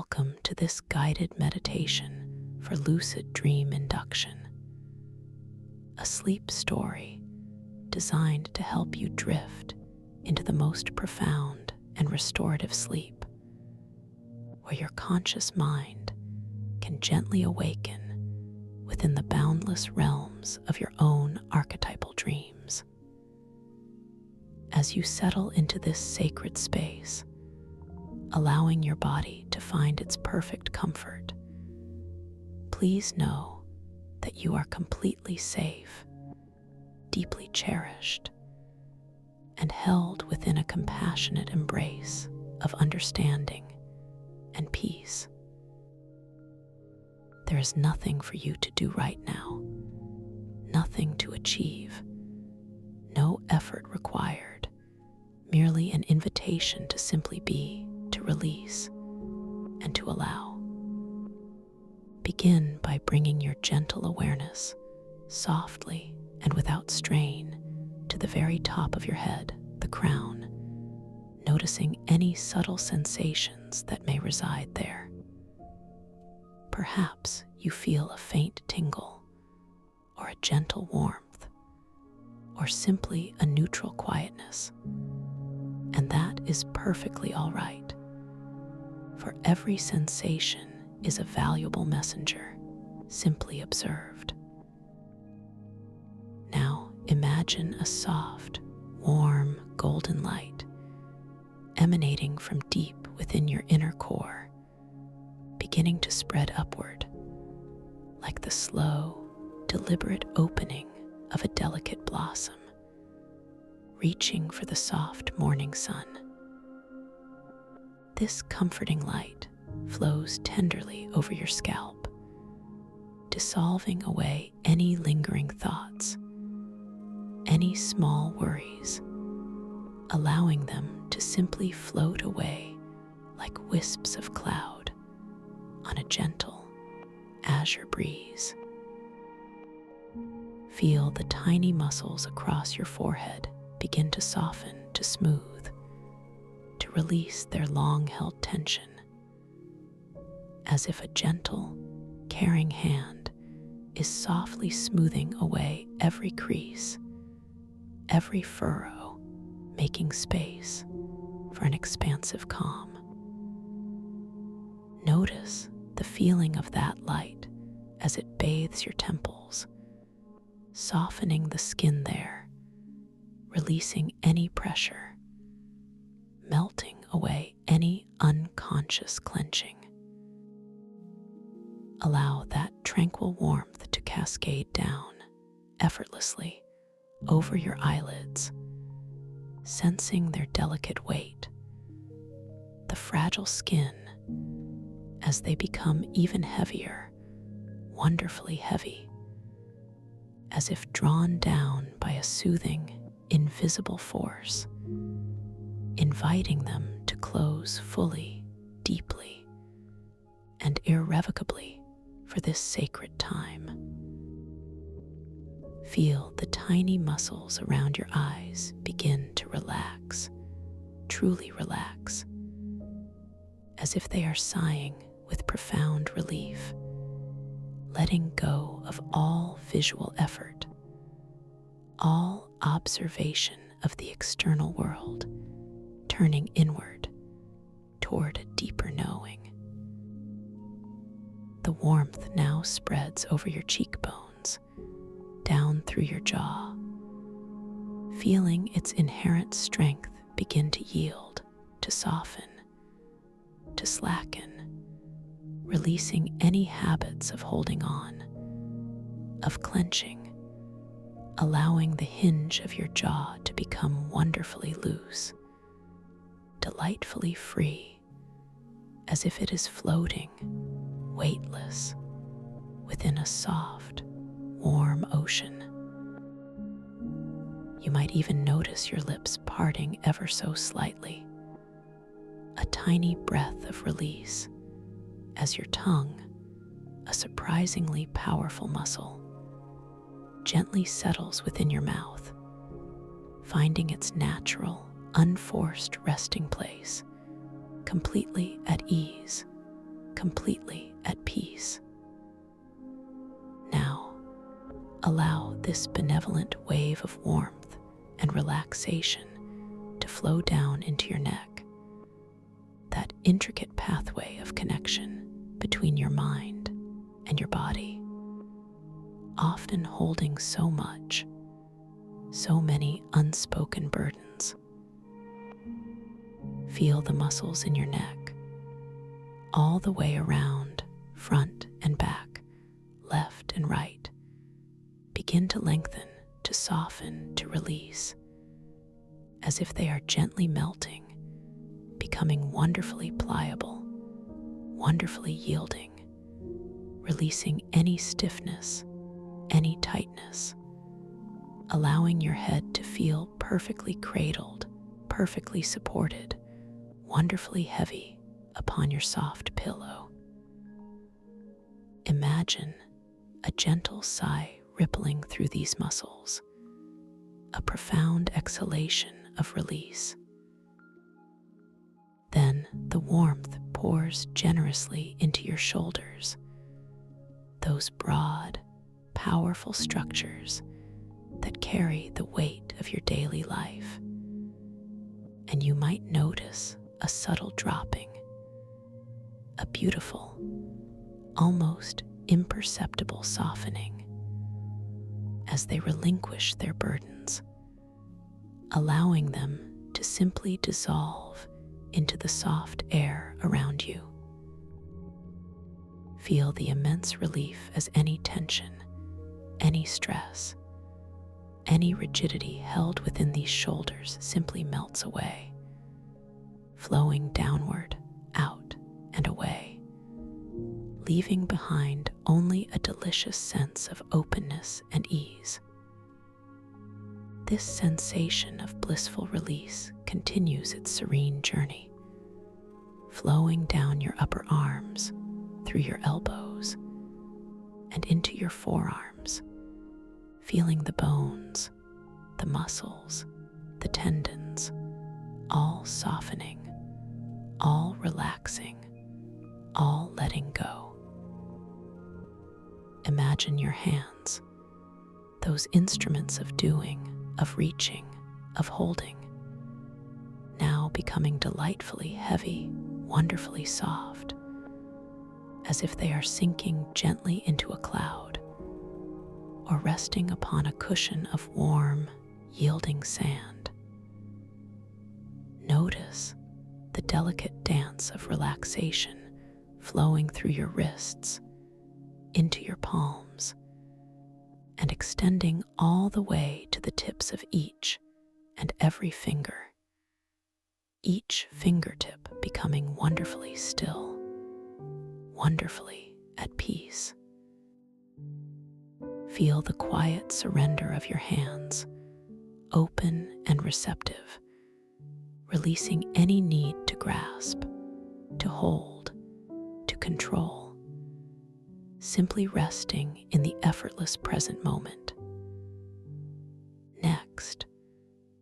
Welcome to this guided meditation for lucid dream induction, a sleep story designed to help you drift into the most profound and restorative sleep, where your conscious mind can gently awaken within the boundless realms of your own archetypal dreams. As you settle into this sacred space, allowing your body to find its perfect comfort, please know that you are completely safe, deeply cherished, and held within a compassionate embrace of understanding and peace. There is nothing for you to do right now, nothing to achieve, no effort required, merely an invitation to simply be, to release, and to allow. Begin by bringing your gentle awareness softly and without strain to the very top of your head, the crown, noticing any subtle sensations that may reside there. Perhaps you feel a faint tingle, or a gentle warmth, or simply a neutral quietness, and that is perfectly all right. For every sensation is a valuable messenger, simply observed. Now imagine a soft, warm, golden light emanating from deep within your inner core, beginning to spread upward, like the slow, deliberate opening of a delicate blossom, reaching for the soft morning sun. This comforting light flows tenderly over your scalp, dissolving away any lingering thoughts, any small worries, allowing them to simply float away like wisps of cloud on a gentle, azure breeze. Feel the tiny muscles across your forehead begin to soften to smooth, to release their long-held tension, as if a gentle, caring hand is softly smoothing away every crease, every furrow, making space for an expansive calm. Notice the feeling of that light as it bathes your temples, softening the skin there, releasing any pressure, melting away any unconscious clenching. Allow that tranquil warmth to cascade down effortlessly over your eyelids, sensing their delicate weight, the fragile skin as they become even heavier, wonderfully heavy, as if drawn down by a soothing, invisible force, inviting them to close fully, deeply, and irrevocably for this sacred time. Feel the tiny muscles around your eyes begin to relax, truly relax, as if they are sighing with profound relief, letting go of all visual effort, all observation of the external world, turning inward toward a deeper knowing. The warmth now spreads over your cheekbones, down through your jaw, feeling its inherent strength begin to yield, to soften, to slacken, releasing any habits of holding on, of clenching, allowing the hinge of your jaw to become wonderfully loose, delightfully free, as if it is floating, weightless, within a soft, warm ocean. You might even notice your lips parting ever so slightly, a tiny breath of release as your tongue, a surprisingly powerful muscle, gently settles within your mouth, finding its natural, unforced resting place, completely at ease, completely at peace. Now, allow this benevolent wave of warmth and relaxation to flow down into your neck, that intricate pathway of connection between your mind and your body, often holding so much, so many unspoken burdens. Feel the muscles in your neck, all the way around, front and back, left and right, begin to lengthen, to soften, to release, as if they are gently melting, becoming wonderfully pliable, wonderfully yielding, releasing any stiffness, any tightness, allowing your head to feel perfectly cradled, perfectly supported, wonderfully heavy upon your soft pillow. Imagine a gentle sigh rippling through these muscles, a profound exhalation of release. Then the warmth pours generously into your shoulders, those broad, powerful structures that carry the weight of your daily life. And you might notice a subtle dropping, a beautiful, almost imperceptible softening as they relinquish their burdens, allowing them to simply dissolve into the soft air around you. Feel the immense relief as any tension, any stress, any rigidity held within these shoulders simply melts away, flowing downward, out, and away, leaving behind only a delicious sense of openness and ease. This sensation of blissful release continues its serene journey, flowing down your upper arms, through your elbows, and into your forearms, feeling the bones, the muscles, the tendons, all softening, all relaxing, all letting go. Imagine your hands, those instruments of doing, of reaching, of holding, now becoming delightfully heavy, wonderfully soft, as if they are sinking gently into a cloud, or resting upon a cushion of warm, yielding sand. Notice the delicate dance of relaxation flowing through your wrists, into your palms, and extending all the way to the tips of each and every finger, each fingertip becoming wonderfully still, wonderfully at peace. Feel the quiet surrender of your hands, open and receptive, releasing any need to grasp, to hold, to control, simply resting in the effortless present moment. Next,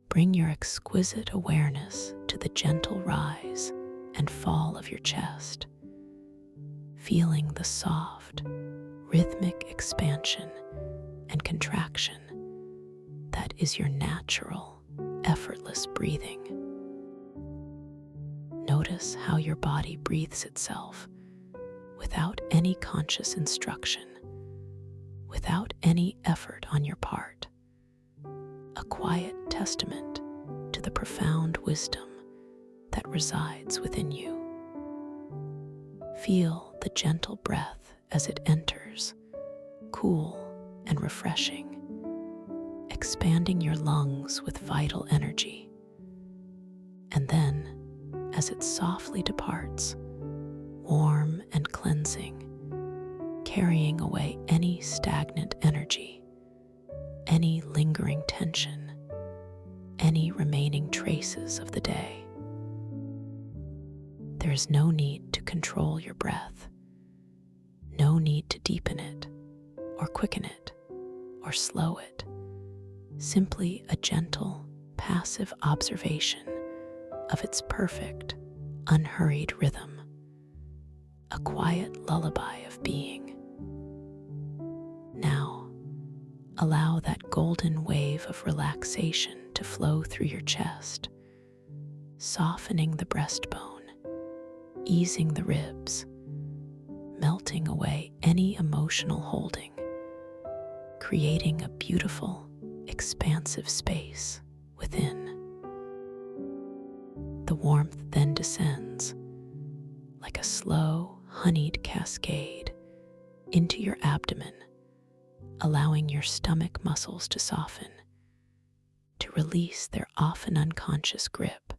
bring your exquisite awareness to the gentle rise and fall of your chest, feeling the soft, rhythmic expansion and contraction that is your natural, effortless breathing. Notice how your body breathes itself without any conscious instruction, without any effort on your part, a quiet testament to the profound wisdom that resides within you. Feel the gentle breath as it enters, cool and refreshing, expanding your lungs with vital energy. And then, as it softly departs, warm and cleansing, carrying away any stagnant energy, any lingering tension, any remaining traces of the day. There is no need to control your breath, no need to deepen it, or quicken it, or slow it. Simply a gentle, passive observation of its perfect, unhurried rhythm, a quiet lullaby of being. Now, allow that golden wave of relaxation to flow through your chest, softening the breastbone, easing the ribs, melting away any emotional holding, creating a beautiful, expansive space within. The warmth then descends like a slow, honeyed cascade into your abdomen, allowing your stomach muscles to soften, to release their often unconscious grip,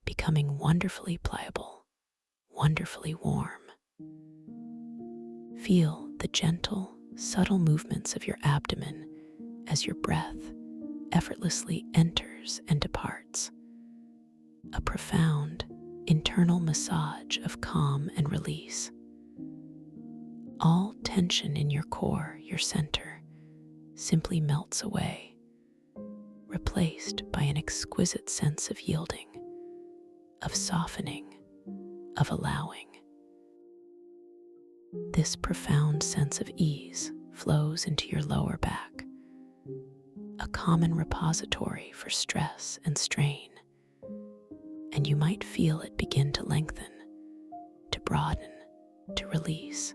becoming wonderfully pliable, wonderfully warm. Feel the gentle, subtle movements of your abdomen as your breath effortlessly enters and departs. A profound, internal massage of calm and release. All tension in your core, your center, simply melts away, replaced by an exquisite sense of yielding, of softening, of allowing. This profound sense of ease flows into your lower back, a common repository for stress and strain, and you might feel it begin to lengthen, to broaden, to release,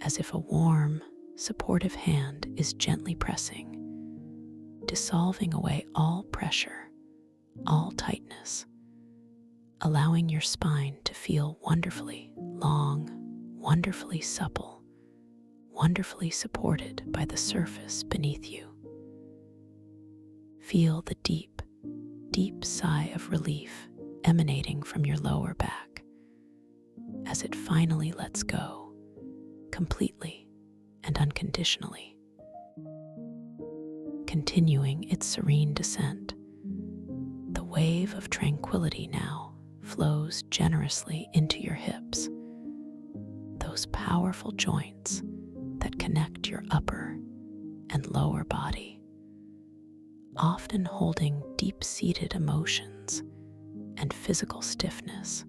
as if a warm, supportive hand is gently pressing, dissolving away all pressure, all tightness, allowing your spine to feel wonderfully long, wonderfully supple, wonderfully supported by the surface beneath you. Feel the deep, deep sigh of relief emanating from your lower back as it finally lets go, completely and unconditionally. Continuing its serene descent, the wave of tranquility now flows generously into your hips, those powerful joints that connect your upper and lower body, often holding deep-seated emotions and physical stiffness.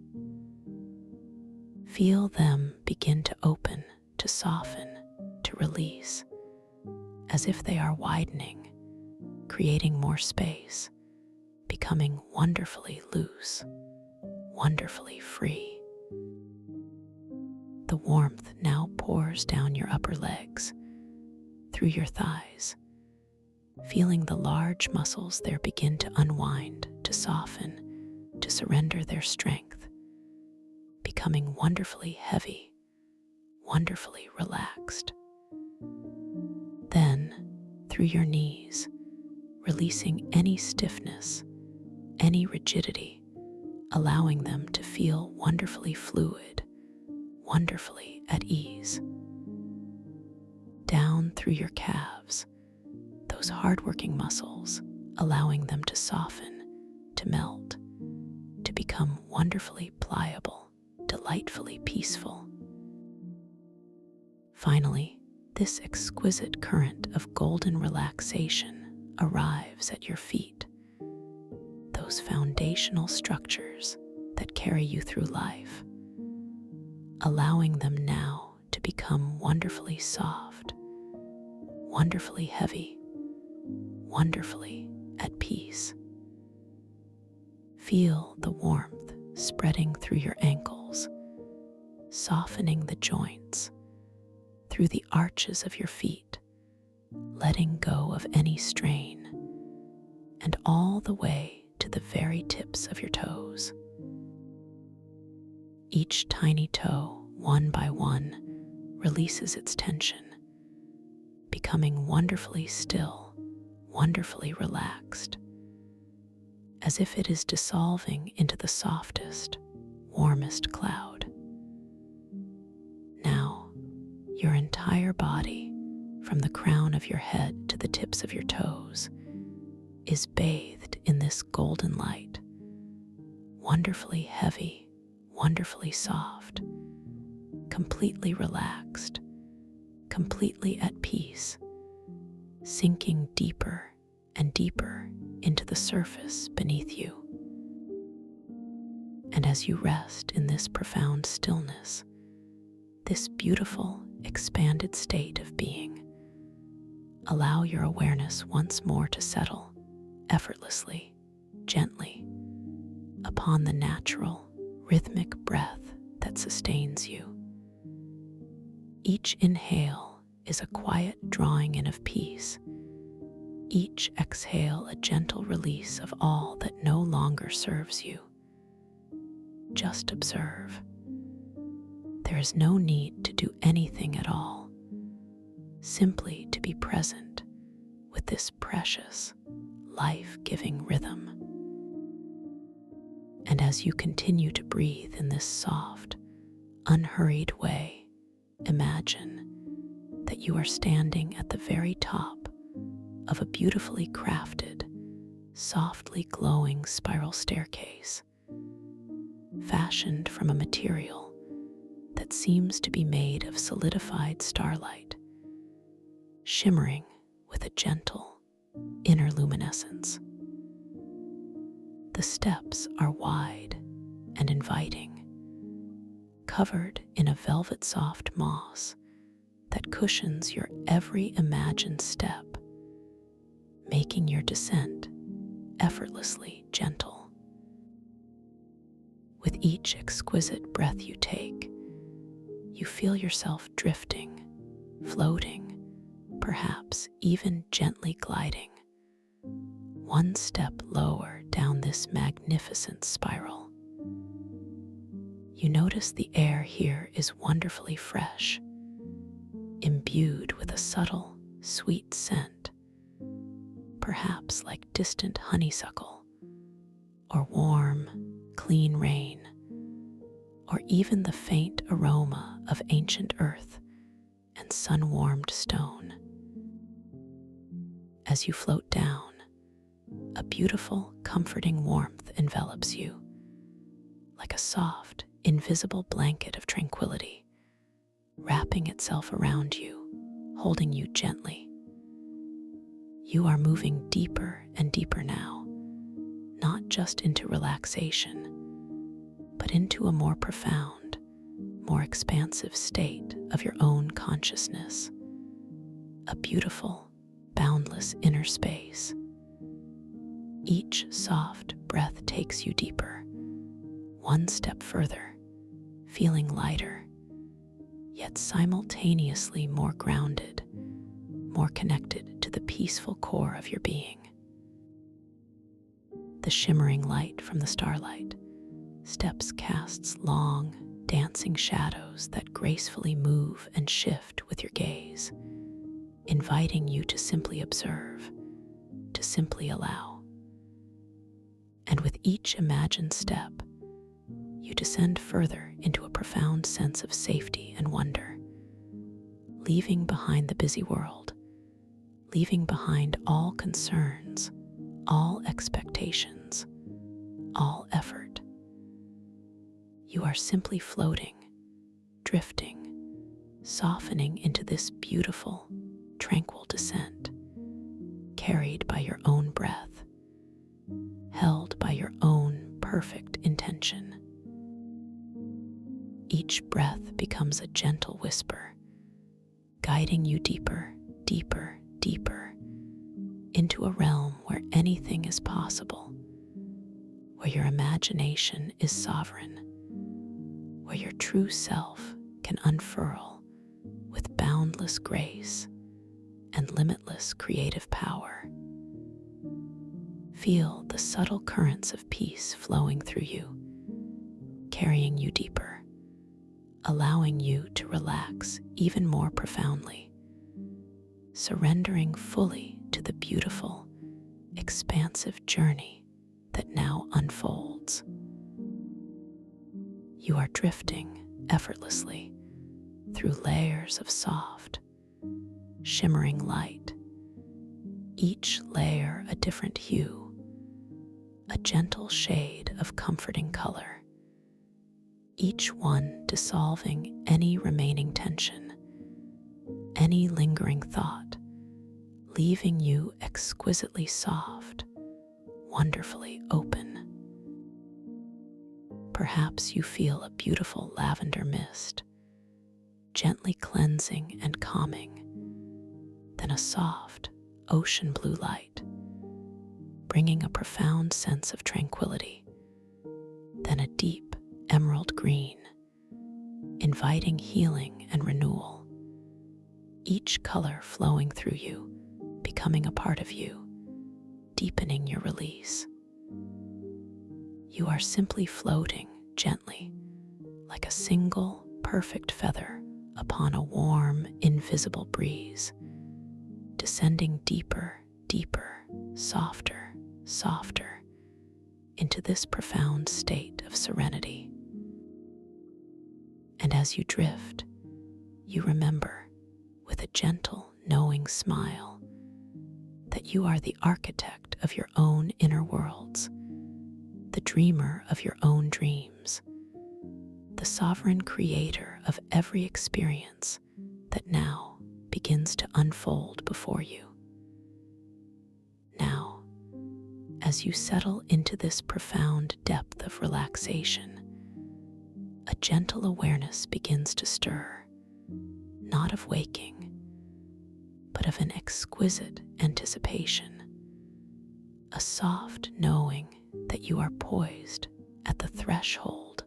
Feel them begin to open, to soften, to release, as if they are widening, creating more space, becoming wonderfully loose, wonderfully free. The warmth now pours down your upper legs, through your thighs, feeling the large muscles there begin to unwind, to soften, to surrender their strength, becoming wonderfully heavy, wonderfully relaxed. Then, through your knees, releasing any stiffness, any rigidity, allowing them to feel wonderfully fluid, wonderfully at ease. Down through your calves, those hardworking muscles, allowing them to soften, to melt, to become wonderfully pliable, delightfully peaceful. Finally, this exquisite current of golden relaxation arrives at your feet, those foundational structures that carry you through life, allowing them now to become wonderfully soft, wonderfully heavy, wonderfully at peace. Feel the warmth spreading through your ankles, softening the joints, through the arches of your feet, letting go of any strain, and all the way to the very tips of your toes. Each tiny toe, one by one, releases its tension, becoming wonderfully still, wonderfully relaxed, as if it is dissolving into the softest, warmest cloud. Now, your entire body, from the crown of your head to the tips of your toes, is bathed in this golden light, wonderfully heavy, wonderfully soft, completely relaxed, completely at peace, sinking deeper and deeper into the surface beneath you. And as you rest in this profound stillness, this beautiful, expanded state of being, allow your awareness once more to settle effortlessly, gently, upon the natural, rhythmic breath that sustains you. Each inhale is a quiet drawing in of peace, each exhale a gentle release of all that no longer serves you. Just observe. There is no need to do anything at all, simply to be present with this precious, life-giving rhythm. And as you continue to breathe in this soft, unhurried way, imagine that you are standing at the very top of a beautifully crafted, softly glowing spiral staircase, fashioned from a material that seems to be made of solidified starlight, shimmering with a gentle inner luminescence. The steps are wide and inviting, covered in a velvet soft moss that cushions your every imagined step, making your descent effortlessly gentle. With each exquisite breath you take, you feel yourself drifting, floating, perhaps even gently gliding, one step lower down this magnificent spiral. You notice the air here is wonderfully fresh, imbued with a subtle, sweet scent, perhaps like distant honeysuckle, or warm, clean rain, or even the faint aroma of ancient earth and sun-warmed stone. As you float down, a beautiful, comforting warmth envelops you, like a soft, invisible blanket of tranquility, wrapping itself around you, holding you gently. You are moving deeper and deeper now, not just into relaxation, but into a more profound, more expansive state of your own consciousness, a beautiful, boundless inner space. Each soft breath takes you deeper, one step further, feeling lighter, yet simultaneously more grounded, more connected to the peaceful core of your being. The shimmering light from the starlight steps casts long, dancing shadows that gracefully move and shift with your gaze, inviting you to simply observe, to simply allow. And with each imagined step, you descend further into a profound sense of safety and wonder, leaving behind the busy world, leaving behind all concerns, all expectations, all effort. You are simply floating, drifting, softening into this beautiful, tranquil descent, carried by your own breath, held by your own perfect intention. Each breath becomes a gentle whisper, guiding you deeper, deeper, deeper, into a realm where anything is possible, where your imagination is sovereign, where your true self can unfurl with boundless grace and limitless creative power. Feel the subtle currents of peace flowing through you, carrying you deeper, allowing you to relax even more profoundly, surrendering fully to the beautiful, expansive journey that now unfolds. You are drifting effortlessly through layers of soft, shimmering light, each layer a different hue, a gentle shade of comforting color, each one dissolving any remaining tension, any lingering thought, leaving you exquisitely soft, wonderfully open. Perhaps you feel a beautiful lavender mist, gently cleansing and calming, then a soft ocean blue light, bringing a profound sense of tranquility, then a deep emerald green, inviting healing and renewal, each color flowing through you, becoming a part of you, deepening your release. You are simply floating gently, like a single perfect feather upon a warm, invisible breeze, descending deeper, deeper, softer, softer, into this profound state of serenity. And as you drift, you remember, with a gentle, knowing smile, that you are the architect of your own inner worlds, the dreamer of your own dreams, the sovereign creator of every experience that now begins to unfold before you. Now, as you settle into this profound depth of relaxation, a gentle awareness begins to stir, not of waking, but of an exquisite anticipation, a soft knowing that you are poised at the threshold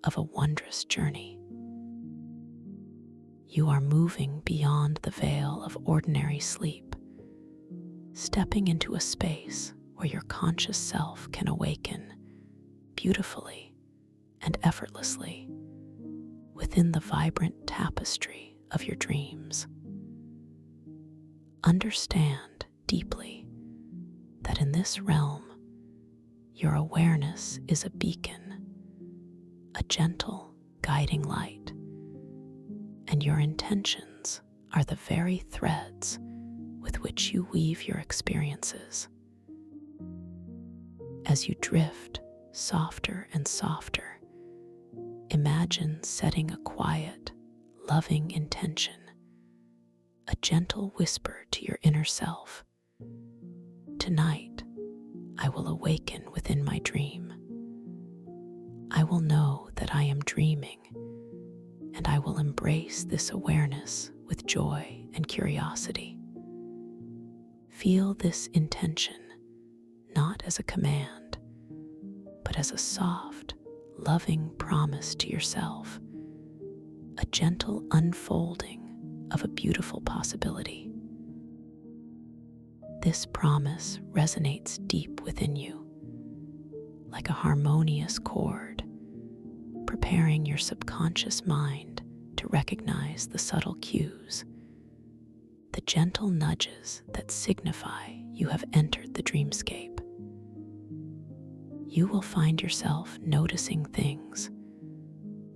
of a wondrous journey. You are moving beyond the veil of ordinary sleep, stepping into a space where your conscious self can awaken beautifully and effortlessly within the vibrant tapestry of your dreams. Understand deeply that in this realm, your awareness is a beacon, a gentle guiding light, and your intentions are the very threads with which you weave your experiences. As you drift softer and softer, imagine setting a quiet, loving intention, a gentle whisper to your inner self. Tonight, I will awaken within my dream. I will know that I am dreaming, and I will embrace this awareness with joy and curiosity. Feel this intention not as a command, but as a soft, loving promise to yourself, a gentle unfolding of a beautiful possibility. This promise resonates deep within you, like a harmonious chord, preparing your subconscious mind to recognize the subtle cues, the gentle nudges that signify you have entered the dreamscape. You will find yourself noticing things,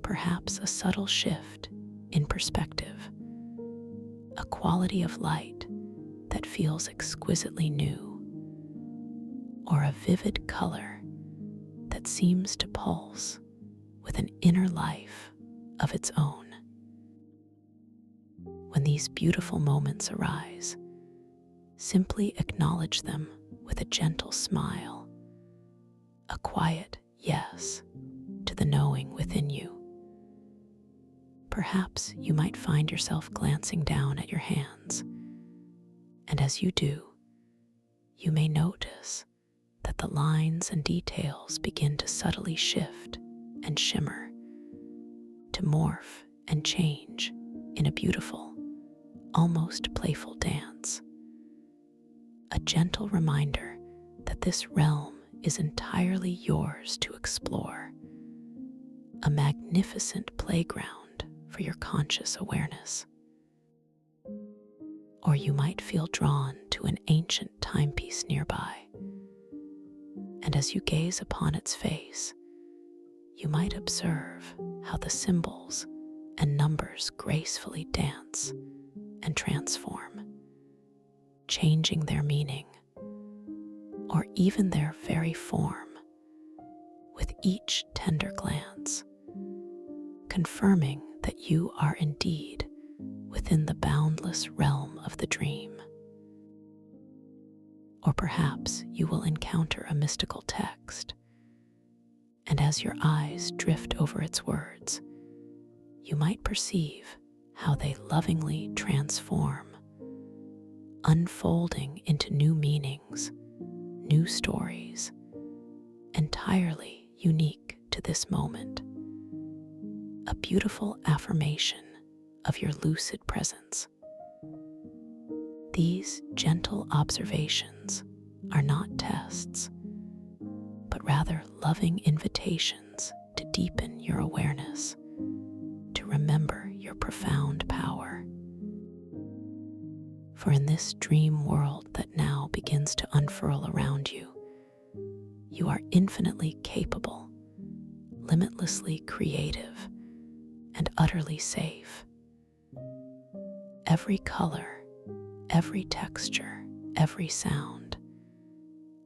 perhaps a subtle shift in perspective, a quality of light that feels exquisitely new, or a vivid color that seems to pulse with an inner life of its own. When these beautiful moments arise, simply acknowledge them with a gentle smile, a quiet yes to the knowing within you. Perhaps you might find yourself glancing down at your hands, and as you do, you may notice that the lines and details begin to subtly shift and shimmer, to morph and change in a beautiful, almost playful dance. A gentle reminder that this realm is entirely yours to explore, a magnificent playground for your conscious awareness. Or you might feel drawn to an ancient timepiece nearby, and as you gaze upon its face, you might observe how the symbols and numbers gracefully dance and transform, changing their meaning or even their very form with each tender glance, confirming that you are indeed within the boundless realm of the dream. Or perhaps you will encounter a mystical text, And as your eyes drift over its words, you might perceive how they lovingly transform, unfolding into new meanings, new stories, entirely unique to this moment. A beautiful affirmation of your lucid presence. These gentle observations are not tests, but rather loving invitations to deepen your awareness, to remember your profound power. For in this dream world that now begins to unfurl around you, you are infinitely capable, limitlessly creative, and utterly safe. Every color, every texture, every sound,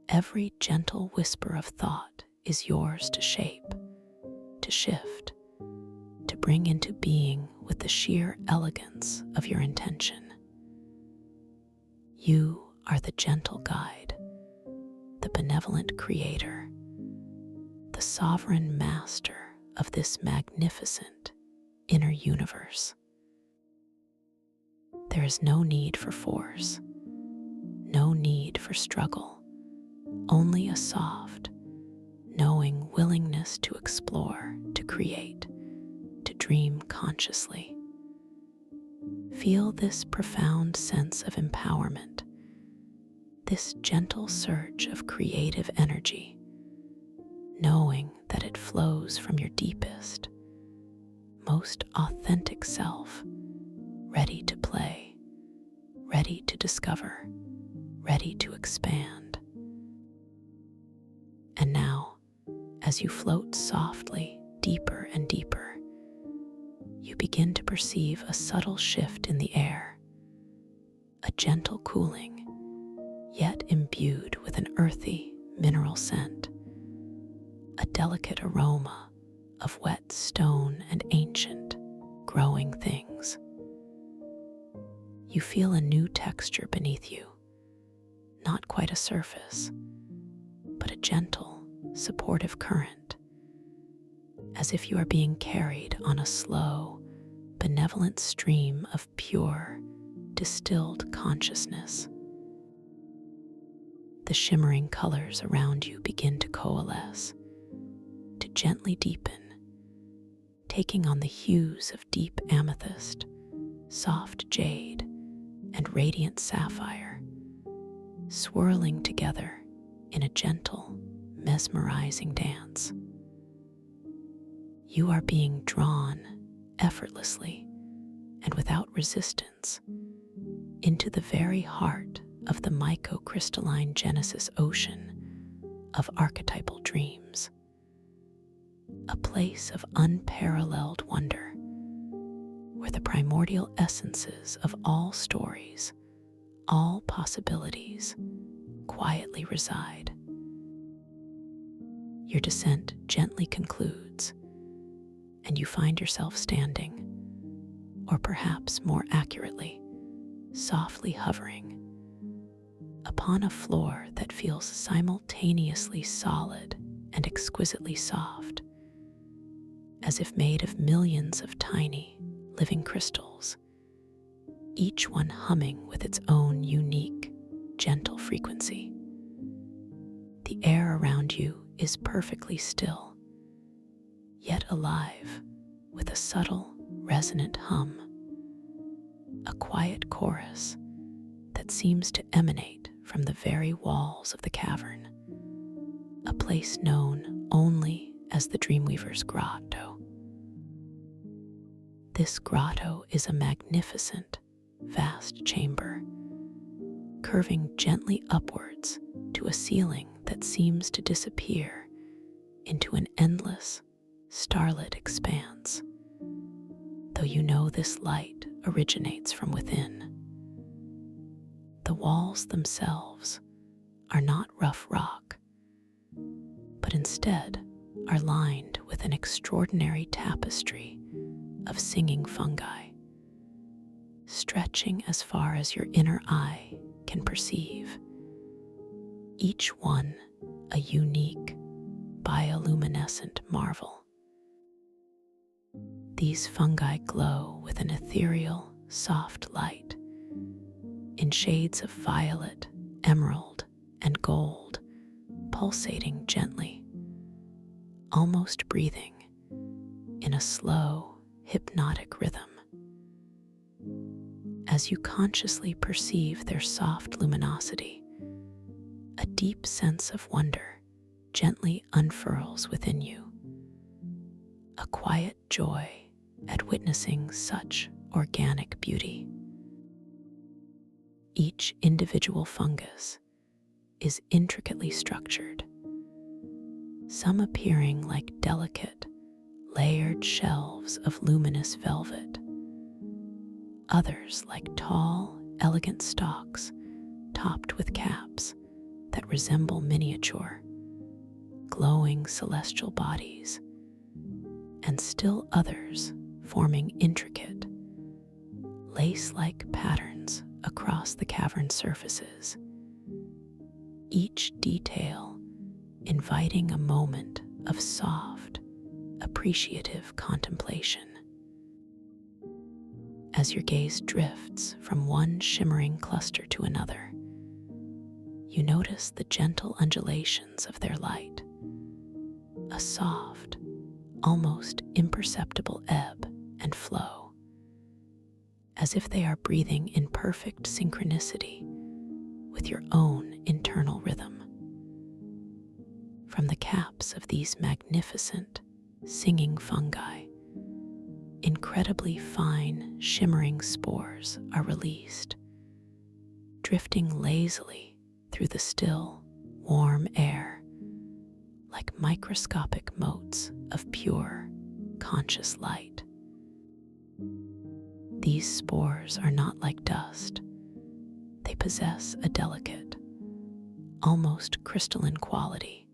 every gentle whisper of thought is yours to shape, to shift, to bring into being with the sheer elegance of your intention. You are the gentle guide, the benevolent creator, the sovereign master of this magnificent inner universe. There is no need for force, no need for struggle, only a soft, knowing willingness to explore, to create, to dream consciously. Feel this profound sense of empowerment, this gentle surge of creative energy, knowing that it flows from your deepest, most authentic self, ready to play, ready to discover, ready to expand. And now, as you float softly deeper and deeper, you begin to perceive a subtle shift in the air, a gentle cooling, yet imbued with an earthy mineral scent, a delicate aroma of wet stone and ancient growing things. You feel a new texture beneath you, not quite a surface, but a gentle, supportive current, as if you are being carried on a slow, benevolent stream of pure, distilled consciousness. The shimmering colors around you begin to coalesce, to gently deepen, taking on the hues of deep amethyst, soft jade, and radiant sapphire, swirling together in a gentle, mesmerizing dance. You are being drawn effortlessly and without resistance into the very heart of the mycocrystalline Genesis ocean of archetypal dreams, a place of unparalleled wonder, where the primordial essences of all stories, all possibilities, quietly reside. Your descent gently concludes, and you find yourself standing, or perhaps more accurately, softly hovering, upon a floor that feels simultaneously solid and exquisitely soft, as if made of millions of tiny, living crystals, each one humming with its own unique, gentle frequency. The air around you is perfectly still, yet alive with a subtle, resonant hum, a quiet chorus that seems to emanate from the very walls of the cavern, a place known only as the Dreamweaver's Grotto. This grotto is a magnificent, vast chamber, curving gently upwards to a ceiling that seems to disappear into an endless, starlit expanse, though you know this light originates from within. The walls themselves are not rough rock, but instead are lined with an extraordinary tapestry of singing fungi, stretching as far as your inner eye can perceive, each one a unique, bioluminescent marvel. These fungi glow with an ethereal, soft light in shades of violet, emerald, and gold, pulsating gently, almost breathing in a slow, hypnotic rhythm. As you consciously perceive their soft luminosity, a deep sense of wonder gently unfurls within you. A quiet joy at witnessing such organic beauty. Each individual fungus is intricately structured, some appearing like delicate, layered shelves of luminous velvet, others like tall, elegant stalks topped with caps that resemble miniature, glowing celestial bodies, and still others forming intricate, lace-like patterns across the cavern surfaces, each detail inviting a moment of soft, appreciative contemplation. As your gaze drifts from one shimmering cluster to another, you notice the gentle undulations of their light, a soft, almost imperceptible ebb and flow, as if they are breathing in perfect synchronicity with your own internal rhythm. From the caps of these magnificent, singing fungi, incredibly fine, shimmering spores are released, drifting lazily through the still, warm air like microscopic motes of pure, conscious light. These spores are not like dust. They possess a delicate, almost crystalline quality,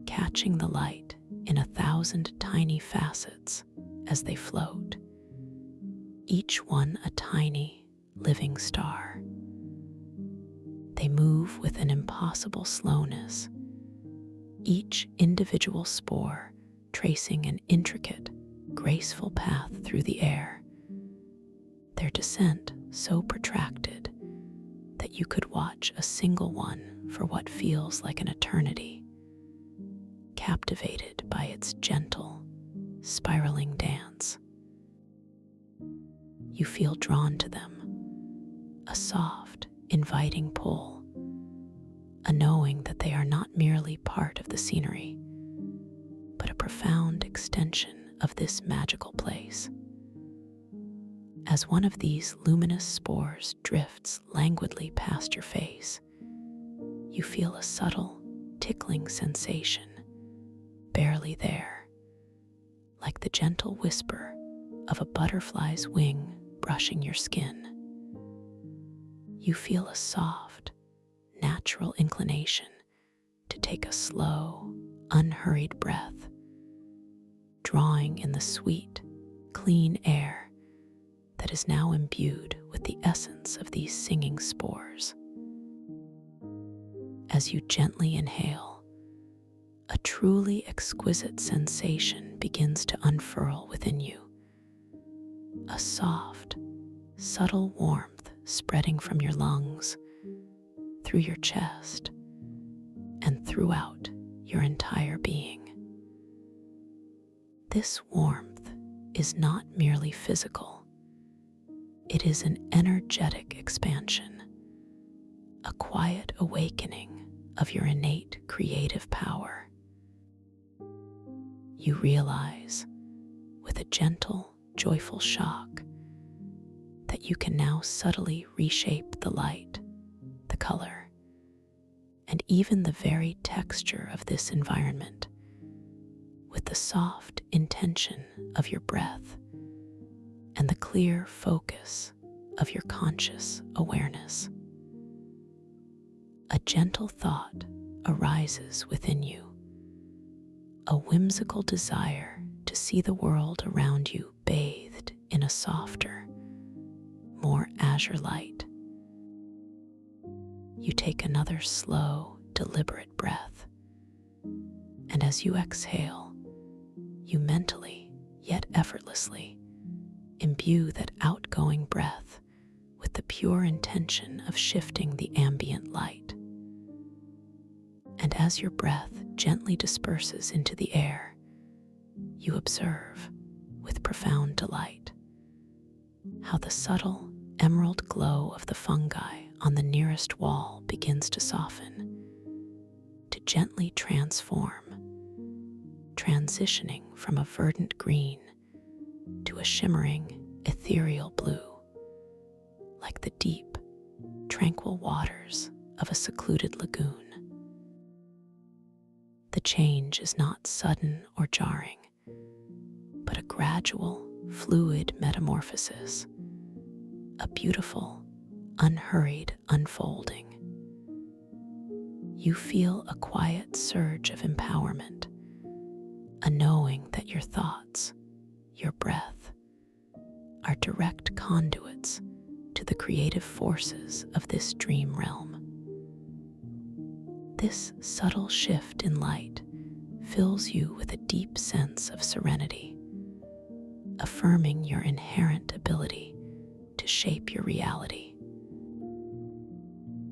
catching the light in 1,000 tiny facets as they float, each one a tiny, living star. They move with an impossible slowness, each individual spore tracing an intricate, graceful path through the air, their descent so protracted that you could watch a single one for what feels like an eternity, captivated by its gentle, spiraling dance. You feel drawn to them, a soft, inviting pull, a knowing that they are not merely part of the scenery, but a profound extension of this magical place. As one of these luminous spores drifts languidly past your face, you feel a subtle, tickling sensation, barely there, like the gentle whisper of a butterfly's wing brushing your skin. You feel a soft, natural inclination to take a slow, unhurried breath, drawing in the sweet, clean air that is now imbued with the essence of these singing spores. As you gently inhale, a truly exquisite sensation begins to unfurl within you. A soft, subtle warmth spreading from your lungs, through your chest, and throughout your entire being. This warmth is not merely physical. It is an energetic expansion, a quiet awakening of your innate creative power. You realize, with a gentle, joyful shock, that you can now subtly reshape the light, the color, and even the very texture of this environment with the soft intention of your breath and the clear focus of your conscious awareness. A gentle thought arises within you, a whimsical desire to see the world around you bathed in a softer, more azure light. You take another slow, deliberate breath, And as you exhale, you mentally, yet effortlessly, imbue that outgoing breath with the pure intention of shifting the ambient light. And as your breath gently disperses into the air, you observe, with profound delight, how the subtle emerald glow of the fungi on the nearest wall begins to soften, to gently transform, transitioning from a verdant green to a shimmering, ethereal blue, like the deep, tranquil waters of a secluded lagoon. The change is not sudden or jarring, but a gradual, fluid metamorphosis, a beautiful, unhurried unfolding. You feel a quiet surge of empowerment, a knowing that your thoughts, your breath, are direct conduits to the creative forces of this dream realm. This subtle shift in light fills you with a deep sense of serenity, affirming your inherent ability to shape your reality.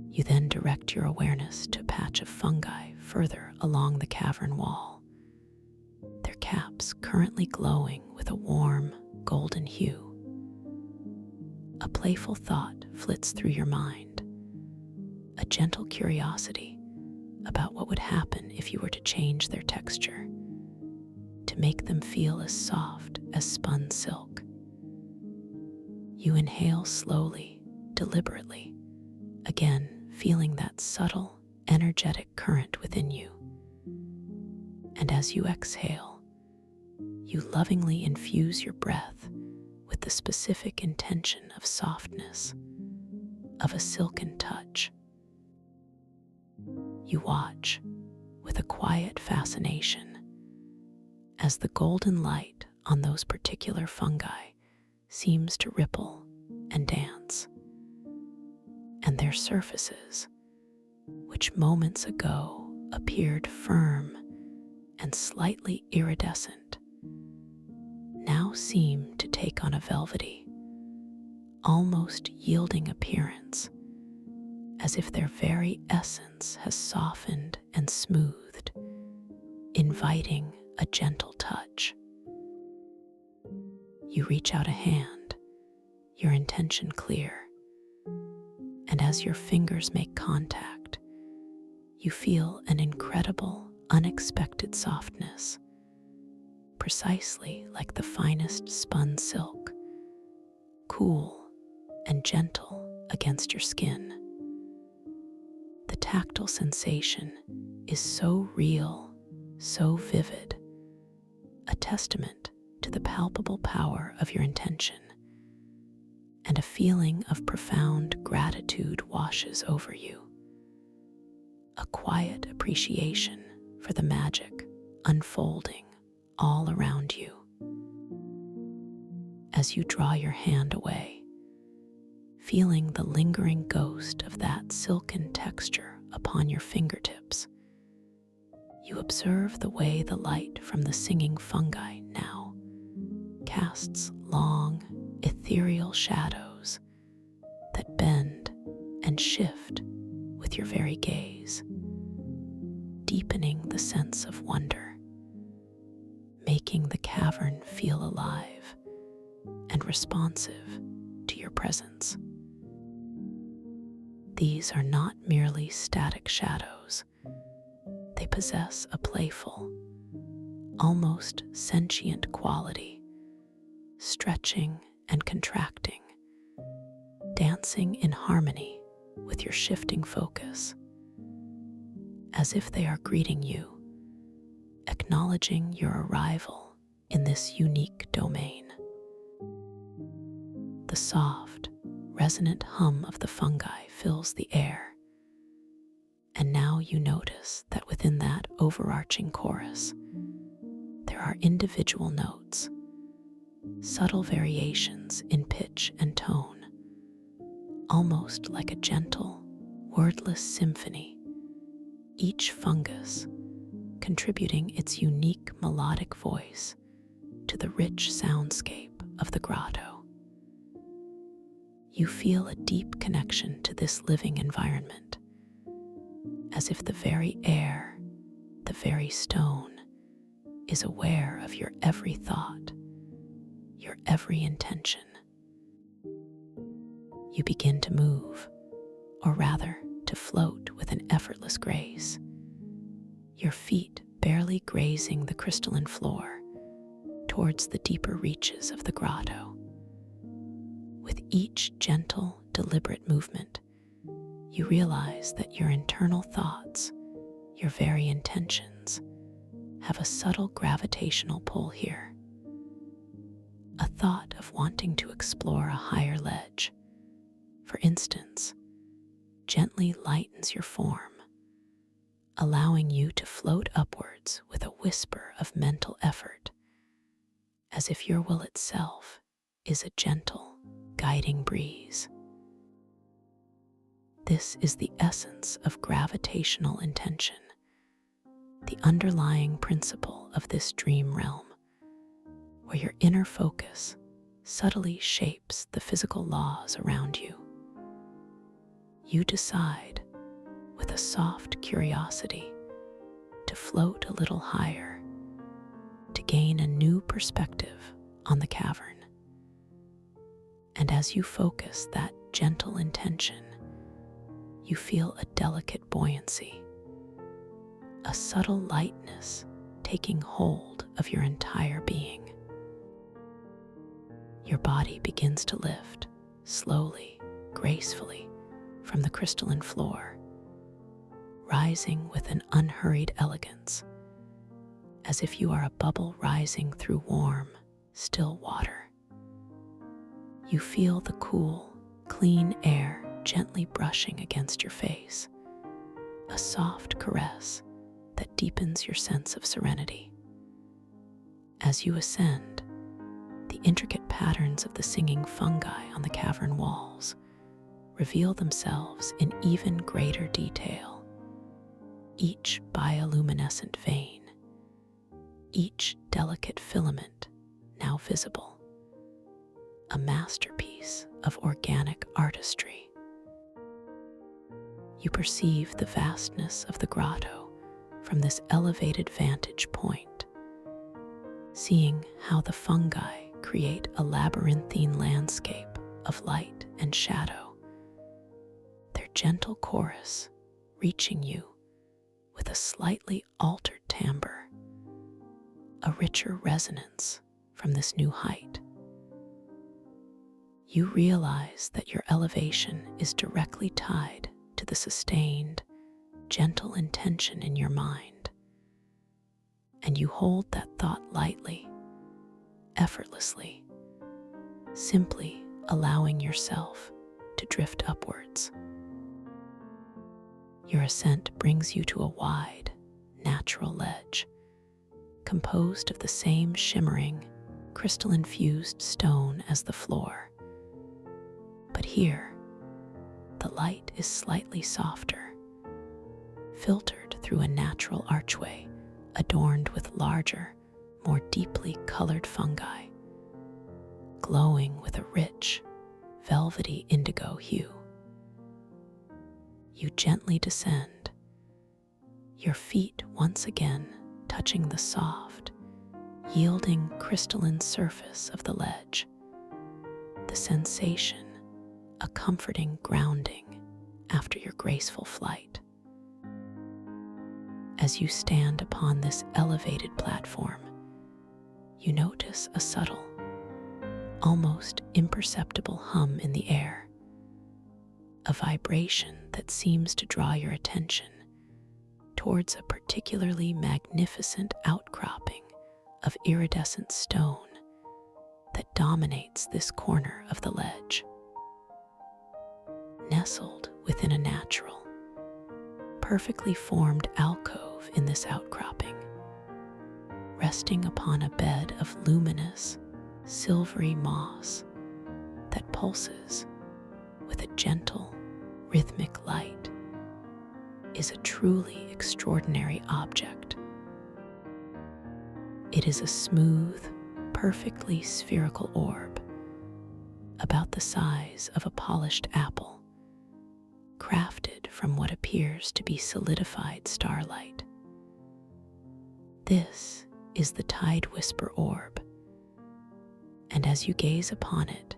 You then direct your awareness to a patch of fungi further along the cavern wall, their caps currently glowing with a warm, golden hue. A playful thought flits through your mind, a gentle curiosity about what would happen if you were to change their texture, to make them feel as soft as spun silk. You inhale slowly, deliberately, again feeling that subtle, energetic current within you. And as you exhale, you lovingly infuse your breath with the specific intention of softness, of a silken touch. You watch with a quiet fascination as the golden light on those particular fungi seems to ripple and dance, and their surfaces, which moments ago appeared firm and slightly iridescent, now seem to take on a velvety, almost yielding appearance, as if their very essence has softened and smoothed, inviting a gentle touch. You reach out a hand, your intention clear, and as your fingers make contact, you feel an incredible, unexpected softness, precisely like the finest spun silk, cool and gentle against your skin. The tactile sensation is so real, so vivid, a testament to the palpable power of your intention, and a feeling of profound gratitude washes over you. A quiet appreciation for the magic unfolding all around you. As you draw your hand away, feeling the lingering ghost of that silken texture upon your fingertips, you observe the way the light from the singing fungi now casts long, ethereal shadows that bend and shift with your very gaze, deepening the sense of wonder, making the cavern feel alive and responsive to your presence. These are not merely static shadows. They possess a playful, almost sentient quality, stretching and contracting, dancing in harmony with your shifting focus, as if they are greeting you, acknowledging your arrival in this unique domain. The soft, resonant hum of the fungi fills the air, and now you notice that within that overarching chorus, there are individual notes, subtle variations in pitch and tone, almost like a gentle, wordless symphony, each fungus contributing its unique melodic voice to the rich soundscape of the grotto. You feel a deep connection to this living environment, as if the very air, the very stone, is aware of your every thought, your every intention. You begin to move, or rather, to float with an effortless grace, your feet barely grazing the crystalline floor towards the deeper reaches of the grotto. With each gentle, deliberate movement, you realize that your internal thoughts, your very intentions, have a subtle gravitational pull here. A thought of wanting to explore a higher ledge, for instance, gently lightens your form, allowing you to float upwards with a whisper of mental effort, as if your will itself is a gentle, guiding breeze. This is the essence of gravitational intention, the underlying principle of this dream realm, where your inner focus subtly shapes the physical laws around you. You decide, with a soft curiosity, to float a little higher, to gain a new perspective on the cavern. And as you focus that gentle intention, you feel a delicate buoyancy, a subtle lightness taking hold of your entire being. Your body begins to lift, slowly, gracefully, from the crystalline floor, rising with an unhurried elegance, as if you are a bubble rising through warm, still water. You feel the cool, clean air gently brushing against your face, a soft caress that deepens your sense of serenity. As you ascend, the intricate patterns of the singing fungi on the cavern walls reveal themselves in even greater detail, each bioluminescent vein, each delicate filament now visible, a masterpiece of organic artistry. You perceive the vastness of the grotto from this elevated vantage point, seeing how the fungi create a labyrinthine landscape of light and shadow, their gentle chorus reaching you with a slightly altered timbre, a richer resonance from this new height. You realize that your elevation is directly tied to the sustained, gentle intention in your mind, and you hold that thought lightly, effortlessly, simply allowing yourself to drift upwards. Your ascent brings you to a wide, natural ledge, composed of the same shimmering, crystal-infused stone as the floor. But here, the light is slightly softer, filtered through a natural archway adorned with larger, more deeply colored fungi, glowing with a rich, velvety indigo hue. You gently descend, your feet once again touching the soft, yielding crystalline surface of the ledge, the sensation a comforting grounding after your graceful flight. As you stand upon this elevated platform, you notice a subtle, almost imperceptible hum in the air, a vibration that seems to draw your attention towards a particularly magnificent outcropping of iridescent stone that dominates this corner of the ledge. Nestled within a natural, perfectly formed alcove in this outcropping, resting upon a bed of luminous, silvery moss that pulses with a gentle, rhythmic light, is a truly extraordinary object It is a smooth, perfectly spherical orb, about the size of a polished apple, crafted from what appears to be solidified starlight. This is the Tide Whisper orb, and as you gaze upon it,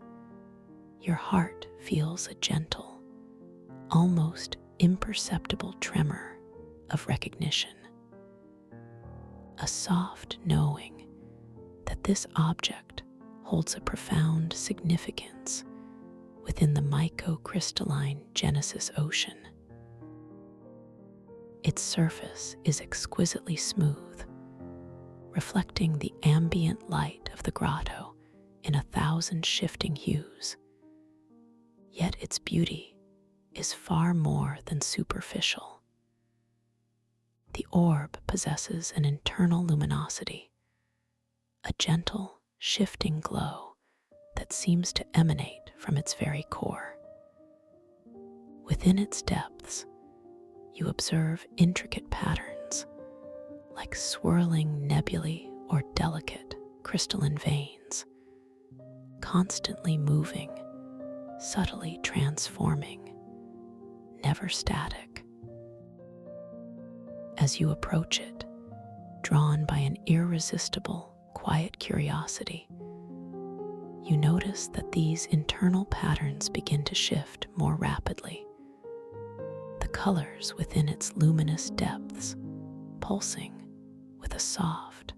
your heart feels a gentle, almost imperceptible tremor of recognition. A soft knowing that this object holds a profound significance within the microcrystalline Genesis Ocean. Its surface is exquisitely smooth, reflecting the ambient light of the grotto in 1,000 shifting hues. Yet its beauty is far more than superficial. The orb possesses an internal luminosity, a gentle, shifting glow that seems to emanate from its very core. Within its depths, you observe intricate patterns, like swirling nebulae or delicate crystalline veins, constantly moving, subtly transforming, never static. As you approach it, drawn by an irresistible, quiet curiosity, you notice that these internal patterns begin to shift more rapidly, the colors within its luminous depths pulsing with a soft,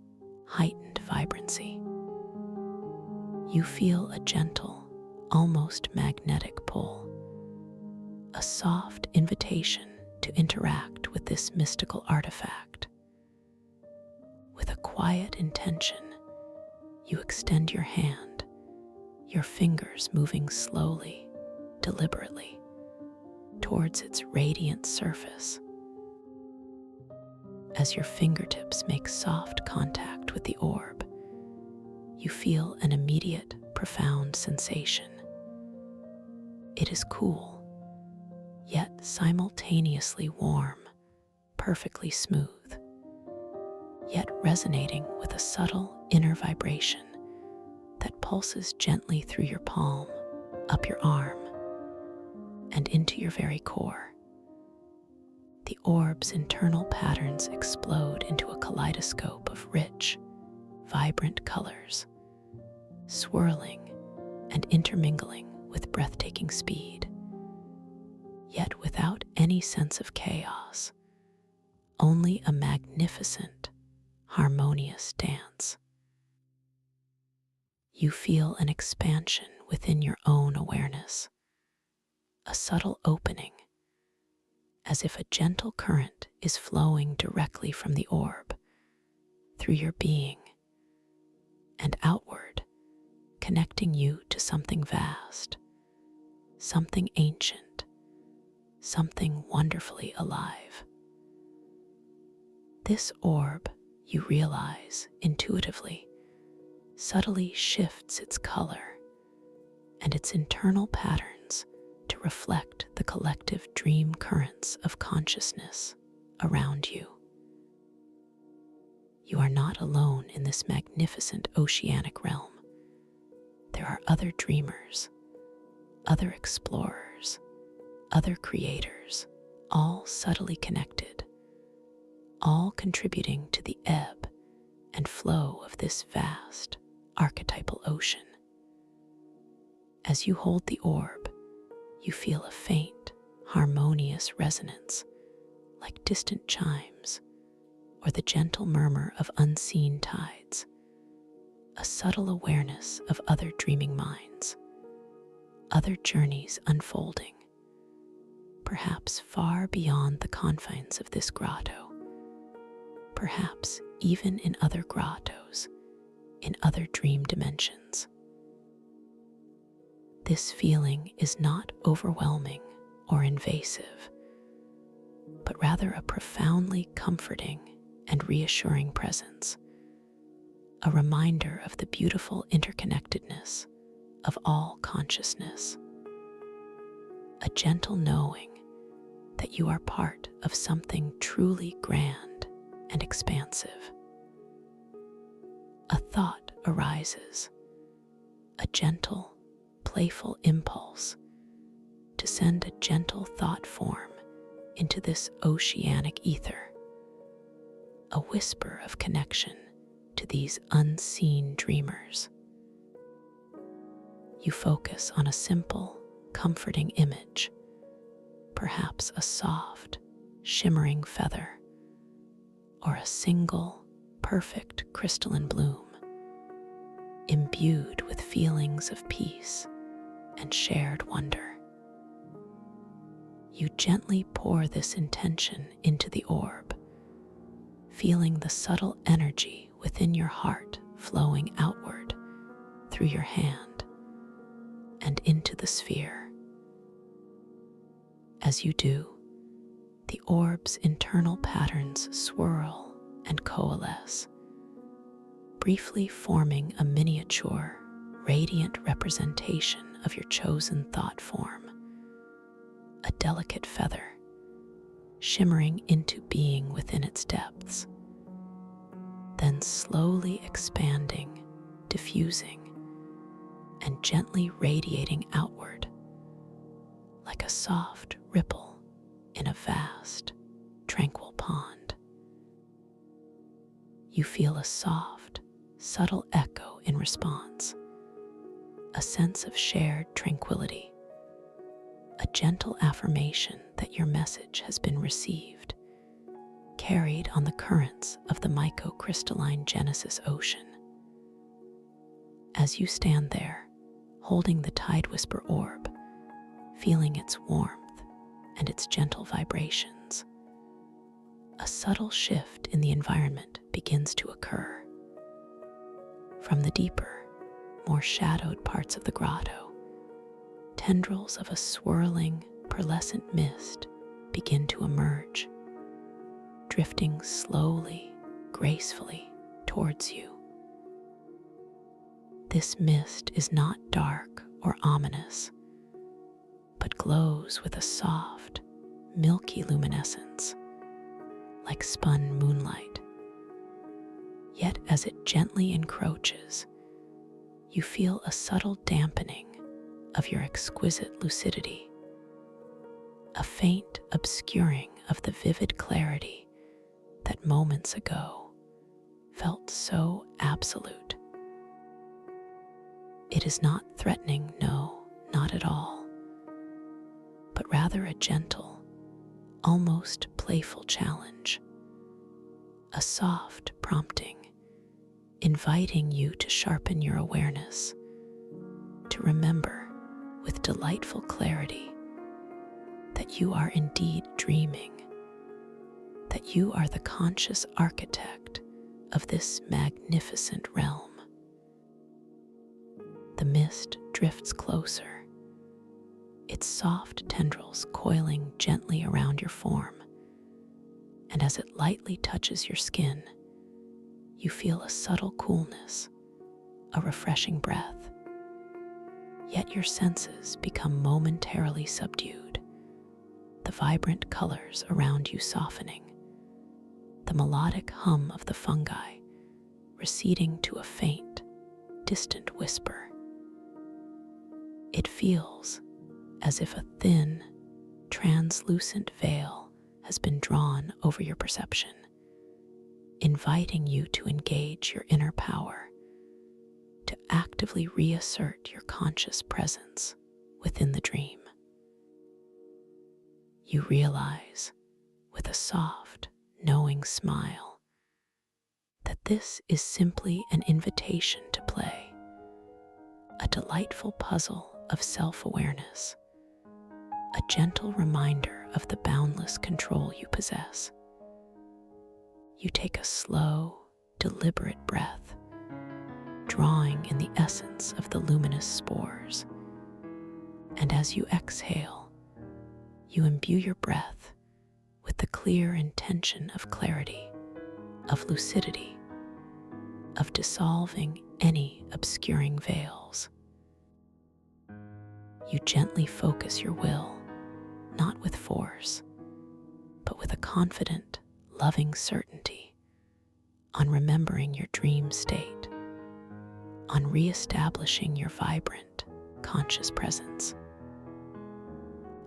heightened vibrancy. You feel a gentle, almost magnetic pull, a soft invitation to interact with this mystical artifact. With a quiet intention, you extend your hand, your fingers moving slowly, deliberately, towards its radiant surface. As your fingertips make soft contact with the orb, you feel an immediate, profound sensation. It is cool, yet simultaneously warm, perfectly smooth, yet resonating with a subtle inner vibration that pulses gently through your palm, up your arm, and into your very core. The orb's internal patterns explode into a kaleidoscope of rich, vibrant colors, swirling and intermingling with breathtaking speed, yet without any sense of chaos, only a magnificent, harmonious dance. You feel an expansion within your own awareness, a subtle opening, as if a gentle current is flowing directly from the orb through your being and outward, connecting you to something vast, something ancient, something wonderfully alive. This orb, you realize intuitively, subtly shifts its color and its internal patterns to reflect the collective dream currents of consciousness around you. You are not alone in this magnificent oceanic realm. There are other dreamers, other explorers, other creators, all subtly connected, all contributing to the ebb and flow of this vast, archetypal ocean. As you hold the orb, you feel a faint, harmonious resonance, like distant chimes or the gentle murmur of unseen tides, a subtle awareness of other dreaming minds, other journeys unfolding, perhaps far beyond the confines of this grotto, perhaps even in other grottos, in other dream dimensions. This feeling is not overwhelming or invasive, but rather a profoundly comforting and reassuring presence, a reminder of the beautiful interconnectedness of all consciousness, a gentle knowing that you are part of something truly grand and expansive. a thought arises, a gentle, playful impulse to send a gentle thought form into this oceanic ether, a whisper of connection to these unseen dreamers. You focus on a simple, comforting image, perhaps a soft, shimmering feather, or a single, perfect crystalline bloom, imbued with feelings of peace and shared wonder. You gently pour this intention into the orb, feeling the subtle energy within your heart flowing outward through your hand and into the sphere. As you do, the orb's internal patterns swirl and coalesce, briefly forming a miniature, radiant representation of your chosen thought form, a delicate feather, shimmering into being within its depths, then slowly expanding, diffusing, and gently radiating outward like a soft ripple in a vast, tranquil pond. You feel a soft, subtle echo in response, a sense of shared tranquility, a gentle affirmation that your message has been received, carried on the currents of the microcrystalline Genesis Ocean. As you stand there, holding the Tide Whisper orb, feeling its warmth and its gentle vibrations, a subtle shift in the environment begins to occur. From the deeper, more shadowed parts of the grotto, tendrils of a swirling, pearlescent mist begin to emerge, drifting slowly, gracefully towards you. This mist is not dark or ominous, but glows with a soft, milky luminescence, like spun moonlight. Yet as it gently encroaches, you feel a subtle dampening of your exquisite lucidity, a faint obscuring of the vivid clarity that moments ago felt so absolute. It is not threatening, no, not at all, but rather a gentle, almost playful challenge, a soft prompting, inviting you to sharpen your awareness, to remember with delightful clarity that you are indeed dreaming, that you are the conscious architect of this magnificent realm. The mist drifts closer, its soft tendrils coiling gently around your form, and as it lightly touches your skin, you feel a subtle coolness, a refreshing breath. Yet your senses become momentarily subdued, the vibrant colors around you softening, the melodic hum of the fungi receding to a faint, distant whisper. It feels as if a thin, translucent veil has been drawn over your perception, inviting you to engage your inner power, to actively reassert your conscious presence within the dream. You realize, with a soft, knowing smile, that this is simply an invitation to play, a delightful puzzle of self-awareness, a gentle reminder of the boundless control you possess. You take a slow, deliberate breath, drawing in the essence of the luminous spores, and as you exhale, you imbue your breath with the clear intention of clarity, of lucidity, of dissolving any obscuring veils. You gently focus your will, not with force, but with a confident, loving certainty, on remembering your dream state, on reestablishing your vibrant, conscious presence.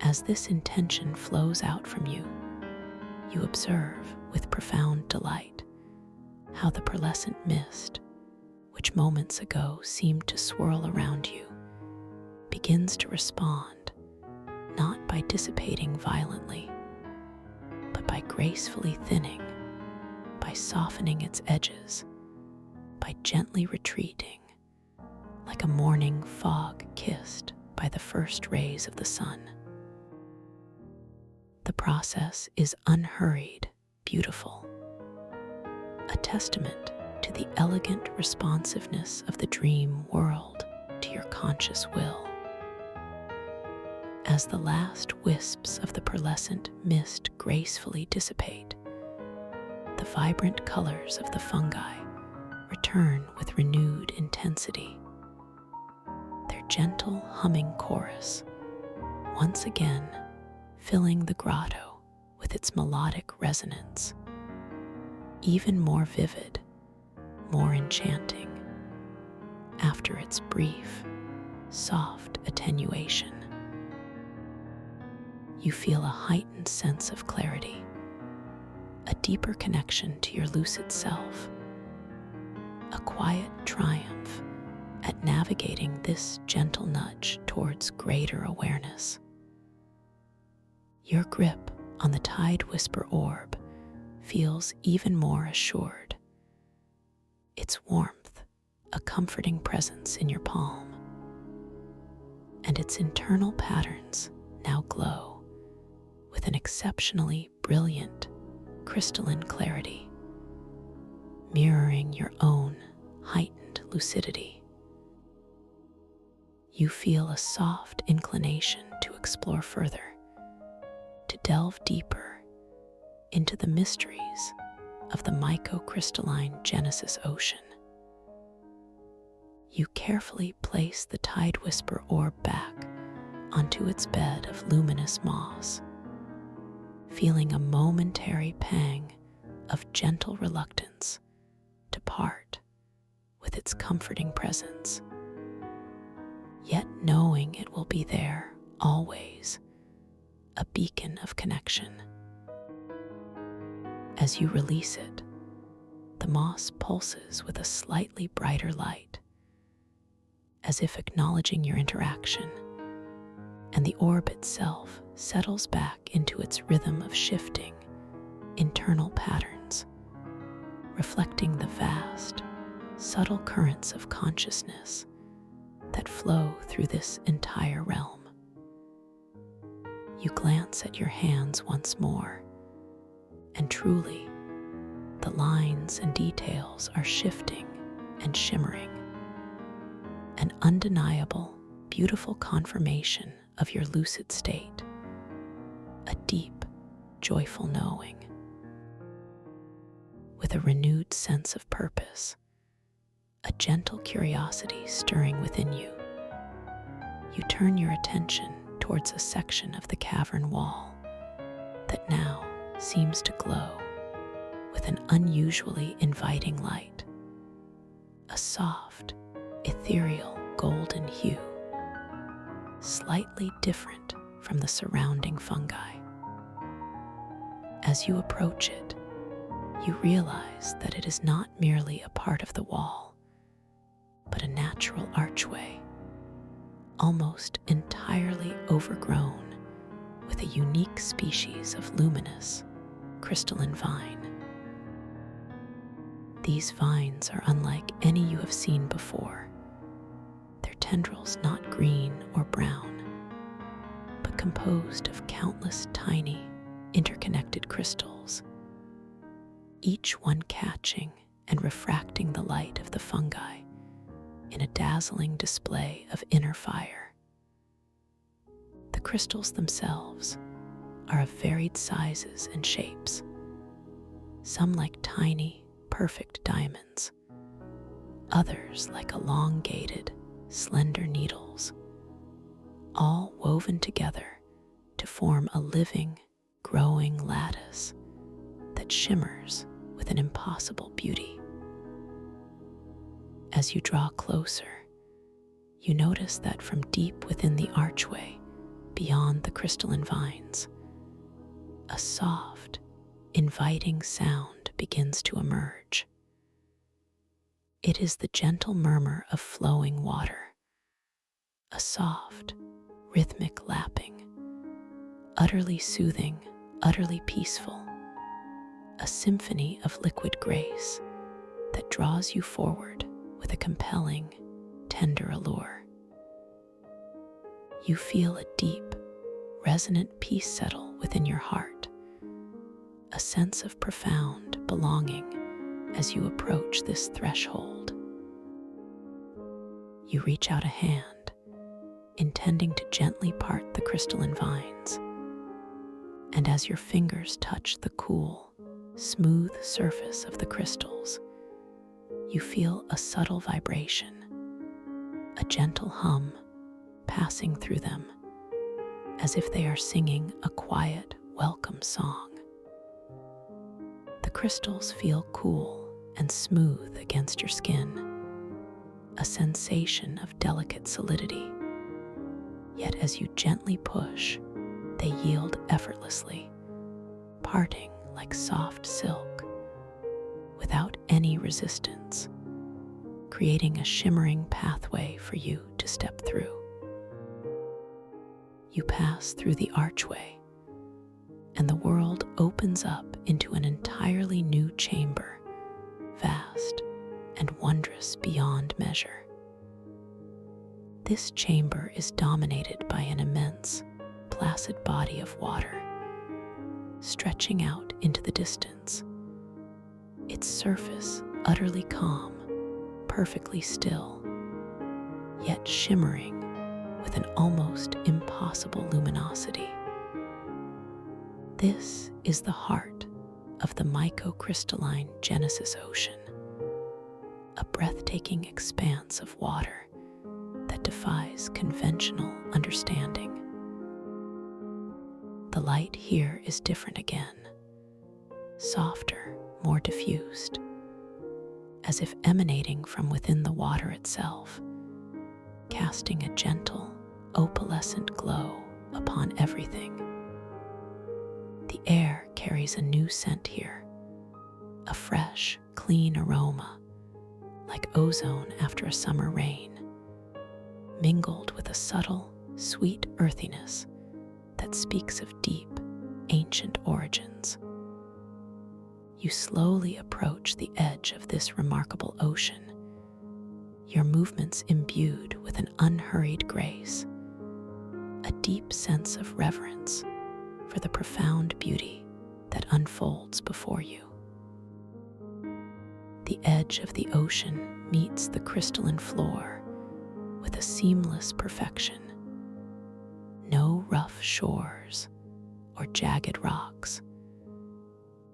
As this intention flows out from you, you observe with profound delight how the pearlescent mist, which moments ago seemed to swirl around you, begins to respond, not by dissipating violently, but by gracefully thinning, by softening its edges, by gently retreating, like a morning fog kissed by the first rays of the sun. The process is unhurried, beautiful, a testament to the elegant responsiveness of the dream world to your conscious will. As the last wisps of the pearlescent mist gracefully dissipate, the vibrant colors of the fungi return with renewed intensity. Their gentle humming chorus, once again filling the grotto with its melodic resonance, even more vivid, more enchanting, after its brief, soft attenuation. You feel a heightened sense of clarity, a deeper connection to your lucid self, a quiet triumph at navigating this gentle nudge towards greater awareness. Your grip on the Tide Whisper orb feels even more assured, its warmth a comforting presence in your palm, and its internal patterns now glow with an exceptionally brilliant, crystalline clarity, mirroring your own heightened lucidity. You feel a soft inclination to explore further, to delve deeper into the mysteries of the mycocrystalline Genesis Ocean. You carefully place the Tide Whisper orb back onto its bed of luminous moss, feeling a momentary pang of gentle reluctance to part with its comforting presence, yet knowing it will be there always, a beacon of connection. As you release it, the moss pulses with a slightly brighter light, as if acknowledging your interaction, and the orb itself settles back into its rhythm of shifting, internal patterns, reflecting the vast, subtle currents of consciousness that flow through this entire realm. You glance at your hands once more, and truly, the lines and details are shifting and shimmering, an undeniable, beautiful confirmation of your lucid state, a deep, joyful knowing. With a renewed sense of purpose, a gentle curiosity stirring within you, you turn your attention towards a section of the cavern wall that now seems to glow with an unusually inviting light, a soft, ethereal golden hue, slightly different from the surrounding fungi. As you approach it, you realize that it is not merely a part of the wall, but a natural archway, almost entirely overgrown with a unique species of luminous, crystalline vine. These vines are unlike any you have seen before, their tendrils not green or brown, but composed of countless tiny, interconnected crystals, each one catching and refracting the light of the fungi in a dazzling display of inner fire. The crystals themselves are of varied sizes and shapes, some like tiny, perfect diamonds, others like elongated, slender needles, all woven together to form a living, growing lattice that shimmers with an impossible beauty. As you draw closer, you notice that from deep within the archway, beyond the crystalline vines, a soft, inviting sound begins to emerge. It is the gentle murmur of flowing water, a soft, rhythmic lapping, utterly soothing, utterly peaceful, a symphony of liquid grace that draws you forward with a compelling, tender allure. You feel a deep, resonant peace settle within your heart, a sense of profound belonging as you approach this threshold. You reach out a hand, intending to gently part the crystalline vines, and as your fingers touch the cool, smooth surface of the crystals, you feel a subtle vibration, a gentle hum passing through them, as if they are singing a quiet, welcome song. The crystals feel cool and smooth against your skin, a sensation of delicate solidity. Yet as you gently push, they yield effortlessly, parting like soft silk, without any resistance, creating a shimmering pathway for you to step through. You pass through the archway, and the world opens up into an entirely new chamber, vast and wondrous beyond measure. This chamber is dominated by an immense, placid body of water, stretching out into the distance, its surface utterly calm, perfectly still, yet shimmering with an almost impossible luminosity. This is the heart of the microcrystalline Genesis Ocean, a breathtaking expanse of water that defies conventional understanding. The light here is different again, softer, more diffused, as if emanating from within the water itself, casting a gentle, opalescent glow upon everything. The air carries a new scent here, a fresh, clean aroma, like ozone after a summer rain, mingled with a subtle, sweet earthiness that speaks of deep, ancient origins. You slowly approach the edge of this remarkable ocean, your movements imbued with an unhurried grace, a deep sense of reverence for the profound beauty that unfolds before you. The edge of the ocean meets the crystalline floor with a seamless perfection. No rough shores or jagged rocks,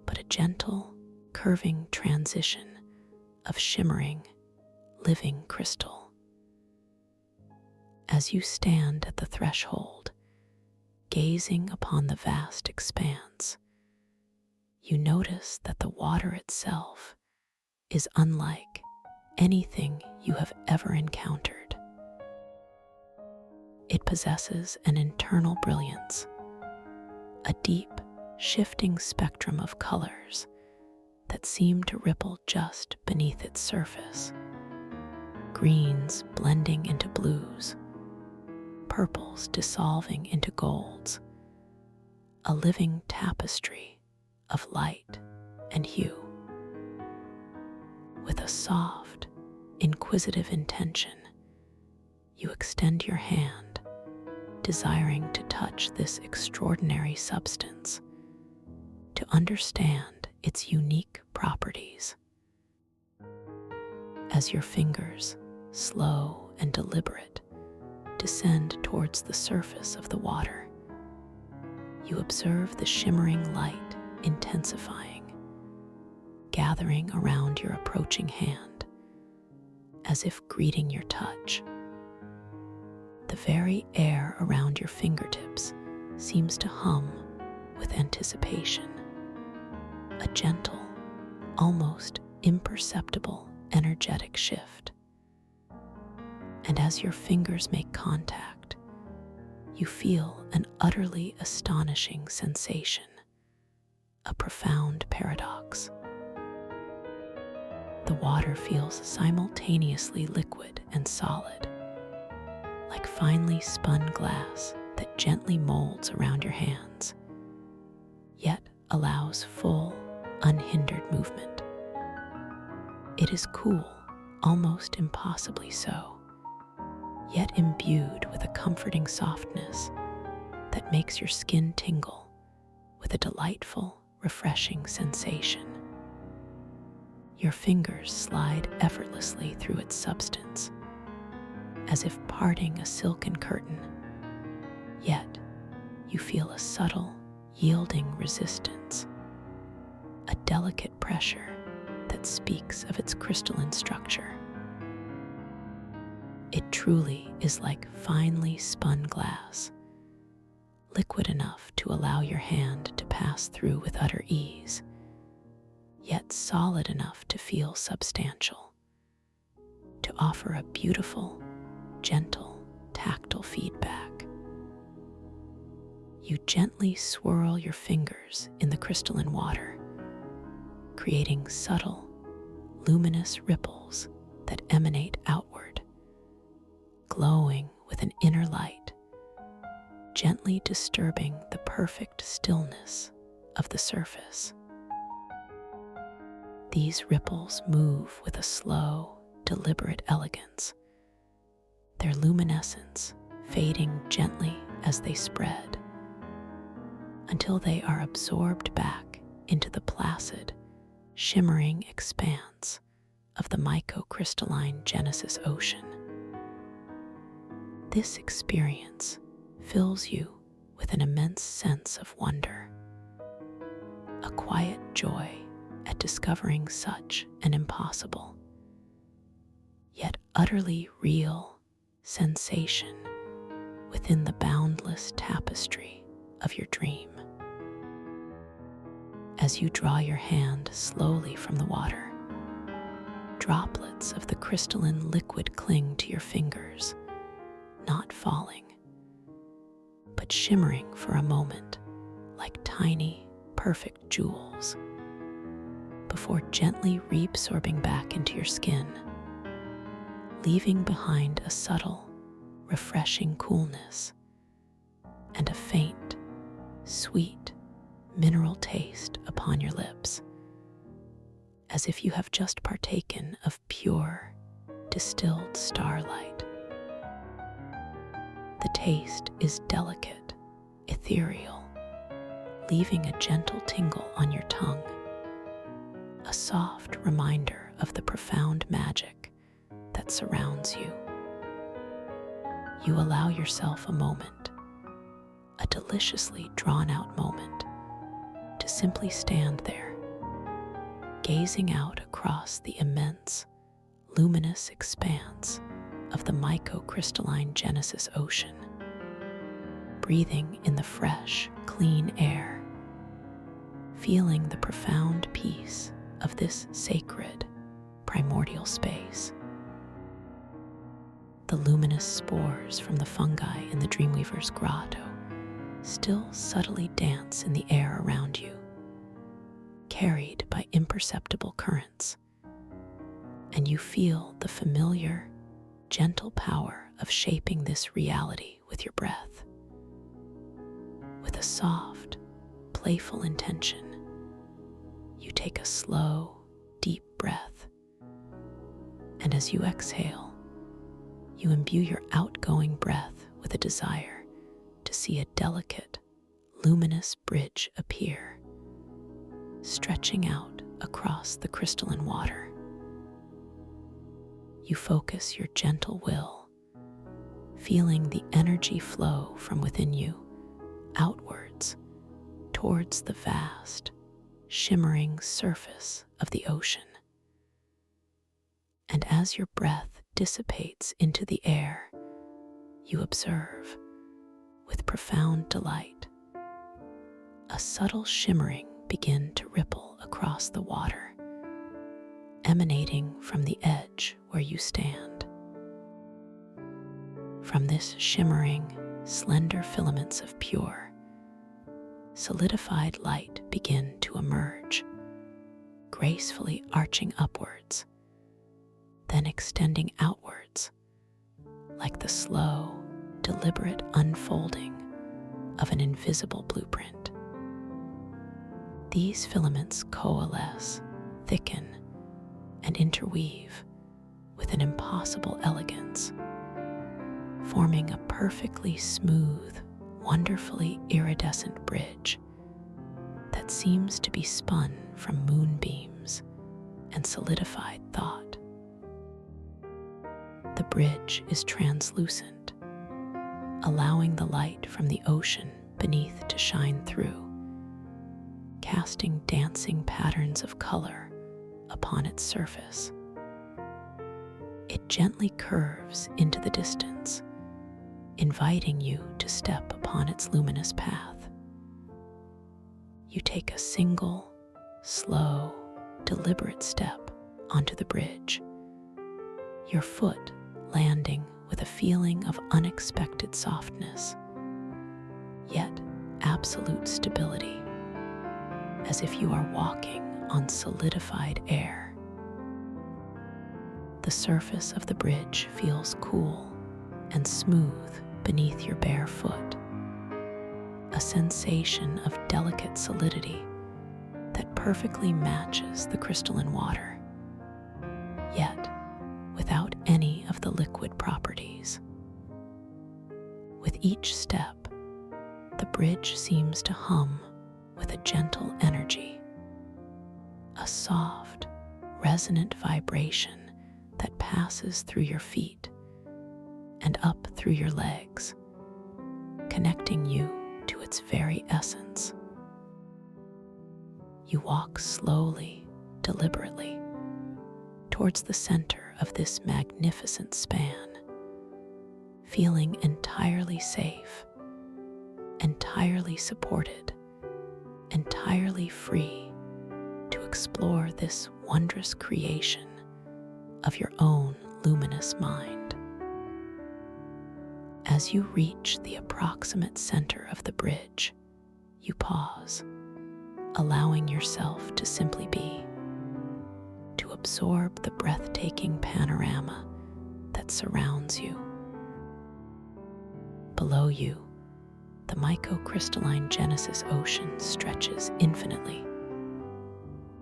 but a gentle, curving transition of shimmering, living crystal. As you stand at the threshold, gazing upon the vast expanse, you notice that the water itself is unlike anything you have ever encountered. It possesses an internal brilliance, a deep, shifting spectrum of colors that seem to ripple just beneath its surface. Greens blending into blues, purples dissolving into golds, a living tapestry of light and hue. With a soft, inquisitive intention, you extend your hand, desiring to touch this extraordinary substance, to understand its unique properties. As your fingers, slow and deliberate, descend towards the surface of the water, you observe the shimmering light intensifying, gathering around your approaching hand, as if greeting your touch. The very air around your fingertips seems to hum with anticipation, a gentle, almost imperceptible energetic shift. And as your fingers make contact, you feel an utterly astonishing sensation, a profound paradox. The water feels simultaneously liquid and solid, like finely spun glass that gently molds around your hands, yet allows full, unhindered movement. It is cool, almost impossibly so, yet imbued with a comforting softness that makes your skin tingle with a delightful, refreshing sensation. Your fingers slide effortlessly through its substance, as if parting a silken curtain, yet you feel a subtle, yielding resistance, a delicate pressure that speaks of its crystalline structure. It truly is like finely spun glass, liquid enough to allow your hand to pass through with utter ease, yet solid enough to feel substantial, to offer a beautiful, gentle, tactile feedback. You gently swirl your fingers in the crystalline water, creating subtle, luminous ripples that emanate outward, glowing with an inner light, gently disturbing the perfect stillness of the surface. These ripples move with a slow, deliberate elegance, their luminescence fading gently as they spread, until they are absorbed back into the placid, shimmering expanse of the microcrystalline Genesis Ocean. This experience fills you with an immense sense of wonder, a quiet joy at discovering such an impossible, yet utterly real sensation within the boundless tapestry of your dream. As you draw your hand slowly from the water, droplets of the crystalline liquid cling to your fingers, not falling, but shimmering for a moment like tiny, perfect jewels, before gently reabsorbing back into your skin, leaving behind a subtle, refreshing coolness and a faint, sweet, mineral taste upon your lips, as if you have just partaken of pure, distilled starlight. The taste is delicate, ethereal, leaving a gentle tingle on your tongue, a soft reminder of the profound magic that surrounds you. You allow yourself a moment, a deliciously drawn-out moment, to simply stand there, gazing out across the immense, luminous expanse of the microcrystalline Genesis Ocean, breathing in the fresh, clean air, feeling the profound peace of this sacred, primordial space. The luminous spores from the fungi in the Dreamweaver's grotto still subtly dance in the air around you, carried by imperceptible currents, and you feel the familiar, gentle power of shaping this reality with your breath. With a soft, playful intention, you take a slow, deep breath, and as you exhale, you imbue your outgoing breath with a desire to see a delicate, luminous bridge appear, stretching out across the crystalline water. You focus your gentle will, feeling the energy flow from within you, outwards, towards the vast, shimmering surface of the ocean. And as your breath dissipates into the air, you observe, with profound delight, a subtle shimmering begin to ripple across the water, emanating from the edge where you stand. From this shimmering, slender filaments of pure, solidified light begin to emerge, gracefully arching upwards, then extending outwards, like the slow, deliberate unfolding of an invisible blueprint. These filaments coalesce, thicken, and interweave with an impossible elegance, forming a perfectly smooth, wonderfully iridescent bridge that seems to be spun from moonbeams and solidified thought. The bridge is translucent, allowing the light from the ocean beneath to shine through, casting dancing patterns of color upon its surface. It gently curves into the distance, inviting you to step upon its luminous path. You take a single, slow, deliberate step onto the bridge, your foot landing with a feeling of unexpected softness, yet absolute stability, as if you are walking on solidified air. The surface of the bridge feels cool and smooth beneath your bare foot, a sensation of delicate solidity that perfectly matches the crystalline water, yet without any of the liquid properties. With each step, the bridge seems to hum with a gentle energy, a soft, resonant vibration that passes through your feet and up through your legs, connecting you to its very essence. You walk slowly, deliberately, towards the center of this magnificent span, feeling entirely safe, entirely supported, entirely free to explore this wondrous creation of your own luminous mind. As you reach the approximate center of the bridge, you pause, allowing yourself to simply be, to absorb the breathtaking panorama that surrounds you. Below you, the microcrystalline Genesis Ocean stretches infinitely,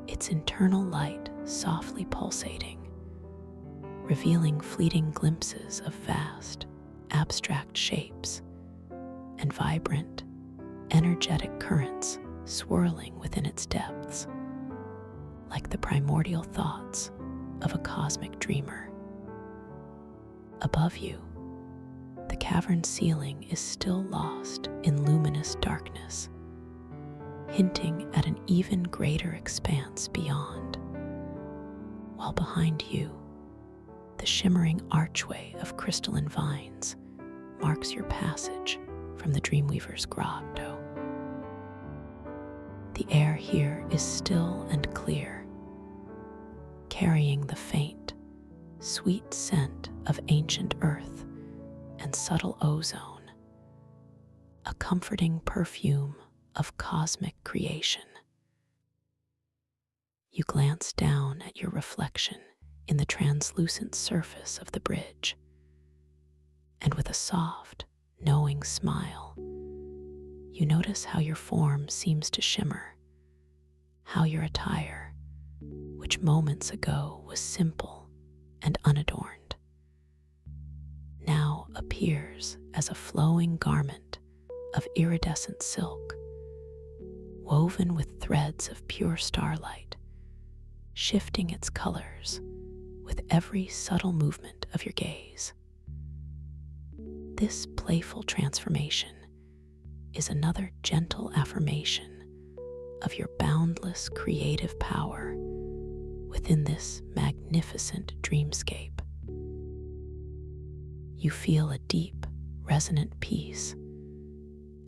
its internal light softly pulsating, revealing fleeting glimpses of vast, abstract shapes and vibrant, energetic currents swirling within its depths, like the primordial thoughts of a cosmic dreamer. Above you, the cavern ceiling is still lost in luminous darkness, hinting at an even greater expanse beyond, while behind you, the shimmering archway of crystalline vines marks your passage from the Dreamweaver's grotto. The air here is still and clear, carrying the faint, sweet scent of ancient earth and subtle ozone, a comforting perfume of cosmic creation. You glance down at your reflection in the translucent surface of the bridge, and with a soft, knowing smile, you notice how your form seems to shimmer, how your attire, which moments ago was simple and unadorned, now appears as a flowing garment of iridescent silk, woven with threads of pure starlight, shifting its colors with every subtle movement of your gaze. This playful transformation is another gentle affirmation of your boundless creative power within this magnificent dreamscape. You feel a deep, resonant peace,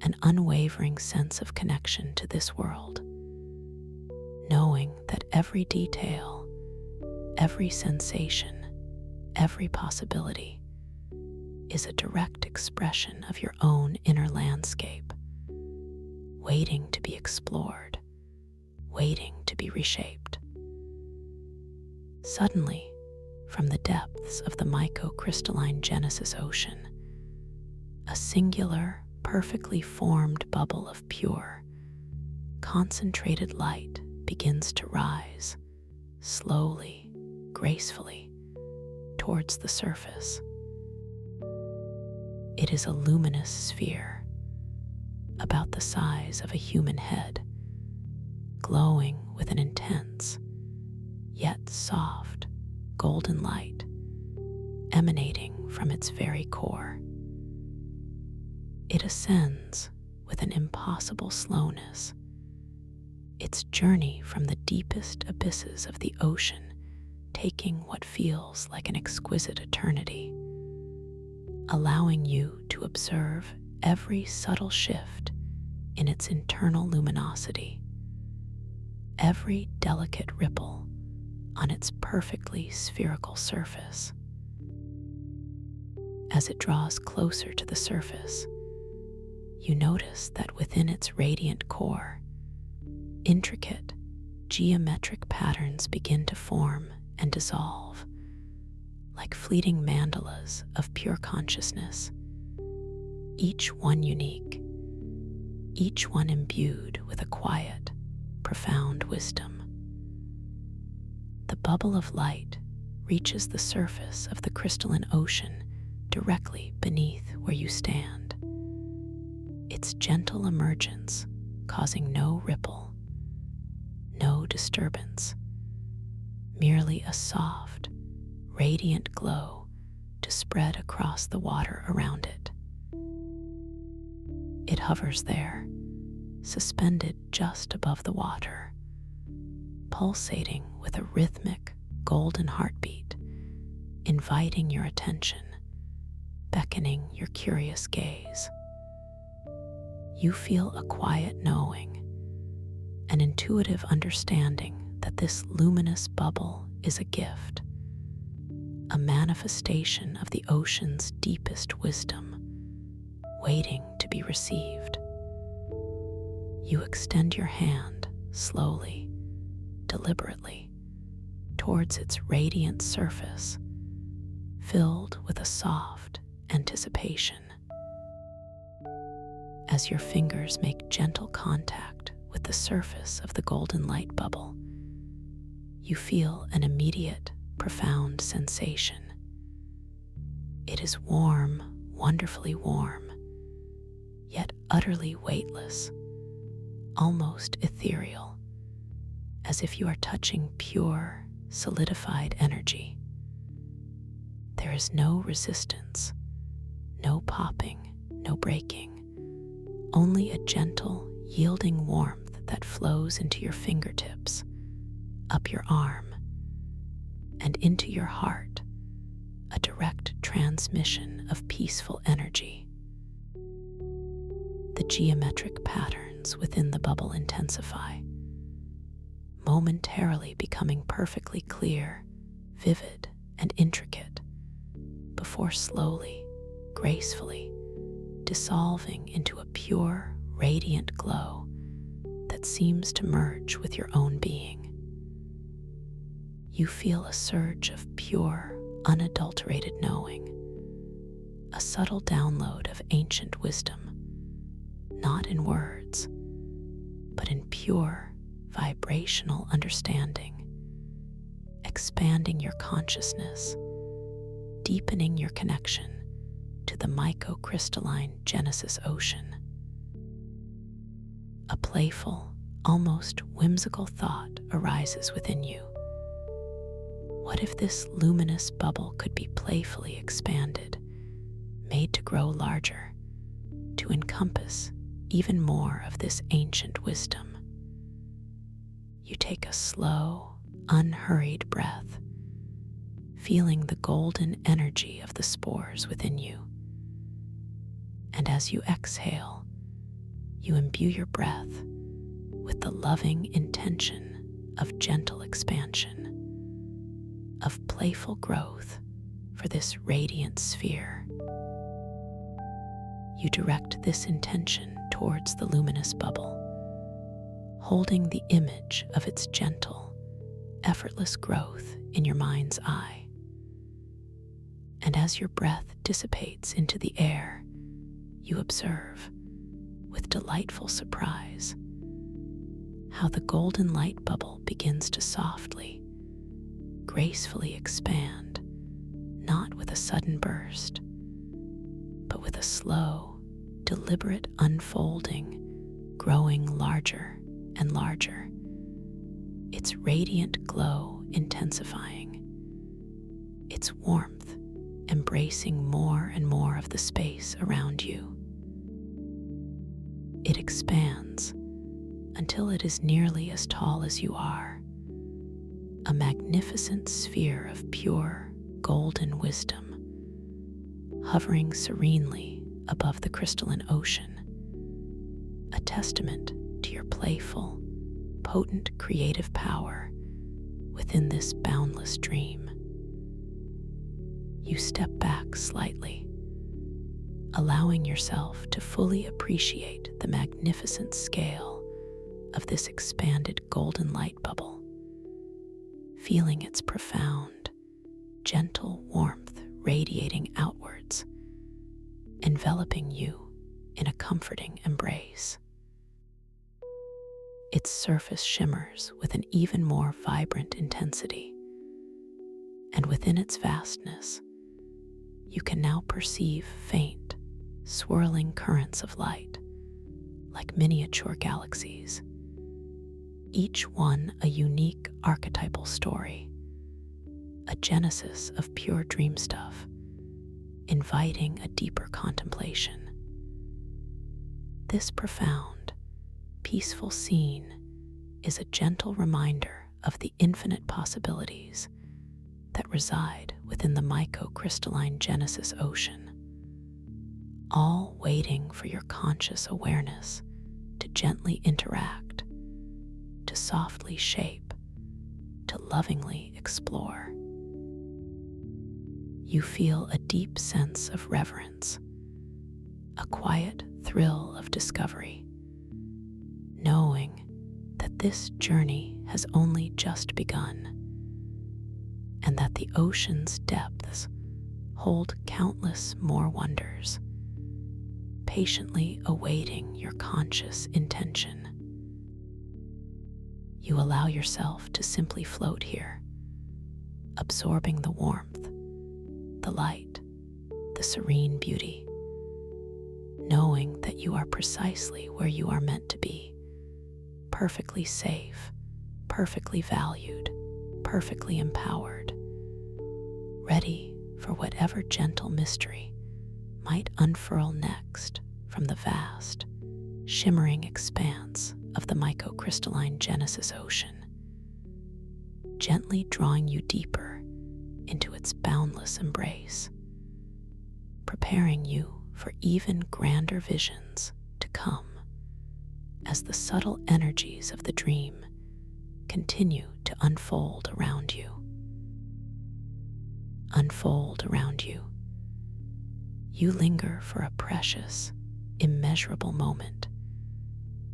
an unwavering sense of connection to this world, knowing that every detail, every sensation, every possibility is a direct expression of your own inner landscape, waiting to be explored, waiting to be reshaped. Suddenly, from the depths of the microcrystalline Genesis Ocean, a singular, perfectly formed bubble of pure, concentrated light begins to rise, slowly, gracefully, towards the surface. It is a luminous sphere, about the size of a human head, glowing with an intense, yet soft, golden light emanating from its very core. It ascends with an impossible slowness, its journey from the deepest abysses of the ocean taking what feels like an exquisite eternity, allowing you to observe every subtle shift in its internal luminosity, every delicate ripple on its perfectly spherical surface. As it draws closer to the surface, you notice that within its radiant core, intricate, geometric patterns begin to form and dissolve, like fleeting mandalas of pure consciousness, each one unique, each one imbued with a quiet, profound wisdom. The bubble of light reaches the surface of the crystalline ocean directly beneath where you stand, its gentle emergence causing no ripple, no disturbance, merely a soft, radiant glow to spread across the water around it. It hovers there, suspended just above the water, pulsating with a rhythmic, golden heartbeat, inviting your attention, beckoning your curious gaze. You feel a quiet knowing, an intuitive understanding that this luminous bubble is a gift, a manifestation of the ocean's deepest wisdom, waiting to be received. You extend your hand slowly, deliberately, towards its radiant surface, filled with a soft anticipation. As your fingers make gentle contact with the surface of the golden light bubble, you feel an immediate, profound sensation. It is warm, wonderfully warm, yet utterly weightless, almost ethereal, as if you are touching pure, solidified energy. There is no resistance, no popping, no breaking, only a gentle, yielding warmth that flows into your fingertips, up your arm, and into your heart, a direct transmission of peaceful energy. The geometric patterns within the bubble intensify, momentarily becoming perfectly clear, vivid, and intricate, before slowly, gracefully, dissolving into a pure, radiant glow that seems to merge with your own being. You feel a surge of pure, unadulterated knowing, a subtle download of ancient wisdom, not in words, but in pure, vibrational understanding, expanding your consciousness, deepening your connection to the microcrystalline Genesis Ocean. A playful, almost whimsical thought arises within you. What if this luminous bubble could be playfully expanded, made to grow larger, to encompass even more of this ancient wisdom? You take a slow, unhurried breath, feeling the golden energy of the spores within you. And as you exhale, you imbue your breath with the loving intention of gentle expansion, of playful growth for this radiant sphere. you direct this intention towards the luminous bubble, holding the image of its gentle, effortless growth in your mind's eye. And as your breath dissipates into the air, you observe, with delightful surprise, how the golden light bubble begins to softly, gracefully expand, not with a sudden burst, but with a slow, deliberate unfolding, growing larger and larger, its radiant glow intensifying, its warmth embracing more and more of the space around you. It expands until it is nearly as tall as you are, a magnificent sphere of pure, golden wisdom, hovering serenely above the crystalline ocean, a testament to your playful, potent creative power within this boundless dream. You step back slightly, allowing yourself to fully appreciate the magnificent scale of this expanded golden light bubble, feeling its profound, gentle warmth radiating outwards, enveloping you in a comforting embrace. Its surface shimmers with an even more vibrant intensity, and within its vastness, you can now perceive faint, swirling currents of light, like miniature galaxies, each one a unique archetypal story, a genesis of pure dream stuff, inviting a deeper contemplation. This profound, peaceful scene is a gentle reminder of the infinite possibilities that reside within the microcrystalline Genesis ocean, all waiting for your conscious awareness to gently interact, to softly shape, to lovingly explore. You feel a deep sense of reverence, a quiet thrill of discovery, knowing that this journey has only just begun, and that the ocean's depths hold countless more wonders, patiently awaiting your conscious intention. You allow yourself to simply float here, absorbing the warmth, the light, the serene beauty, knowing that you are precisely where you are meant to be, perfectly safe, perfectly valued, perfectly empowered, ready for whatever gentle mystery might unfurl next from the vast, shimmering expanse of the microcrystalline Genesis ocean, gently drawing you deeper into its boundless embrace, preparing you for even grander visions to come as the subtle energies of the dream continue to unfold around you. Unfold around you. You linger for a precious, immeasurable moment,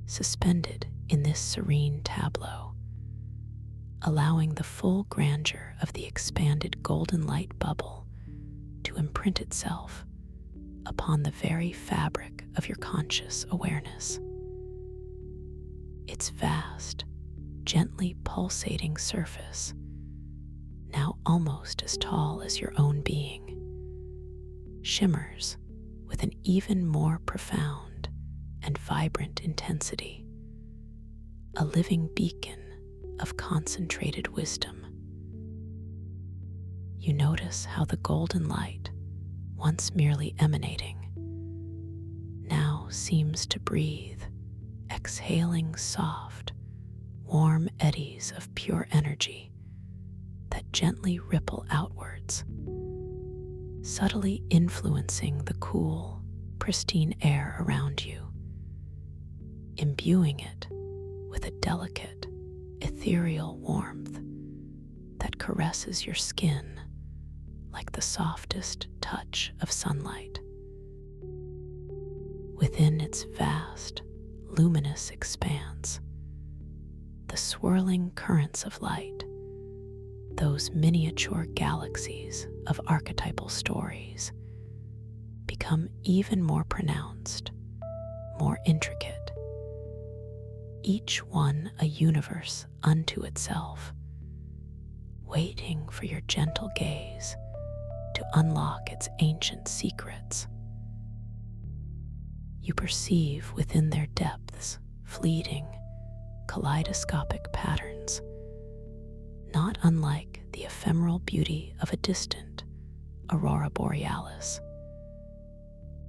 suspended in this serene tableau, allowing the full grandeur of the expanded golden light bubble to imprint itself upon the very fabric of your conscious awareness. Its vast, gently pulsating surface, now almost as tall as your own being, shimmers with an even more profound and vibrant intensity, a living beacon of concentrated wisdom. You notice how the golden light, once merely emanating, now seems to breathe, exhaling soft, warm eddies of pure energy that gently ripple outwards, subtly influencing the cool, pristine air around you, imbuing it with a delicate, ethereal warmth that caresses your skin like the softest touch of sunlight. Within its vast, luminous expanse, the swirling currents of light, those miniature galaxies of archetypal stories, become even more pronounced, more intricate, each one a universe unto itself, waiting for your gentle gaze to unlock its ancient secrets. You perceive within their depths fleeting, kaleidoscopic patterns, not unlike the ephemeral beauty of a distant aurora borealis,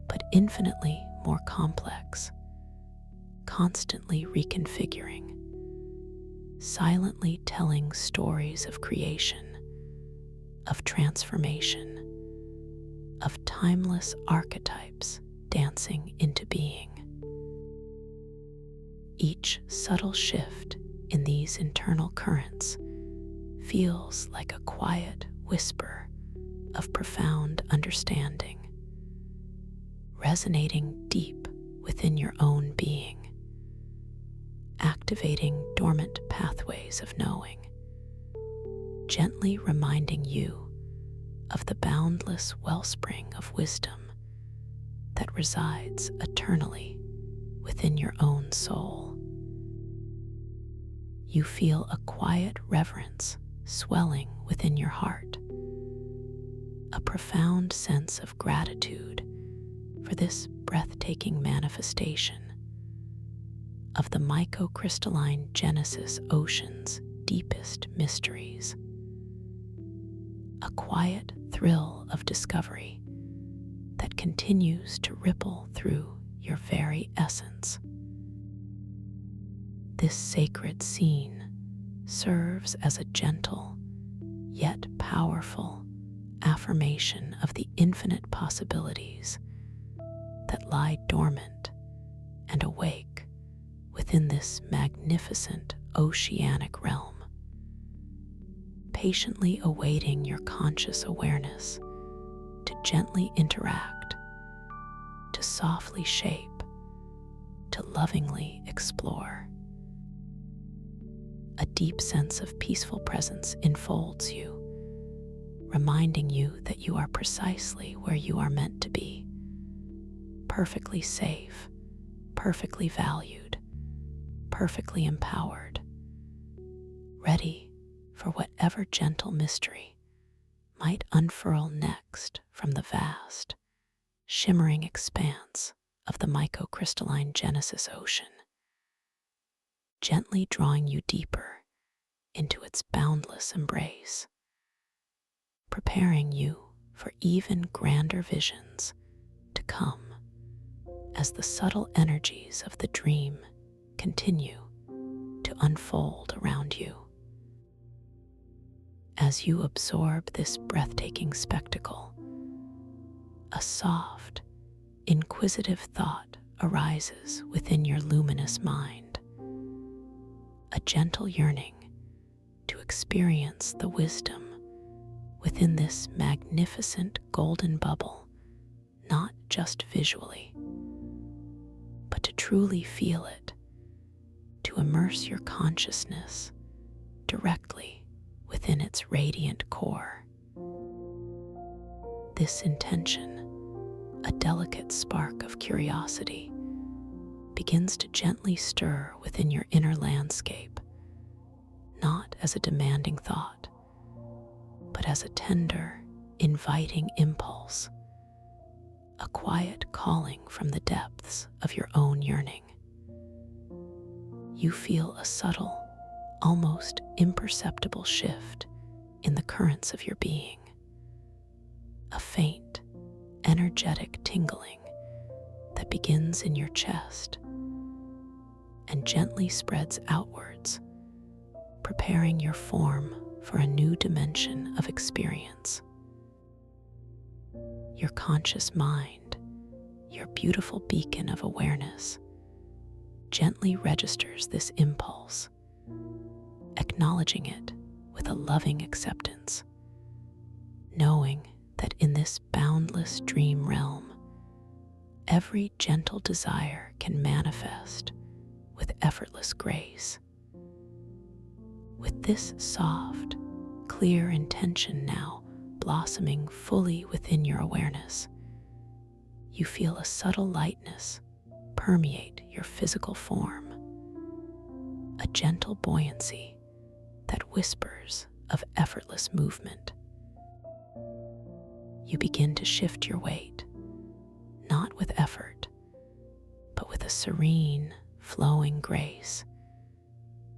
but infinitely more complex, constantly reconfiguring, silently telling stories of creation, of transformation, of timeless archetypes dancing into being. Each subtle shift in these internal currents feels like a quiet whisper of profound understanding, resonating deep within your own being, activating dormant pathways of knowing, gently reminding you of the boundless wellspring of wisdom that resides eternally within your own soul. You feel a quiet reverence swelling within your heart, a profound sense of gratitude for this breathtaking manifestation of the microcrystalline Genesis Ocean's deepest mysteries. A quiet thrill of discovery that continues to ripple through your very essence. This sacred scene serves as a gentle yet powerful affirmation of the infinite possibilities that lie dormant and awake within this magnificent oceanic realm, patiently awaiting your conscious awareness to gently interact, to softly shape, to lovingly explore. A deep sense of peaceful presence enfolds you, reminding you that you are precisely where you are meant to be, perfectly safe, perfectly valued, perfectly empowered, ready for whatever gentle mystery might unfurl next from the vast, shimmering expanse of the microcrystalline Genesis Ocean, gently drawing you deeper into its boundless embrace, preparing you for even grander visions to come as the subtle energies of the dream continue to unfold around you. As you absorb this breathtaking spectacle, a soft, inquisitive thought arises within your luminous mind, a gentle yearning to experience the wisdom within this magnificent golden bubble, not just visually, but to truly feel it, to immerse your consciousness directly within its radiant core. This intention, a delicate spark of curiosity, begins to gently stir within your inner landscape, not as a demanding thought, but as a tender, inviting impulse, a quiet calling from the depths of your own yearning. You feel a subtle, almost imperceptible shift in the currents of your being, a faint, energetic tingling that begins in your chest and gently spreads outwards, preparing your form for a new dimension of experience. Your conscious mind, your beautiful beacon of awareness, gently registers this impulse, acknowledging it with a loving acceptance, knowing that in this boundless dream realm, every gentle desire can manifest with effortless grace. With this soft, clear intention now blossoming fully within your awareness, you feel a subtle lightness permeate your physical form, a gentle buoyancy that whispers of effortless movement. You begin to shift your weight, not with effort, but with a serene, flowing grace,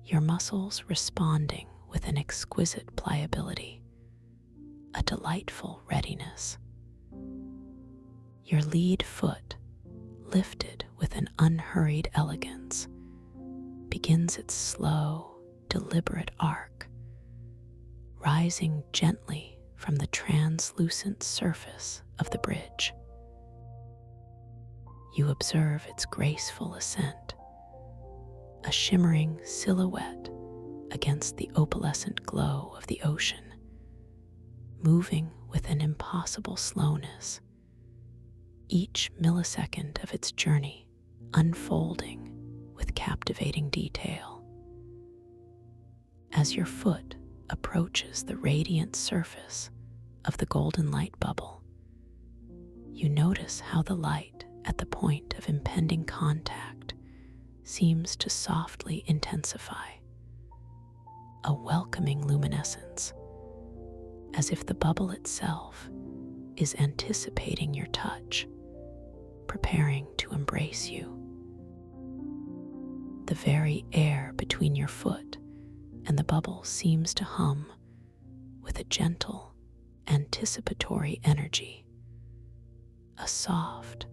your muscles responding with an exquisite pliability, a delightful readiness. Your lead foot, lifted with an unhurried elegance, begins its slow, deliberate arc, rising gently from the translucent surface of the bridge. You observe its graceful ascent, a shimmering silhouette against the opalescent glow of the ocean, moving with an impossible slowness, each millisecond of its journey unfolding with captivating detail. As your foot approaches the radiant surface of the golden light bubble, you notice how the light at the point of impending contact seems to softly intensify, a welcoming luminescence, as if the bubble itself is anticipating your touch, preparing to embrace you. The very air between your foot and the bubble seems to hum with a gentle, anticipatory energy, a soft,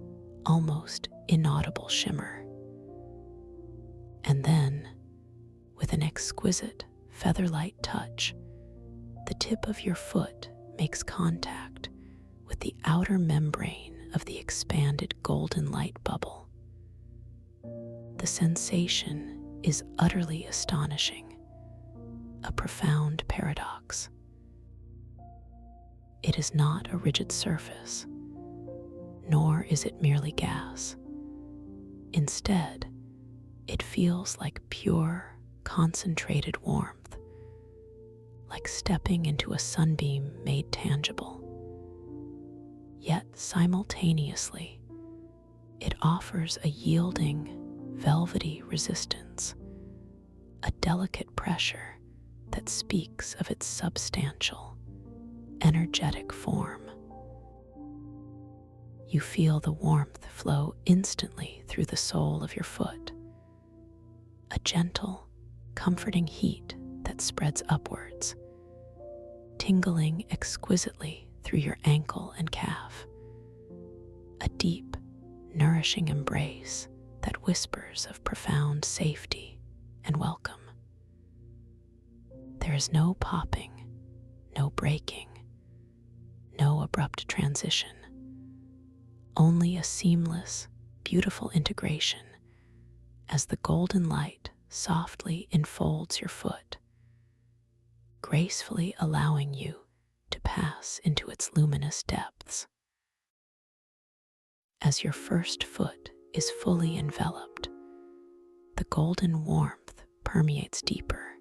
almost inaudible shimmer. And then, with an exquisite feather-light touch, the tip of your foot makes contact with the outer membrane of the expanded golden light bubble. The sensation is utterly astonishing, a profound paradox. It is not a rigid surface, nor is it merely gas. Instead, it feels like pure, concentrated warmth, like stepping into a sunbeam made tangible. Yet simultaneously, it offers a yielding, velvety resistance, a delicate pressure that speaks of its substantial, energetic form. You feel the warmth flow instantly through the sole of your foot, a gentle, comforting heat that spreads upwards, tingling exquisitely through your ankle and calf, a deep, nourishing embrace that whispers of profound safety and welcome. There is no popping, no breaking, no abrupt transition, only a seamless, beautiful integration as the golden light softly enfolds your foot, gracefully allowing you to pass into its luminous depths. As your first foot is fully enveloped, the golden warmth permeates deeper,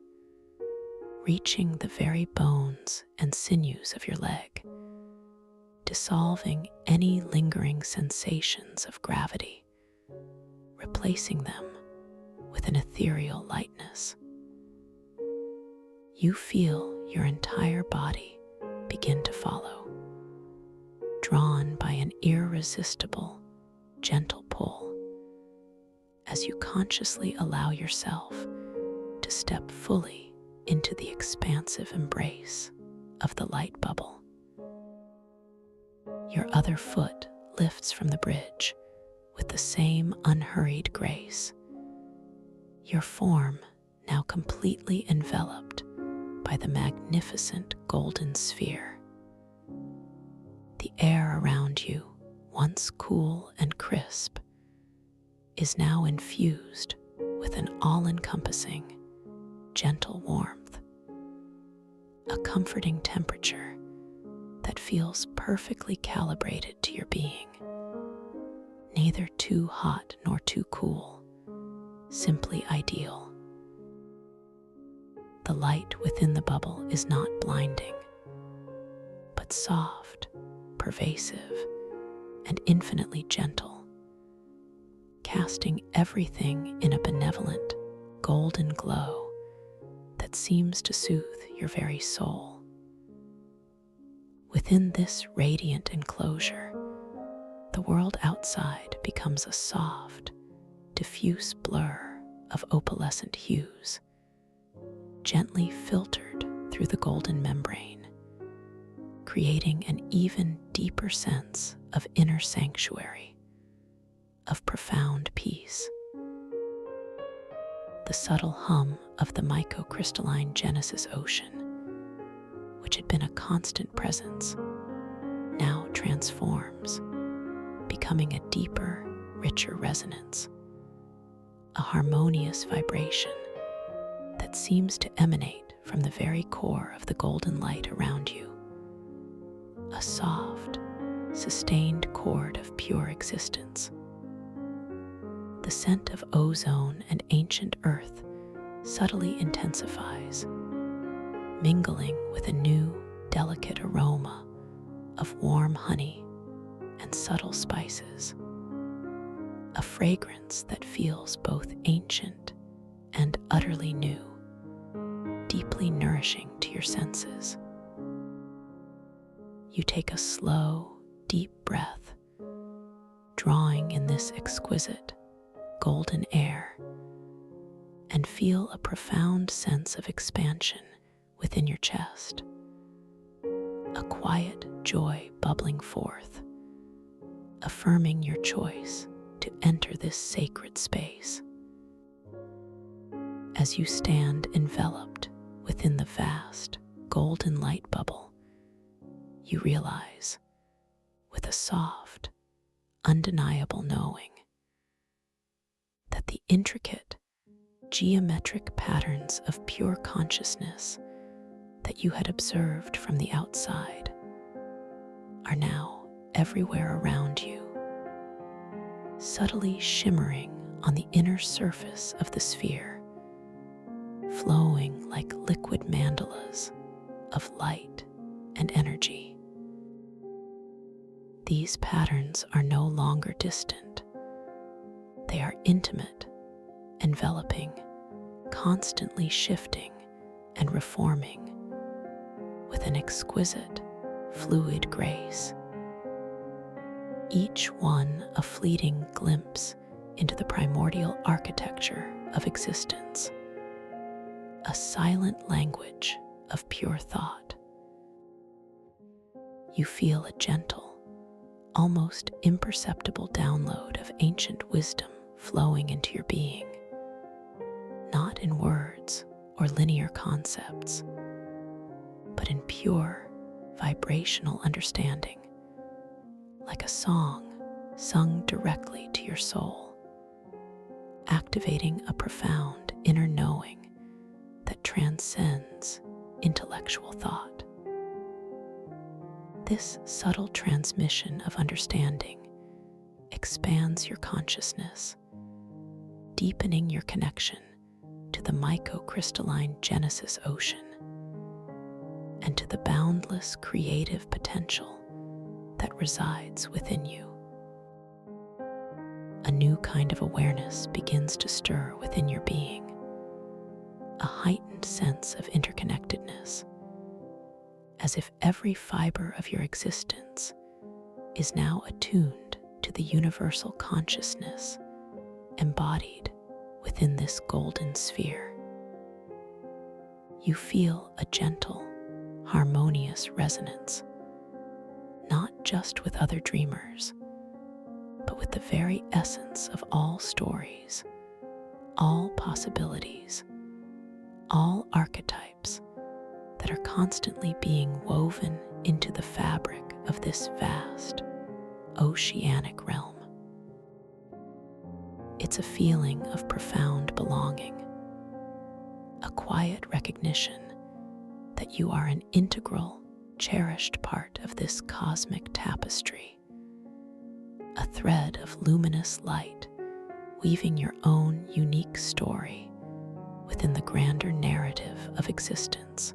reaching the very bones and sinews of your leg, dissolving any lingering sensations of gravity, replacing them with an ethereal lightness. You feel your entire body begin to follow, drawn by an irresistible, gentle pull, as you consciously allow yourself to step fully into the expansive embrace of the light bubble. Your other foot lifts from the bridge with the same unhurried grace, your form now completely enveloped by the magnificent golden sphere. The air around you, once cool and crisp, is now infused with an all-encompassing, gentle warmth, a comforting temperature that feels perfectly calibrated to your being, neither too hot nor too cool, simply ideal. The light within the bubble is not blinding, but soft, pervasive, and infinitely gentle, casting everything in a benevolent, golden glow that seems to soothe your very soul. Within this radiant enclosure, the world outside becomes a soft, diffuse blur of opalescent hues, gently filtered through the golden membrane, creating an even deeper sense of inner sanctuary, of profound peace. The subtle hum of the microcrystalline Genesis Ocean, which had been a constant presence, now transforms, becoming a deeper, richer resonance, a harmonious vibration that seems to emanate from the very core of the golden light around you, a soft, sustained chord of pure existence. The scent of ozone and ancient earth subtly intensifies, mingling with a new, delicate aroma of warm honey and subtle spices, a fragrance that feels both ancient and utterly new, deeply nourishing to your senses. You take a slow, deep breath, drawing in this exquisite, golden air, and feel a profound sense of expansion within your chest, a quiet joy bubbling forth, affirming your choice to enter this sacred space. As you stand enveloped within the vast golden light bubble, you realize, with a soft, undeniable knowing, that the intricate, geometric patterns of pure consciousness that you had observed from the outside are now everywhere around you, subtly shimmering on the inner surface of the sphere, flowing like liquid mandalas of light and energy. These patterns are no longer distant. They are intimate, enveloping, constantly shifting and reforming with an exquisite, fluid grace. Each one a fleeting glimpse into the primordial architecture of existence, a silent language of pure thought. You feel a gentle, almost imperceptible download of ancient wisdom flowing into your being, not in words or linear concepts, but in pure, vibrational understanding, like a song sung directly to your soul, activating a profound inner knowing that transcends intellectual thought. This subtle transmission of understanding expands your consciousness, deepening your connection to the microcrystalline Genesis Ocean and to the boundless creative potential that resides within you. A new kind of awareness begins to stir within your being, a heightened sense of interconnectedness, as if every fiber of your existence is now attuned to the universal consciousness embodied within this golden sphere. You feel a gentle, harmonious resonance, not just with other dreamers, but with the very essence of all stories, all possibilities, all archetypes that are constantly being woven into the fabric of this vast, oceanic realm. It's a feeling of profound belonging, a quiet recognition that you are an integral, cherished part of this cosmic tapestry, a thread of luminous light, weaving your own unique story within the grander narrative of existence.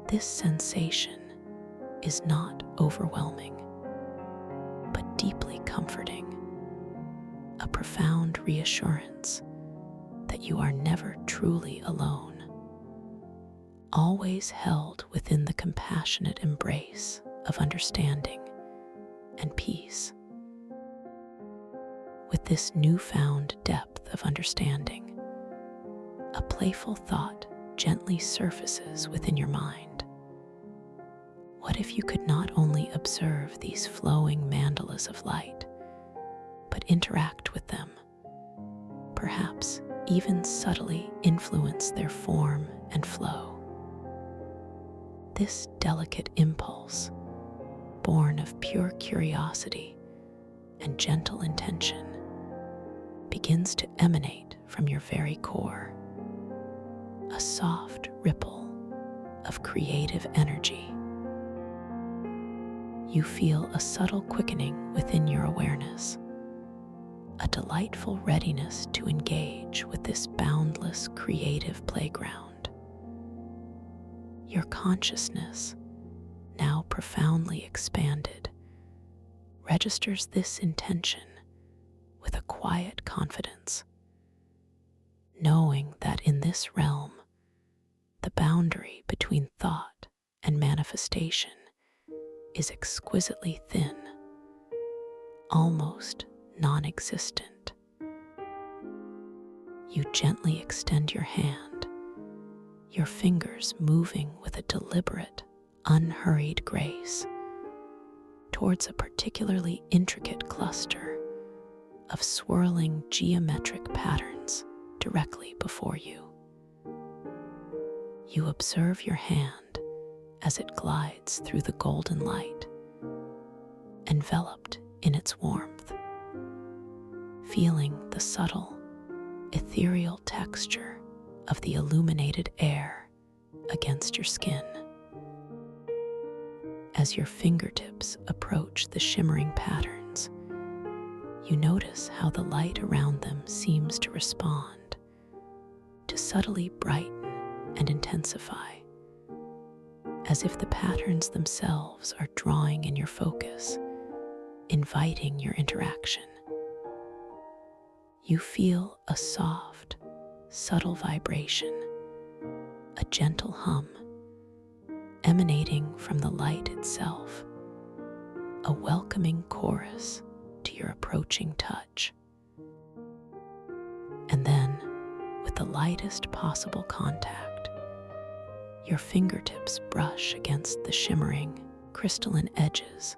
This sensation is not overwhelming, but deeply comforting, a profound reassurance that you are never truly alone, always held within the compassionate embrace of understanding and peace. With this newfound depth of understanding, a playful thought gently surfaces within your mind. What if you could not only observe these flowing mandalas of light, but interact with them, perhaps even subtly influence their form and flow? This delicate impulse, born of pure curiosity and gentle intention, begins to emanate from your very core, a soft ripple of creative energy. You feel a subtle quickening within your awareness, a delightful readiness to engage with this boundless creative playground. Your consciousness, now profoundly expanded, registers this intention with a quiet confidence, knowing that in this realm, the boundary between thought and manifestation is exquisitely thin, almost non-existent. You gently extend your hand, your fingers moving with a deliberate, unhurried grace towards a particularly intricate cluster of swirling geometric patterns directly before you. You observe your hand as it glides through the golden light, enveloped in its warmth, feeling the subtle, ethereal texture of the illuminated air against your skin. As your fingertips approach the shimmering patterns, you notice how the light around them seems to respond, to subtly brighten and intensify, as if the patterns themselves are drawing in your focus, inviting your interaction. You feel a soft, subtle vibration, a gentle hum, emanating from the light itself, a welcoming chorus to your approaching touch. And then, with the lightest possible contact, your fingertips brush against the shimmering, crystalline edges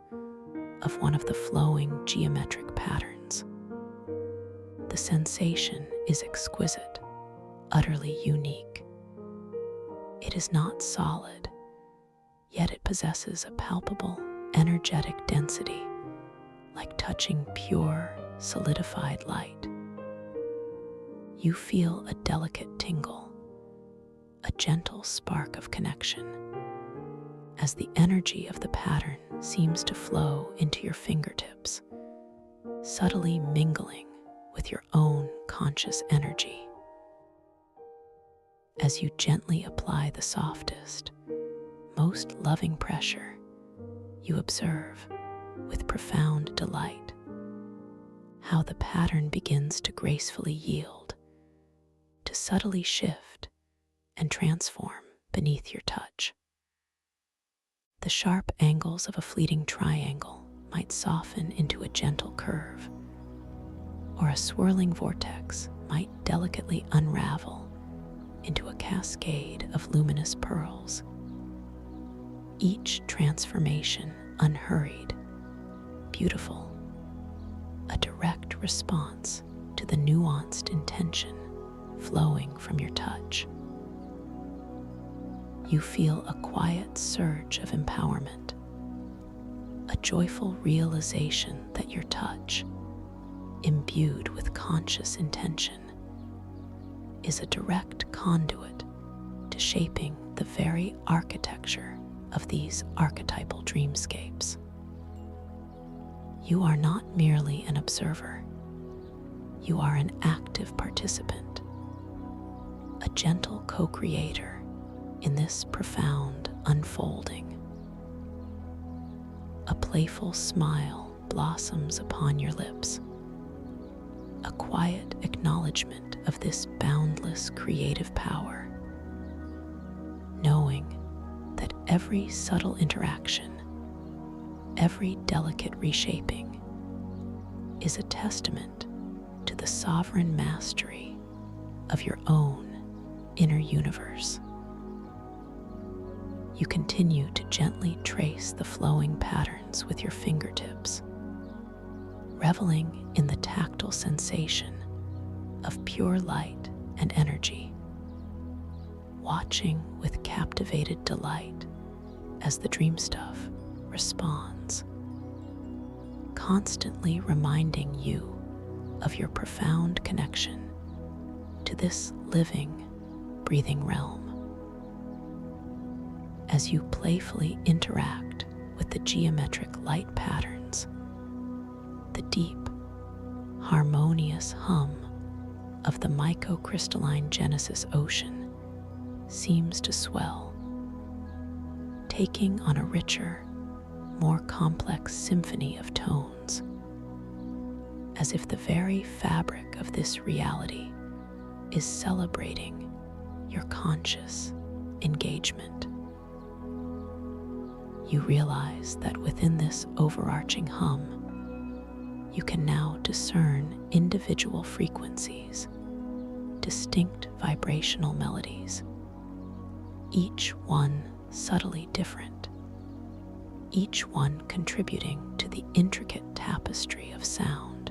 of one of the flowing geometric patterns. The sensation is exquisite, utterly unique. It is not solid, yet it possesses a palpable, energetic density, like touching pure, solidified light. You feel a delicate tingle, a gentle spark of connection, as the energy of the pattern seems to flow into your fingertips, subtly mingling with your own conscious energy. As you gently apply the softest, most loving pressure, you observe, with profound delight, how the pattern begins to gracefully yield, to subtly shift and transform beneath your touch. The sharp angles of a fleeting triangle might soften into a gentle curve, or a swirling vortex might delicately unravel into a cascade of luminous pearls. Each transformation unhurried, beautiful, a direct response to the nuanced intention flowing from your touch. You feel a quiet surge of empowerment, a joyful realization that your touch, imbued with conscious intention, is a direct conduit to shaping the very architecture of these archetypal dreamscapes. You are not merely an observer. You are an active participant, a gentle co-creator in this profound unfolding. A playful smile blossoms upon your lips, a quiet acknowledgement of this boundless creative power, knowing that every subtle interaction, every delicate reshaping, is a testament to the sovereign mastery of your own inner universe. You continue to gently trace the flowing patterns with your fingertips, reveling in the tactile sensation of pure light and energy, watching with captivated delight as the dream stuff responds, constantly reminding you of your profound connection to this living, breathing realm. As you playfully interact with the geometric light patterns, the deep, harmonious hum of the microcrystalline Genesis ocean seems to swell, taking on a richer, more complex symphony of tones, as if the very fabric of this reality is celebrating your conscious engagement. You realize that within this overarching hum, you can now discern individual frequencies, distinct vibrational melodies, each one subtly different, each one contributing to the intricate tapestry of sound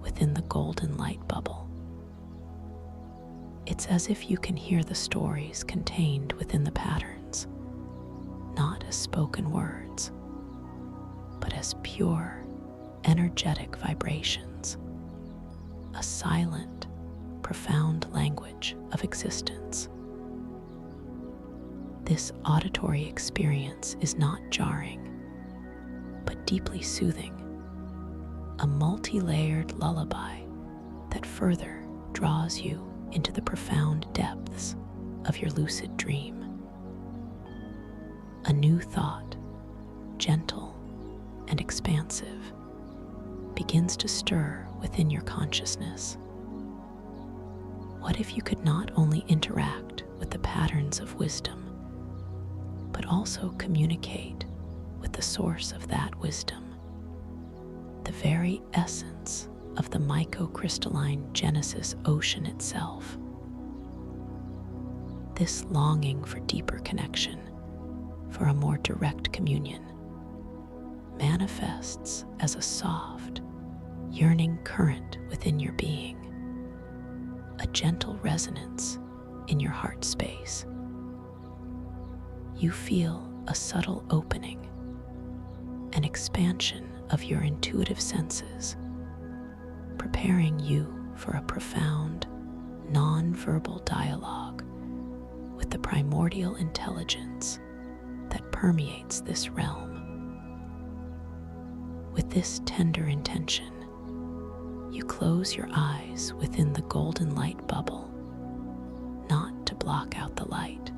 within the golden light bubble. It's as if you can hear the stories contained within the patterns, not as spoken words, but as pure, energetic vibrations, a silent, profound language of existence. This auditory experience is not jarring, but deeply soothing, a multi-layered lullaby that further draws you into the profound depths of your lucid dream. A new thought, gentle and expansive, begins to stir within your consciousness. What if you could not only interact with the patterns of wisdom, but also communicate with the source of that wisdom, the very essence of the microcrystalline Genesis ocean itself? This longing for deeper connection, for a more direct communion, manifests as a soft, yearning current within your being, a gentle resonance in your heart space. You feel a subtle opening, an expansion of your intuitive senses, preparing you for a profound, non-verbal dialogue with the primordial intelligence that permeates this realm. With this tender intention, you close your eyes within the golden light bubble, not to block out the light,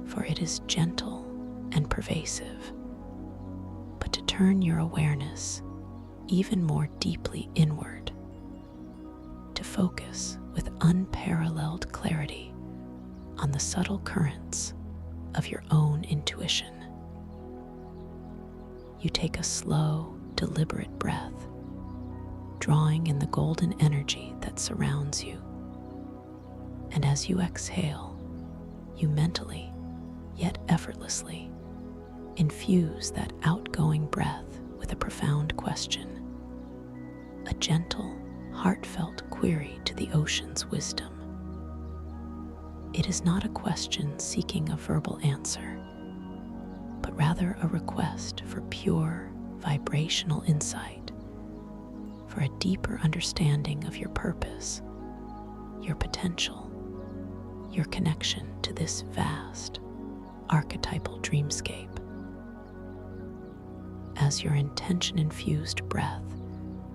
for it is gentle and pervasive, but to turn your awareness even more deeply inward, to focus with unparalleled clarity on the subtle currents of your own intuition. You take a slow, deliberate breath, drawing in the golden energy that surrounds you. And as you exhale, you mentally, yet effortlessly, infuse that outgoing breath with a profound question, a gentle, heartfelt query to the ocean's wisdom. It is not a question seeking a verbal answer, but rather a request for pure, vibrational insight, for a deeper understanding of your purpose, your potential, your connection to this vast, archetypal dreamscape. as your intention-infused breath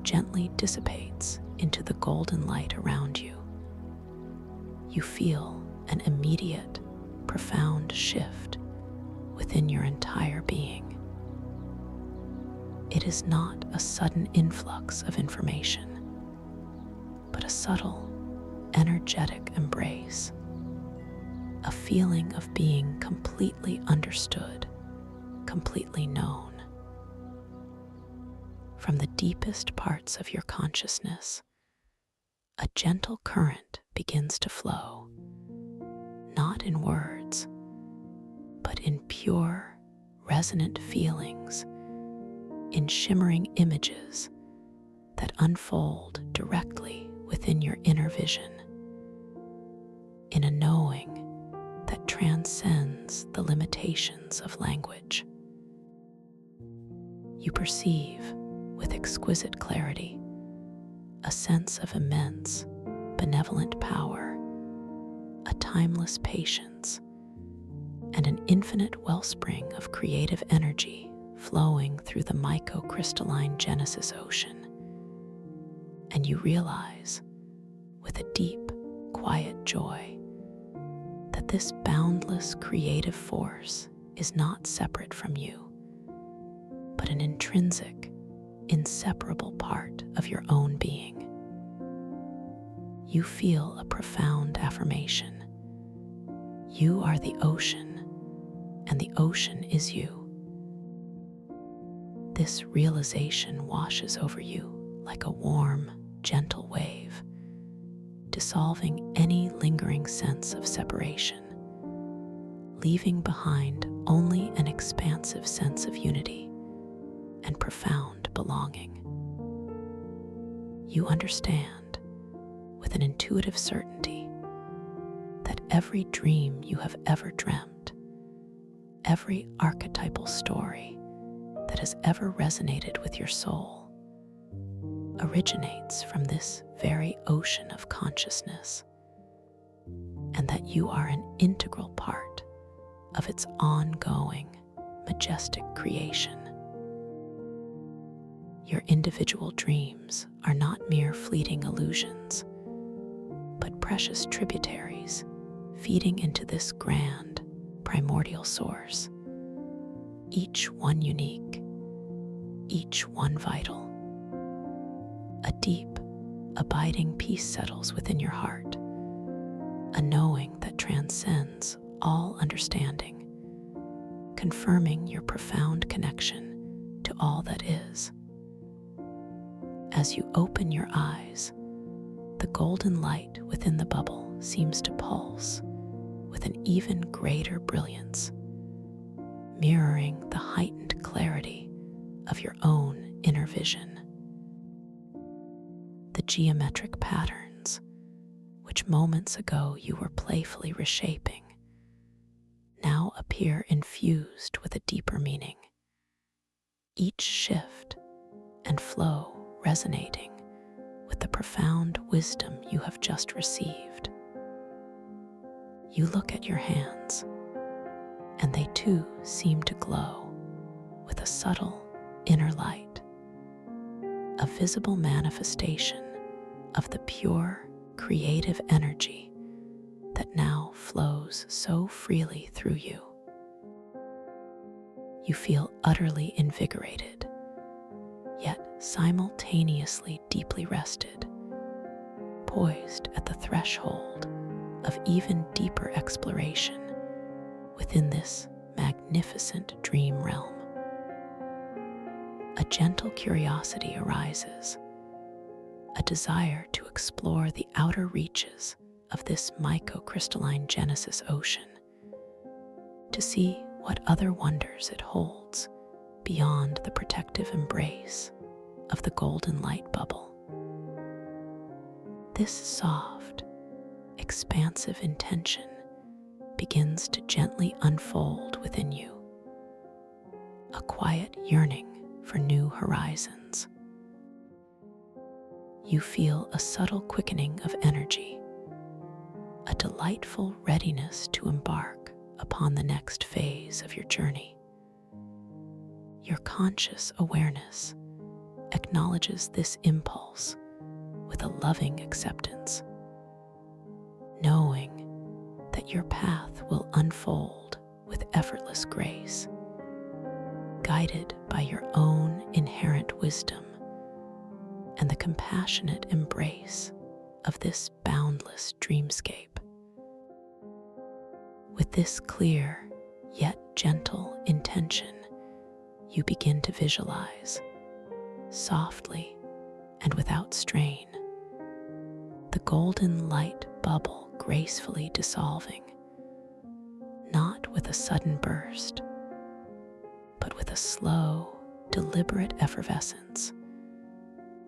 gently dissipates into the golden light around you. You feel an immediate, profound shift within your entire being. It is not a sudden influx of information, but a subtle, energetic embrace, a feeling of being completely understood, completely known. From the deepest parts of your consciousness, a gentle current begins to flow, not in words, but in pure, resonant feelings, in shimmering images that unfold directly within your inner vision, in a knowing that transcends the limitations of language. You perceive, with exquisite clarity, a sense of immense, benevolent power, a timeless patience, and an infinite wellspring of creative energy flowing through the microcrystalline Genesis ocean. And you realize, with a deep, quiet joy, that this boundless creative force is not separate from you, but an intrinsic, inseparable part of your own being. You feel a profound affirmation. You are the ocean, and the ocean is you. This realization washes over you like a warm, gentle wave, dissolving any lingering sense of separation, leaving behind only an expansive sense of unity and profound belonging. You understand, with an intuitive certainty, that every dream you have ever dreamt, every archetypal story that has ever resonated with your soul, originates from this very ocean of consciousness, and that you are an integral part of its ongoing, majestic creation. Your individual dreams are not mere fleeting illusions, but precious tributaries feeding into this grand, primordial source, each one unique, each one vital. A deep, abiding peace settles within your heart, a knowing that transcends all understanding, confirming your profound connection to all that is. As you open your eyes, the golden light within the bubble seems to pulse with an even greater brilliance, mirroring the heightened clarity of your own inner vision. The geometric patterns, which moments ago you were playfully reshaping, now appear infused with a deeper meaning, each shift and flow resonating with the profound wisdom you have just received. You look at your hands, and they too seem to glow with a subtle inner light, a visible manifestation of the pure, creative energy that now flows so freely through you. You feel utterly invigorated, yet simultaneously deeply rested, poised at the threshold of even deeper exploration within this magnificent dream realm. A gentle curiosity arises, a desire to explore the outer reaches of this microcrystalline Genesis ocean, to see what other wonders it holds beyond the protective embrace of the golden light bubble. This soft, expansive intention begins to gently unfold within you, a quiet yearning for new horizons. You feel a subtle quickening of energy, a delightful readiness to embark upon the next phase of your journey. Your conscious awareness acknowledges this impulse with a loving acceptance, knowing that your path will unfold with effortless grace, guided by your own inherent wisdom and the compassionate embrace of this boundless dreamscape. With this clear yet gentle intention, you begin to visualize, softly and without strain, the golden light bubble gracefully dissolving, not with a sudden burst, but with a slow, deliberate effervescence,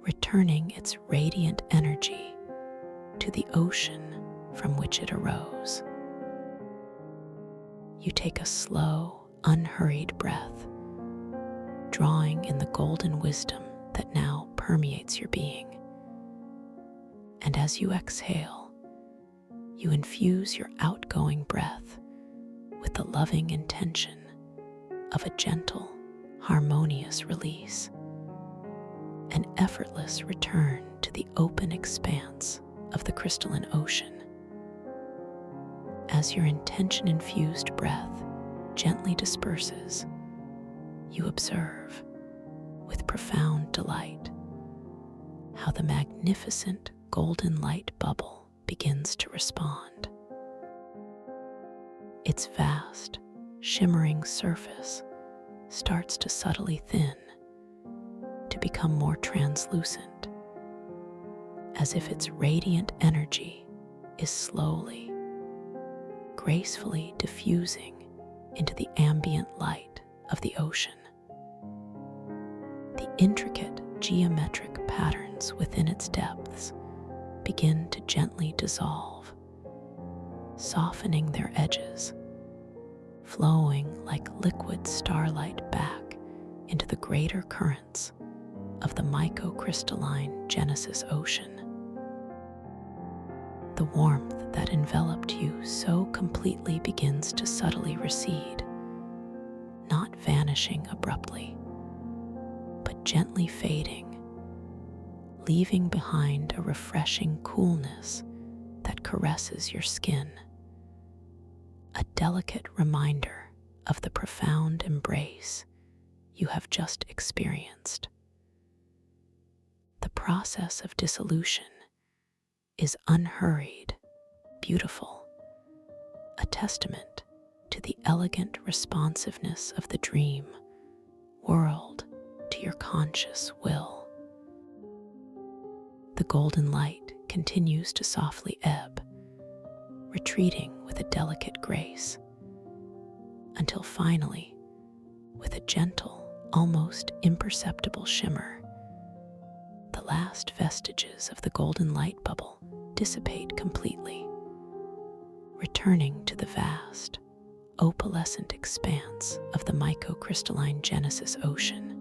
returning its radiant energy to the ocean from which it arose. You take a slow, unhurried breath, drawing in the golden wisdom that now permeates your being. And as you exhale, you infuse your outgoing breath with the loving intention of a gentle, harmonious release, an effortless return to the open expanse of the crystalline ocean. As your intention-infused breath gently disperses, you observe, with profound delight, how the magnificent golden light bubble begins to respond. Its vast, shimmering surface starts to subtly thin, to become more translucent, as if its radiant energy is slowly, gracefully diffusing into the ambient light of the ocean. The intricate geometric patterns within its depths begin to gently dissolve, softening their edges, flowing like liquid starlight back into the greater currents of the microcrystalline Genesis Ocean. The warmth that enveloped you so completely begins to subtly recede, not vanishing abruptly, but gently fading, leaving behind a refreshing coolness that caresses your skin, a delicate reminder of the profound embrace you have just experienced. The process of dissolution is unhurried, beautiful, a testament to the elegant responsiveness of the dream whirled to your conscious will. The golden light continues to softly ebb, retreating with a delicate grace, until finally, with a gentle, almost imperceptible shimmer, the last vestiges of the golden light bubble dissipate completely, returning to the vast, opalescent expanse of the microcrystalline Genesis Ocean.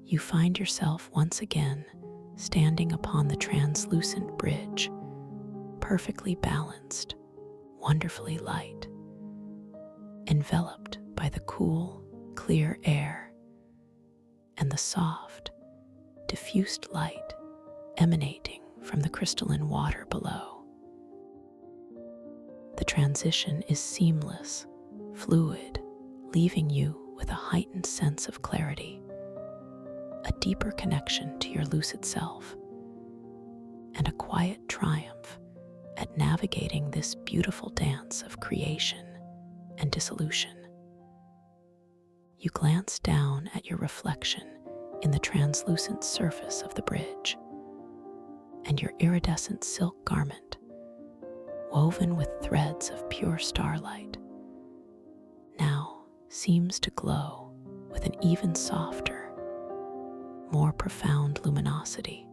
You find yourself once again standing upon the translucent bridge, perfectly balanced, wonderfully light, enveloped by the cool, clear air and the soft, diffused light emanating from the crystalline water below. The transition is seamless, fluid, leaving you with a heightened sense of clarity, a deeper connection to your lucid self, and a quiet triumph at navigating this beautiful dance of creation and dissolution. You glance down at your reflection in the translucent surface of the bridge, and your iridescent silk garment, woven with threads of pure starlight, now seems to glow with an even softer, more profound luminosity,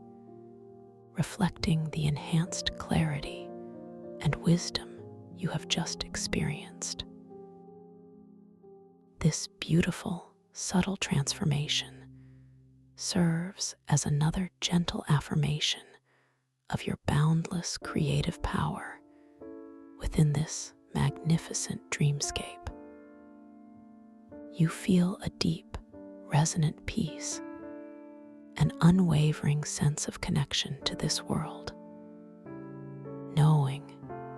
reflecting the enhanced clarity and wisdom you have just experienced. This beautiful, subtle transformation serves as another gentle affirmation of your boundless creative power within this magnificent dreamscape. You feel a deep, resonant peace, an unwavering sense of connection to this world, knowing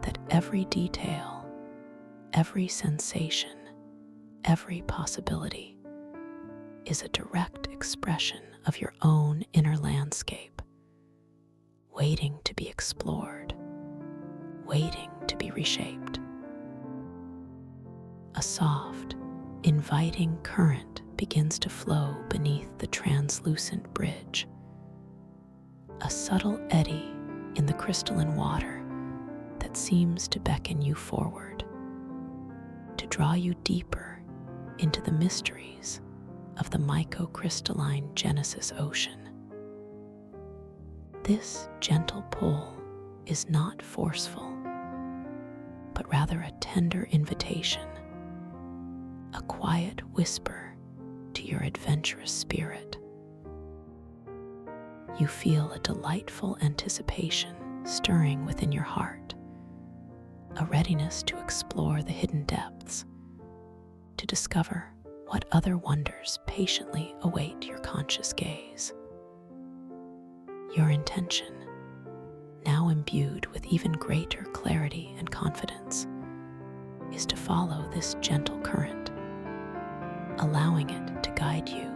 that every detail, every sensation, every possibility is a direct expression of your own inner landscape, waiting to be explored, waiting to be reshaped. A soft, inviting current begins to flow beneath the translucent bridge, a subtle eddy in the crystalline water that seems to beckon you forward, to draw you deeper into the mysteries of the microcrystalline Genesis Ocean. This gentle pull is not forceful, but rather a tender invitation, a quiet whisper to your adventurous spirit. You feel a delightful anticipation stirring within your heart, a readiness to explore the hidden depths, to discover what other wonders patiently await your conscious gaze. Your intention, now imbued with even greater clarity and confidence, is to follow this gentle current, allowing it to guide you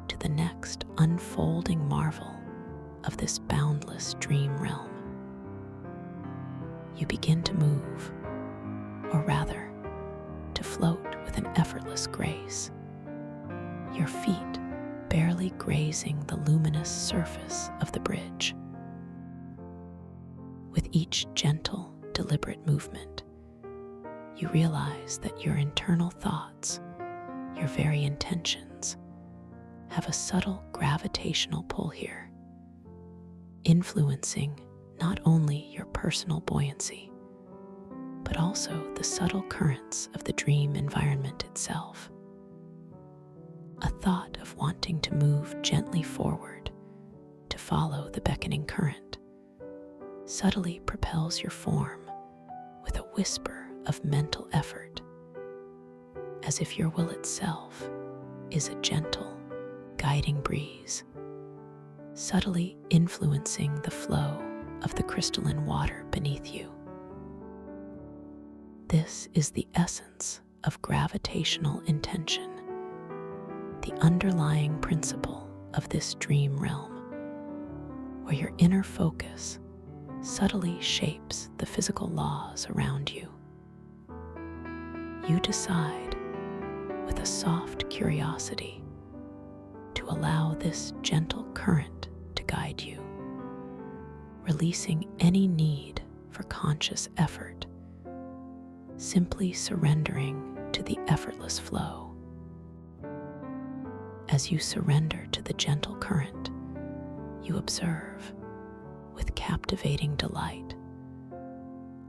to the next unfolding marvel of this boundless dream realm. You begin to move, or rather, to float with an effortless grace, your feet barely grazing the luminous surface of the bridge. With each gentle, deliberate movement, you realize that your internal thoughts, your very intentions, have a subtle gravitational pull here, influencing not only your personal buoyancy, but also the subtle currents of the dream environment itself. A thought of wanting to move gently forward, to follow the beckoning current, subtly propels your form with a whisper of mental effort, as if your will itself is a gentle, guiding breeze, subtly influencing the flow of the crystalline water beneath you. This is the essence of gravitational intention, the underlying principle of this dream realm, where your inner focus subtly shapes the physical laws around you. You decide, with a soft curiosity, to allow this gentle current to guide you, releasing any need for conscious effort, simply surrendering to the effortless flow. As you surrender to the gentle current, you observe, with captivating delight,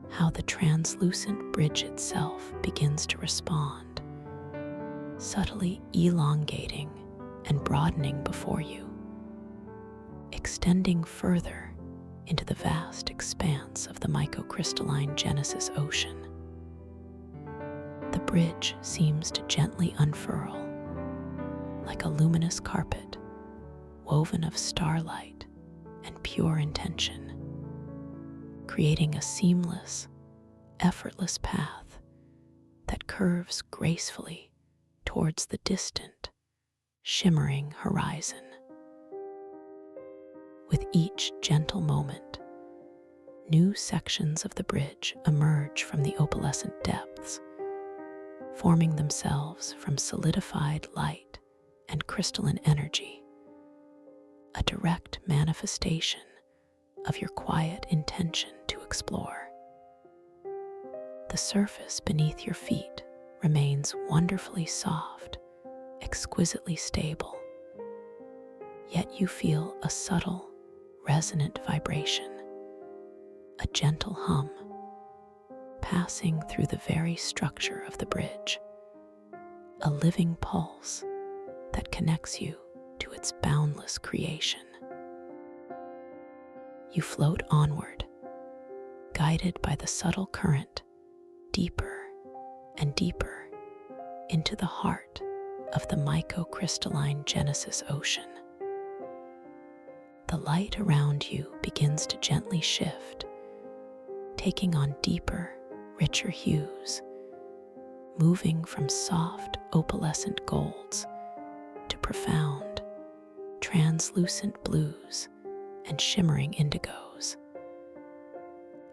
how the translucent bridge itself begins to respond, subtly elongating and broadening before you, extending further into the vast expanse of the microcrystalline Genesis Ocean. The bridge seems to gently unfurl, like a luminous carpet woven of starlight and pure intention, creating a seamless, effortless path that curves gracefully towards the distant, shimmering horizon. With each gentle moment, new sections of the bridge emerge from the opalescent depths, forming themselves from solidified light and crystalline energy, a direct manifestation of your quiet intention to explore. The surface beneath your feet remains wonderfully soft, exquisitely stable, yet you feel a subtle, resonant vibration, a gentle hum, passing through the very structure of the bridge, a living pulse that connects you to its boundless creation. You float onward, guided by the subtle current, deeper and deeper into the heart of the microcrystalline Genesis Ocean. The light around you begins to gently shift, taking on deeper, richer hues, moving from soft, opalescent golds to profound, translucent blues and shimmering indigos,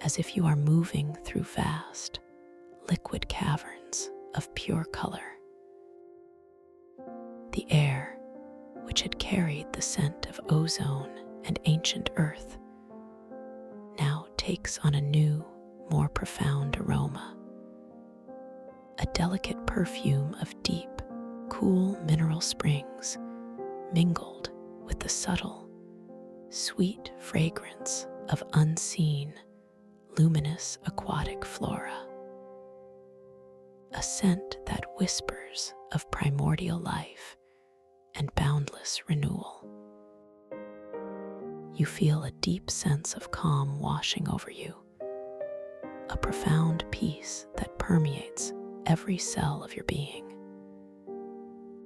as if you are moving through vast, liquid caverns of pure color. The air, which had carried the scent of ozone and ancient earth, now takes on a new, more profound aroma. A delicate perfume of deep, cool mineral springs mingled with the subtle, sweet fragrance of unseen, luminous aquatic flora. A scent that whispers of primordial life and boundless renewal. You feel a deep sense of calm washing over you, a profound peace that permeates every cell of your being,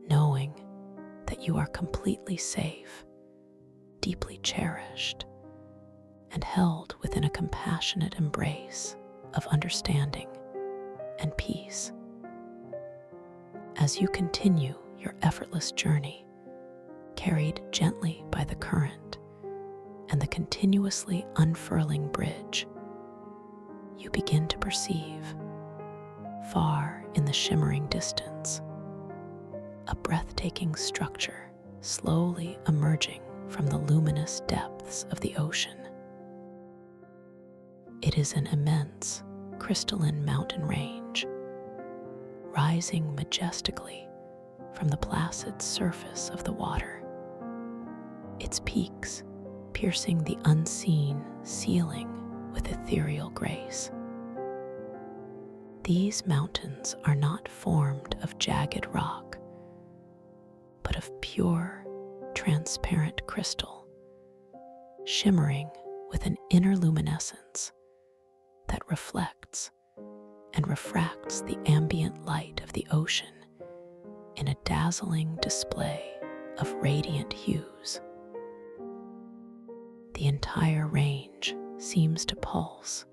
knowing that you are completely safe, deeply cherished, and held within a compassionate embrace of understanding and peace. As you continue your effortless journey, carried gently by the current and the continuously unfurling bridge, you begin to perceive, far in the shimmering distance, a breathtaking structure slowly emerging from the luminous depths of the ocean. It is an immense, crystalline mountain range, rising majestically from the placid surface of the water, its peaks piercing the unseen ceiling with ethereal grace. These mountains are not formed of jagged rock, but of pure, transparent crystal, shimmering with an inner luminescence that reflects and refracts the ambient light of the ocean in a dazzling display of radiant hues. The entire range seems to pulse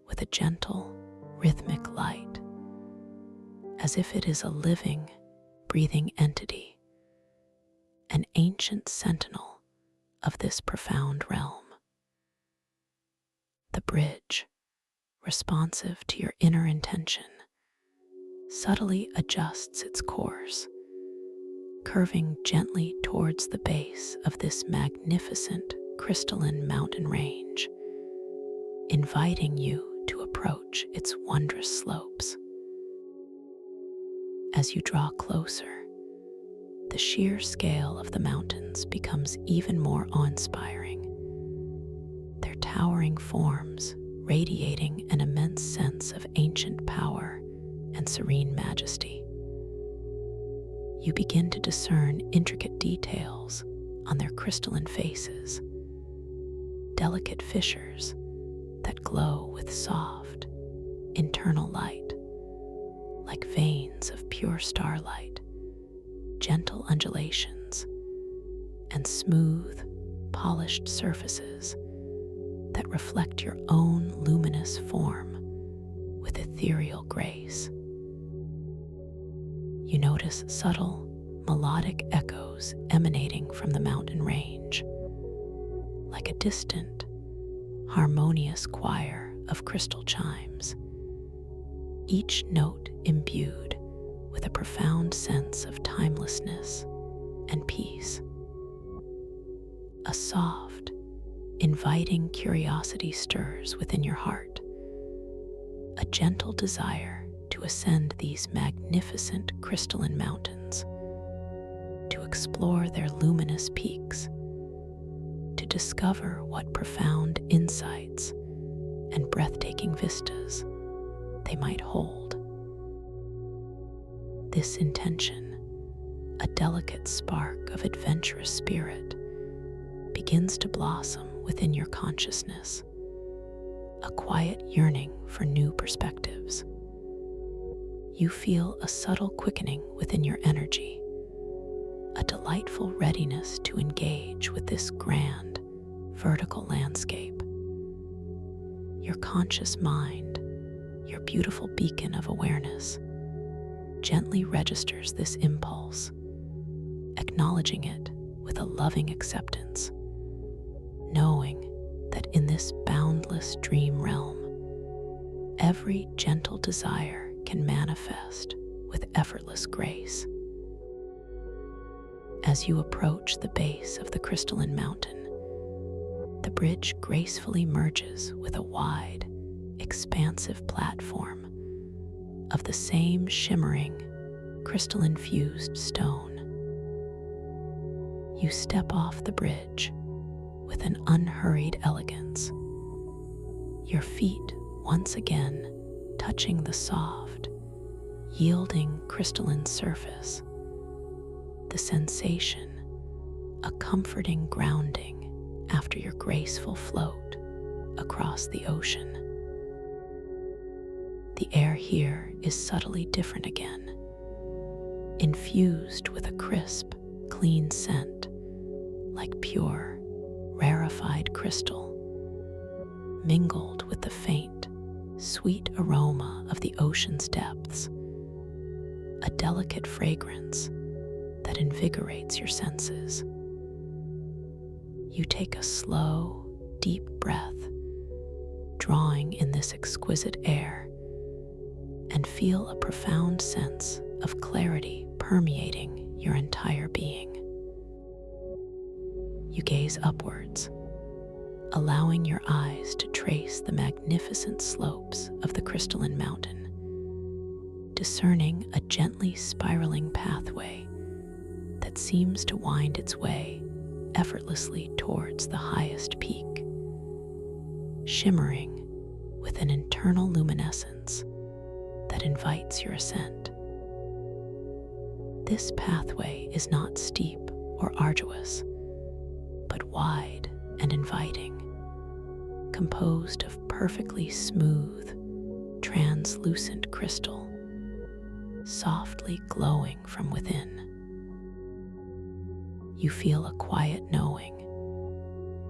with a gentle, rhythmic light, as if it is a living, breathing entity, an ancient sentinel of this profound realm. The bridge, responsive to your inner intention, subtly adjusts its course, curving gently towards the base of this magnificent crystalline mountain range, inviting you to approach its wondrous slopes. As you draw closer, the sheer scale of the mountains becomes even more awe-inspiring, their towering forms radiating an immense sense of ancient power and serene majesty. You begin to discern intricate details on their crystalline faces, delicate fissures that glow with soft, internal light, like veins of pure starlight, gentle undulations, and smooth, polished surfaces that reflect your own luminous form with ethereal grace. You notice subtle, melodic echoes emanating from the mountain range, like a distant, harmonious choir of crystal chimes, each note imbued with a profound sense of timelessness and peace. A soft, inviting curiosity stirs within your heart, a gentle desire to ascend these magnificent crystalline mountains, to explore their luminous peaks, to discover what profound insights and breathtaking vistas they might hold. This intention, a delicate spark of adventurous spirit, begins to blossom within your consciousness, a quiet yearning for new perspectives. You feel a subtle quickening within your energy, a delightful readiness to engage with this grand, vertical landscape. Your conscious mind, your beautiful beacon of awareness, gently registers this impulse, acknowledging it with a loving acceptance, knowing that in this boundless dream realm, every gentle desire can manifest with effortless grace. As you approach the base of the crystalline mountain, the bridge gracefully merges with a wide, expansive platform of the same shimmering, crystal-infused stone. You step off the bridge with an unhurried elegance, your feet once again touching the soft, yielding crystalline surface, the sensation, a comforting grounding after your graceful float across the ocean. The air here is subtly different again, infused with a crisp, clean scent, like pure, rarefied crystal, mingled with the faint, sweet aroma of the ocean's depths, a delicate fragrance that invigorates your senses. You take a slow, deep breath, drawing in this exquisite air, and feel a profound sense of clarity permeating your entire being. You gaze upwards, allowing your eyes to trace the magnificent slopes of the crystalline mountain, discerning a gently spiraling pathway that seems to wind its way effortlessly towards the highest peak, shimmering with an internal luminescence that invites your ascent. This pathway is not steep or arduous, but wide and inviting, composed of perfectly smooth, translucent crystal, softly glowing from within. You feel a quiet knowing,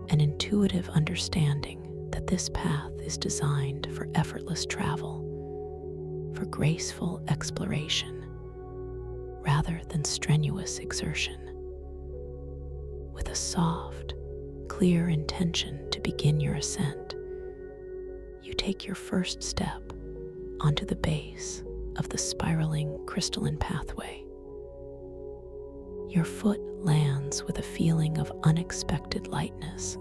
an intuitive understanding that this path is designed for effortless travel, for graceful exploration, rather than strenuous exertion. With a soft, clear intention to begin your ascent, you take your first step onto the base of the spiraling crystalline pathway. Your foot lands with a feeling of unexpected lightness,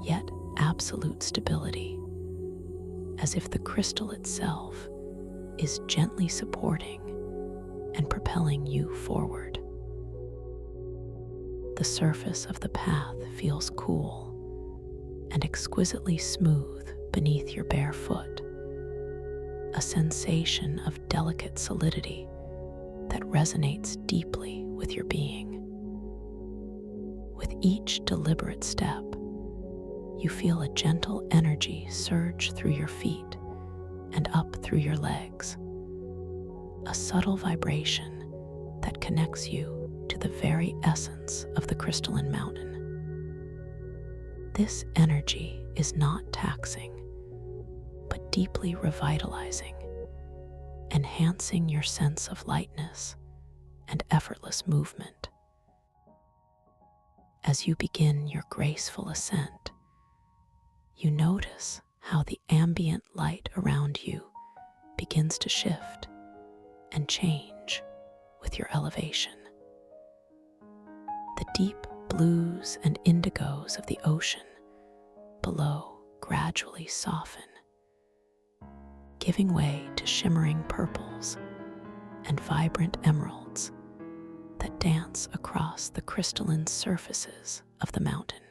yet absolute stability, as if the crystal itself is gently supporting and propelling you forward. The surface of the path feels cool and exquisitely smooth beneath your bare foot, a sensation of delicate solidity that resonates deeply with your being. With each deliberate step, you feel a gentle energy surge through your feet and up through your legs, a subtle vibration that connects you to the very essence of the crystalline mountain. This energy is not taxing, but deeply revitalizing, enhancing your sense of lightness and effortless movement. As you begin your graceful ascent, you notice how the ambient light around you begins to shift and change with your elevation. The deep blues and indigos of the ocean below gradually soften, giving way to shimmering purples and vibrant emeralds that dance across the crystalline surfaces of the mountain,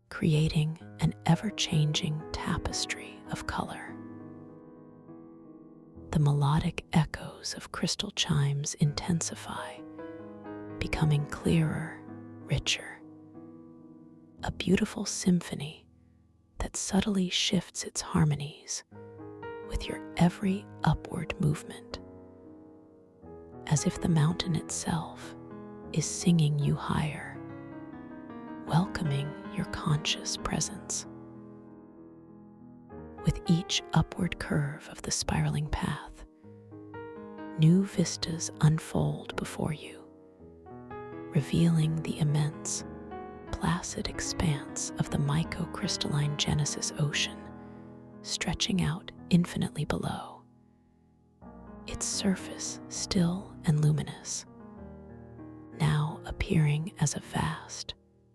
creating an ever-changing tapestry of color. The melodic echoes of crystal chimes intensify, becoming clearer, richer, a beautiful symphony that subtly shifts its harmonies with your every upward movement, as if the mountain itself is singing you higher, welcoming your conscious presence. With each upward curve of the spiraling path, new vistas unfold before you, revealing the immense, placid expanse of the microcrystalline Genesis Ocean, stretching out infinitely below, its surface still and luminous, now appearing as a vast,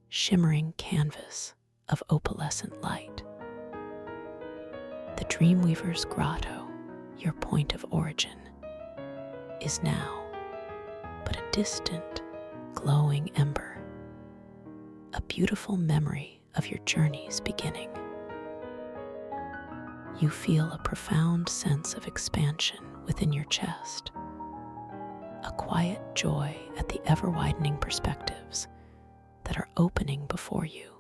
shimmering canvas of opalescent light. The Dreamweaver's Grotto, your point of origin, is now but a distant, glowing ember, a beautiful memory of your journey's beginning. You feel a profound sense of expansion within your chest, a quiet joy at the ever-widening perspectives that are opening before you,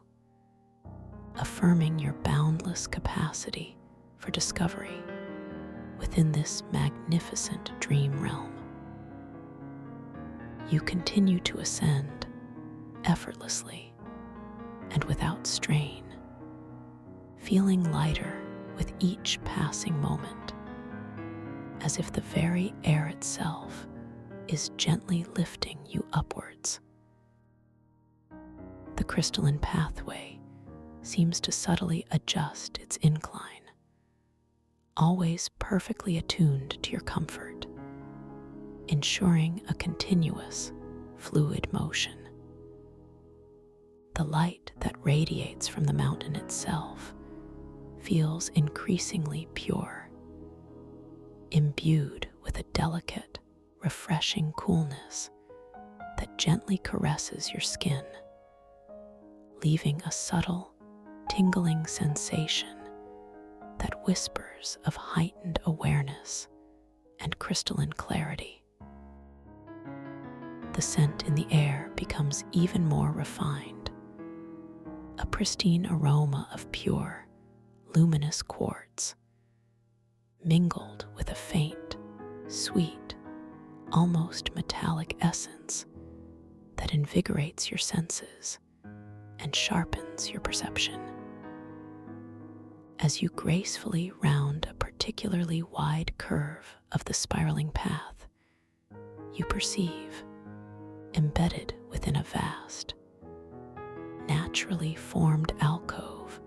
affirming your boundless capacity for discovery within this magnificent dream realm. You continue to ascend effortlessly and without strain, feeling lighter with each passing moment, as if the very air itself is gently lifting you upwards. The crystalline pathway seems to subtly adjust its incline, always perfectly attuned to your comfort, ensuring a continuous, fluid motion. The light that radiates from the mountain itself feels increasingly pure, imbued with a delicate, refreshing coolness that gently caresses your skin, leaving a subtle, tingling sensation that whispers of heightened awareness and crystalline clarity. The scent in the air becomes even more refined, a pristine aroma of pure, luminous quartz, mingled with a faint, sweet, almost metallic essence that invigorates your senses and sharpens your perception. As you gracefully round a particularly wide curve of the spiraling path, you perceive, embedded within a vast, naturally formed alcove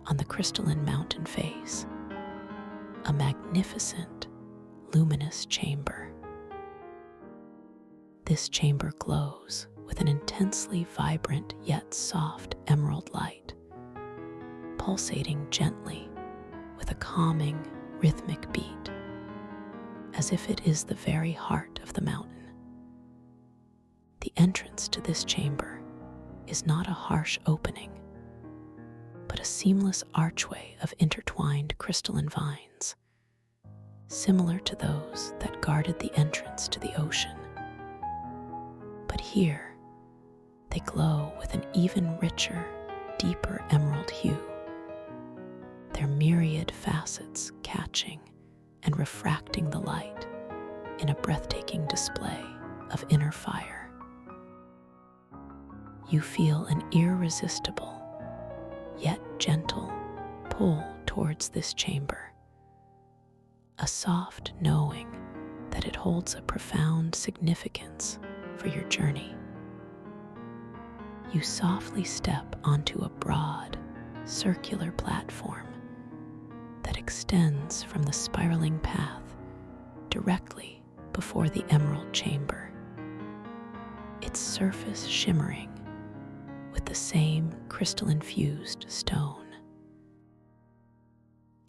on the crystalline mountain face, a magnificent, luminous chamber. This chamber glows with an intensely vibrant yet soft emerald light, pulsating gently with a calming, rhythmic beat, as if it is the very heart of the mountain. The entrance to this chamber is not a harsh opening, but a seamless archway of intertwined crystalline vines, similar to those that guarded the entrance to the ocean. But here, they glow with an even richer, deeper emerald hue, their myriad facets catching and refracting the light in a breathtaking display of inner fire. You feel an irresistible, yet gentle pull towards this chamber, a soft knowing that it holds a profound significance for your journey. You softly step onto a broad, circular platform that extends from the spiraling path directly before the emerald chamber, its surface shimmering with the same crystal-infused stone.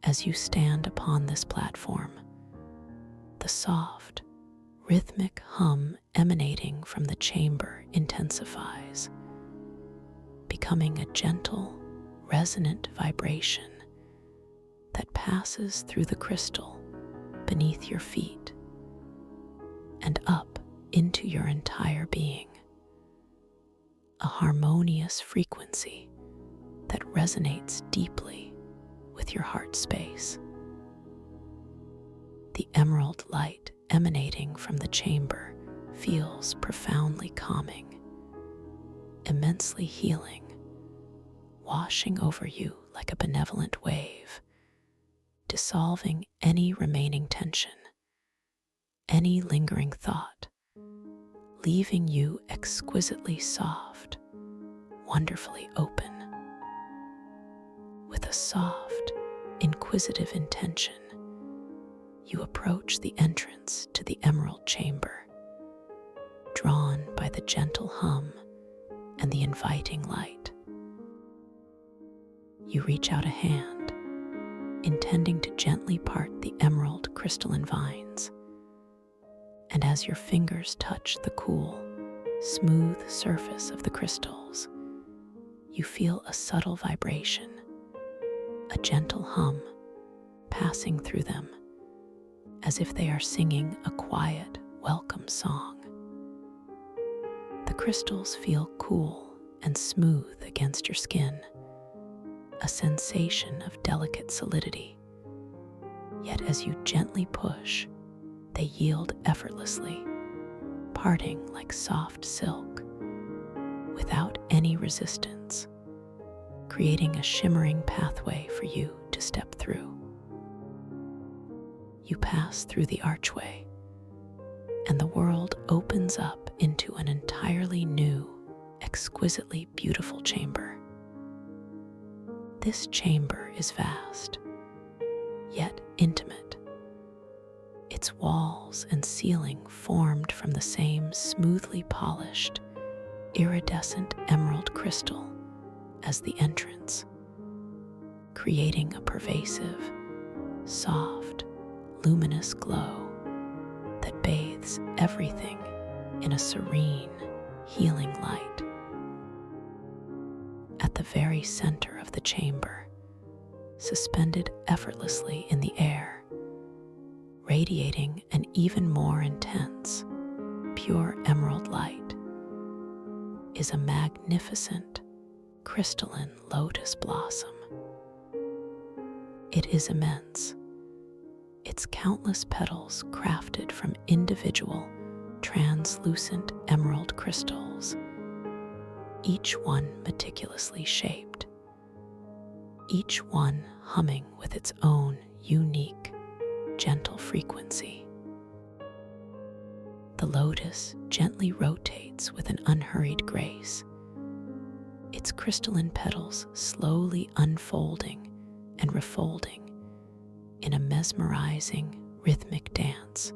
As you stand upon this platform, the soft, rhythmic hum emanating from the chamber intensifies, becoming a gentle, resonant vibration that passes through the crystal beneath your feet and up into your entire being, a harmonious frequency that resonates deeply with your heart space. The emerald light emanating from the chamber feels profoundly calming, immensely healing, washing over you like a benevolent wave, dissolving any remaining tension, any lingering thought, leaving you exquisitely soft, wonderfully open. With a soft, inquisitive intention, you approach the entrance to the emerald chamber, drawn by the gentle hum and the inviting light. You reach out a hand, intending to gently part the emerald crystalline vines, and as your fingers touch the cool, smooth surface of the crystals, you feel a subtle vibration, a gentle hum passing through them, as if they are singing a quiet, welcome song. The crystals feel cool and smooth against your skin, a sensation of delicate solidity. Yet as you gently push, they yield effortlessly, parting like soft silk, without any resistance, creating a shimmering pathway for you to step through. You pass through the archway, and the world opens up into an entirely new, exquisitely beautiful chamber. This chamber is vast, yet intimate, its walls and ceiling formed from the same smoothly polished, iridescent emerald crystal as the entrance, creating a pervasive, soft, luminous glow that bathes everything in a serene, healing light. At the very center of the chamber, suspended effortlessly in the air, radiating an even more intense, pure emerald light, is a magnificent, crystalline lotus blossom. It is immense, its countless petals crafted from individual, translucent emerald crystals, each one meticulously shaped, each one humming with its own unique, gentle frequency. The lotus gently rotates with an unhurried grace, its crystalline petals slowly unfolding and refolding in a mesmerizing, rhythmic dance,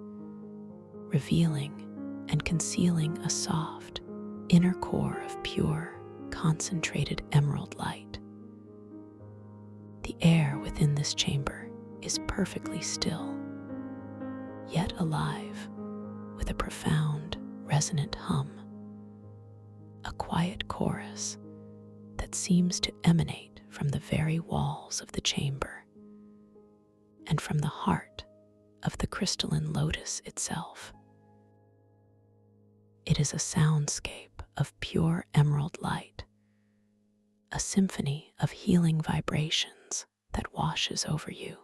revealing and concealing a soft, inner core of pure, concentrated emerald light. The air within this chamber is perfectly still, yet alive with a profound, resonant hum, a quiet chorus that seems to emanate from the very walls of the chamber and from the heart of the crystalline lotus itself. It is a soundscape of pure emerald light, a symphony of healing vibrations that washes over you,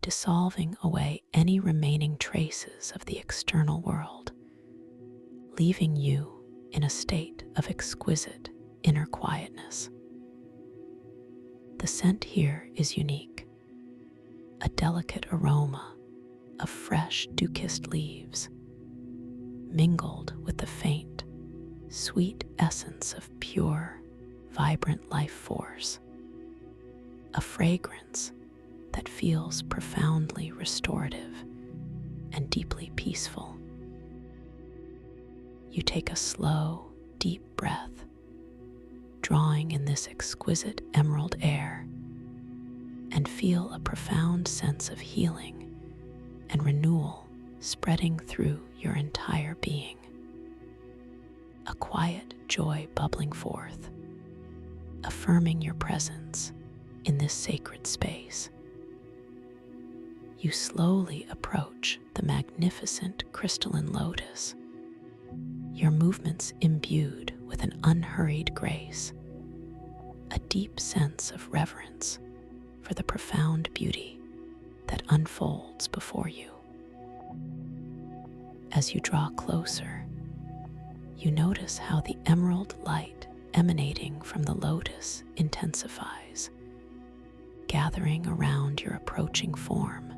dissolving away any remaining traces of the external world, leaving you in a state of exquisite inner quietness. The scent here is unique, a delicate aroma of fresh dew-kissed leaves, mingled with the faint, sweet essence of pure, vibrant life force, a fragrance that feels profoundly restorative and deeply peaceful. You take a slow, deep breath, drawing in this exquisite emerald air, and feel a profound sense of healing and renewal spreading through your entire being. A quiet joy bubbling forth, affirming your presence in this sacred space. You slowly approach the magnificent crystalline lotus, your movements imbued with an unhurried grace, a deep sense of reverence for the profound beauty that unfolds before you. As you draw closer, you notice how the emerald light emanating from the lotus intensifies, gathering around your approaching form,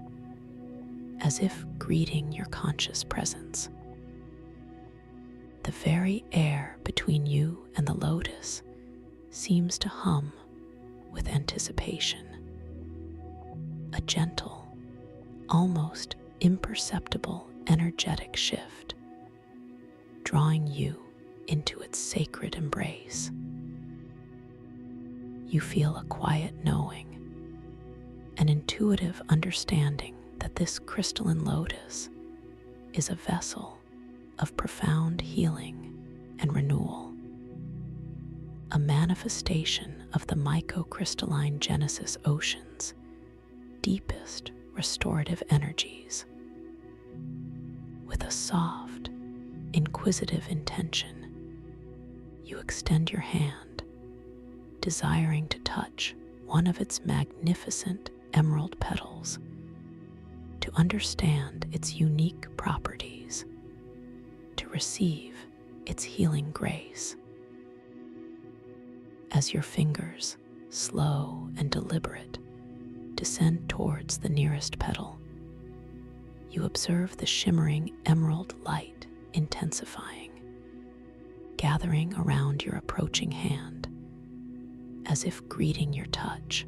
as if greeting your conscious presence. The very air between you and the lotus seems to hum with anticipation. A gentle, almost imperceptible energetic shift, drawing you into its sacred embrace. You feel a quiet knowing, an intuitive understanding that this crystalline lotus is a vessel of profound healing and renewal, a manifestation of the mycocrystalline Genesis Ocean's deepest restorative energies. With a soft, inquisitive intention, you extend your hand, desiring to touch one of its magnificent emerald petals, to understand its unique properties, to receive its healing grace. As your fingers, slow and deliberate, descend towards the nearest petal, you observe the shimmering emerald light intensifying, gathering around your approaching hand, as if greeting your touch.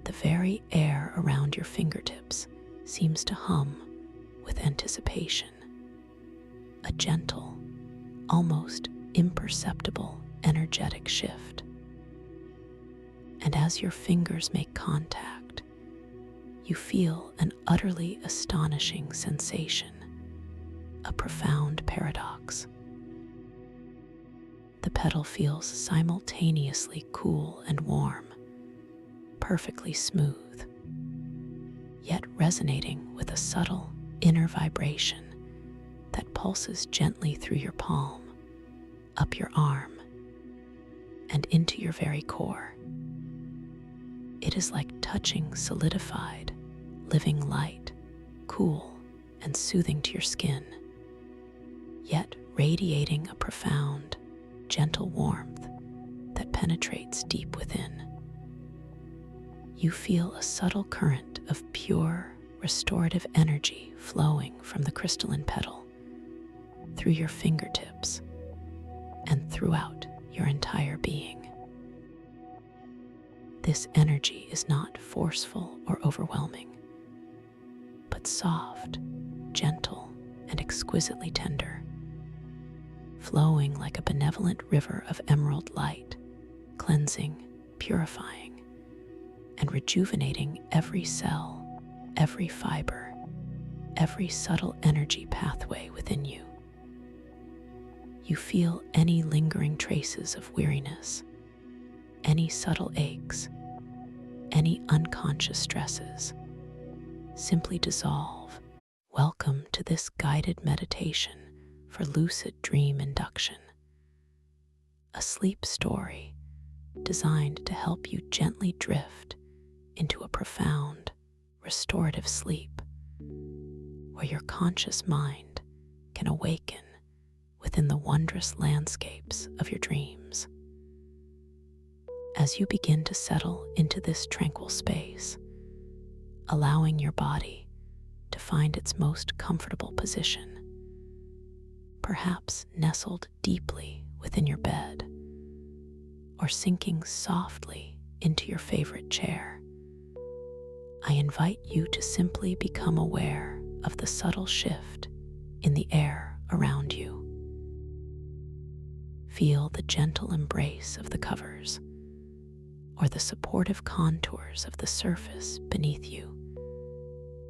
The very air around your fingertips seems to hum with anticipation. A gentle, almost imperceptible energetic shift. And as your fingers make contact, you feel an utterly astonishing sensation, a profound paradox. The petal feels simultaneously cool and warm, perfectly smooth, yet resonating with a subtle inner vibration that pulses gently through your palm, up your arm, and into your very core. It is like touching solidified, living light, cool and soothing to your skin, yet radiating a profound, gentle warmth that penetrates deep within. You feel a subtle current of pure, restorative energy flowing from the crystalline petal through your fingertips and throughout your entire being. This energy is not forceful or overwhelming, but soft, gentle, and exquisitely tender, flowing like a benevolent river of emerald light, cleansing, purifying, and rejuvenating every cell, every fiber, every subtle energy pathway within you. You feel any lingering traces of weariness, any subtle aches, any unconscious stresses simply dissolve. Welcome to this guided meditation for lucid dream induction, a sleep story designed to help you gently drift into a profound, restorative sleep where your conscious mind can awaken within the wondrous landscapes of your dreams. As you begin to settle into this tranquil space, allowing your body to find its most comfortable position, perhaps nestled deeply within your bed, or sinking softly into your favorite chair, I invite you to simply become aware of the subtle shift in the air around you. Feel the gentle embrace of the covers, or the supportive contours of the surface beneath you,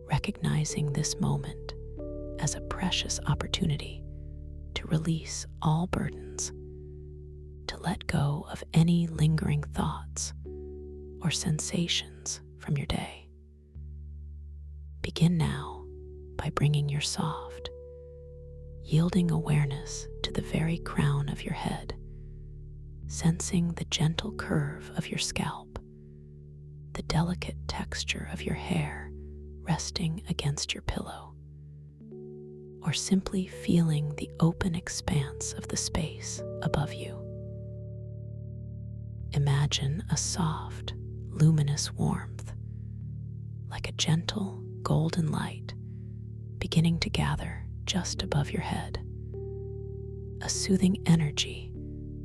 recognizing this moment as a precious opportunity to release all burdens, to let go of any lingering thoughts or sensations from your day. Begin now by bringing your soft, yielding awareness to the very crown of your head, sensing the gentle curve of your scalp, the delicate texture of your hair resting against your pillow. or simply feeling the open expanse of the space above you. Imagine a soft, luminous warmth, like a gentle golden light, beginning to gather just above your head. A soothing energy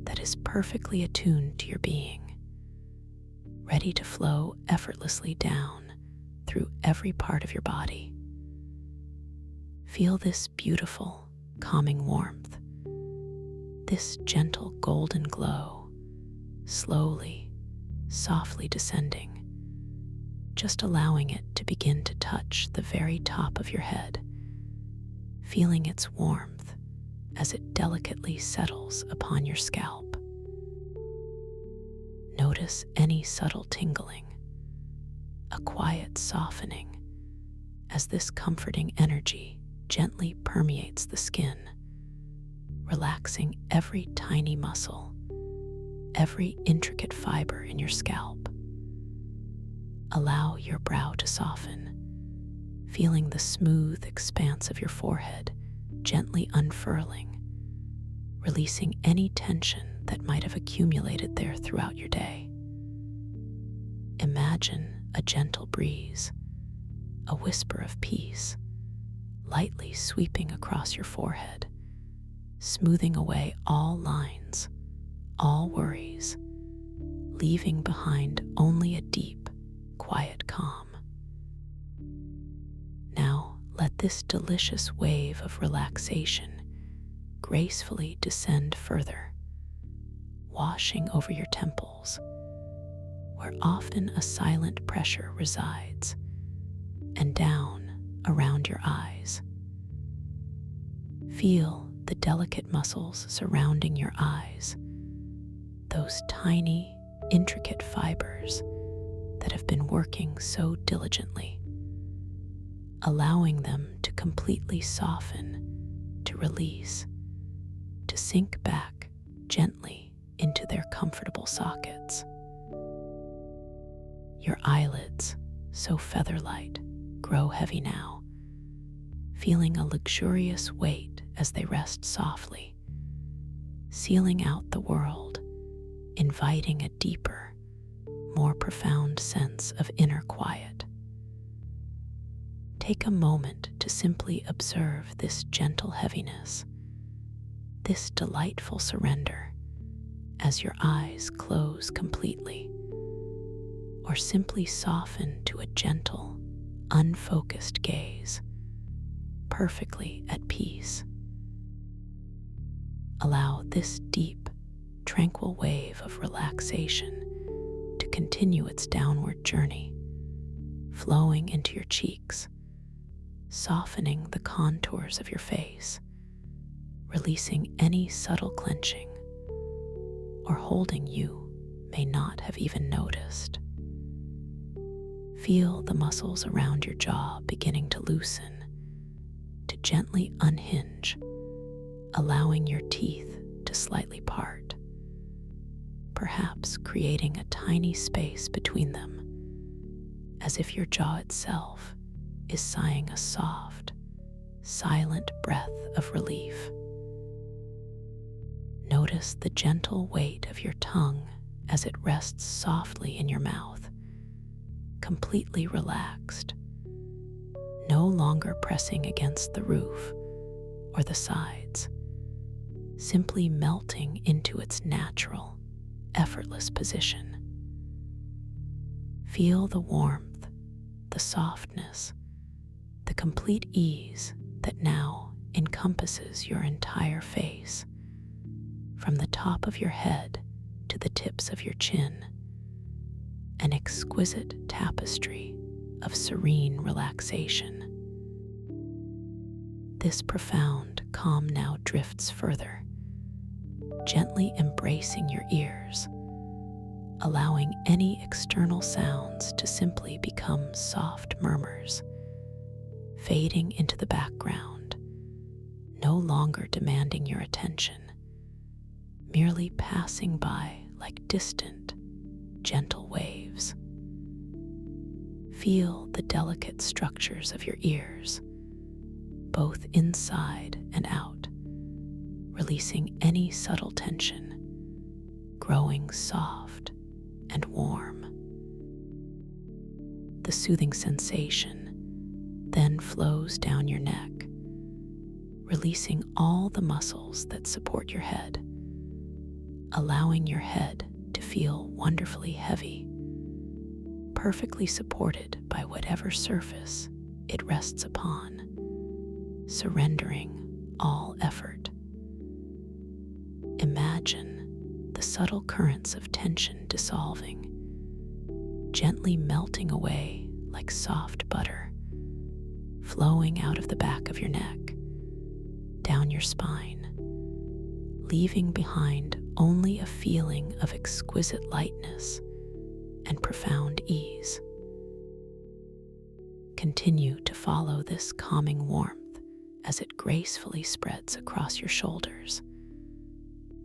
that is perfectly attuned to your being, ready to flow effortlessly down through every part of your body. Feel this beautiful, calming warmth, this gentle golden glow, slowly, softly descending, just allowing it to begin to touch the very top of your head, feeling its warmth as it delicately settles upon your scalp. Notice any subtle tingling, a quiet softening, as this comforting energy gently permeates the skin, relaxing every tiny muscle, every intricate fiber in your scalp. Allow your brow to soften, feeling the smooth expanse of your forehead gently unfurling, releasing any tension that might have accumulated there throughout your day. Imagine a gentle breeze, a whisper of peace, lightly sweeping across your forehead, smoothing away all lines, all worries, leaving behind only a deep, quiet calm. Now let this delicious wave of relaxation gracefully descend further, washing over your temples, where often a silent pressure resides, and down around your eyes. Feel the delicate muscles surrounding your eyes, those tiny, intricate fibers that have been working so diligently, allowing them to completely soften, to release, to sink back gently into their comfortable sockets. Your eyelids, so feather-light, grow heavy now, feeling a luxurious weight as they rest softly, sealing out the world, inviting a deeper, more profound sense of inner quiet. Take a moment to simply observe this gentle heaviness, this delightful surrender, as your eyes close completely, or simply soften to a gentle, unfocused gaze, perfectly at peace. Allow this deep, tranquil wave of relaxation to continue its downward journey, flowing into your cheeks, softening the contours of your face, releasing any subtle clenching or holding you may not have even noticed. Feel the muscles around your jaw beginning to loosen, to gently unhinge, allowing your teeth to slightly part, perhaps creating a tiny space between them, as if your jaw itself is sighing a soft, silent breath of relief. Notice the gentle weight of your tongue as it rests softly in your mouth, completely relaxed, no longer pressing against the roof or the sides, simply melting into its natural, effortless position. Feel the warmth, the softness, the complete ease that now encompasses your entire face, from the top of your head to the tips of your chin, an exquisite tapestry of serene relaxation. This profound calm now drifts further, gently embracing your ears, allowing any external sounds to simply become soft murmurs, fading into the background, no longer demanding your attention, merely passing by like distant, gentle waves. Feel the delicate structures of your ears, both inside and out, releasing any subtle tension, growing soft and warm. The soothing sensation then flows down your neck, releasing all the muscles that support your head, allowing your head to feel wonderfully heavy, perfectly supported by whatever surface it rests upon, surrendering all effort. Imagine the subtle currents of tension dissolving, gently melting away like soft butter, flowing out of the back of your neck, down your spine, leaving behind only a feeling of exquisite lightness and profound ease. Continue to follow this calming warmth as it gracefully spreads across your shoulders,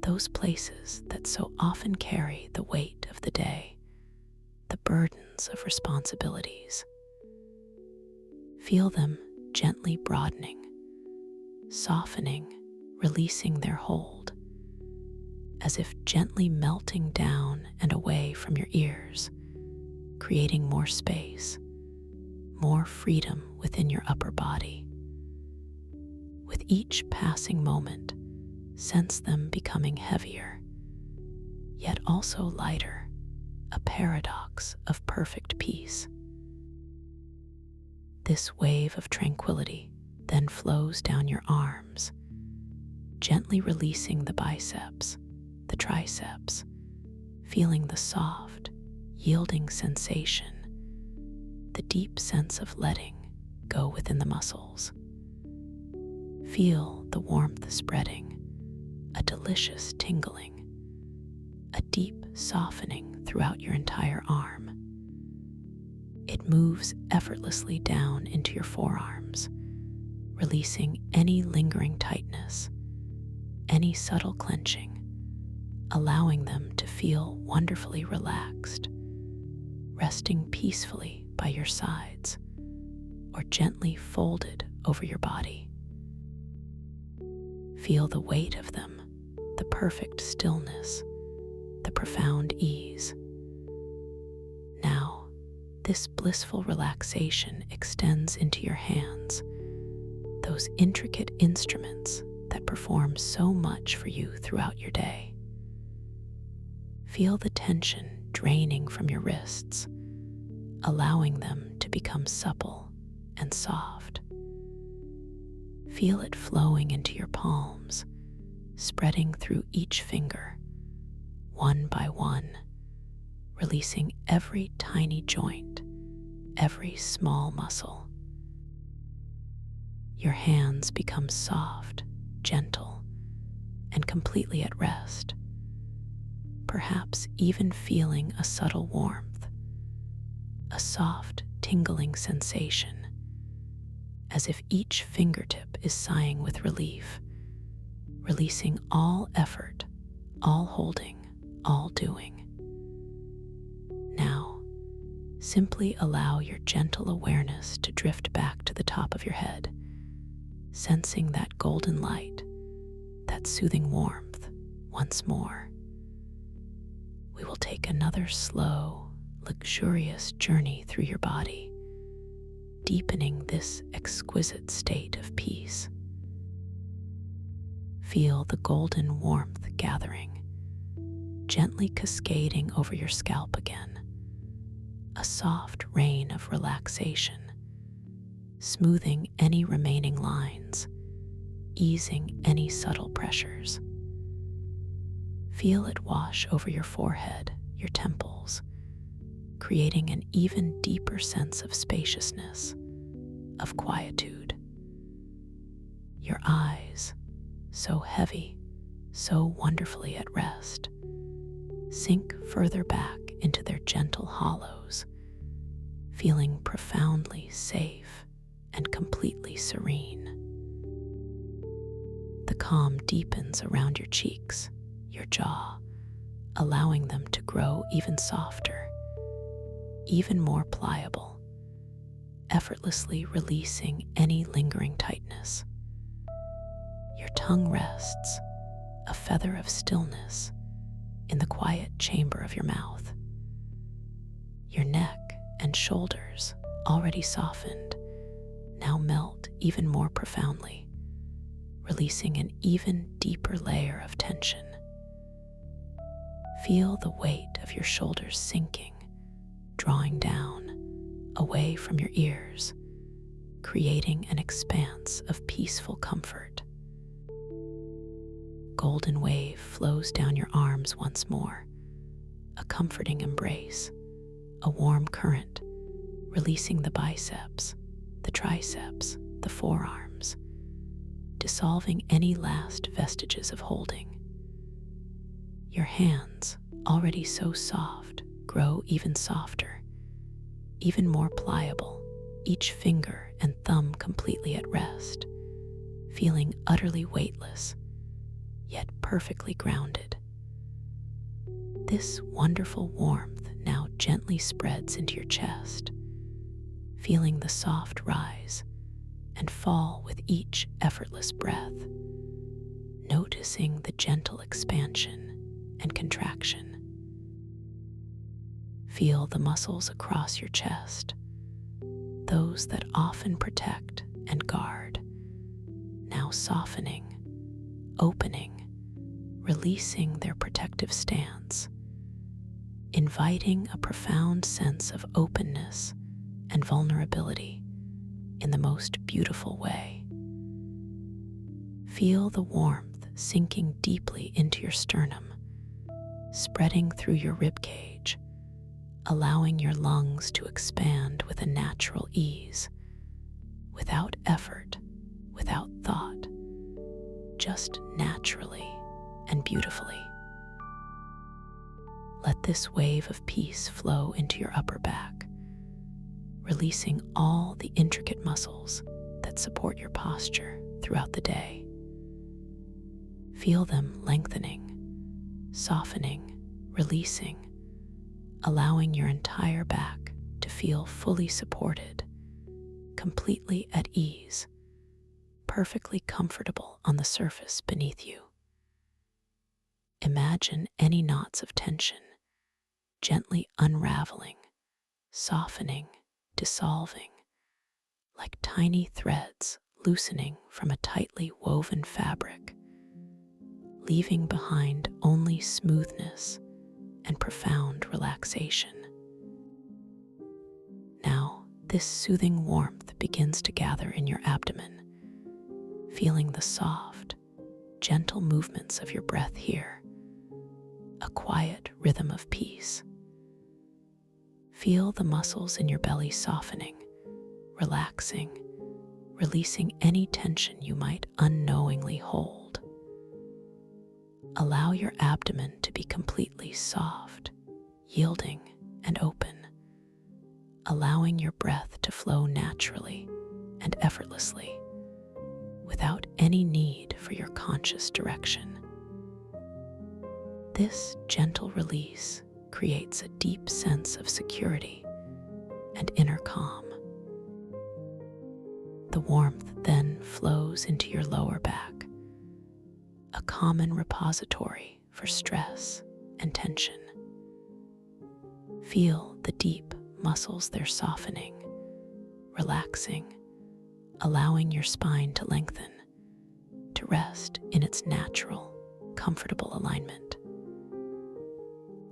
those places that so often carry the weight of the day, the burdens of responsibilities. Feel them gently broadening, softening, releasing their hold, as if gently melting down and away from your ears, creating more space, more freedom within your upper body. With each passing moment, sense them becoming heavier, yet also lighter, a paradox of perfect peace. This wave of tranquility then flows down your arms, gently releasing the biceps, the triceps, feeling the soft, yielding sensation, the deep sense of letting go within the muscles. Feel the warmth spreading, a delicious tingling, a deep softening throughout your entire arm. It moves effortlessly down into your forearms, releasing any lingering tightness, any subtle clenching, allowing them to feel wonderfully relaxed, resting peacefully by your sides or gently folded over your body. Feel the weight of them, the perfect stillness, the profound ease. Now, this blissful relaxation extends into your hands, those intricate instruments that perform so much for you throughout your day. Feel the tension draining from your wrists, allowing them to become supple and soft. Feel it flowing into your palms, spreading through each finger, one by one, releasing every tiny joint, every small muscle. Your hands become soft, gentle, and completely at rest, perhaps even feeling a subtle warmth, a soft, tingling sensation, as if each fingertip is sighing with relief, releasing all effort, all holding, all doing. Now, simply allow your gentle awareness to drift back to the top of your head, sensing that golden light, that soothing warmth once more. We will take another slow, luxurious journey through your body, deepening this exquisite state of peace. Feel the golden warmth gathering, gently cascading over your scalp again, a soft rain of relaxation, smoothing any remaining lines, easing any subtle pressures. Feel it wash over your forehead, your temples, creating an even deeper sense of spaciousness, of quietude. Your eyes, so heavy, so wonderfully at rest, sink further back into their gentle hollows, feeling profoundly safe and completely serene. The calm deepens around your cheeks, your jaw, allowing them to grow even softer, even more pliable, effortlessly releasing any lingering tightness. Your tongue rests, a feather of stillness, in the quiet chamber of your mouth. Your neck and shoulders, already softened, now melt even more profoundly, releasing an even deeper layer of tension. Feel the weight of your shoulders sinking, drawing down, away from your ears, creating an expanse of peaceful comfort. Golden wave flows down your arms once more, a comforting embrace, a warm current, releasing the biceps, the triceps, the forearms, dissolving any last vestiges of holding. Your hands, already so soft, grow even softer, even more pliable, each finger and thumb completely at rest, feeling utterly weightless, yet perfectly grounded. This wonderful warmth now gently spreads into your chest, feeling the soft rise and fall with each effortless breath, noticing the gentle expansion and contraction. Feel the muscles across your chest, those that often protect and guard, now softening, opening, releasing their protective stance, inviting a profound sense of openness and vulnerability in the most beautiful way. Feel the warmth sinking deeply into your sternum, spreading through your ribcage, allowing your lungs to expand with a natural ease, without effort, without thought, just naturally and beautifully. Let this wave of peace flow into your upper back, releasing all the intricate muscles that support your posture throughout the day. Feel them lengthening, softening, releasing, allowing your entire back to feel fully supported, completely at ease, perfectly comfortable on the surface beneath you. Imagine any knots of tension gently unraveling, softening, dissolving, like tiny threads loosening from a tightly woven fabric, leaving behind only smoothness and profound relaxation. Now, this soothing warmth begins to gather in your abdomen, feeling the soft, gentle movements of your breath here, a quiet rhythm of peace. Feel the muscles in your belly softening, relaxing, releasing any tension you might unknowingly hold. Allow your abdomen to be completely soft, yielding, and open, allowing your breath to flow naturally and effortlessly, without any need for your conscious direction. This gentle release creates a deep sense of security and inner calm. The warmth then flows into your lower back, a common repository for stress and tension. Feel the deep muscles there softening, relaxing, allowing your spine to lengthen, to rest in its natural, comfortable alignment.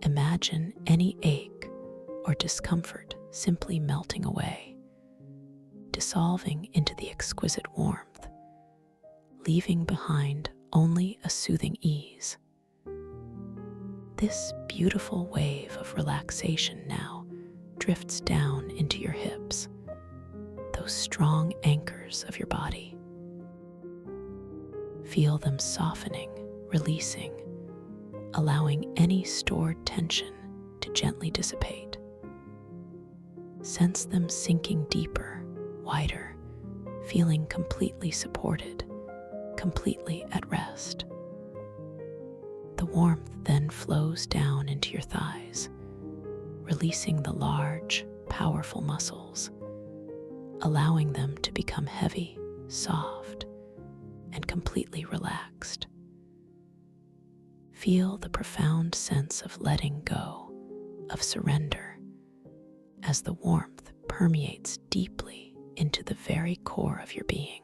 Imagine any ache or discomfort simply melting away, dissolving into the exquisite warmth, leaving behind only a soothing ease. This beautiful wave of relaxation now drifts down into your hips, those strong anchors of your body. Feel them softening, releasing, allowing any stored tension to gently dissipate. Sense them sinking deeper, wider, feeling completely supported, completely at rest. The warmth then flows down into your thighs, releasing the large, powerful muscles, allowing them to become heavy, soft, and completely relaxed. Feel the profound sense of letting go, of surrender, as the warmth permeates deeply into the very core of your being.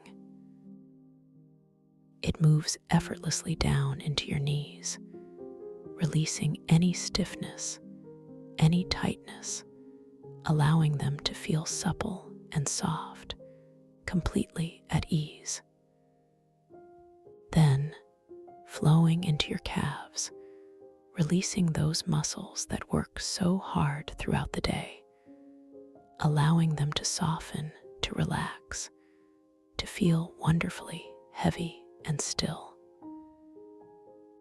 It moves effortlessly down into your knees, releasing any stiffness, any tightness, allowing them to feel supple and soft, completely at ease. Then, flowing into your calves, releasing those muscles that work so hard throughout the day, allowing them to soften, to relax, to feel wonderfully heavy and still.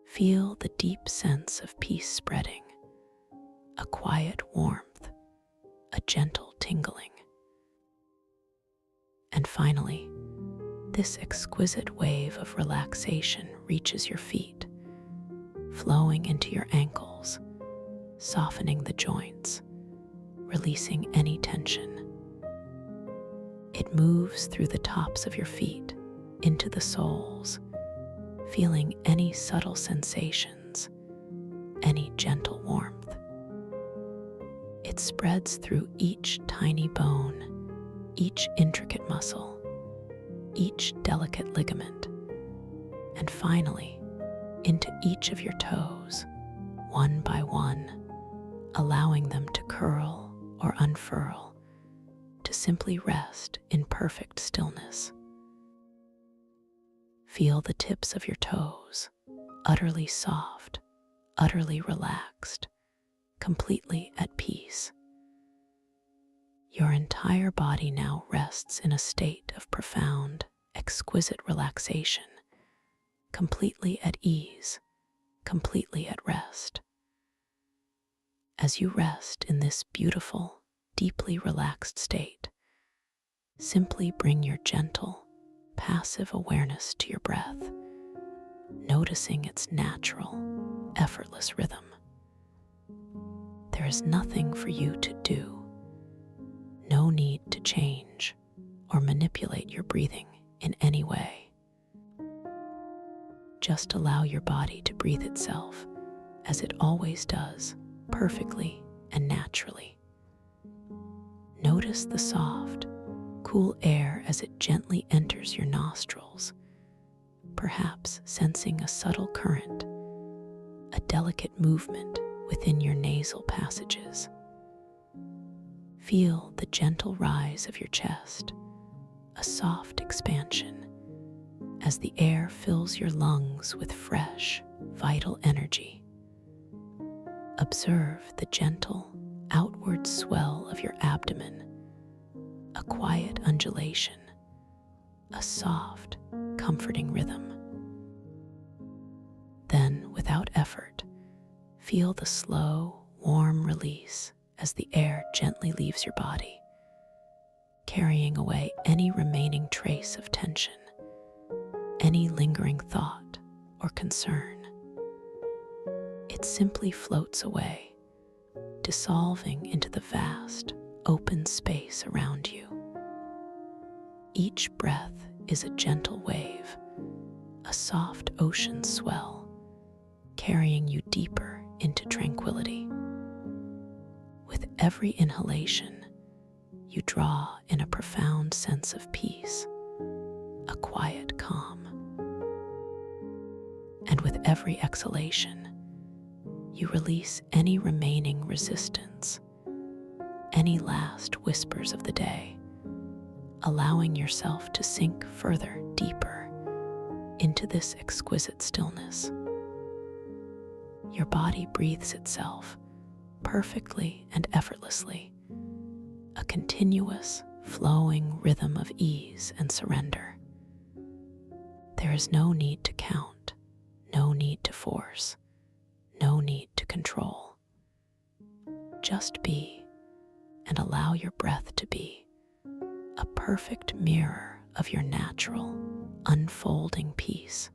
Feel the deep sense of peace spreading, a quiet warmth, a gentle tingling. And finally, this exquisite wave of relaxation reaches your feet, flowing into your ankles, softening the joints, releasing any tension. It moves through the tops of your feet into the soles, feeling any subtle sensations, any gentle warmth. It spreads through each tiny bone, each intricate muscle, each delicate ligament, and finally into each of your toes, one by one, allowing them to curl or unfurl, to simply rest in perfect stillness. Feel the tips of your toes, utterly soft, utterly relaxed, completely at peace. Your entire body now rests in a state of profound, exquisite relaxation, completely at ease, completely at rest. As you rest in this beautiful, deeply relaxed state, simply bring your gentle, passive awareness to your breath, noticing its natural, effortless rhythm. There is nothing for you to do, no need to change or manipulate your breathing in any way. Just allow your body to breathe itself as it always does, perfectly and naturally. Notice the soft, cool air as it gently enters your nostrils, perhaps sensing a subtle current, a delicate movement within your nasal passages. Feel the gentle rise of your chest, a soft expansion, as the air fills your lungs with fresh, vital energy. Observe the gentle, outward swell of your abdomen, a quiet undulation, a soft, comforting rhythm. Then, without effort, feel the slow, warm release as the air gently leaves your body, carrying away any remaining trace of tension, any lingering thought or concern. It simply floats away, dissolving into the vast, open space around you. Each breath is a gentle wave, a soft ocean swell, carrying you deeper into tranquility. With every inhalation, you draw in a profound sense of peace, a quiet calm. And with every exhalation, you release any remaining resistance, any last whispers of the day, allowing yourself to sink further, deeper into this exquisite stillness. Your body breathes itself perfectly and effortlessly, a continuous, flowing rhythm of ease and surrender. There is no need to count, no need to force, no need to control. Just be, and allow your breath to be a perfect mirror of your natural, unfolding peace.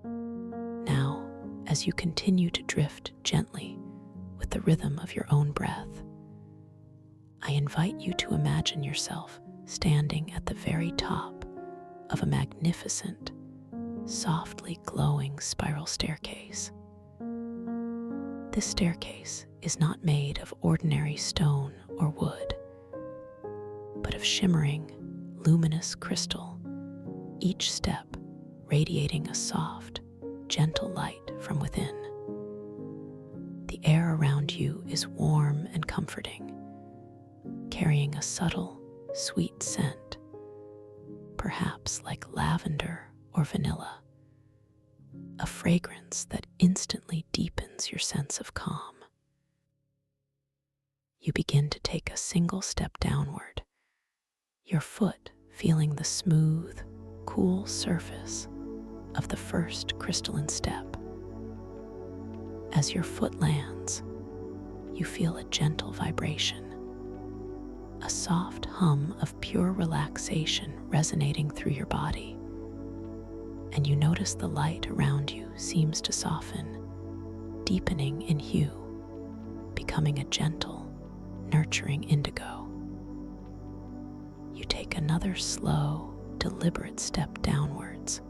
Now, as you continue to drift gently with the rhythm of your own breath, I invite you to imagine yourself standing at the very top of a magnificent, softly glowing spiral staircase. This staircase is not made of ordinary stone or wood, but of shimmering, luminous crystal, each step radiating a soft, gentle light from within. The air around you is warm and comforting, carrying a subtle, sweet scent, perhaps like lavender or vanilla, a fragrance that instantly deepens your sense of calm. You begin to take a single step downward, your foot feeling the smooth, cool surface of the first crystalline step. As your foot lands, you feel a gentle vibration, a soft hum of pure relaxation resonating through your body, and you notice the light around you seems to soften, deepening in hue, becoming a gentle, nurturing indigo. You take another slow, deliberate step downwards,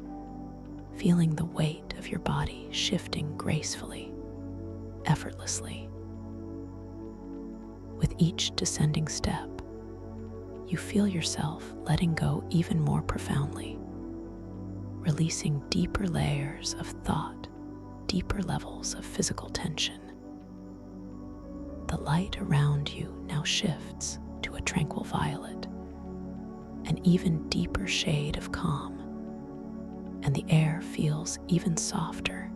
feeling the weight of your body shifting gracefully, effortlessly. With each descending step, you feel yourself letting go even more profoundly, releasing deeper layers of thought, deeper levels of physical tension. The light around you now shifts to a tranquil violet, an even deeper shade of calm, and the air feels even softer,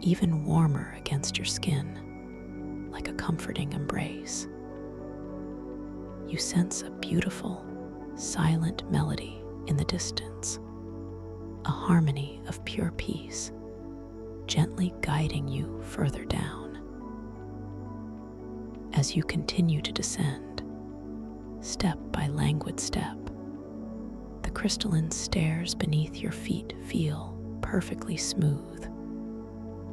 even warmer against your skin, like a comforting embrace. You sense a beautiful, silent melody in the distance, a harmony of pure peace, gently guiding you further down. As you continue to descend, step by languid step, the crystalline stairs beneath your feet feel perfectly smooth,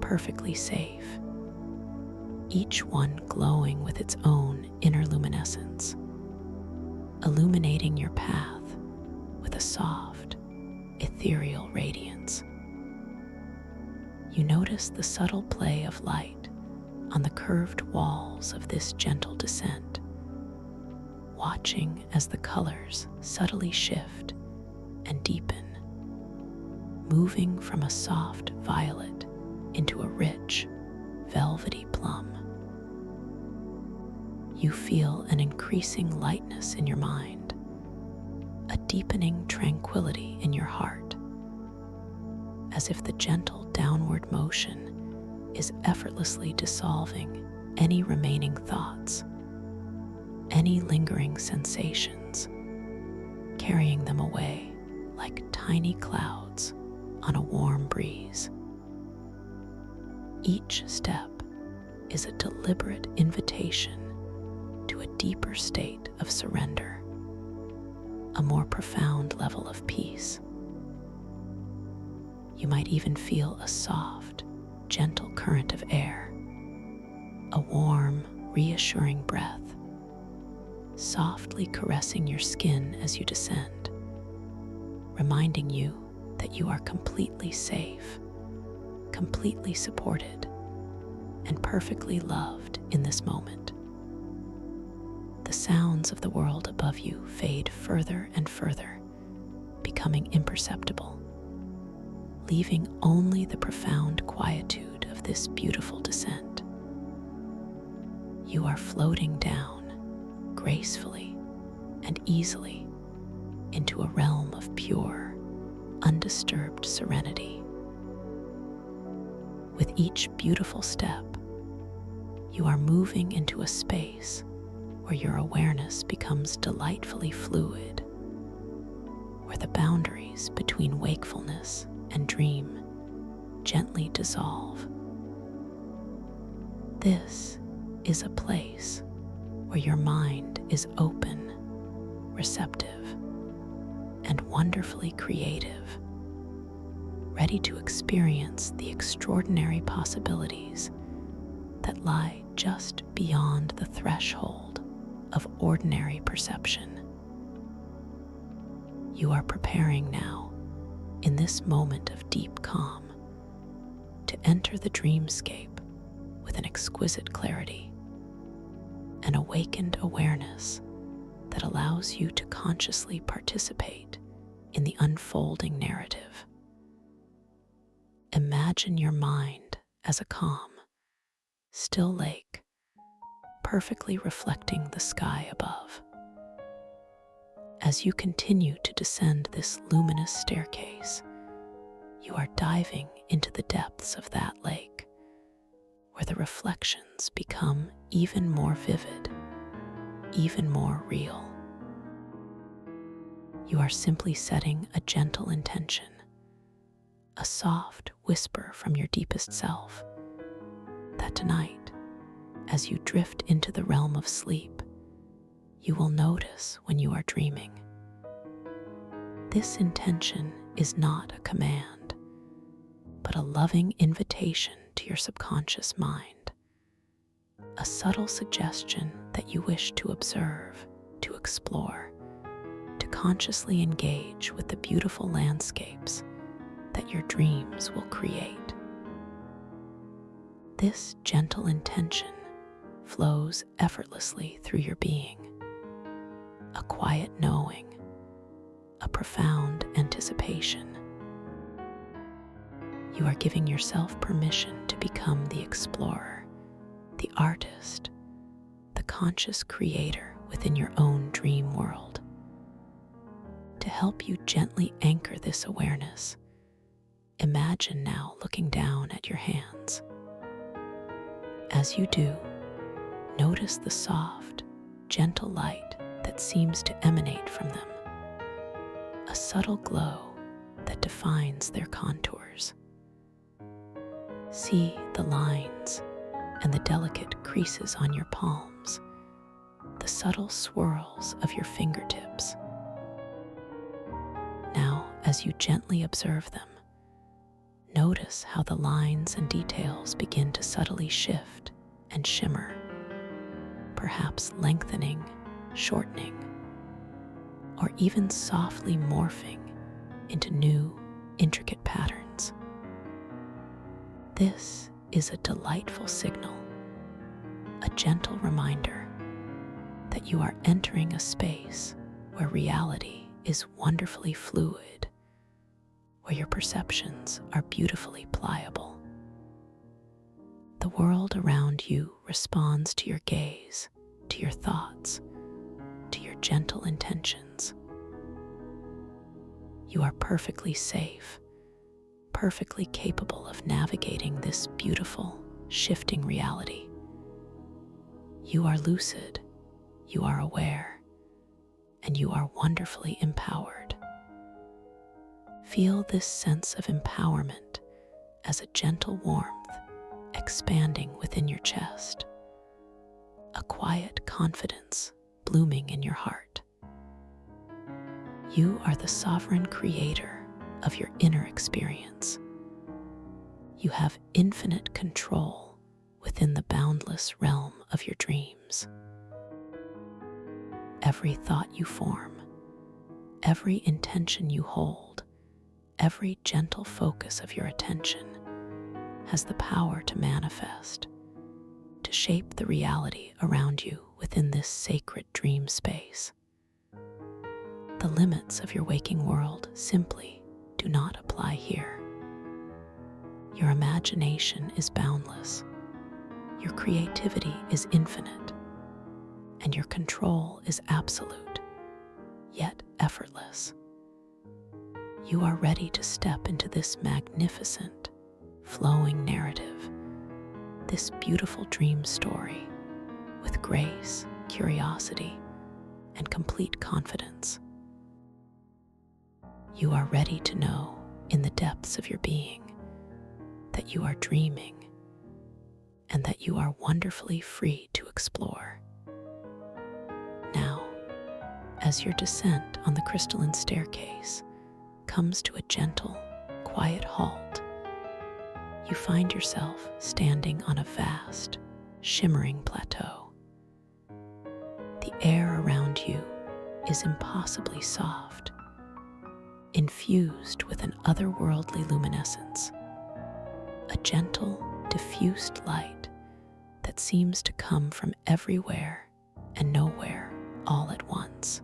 perfectly safe, each one glowing with its own inner luminescence, illuminating your path with a soft, ethereal radiance. You notice the subtle play of light on the curved walls of this gentle descent, watching as the colors subtly shift and deepen, moving from a soft violet into a rich, velvety plum. You feel an increasing lightness in your mind, a deepening tranquility in your heart, as if the gentle downward motion is effortlessly dissolving any remaining thoughts, any lingering sensations, carrying them away like tiny clouds on a warm breeze. Each step is a deliberate invitation to a deeper state of surrender, a more profound level of peace. You might even feel a soft, gentle current of air, a warm, reassuring breath, softly caressing your skin as you descend, reminding you that you are completely safe, completely supported, and perfectly loved in this moment. The sounds of the world above you fade further and further, becoming imperceptible, leaving only the profound quietude of this beautiful descent. You are floating down, gracefully and easily, into a realm of pure, undisturbed serenity. With each beautiful step, you are moving into a space where your awareness becomes delightfully fluid, where the boundaries between wakefulness and dream gently dissolve. This is a place where your mind is open, receptive, and wonderfully creative, ready to experience the extraordinary possibilities that lie just beyond the threshold of ordinary perception. You are preparing now, in this moment of deep calm, to enter the dreamscape with an exquisite clarity, an awakened awareness that allows you to consciously participate in the unfolding narrative. Imagine your mind as a calm, still lake, perfectly reflecting the sky above. As you continue to descend this luminous staircase, you are diving into the depths of that lake, where the reflections become even more vivid, even more real. You are simply setting a gentle intention, a soft whisper from your deepest self, that tonight, as you drift into the realm of sleep, you will notice when you are dreaming. This intention is not a command, but a loving invitation to your subconscious mind, a subtle suggestion that you wish to observe, to explore, to consciously engage with the beautiful landscapes that your dreams will create. This gentle intention flows effortlessly through your being, a quiet knowing, a profound anticipation. You are giving yourself permission to become the explorer, the artist, the conscious creator within your own dream world. To help you gently anchor this awareness, imagine now looking down at your hands. As you do, notice the soft, gentle light that seems to emanate from them, a subtle glow that defines their contours. See the lines and the delicate creases on your palms, the subtle swirls of your fingertips. Now, as you gently observe them, notice how the lines and details begin to subtly shift and shimmer, perhaps lengthening, shortening, or even softly morphing into new, intricate patterns. This is a delightful signal, a gentle reminder that you are entering a space where reality is wonderfully fluid, where your perceptions are beautifully pliable. The world around you responds to your gaze, to your thoughts, to your gentle intentions. You are perfectly safe, perfectly capable of navigating this beautiful, shifting reality. You are lucid, you are aware, and you are wonderfully empowered. Feel this sense of empowerment as a gentle warmth expanding within your chest, a quiet confidence blooming in your heart. You are the sovereign creator of your inner experience. You have infinite control within the boundless realm of your dreams. Every thought you form, every intention you hold, every gentle focus of your attention has the power to manifest, to shape the reality around you within this sacred dream space. The limits of your waking world simply do not apply here. Your imagination is boundless, your creativity is infinite, and your control is absolute, yet effortless. You are ready to step into this magnificent, flowing narrative, this beautiful dream story, with grace, curiosity, and complete confidence. You are ready to know, in the depths of your being, that you are dreaming and that you are wonderfully free to explore. Now, as your descent on the crystalline staircase comes to a gentle, quiet halt, you find yourself standing on a vast, shimmering plateau. The air around you is impossibly soft, infused with an otherworldly luminescence, a gentle, diffused light that seems to come from everywhere and nowhere all at once.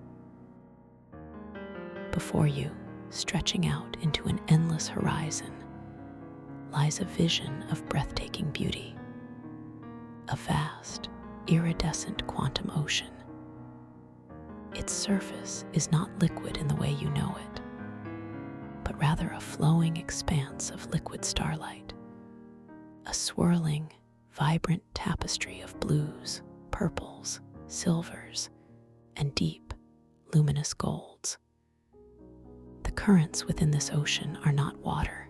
Before you, stretching out into an endless horizon, lies a vision of breathtaking beauty, a vast, iridescent quantum ocean. Its surface is not liquid in the way you know it, but rather a flowing expanse of liquid starlight, a swirling, vibrant tapestry of blues, purples, silvers, and deep, luminous golds. The currents within this ocean are not water,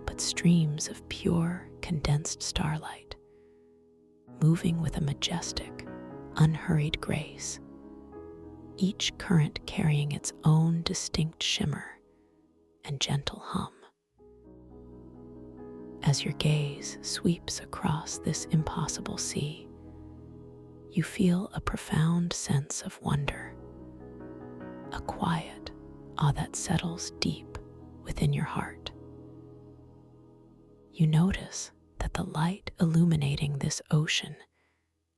but streams of pure, condensed starlight, moving with a majestic, unhurried grace, each current carrying its own distinct shimmer and gentle hum. As your gaze sweeps across this impossible sea, you feel a profound sense of wonder, a quiet awe that settles deep within your heart. You notice that the light illuminating this ocean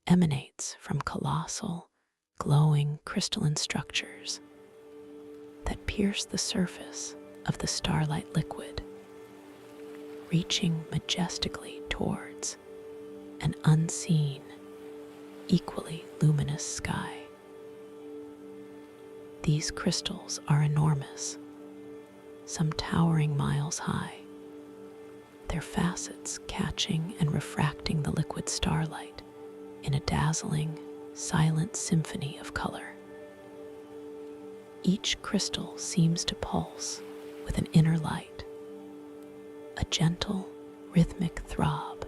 emanates from colossal, glowing crystalline structures that pierce the surface of the starlight liquid, reaching majestically towards an unseen, equally luminous sky. These crystals are enormous, some towering miles high, their facets catching and refracting the liquid starlight in a dazzling, silent symphony of color. Each crystal seems to pulse with an inner light, a gentle, rhythmic throb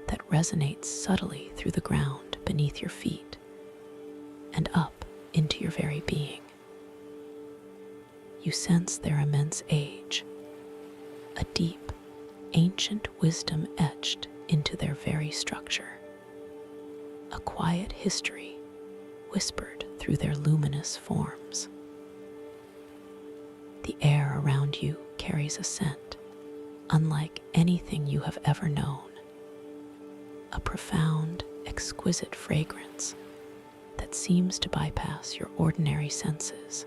that resonates subtly through the ground beneath your feet and up into your very being. You sense their immense age, a deep, ancient wisdom etched into their very structure, a quiet history whispered through their luminous forms. The air around you carries a scent unlike anything you have ever known, a profound, exquisite fragrance that seems to bypass your ordinary senses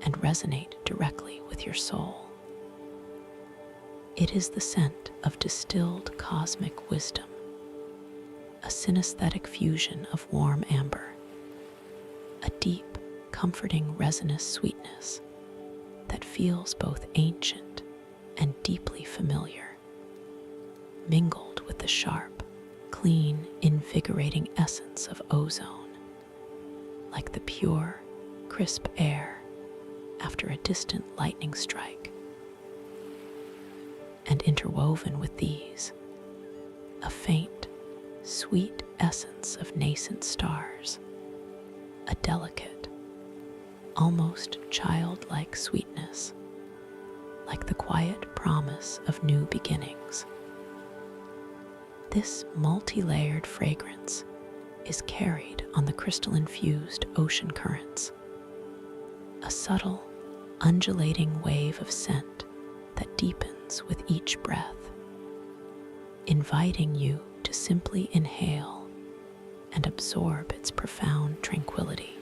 and resonate directly with your soul. It is the scent of distilled cosmic wisdom, a synesthetic fusion of warm amber, a deep, comforting resinous sweetness that feels both ancient and deeply familiar, mingled with the sharp, clean, invigorating essence of ozone, like the pure, crisp air after a distant lightning strike. And interwoven with these, a faint, sweet essence of nascent stars, a delicate, almost childlike sweetness, like the quiet promise of new beginnings. This multi-layered fragrance is carried on the crystal-infused ocean currents, a subtle, undulating wave of scent that deepens with each breath, inviting you to simply inhale and absorb its profound tranquility,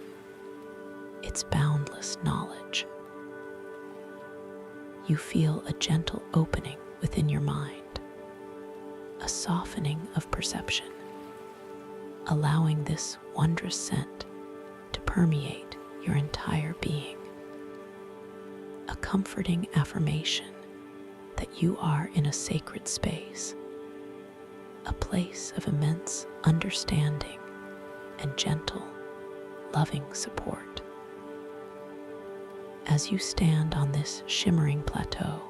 its boundless knowledge. You feel a gentle opening within your mind, a softening of perception, allowing this wondrous scent to permeate your entire being, a comforting affirmation that you are in a sacred space, a place of immense understanding and gentle, loving support. As you stand on this shimmering plateau,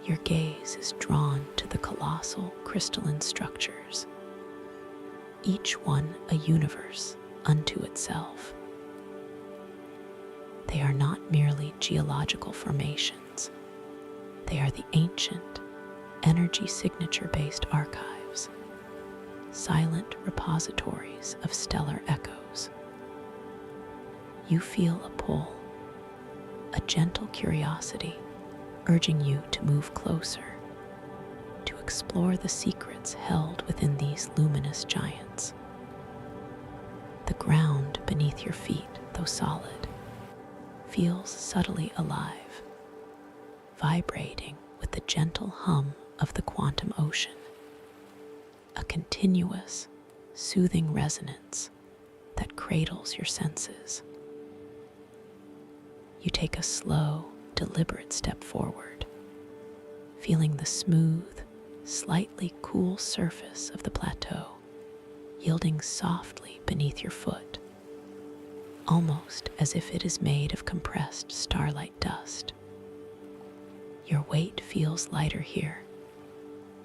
your gaze is drawn to the colossal crystalline structures, each one a universe unto itself. They are not merely geological formations. They are the ancient, energy signature-based archives, silent repositories of stellar echoes. You feel a pull, a gentle curiosity urging you to move closer, to explore the secrets held within these luminous giants. The ground beneath your feet, though solid, feels subtly alive, vibrating with the gentle hum of the quantum ocean, a continuous, soothing resonance that cradles your senses. You take a slow, deliberate step forward, feeling the smooth, slightly cool surface of the plateau yielding softly beneath your foot, almost as if it is made of compressed starlight dust. Your weight feels lighter here,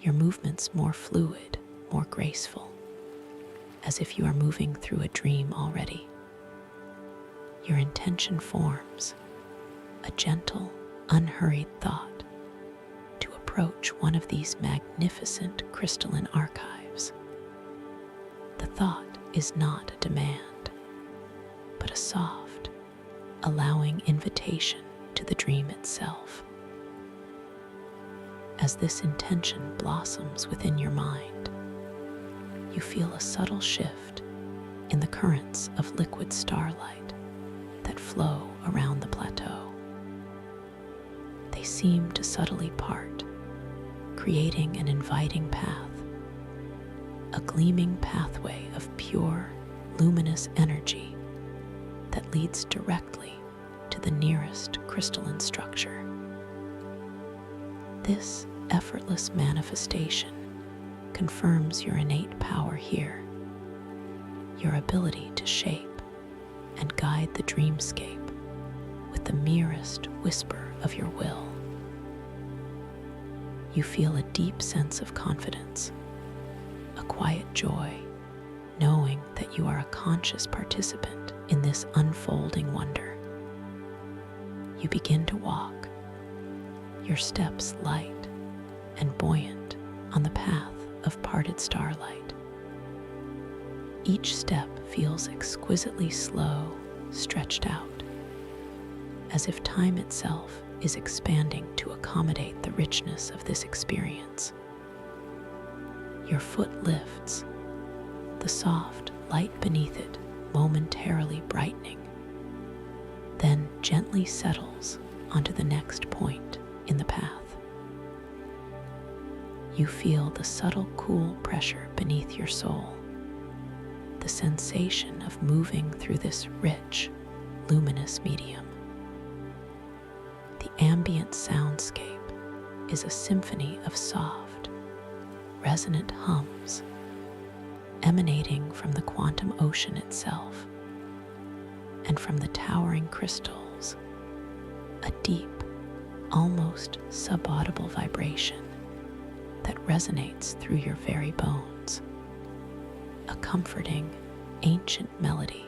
your movements more fluid, more graceful, as if you are moving through a dream already. Your intention forms, a gentle, unhurried thought to approach one of these magnificent crystalline archives. The thought is not a demand, but a soft, allowing invitation to the dream itself. As this intention blossoms within your mind, you feel a subtle shift in the currents of liquid starlight that flow around the plateau. They seem to subtly part, creating an inviting path, a gleaming pathway of pure, luminous energy that leads directly to the nearest crystalline structure. This effortless manifestation confirms your innate power here, your ability to shape and guide the dreamscape with the merest whisper of your will. You feel a deep sense of confidence, a quiet joy, knowing that you are a conscious participant in this unfolding wonder. You begin to walk, your steps light and buoyant on the path of parted starlight. Each step feels exquisitely slow, stretched out, as if time itself is expanding to accommodate the richness of this experience. Your foot lifts, the soft light beneath it momentarily brightening, then gently settles onto the next point in the path. You feel the subtle cool pressure beneath your sole, the sensation of moving through this rich, luminous medium. The ambient soundscape is a symphony of soft, resonant hums emanating from the quantum ocean itself and from the towering crystals, a deep, almost subaudible vibration that resonates through your very bones, a comforting, ancient melody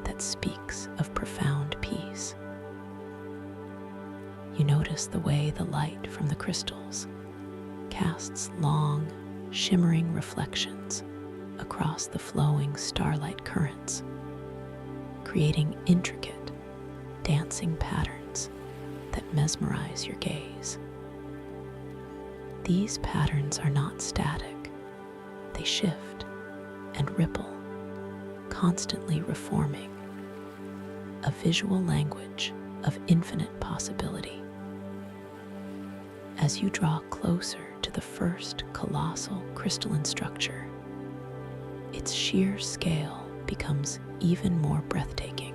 that speaks of profound peace. You notice the way the light from the crystals casts long, shimmering reflections across the flowing starlight currents, creating intricate, dancing patterns that mesmerize your gaze. These patterns are not static. They shift and ripple, constantly reforming, a visual language of infinite possibility. As you draw closer to the first colossal crystalline structure, its sheer scale becomes even more breathtaking.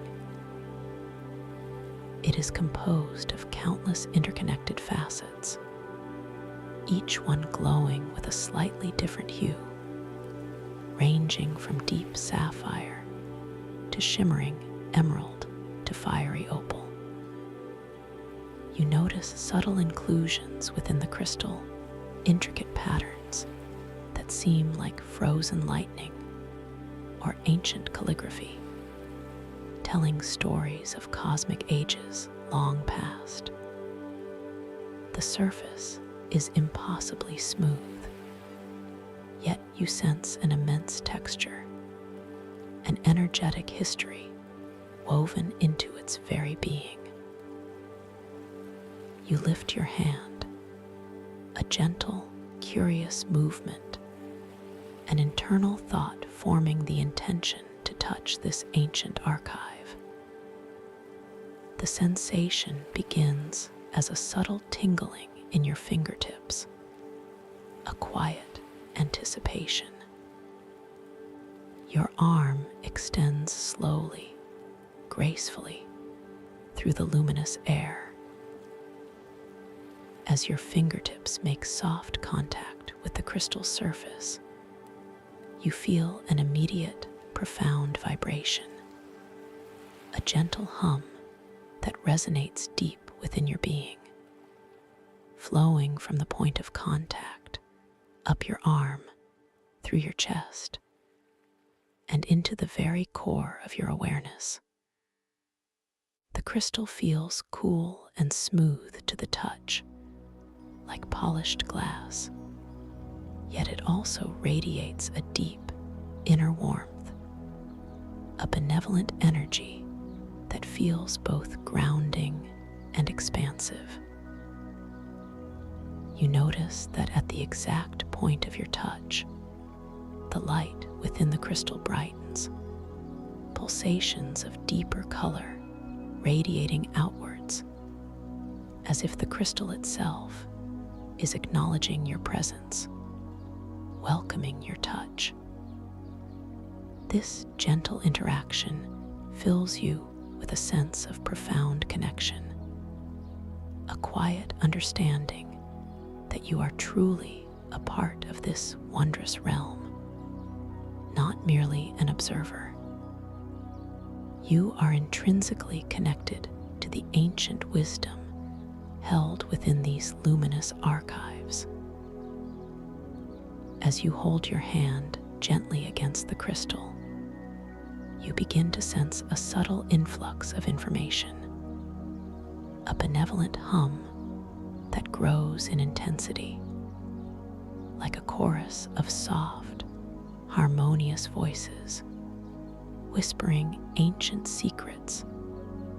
It is composed of countless interconnected facets, each one glowing with a slightly different hue, ranging from deep sapphire to shimmering emerald to fiery opal. You notice subtle inclusions within the crystal, intricate patterns that seem like frozen lightning or ancient calligraphy, telling stories of cosmic ages long past. The surface is impossibly smooth, yet you sense an immense texture, an energetic history woven into its very being. You lift your hand, a gentle, curious movement, an internal thought forming the intention to touch this ancient archive. The sensation begins as a subtle tingling in your fingertips, a quiet anticipation. Your arm extends slowly, gracefully, through the luminous air. As your fingertips make soft contact with the crystal surface, you feel an immediate, profound vibration, a gentle hum that resonates deep within your being, flowing from the point of contact, up your arm, through your chest, and into the very core of your awareness. The crystal feels cool and smooth to the touch, like polished glass, yet it also radiates a deep, inner warmth, a benevolent energy that feels both grounding and expansive. You notice that at the exact point of your touch, the light within the crystal brightens, pulsations of deeper color radiating outwards, as if the crystal itself is acknowledging your presence, welcoming your touch. This gentle interaction fills you with a sense of profound connection, a quiet understanding that you are truly a part of this wondrous realm, not merely an observer. You are intrinsically connected to the ancient wisdom held within these luminous archives. As you hold your hand gently against the crystal, you begin to sense a subtle influx of information, a benevolent hum that grows in intensity, like a chorus of soft, harmonious voices, whispering ancient secrets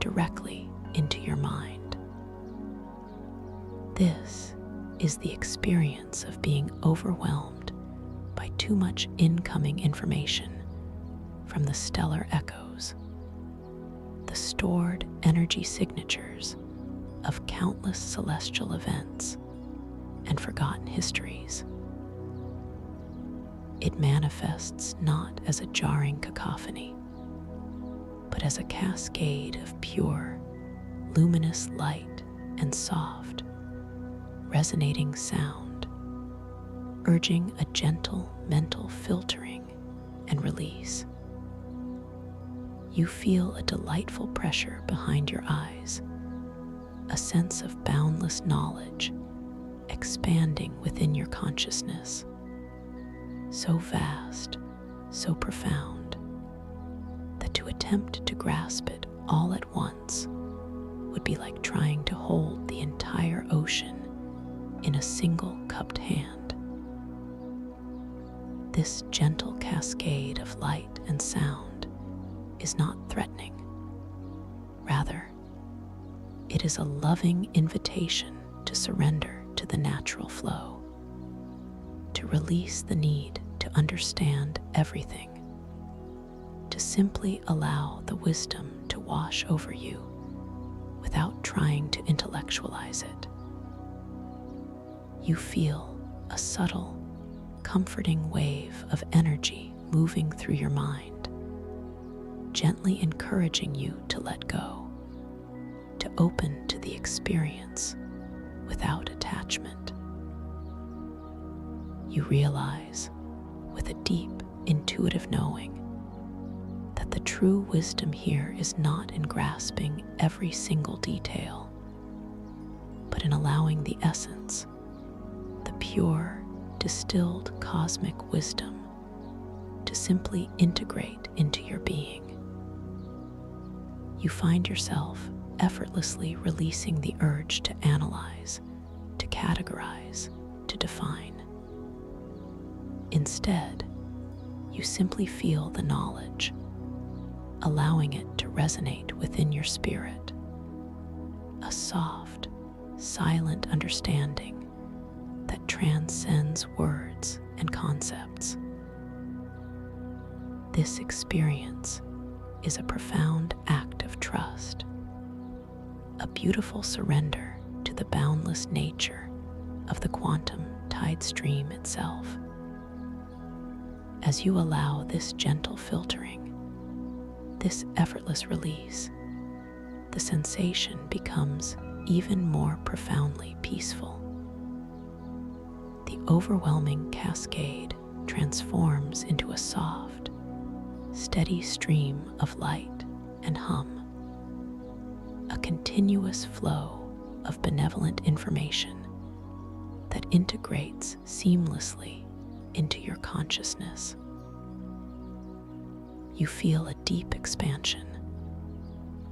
directly into your mind. This is the experience of being overwhelmed by too much incoming information from the stellar echoes, the stored energy signatures of countless celestial events and forgotten histories. It manifests not as a jarring cacophony, but as a cascade of pure, luminous light and soft, resonating sound, urging a gentle mental filtering and release. You feel a delightful pressure behind your eyes, a sense of boundless knowledge expanding within your consciousness, so vast, so profound, that to attempt to grasp it all at once would be like trying to hold the entire ocean in a single cupped hand. This gentle cascade of light and sound is not threatening. Rather, it is a loving invitation to surrender to the natural flow, to release the need to understand everything, to simply allow the wisdom to wash over you without trying to intellectualize it. You feel a subtle, comforting wave of energy moving through your mind, gently encouraging you to let go, to open to the experience without attachment. You realize, with a deep, intuitive knowing, that the true wisdom here is not in grasping every single detail, but in allowing the essence, the pure, distilled cosmic wisdom, to simply integrate into your being. You find yourself effortlessly releasing the urge to analyze, to categorize, to define. Instead, you simply feel the knowledge, allowing it to resonate within your spirit, a soft, silent understanding that transcends words and concepts. This experience is a profound act of trust, a beautiful surrender to the boundless nature of the quantum tide stream itself. As you allow this gentle filtering, this effortless release, the sensation becomes even more profoundly peaceful. The overwhelming cascade transforms into a soft, steady stream of light and hum, a continuous flow of benevolent information that integrates seamlessly into your consciousness. You feel a deep expansion,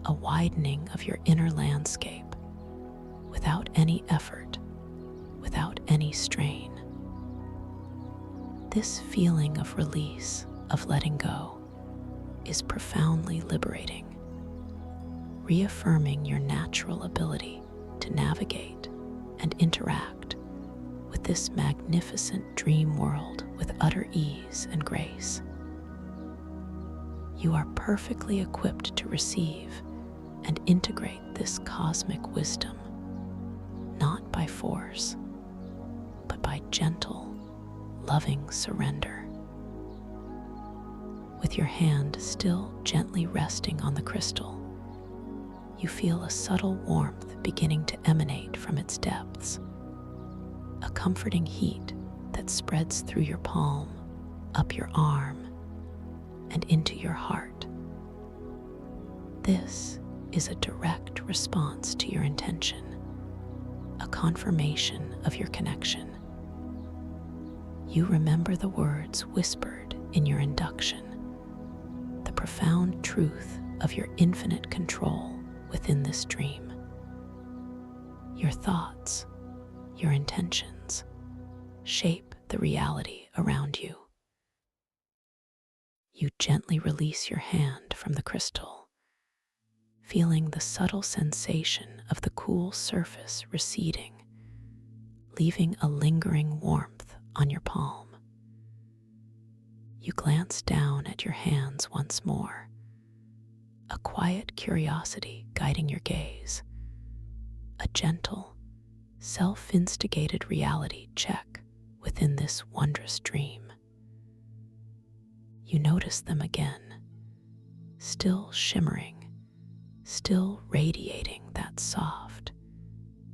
a widening of your inner landscape without any effort, without any strain. This feeling of release, of letting go, is profoundly liberating, reaffirming your natural ability to navigate and interact with this magnificent dream world with utter ease and grace. You are perfectly equipped to receive and integrate this cosmic wisdom, not by force, but by gentle, loving surrender. With your hand still gently resting on the crystal, you feel a subtle warmth beginning to emanate from its depths, a comforting heat that spreads through your palm, up your arm, and into your heart. This is a direct response to your intention, a confirmation of your connection. You remember the words whispered in your induction, the profound truth of your infinite control within this dream. Your thoughts, your intentions, shape the reality around you. You gently release your hand from the crystal, feeling the subtle sensation of the cool surface receding, leaving a lingering warmth on your palm. You glance down at your hands once more, a quiet curiosity guiding your gaze, a gentle, self-instigated reality check within this wondrous dream. You notice them again, still shimmering, still radiating that soft,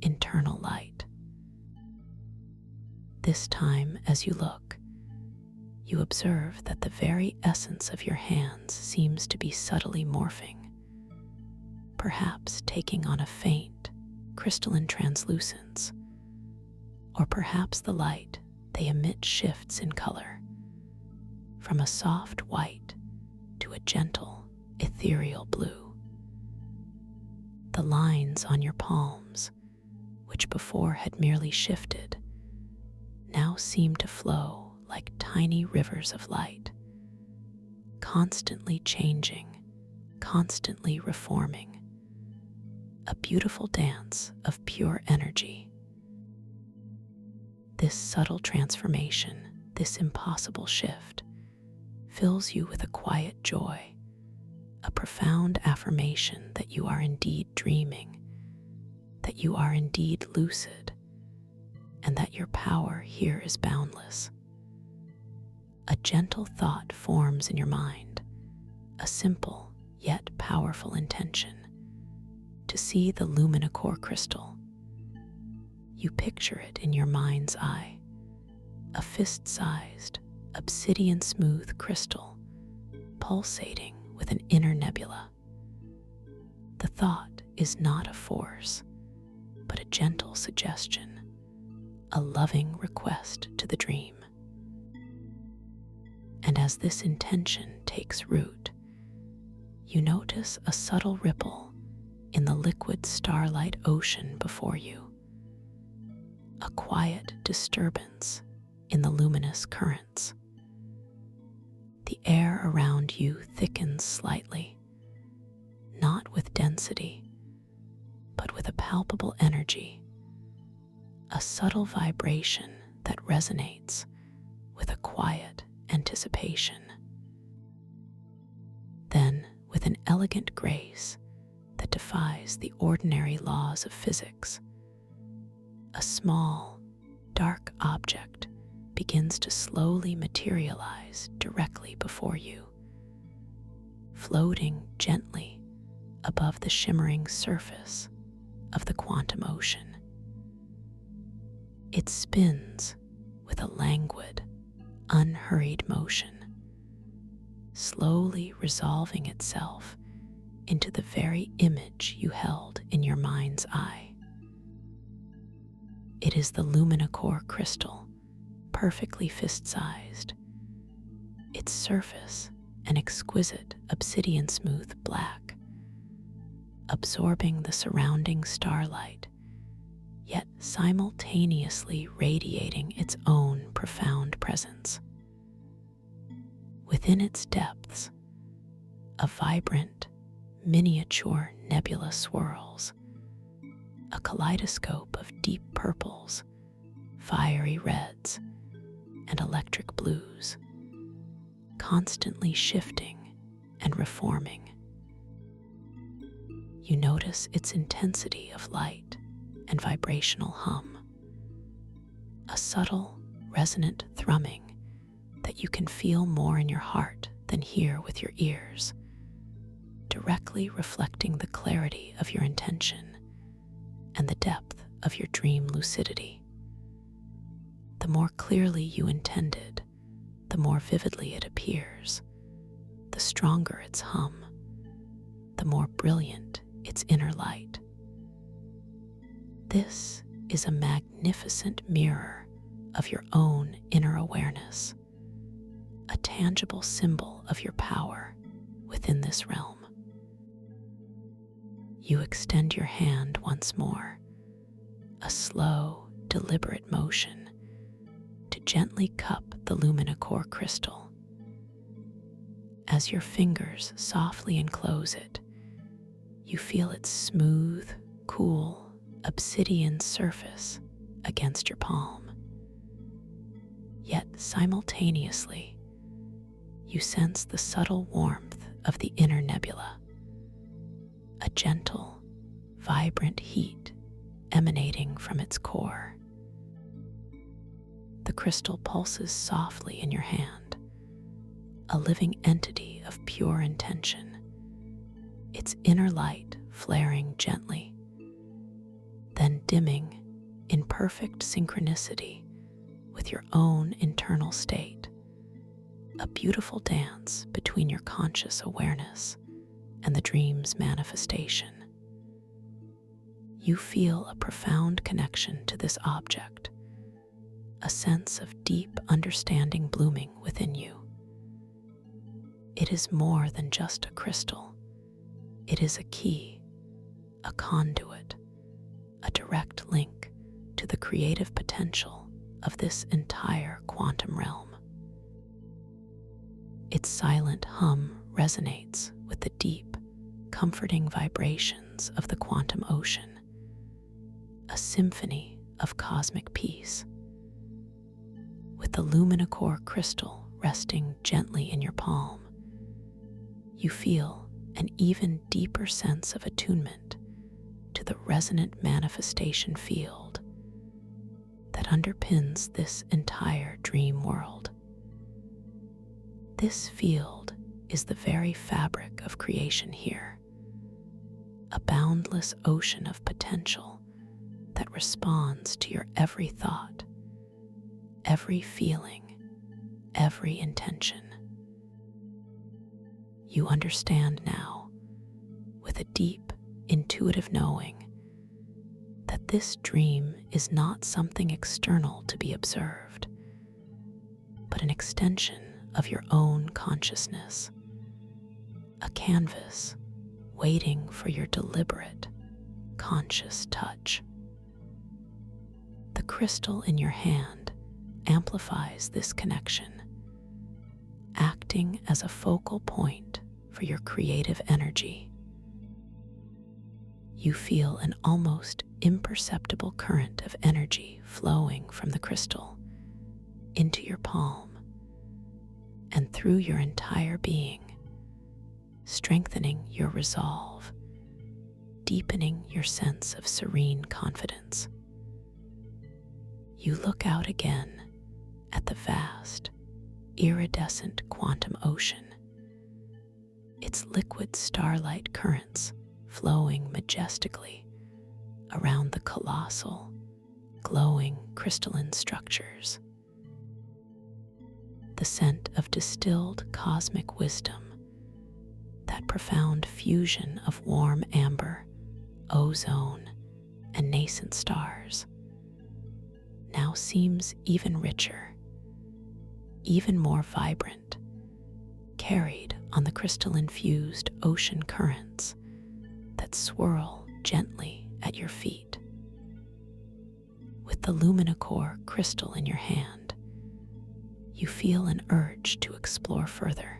internal light. This time, as you look, you observe that the very essence of your hands seems to be subtly morphing, perhaps taking on a faint, crystalline translucence, or perhaps the light they emit shifts in color, from a soft white to a gentle, ethereal blue. The lines on your palms, which before had merely shifted, now seem to flow like tiny rivers of light, constantly changing, constantly reforming, a beautiful dance of pure energy. This subtle transformation, this impossible shift, fills you with a quiet joy, a profound affirmation that you are indeed dreaming, that you are indeed lucid, and that your power here is boundless. A gentle thought forms in your mind, a simple yet powerful intention: to see the luminicore crystal. You picture it in your mind's eye, a fist-sized, obsidian-smooth crystal pulsating with an inner nebula. The thought is not a force, but a gentle suggestion, a loving request to the dream. And as this intention takes root, you notice a subtle ripple in the liquid starlight ocean before you, a quiet disturbance in the luminous currents. The air around you thickens slightly, not with density, but with a palpable energy, a subtle vibration that resonates with a quiet anticipation. Then, with an elegant grace that defies the ordinary laws of physics, a small, dark object begins to slowly materialize directly before you, floating gently above the shimmering surface of the quantum ocean. It spins with a languid, unhurried motion, slowly resolving itself into the very image you held in your mind's eye. It is the luminicore crystal, perfectly fist-sized, its surface an exquisite obsidian-smooth black, absorbing the surrounding starlight, yet simultaneously radiating its own profound presence. Within its depths, a vibrant, miniature nebula swirls, a kaleidoscope of deep purples, fiery reds, and electric blues, constantly shifting and reforming. You notice its intensity of light and vibrational hum, a subtle, resonant thrumming that you can feel more in your heart than hear with your ears, directly reflecting the clarity of your intention and the depth of your dream lucidity. The more clearly you intended, the more vividly it appears, the stronger its hum, the more brilliant its inner light. This is a magnificent mirror of your own inner awareness, a tangible symbol of your power within this realm. You extend your hand once more, a slow, deliberate motion to gently cup the luminicore crystal. As your fingers softly enclose it, you feel its smooth, cool, obsidian surface against your palm. Yet simultaneously, you sense the subtle warmth of the inner nebula, a gentle, vibrant heat emanating from its core. The crystal pulses softly in your hand, a living entity of pure intention, its inner light flaring gently, then dimming in perfect synchronicity with your own internal state, a beautiful dance between your conscious awareness and the dream's manifestation. You feel a profound connection to this object, a sense of deep understanding blooming within you. It is more than just a crystal. It is a key, a conduit, a direct link to the creative potential of this entire quantum realm. Its silent hum resonates with the deep, comforting vibrations of the quantum ocean, a symphony of cosmic peace. With the luminicore crystal resting gently in your palm, you feel an even deeper sense of attunement to the resonant manifestation field that underpins this entire dream world. This field is the very fabric of creation here, a boundless ocean of potential that responds to your every thought, every feeling, every intention. You understand now, with a deep, intuitive knowing, that this dream is not something external to be observed, but an extension of your own consciousness, a canvas waiting for your deliberate, conscious touch. The crystal in your hand amplifies this connection, acting as a focal point for your creative energy. You feel an almost imperceptible current of energy flowing from the crystal into your palm and through your entire being, strengthening your resolve, deepening your sense of serene confidence. You look out again at the vast, iridescent quantum ocean, its liquid starlight currents flowing majestically around the colossal, glowing crystalline structures. The scent of distilled cosmic wisdom, that profound fusion of warm amber, ozone, and nascent stars, now seems even richer, even more vibrant, carried on the crystal-infused ocean currents that swirl gently at your feet. With the Luminicore crystal in your hand, you feel an urge to explore further,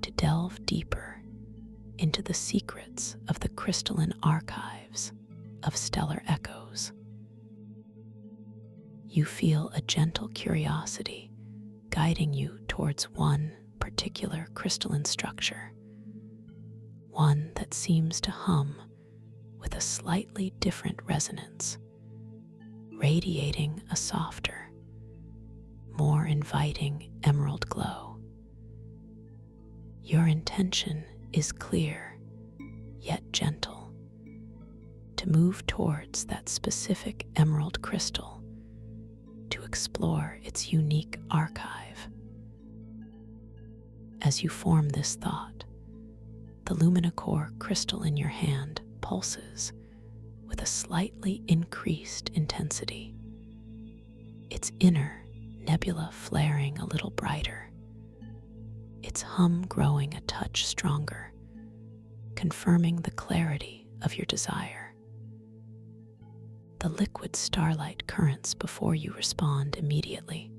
to delve deeper into the secrets of the crystalline archives of stellar echoes. You feel a gentle curiosity guiding you towards one particular crystalline structure, one that seems to hum with a slightly different resonance, radiating a softer, more inviting emerald glow. Your intention is clear, yet gentle, to move towards that specific emerald crystal, to explore its unique archive. As you form this thought, the Luminicore crystal in your hand pulses with a slightly increased intensity, its inner nebula flaring a little brighter, its hum growing a touch stronger, confirming the clarity of your desire. The liquid starlight currents before you respond immediately,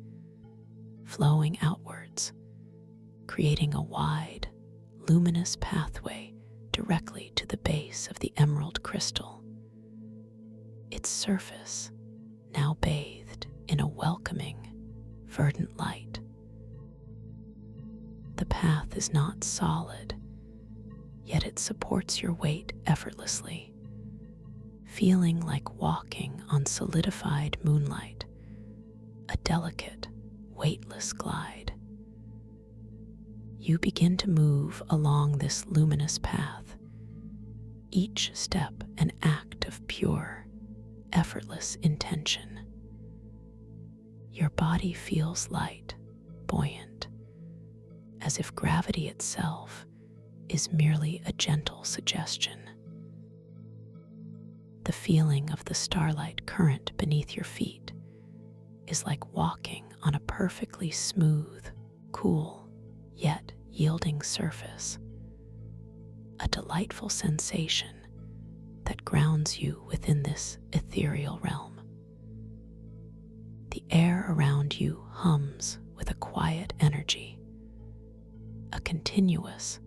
flowing outwards, creating a wide, luminous pathway directly to the base of the emerald crystal, its surface now bathed in a welcoming, verdant light. The path is not solid, yet it supports your weight effortlessly, feeling like walking on solidified moonlight, a delicate, weightless glide. You begin to move along this luminous path, each step an act of pure, effortless intention. Your body feels light, buoyant, as if gravity itself is merely a gentle suggestion. The feeling of the starlight current beneath your feet is like walking on a perfectly smooth, cool, yet yielding surface, a delightful sensation that grounds you within this ethereal realm. The air around you hums with a quiet energy, a continuous,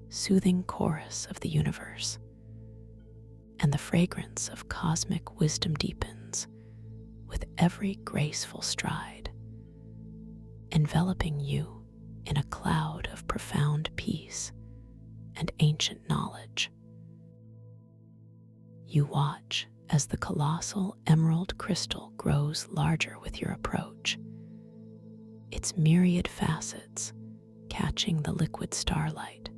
soothing chorus of the universe, and the fragrance of cosmic wisdom deepens with every graceful stride, enveloping you in a cloud of profound peace and ancient knowledge. You watch as the colossal emerald crystal grows larger with your approach, its myriad facets catching the liquid starlight,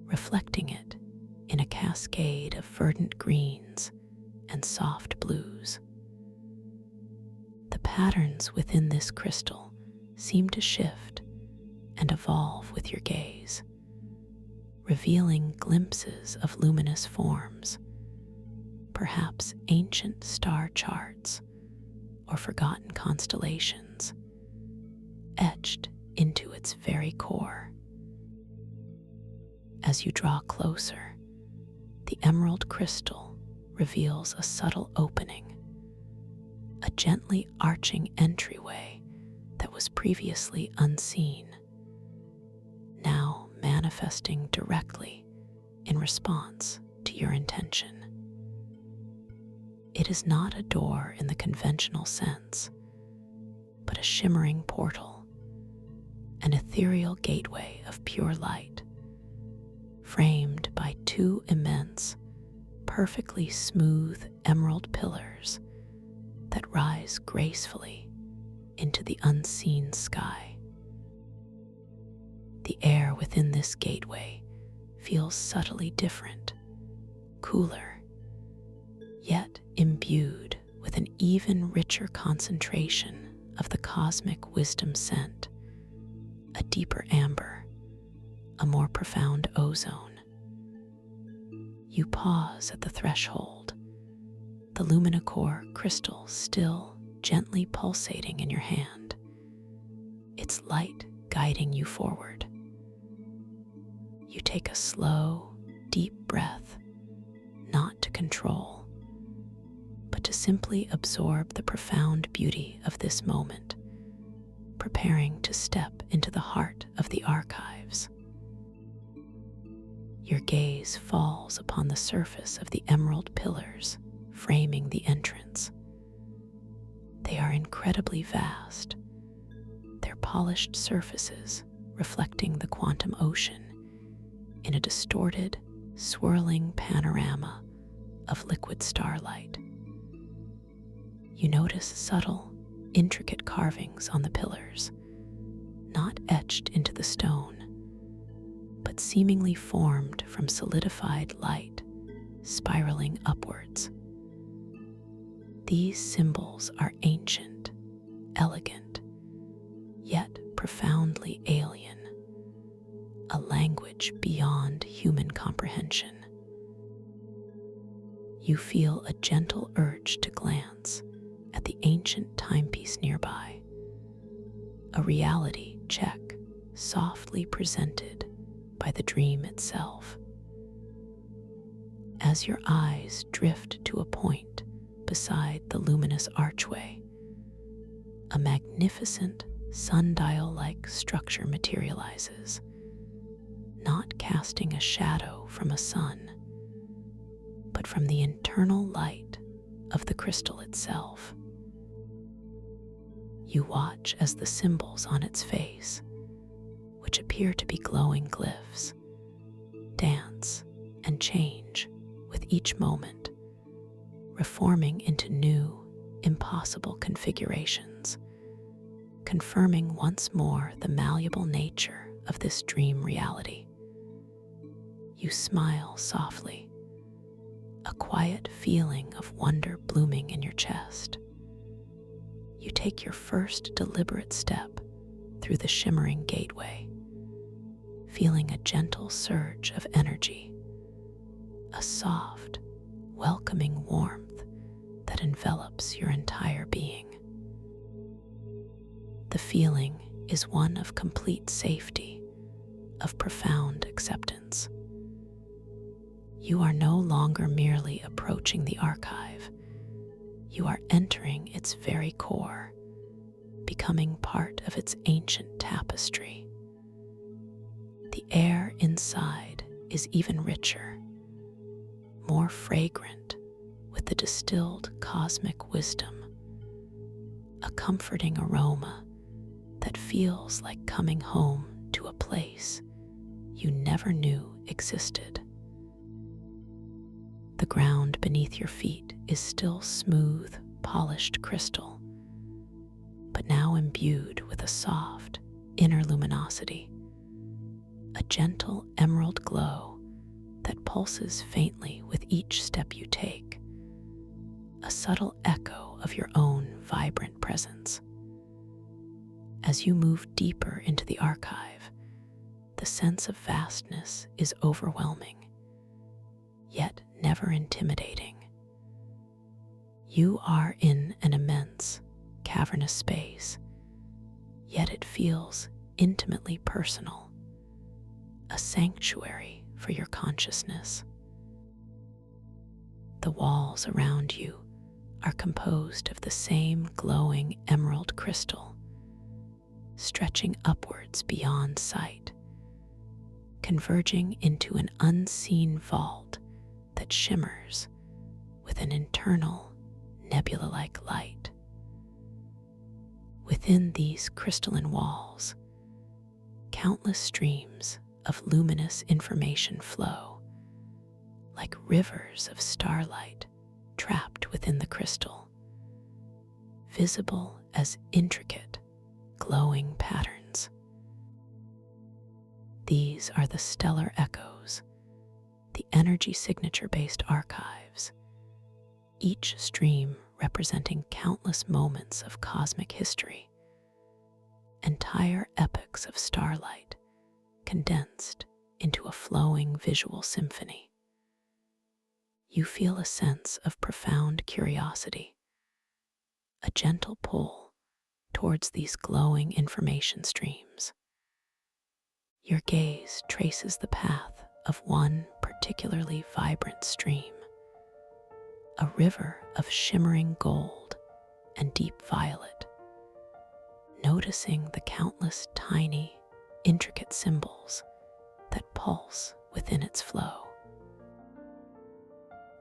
reflecting it in a cascade of verdant greens and soft blues. The patterns within this crystal seem to shift and evolve with your gaze, revealing glimpses of luminous forms, perhaps ancient star charts or forgotten constellations, etched into its very core. As you draw closer, the emerald crystal reveals a subtle opening, a gently arching entryway that was previously unseen, now manifesting directly in response to your intention. It is not a door in the conventional sense, but a shimmering portal, an ethereal gateway of pure light, framed by two immense, perfectly smooth emerald pillars that rise gracefully into the unseen sky. The air within this gateway feels subtly different, cooler, yet imbued with an even richer concentration of the cosmic wisdom scent, a deeper amber, a more profound ozone. You pause at the threshold, the luminocore crystal still gently pulsating in your hand, its light guiding you forward. You take a slow, deep breath, not to control, but to simply absorb the profound beauty of this moment, preparing to step into the heart of the archives. Your gaze falls upon the surface of the emerald pillars framing the entrance. They are incredibly vast, their polished surfaces reflecting the quantum ocean in a distorted, swirling panorama of liquid starlight. You notice subtle, intricate carvings on the pillars, not etched into the stone, but seemingly formed from solidified light spiraling upwards. These symbols are ancient, elegant, yet profoundly alien, a language beyond human comprehension. You feel a gentle urge to glance at the ancient timepiece nearby, a reality check softly presented by the dream itself. As your eyes drift to a point beside the luminous archway, a magnificent sundial-like structure materializes, not casting a shadow from a sun, but from the internal light of the crystal itself. You watch as the symbols on its face, which appear to be glowing glyphs, dance and change with each moment, reforming into new, impossible configurations, confirming once more the malleable nature of this dream reality. You smile softly, a quiet feeling of wonder blooming in your chest. You take your first deliberate step through the shimmering gateway, feeling a gentle surge of energy, a soft, welcoming warmth that envelops your entire being. The feeling is one of complete safety, of profound acceptance. You are no longer merely approaching the archive. You are entering its very core, becoming part of its ancient tapestry. The air inside is even richer, more fragrant with the distilled cosmic wisdom, a comforting aroma that feels like coming home to a place you never knew existed. The ground beneath your feet is still smooth, polished crystal, but now imbued with a soft, inner luminosity, a gentle emerald glow that pulses faintly with each step you take, a subtle echo of your own vibrant presence. As you move deeper into the archive, the sense of vastness is overwhelming, yet never intimidating. You are in an immense, cavernous space, yet it feels intimately personal, a sanctuary for your consciousness. The walls around you are composed of the same glowing emerald crystal, stretching upwards beyond sight, converging into an unseen vault that shimmers with an internal nebula-like light. Within these crystalline walls, countless streams of luminous information flow, like rivers of starlight trapped within the crystal, visible as intricate, glowing patterns. These are the stellar echoes, the energy signature-based archives, each stream representing countless moments of cosmic history, entire epochs of starlight condensed into a flowing visual symphony. You feel a sense of profound curiosity, a gentle pull towards these glowing information streams. Your gaze traces the path of one particularly vibrant stream, a river of shimmering gold and deep violet, noticing the countless tiny, intricate symbols that pulse within its flow.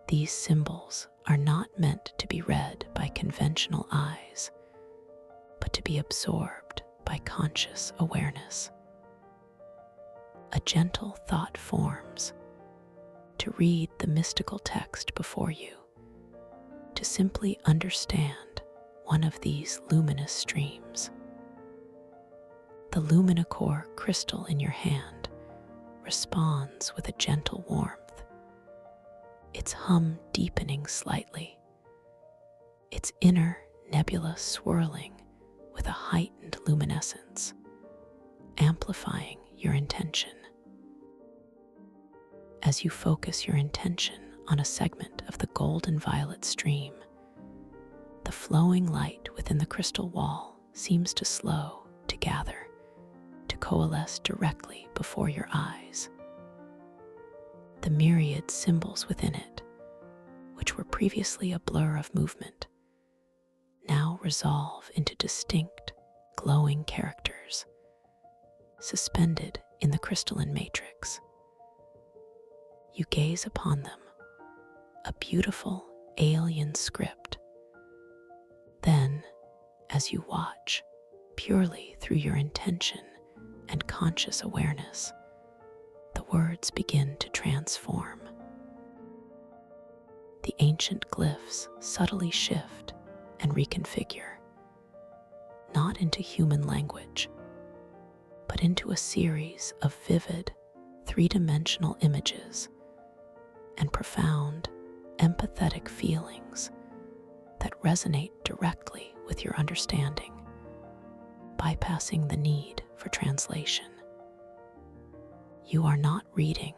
These symbols are not meant to be read by conventional eyes, but to be absorbed by conscious awareness. A gentle thought forms to read the mystical text before you, to simply understand one of these luminous streams. The luminicore crystal in your hand responds with a gentle warmth, its hum deepening slightly, its inner nebula swirling with a heightened luminescence, amplifying your intention. As you focus your intention on a segment of the golden violet stream, the flowing light within the crystal wall seems to slow, to gather, to coalesce directly before your eyes. The myriad symbols within it, which were previously a blur of movement, now resolve into distinct, glowing characters, suspended in the crystalline matrix. You gaze upon them, a beautiful alien script. Then, as you watch, purely through your intention and conscious awareness, the words begin to transform. The ancient glyphs subtly shift and reconfigure, not into human language, but into a series of vivid, three-dimensional images and profound, empathetic feelings that resonate directly with your understanding, bypassing the need for translation. You are not reading,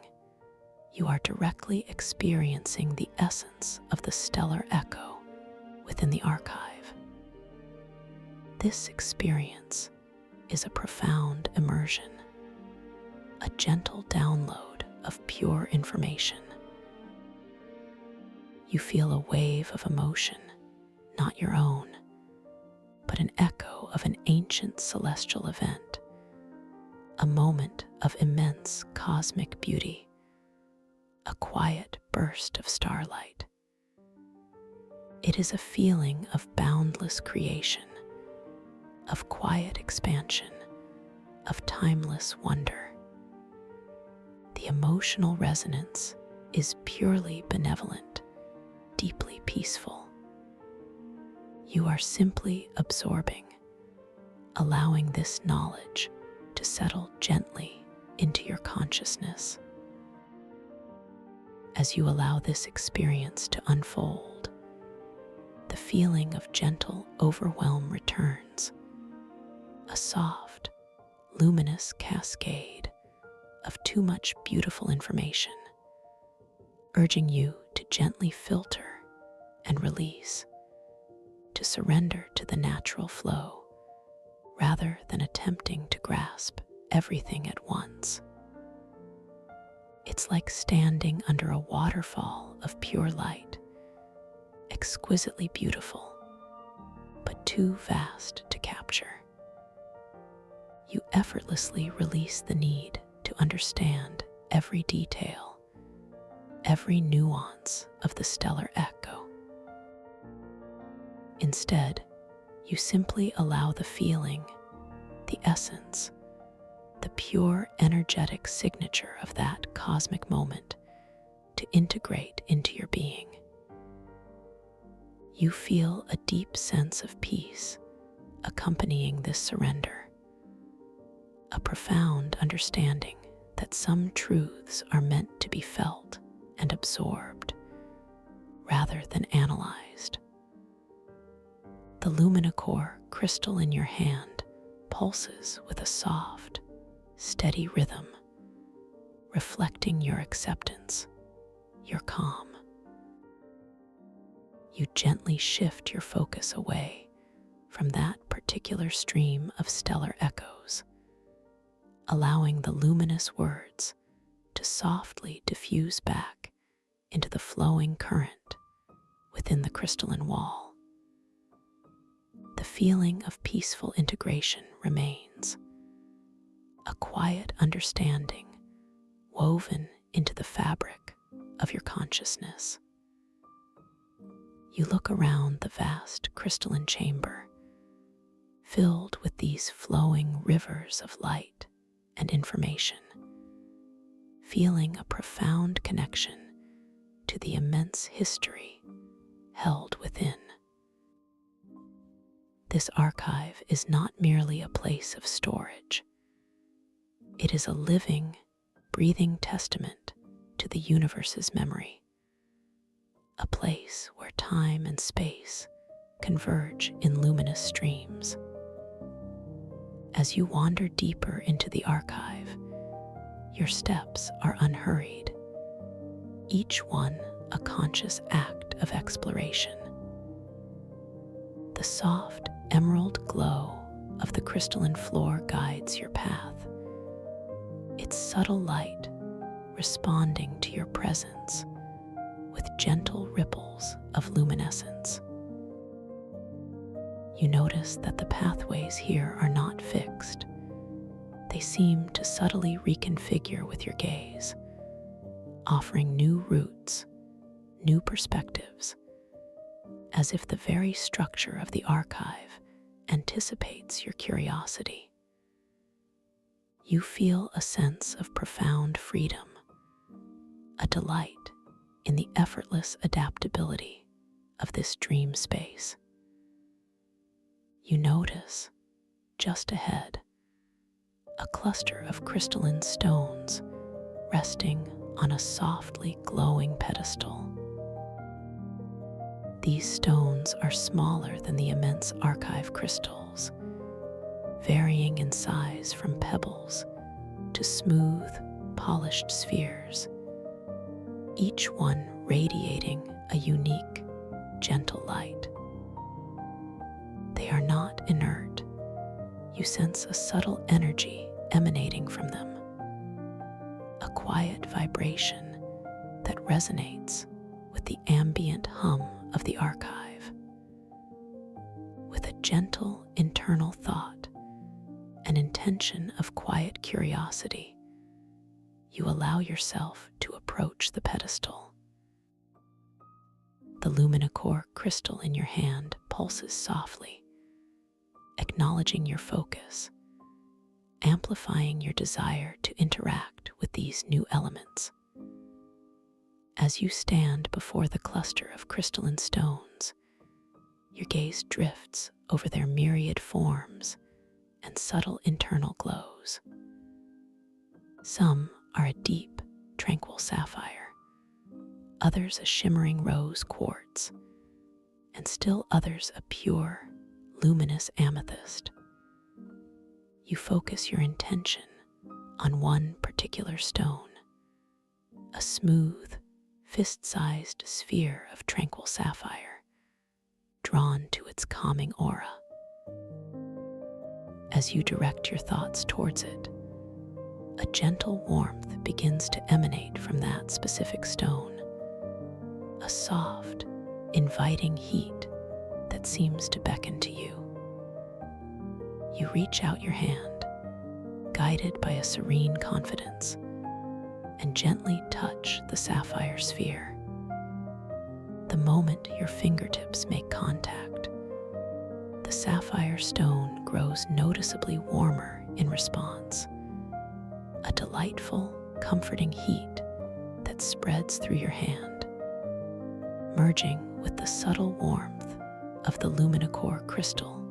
you are directly experiencing the essence of the stellar echo within the archive. This experience is a profound immersion, a gentle download of pure information. You feel a wave of emotion, not your own, but an echo of an ancient celestial event, a moment of immense cosmic beauty, a quiet burst of starlight. It is a feeling of boundless creation, of quiet expansion, of timeless wonder. The emotional resonance is purely benevolent, deeply peaceful. You are simply absorbing, allowing this knowledge to settle gently into your consciousness. As you allow this experience to unfold, the feeling of gentle overwhelm returns, a soft, luminous cascade of too much beautiful information, urging you to gently filter and release, to surrender to the natural flow rather than attempting to grasp everything at once. It's like standing under a waterfall of pure light, exquisitely beautiful, but too vast to capture. You effortlessly release the need to understand every detail, every nuance of the stellar echo. Instead, you simply allow the feeling, the essence, the pure energetic signature of that cosmic moment to integrate into your being. You feel a deep sense of peace accompanying this surrender, a profound understanding that some truths are meant to be felt and absorbed rather than analyzed. The luminicore crystal in your hand pulses with a soft, steady rhythm, reflecting your acceptance, your calm. You gently shift your focus away from that particular stream of stellar echoes, allowing the luminous words to softly diffuse back into the flowing current within the crystalline wall. The feeling of peaceful integration remains, a quiet understanding woven into the fabric of your consciousness. You look around the vast crystalline chamber, filled with these flowing rivers of light and information, feeling a profound connection to the immense history held within. This archive is not merely a place of storage. It is a living, breathing testament to the universe's memory, a place where time and space converge in luminous streams. As you wander deeper into the archive, your steps are unhurried, each one a conscious act of exploration. The soft emerald glow of the crystalline floor guides your path, its subtle light responding to your presence with gentle ripples of luminescence. You notice that the pathways here are not fixed. They seem to subtly reconfigure with your gaze, offering new routes, new perspectives, as if the very structure of the archive anticipates your curiosity. You feel a sense of profound freedom, a delight in the effortless adaptability of this dream space. You notice, just ahead, a cluster of crystalline stones resting on a softly glowing pedestal. These stones are smaller than the immense archive crystals, varying in size from pebbles to smooth, polished spheres, each one radiating a unique, gentle light. They are not inert. You sense a subtle energy emanating from them, a quiet vibration that resonates with the ambient hum of the archive. With a gentle internal thought, an intention of quiet curiosity, you allow yourself to approach the pedestal. The luminicore crystal in your hand pulses softly, acknowledging your focus, amplifying your desire to interact with these new elements. As you stand before the cluster of crystalline stones, your gaze drifts over their myriad forms and subtle internal glows. Some are a deep, tranquil sapphire, others a shimmering rose quartz, and still others a pure, luminous amethyst. You focus your intention on one particular stone, a smooth, fist-sized sphere of tranquil sapphire, drawn to its calming aura. As you direct your thoughts towards it, a gentle warmth begins to emanate from that specific stone, a soft, inviting heat that seems to beckon to you. You reach out your hand, guided by a serene confidence, and gently touch the sapphire sphere. The moment your fingertips make contact, the sapphire stone grows noticeably warmer in response, a delightful, comforting heat that spreads through your hand, merging with the subtle warmth of the luminocore crystal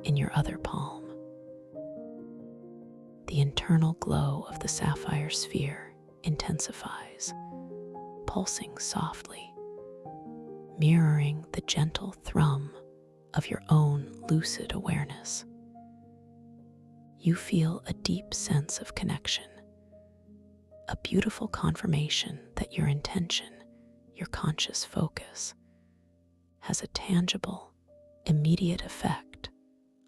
in your other palm. The internal glow of the sapphire sphere intensifies, pulsing softly, mirroring the gentle thrum of your own lucid awareness. You feel a deep sense of connection, a beautiful confirmation that your intention, your conscious focus, has a tangible, immediate effect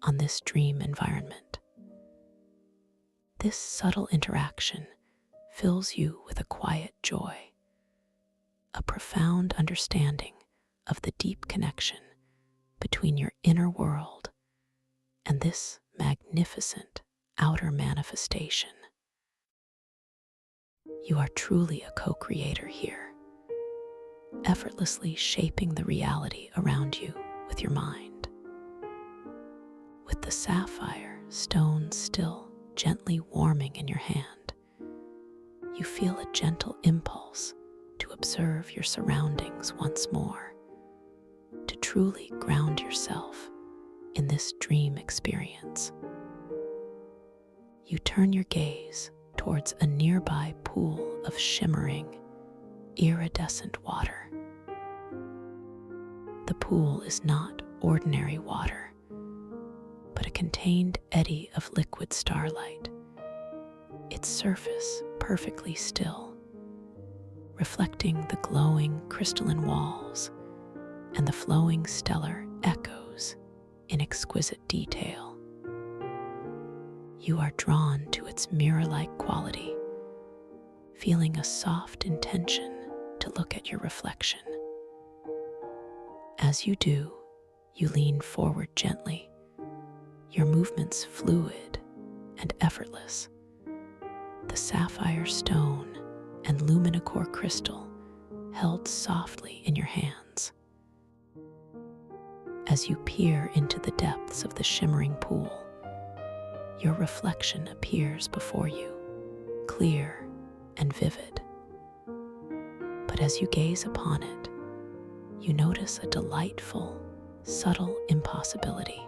on this dream environment. This subtle interaction fills you with a quiet joy, a profound understanding of the deep connection between your inner world and this magnificent outer manifestation. You are truly a co-creator here, effortlessly shaping the reality around you with your mind. With the sapphire stone still gently warming in your hand, you feel a gentle impulse to observe your surroundings once more, to truly ground yourself in this dream experience. You turn your gaze towards a nearby pool of shimmering, iridescent water. The pool is not ordinary water, but a contained eddy of liquid starlight, its surface perfectly still, reflecting the glowing crystalline walls and the flowing stellar echoes in exquisite detail. You are drawn to its mirror-like quality, feeling a soft intention to look at your reflection. As you do, you lean forward gently, your movements fluid and effortless. The sapphire stone and luminocore crystal held softly in your hands. As you peer into the depths of the shimmering pool, your reflection appears before you, clear and vivid. But as you gaze upon it, you notice a delightful, subtle impossibility.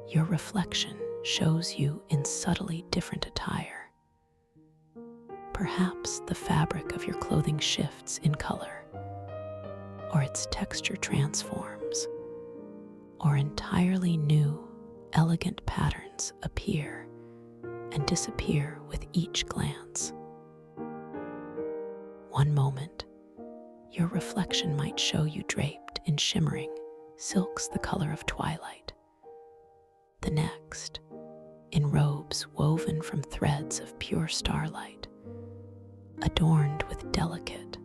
Your reflection shows you in subtly different attire. Perhaps the fabric of your clothing shifts in color, or its texture transforms, or entirely new, elegant patterns appear and disappear with each glance. One moment, your reflection might show you draped in shimmering silks the color of twilight. The next, in robes woven from threads of pure starlight, adorned with delicate,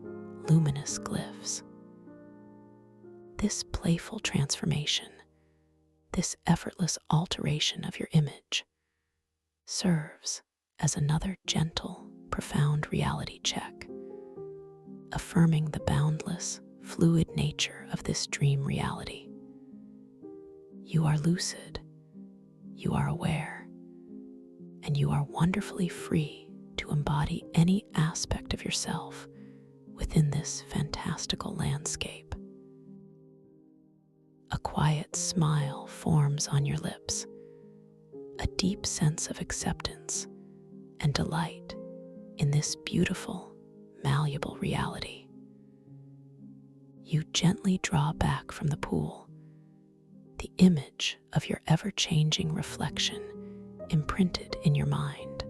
luminous glyphs. This playful transformation, this effortless alteration of your image, serves as another gentle, profound reality check, affirming the boundless, fluid nature of this dream reality. You are lucid, you are aware, and you are wonderfully free to embody any aspect of yourself within this fantastical landscape. A quiet smile forms on your lips, a deep sense of acceptance and delight in this beautiful, malleable reality. You gently draw back from the pool, the image of your ever-changing reflection imprinted in your mind,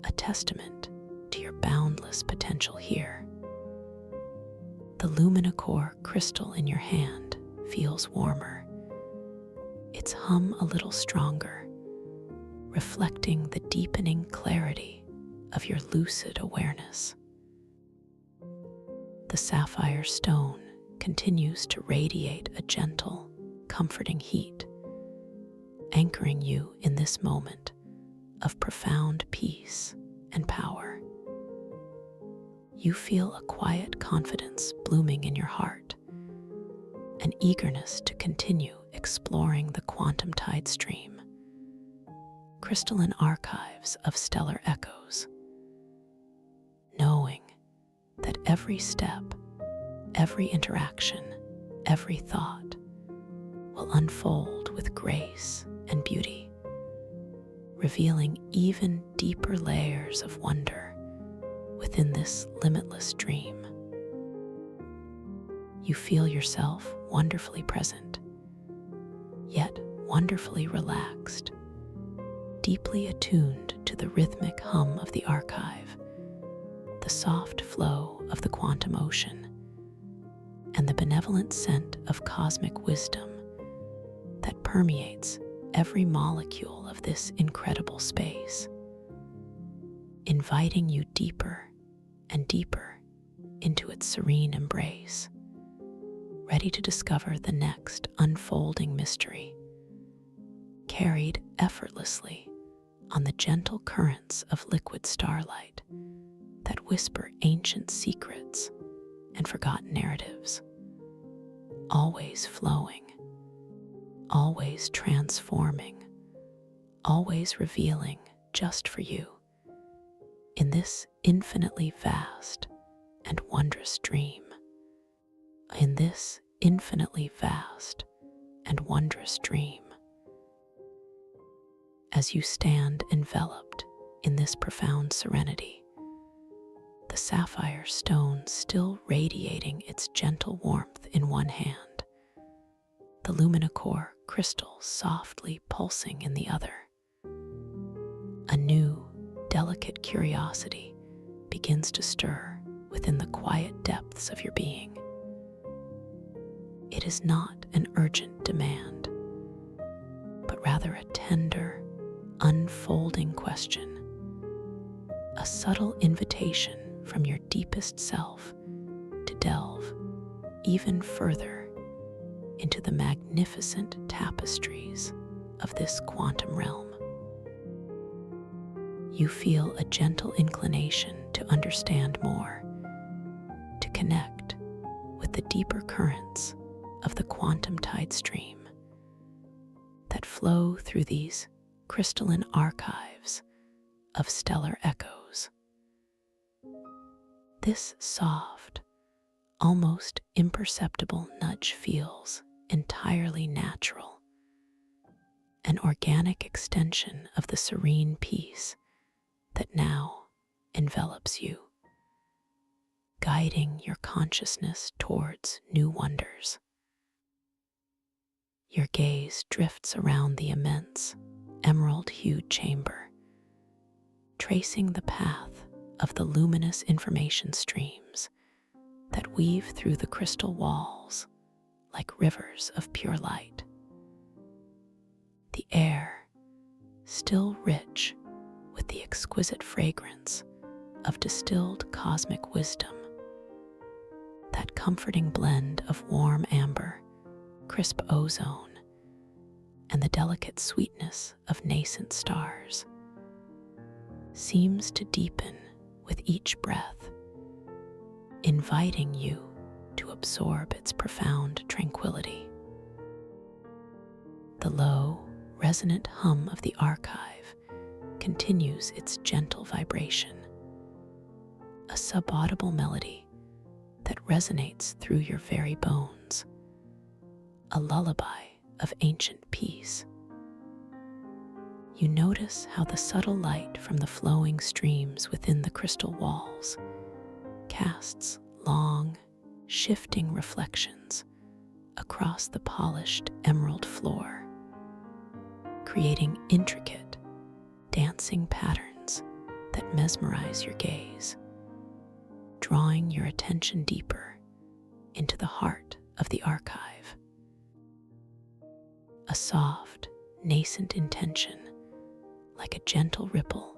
a testament to your boundless potential here. The luminocore crystal in your hand feels warmer, its hum a little stronger, reflecting the deepening clarity of your lucid awareness. The sapphire stone continues to radiate a gentle, comforting heat, anchoring you in this moment of profound peace and power. You feel a quiet confidence blooming in your heart, an eagerness to continue exploring the quantum tide stream, crystalline archives of stellar echoes, knowing that every step, every interaction, every thought will unfold with grace and beauty, revealing even deeper layers of wonder within this limitless dream. You feel yourself wonderfully present, yet wonderfully relaxed, deeply attuned to the rhythmic hum of the archive, the soft flow of the quantum ocean, and the benevolent scent of cosmic wisdom that permeates every molecule of this incredible space, inviting you deeper and deeper into its serene embrace, ready to discover the next unfolding mystery, carried effortlessly on the gentle currents of liquid starlight that whisper ancient secrets and forgotten narratives, always flowing, always transforming, always revealing just for you in this infinitely vast and wondrous dream. In this infinitely vast and wondrous dream. As you stand enveloped in this profound serenity, the sapphire stone still radiating its gentle warmth in one hand, the luminocore crystal softly pulsing in the other. A new, delicate curiosity begins to stir within the quiet depths of your being. It is not an urgent demand, but rather a tender, unfolding question, a subtle invitation from your deepest self to delve even further into the magnificent tapestries of this quantum realm. You feel a gentle inclination to understand more, to connect with the deeper currents of the quantum tide stream that flow through these crystalline archives of stellar echoes. This soft, almost imperceptible nudge feels entirely natural, an organic extension of the serene peace that now envelops you, guiding your consciousness towards new wonders. Your gaze drifts around the immense, emerald-hued chamber, tracing the path of the luminous information streams that weave through the crystal walls like rivers of pure light. The air, still rich with the exquisite fragrance of distilled cosmic wisdom, that comforting blend of warm amber, crisp ozone, and the delicate sweetness of nascent stars, seems to deepen with each breath, inviting you to absorb its profound tranquility. The low, resonant hum of the archive continues its gentle vibration, a subaudible melody that resonates through your very bones, a lullaby of ancient peace. You notice how the subtle light from the flowing streams within the crystal walls casts long, shifting reflections across the polished emerald floor, creating intricate, dancing patterns that mesmerize your gaze, drawing your attention deeper into the heart of the archive. A soft, nascent intention, like a gentle ripple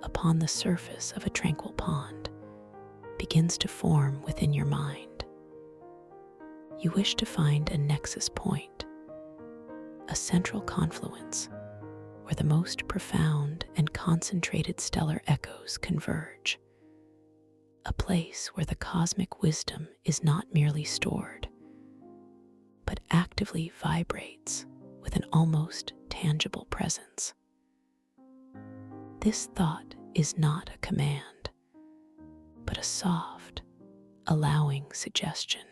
upon the surface of a tranquil pond, begins to form within your mind. You wish to find a nexus point, a central confluence where the most profound and concentrated stellar echoes converge, a place where the cosmic wisdom is not merely stored, but actively vibrates with an almost tangible presence. This thought is not a command, but a soft, allowing suggestion,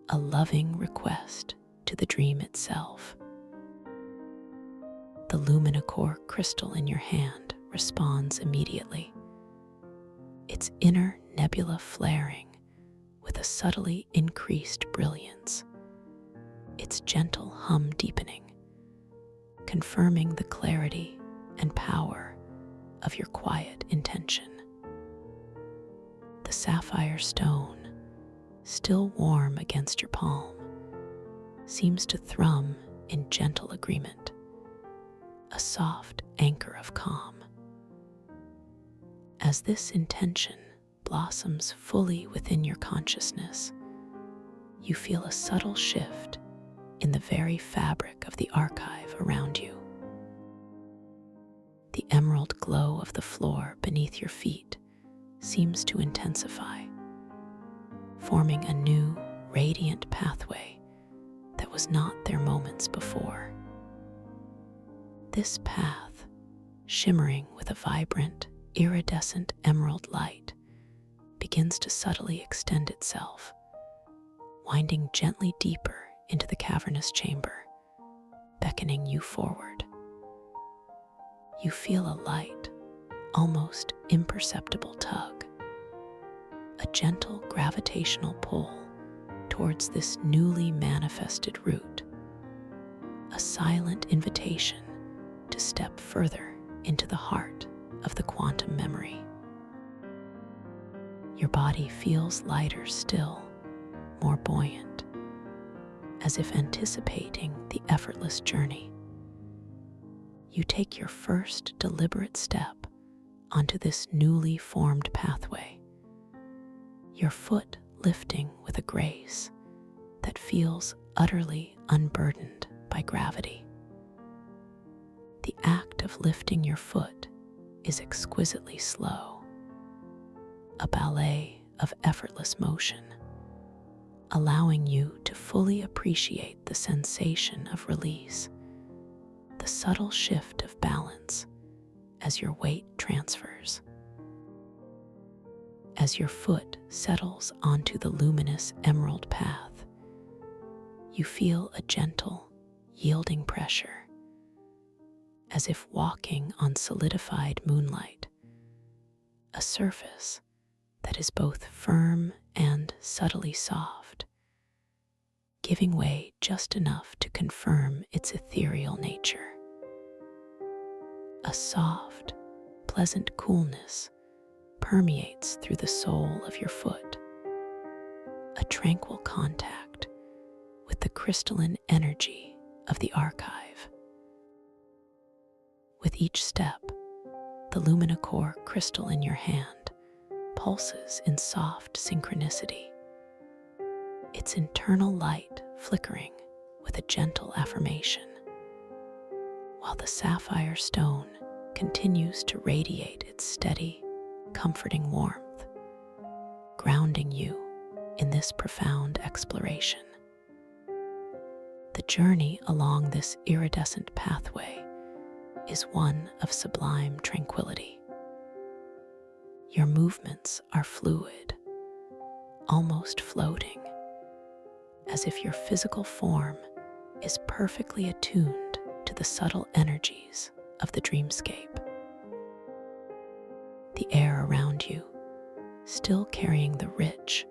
a loving request to the dream itself. The luminicore crystal in your hand responds immediately, its inner nebula flaring with a subtly increased brilliance, its gentle hum deepening, confirming the clarity and power of your quiet intention. The sapphire stone, still warm against your palm, seems to thrum in gentle agreement, a soft anchor of calm. As this intention blossoms fully within your consciousness, you feel a subtle shift in the very fabric of the archive around you. The emerald glow of the floor beneath your feet seems to intensify, forming a new, radiant pathway that was not there moments before. This path, shimmering with a vibrant, iridescent emerald light, begins to subtly extend itself, winding gently deeper into the cavernous chamber, beckoning you forward. You feel a light, almost imperceptible tug, a gentle gravitational pull towards this newly manifested route, a silent invitation to step further into the heart of the quantum memory. Your body feels lighter still, more buoyant, as if anticipating the effortless journey. You take your first deliberate step onto this newly formed pathway, your foot lifting with a grace that feels utterly unburdened by gravity. The act of lifting your foot is exquisitely slow, a ballet of effortless motion, allowing you to fully appreciate the sensation of release, the subtle shift of balance as your weight transfers. As your foot settles onto the luminous emerald path, you feel a gentle, yielding pressure, as if walking on solidified moonlight, a surface that is both firm and subtly soft, giving way just enough to confirm its ethereal nature. A soft, pleasant coolness permeates through the sole of your foot, a tranquil contact with the crystalline energy of the archive. With each step, the luminicore crystal in your hand pulses in soft synchronicity, its internal light flickering with a gentle affirmation, while the sapphire stone continues to radiate its steady, comforting warmth, grounding you in this profound exploration. The journey along this iridescent pathway is one of sublime tranquility. Your movements are fluid, almost floating, as if your physical form is perfectly attuned to the subtle energies of the dreamscape. The air around you, still carrying the rich,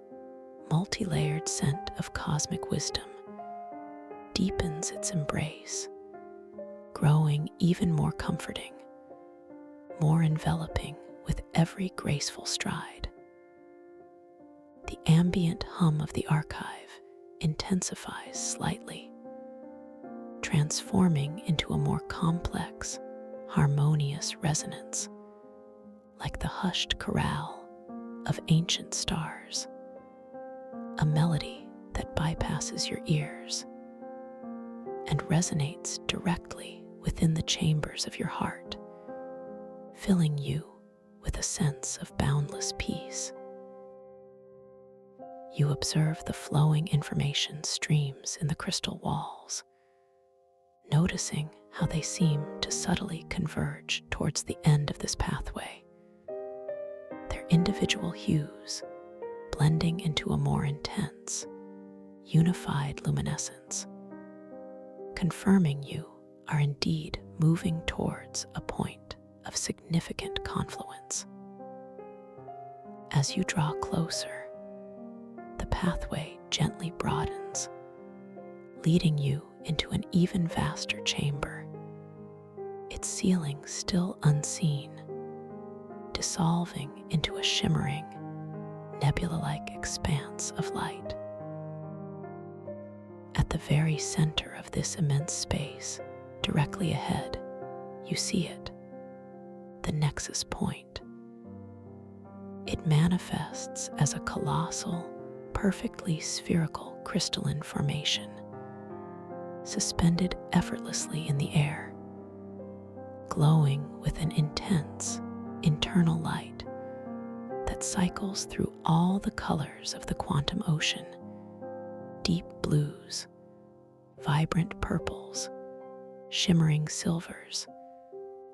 multi-layered scent of cosmic wisdom, deepens its embrace, growing even more comforting, more enveloping with every graceful stride. The ambient hum of the archive intensifies slightly, transforming into a more complex, harmonious resonance, like the hushed chorale of ancient stars, a melody that bypasses your ears and resonates directly within the chambers of your heart, filling you with a sense of boundless peace. You observe the flowing information streams in the crystal walls, noticing how they seem to subtly converge towards the end of this pathway, their individual hues blending into a more intense, unified luminescence, confirming you are indeed moving towards a point of significant confluence. As you draw closer, the pathway gently broadens, leading you into an even vaster chamber, its ceiling still unseen, dissolving into a shimmering, nebula-like expanse of light. At the very center of this immense space, directly ahead, you see it, the nexus point. It manifests as a colossal, perfectly spherical crystalline formation, suspended effortlessly in the air, glowing with an intense internal light that cycles through all the colors of the quantum ocean: deep blues, vibrant purples, shimmering silvers,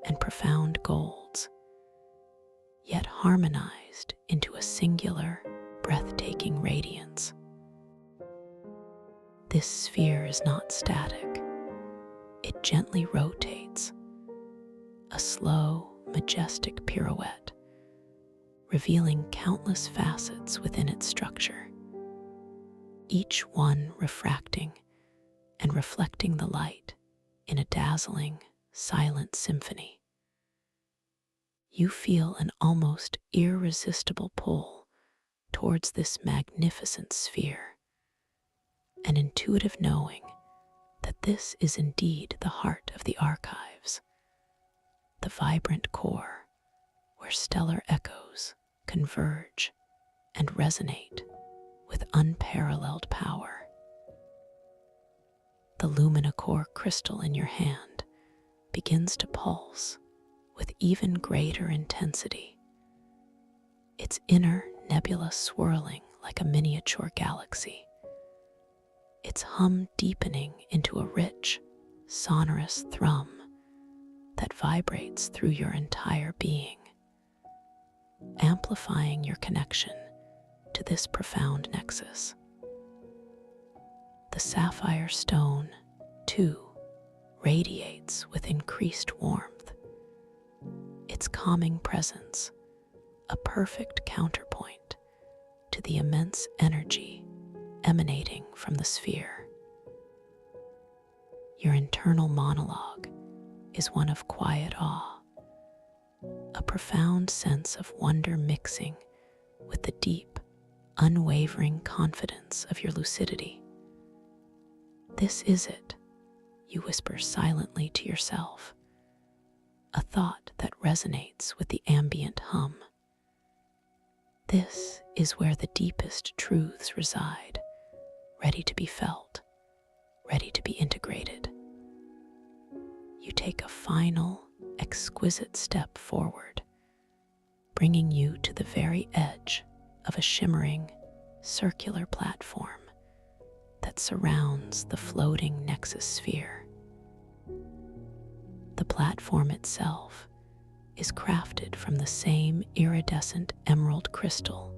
and profound golds, yet harmonized into a singular, breathtaking radiance. This sphere is not static. It gently rotates, a slow, majestic pirouette, revealing countless facets within its structure, each one refracting and reflecting the light in a dazzling, silent symphony. You feel an almost irresistible pull towards this magnificent sphere, an intuitive knowing that this is indeed the heart of the archives, the vibrant core where stellar echoes converge and resonate with unparalleled power. The luminicore crystal in your hand begins to pulse with even greater intensity, its inner nebula swirling like a miniature galaxy, its hum deepening into a rich, sonorous thrum that vibrates through your entire being, amplifying your connection to this profound nexus. The sapphire stone, too, radiates with increased warmth, its calming presence a perfect counterpoint to the immense energy emanating from the sphere. Your internal monologue is one of quiet awe, a profound sense of wonder mixing with the deep, unwavering confidence of your lucidity. This is it, you whisper silently to yourself, a thought that resonates with the ambient hum. This is where the deepest truths reside, ready to be felt, ready to be integrated. You take a final, exquisite step forward, bringing you to the very edge of a shimmering, circular platform that surrounds the floating nexus sphere. The platform itself is crafted from the same iridescent emerald crystal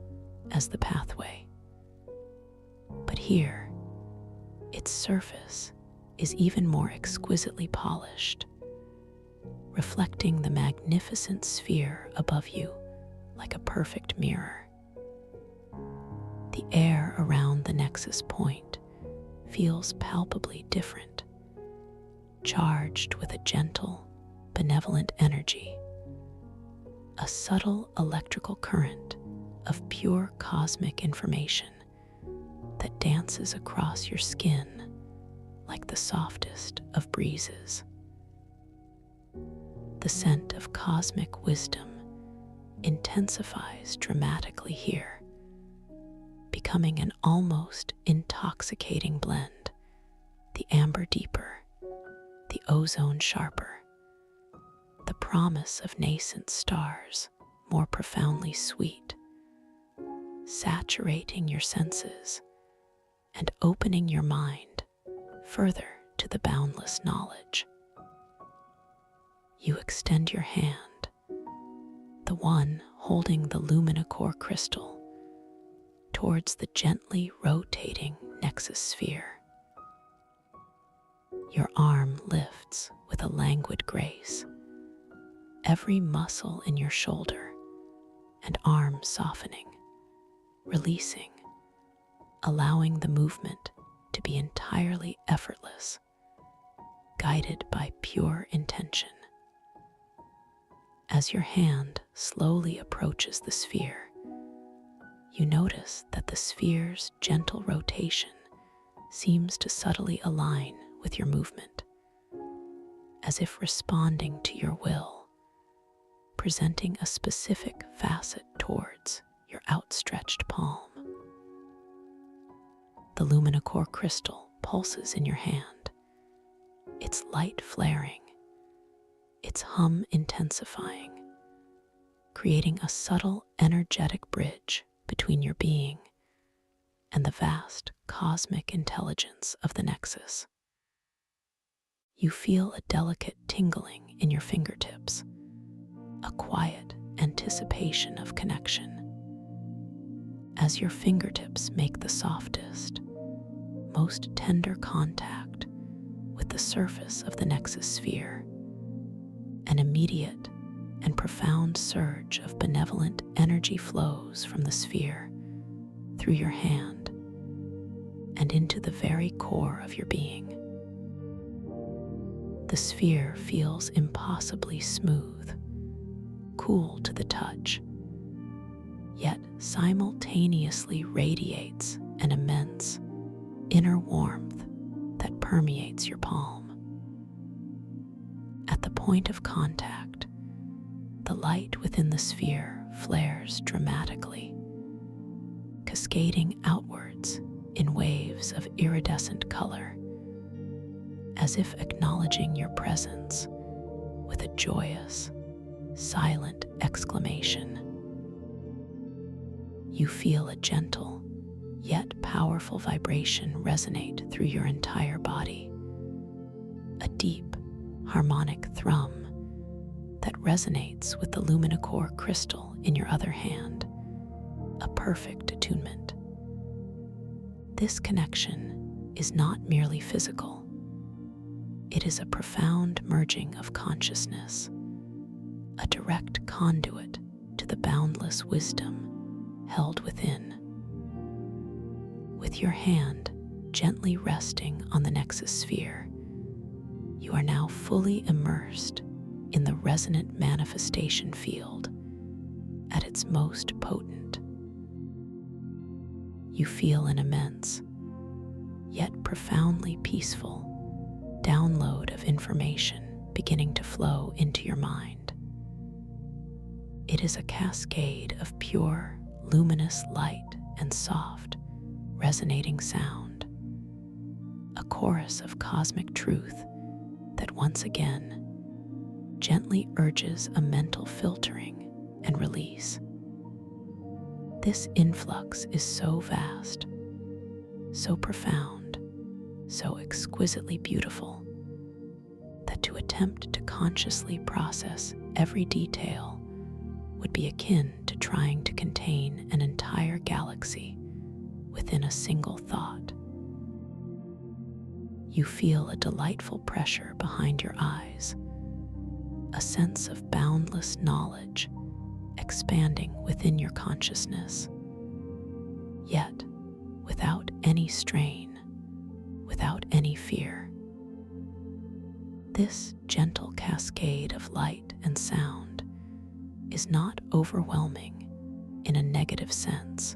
as the pathway. But here, its surface is even more exquisitely polished, reflecting the magnificent sphere above you like a perfect mirror. The air around the nexus point feels palpably different, charged with a gentle, benevolent energy, a subtle electrical current of pure cosmic information that dances across your skin like the softest of breezes. The scent of cosmic wisdom intensifies dramatically here, becoming an almost intoxicating blend, the amber deeper, the ozone sharper, the promise of nascent stars more profoundly sweet, saturating your senses and opening your mind further to the boundless knowledge. You extend your hand, the one holding the luminicore crystal, towards the gently rotating nexus sphere. Your arm lifts with a languid grace, every muscle in your shoulder and arm softening, releasing, allowing the movement to be entirely effortless, guided by pure intention. As your hand slowly approaches the sphere, you notice that the sphere's gentle rotation seems to subtly align with your movement, as if responding to your will, presenting a specific facet towards your outstretched palm. The luminicore crystal pulses in your hand, its light flaring, its hum intensifying, creating a subtle energetic bridge between your being and the vast cosmic intelligence of the nexus. You feel a delicate tingling in your fingertips, a quiet anticipation of connection. As your fingertips make the softest, most tender contact with the surface of the nexus sphere, an immediate and profound surge of benevolent energy flows from the sphere through your hand and into the very core of your being. The sphere feels impossibly smooth, cool to the touch, yet simultaneously radiates an immense inner warmth that permeates your palm. At the point of contact, the light within the sphere flares dramatically, cascading outwards in waves of iridescent color, as if acknowledging your presence with a joyous, silent exclamation. You feel a gentle, yet powerful vibration resonate through your entire body, a deep, harmonic thrum that resonates with the luminicore crystal in your other hand, a perfect attunement. This connection is not merely physical. It is a profound merging of consciousness, a direct conduit to the boundless wisdom held within. With your hand gently resting on the nexus sphere, you are now fully immersed in the resonant manifestation field at its most potent. You feel an immense, yet profoundly peaceful, download of information beginning to flow into your mind. It is a cascade of pure, luminous light and soft, resonating sound, a chorus of cosmic truth that once again gently urges a mental filtering and release. This influx is so vast, so profound, so exquisitely beautiful, that to attempt to consciously process every detail would be akin to trying to contain an entire galaxy within a single thought. You feel a delightful pressure behind your eyes, a sense of boundless knowledge expanding within your consciousness, yet without any strain, without any fear. This gentle cascade of light and sound is not overwhelming in a negative sense.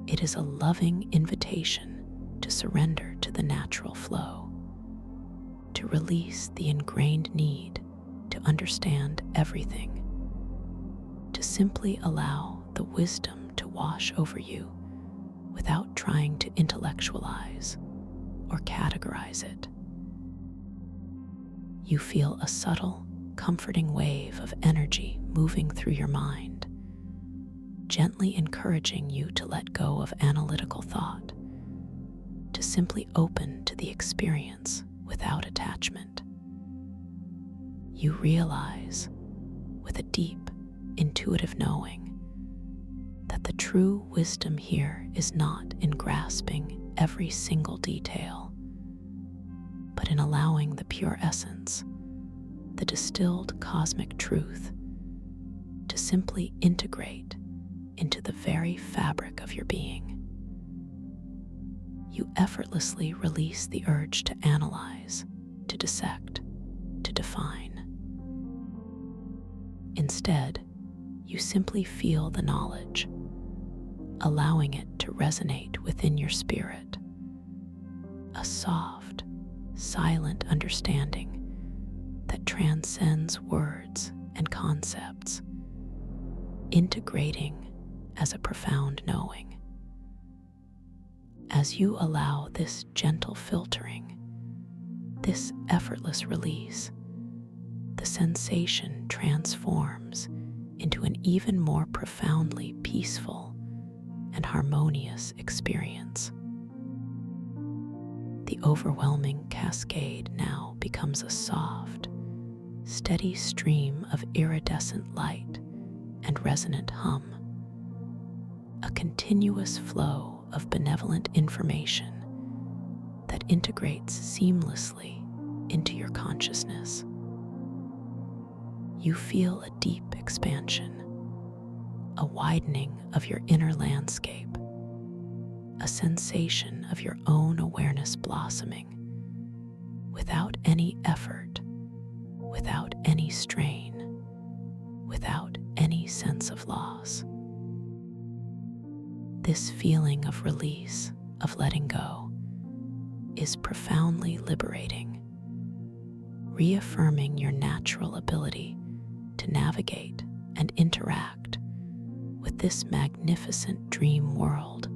It is a loving invitation to surrender to the natural flow, to release the ingrained need to understand everything, to simply allow the wisdom to wash over you without trying to intellectualize or categorize it. You feel a subtle, comforting wave of energy moving through your mind, gently encouraging you to let go of analytical thought, to simply open to the experience without attachment. You realize, with a deep, intuitive knowing, that the true wisdom here is not in grasping every single detail, but in allowing the pure essence, the distilled cosmic truth, to simply integrate into the very fabric of your being. You effortlessly release the urge to analyze, to dissect, to define. Instead, you simply feel the knowledge, allowing it to resonate within your spirit. A soft, silent understanding that transcends words and concepts, integrating as a profound knowing. As you allow this gentle filtering, this effortless release, the sensation transforms into an even more profoundly peaceful and harmonious experience. The overwhelming cascade now becomes a soft, steady stream of iridescent light and resonant hum, a continuous flow of benevolent information that integrates seamlessly into your consciousness. You feel a deep expansion, a widening of your inner landscape, a sensation of your own awareness blossoming, without any effort, without any strain, without any sense of loss. This feeling of release, of letting go, is profoundly liberating, reaffirming your natural ability to navigate and interact with this magnificent dream world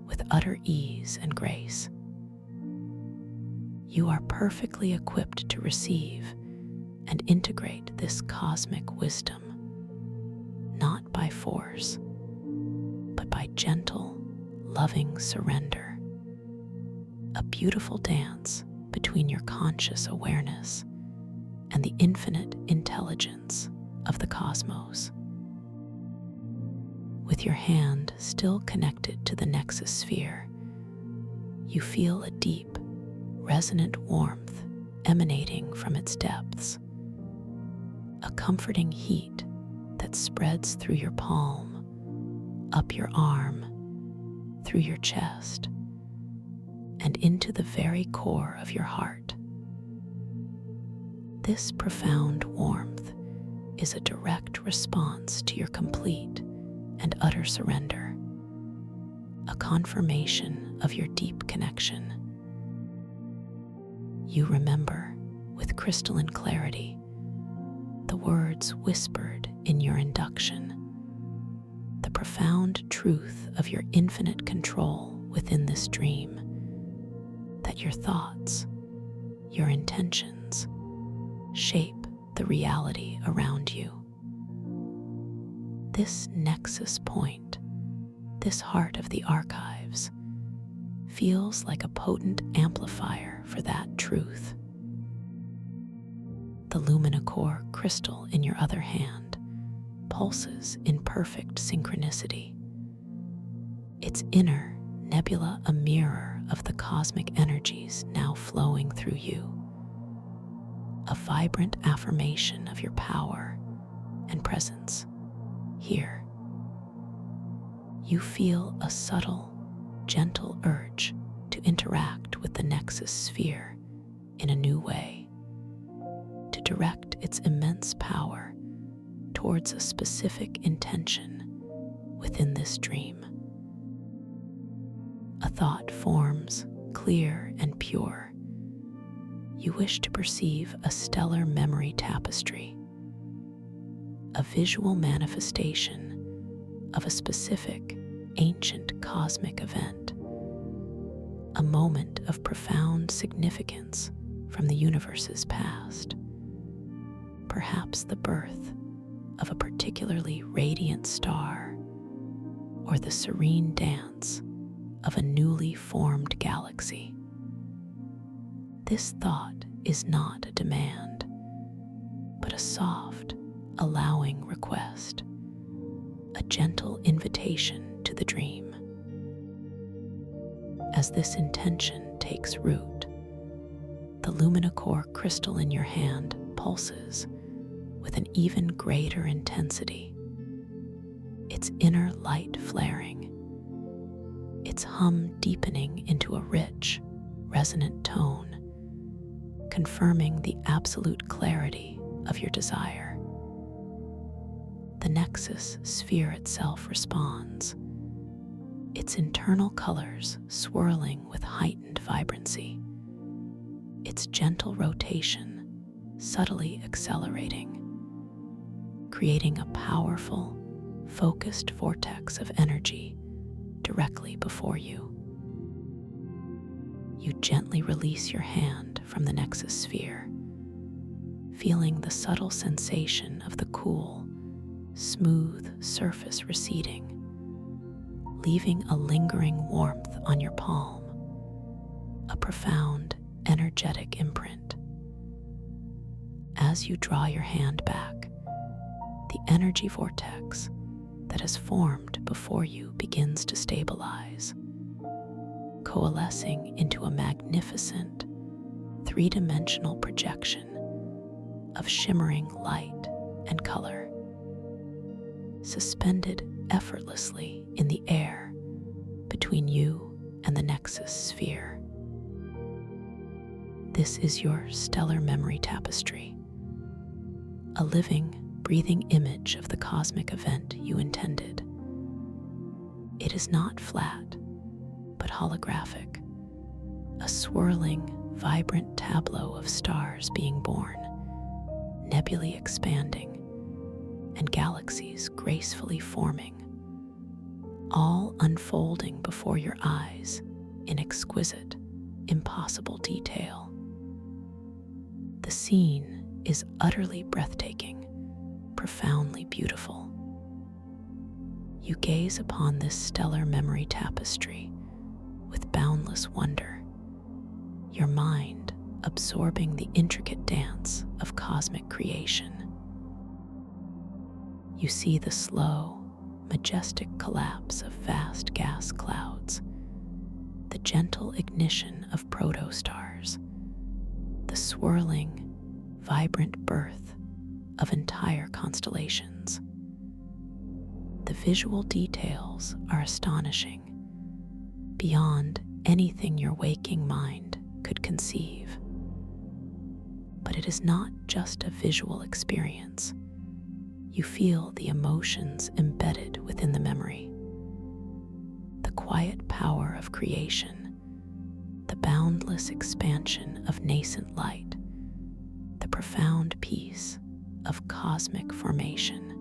with utter ease and grace. You are perfectly equipped to receive and integrate this cosmic wisdom, not by force, but by gentle, loving surrender. A beautiful dance between your conscious awareness and the infinite intelligence of the cosmos. With your hand still connected to the nexus sphere, you feel a deep, resonant warmth emanating from its depths, a comforting heat that spreads through your palm, up your arm, through your chest, and into the very core of your heart. This profound warmth is a direct response to your complete and utter surrender, a confirmation of your deep connection. You remember, with crystalline clarity, the words whispered in your induction, the profound truth of your infinite control within this dream, that your thoughts, your intentions, shape the reality around you. This nexus point, this heart of the archives, feels like a potent amplifier for that truth. The luminicore crystal in your other hand pulses in perfect synchronicity, its inner nebula a mirror of the cosmic energies now flowing through you, a vibrant affirmation of your power and presence here. You feel a subtle, gentle urge to interact with the nexus sphere in a new way, to direct its immense power towards a specific intention within this dream. A thought forms, clear and pure. You wish to perceive a stellar memory tapestry, a visual manifestation of a specific, ancient cosmic event, a moment of profound significance from the universe's past, perhaps the birth of a particularly radiant star or the serene dance of a newly formed galaxy. This thought is not a demand, but a soft, allowing request, a gentle invitation to the dream. As this intention takes root, the luminicore crystal in your hand pulses with an even greater intensity, its inner light flaring, its hum deepening into a rich, resonant tone, confirming the absolute clarity of your desire. The Nexus sphere itself responds, its internal colors swirling with heightened vibrancy, its gentle rotation subtly accelerating, creating a powerful, focused vortex of energy directly before you. You gently release your hand from the Nexus sphere, feeling the subtle sensation of the cool, smooth surface receding, leaving a lingering warmth on your palm, a profound, energetic imprint. As you draw your hand back, the energy vortex that has formed before you begins to stabilize, coalescing into a magnificent, three-dimensional projection of shimmering light and color, suspended effortlessly in the air between you and the Nexus sphere. This is your stellar memory tapestry, a living, breathing image of the cosmic event you intended. It is not flat, but holographic, a swirling, vibrant tableau of stars being born, nebulae expanding, and galaxies gracefully forming, all unfolding before your eyes in exquisite, impossible detail. The scene is utterly breathtaking, profoundly beautiful. You gaze upon this stellar memory tapestry with boundless wonder, your mind absorbing the intricate dance of cosmic creation. You see the slow, majestic collapse of vast gas clouds, the gentle ignition of protostars, the swirling, vibrant birth of entire constellations. The visual details are astonishing, beyond anything your waking mind could conceive. But it is not just a visual experience. You feel the emotions embedded within the memory. The quiet power of creation, the boundless expansion of nascent light, the profound peace of cosmic formation.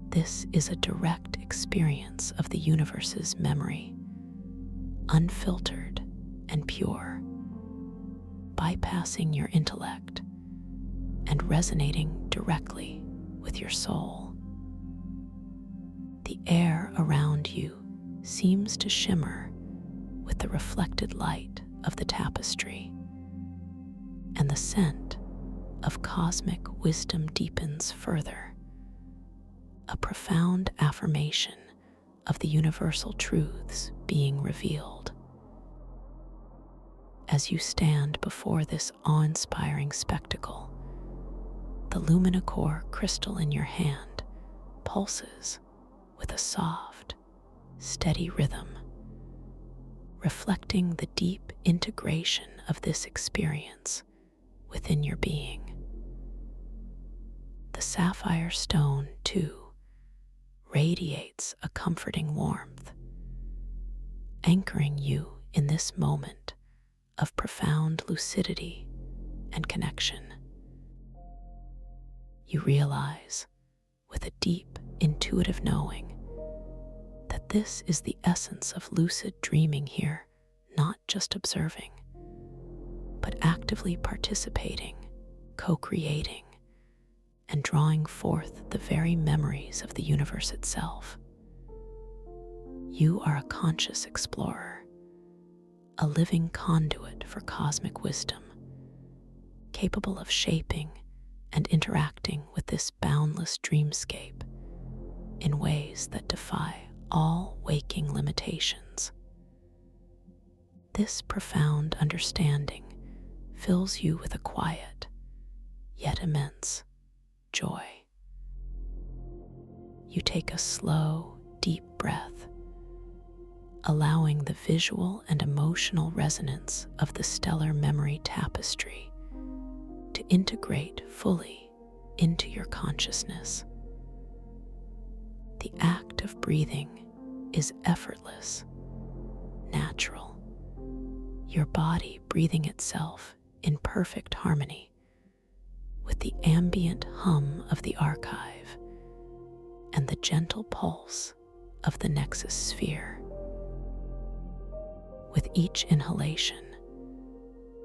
This is a direct experience of the universe's memory, unfiltered and pure, bypassing your intellect and resonating directly with your soul. The air around you seems to shimmer with the reflected light of the tapestry, and the scent of cosmic wisdom deepens further, a profound affirmation of the universal truths being revealed. As you stand before this awe-inspiring spectacle, the luminicore crystal in your hand pulses with a soft, steady rhythm, reflecting the deep integration of this experience within your being. The sapphire stone, too, radiates a comforting warmth, anchoring you in this moment of profound lucidity and connection. You realize, with a deep, intuitive knowing, that this is the essence of lucid dreaming here, not just observing, but actively participating, co-creating, and drawing forth the very memories of the universe itself. You are a conscious explorer, a living conduit for cosmic wisdom, capable of shaping and interacting with this boundless dreamscape in ways that defy all waking limitations. This profound understanding fills you with a quiet, yet immense, joy. You take a slow, deep breath, allowing the visual and emotional resonance of the stellar memory tapestry to integrate fully into your consciousness. The act of breathing is effortless, natural, your body breathing itself in perfect harmony with the ambient hum of the archive and the gentle pulse of the nexus sphere. With each inhalation,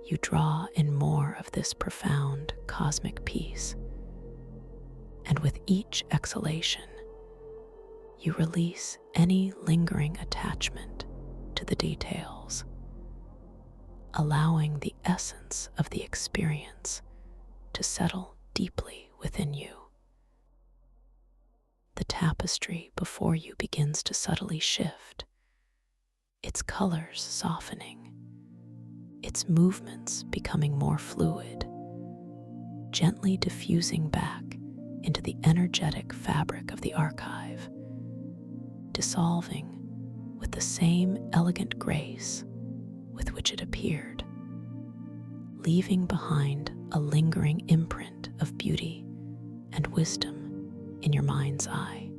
you draw in more of this profound cosmic peace, and with each exhalation, you release any lingering attachment to the details, allowing the essence of the experience to settle deeply within you. The tapestry before you begins to subtly shift, its colors softening, its movements becoming more fluid, gently diffusing back into the energetic fabric of the archive, dissolving with the same elegant grace with which it appeared, leaving behind a lingering imprint of beauty and wisdom in your mind's eye.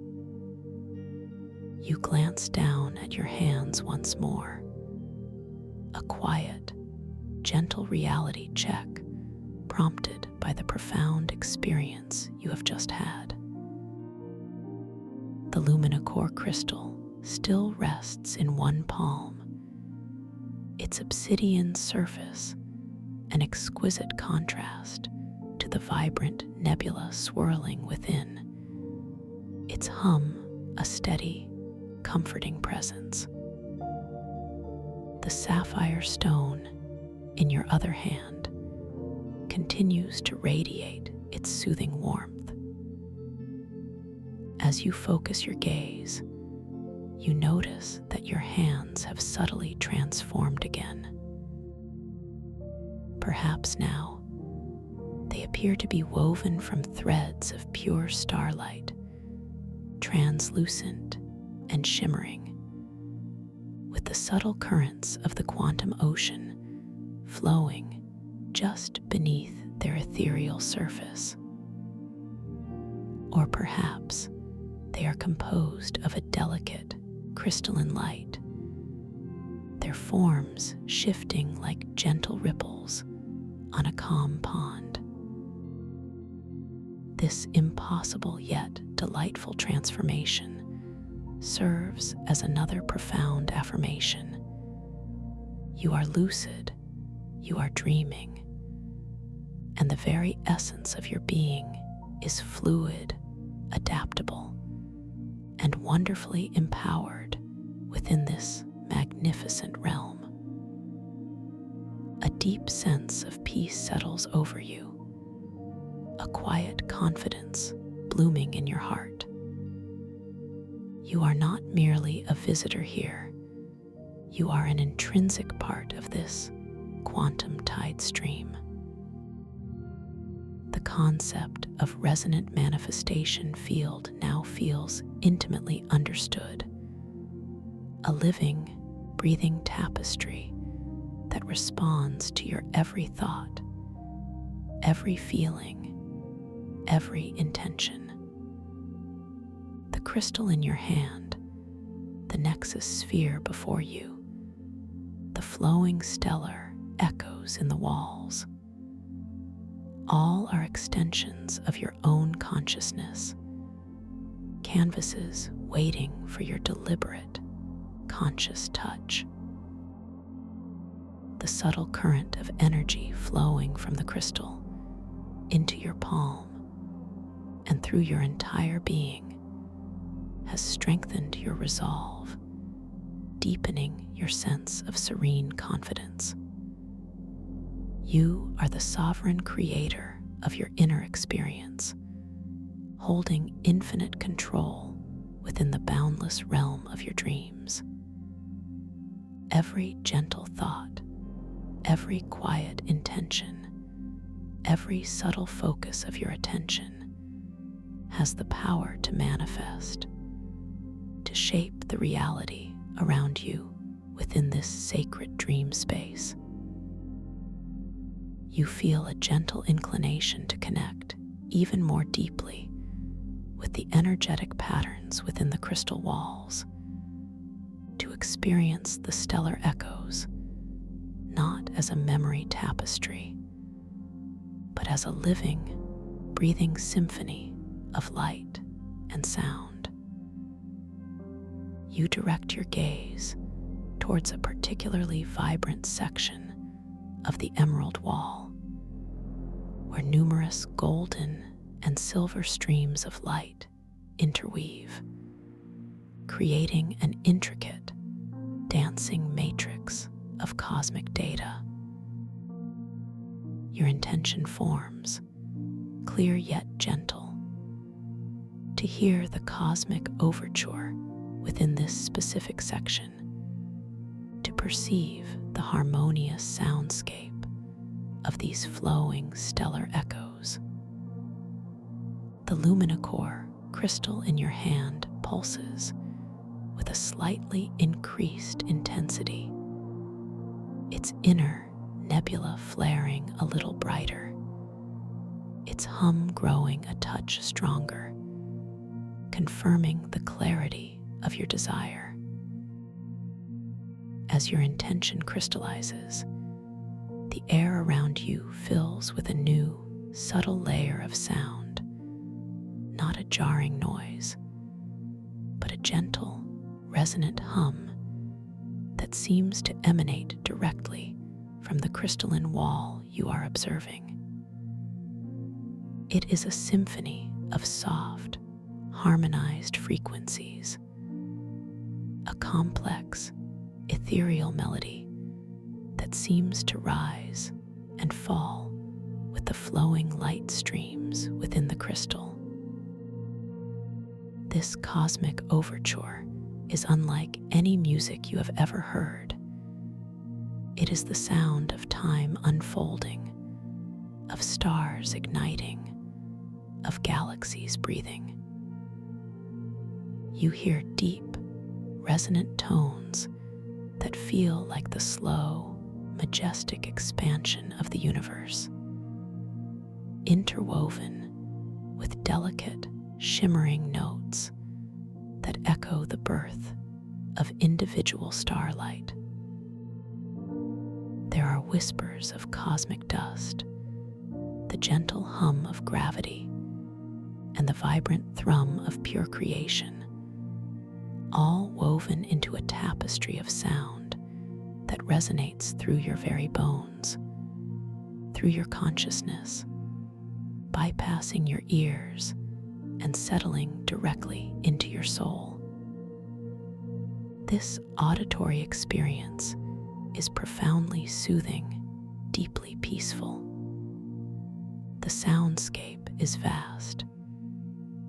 You glance down at your hands once more, a quiet, gentle reality check prompted by the profound experience you have just had. The Luminicore crystal still rests in one palm, its obsidian surface an exquisite contrast to the vibrant nebula swirling within, its hum a steady, comforting presence. The sapphire stone, in your other hand, continues to radiate its soothing warmth. As you focus your gaze, you notice that your hands have subtly transformed again. Perhaps now, they appear to be woven from threads of pure starlight, translucent and shimmering, with the subtle currents of the quantum ocean flowing just beneath their ethereal surface. Or perhaps they are composed of a delicate, crystalline light, their forms shifting like gentle ripples on a calm pond. This impossible yet delightful transformation serves as another profound affirmation. You are lucid, you are dreaming, and the very essence of your being is fluid, adaptable, and wonderfully empowered within this magnificent realm. A deep sense of peace settles over you, a quiet confidence blooming in your heart. You are not merely a visitor here, you are an intrinsic part of this quantum tide stream. The concept of resonant manifestation field now feels intimately understood, a living, breathing tapestry that responds to your every thought, every feeling, every intention. The crystal in your hand, the nexus sphere before you, the flowing stellar echoes in the walls, all are extensions of your own consciousness, canvases waiting for your deliberate, conscious touch. The subtle current of energy flowing from the crystal into your palm and through your entire being has strengthened your resolve deepening your sense of serene confidence. You are the sovereign creator of your inner experience, holding infinite control within the boundless realm of your dreams. Every gentle thought, every quiet intention, every subtle focus of your attention has the power to manifest, to shape the reality around you within this sacred dream space. You feel a gentle inclination to connect even more deeply with the energetic patterns within the crystal walls, to experience the stellar echoes not as a memory tapestry, but as a living, breathing symphony of light and sound. You direct your gaze towards a particularly vibrant section of the emerald wall, where numerous golden and silver streams of light interweave, creating an intricate, dancing matrix of cosmic data. Your intention forms, clear yet gentle, to hear the cosmic overture within this specific section, to perceive the harmonious soundscape of these flowing stellar echoes. The luminicore crystal in your hand pulses with a slightly increased intensity, its inner nebula flaring a little brighter, its hum growing a touch stronger, confirming the clarity of your desire. As your intention crystallizes, the air around you fills with a new, subtle layer of sound, not a jarring noise, but a gentle, resonant hum that seems to emanate directly from the crystalline wall you are observing. It is a symphony of soft, harmonized frequencies, a complex, ethereal melody that seems to rise and fall with the flowing light streams within the crystal. This cosmic overture is unlike any music you have ever heard. It is the sound of time unfolding, of stars igniting, of galaxies breathing. You hear deep, resonant tones that feel like the slow, majestic expansion of the universe, interwoven with delicate, shimmering notes that echo the birth of individual starlight. There are whispers of cosmic dust, the gentle hum of gravity, and the vibrant thrum of pure creation, all woven into a tapestry of sound that resonates through your very bones, through your consciousness, bypassing your ears and settling directly into your soul. This auditory experience is profoundly soothing, deeply peaceful. The soundscape is vast,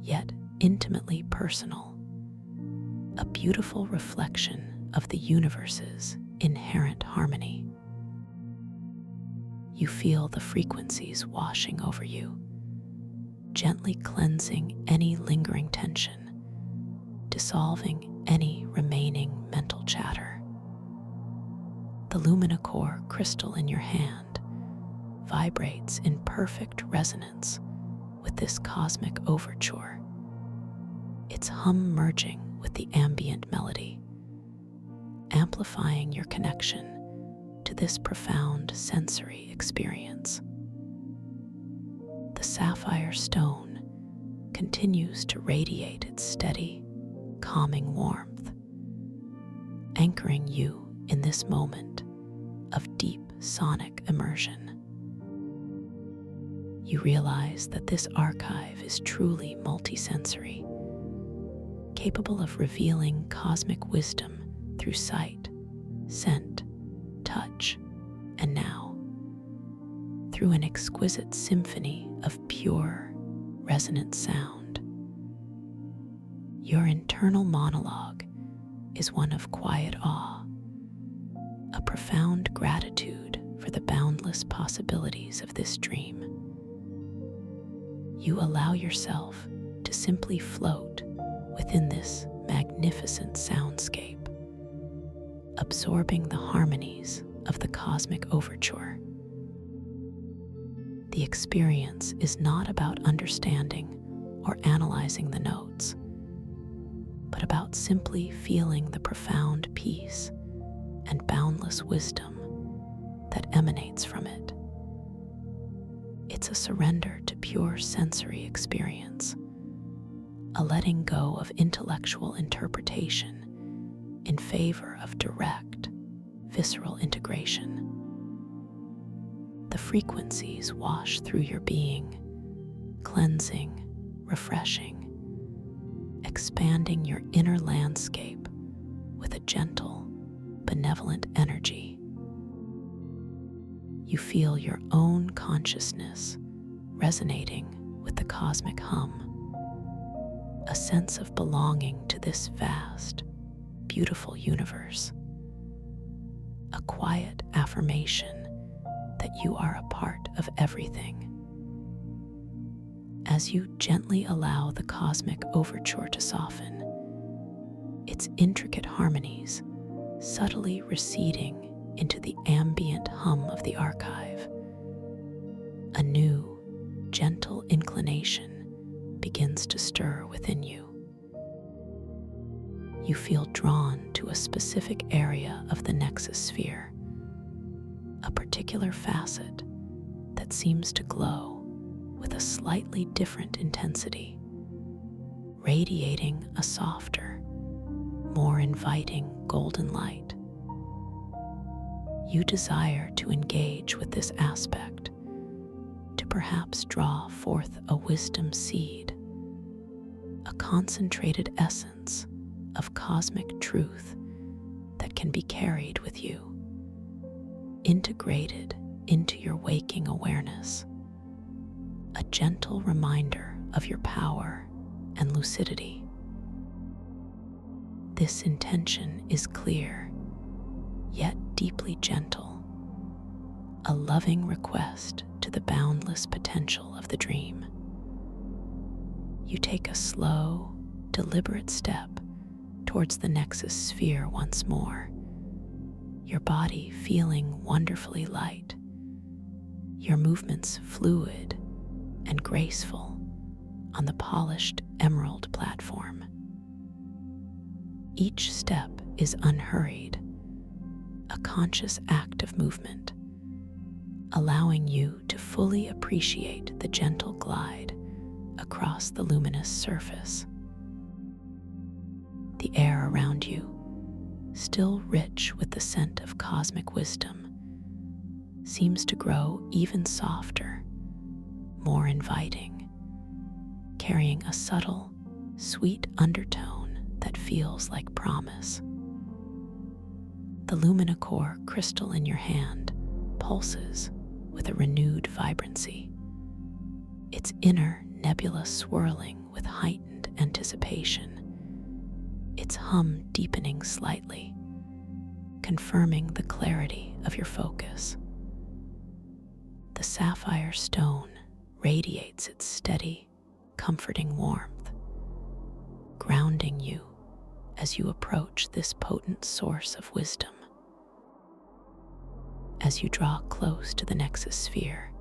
yet intimately personal, a beautiful reflection of the universe's inherent harmony. You feel the frequencies washing over you, gently cleansing any lingering tension, dissolving any remaining mental chatter. The luminicore crystal in your hand vibrates in perfect resonance with this cosmic overture, its hum merging with the ambient melody, amplifying your connection to this profound sensory experience. The sapphire stone continues to radiate its steady, calming warmth, anchoring you in this moment of deep sonic immersion. You realize that this archive is truly multisensory, capable of revealing cosmic wisdom through sight, scent, touch, and now through an exquisite symphony of pure, resonant sound. Your internal monologue is one of quiet awe, a profound gratitude for the boundless possibilities of this dream. You allow yourself to simply float within this magnificent soundscape, absorbing the harmonies of the cosmic overture. The experience is not about understanding or analyzing the notes, but about simply feeling the profound peace and boundless wisdom that emanates from it. It's a surrender to pure sensory experience, a letting go of intellectual interpretation in favor of direct, visceral integration. The frequencies wash through your being, cleansing, refreshing, expanding your inner landscape with a gentle, benevolent energy. You feel your own consciousness resonating with the cosmic hum, a sense of belonging to this vast, beautiful universe, a quiet affirmation that you are a part of everything. As you gently allow the cosmic overture to soften, its intricate harmonies subtly receding into the ambient hum of the archive, a new, gentle inclination begins to stir within you. You feel drawn to a specific area of the nexus sphere, a particular facet that seems to glow with a slightly different intensity, radiating a softer, more inviting golden light. You desire to engage with this aspect, to perhaps draw forth a wisdom seed, a concentrated essence of cosmic truth that can be carried with you, integrated into your waking awareness, a gentle reminder of your power and lucidity. This intention is clear, yet deeply gentle, a loving request to the boundless potential of the dream. You take a slow, deliberate step towards the nexus sphere once more, your body feeling wonderfully light, your movements fluid and graceful on the polished emerald platform. Each step is unhurried, a conscious act of movement, allowing you to fully appreciate the gentle glide across the luminous surface. The air around you, still rich with the scent of cosmic wisdom, seems to grow even softer, more inviting, carrying a subtle, sweet undertone that feels like promise. The luminicore crystal in your hand pulses with a renewed vibrancy, its inner nebula swirling with heightened anticipation, its hum deepening slightly, confirming the clarity of your focus. The sapphire stone radiates its steady, comforting warmth, grounding you as you approach this potent source of wisdom. As you draw close to the nexus sphere,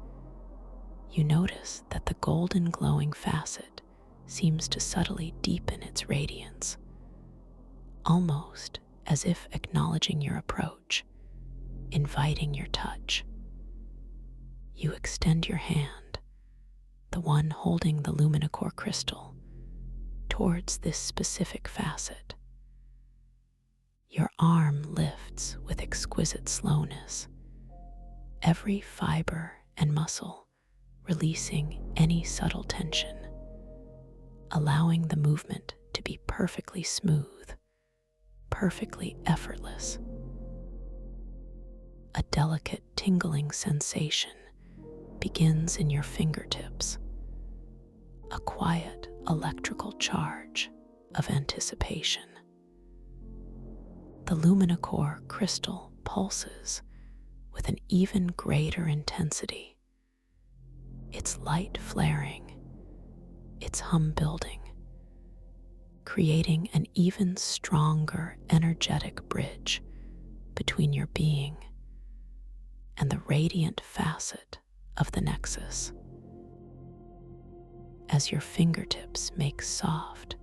you notice that the golden glowing facet seems to subtly deepen its radiance, almost as if acknowledging your approach, inviting your touch. You extend your hand, the one holding the luminicore crystal, towards this specific facet. Your arm lifts with exquisite slowness, every fiber and muscle releasing any subtle tension, allowing the movement to be perfectly smooth, perfectly effortless. A delicate tingling sensation begins in your fingertips, a quiet electrical charge of anticipation. The luminocore crystal pulses with an even greater intensity, its light flaring, its hum building, creating an even stronger energetic bridge between your being and the radiant facet of the nexus. As your fingertips make soft,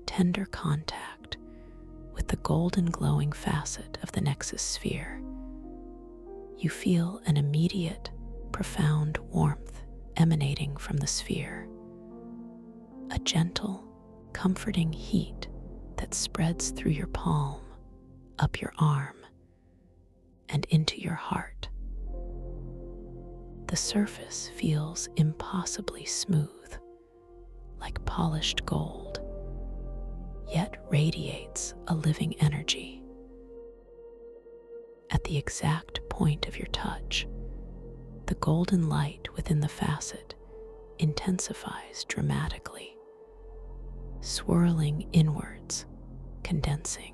tender contact with the golden glowing facet of the nexus sphere, you feel an immediate, profound warmth emanating from the sphere, a gentle, comforting heat that spreads through your palm, up your arm, and into your heart. The surface feels impossibly smooth, like polished gold, yet radiates a living energy. At the exact point of your touch, the golden light within the facet intensifies dramatically, swirling inwards, condensing,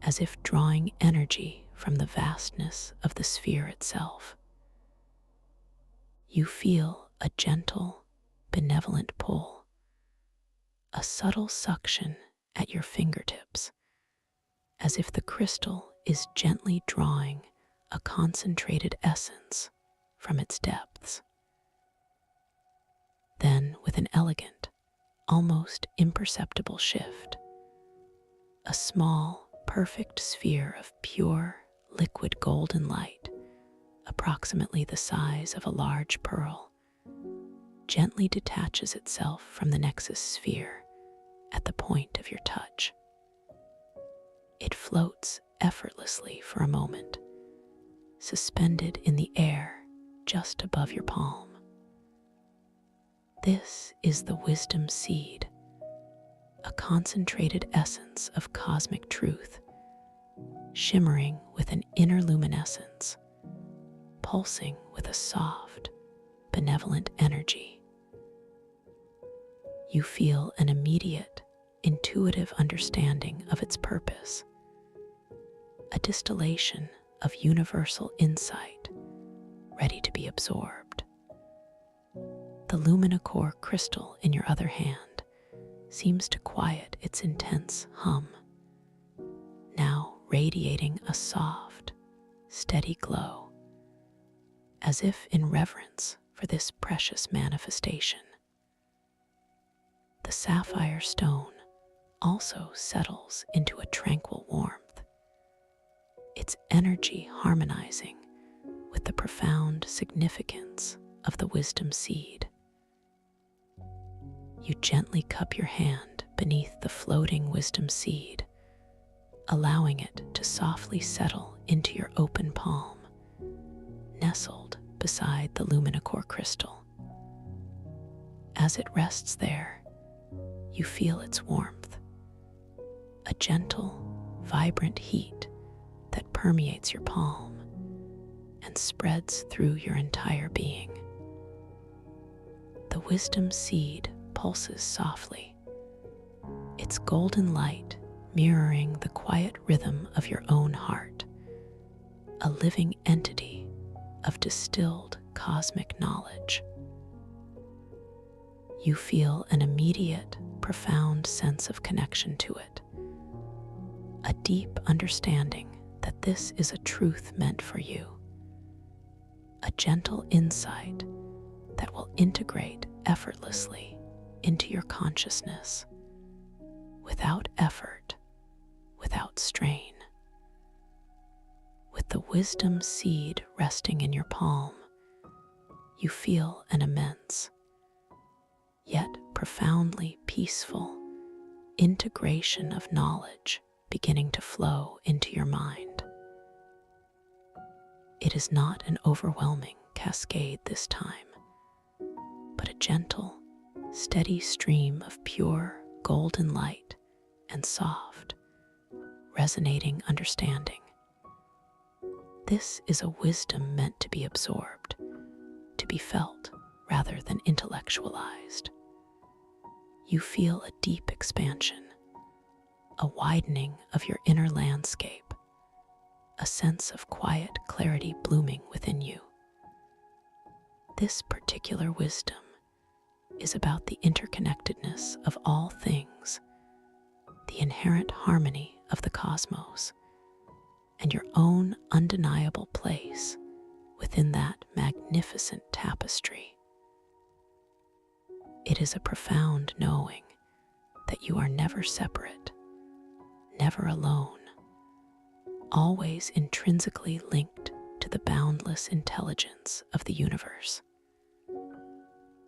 as if drawing energy from the vastness of the sphere itself. You feel a gentle, benevolent pull, a subtle suction at your fingertips, as if the crystal is gently drawing a concentrated essence from its depths. Then, with an elegant, almost imperceptible shift, a small, perfect sphere of pure, liquid golden light, approximately the size of a large pearl, gently detaches itself from the nexus sphere at the point of your touch. It floats effortlessly for a moment, suspended in the air just above your palm. This is the wisdom seed, a concentrated essence of cosmic truth, shimmering with an inner luminescence, pulsing with a soft, benevolent energy. You feel an immediate, intuitive understanding of its purpose, a distillation of universal insight ready to be absorbed. The luminocore crystal in your other hand seems to quiet its intense hum, now radiating a soft, steady glow, as if in reverence for this precious manifestation. The sapphire stone also settles into a tranquil warmth, its energy harmonizing with the profound significance of the wisdom seed. You gently cup your hand beneath the floating wisdom seed, allowing it to softly settle into your open palm, nestled beside the luminocore crystal. As it rests there, you feel its warmth, a gentle, vibrant heat that permeates your palm and spreads through your entire being. The wisdom seed pulses softly, its golden light mirroring the quiet rhythm of your own heart, a living entity of distilled cosmic knowledge. You feel an immediate, profound sense of connection to it, a deep understanding that this is a truth meant for you, a gentle insight that will integrate effortlessly into your consciousness, without effort, without strain. With the wisdom seed resting in your palm, you feel an immense, yet profoundly peaceful integration of knowledge beginning to flow into your mind. It is not an overwhelming cascade this time, but a gentle, steady stream of pure golden light and soft, resonating understanding. This is a wisdom meant to be absorbed, to be felt rather than intellectualized. You feel a deep expansion, a widening of your inner landscape, a sense of quiet clarity blooming within you. This particular wisdom is about the interconnectedness of all things, the inherent harmony of the cosmos, and your own undeniable place within that magnificent tapestry. It is a profound knowing that you are never separate, never alone, always intrinsically linked to the boundless intelligence of the universe.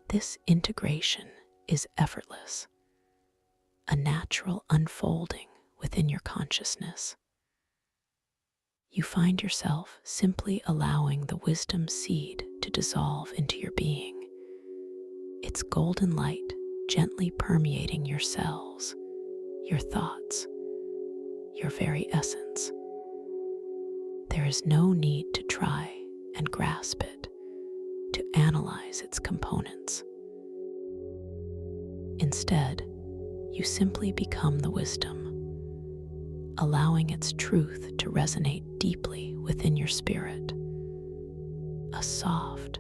This integration is effortless, a natural unfolding within your consciousness. You find yourself simply allowing the wisdom seed to dissolve into your being, its golden light gently permeating your cells, your thoughts, your very essence. There is no need to try and grasp it, to analyze its components. Instead, you simply become the wisdom, allowing its truth to resonate deeply within your spirit. A soft,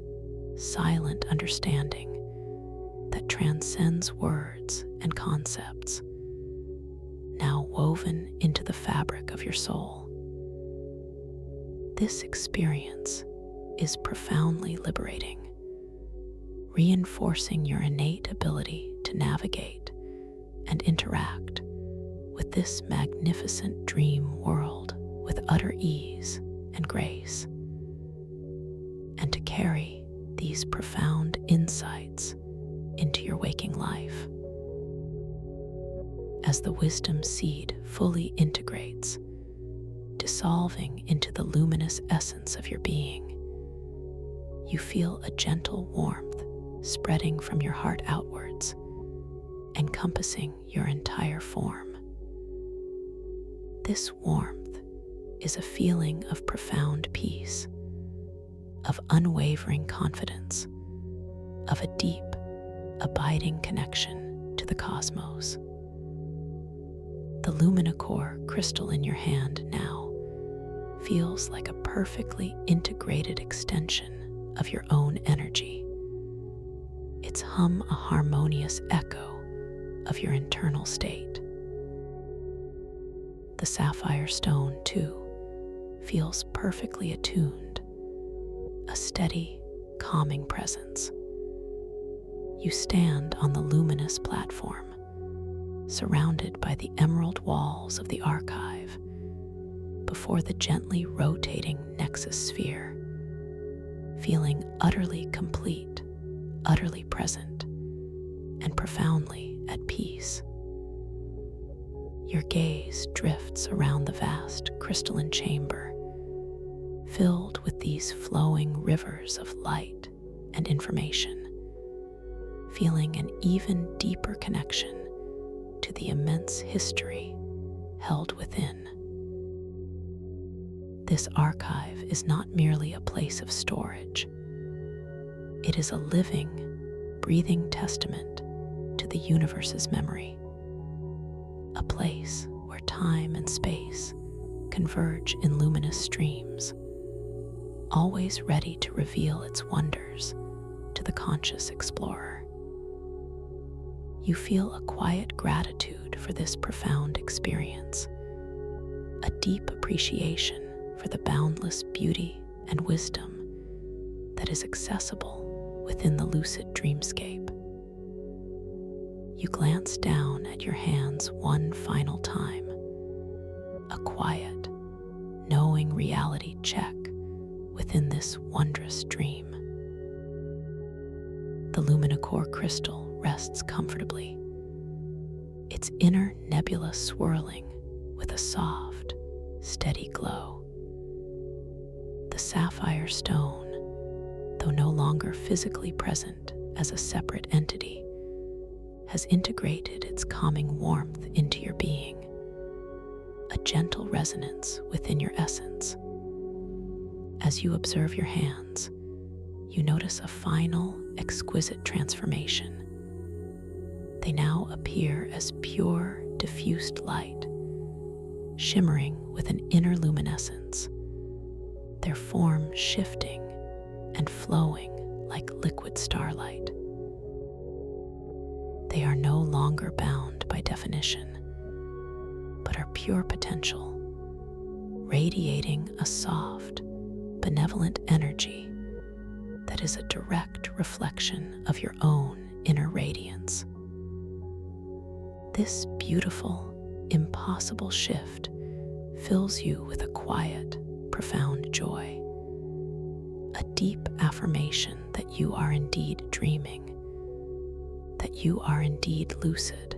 silent understanding that transcends words and concepts, now woven into the fabric of your soul. This experience is profoundly liberating, reinforcing your innate ability to navigate and interact with this magnificent dream world with utter ease and grace, and to carry these profound insights into your waking life. As the wisdom seed fully integrates, dissolving into the luminous essence of your being, you feel a gentle warmth spreading from your heart outwards, encompassing your entire form. This warmth is a feeling of profound peace, of unwavering confidence, of a deep, abiding connection to the cosmos. The luminicore crystal in your hand now feels like a perfectly integrated extension of your own energy. Its hum a harmonious echo of your internal state. The sapphire stone, too, feels perfectly attuned, a steady, calming presence. You stand on the luminous platform, surrounded by the emerald walls of the archive, before the gently rotating nexus sphere, feeling utterly complete, utterly present, and profoundly at peace. Your gaze drifts around the vast crystalline chamber, filled with these flowing rivers of light and information, feeling an even deeper connection to the immense history held within. This archive is not merely a place of storage. It is a living, breathing testament to the universe's memory, a place where time and space converge in luminous streams, always ready to reveal its wonders to the conscious explorer. You feel a quiet gratitude for this profound experience, a deep appreciation for the boundless beauty and wisdom that is accessible within the lucid dreamscape. You glance down at your hands one final time, a quiet, knowing reality check within this wondrous dream. The luminicore crystal rests comfortably, its inner nebula swirling with a soft, steady glow. The sapphire stone, though no longer physically present as a separate entity, has integrated its calming warmth into your being, a gentle resonance within your essence. As you observe your hands, you notice a final, exquisite transformation. They now appear as pure, diffused light, shimmering with an inner luminescence, their form shifting and flowing like liquid starlight. They are no longer bound by definition, but are pure potential, radiating a soft, benevolent energy that is a direct reflection of your own inner radiance. This beautiful, impossible shift fills you with a quiet, profound joy, a deep affirmation that you are indeed dreaming, that you are indeed lucid,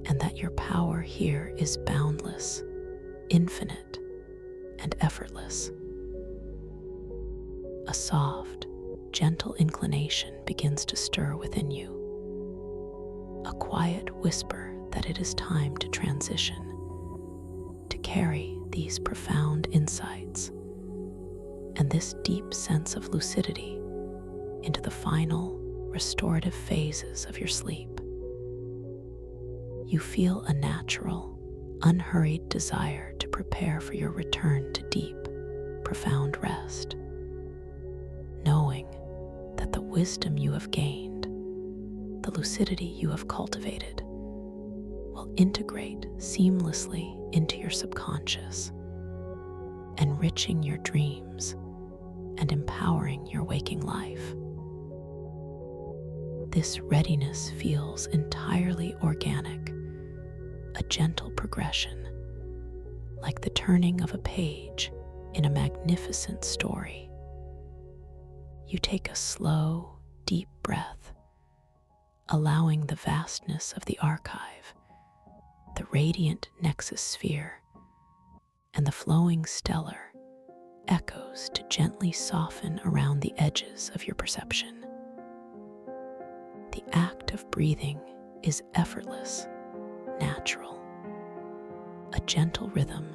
and that your power here is boundless, infinite, and effortless. A soft, gentle inclination begins to stir within you, a quiet whisper that it is time to transition, to carry these profound insights and this deep sense of lucidity into the final, restorative phases of your sleep. You feel a natural, unhurried desire to prepare for your return to deep, profound rest, knowing that the wisdom you have gained, the lucidity you have cultivated, will integrate seamlessly into your subconscious, enriching your dreams and empowering your waking life. This readiness feels entirely organic, a gentle progression, like the turning of a page in a magnificent story. You take a slow, deep breath, allowing the vastness of the archive, the radiant nexus sphere, and the flowing stellar echoes to gently soften around the edges of your perception. The act of breathing is effortless, natural, a gentle rhythm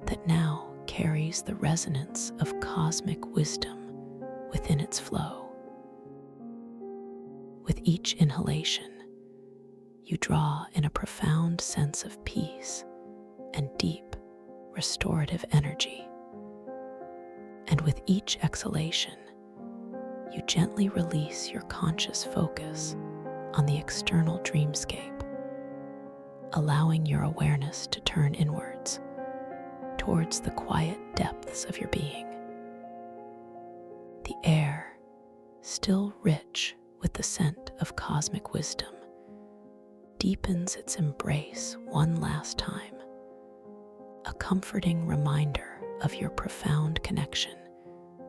that now carries the resonance of cosmic wisdom within its flow. With each inhalation, you draw in a profound sense of peace and deep, restorative energy. And with each exhalation, you gently release your conscious focus on the external dreamscape, allowing your awareness to turn inwards, towards the quiet depths of your being. The air, still rich with the scent of cosmic wisdom, deepens its embrace one last time, a comforting reminder of your profound connection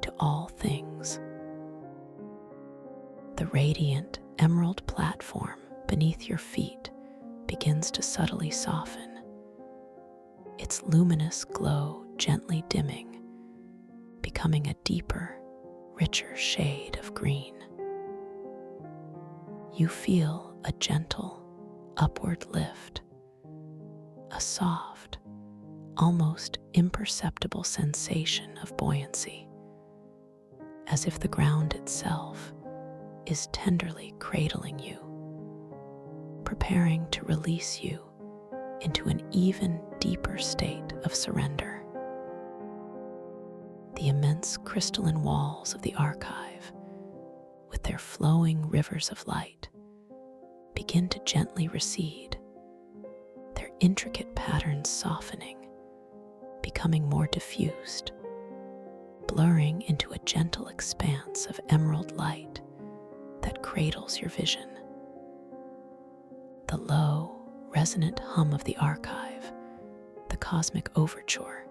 to all things. The radiant emerald platform beneath your feet begins to subtly soften, its luminous glow gently dimming, becoming a deeper, richer shade of green. You feel a gentle, upward lift, a soft, almost imperceptible sensation of buoyancy, as if the ground itself is tenderly cradling you, preparing to release you into an even deeper state of surrender. The immense crystalline walls of the archive, with their flowing rivers of light, begin to gently recede, their intricate patterns softening, becoming more diffused, blurring into a gentle expanse of emerald light that cradles your vision. The low, resonant hum of the archive, the cosmic overture,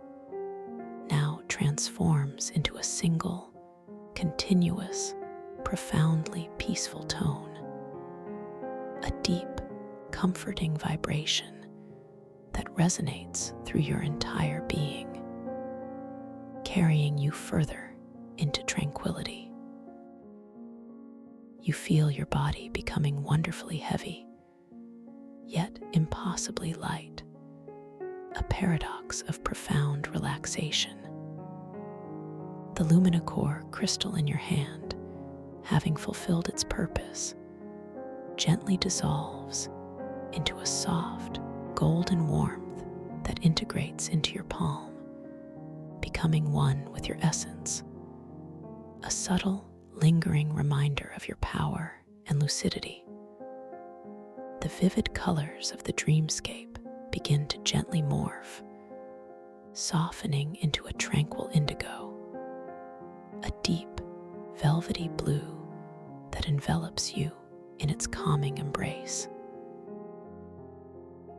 now transforms into a single, continuous, profoundly peaceful tone, a deep, comforting vibration that resonates through your entire being, carrying you further into tranquility. You feel your body becoming wonderfully heavy, yet impossibly light, paradox of profound relaxation. The luminicore crystal in your hand, having fulfilled its purpose, gently dissolves into a soft, golden warmth that integrates into your palm, becoming one with your essence, a subtle, lingering reminder of your power and lucidity. The vivid colors of the dreamscape begin to gently morph, softening into a tranquil indigo, a deep, velvety blue that envelops you in its calming embrace.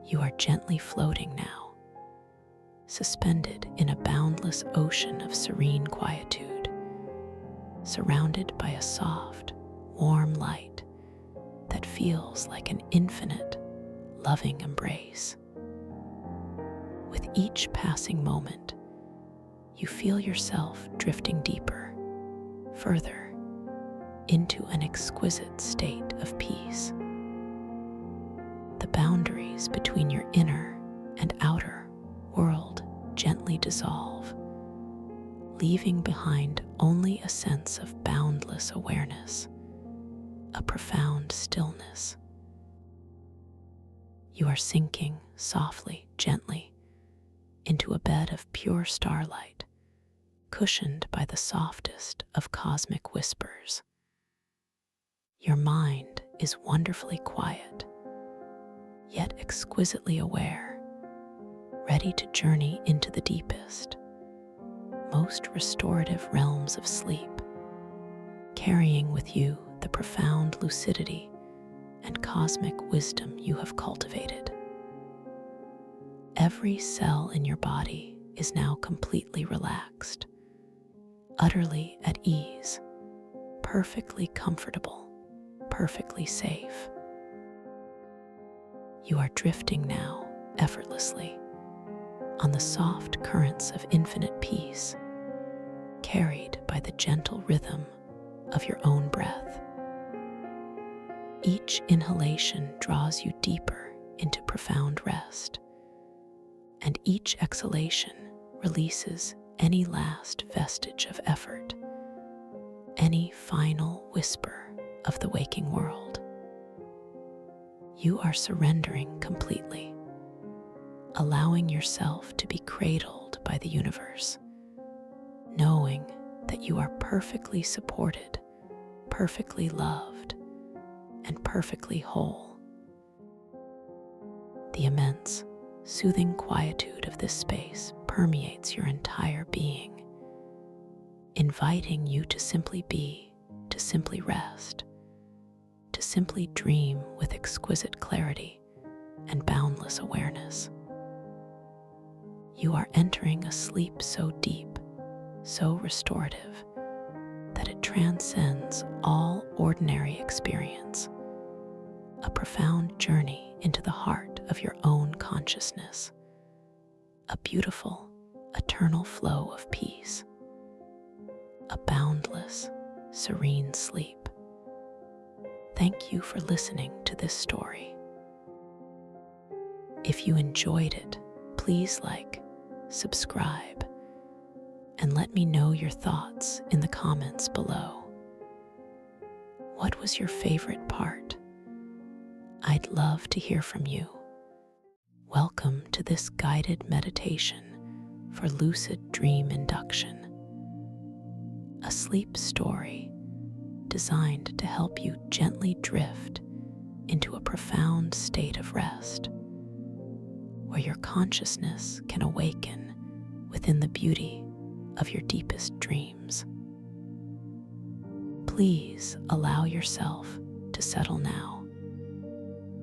You are gently floating now, suspended in a boundless ocean of serene quietude, surrounded by a soft, warm light that feels like an infinite, loving embrace. With each passing moment, you feel yourself drifting deeper, further, into an exquisite state of peace. The boundaries between your inner and outer world gently dissolve, leaving behind only a sense of boundless awareness, a profound stillness. You are sinking softly, gently, into a bed of pure starlight, cushioned by the softest of cosmic whispers. Your mind is wonderfully quiet, yet exquisitely aware, ready to journey into the deepest, most restorative realms of sleep, carrying with you the profound lucidity and cosmic wisdom you have cultivated. Every cell in your body is now completely relaxed, utterly at ease, perfectly comfortable, perfectly safe. You are drifting now, effortlessly, on the soft currents of infinite peace, carried by the gentle rhythm of your own breath. Each inhalation draws you deeper into profound rest, and each exhalation releases any last vestige of effort, any final whisper of the waking world. You are surrendering completely, allowing yourself to be cradled by the universe, knowing that you are perfectly supported, perfectly loved, and perfectly whole. The immense, soothing quietude of this space permeates your entire being, inviting you to simply be, to simply rest, to simply dream with exquisite clarity and boundless awareness. You are entering a sleep so deep, so restorative, that it transcends all ordinary experience, a profound journey into the heart of your own consciousness, a beautiful, eternal flow of peace, a boundless, serene sleep. Thank you for listening to this story. If you enjoyed it, please like, subscribe, and let me know your thoughts in the comments below. What was your favorite part? I'd love to hear from you. Welcome to this guided meditation for lucid dream induction, a sleep story designed to help you gently drift into a profound state of rest, where your consciousness can awaken within the beauty of your deepest dreams. Please allow yourself to settle now,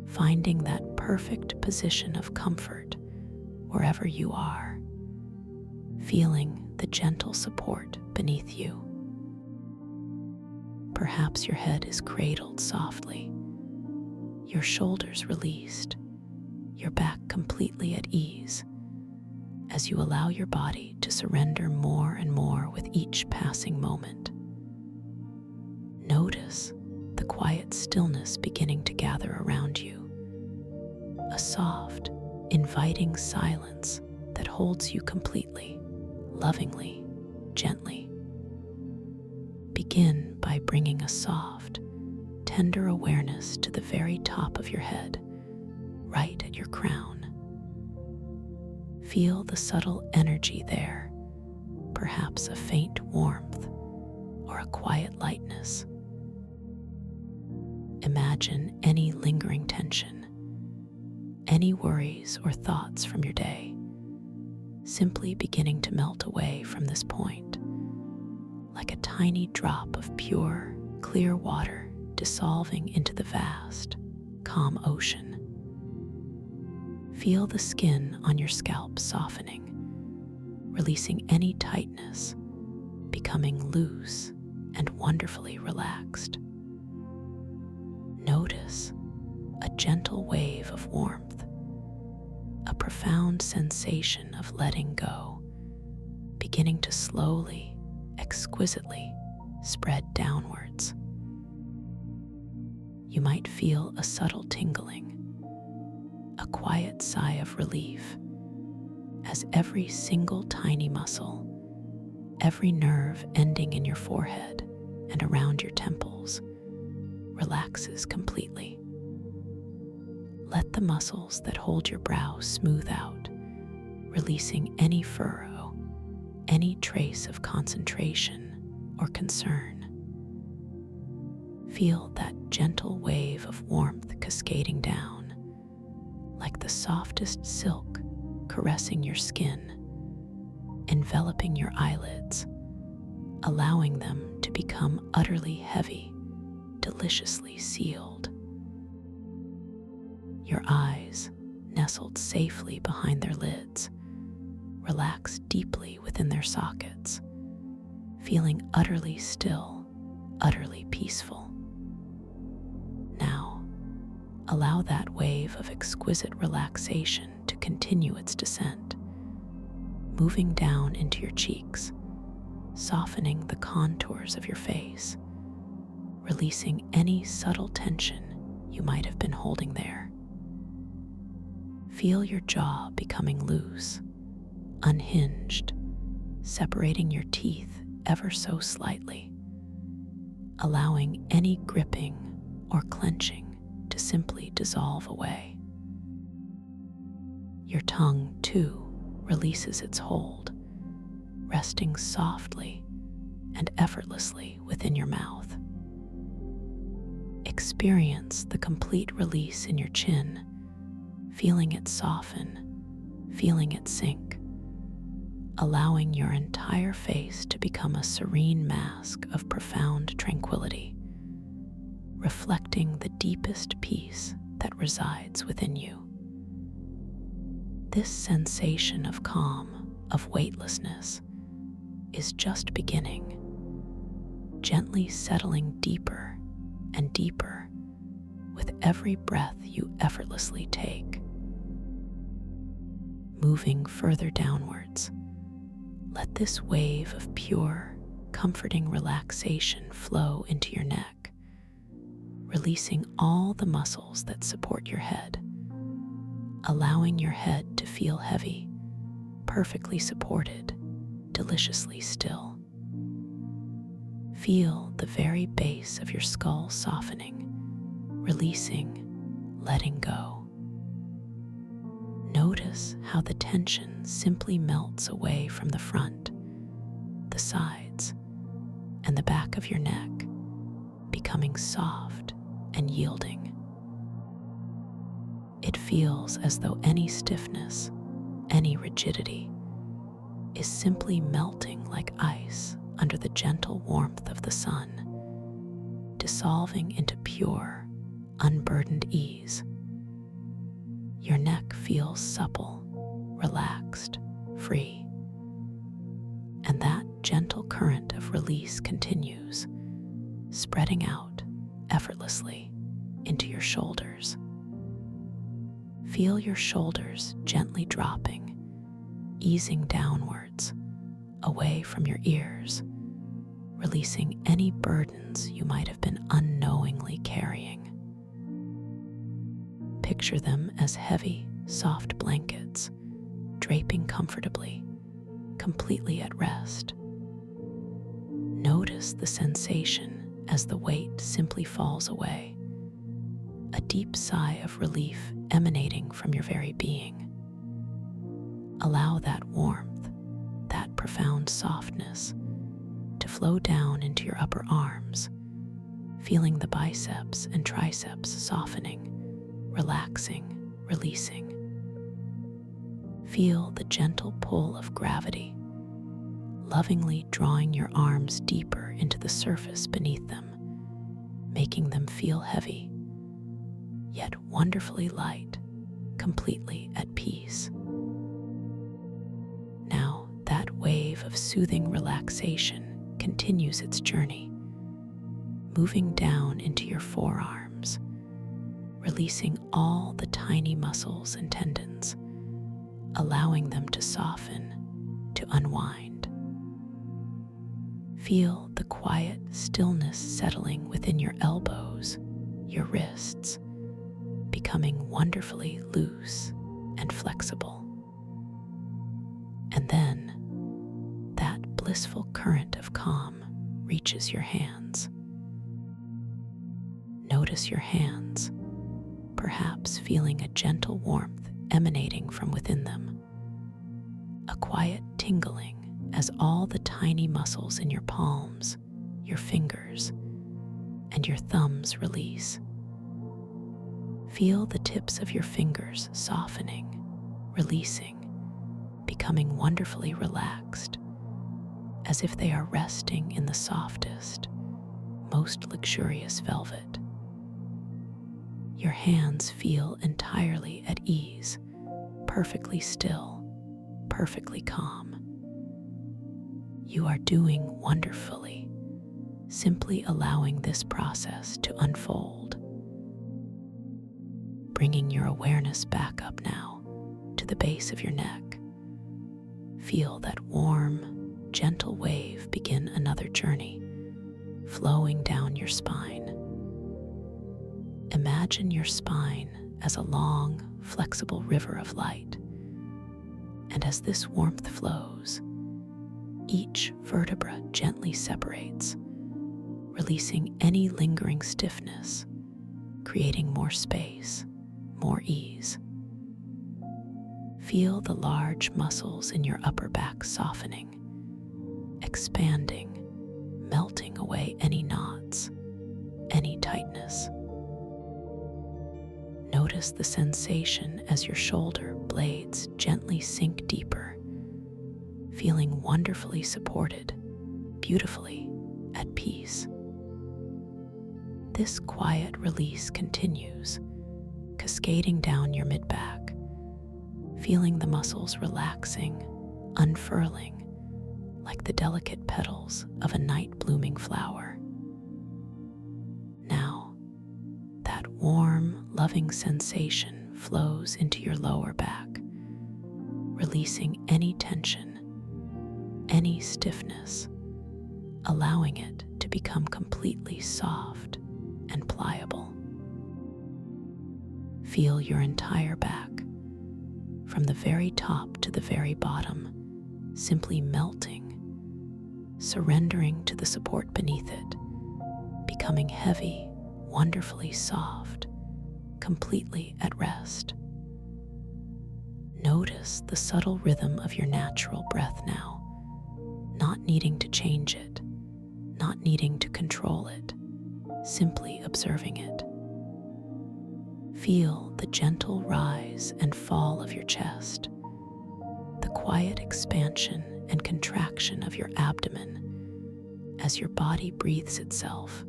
finding that perfect position of comfort wherever you are, feeling the gentle support beneath you. Perhaps your head is cradled softly, your shoulders released, your back completely at ease, as you allow your body to surrender more and more with each passing moment. Notice the quiet stillness beginning to gather around you, a soft, inviting silence that holds you completely, lovingly, gently. Begin by bringing a soft, tender awareness to the very top of your head, right at your crown. Feel the subtle energy there, perhaps a faint warmth or a quiet lightness. Imagine any lingering tension, any worries or thoughts from your day, simply beginning to melt away from this point, like a tiny drop of pure, clear water dissolving into the vast, calm ocean. Feel the skin on your scalp softening, releasing any tightness, becoming loose and wonderfully relaxed. Notice a gentle wave of warmth, a profound sensation of letting go, beginning to slowly, exquisitely spread downwards. You might feel a subtle tingling, a quiet sigh of relief, as every single tiny muscle, every nerve ending in your forehead and around your temples, relaxes completely. Let the muscles that hold your brow smooth out, releasing any furrow, any trace of concentration or concern. Feel that gentle wave of warmth cascading down, like the softest silk caressing your skin, enveloping your eyelids, allowing them to become utterly heavy, deliciously sealed. Your eyes, nestled safely behind their lids, relax deeply within their sockets, feeling utterly still, utterly peaceful. Now, allow that wave of exquisite relaxation to continue its descent, moving down into your cheeks, softening the contours of your face, releasing any subtle tension you might have been holding there. Feel your jaw becoming loose, unhinged, separating your teeth ever so slightly, allowing any gripping or clenching to simply dissolve away. Your tongue, too, releases its hold, resting softly and effortlessly within your mouth. Experience the complete release in your chin, feeling it soften, feeling it sink, allowing your entire face to become a serene mask of profound tranquility, reflecting the deepest peace that resides within you. This sensation of calm, of weightlessness, is just beginning, gently settling deeper and deeper with every breath you effortlessly take. Moving further downwards, let this wave of pure, comforting relaxation flow into your neck, releasing all the muscles that support your head, allowing your head to feel heavy, perfectly supported, deliciously still. Feel the very base of your skull softening, releasing, letting go. Notice how the tension simply melts away from the front, the sides, and the back of your neck, becoming soft and yielding. It feels as though any stiffness, any rigidity, is simply melting like ice under the gentle warmth of the sun, dissolving into pure, unburdened ease. Your neck feels supple, relaxed, free, and that gentle current of release continues, spreading out effortlessly into your shoulders. Feel your shoulders gently dropping, easing downwards, away from your ears, releasing any burdens you might have been unknowingly carrying. Picture them as heavy, soft blankets, draping comfortably, completely at rest. Notice the sensation as the weight simply falls away, a deep sigh of relief emanating from your very being. Allow that warmth, that profound softness, to flow down into your upper arms, feeling the biceps and triceps softening, relaxing, releasing. Feel the gentle pull of gravity, lovingly drawing your arms deeper into the surface beneath them, making them feel heavy, yet wonderfully light, completely at peace. Now, that wave of soothing relaxation continues its journey, moving down into your forearms, releasing all the tiny muscles and tendons, allowing them to soften, to unwind. Feel the quiet stillness settling within your elbows, your wrists, becoming wonderfully loose and flexible. And then, that blissful current of calm reaches your hands. Notice your hands, perhaps feeling a gentle warmth emanating from within them. A quiet tingling as all the tiny muscles in your palms, your fingers, and your thumbs release. Feel the tips of your fingers softening, releasing, becoming wonderfully relaxed, as if they are resting in the softest, most luxurious velvet. Your hands feel entirely at ease, perfectly still, perfectly calm. You are doing wonderfully, simply allowing this process to unfold. Bringing your awareness back up now to the base of your neck. Feel that warm, gentle wave begin another journey, flowing down your spine. Imagine your spine as a long, flexible river of light. And as this warmth flows, each vertebra gently separates, releasing any lingering stiffness, creating more space, more ease. Feel the large muscles in your upper back softening, expanding, melting away any knots, any tightness. Notice the sensation as your shoulder blades gently sink deeper, feeling wonderfully supported, beautifully at peace. This quiet release continues, cascading down your mid-back, feeling the muscles relaxing, unfurling, like the delicate petals of a night-blooming flower. Now, that warm, loving sensation flows into your lower back, releasing any tension, any stiffness, allowing it to become completely soft and pliable. Feel your entire back, from the very top to the very bottom, simply melting, surrendering to the support beneath it, becoming heavy, wonderfully soft, completely at rest. Notice the subtle rhythm of your natural breath now, not needing to change it, not needing to control it, simply observing it. Feel the gentle rise and fall of your chest, the quiet expansion and contraction of your abdomen as your body breathes itself,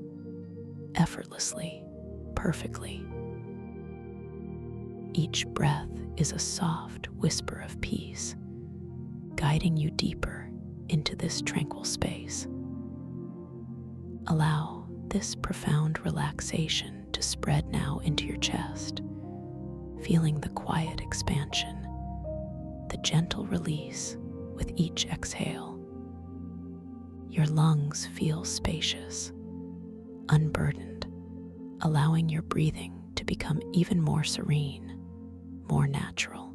effortlessly, perfectly. Each breath is a soft whisper of peace, guiding you deeper into this tranquil space. Allow this profound relaxation to spread now into your chest, feeling the quiet expansion, the gentle release with each exhale. Your lungs feel spacious, unburdened, allowing your breathing to become even more serene, more natural.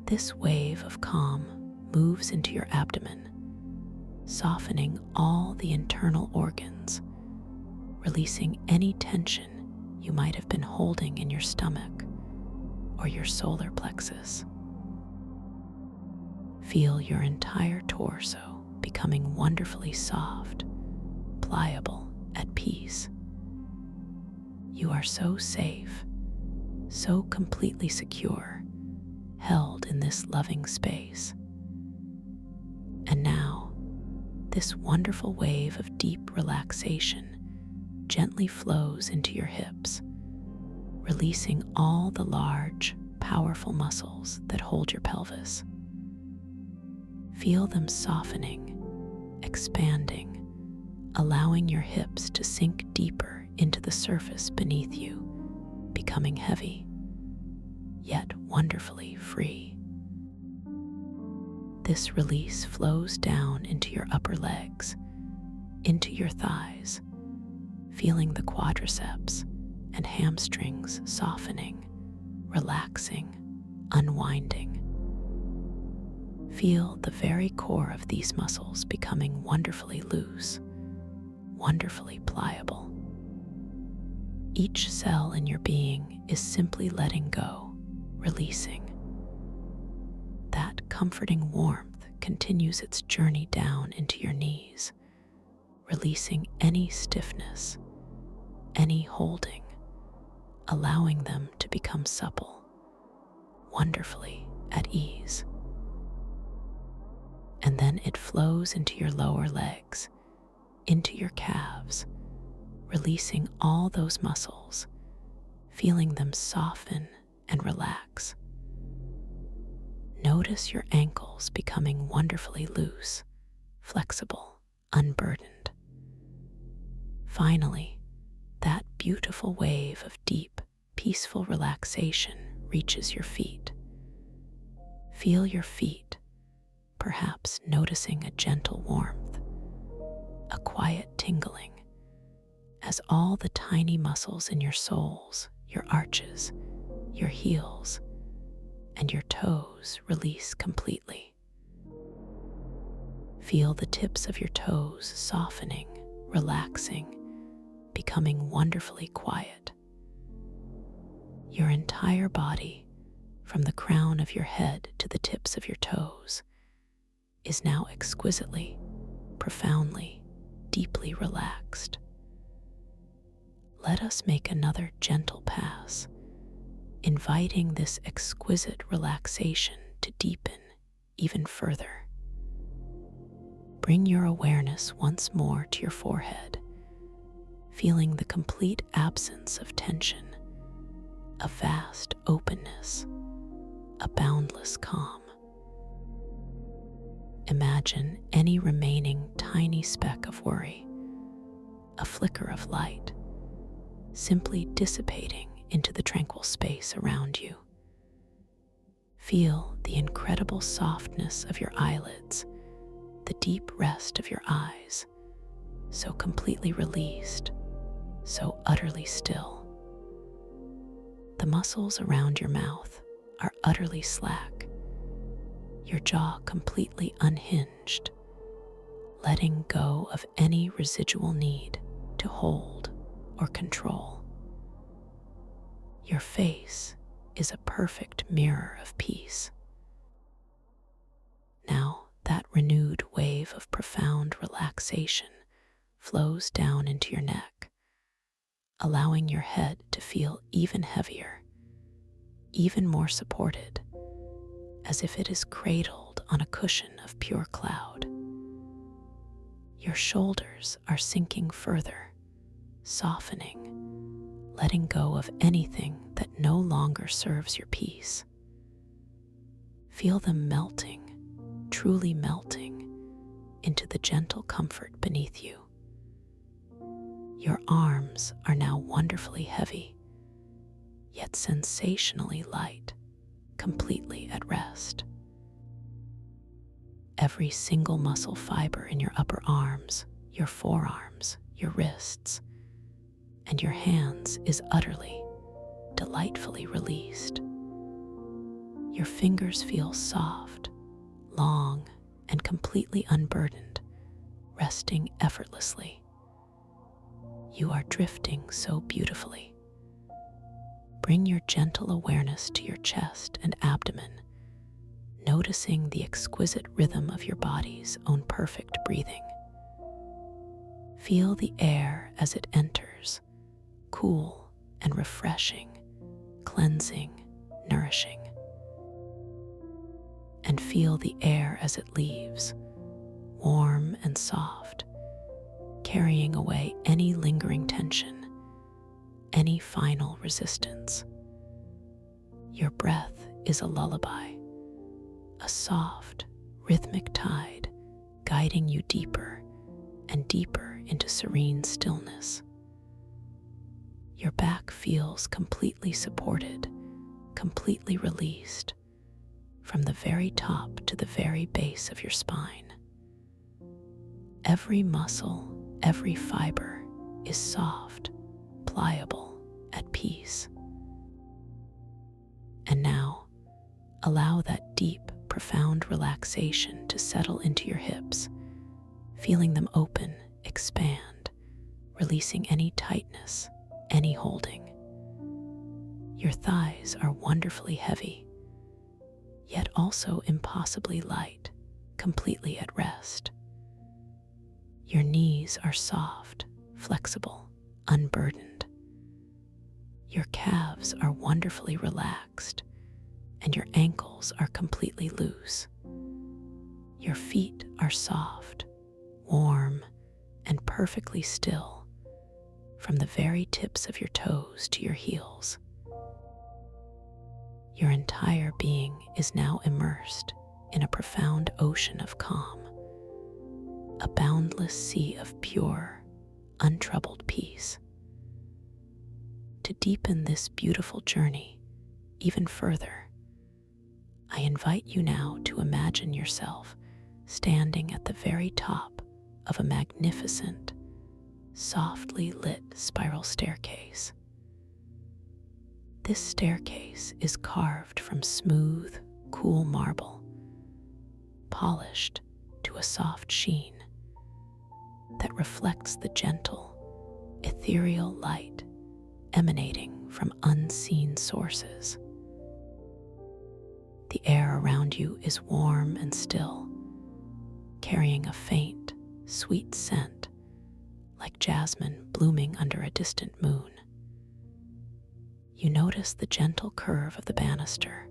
This wave of calm moves into your abdomen, softening all the internal organs, releasing any tension you might have been holding in your stomach or your solar plexus. Feel your entire torso becoming wonderfully soft, pliable, at peace. You are so safe, so completely secure, held in this loving space. And now, this wonderful wave of deep relaxation gently flows into your hips, releasing all the large, powerful muscles that hold your pelvis. Feel them softening, expanding, allowing your hips to sink deeper into the surface beneath you, becoming heavy, yet wonderfully free. This release flows down into your upper legs, into your thighs, feeling the quadriceps and hamstrings softening, relaxing, unwinding. Feel the very core of these muscles becoming wonderfully loose, wonderfully pliable. Each cell in your being is simply letting go, releasing. That comforting warmth continues its journey down into your knees, releasing any stiffness, any holding, allowing them to become supple, wonderfully at ease. And then it flows into your lower legs, into your calves, releasing all those muscles, feeling them soften and relax. Notice your ankles becoming wonderfully loose, flexible, unburdened. Finally, that beautiful wave of deep, peaceful relaxation reaches your feet. Feel your feet, perhaps noticing a gentle warmth, a quiet tingling, as all the tiny muscles in your soles, your arches, your heels, and your toes release completely. Feel the tips of your toes softening, relaxing, becoming wonderfully quiet. Your entire body, from the crown of your head to the tips of your toes, is now exquisitely, profoundly, deeply relaxed. Let us make another gentle pass, inviting this exquisite relaxation to deepen even further. Bring your awareness once more to your forehead, feeling the complete absence of tension, a vast openness, a boundless calm. Imagine any remaining tiny speck of worry, a flicker of light, simply dissipating into the tranquil space around you. Feel the incredible softness of your eyelids, the deep rest of your eyes, so completely released, so utterly still. The muscles around your mouth are utterly slack, your jaw completely unhinged, letting go of any residual need to hold or control. Your face is a perfect mirror of peace. Now, that renewed wave of profound relaxation flows down into your neck, allowing your head to feel even heavier, even more supported, as if it is cradled on a cushion of pure cloud. Your shoulders are sinking further, softening, letting go of anything that no longer serves your peace. Feel them melting, truly melting, into the gentle comfort beneath you. Your arms are now wonderfully heavy, yet sensationally light, completely at rest. Every single muscle fiber in your upper arms, your forearms, your wrists, and your hands is utterly, delightfully released. Your fingers feel soft, long, and completely unburdened, resting effortlessly. You are drifting so beautifully. Bring your gentle awareness to your chest and abdomen, noticing the exquisite rhythm of your body's own perfect breathing. Feel the air as it enters, cool and refreshing, cleansing, nourishing. And feel the air as it leaves, warm and soft, carrying away any lingering tension, any final resistance. Your breath is a lullaby, a soft, rhythmic tide guiding you deeper and deeper into serene stillness. Your back feels completely supported, completely released, from the very top to the very base of your spine. Every muscle, every fiber is soft, pliable, at peace. And now, allow that deep, profound relaxation to settle into your hips, feeling them open, expand, releasing any tightness, any holding. Your thighs are wonderfully heavy, yet also impossibly light, completely at rest. Your knees are soft, flexible, unburdened. Your calves are wonderfully relaxed, and your ankles are completely loose. Your feet are soft, warm, and perfectly still, from the very tips of your toes to your heels. Your entire being is now immersed in a profound ocean of calm, a boundless sea of pure, untroubled peace. To deepen this beautiful journey even further, I invite you now to imagine yourself standing at the very top of a magnificent, softly lit spiral staircase. This staircase is carved from smooth, cool marble, polished to a soft sheen that reflects the gentle, ethereal light emanating from unseen sources. The air around you is warm and still, carrying a faint, sweet scent like jasmine blooming under a distant moon. You notice the gentle curve of the banister,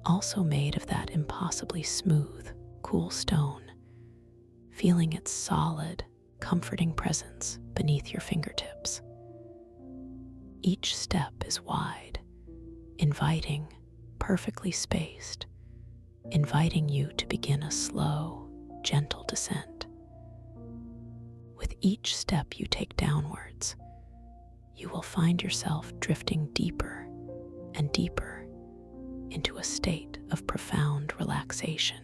also made of that impossibly smooth, cool stone, feeling its solid, comforting presence beneath your fingertips. Each step is wide, inviting, perfectly spaced, inviting you to begin a slow, gentle descent. With each step you take downwards, you will find yourself drifting deeper and deeper into a state of profound relaxation.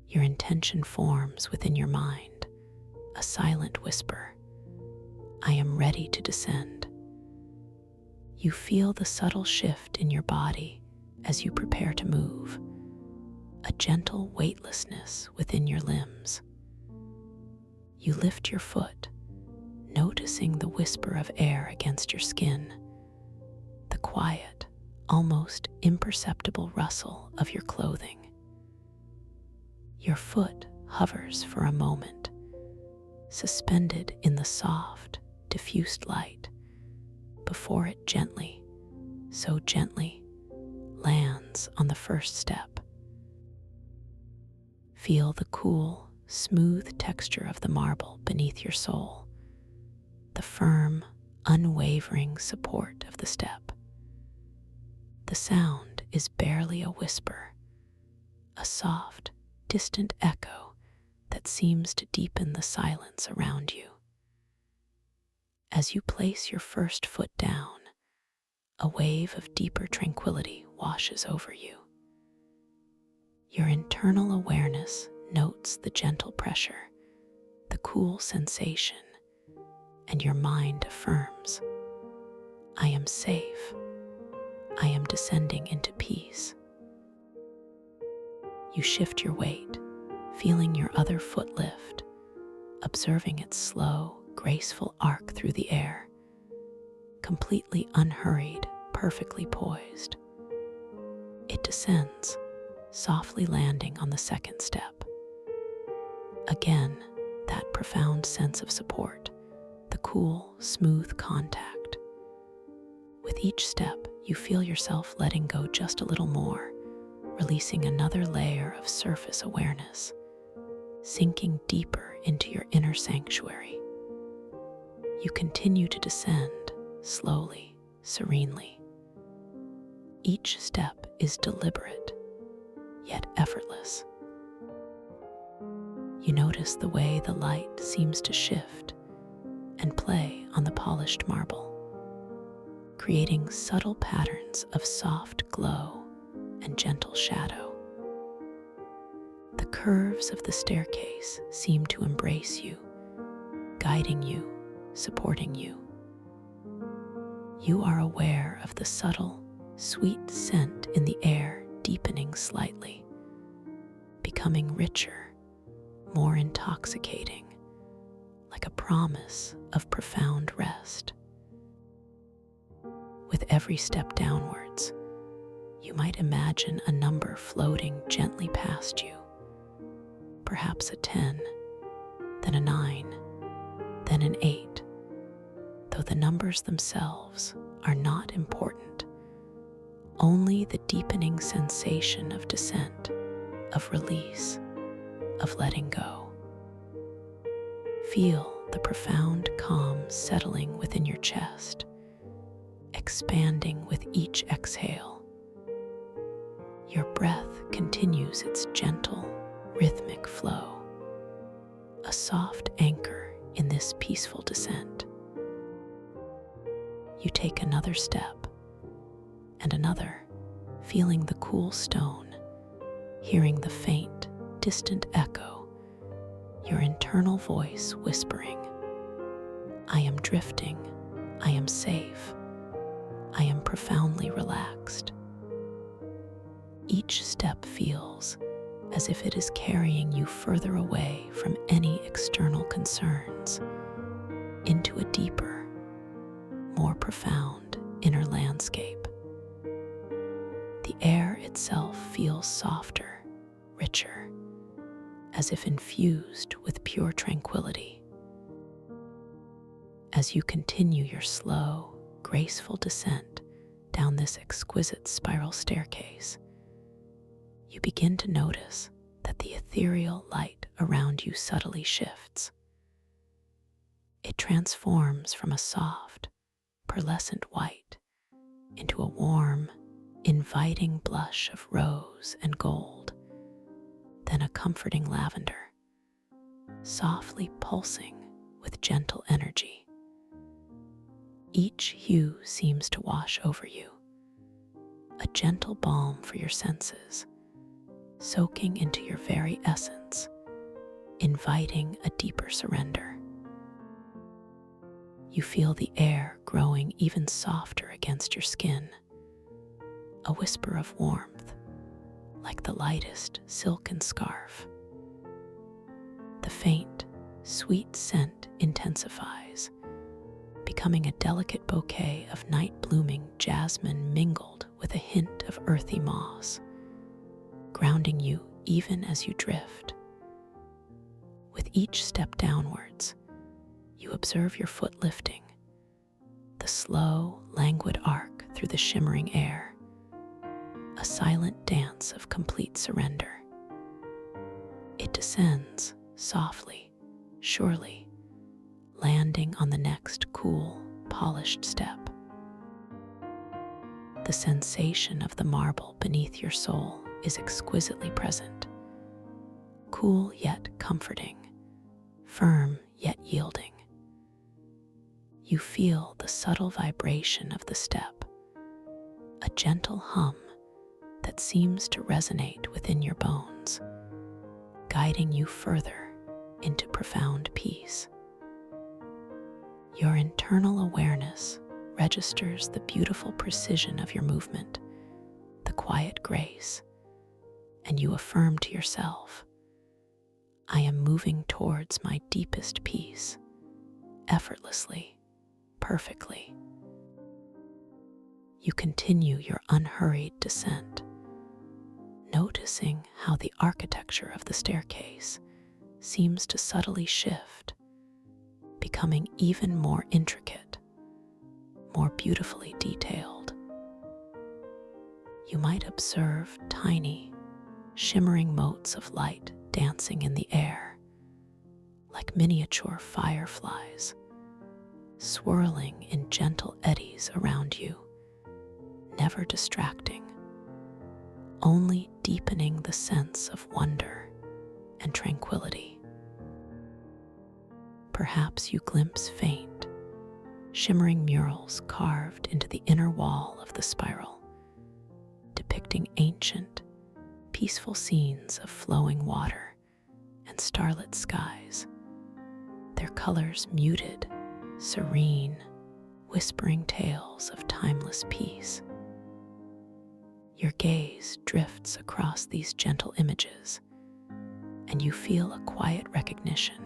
Your intention forms within your mind, a silent whisper, "I am ready to descend." You feel the subtle shift in your body as you prepare to move, a gentle weightlessness within your limbs. You lift your foot, noticing the whisper of air against your skin, the quiet, almost imperceptible rustle of your clothing. Your foot hovers for a moment, suspended in the soft, diffused light, before it gently, so gently, lands on the first step. Feel the cool, smooth texture of the marble beneath your sole, the firm, unwavering support of the step. The sound is barely a whisper, a soft, distant echo that seems to deepen the silence around you. As you place your first foot down, a wave of deeper tranquility washes over you. Your internal awareness notes the gentle pressure, the cool sensation, and your mind affirms, "I am safe. I am descending into peace. You shift your weight, feeling your other foot lift, observing its slow, graceful arc through the air, completely unhurried, perfectly poised. It descends, softly landing on the second step. Again, that profound sense of support, the cool, smooth contact. With each step, you feel yourself letting go just a little more, releasing another layer of surface awareness, sinking deeper into your inner sanctuary. You continue to descend, slowly, serenely. Each step is deliberate, yet effortless. You notice the way the light seems to shift and play on the polished marble, creating subtle patterns of soft glow and gentle shadow. The curves of the staircase seem to embrace you, guiding you, supporting you. You are aware of the subtle, sweet scent in the air deepening slightly, becoming richer, more intoxicating, like a promise of profound rest. With every step downwards, you might imagine a number floating gently past you, perhaps a 10, then a 9, then an 8, though the numbers themselves are not important. Only the deepening sensation of descent, of release, of letting go. Feel the profound calm settling within your chest, expanding with each exhale. Your breath continues its gentle, rhythmic flow, a soft anchor in this peaceful descent. You take another step and another, feeling the cool stone, hearing the faint, distant echo, your internal voice whispering, "I am drifting, I am safe, I am profoundly relaxed." Each step feels as if it is carrying you further away from any external concerns, into a deeper, more profound inner landscape. The air itself feels softer, richer, as if infused with pure tranquility. As you continue your slow, graceful descent down this exquisite spiral staircase, you begin to notice that the ethereal light around you subtly shifts. It transforms from a soft, pearlescent white into a warm, inviting blush of rose and gold, then a comforting lavender, softly pulsing with gentle energy. Each hue seems to wash over you, a gentle balm for your senses, soaking into your very essence, inviting a deeper surrender. You feel the air growing even softer against your skin, a whisper of warmth, like the lightest silken scarf. The faint, sweet scent intensifies, becoming a delicate bouquet of night-blooming jasmine mingled with a hint of earthy moss, grounding you even as you drift. With each step downwards, you observe your foot lifting, the slow, languid arc through the shimmering air, a silent dance of complete surrender. It descends softly, surely, landing on the next cool, polished step. The sensation of the marble beneath your sole is exquisitely present, cool yet comforting, firm yet yielding. You feel the subtle vibration of the step, a gentle hum that seems to resonate within your bones, guiding you further into profound peace. Your internal awareness registers the beautiful precision of your movement, the quiet grace, and you affirm to yourself, I am moving towards my deepest peace, effortlessly, perfectly. You continue your unhurried descent, noticing how the architecture of the staircase seems to subtly shift, becoming even more intricate, more beautifully detailed. You might observe tiny, shimmering motes of light dancing in the air, like miniature fireflies, swirling in gentle eddies around you, never distracting, only deepening the sense of wonder and tranquility. Perhaps you glimpse faint, shimmering murals carved into the inner wall of the spiral, depicting ancient, peaceful scenes of flowing water and starlit skies, their colors muted, serene, whispering tales of timeless peace. Your gaze drifts across these gentle images, and you feel a quiet recognition,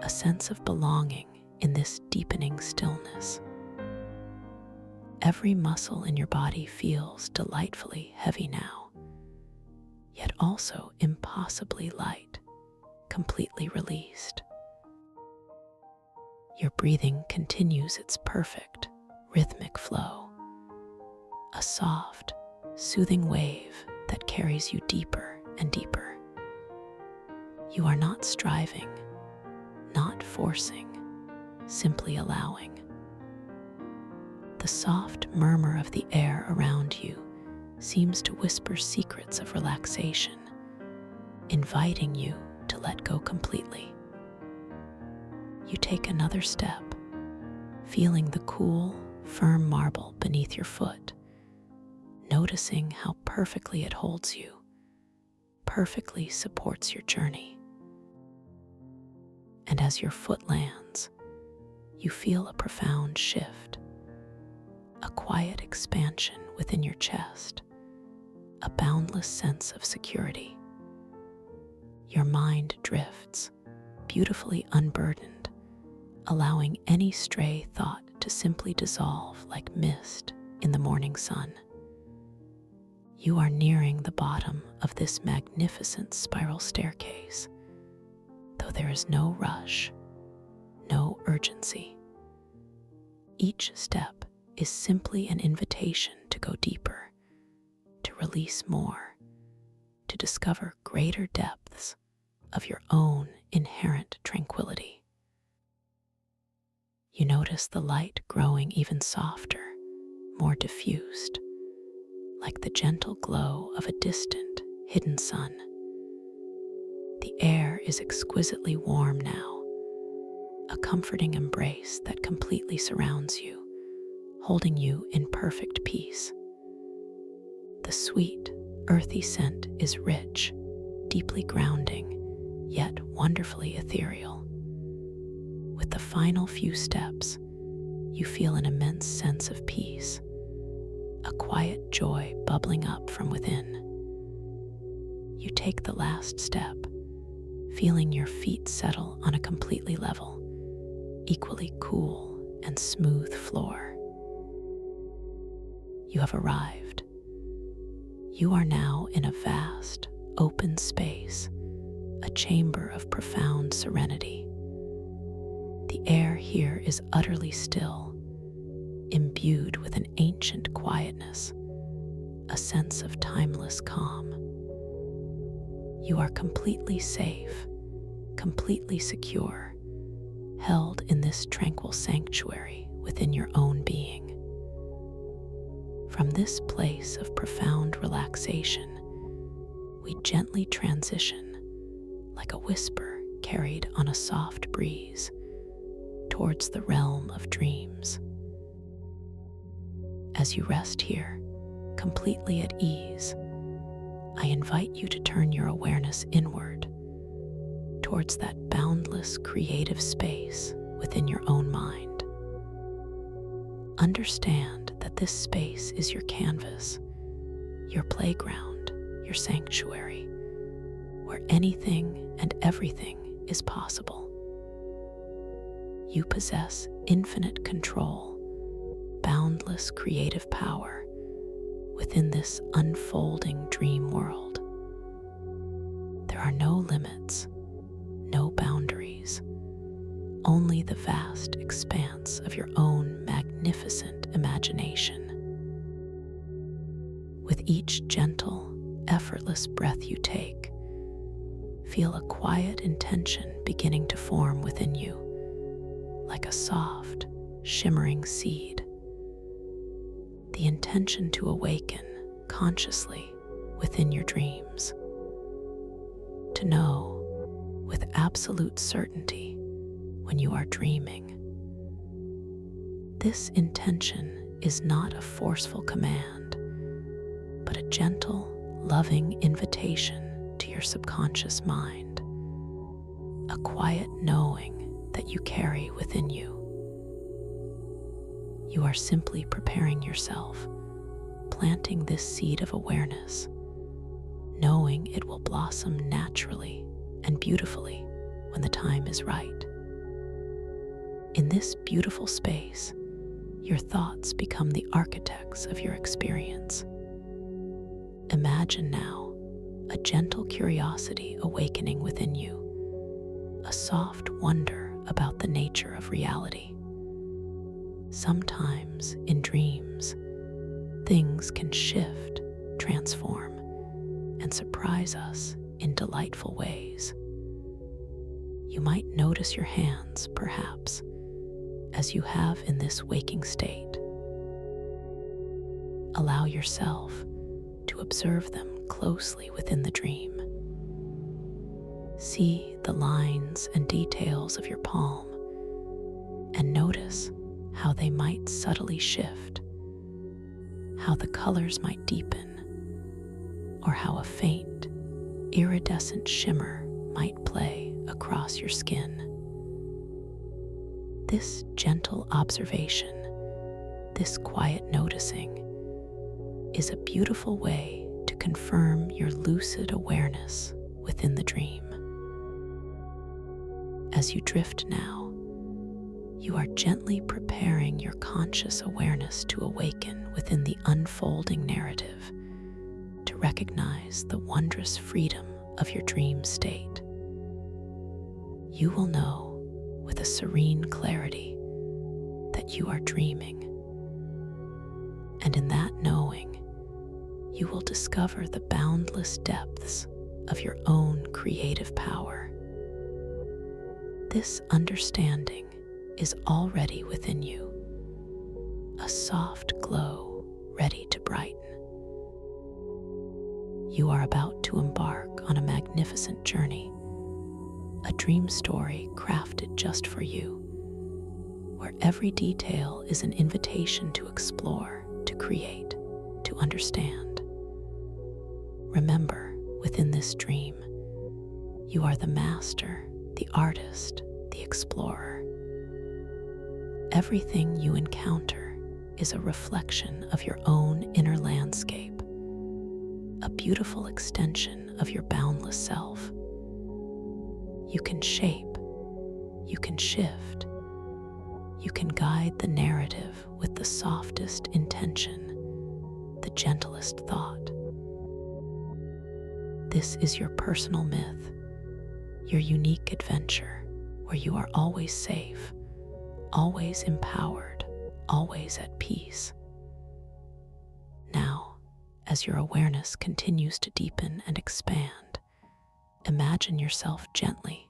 a sense of belonging in this deepening stillness. Every muscle in your body feels delightfully heavy now, yet also impossibly light, completely released. Your breathing continues its perfect, rhythmic flow, a soft, soothing wave that carries you deeper and deeper. You are not striving, not forcing, simply allowing. The soft murmur of the air around you seems to whisper secrets of relaxation, inviting you to let go completely. You take another step, feeling the cool, firm marble beneath your foot, noticing how perfectly it holds you, perfectly supports your journey. And as your foot lands, you feel a profound shift, a quiet expansion within your chest, a boundless sense of security. Your mind drifts, beautifully unburdened, allowing any stray thought to simply dissolve like mist in the morning sun. You are nearing the bottom of this magnificent spiral staircase, though there is no rush, no urgency. Each step is simply an invitation to go deeper, to release more, to discover greater depths of your own inherent tranquility. You notice the light growing even softer, more diffused, like the gentle glow of a distant, hidden sun. The air is exquisitely warm now, a comforting embrace that completely surrounds you, holding you in perfect peace. The sweet, earthy scent is rich, deeply grounding, yet wonderfully ethereal. With the final few steps, you feel an immense sense of peace, a quiet joy bubbling up from within. You take the last step, feeling your feet settle on a completely level, equally cool and smooth floor. You have arrived. You are now in a vast, open space, a chamber of profound serenity. The air here is utterly still, imbued with an ancient quietness, a sense of timeless calm. You are completely safe, completely secure, held in this tranquil sanctuary within your own being. From this place of profound relaxation, we gently transition, like a whisper carried on a soft breeze, towards the realm of dreams. As you rest here, completely at ease, I invite you to turn your awareness inward, towards that boundless creative space within your own mind. Understand that this space is your canvas, your playground, your sanctuary, where anything and everything is possible. You possess infinite control, boundless creative power within this unfolding dream world. There are no limits, no boundaries, only the vast expanse of your own magnificent imagination. With each gentle, effortless breath you take, feel a quiet intention beginning to form within you, like a soft, shimmering seed. The intention to awaken consciously within your dreams. To know with absolute certainty when you are dreaming. This intention is not a forceful command, but a gentle, loving invitation to your subconscious mind, a quiet knowing that you carry within you. You are simply preparing yourself, planting this seed of awareness, knowing it will blossom naturally and beautifully when the time is right. In this beautiful space, your thoughts become the architects of your experience. Imagine now a gentle curiosity awakening within you, a soft wonder about the nature of reality. Sometimes in dreams, things can shift, transform, and surprise us in delightful ways. You might notice your hands, perhaps, as you have in this waking state. Allow yourself to observe them closely within the dream. See the lines and details of your palm and notice how they might subtly shift, how the colors might deepen, or how a faint, iridescent shimmer might play across your skin. This gentle observation, this quiet noticing, is a beautiful way to confirm your lucid awareness within the dream. As you drift now, you are gently preparing your conscious awareness to awaken within the unfolding narrative, to recognize the wondrous freedom of your dream state. You will know with a serene clarity that you are dreaming. And in that knowing, you will discover the boundless depths of your own creative power. This understanding is already within you, a soft glow ready to brighten. You are about to embark on a magnificent journey, a dream story crafted just for you, where every detail is an invitation to explore, to create, to understand. Remember, within this dream, you are the master, the artist, the explorer. Everything you encounter is a reflection of your own inner landscape, a beautiful extension of your boundless self. You can shape, you can shift, you can guide the narrative with the softest intention, the gentlest thought. This is your personal myth, your unique adventure, where you are always safe, always empowered, always at peace. Now, as your awareness continues to deepen and expand, imagine yourself gently,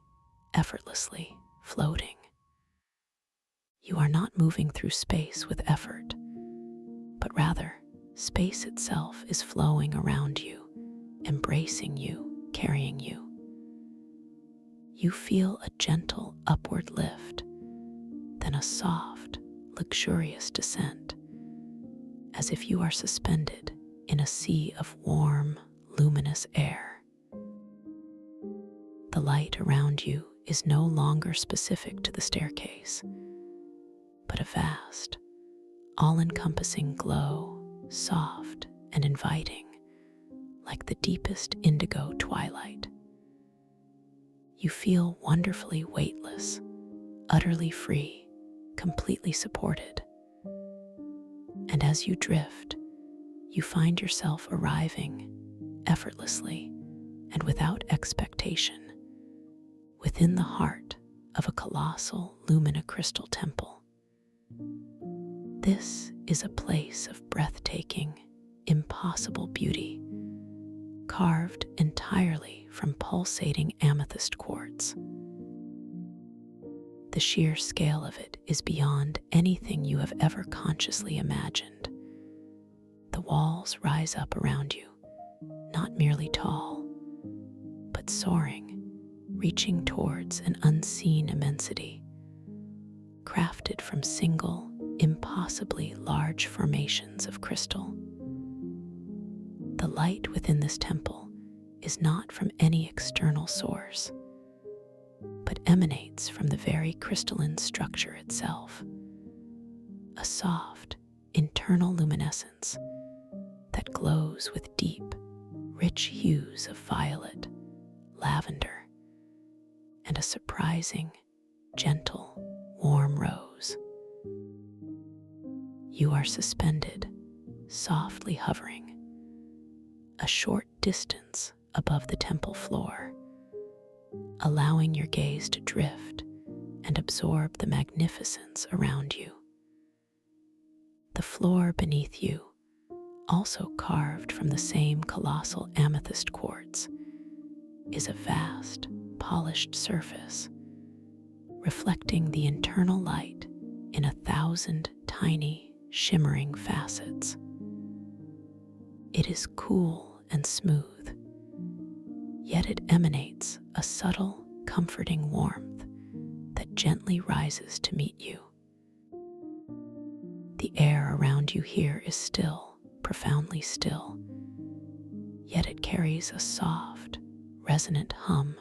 effortlessly floating. You are not moving through space with effort, but rather, space itself is flowing around you, embracing you, carrying you. You feel a gentle upward lift, then a soft, luxurious descent, as if you are suspended in a sea of warm, luminous air. The light around you is no longer specific to the staircase, but a vast, all-encompassing glow, soft and inviting, like the deepest indigo twilight. You feel wonderfully weightless, utterly free, completely supported. And as you drift, you find yourself arriving effortlessly and without expectation within the heart of a colossal lumina-crystal temple. This is a place of breathtaking, impossible beauty, carved entirely from pulsating amethyst quartz. The sheer scale of it is beyond anything you have ever consciously imagined. The walls rise up around you, not merely tall, but soaring, reaching towards an unseen immensity, crafted from single, impossibly large formations of crystal. The light within this temple is not from any external source, but emanates from the very crystalline structure itself, a soft, internal luminescence that glows with deep, rich hues of violet, lavender, and a surprising, gentle, warm rose. You are suspended, softly hovering, a short distance above the temple floor, allowing your gaze to drift and absorb the magnificence around you. The floor beneath you, also carved from the same colossal amethyst quartz, is a vast, polished surface, reflecting the internal light in 1,000 tiny, shimmering facets. It is cool and smooth, yet it emanates a subtle, comforting warmth that gently rises to meet you. The air around you here is still, profoundly still, yet it carries a soft, resonant hum,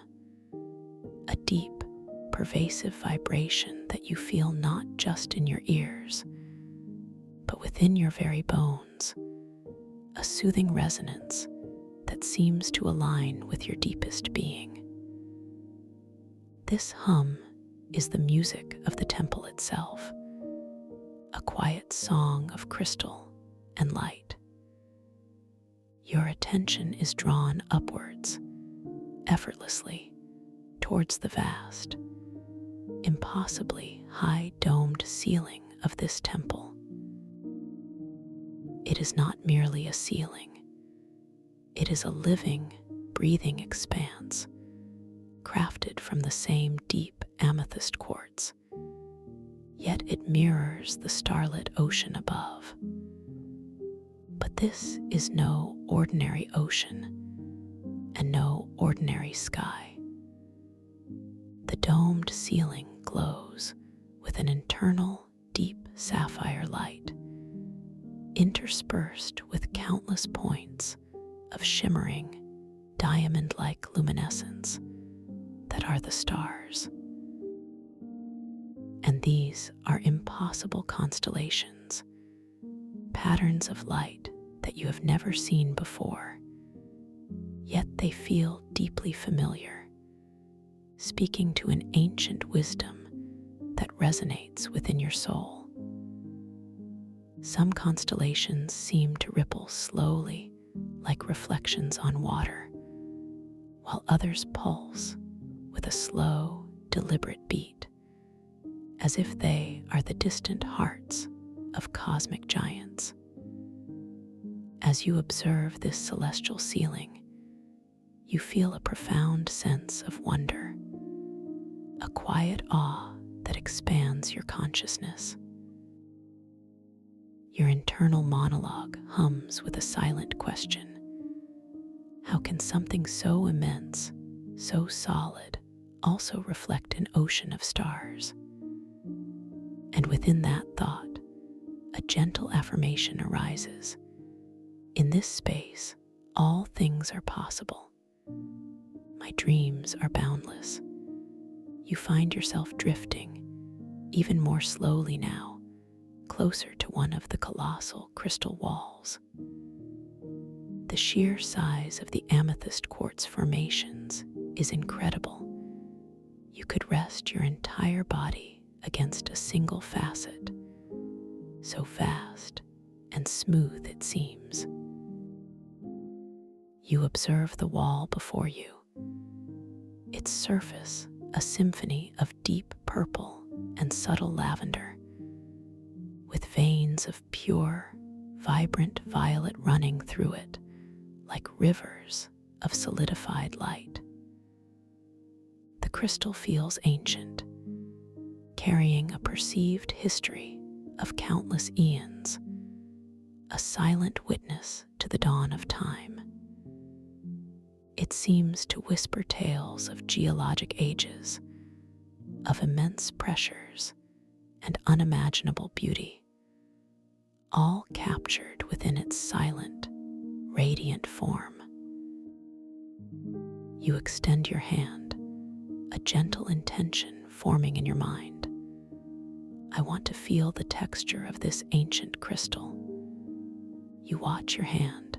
a deep, pervasive vibration that you feel not just in your ears, but within your very bones, a soothing resonance that seems to align with your deepest being. This hum is the music of the temple itself, a quiet song of crystal and light. Your attention is drawn upwards, effortlessly, towards the vast, impossibly high domed ceiling of this temple. It is not merely a ceiling. It is a living, breathing expanse, crafted from the same deep amethyst quartz, yet it mirrors the starlit ocean above. But this is no ordinary ocean and no ordinary sky. The domed ceiling glows with an internal, deep sapphire light, interspersed with countless points of shimmering, diamond-like luminescence that are the stars. And these are impossible constellations, patterns of light that you have never seen before, yet they feel deeply familiar, speaking to an ancient wisdom that resonates within your soul. Some constellations seem to ripple slowly, like reflections on water, while others pulse with a slow, deliberate beat, as if they are the distant hearts of cosmic giants. As you observe this celestial ceiling, you feel a profound sense of wonder, a quiet awe that expands your consciousness. Your internal monologue hums with a silent question. How can something so immense, so solid, also reflect an ocean of stars? And within that thought, a gentle affirmation arises. In this space, all things are possible. My dreams are boundless. You find yourself drifting, even more slowly now, closer to one of the colossal crystal walls. The sheer size of the amethyst quartz formations is incredible. You could rest your entire body against a single facet, so vast and smooth it seems. You observe the wall before you, its surface a symphony of deep purple and subtle lavender, with veins of pure, vibrant violet running through it like rivers of solidified light. The crystal feels ancient, carrying a perceived history of countless eons, a silent witness to the dawn of time. It seems to whisper tales of geologic ages, of immense pressures and unimaginable beauty, all captured within its silent, radiant form. You extend your hand, a gentle intention forming in your mind. I want to feel the texture of this ancient crystal. You watch your hand,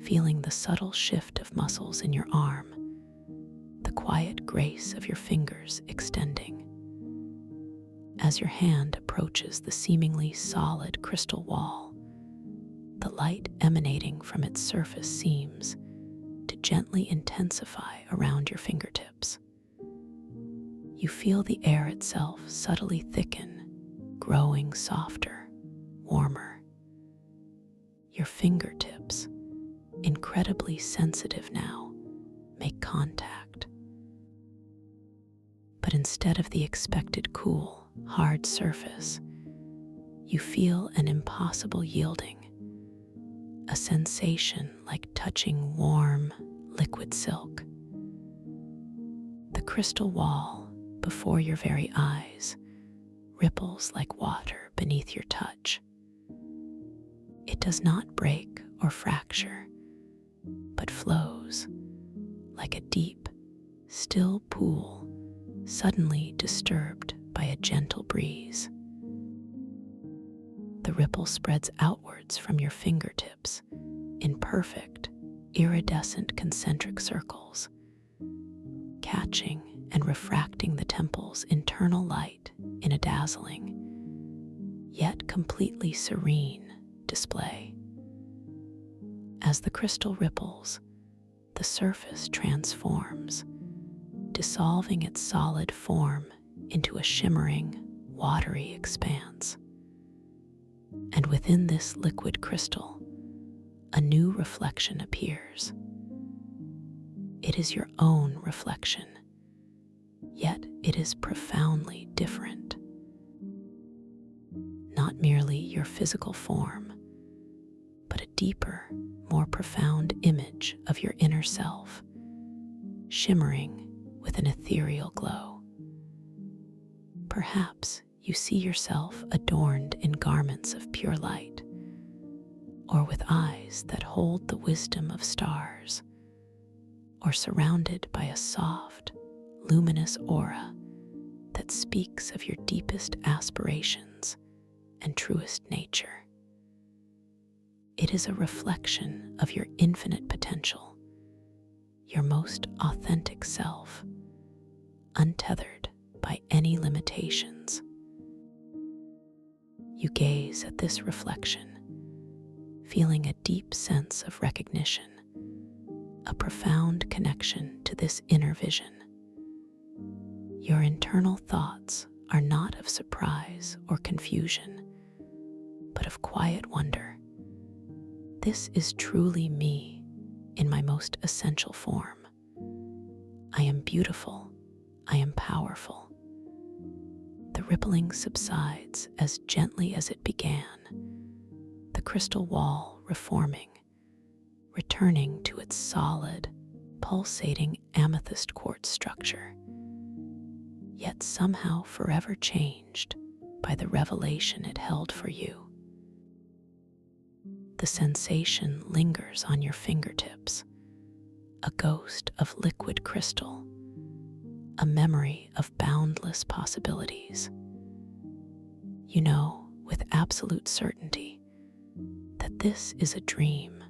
feeling the subtle shift of muscles in your arm, the quiet grace of your fingers extending. As your hand approaches the seemingly solid crystal wall, the light emanating from its surface seems to gently intensify around your fingertips. You feel the air itself subtly thicken, growing softer, warmer. Your fingertips, incredibly sensitive now, make contact. But instead of the expected cool, hard surface, you feel an impossible yielding, a sensation like touching warm, liquid silk. The crystal wall before your very eyes ripples like water beneath your touch. It does not break or fracture, but flows like a deep, still pool suddenly disturbed by a gentle breeze. The ripple spreads outwards from your fingertips in perfect, iridescent concentric circles, catching and refracting the temple's internal light in a dazzling, yet completely serene display. As the crystal ripples, the surface transforms, dissolving its solid form into a shimmering, watery expanse. And within this liquid crystal, a new reflection appears. It is your own reflection, yet it is profoundly different. Not merely your physical form, but a deeper, more profound image of your inner self, shimmering with an ethereal glow. Perhaps you see yourself adorned in garments of pure light, or with eyes that hold the wisdom of stars, or surrounded by a soft, luminous aura that speaks of your deepest aspirations and truest nature. It is a reflection of your infinite potential, your most authentic self, untethered by any limitations. You gaze at this reflection, feeling a deep sense of recognition, a profound connection to this inner vision. Your internal thoughts are not of surprise or confusion, but of quiet wonder. This is truly me in my most essential form. I am beautiful. I am powerful. The rippling subsides as gently as it began, the crystal wall reforming, returning to its solid, pulsating amethyst quartz structure, yet somehow forever changed by the revelation it held for you. The sensation lingers on your fingertips, a ghost of liquid crystal, a memory of boundless possibilities. You know, with absolute certainty that this is a dream,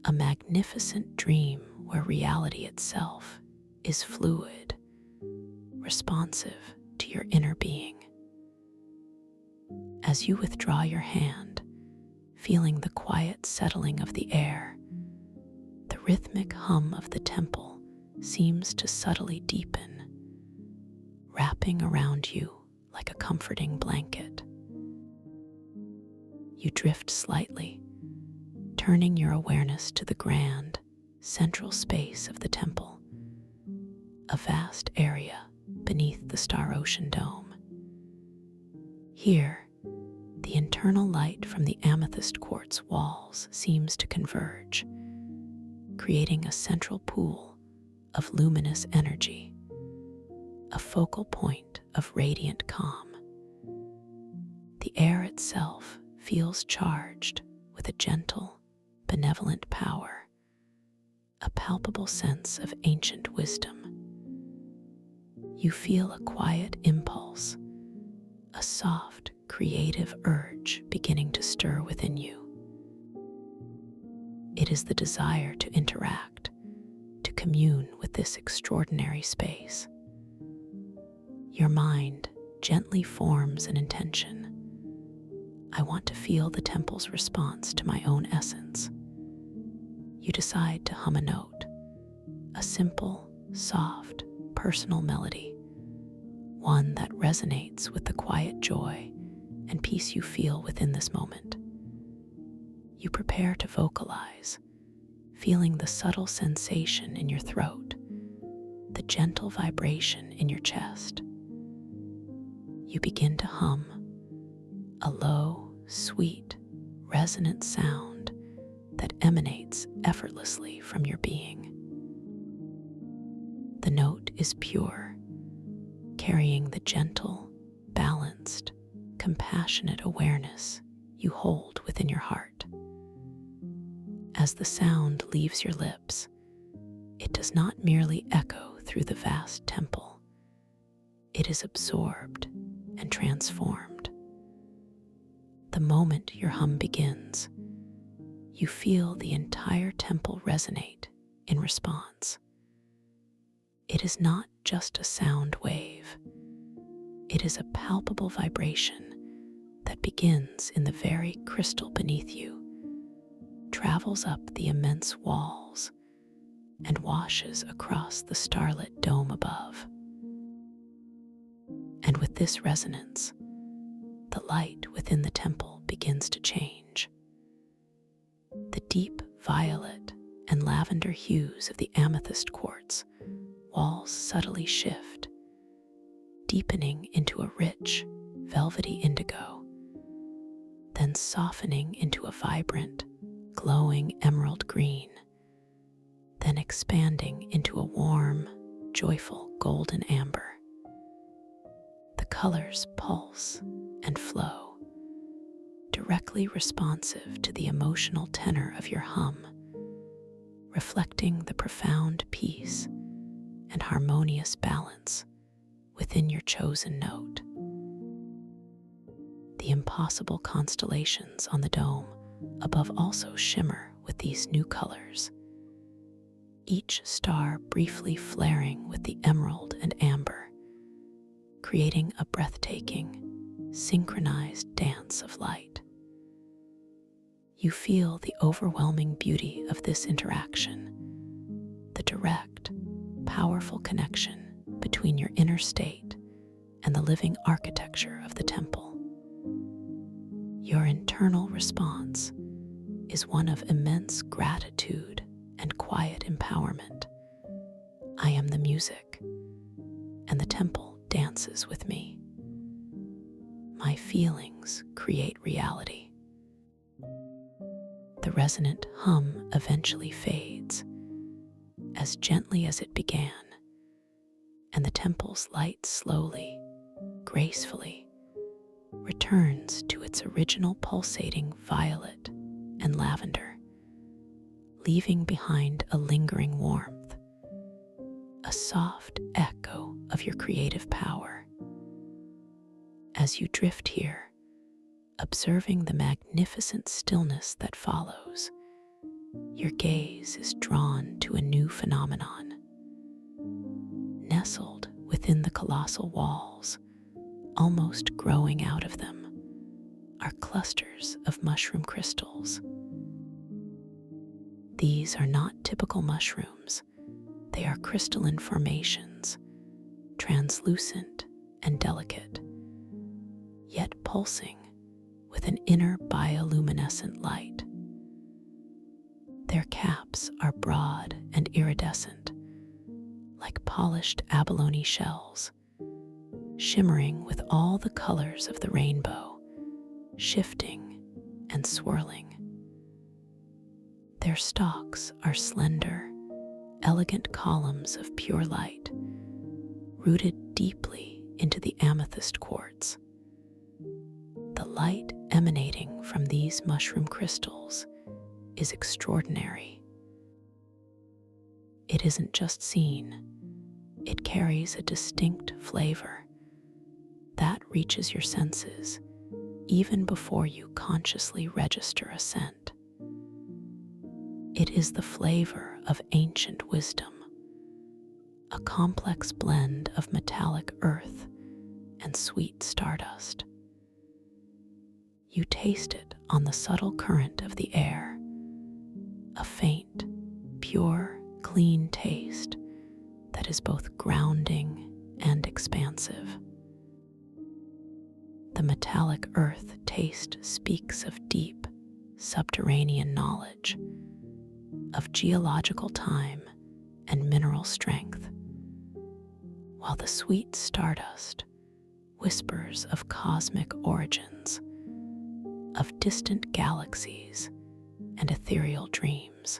a magnificent dream where reality itself is fluid, responsive to your inner being. As you withdraw your hand, feeling the quiet settling of the air, the rhythmic hum of the temple seems to subtly deepen, wrapping around you like a comforting blanket. You drift slightly, turning your awareness to the grand, central space of the temple, a vast area beneath the star-ocean dome. Here, the internal light from the amethyst quartz walls seems to converge, creating a central pool of luminous energy, a focal point of radiant calm. The air itself feels charged with a gentle, benevolent power, a palpable sense of ancient wisdom. You feel a quiet impulse, a soft, creative urge beginning to stir within you. It is the desire to interact, to commune with this extraordinary space. Your mind gently forms an intention. I want to feel the temple's response to my own essence. You decide to hum a note, a simple, soft, personal melody, one that resonates with the quiet joy and peace you feel within this moment. You prepare to vocalize, feeling the subtle sensation in your throat, the gentle vibration in your chest. You begin to hum, a low, sweet, resonant sound that emanates effortlessly from your being. The note is pure, carrying the gentle, balanced, compassionate awareness you hold within your heart. As the sound leaves your lips, it does not merely echo through the vast temple. It is absorbed and transformed. The moment your hum begins, you feel the entire temple resonate in response. It is not just a sound wave. It is a palpable vibration that begins in the very crystal beneath you, travels up the immense walls, and washes across the starlit dome above. And with this resonance, the light within the temple begins to change. The deep violet and lavender hues of the amethyst quartz walls subtly shift, deepening into a rich, velvety indigo, then softening into a vibrant, glowing emerald green, then expanding into a warm, joyful golden amber. The colors pulse and flow, directly responsive to the emotional tenor of your hum, reflecting the profound peace and harmonious balance within your chosen note. The impossible constellations on the dome above also shimmer with these new colors, each star briefly flaring with the emerald and amber, creating a breathtaking, synchronized dance of light. You feel the overwhelming beauty of this interaction, the direct, powerful connection between your inner state and the living architecture of the temple. Your internal response is one of immense gratitude and quiet empowerment. I am the music, and the temple dances with me. My feelings create reality. The resonant hum eventually fades, as gently as it began, and the temple's light slowly, gracefully, returns to its original pulsating violet and lavender, leaving behind a lingering warmth, a soft echo of your creative power. As you drift here, Observing the magnificent stillness that follows, your gaze is drawn to a new phenomenon. Nestled within the colossal walls, almost growing out of them, are clusters of mushroom crystals. These are not typical mushrooms. They are crystalline formations, translucent and delicate, yet pulsing with an inner bioluminescent light. Their caps are broad and iridescent, like polished abalone shells, shimmering with all the colors of the rainbow, shifting and swirling. Their stalks are slender, elegant columns of pure light, rooted deeply into the amethyst quartz. The light emanating from these mushroom crystals is extraordinary. It isn't just seen, it carries a distinct flavor that reaches your senses even before you consciously register a scent. It is the flavor of ancient wisdom, a complex blend of metallic earth and sweet stardust. You taste it on the subtle current of the air, a faint, pure, clean taste that is both grounding and expansive. The metallic earth taste speaks of deep, subterranean knowledge, of geological time and mineral strength, while the sweet stardust whispers of cosmic origins, of distant galaxies and ethereal dreams.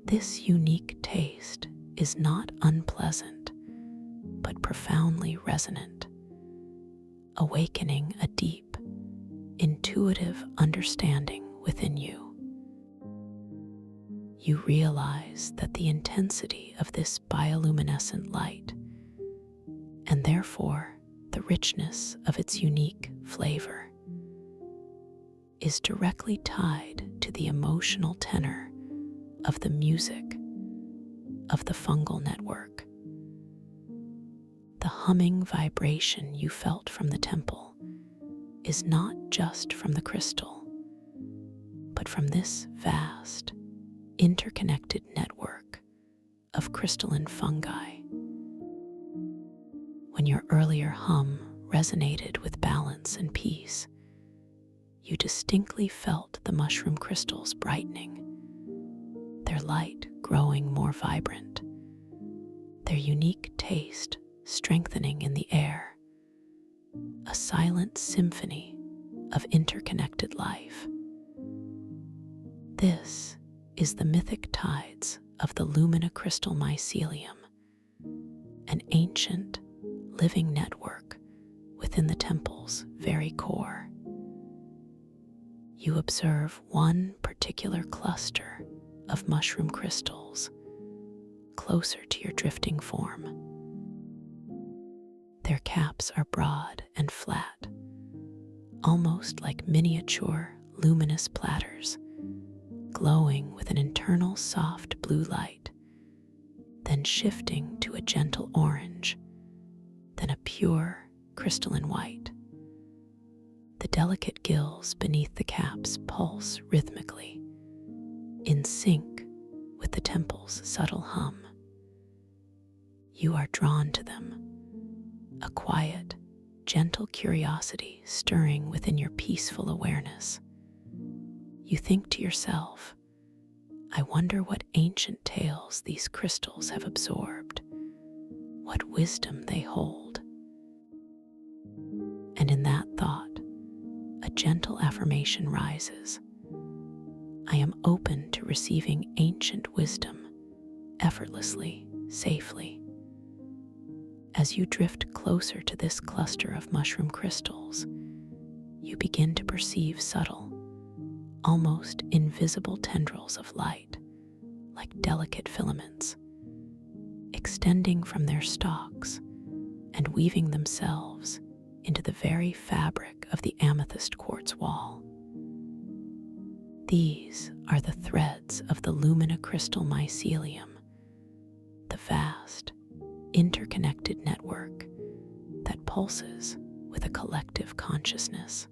This unique taste is not unpleasant, but profoundly resonant, awakening a deep, intuitive understanding within you. You realize that the intensity of this bioluminescent light, and therefore the richness of its unique flavor, is directly tied to the emotional tenor of the music of the fungal network. The humming vibration you felt from the temple is not just from the crystal, but from this vast, interconnected network of crystalline fungi. When your earlier hum resonated with balance and peace, you distinctly felt the mushroom crystals brightening, their light growing more vibrant, their unique taste strengthening in the air, a silent symphony of interconnected life. This is the mythic tides of the Lumina crystal mycelium, an ancient, living network within the temple's very core. You observe one particular cluster of mushroom crystals closer to your drifting form. Their caps are broad and flat, almost like miniature luminous platters, glowing with an internal soft blue light, then shifting to a gentle orange, then a pure crystalline white. The delicate gills beneath the caps pulse rhythmically, in sync with the temple's subtle hum. You are drawn to them, a quiet, gentle curiosity stirring within your peaceful awareness. You think to yourself, I wonder what ancient tales these crystals have absorbed, what wisdom they hold. And in that thought, a gentle affirmation rises. I am open to receiving ancient wisdom effortlessly, safely. As you drift closer to this cluster of mushroom crystals, you begin to perceive subtle, almost invisible tendrils of light, like delicate filaments, extending from their stalks and weaving themselves into the very fabric of the amethyst quartz wall. These are the threads of the luminocrystal mycelium, the vast, interconnected network that pulses with a collective consciousness.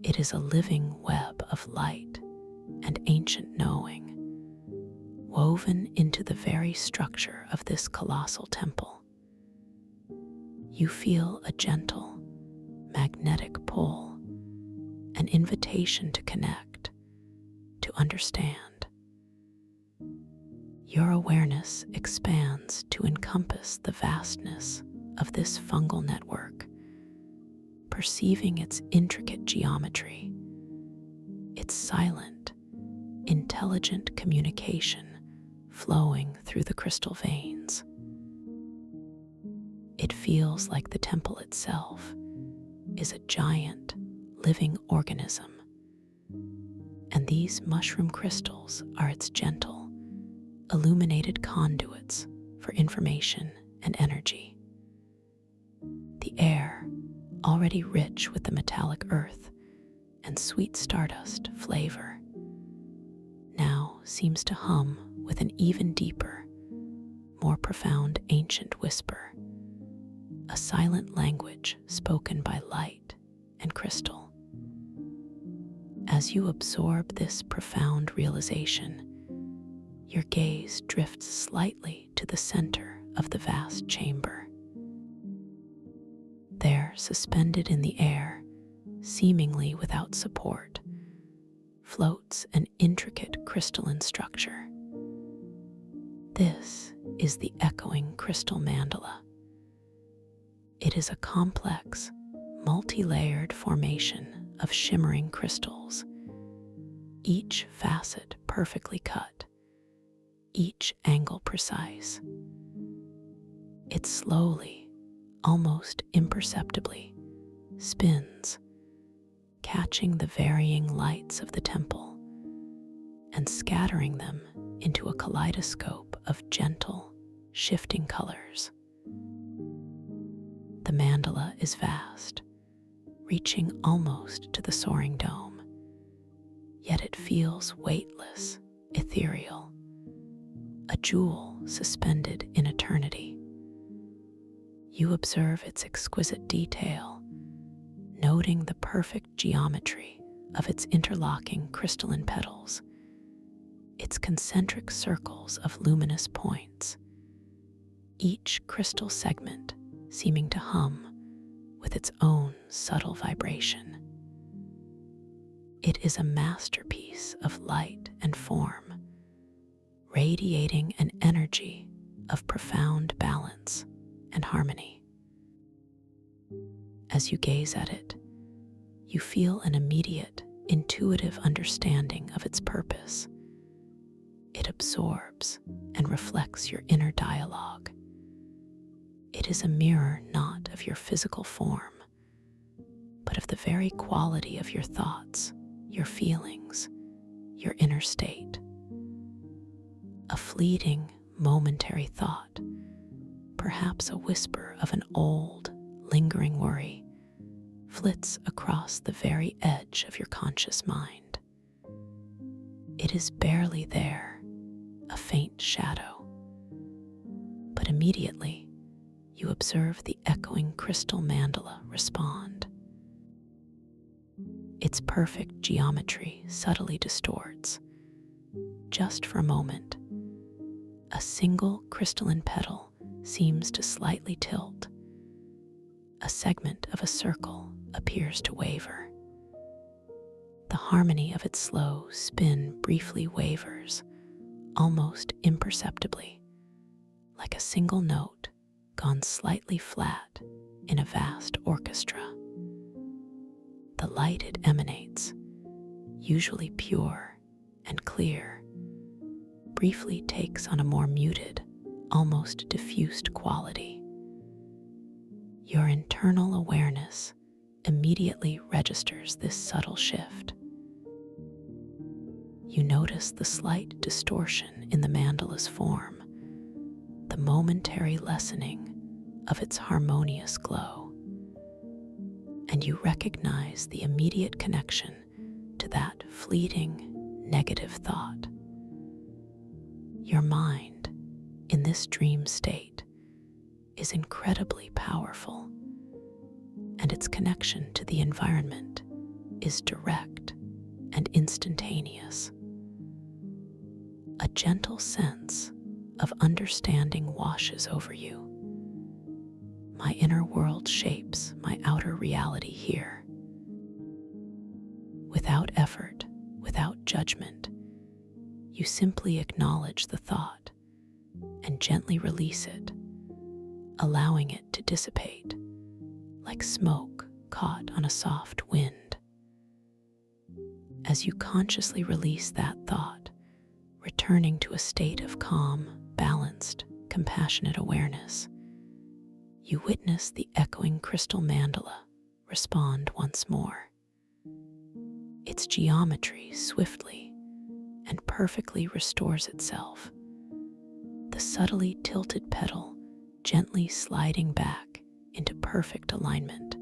It is a living web of light and ancient knowing, woven into the very structure of this colossal temple. You feel a gentle, magnetic pull, an invitation to connect, to understand. Your awareness expands to encompass the vastness of this fungal network, perceiving its intricate geometry, its silent, intelligent communication flowing through the crystal veins. It feels like the temple itself is a giant, living organism, and these mushroom crystals are its gentle, illuminated conduits for information and energy. The air, already rich with the metallic earth and sweet stardust flavor, now seems to hum with an even deeper, more profound ancient whisper, a silent language spoken by light and crystal. As you absorb this profound realization, your gaze drifts slightly to the center of the vast chamber. There, suspended in the air, seemingly without support, floats an intricate crystalline structure. This is the echoing crystal mandala. It is a complex, multi-layered formation of shimmering crystals, each facet perfectly cut, each angle precise. It slowly, almost imperceptibly, spins, catching the varying lights of the temple and scattering them into a kaleidoscope of gentle, shifting colors. The mandala is vast, reaching almost to the soaring dome, yet it feels weightless, ethereal, a jewel suspended in eternity. You observe its exquisite detail, noting the perfect geometry of its interlocking crystalline petals, its concentric circles of luminous points, each crystal segment seeming to hum with its own subtle vibration. It is a masterpiece of light and form, radiating an energy of profound balance and harmony. As you gaze at it, you feel an immediate, intuitive understanding of its purpose. It absorbs and reflects your inner dialogue. It is a mirror not of your physical form, but of the very quality of your thoughts, your feelings, your inner state. A fleeting, momentary thought, perhaps a whisper of an old, lingering worry, flits across the very edge of your conscious mind. It is barely there, a faint shadow, but immediately you observe the echoing crystal mandala respond. Its perfect geometry subtly distorts. Just for a moment, a single crystalline petal seems to slightly tilt. A segment of a circle appears to waver. The harmony of its slow spin briefly wavers, almost imperceptibly, like a single note gone slightly flat in a vast orchestra. The light it emanates, usually pure and clear, briefly takes on a more muted, almost diffused quality. Your internal awareness immediately registers this subtle shift. You notice the slight distortion in the mandala's form, the momentary lessening of its harmonious glow, and you recognize the immediate connection to that fleeting negative thought. Your mind, in this dream state, is incredibly powerful, and its connection to the environment is direct and instantaneous. A gentle sense of understanding washes over you. My inner world shapes my outer reality here. Without effort, without judgment, you simply acknowledge the thought and gently release it, allowing it to dissipate like smoke caught on a soft wind. As you consciously release that thought, returning to a state of calm, balanced, compassionate awareness, you witness the echoing crystal mandala respond once more. Its geometry swiftly and perfectly restores itself, the subtly tilted petal gently sliding back into perfect alignment,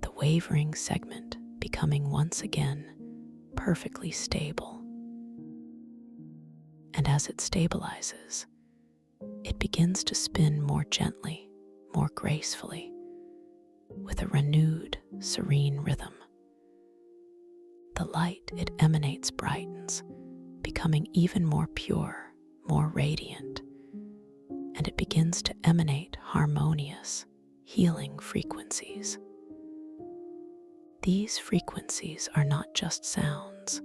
the wavering segment becoming once again perfectly stable. And as it stabilizes, it begins to spin more gently, more gracefully, with a renewed, serene rhythm. The light it emanates brightens, becoming even more pure, more radiant, and it begins to emanate harmonious, healing frequencies. These frequencies are not just sounds,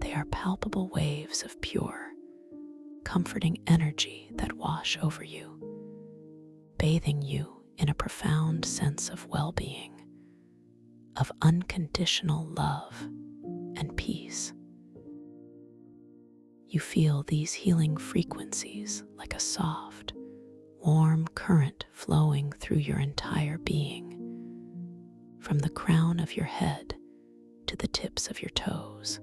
they are palpable waves of pure, comforting energy that wash over you, bathing you in a profound sense of well-being, of unconditional love and peace. You feel these healing frequencies like a soft, warm current flowing through your entire being, from the crown of your head to the tips of your toes.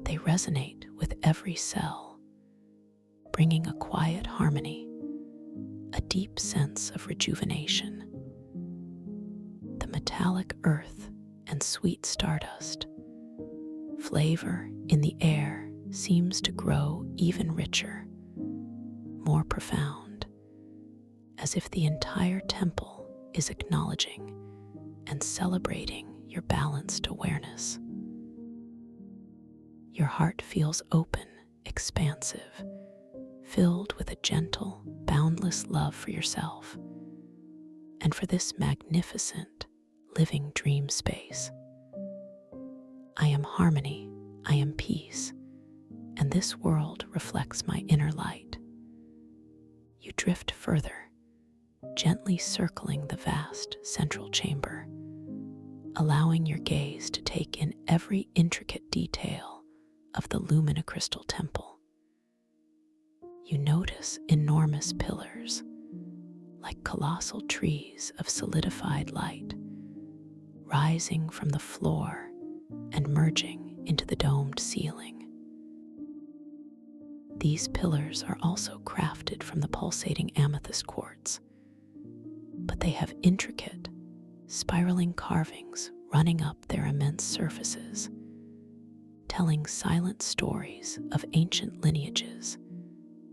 They resonate with every cell, bringing a quiet harmony, a deep sense of rejuvenation. The metallic earth and sweet stardust flavor in the air seems to grow even richer, more profound, as if the entire temple is acknowledging and celebrating your balanced awareness. Your heart feels open, expansive, filled with a gentle, boundless love for yourself and for this magnificent, living dream space. I am harmony, I am peace, and this world reflects my inner light. You drift further, gently circling the vast central chamber, allowing your gaze to take in every intricate detail of the luminocrystal temple. You notice enormous pillars, like colossal trees of solidified light, rising from the floor and merging into the domed ceiling. These pillars are also crafted from the pulsating amethyst quartz, but they have intricate, spiraling carvings running up their immense surfaces, telling silent stories of ancient lineages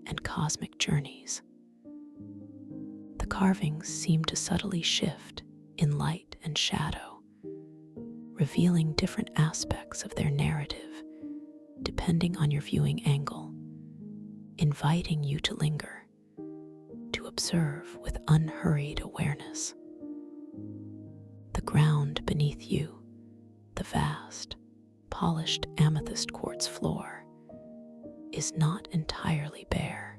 and cosmic journeys. The carvings seem to subtly shift in light and shadow, revealing different aspects of their narrative depending on your viewing angle, inviting you to linger, to observe with unhurried awareness. The ground beneath you, the vast, polished amethyst quartz floor, is not entirely bare.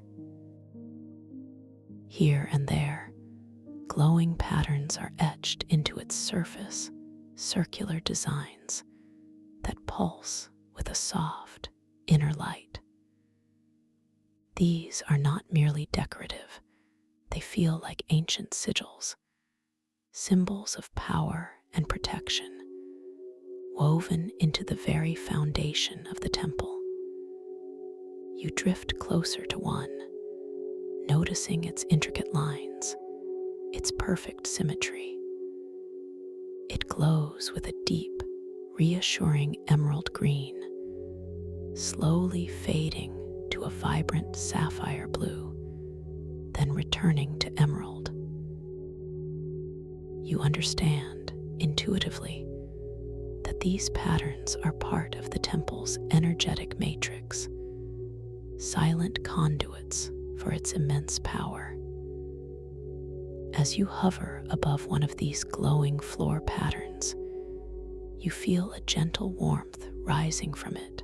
Here and there, glowing patterns are etched into its surface, circular designs that pulse with a soft inner light. These are not merely decorative, they feel like ancient sigils, symbols of power and protection, woven into the very foundation of the temple. You drift closer to one, noticing its intricate lines, its perfect symmetry. It glows with a deep, reassuring emerald green, slowly fading to a vibrant sapphire blue, then returning to emerald. You understand intuitively that these patterns are part of the temple's energetic matrix, silent conduits for its immense power. As you hover above one of these glowing floor patterns, you feel a gentle warmth rising from it,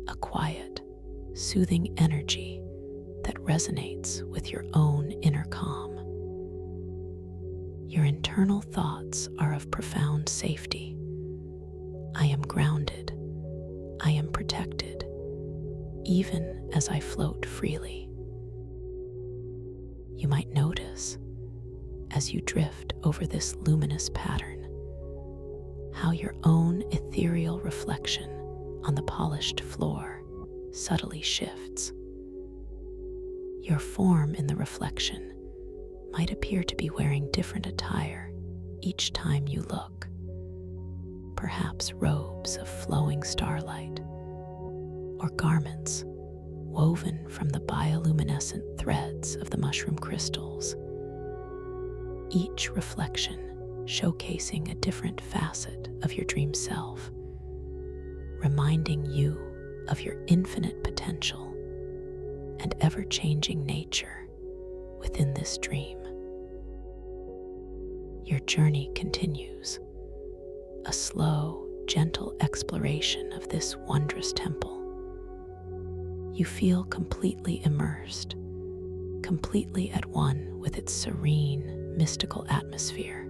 a quiet, soothing energy that resonates with your own inner calm. Your internal thoughts are of profound safety. I am grounded. I am protected, even as I float freely. You might notice, as you drift over this luminous pattern, how your own ethereal reflection on the polished floor subtly shifts. Your form in the reflection might appear to be wearing different attire each time you look, perhaps robes of flowing starlight, or garments woven from the bioluminescent threads of the mushroom crystals, each reflection showcasing a different facet of your dream self, reminding you of your infinite potential and ever-changing nature within this dream. Your journey continues, a slow, gentle exploration of this wondrous temple. You feel completely immersed, completely at one with its serene, mystical atmosphere.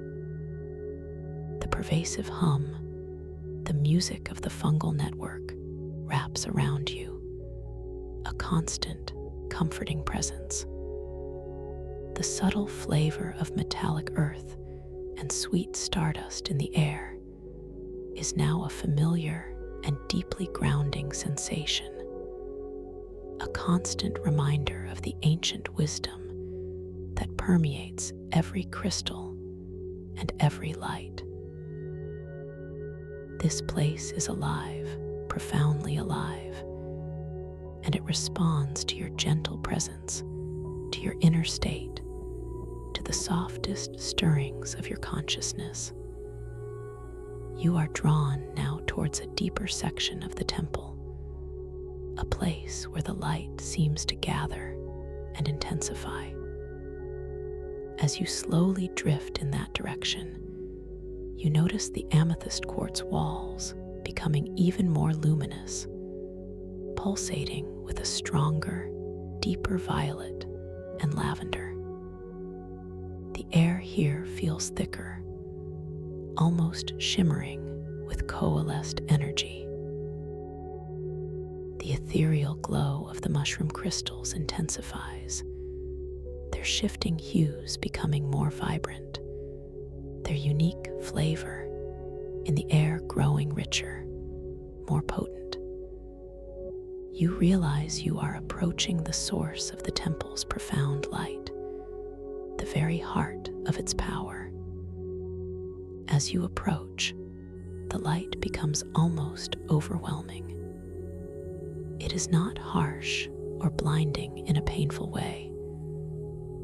The pervasive hum, the music of the fungal network, wraps around you, a constant, comforting presence. The subtle flavor of metallic earth and sweet stardust in the air is now a familiar and deeply grounding sensation, a constant reminder of the ancient wisdom that permeates every crystal and every light. This place is alive, profoundly alive, and it responds to your gentle presence, to your inner state, to the softest stirrings of your consciousness. You are drawn now towards a deeper section of the temple, a place where the light seems to gather and intensify. As you slowly drift in that direction, you notice the amethyst quartz walls becoming even more luminous, pulsating with a stronger, deeper violet and lavender. The air here feels thicker, almost shimmering with coalesced energy. The ethereal glow of the mushroom crystals intensifies, their shifting hues becoming more vibrant, their unique flavor in the air growing richer, more potent. You realize you are approaching the source of the temple's profound light, the very heart of its power. As you approach, the light becomes almost overwhelming. It is not harsh or blinding in a painful way,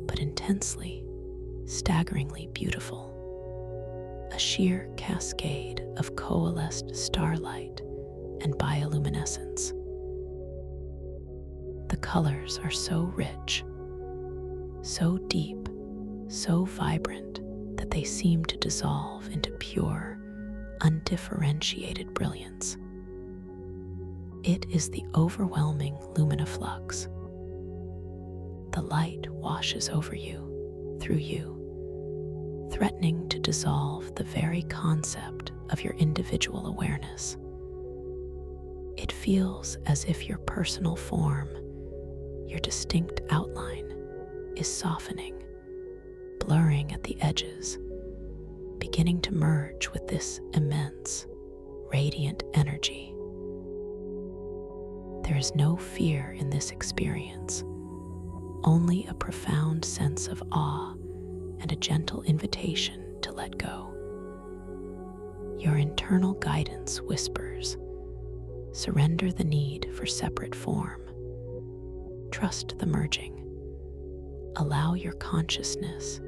but intensely, staggeringly beautiful. A sheer cascade of coalesced starlight and bioluminescence. The colors are so rich, so deep, so vibrant that they seem to dissolve into pure, undifferentiated brilliance. It is the overwhelming luminoflux. The light washes over you, through you, threatening to dissolve the very concept of your individual awareness. It feels as if your personal form, your distinct outline, is softening, blurring at the edges, beginning to merge with this immense, radiant energy. There is no fear in this experience, only a profound sense of awe and a gentle invitation to let go. Your internal guidance whispers, surrender the need for separate form. Trust the merging. Allow your consciousness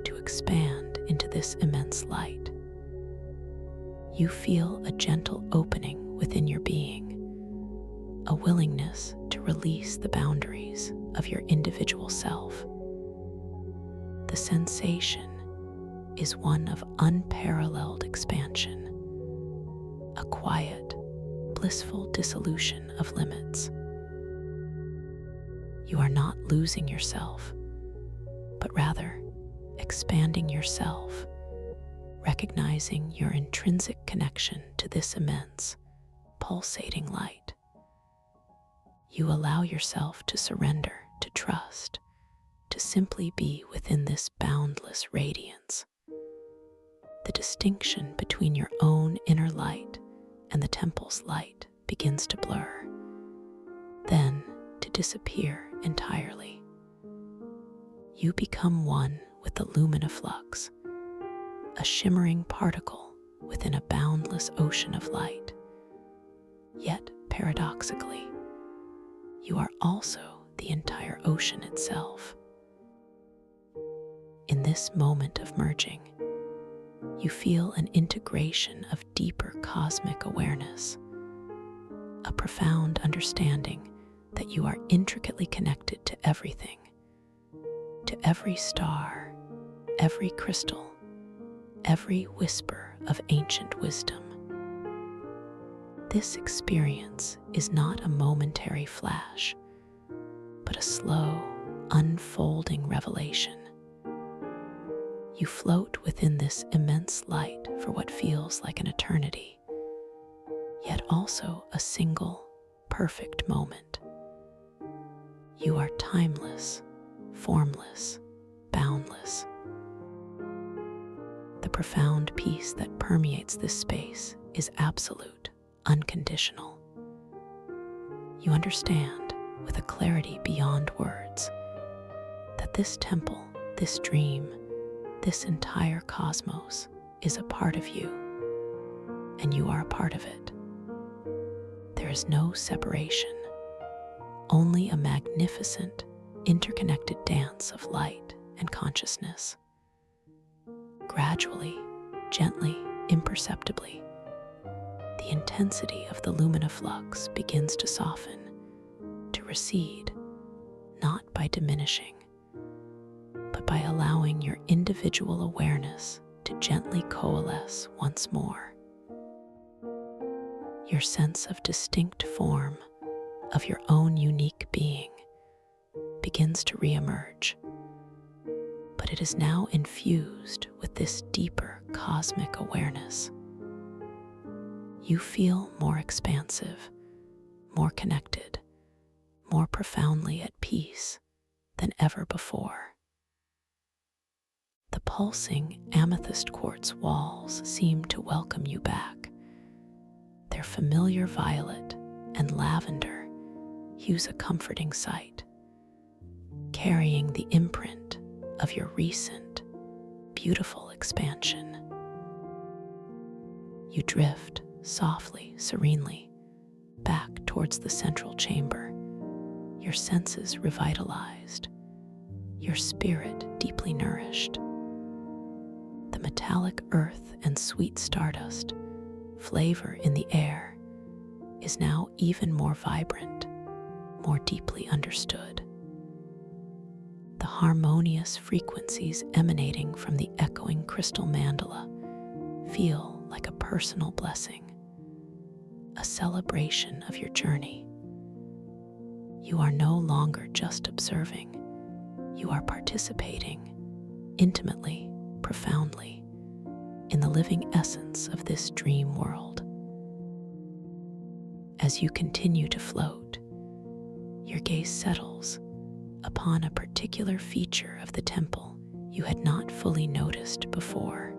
to expand into this immense light. You feel a gentle opening within your being, a willingness to release the boundaries of your individual self. The sensation is one of unparalleled expansion, a quiet, blissful dissolution of limits. You are not losing yourself, but rather expanding yourself, recognizing your intrinsic connection to this immense, pulsating light. You allow yourself to surrender, to trust, to simply be within this boundless radiance. The distinction between your own inner light and the temple's light begins to blur, then to disappear entirely. You become one with the luminoflux, a shimmering particle within a boundless ocean of light. Yet, paradoxically, you are also the entire ocean itself. In this moment of merging, you feel an integration of deeper cosmic awareness, a profound understanding that you are intricately connected to everything, to every star, every crystal, every whisper of ancient wisdom. This experience is not a momentary flash, but a slow, unfolding revelation. You float within this immense light for what feels like an eternity, yet also a single, perfect moment. You are timeless, formless, boundless. The profound peace that permeates this space is absolute, unconditional. You understand, with a clarity beyond words, that this temple, this dream, this entire cosmos is a part of you, and you are a part of it. There is no separation, only a magnificent, interconnected dance of light and consciousness. Gradually, gently, imperceptibly, the intensity of the luminoflux begins to soften, to recede, not by diminishing, but by allowing your individual awareness to gently coalesce once more. Your sense of distinct form, of your own unique being, begins to reemerge, but it is now infused with this deeper cosmic awareness. You feel more expansive, more connected, more profoundly at peace than ever before. The pulsing amethyst quartz walls seem to welcome you back. Their familiar violet and lavender hues a comforting sight, carrying the imprint of your recent, beautiful expansion. You drift softly, serenely, back towards the central chamber, your senses revitalized, your spirit deeply nourished. The metallic earth and sweet stardust flavor in the air is now even more vibrant, more deeply understood. The harmonious frequencies emanating from the echoing crystal mandala feel like a personal blessing, a celebration of your journey. You are no longer just observing, you are participating intimately, profoundly, in the living essence of this dream world. As you continue to float, your gaze settles upon a particular feature of the temple you had not fully noticed before.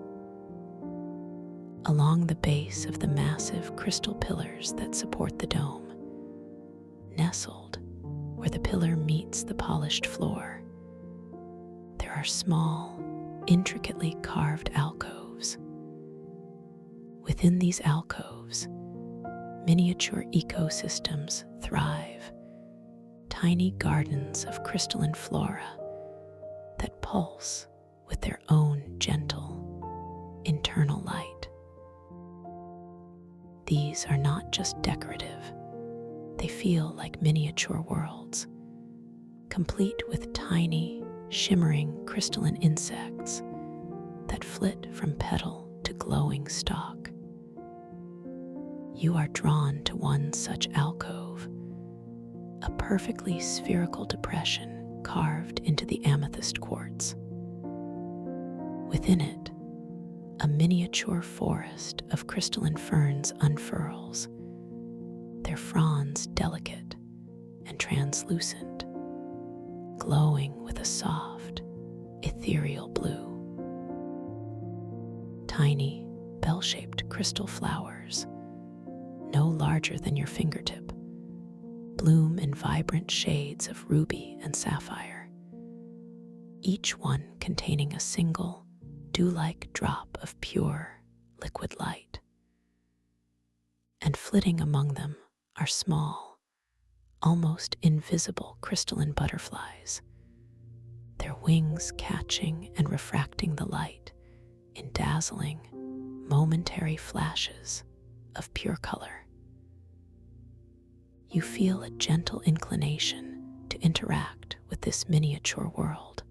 Along the base of the massive crystal pillars that support the dome, nestled where the pillar meets the polished floor, there are small, intricately carved alcoves. Within these alcoves, miniature ecosystems thrive, tiny gardens of crystalline flora that pulse with their own gentle, internal light. These are not just decorative, they feel like miniature worlds, complete with tiny, shimmering crystalline insects that flit from petal to glowing stalk. You are drawn to one such alcove, a perfectly spherical depression carved into the amethyst quartz. Within it, a miniature forest of crystalline ferns unfurls, their fronds delicate and translucent, glowing with a soft, ethereal blue. Tiny, bell-shaped crystal flowers, no larger than your fingertip, bloom in vibrant shades of ruby and sapphire, each one containing a single, dew-like drop of pure, liquid light. And flitting among them are small, almost invisible crystalline butterflies, their wings catching and refracting the light in dazzling, momentary flashes of pure color. You feel a gentle inclination to interact with this miniature world,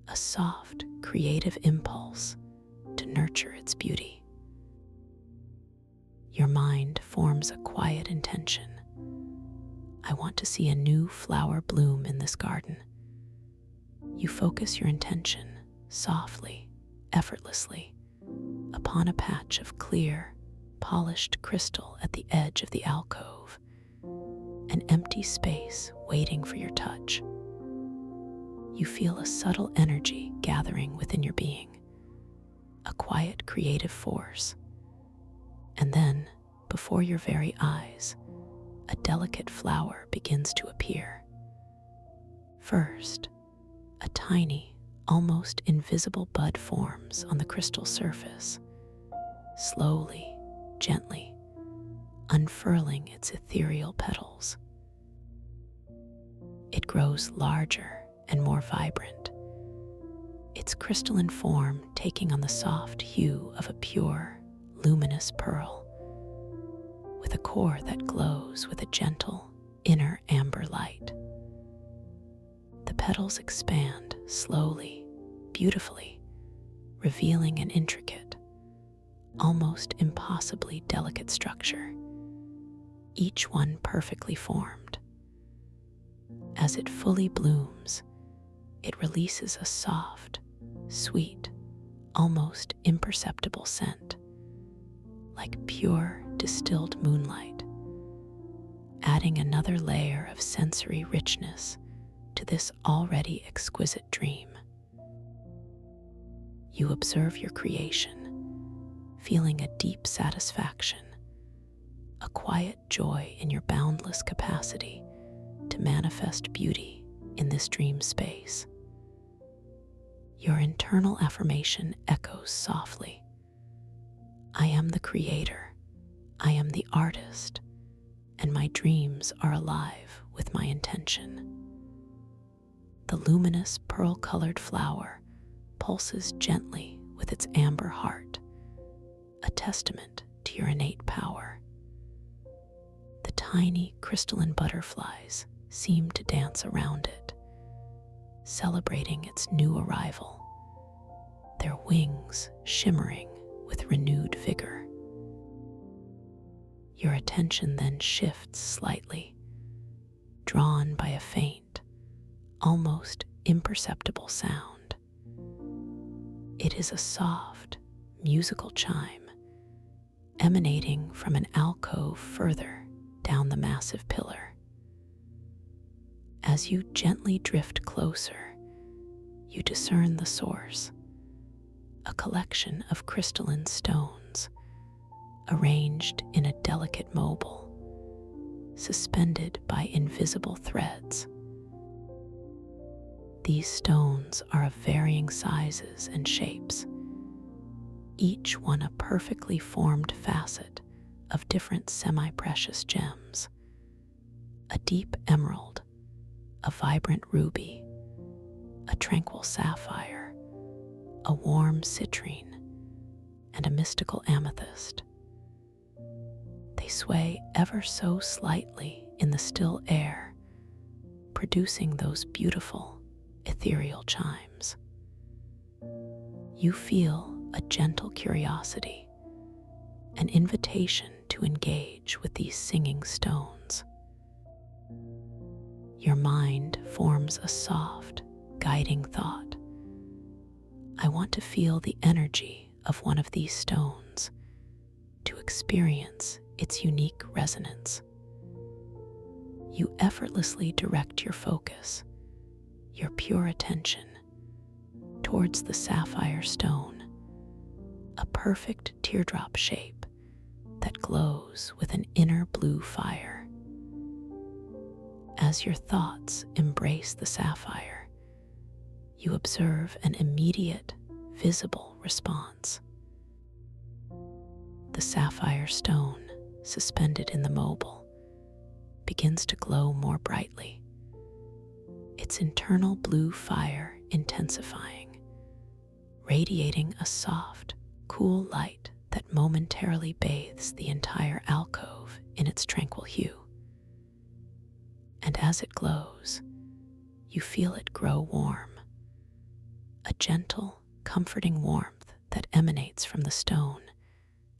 a soft, creative impulse to nurture its beauty. Your mind forms a quiet intention. I want to see a new flower bloom in this garden. You focus your intention softly, effortlessly, upon a patch of clear, polished crystal at the edge of the alcove, an empty space waiting for your touch. You feel a subtle energy gathering within your being, a quiet creative force. And then, before your very eyes, a delicate flower begins to appear. First, a tiny, almost invisible bud forms on the crystal surface, slowly, gently, unfurling its ethereal petals. It grows larger and more vibrant, its crystalline form taking on the soft hue of a pure, luminous pearl, with a core that glows with a gentle, inner amber light. The petals expand slowly, beautifully, revealing an intricate, almost impossibly delicate structure, each one perfectly formed. As it fully blooms, it releases a soft, sweet, almost imperceptible scent, like pure distilled moonlight, adding another layer of sensory richness to this already exquisite dream. You observe your creation, feeling a deep satisfaction, a quiet joy in your boundless capacity to manifest beauty in this dream space. Your internal affirmation echoes softly. I am the creator, I am the artist, and my dreams are alive with my intention. The luminous pearl-colored flower pulses gently with its amber heart, a testament to your innate power. The tiny crystalline butterflies seem to dance around it, celebrating its new arrival, their wings shimmering with renewed vigor. Your attention then shifts slightly, drawn by a faint, almost imperceptible sound. It is a soft, musical chime emanating from an alcove further down the massive pillar. As you gently drift closer, you discern the source, a collection of crystalline stones arranged in a delicate mobile, suspended by invisible threads. These stones are of varying sizes and shapes, each one a perfectly formed facet of different semi-precious gems: a deep emerald, a vibrant ruby, a tranquil sapphire, a warm citrine, and a mystical amethyst. They sway ever so slightly in the still air, producing those beautiful, ethereal chimes. You feel a gentle curiosity, an invitation to engage with these singing stones. Your mind forms a soft, guiding thought. I want to feel the energy of one of these stones, to experience its unique resonance. You effortlessly direct your focus, your pure attention, towards the sapphire stone, a perfect teardrop shape that glows with an inner blue fire. As your thoughts embrace the sapphire, you observe an immediate, visible response. The sapphire stone, suspended in the mobile, begins to glow more brightly, its internal blue fire intensifying, radiating a soft, cool light that momentarily bathes the entire alcove in its tranquil hue. And as it glows, you feel it grow warm, a gentle, comforting warmth that emanates from the stone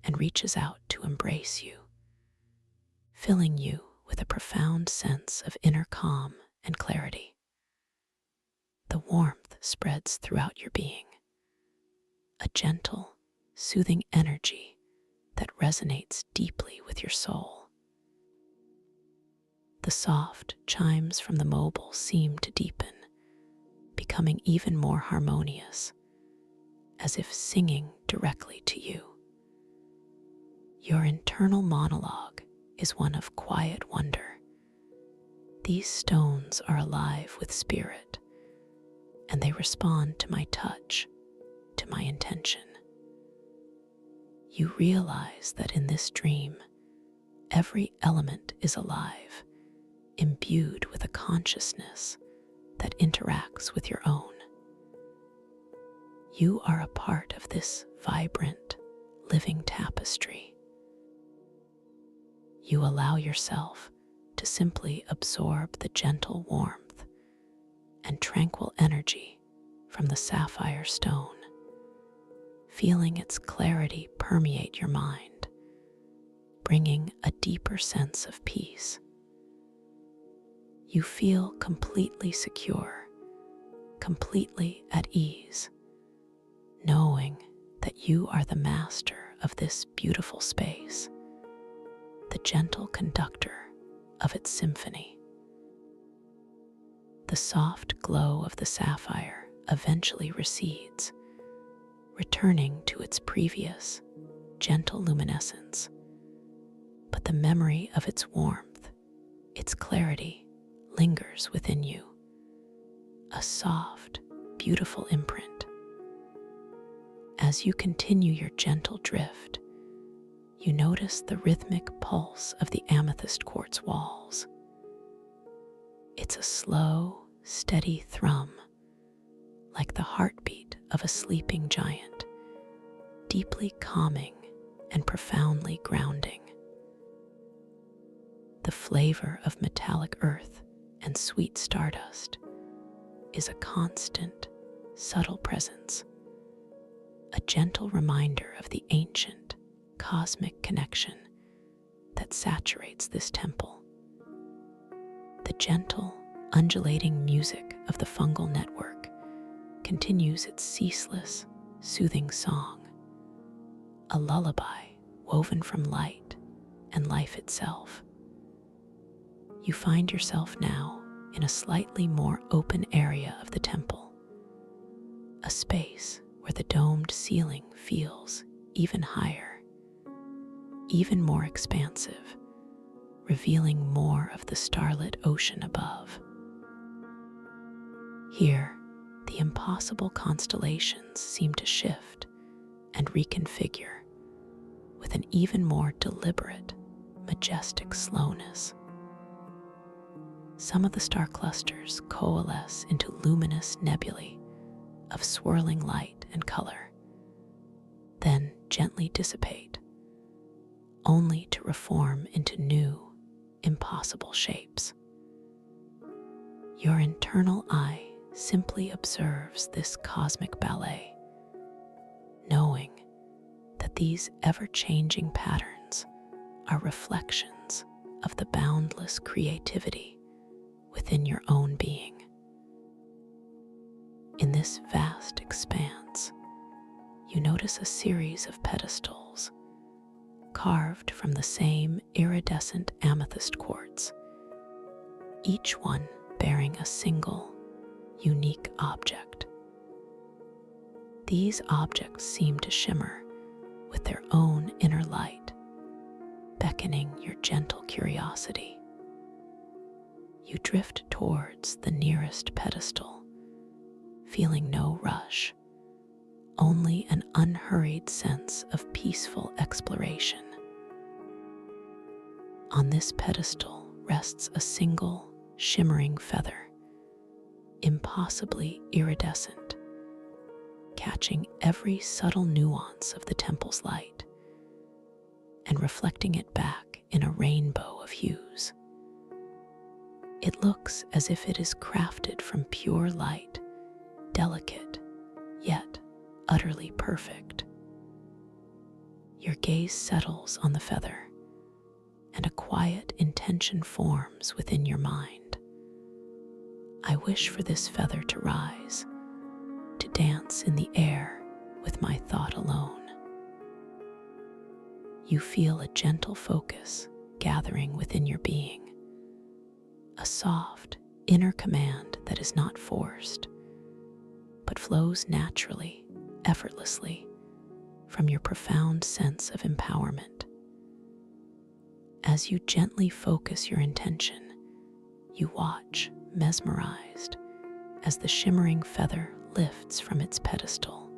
and reaches out to embrace you, filling you with a profound sense of inner calm and clarity. The warmth spreads throughout your being, a gentle, soothing energy that resonates deeply with your soul. The soft chimes from the mobile seem to deepen, becoming even more harmonious, as if singing directly to you. Your internal monologue is one of quiet wonder. These stones are alive with spirit, and they respond to my touch, to my intention. You realize that in this dream, every element is alive, imbued with a consciousness that interacts with your own. You are a part of this vibrant, living tapestry. You allow yourself to simply absorb the gentle warmth and tranquil energy from the sapphire stone, feeling its clarity permeate your mind, bringing a deeper sense of peace. You feel completely secure, completely at ease, knowing that you are the master of this beautiful space, the gentle conductor of its symphony. The soft glow of the sapphire eventually recedes, returning to its previous, gentle luminescence. But the memory of its warmth, its clarity, lingers within you, a soft, beautiful imprint. As you continue your gentle drift, you notice the rhythmic pulse of the amethyst quartz walls. It's a slow, steady thrum, like the heartbeat of a sleeping giant, deeply calming and profoundly grounding. The flavor of metallic earth and sweet stardust is a constant, subtle presence, a gentle reminder of the ancient, cosmic connection that saturates this temple. The gentle, undulating music of the fungal network continues its ceaseless, soothing song, a lullaby woven from light and life itself. You find yourself now in a slightly more open area of the temple, a space where the domed ceiling feels even higher, even more expansive, revealing more of the starlit ocean above. Here, the impossible constellations seem to shift and reconfigure with an even more deliberate, majestic slowness. Some of the star clusters coalesce into luminous nebulae of swirling light and color, then gently dissipate, only to reform into new, impossible shapes. Your internal eye simply observes this cosmic ballet, knowing that these ever-changing patterns are reflections of the boundless creativity within your own being. In this vast expanse, you notice a series of pedestals carved from the same iridescent amethyst quartz, each one bearing a single, unique object. These objects seem to shimmer with their own inner light, beckoning your gentle curiosity. You drift towards the nearest pedestal, feeling no rush, only an unhurried sense of peaceful exploration. On this pedestal rests a single, shimmering feather, impossibly iridescent, catching every subtle nuance of the temple's light and reflecting it back in a rainbow of hues. It looks as if it is crafted from pure light, delicate, yet utterly perfect. Your gaze settles on the feather, and a quiet intention forms within your mind. I wish for this feather to rise, to dance in the air with my thought alone. You feel a gentle focus gathering within your being, a soft inner command that is not forced, but flows naturally, effortlessly, from your profound sense of empowerment. As you gently focus your intention, you watch, mesmerized, as the shimmering feather lifts from its pedestal.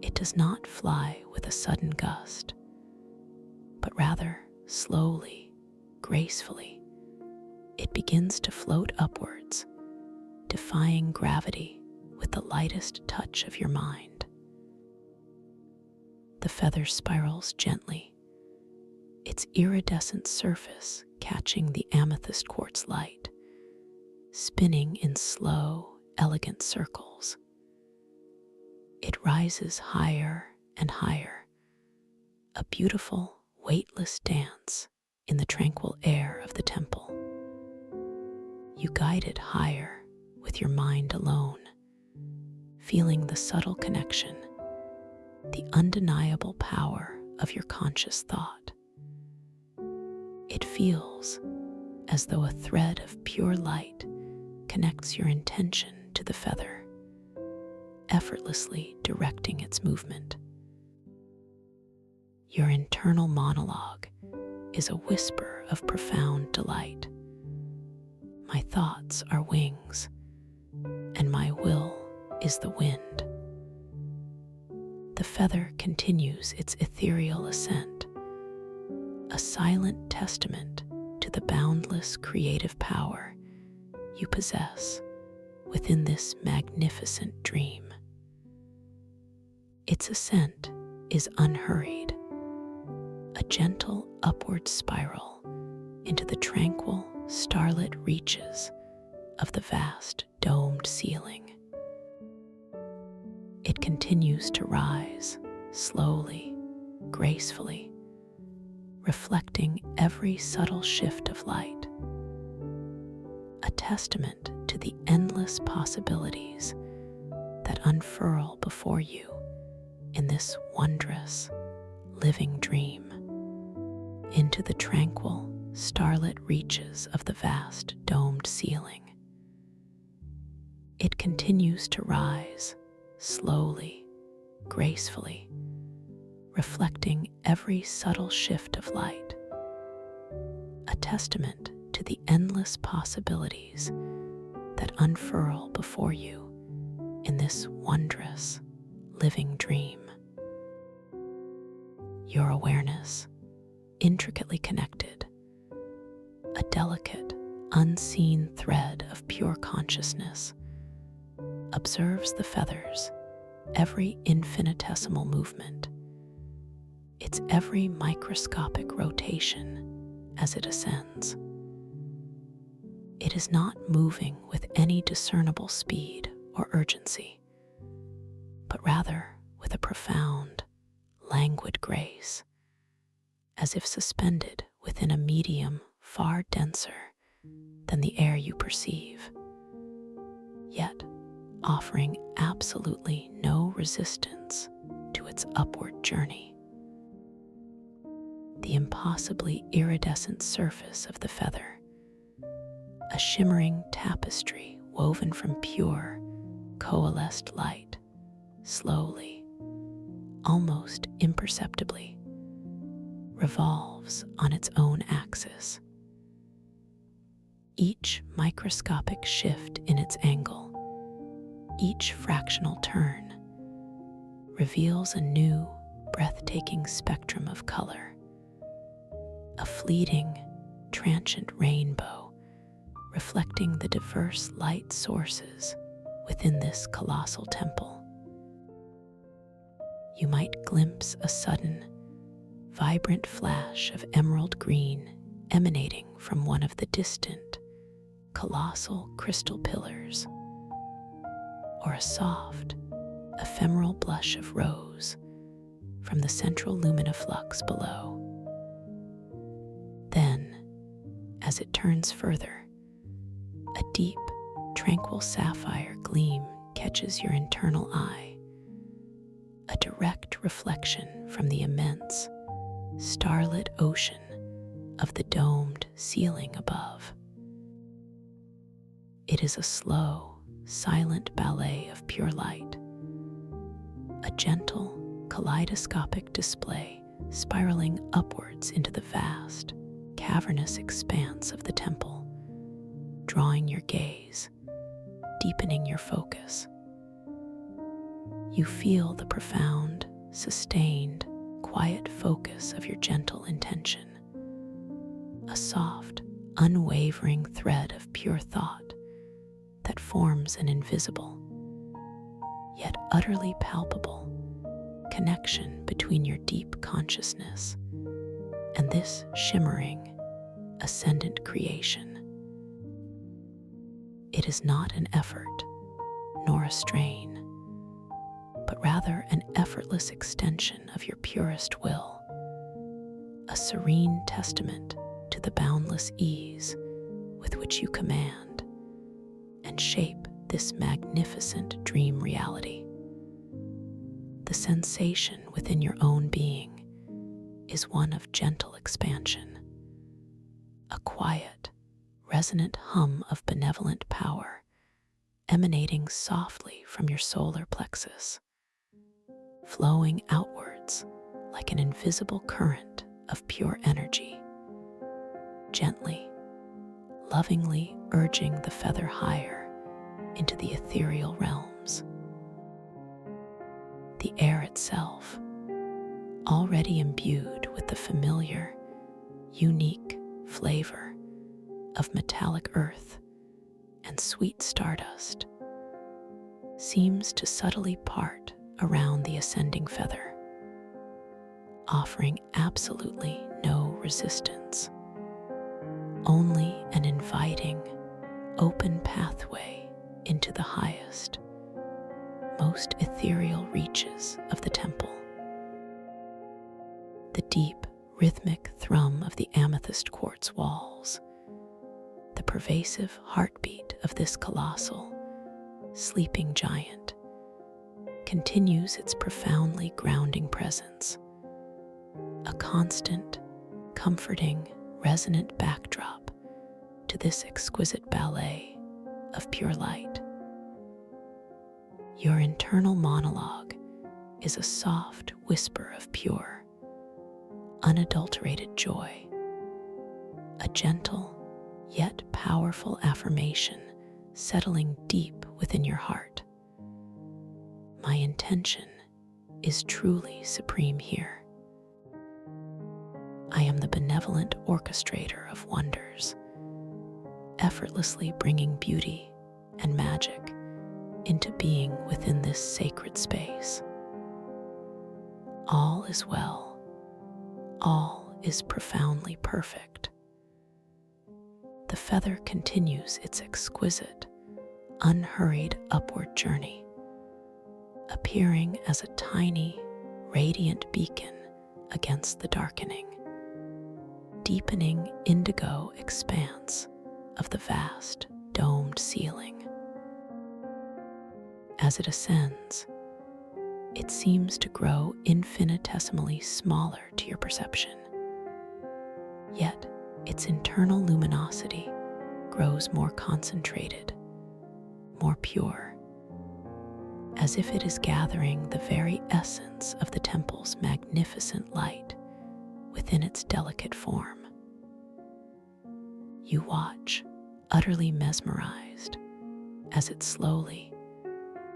It does not fly with a sudden gust, but rather slowly, gracefully, it begins to float upwards, defying gravity with the lightest touch of your mind. The feather spirals gently, its iridescent surface catching the amethyst quartz light, spinning in slow, elegant circles. It rises higher and higher, a beautiful, weightless dance in the tranquil air of the temple. You guide it higher with your mind alone, feeling the subtle connection, the undeniable power of your conscious thought. It feels as though a thread of pure light connects your intention to the feather, effortlessly directing its movement. Your internal monologue is a whisper of profound delight. My thoughts are wings, and my will is the wind. The feather continues its ethereal ascent, a silent testament to the boundless creative power you possess within this magnificent dream. Its ascent is unhurried, a gentle upward spiral into the tranquil, starlit reaches of the vast domed ceiling. It continues to rise, slowly, gracefully, reflecting every subtle shift of light, a testament to the endless possibilities that unfurl before you in this wondrous, living dream. Into the tranquil, starlit reaches of the vast domed ceiling. It continues to rise, slowly, gracefully, reflecting every subtle shift of light, a testament to the endless possibilities that unfurl before you in this wondrous, living dream. Your awareness, intricately connected, a delicate, unseen thread of pure consciousness, observes the feathers, every infinitesimal movement, its every microscopic rotation as it ascends. It is not moving with any discernible speed or urgency, but rather with a profound, languid grace, as if suspended within a medium far denser than the air you perceive, yet offering absolutely no resistance to its upward journey. The impossibly iridescent surface of the feather, a shimmering tapestry woven from pure, coalesced light, slowly, almost imperceptibly, revolves on its own axis. Each microscopic shift in its angle, each fractional turn, reveals a new, breathtaking spectrum of color, a fleeting, transient rainbow reflecting the diverse light sources within this colossal temple. You might glimpse a sudden, vibrant flash of emerald green emanating from one of the distant, colossal crystal pillars, or a soft, ephemeral blush of rose from the central luminoflux below. Then, as it turns further, a deep, tranquil sapphire gleam catches your internal eye, a direct reflection from the immense, starlit ocean of the domed ceiling above. It is a slow, silent ballet of pure light, a gentle, kaleidoscopic display spiraling upwards into the vast, cavernous expanse of the temple, drawing your gaze, deepening your focus. You feel the profound, sustained, quiet focus of your gentle intention, a soft, unwavering thread of pure thought that forms an invisible, yet utterly palpable, connection between your deep consciousness and this shimmering, ascendant creation. It is not an effort, nor a strain, but rather an effortless extension of your purest will, a serene testament to the boundless ease with which you command and shape this magnificent dream reality. The sensation within your own being is one of gentle expansion, a quiet, resonant hum of benevolent power emanating softly from your solar plexus, flowing outwards like an invisible current of pure energy, gently, lovingly urging the feather higher into the ethereal realms. The air itself, already imbued with the familiar, unique flavor of metallic earth and sweet stardust, seems to subtly part around the ascending feather, offering absolutely no resistance, only an inviting, open pathway into the highest, most ethereal reaches of the temple. The deep, rhythmic thrum of the amethyst quartz walls, the pervasive heartbeat of this colossal, sleeping giant, continues its profoundly grounding presence, a constant, comforting, resonant backdrop to this exquisite ballet of pure light. Your internal monologue is a soft whisper of pure, unadulterated joy, a gentle yet powerful affirmation settling deep within your heart. My intention is truly supreme here. I am the benevolent orchestrator of wonders, effortlessly bringing beauty and magic into being within this sacred space. All is well. All is profoundly perfect. The feather continues its exquisite, unhurried upward journey, appearing as a tiny, radiant beacon against the darkening, deepening indigo expanse of the vast domed ceiling. As it ascends, it seems to grow infinitesimally smaller to your perception. Yet, its internal luminosity grows more concentrated, more pure, as if it is gathering the very essence of the temple's magnificent light within its delicate form. You watch, utterly mesmerized, as it slowly,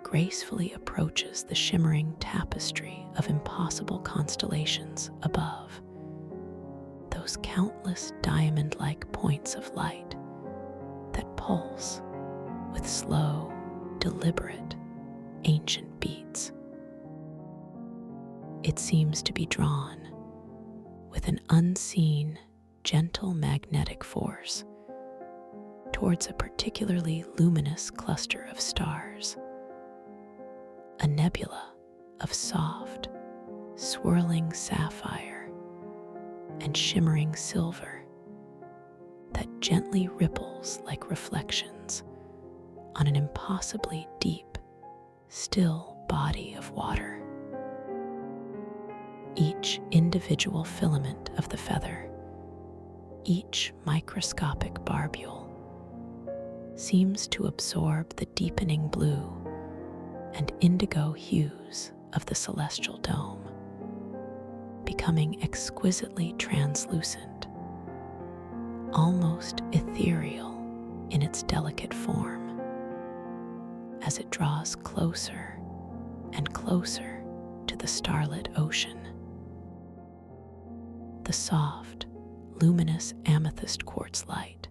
gracefully approaches the shimmering tapestry of impossible constellations above. Those countless diamond-like points of light that pulse with slow, deliberate, ancient beats. It seems to be drawn with an unseen, gentle magnetic force towards a particularly luminous cluster of stars, a nebula of soft, swirling sapphire and shimmering silver that gently ripples like reflections on an impossibly deep, still body of water. Each individual filament of the feather, each microscopic barbule, seems to absorb the deepening blue and indigo hues of the celestial dome, becoming exquisitely translucent, almost ethereal in its delicate form, as it draws closer and closer to the starlit ocean. The soft, luminous amethyst quartz light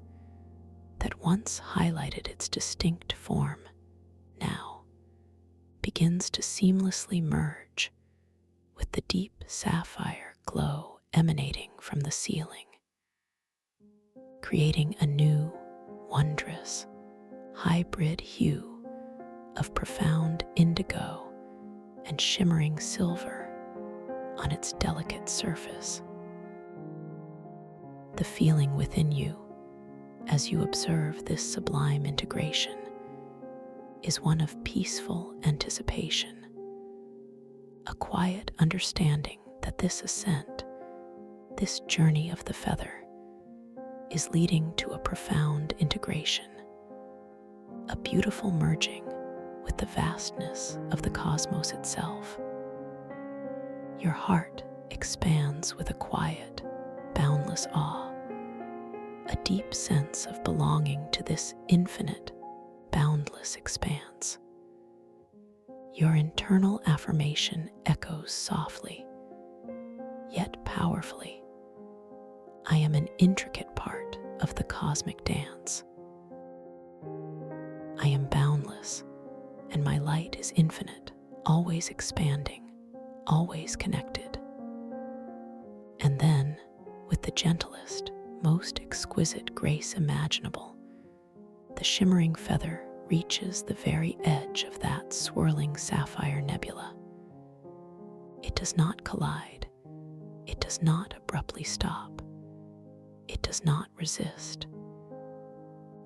that once highlighted its distinct form now begins to seamlessly merge with the deep sapphire glow emanating from the ceiling, creating a new, wondrous, hybrid hue of profound indigo and shimmering silver on its delicate surface. The feeling within you, as you observe this sublime integration, is one of peaceful anticipation, a quiet understanding that this ascent, this journey of the feather, is leading to a profound integration, a beautiful merging with the vastness of the cosmos itself. Your heart expands with a quiet, boundless awe, a deep sense of belonging to this infinite, boundless expanse. Your internal affirmation echoes softly, yet powerfully. I am an intricate part of the cosmic dance. I am boundless, and my light is infinite, always expanding, always connected. And then, with the gentlest, most exquisite grace imaginable, the shimmering feather reaches the very edge of that swirling sapphire nebula. It does not collide. It does not abruptly stop. It does not resist.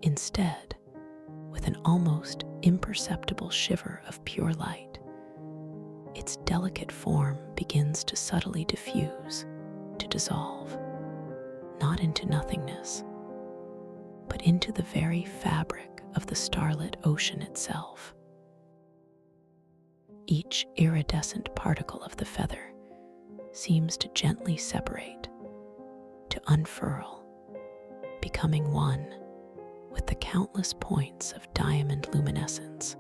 Instead, with an almost imperceptible shiver of pure light, its delicate form begins to subtly diffuse, to dissolve, not into nothingness, but into the very fabric of the starlit ocean itself. Each iridescent particle of the feather seems to gently separate, to unfurl, becoming one with the countless points of diamond luminescence,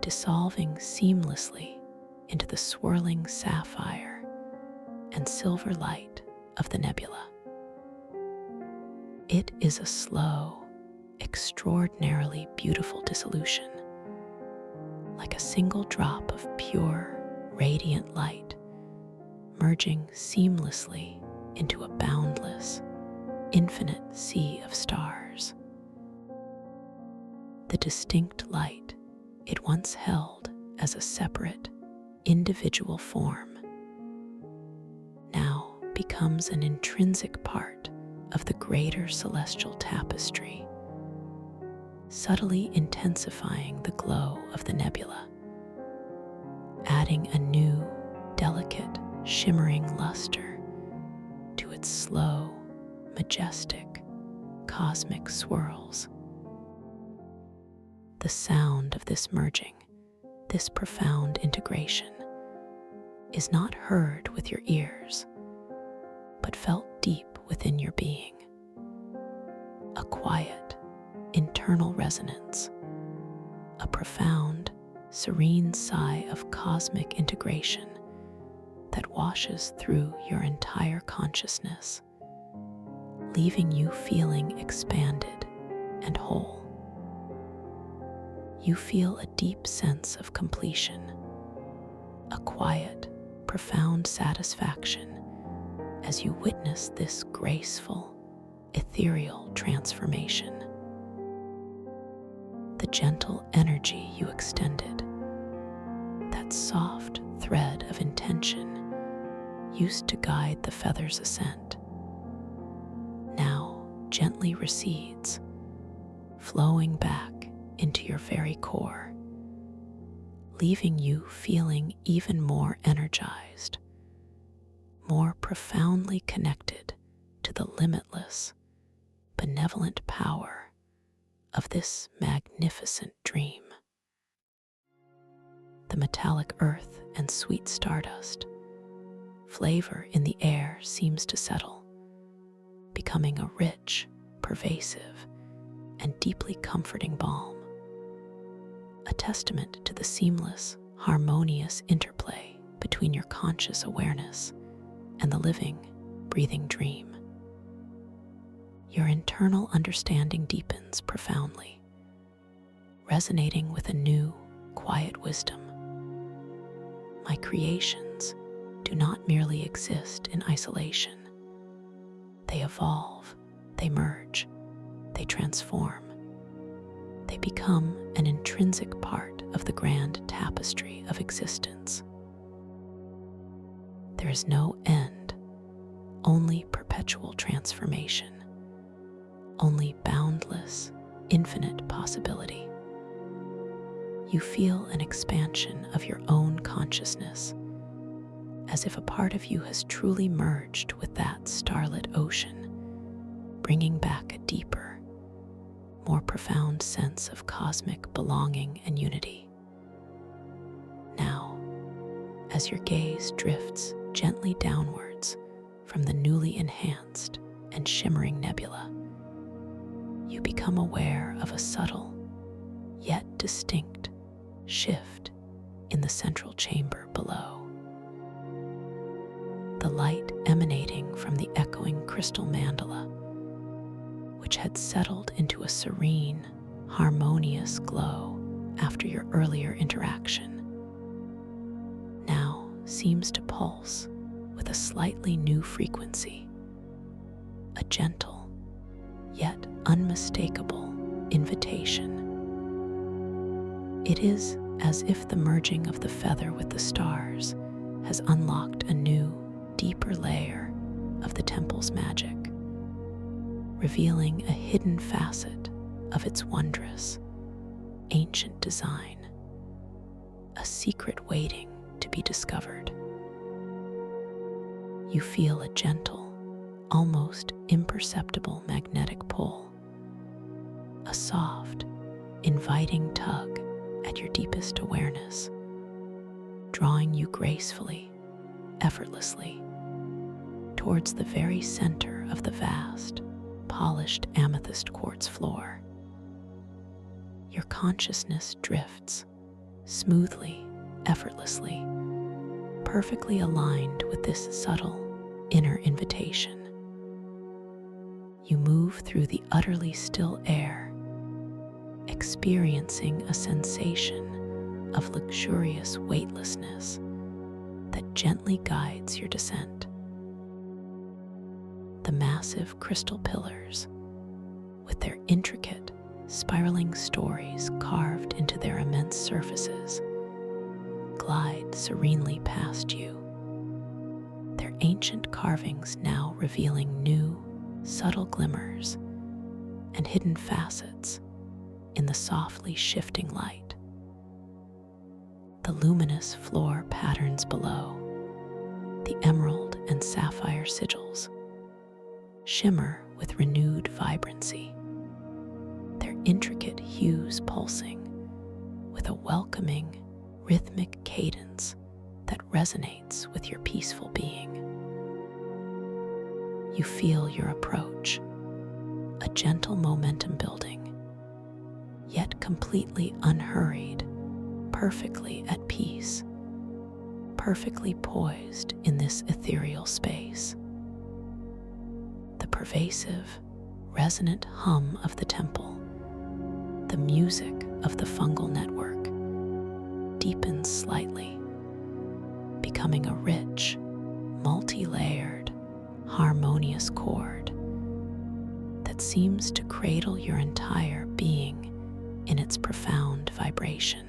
dissolving seamlessly into the swirling sapphire and silver light of the nebula. It is a slow, extraordinarily beautiful dissolution, like a single drop of pure, radiant light merging seamlessly into a boundless, infinite sea of stars. The distinct light it once held as a separate, individual form now becomes an intrinsic part of the greater celestial tapestry, subtly intensifying the glow of the nebula, adding a new, delicate, shimmering luster to its slow, majestic, cosmic swirls. The sound of this merging, this profound integration, is not heard with your ears, but felt deep within your being. A quiet, internal resonance, a profound, serene sigh of cosmic integration that washes through your entire consciousness, leaving you feeling expanded and whole. You feel a deep sense of completion, a quiet, profound satisfaction as you witness this graceful, ethereal transformation. The gentle energy you extended, that soft thread of intention used to guide the feather's ascent, now gently recedes, flowing back into your very core, leaving you feeling even more energized, more profoundly connected to the limitless, benevolent power of this magnificent dream. The metallic earth and sweet stardust flavor in the air seems to settle, becoming a rich, pervasive, and deeply comforting balm, a testament to the seamless, harmonious interplay between your conscious awareness and the living, breathing dream. Your internal understanding deepens profoundly, resonating with a new, quiet wisdom. My creations do not merely exist in isolation. They evolve, they merge, they transform. They become an intrinsic part of the grand tapestry of existence. There is no end, only perpetual transformation, only boundless, infinite possibility. You feel an expansion of your own consciousness, as if a part of you has truly merged with that starlit ocean, bringing back a deeper, more profound sense of cosmic belonging and unity. Now, as your gaze drifts gently downwards from the newly enhanced and shimmering nebula, you become aware of a subtle, yet distinct, shift in the central chamber below. The light emanating from the echoing crystal mandala, which had settled into a serene, harmonious glow after your earlier interaction, now seems to pulse with a slightly new frequency, a gentle, yet unmistakable invitation. It is as if the merging of the feather with the stars has unlocked a new, deeper layer of the temple's magic, revealing a hidden facet of its wondrous, ancient design, a secret waiting to be discovered. You feel a gentle, almost imperceptible magnetic pull, a soft, inviting tug at your deepest awareness, drawing you gracefully, effortlessly, towards the very center of the vast, polished amethyst quartz floor. Your consciousness drifts smoothly, effortlessly, perfectly aligned with this subtle inner invitation. You move through the utterly still air, experiencing a sensation of luxurious weightlessness that gently guides your descent. The massive crystal pillars, with their intricate, spiraling stories carved into their immense surfaces, glide serenely past you, their ancient carvings now revealing new, subtle glimmers and hidden facets in the softly shifting light. The luminous floor patterns below, the emerald and sapphire sigils, shimmer with renewed vibrancy, their intricate hues pulsing with a welcoming, rhythmic cadence that resonates with your peaceful being. You feel your approach, a gentle momentum building, yet completely unhurried, perfectly at peace, perfectly poised in this ethereal space. The pervasive, resonant hum of the temple, the music of the fungal network, deepens slightly, becoming a rich, multi-layered, harmonious chord that seems to cradle your entire being in its profound vibration.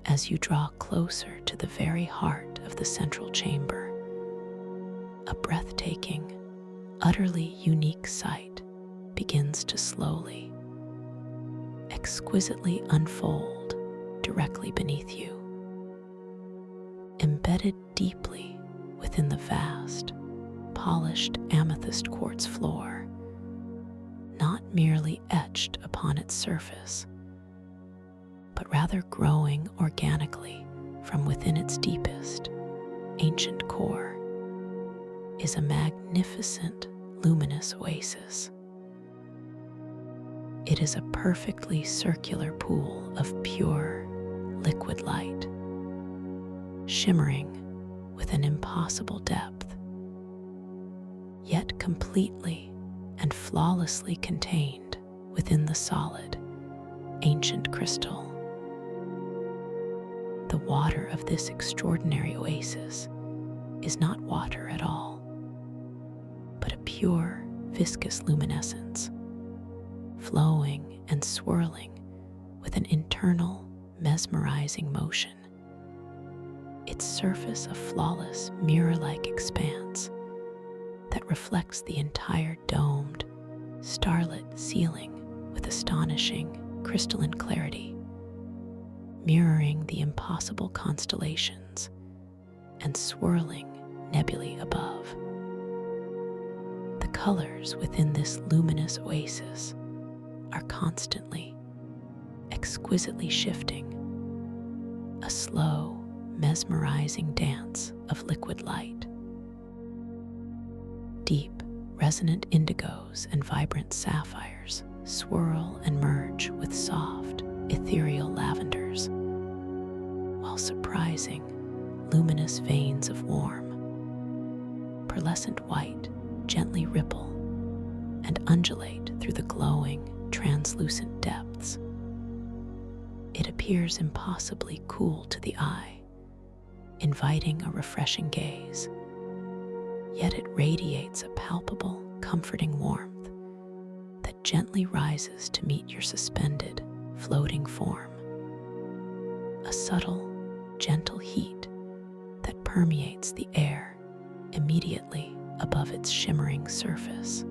As you draw closer to the very heart of the central chamber, a breathtaking, utterly unique sight begins to slowly, exquisitely unfold directly beneath you. Embedded deeply within the vast, polished amethyst quartz floor, not merely etched upon its surface, but rather growing organically from within its deepest, ancient core, is a magnificent, luminous oasis. It is a perfectly circular pool of pure, liquid light, shimmering with an impossible depth, yet completely and flawlessly contained within the solid, ancient crystal. The water of this extraordinary oasis is not water at all, but a pure, viscous luminescence, flowing and swirling with an internal, mesmerizing motion. Its surface a flawless, mirror-like expanse that reflects the entire domed, starlit ceiling with astonishing, crystalline clarity, mirroring the impossible constellations and swirling nebulae above. The colors within this luminous oasis are constantly, exquisitely shifting, a slow, mesmerizing dance of liquid light. Deep, resonant indigos and vibrant sapphires swirl and merge with soft, ethereal lavenders, while surprising, luminous veins of warm, pearlescent white gently ripple and undulate through the glowing, translucent depths. It appears impossibly cool to the eye, inviting a refreshing gaze, yet it radiates a palpable, comforting warmth that gently rises to meet your suspended, floating form. A subtle, gentle heat that permeates the air immediately above its shimmering surface.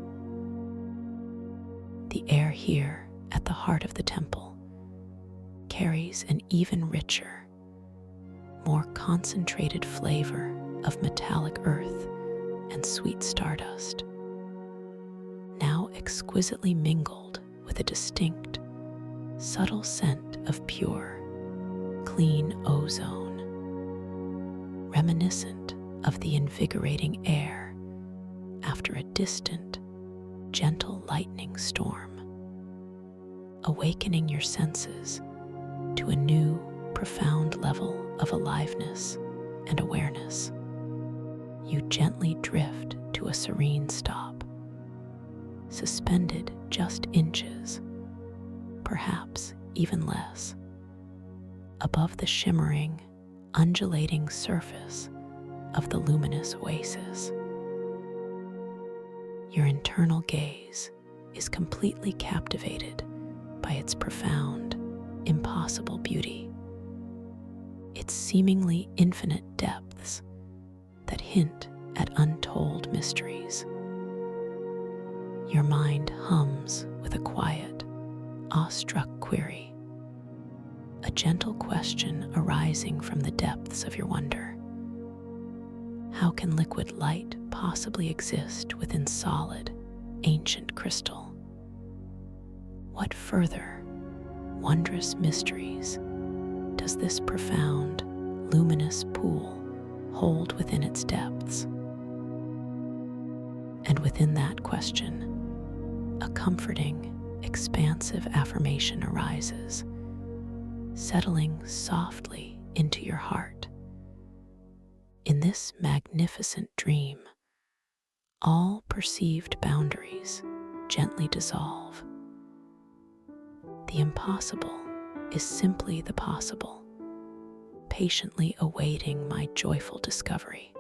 The air here at the heart of the temple carries an even richer, more concentrated flavor of metallic earth and sweet stardust, now exquisitely mingled with a distinct, subtle scent of pure, clean ozone, reminiscent of the invigorating air after a distant, gentle lightning storm, awakening your senses to a new, profound level of aliveness and awareness. You gently drift to a serene stop, suspended just inches, perhaps even less, above the shimmering, undulating surface of the luminous oasis. Your internal gaze is completely captivated by its profound, impossible beauty, its seemingly infinite depths that hint at untold mysteries. Your mind hums with a quiet, awestruck query, a gentle question arising from the depths of your wonder. How can liquid light possibly exist within solid, ancient crystal? What further, wondrous mysteries does this profound, luminous pool hold within its depths? And within that question, a comforting, expansive affirmation arises, settling softly into your heart. In this magnificent dream, all perceived boundaries gently dissolve. The impossible is simply the possible, patiently awaiting my joyful discovery.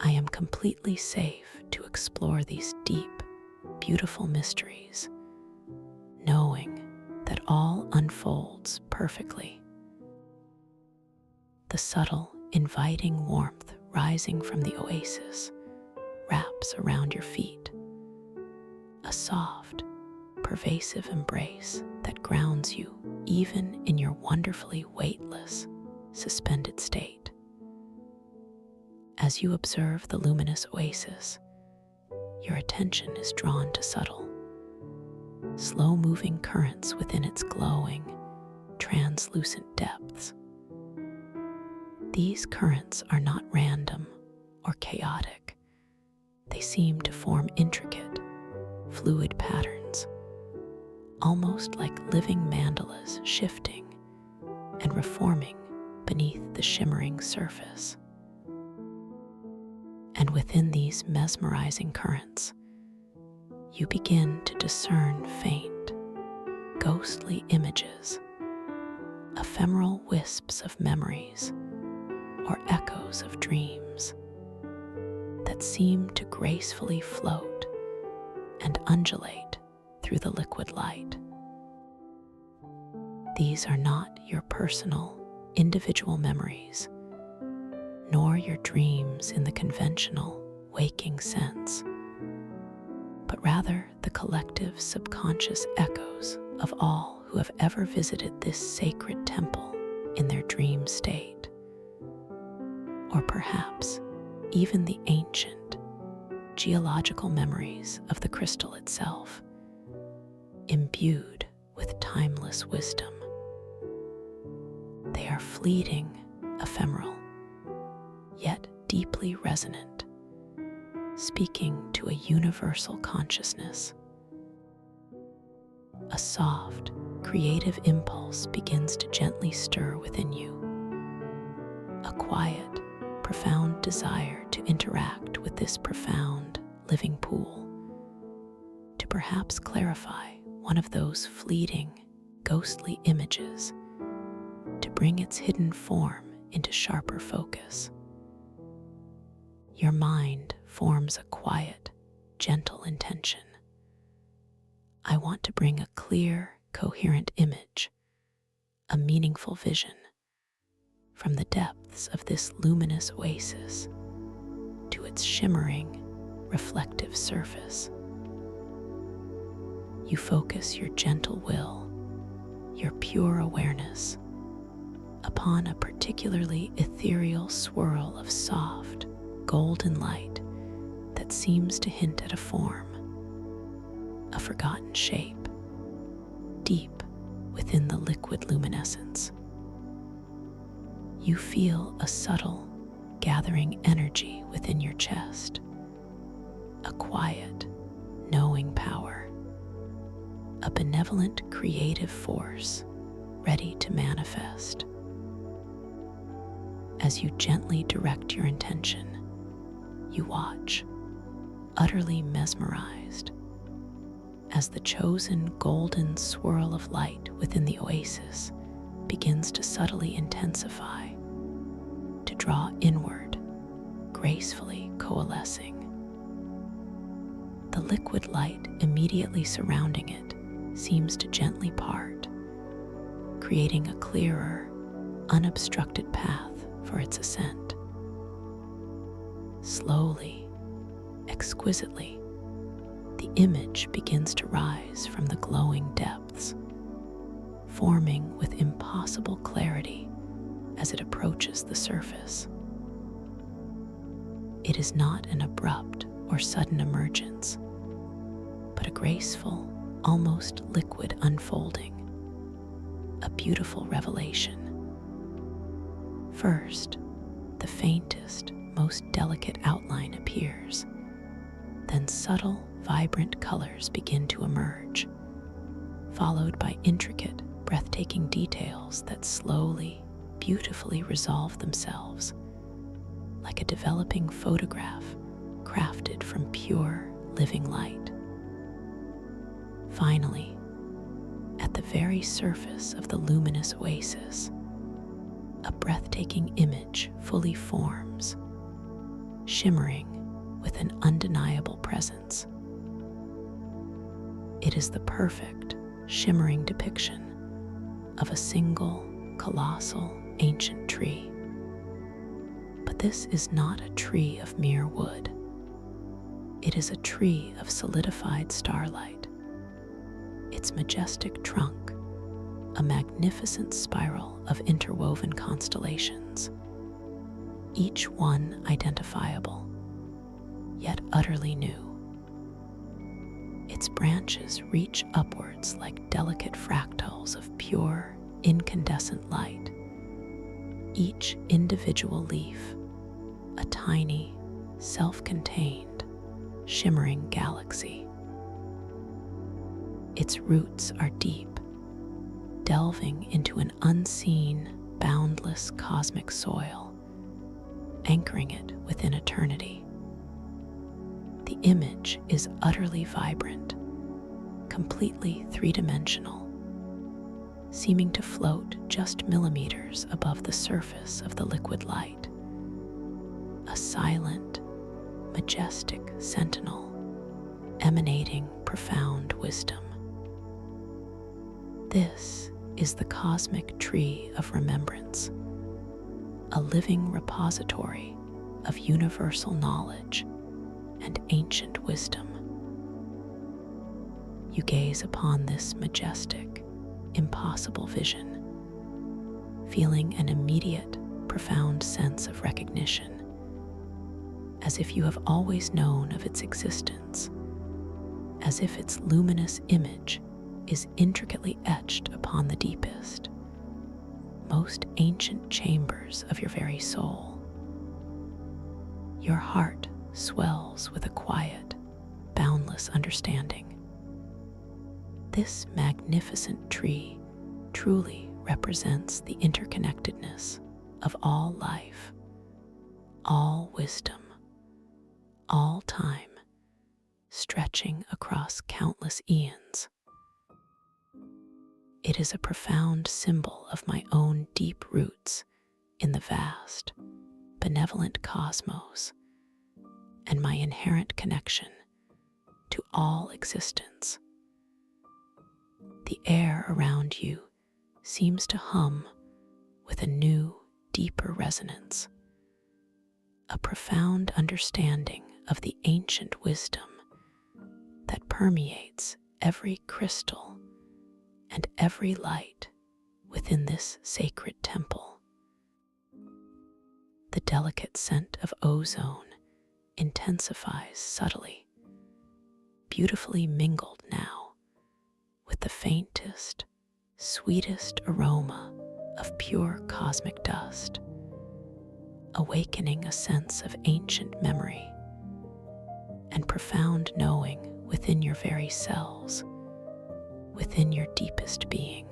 I am completely safe to explore these deep, beautiful mysteries, knowing that all unfolds perfectly. The subtle, inviting warmth rising from the oasis wraps around your feet, a soft, pervasive embrace that grounds you even in your wonderfully weightless, suspended state. As you observe the luminous oasis, your attention is drawn to subtle, slow-moving currents within its glowing, translucent depths. These currents are not random or chaotic. They seem to form intricate, fluid patterns, almost like living mandalas shifting and reforming beneath the shimmering surface. And within these mesmerizing currents, you begin to discern faint, ghostly images, ephemeral wisps of memories, or echoes of dreams that seem to gracefully float and undulate through the liquid light. These are not your personal, individual memories, nor your dreams in the conventional, waking sense, but rather the collective subconscious echoes of all who have ever visited this sacred temple in their dream state, or perhaps even the ancient, geological memories of the crystal itself, imbued with timeless wisdom. They are fleeting, ephemeral, yet deeply resonant, speaking to a universal consciousness. A soft, creative impulse begins to gently stir within you, a quiet, profound desire to interact with this profound, living pool, to perhaps clarify one of those fleeting, ghostly images, to bring its hidden form into sharper focus. Your mind forms a quiet, gentle intention. I want to bring a clear, coherent image, a meaningful vision, from the depths of this luminous oasis to its shimmering, reflective surface. You focus your gentle will, your pure awareness, upon a particularly ethereal swirl of soft, golden light that seems to hint at a form, a forgotten shape, deep within the liquid luminescence. You feel a subtle, gathering energy within your chest, a quiet, a benevolent creative force ready to manifest. As you gently direct your intention, you watch, utterly mesmerized, as the chosen golden swirl of light within the oasis begins to subtly intensify, to draw inward, gracefully coalescing. The liquid light immediately surrounding it seems to gently part, creating a clearer, unobstructed path for its ascent. Slowly, exquisitely, the image begins to rise from the glowing depths, forming with impossible clarity as it approaches the surface. It is not an abrupt or sudden emergence, but a graceful, almost liquid unfolding, a beautiful revelation. First, the faintest, most delicate outline appears. Then subtle, vibrant colors begin to emerge, followed by intricate, breathtaking details that slowly, beautifully resolve themselves, like a developing photograph crafted from pure, living light. Finally, at the very surface of the luminous oasis, a breathtaking image fully forms, shimmering with an undeniable presence. It is the perfect, shimmering depiction of a single, colossal, ancient tree. But this is not a tree of mere wood. It is a tree of solidified starlight. Its majestic trunk, a magnificent spiral of interwoven constellations, each one identifiable, yet utterly new. Its branches reach upwards like delicate fractals of pure, incandescent light, each individual leaf a tiny, self-contained, shimmering galaxy. Its roots are deep, delving into an unseen, boundless cosmic soil, anchoring it within eternity. The image is utterly vibrant, completely three-dimensional, seeming to float just millimeters above the surface of the liquid light. A silent, majestic sentinel emanating profound wisdom. This is the cosmic tree of remembrance, a living repository of universal knowledge and ancient wisdom. You gaze upon this majestic, impossible vision, feeling an immediate, profound sense of recognition, as if you have always known of its existence, as if its luminous image is intricately etched upon the deepest, most ancient chambers of your very soul. Your heart swells with a quiet, boundless understanding. This magnificent tree truly represents the interconnectedness of all life, all wisdom, all time, stretching across countless eons. It is a profound symbol of my own deep roots in the vast, benevolent cosmos, and my inherent connection to all existence. The air around you seems to hum with a new, deeper resonance, a profound understanding of the ancient wisdom that permeates every crystal and every light within this sacred temple. The delicate scent of ozone intensifies subtly, beautifully mingled now with the faintest, sweetest aroma of pure cosmic dust, awakening a sense of ancient memory and profound knowing within your very cells, within your deepest being.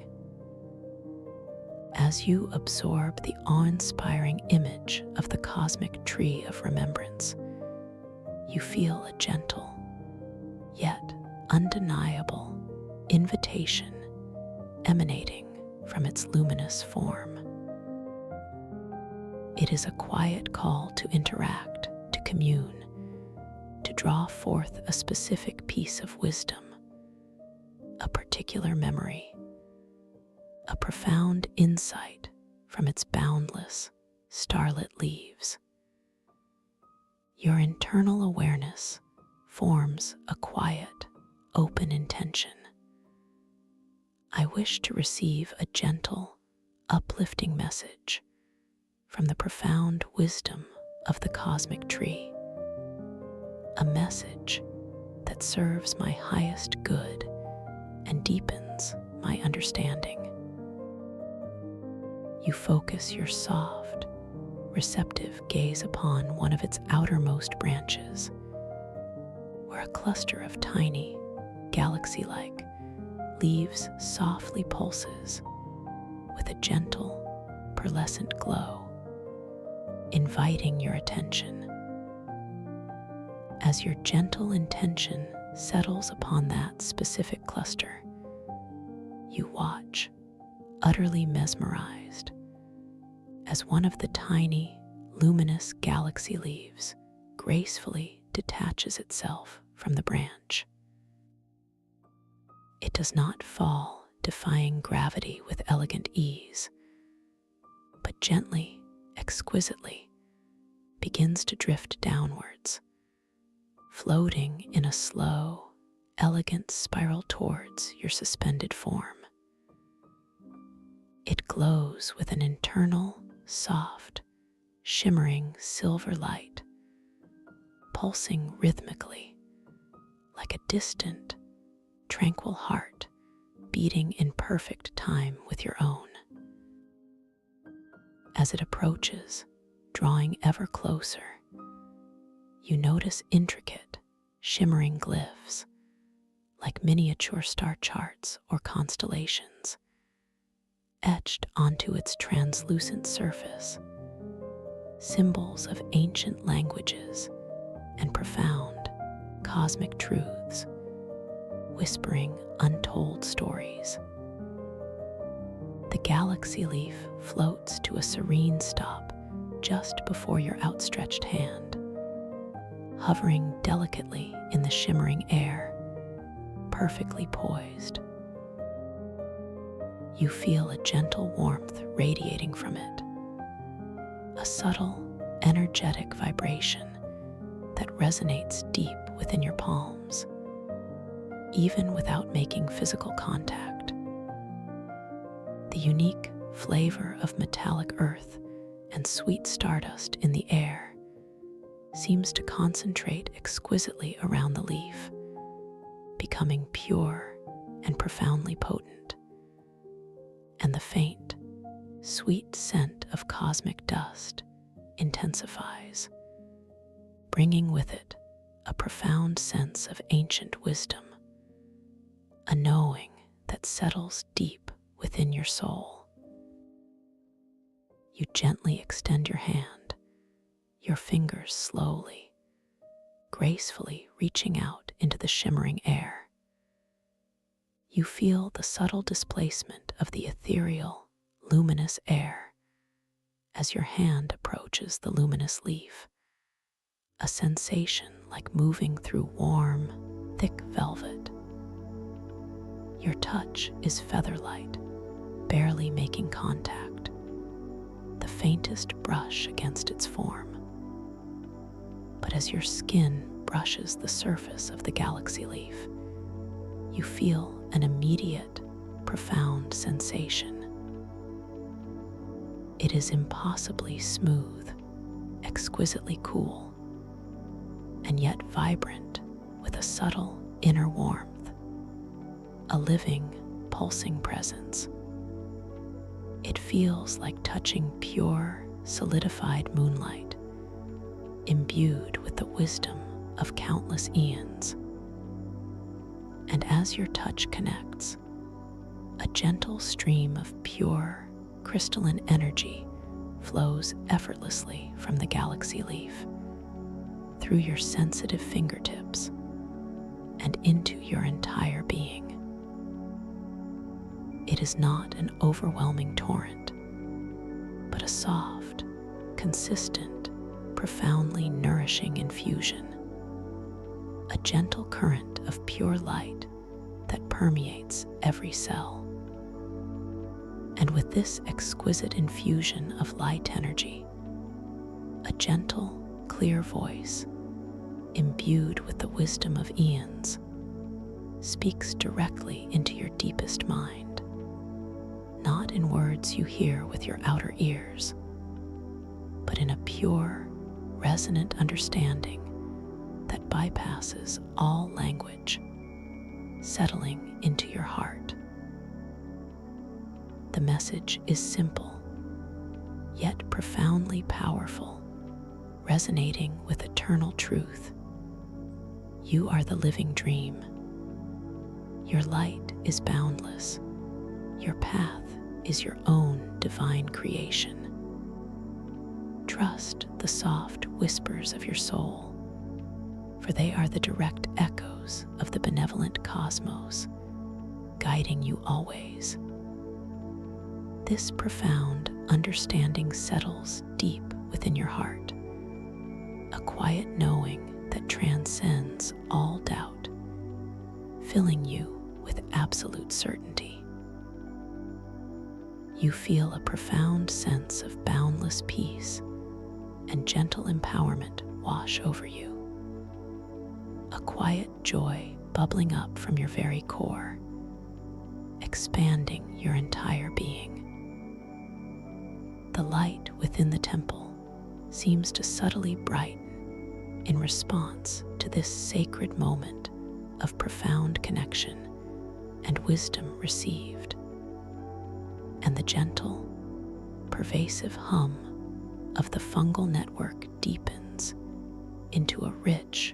As you absorb the awe-inspiring image of the cosmic tree of remembrance, you feel a gentle, yet undeniable invitation emanating from its luminous form. It is a quiet call to interact, to commune, to draw forth a specific piece of wisdom, a particular memory, a profound insight from its boundless, starlit leaves. Your internal awareness forms a quiet, open intention. I wish to receive a gentle, uplifting message from the profound wisdom of the cosmic tree, a message that serves my highest good and deepens my understanding. You focus your soft, receptive gaze upon one of its outermost branches, where a cluster of tiny, galaxy-like leaves softly pulses with a gentle, pearlescent glow, inviting your attention. As your gentle intention settles upon that specific cluster, you watch, utterly mesmerized, as one of the tiny, luminous galaxy leaves gracefully detaches itself from the branch. It does not fall, defying gravity with elegant ease, but gently, exquisitely, begins to drift downwards, floating in a slow, elegant spiral towards your suspended form. It glows with an internal, soft, shimmering silver light, pulsing rhythmically like a distant, tranquil heart beating in perfect time with your own. As it approaches, drawing ever closer, you notice intricate, shimmering glyphs like miniature star charts or constellations etched onto its translucent surface, symbols of ancient languages and profound cosmic truths, whispering untold stories. The galaxy leaf floats to a serene stop just before your outstretched hand, hovering delicately in the shimmering air, perfectly poised. You feel a gentle warmth radiating from it, a subtle, energetic vibration that resonates deep within your palms, even without making physical contact. The unique flavor of metallic earth and sweet stardust in the air seems to concentrate exquisitely around the leaf, becoming pure and profoundly potent. And the faint, sweet scent of cosmic dust intensifies, bringing with it a profound sense of ancient wisdom, a knowing that settles deep within your soul. You gently extend your hand, your fingers slowly, gracefully reaching out into the shimmering air. You feel the subtle displacement of the ethereal, luminous air as your hand approaches the luminous leaf, a sensation like moving through warm, thick velvet. Your touch is feather-light, barely making contact, the faintest brush against its form. But as your skin brushes the surface of the galaxy leaf, you feel an immediate, profound sensation. It is impossibly smooth, exquisitely cool, and yet vibrant with a subtle inner warmth, a living, pulsing presence. It feels like touching pure, solidified moonlight, imbued with the wisdom of countless eons. And as your touch connects, A gentle stream of pure, crystalline energy flows effortlessly from the galaxy leaf through your sensitive fingertips and into your entire being. It is not an overwhelming torrent, but a soft, consistent, profoundly nourishing infusion, a gentle current of pure light that permeates every cell. And with this exquisite infusion of light energy, a gentle, clear voice, imbued with the wisdom of eons, speaks directly into your deepest mind, not in words you hear with your outer ears, but in a pure, resonant understanding that bypasses all language, settling into your heart. The message is simple, yet profoundly powerful, resonating with eternal truth. You are the living dream. Your light is boundless. Your path is your own divine creation. Trust the soft whispers of your soul, for they are the direct echoes of the benevolent cosmos, guiding you always. This profound understanding settles deep within your heart, a quiet knowing that transcends all doubt, filling you with absolute certainty. You feel a profound sense of boundless peace and gentle empowerment wash over you, a quiet joy bubbling up from your very core, expanding your entire being. The light within the temple seems to subtly brighten in response to this sacred moment of profound connection and wisdom received. And the gentle, pervasive hum of the fungal network deepens into a rich,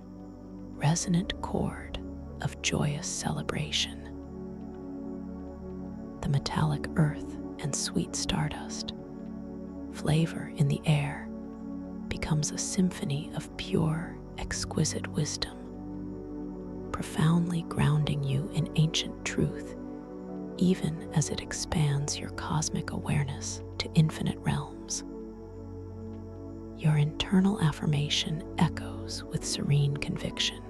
resonant chord of joyous celebration. The metallic earth and sweet stardust, flavor in the air, becomes a symphony of pure, exquisite wisdom, profoundly grounding you in ancient truth, even as it expands your cosmic awareness to infinite realms. Your internal affirmation echoes with serene conviction,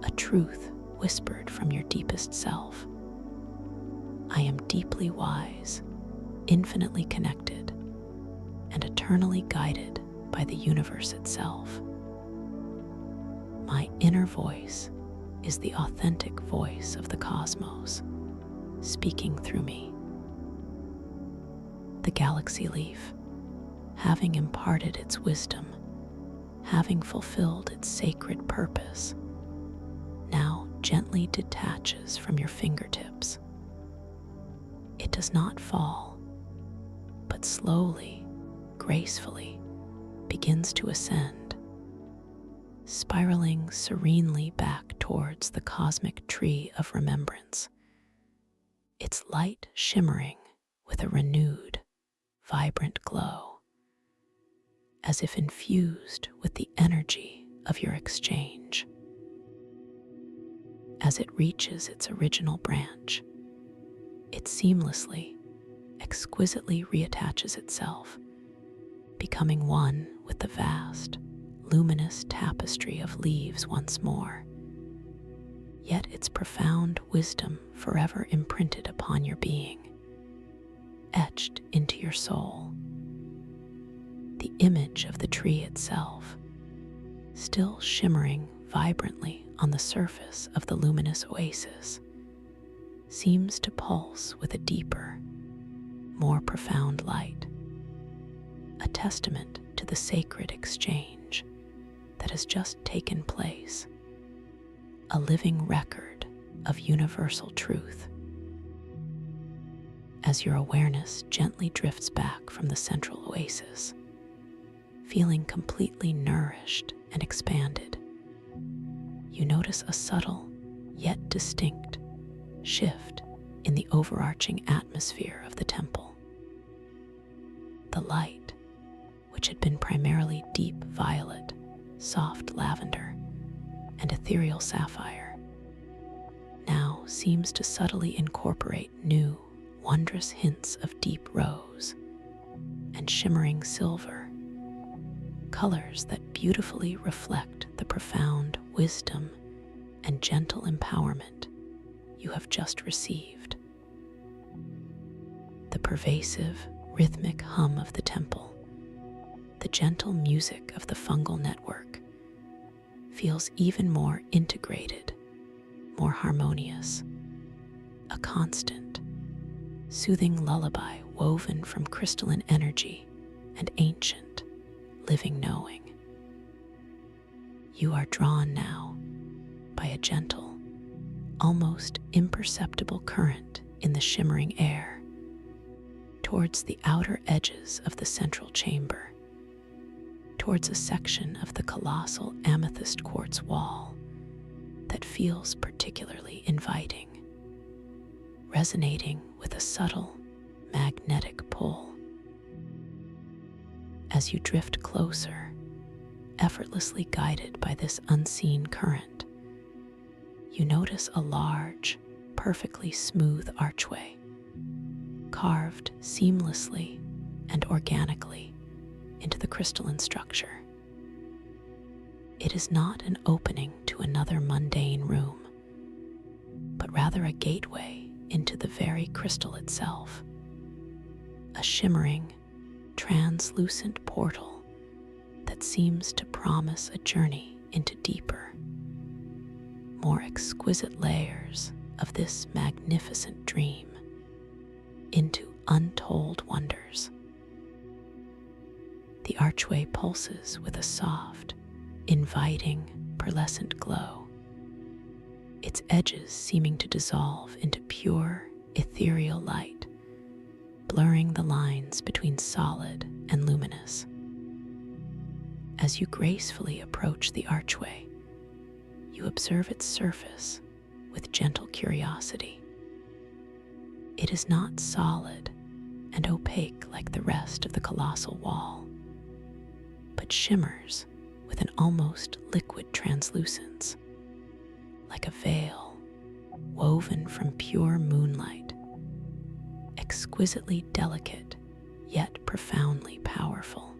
a truth whispered from your deepest self. I am deeply wise, infinitely connected, and eternally guided by the universe itself. My inner voice is the authentic voice of the cosmos, speaking through me. The galaxy leaf, having imparted its wisdom, having fulfilled its sacred purpose, now gently detaches from your fingertips. It does not fall, but slowly, gracefully begins to ascend, spiraling serenely back towards the cosmic tree of remembrance, its light shimmering with a renewed, vibrant glow, as if infused with the energy of your exchange. As it reaches its original branch, it seamlessly, exquisitely reattaches itself, becoming one with the vast, luminous tapestry of leaves once more, yet its profound wisdom forever imprinted upon your being, etched into your soul. The image of the tree itself, still shimmering vibrantly on the surface of the luminous oasis, seems to pulse with a deeper, more profound light, a testament to the sacred exchange that has just taken place, a living record of universal truth. As your awareness gently drifts back from the central oasis, feeling completely nourished and expanded, you notice a subtle yet distinct shift in the overarching atmosphere of the temple. The light, which had been primarily deep violet, soft lavender, and ethereal sapphire, now seems to subtly incorporate new, wondrous hints of deep rose and shimmering silver, colors that beautifully reflect the profound wisdom and gentle empowerment you have just received. The pervasive, rhythmic hum of the temple, the gentle music of the fungal network, feels even more integrated, more harmonious, a constant, soothing lullaby woven from crystalline energy and ancient, living knowing. You are drawn now by a gentle, almost imperceptible current in the shimmering air towards the outer edges of the central chamber, towards a section of the colossal amethyst quartz wall that feels particularly inviting, resonating with a subtle magnetic pull. As you drift closer, effortlessly guided by this unseen current, you notice a large, perfectly smooth archway, carved seamlessly and organically into the crystalline structure. It is not an opening to another mundane room, but rather a gateway into the very crystal itself, a shimmering, translucent portal that seems to promise a journey into deeper, more exquisite layers of this magnificent dream, into untold wonders. The archway pulses with a soft, inviting, pearlescent glow, its edges seeming to dissolve into pure, ethereal light, blurring the lines between solid and luminous. As you gracefully approach the archway, you observe its surface with gentle curiosity. It is not solid and opaque like the rest of the colossal wall, but shimmers with an almost liquid translucence, like a veil woven from pure moonlight, exquisitely delicate yet profoundly powerful.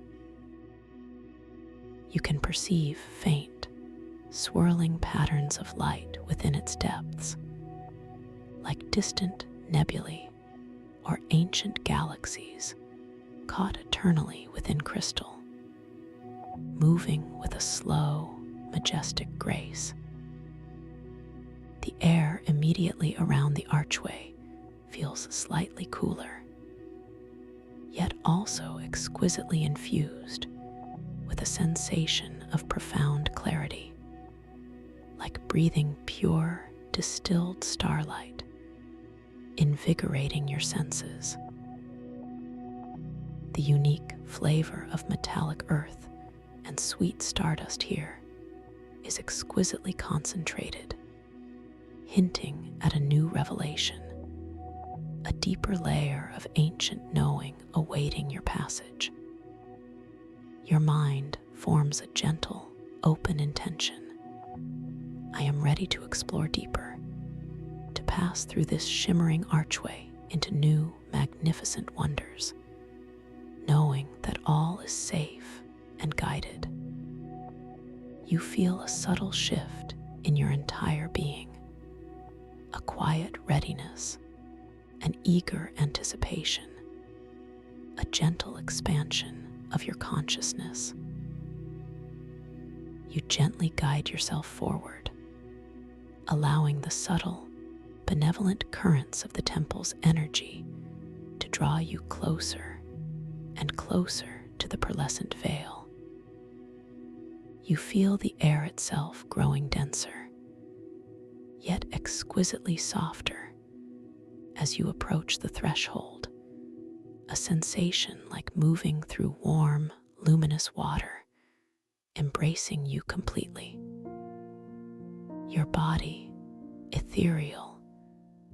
You can perceive faint, swirling patterns of light within its depths, like distant nebulae or ancient galaxies caught eternally within crystal, moving with a slow, majestic grace. The air immediately around the archway feels slightly cooler, yet also exquisitely infused with a sensation of profound clarity, like breathing pure, distilled starlight, invigorating your senses. The unique flavor of metallic earth and sweet stardust here is exquisitely concentrated, hinting at a new revelation, a deeper layer of ancient knowing awaiting your passage. Your mind forms a gentle, open intention. I am ready to explore deeper, to pass through this shimmering archway into new, magnificent wonders, knowing that all is safe and guided. You feel a subtle shift in your entire being, a quiet readiness, an eager anticipation, a gentle expansion of your consciousness. You gently guide yourself forward, allowing the subtle, benevolent currents of the temple's energy to draw you closer and closer to the pearlescent veil. You feel the air itself growing denser, yet exquisitely softer as you approach the threshold, a sensation like moving through warm, luminous water, embracing you completely. Your body, ethereal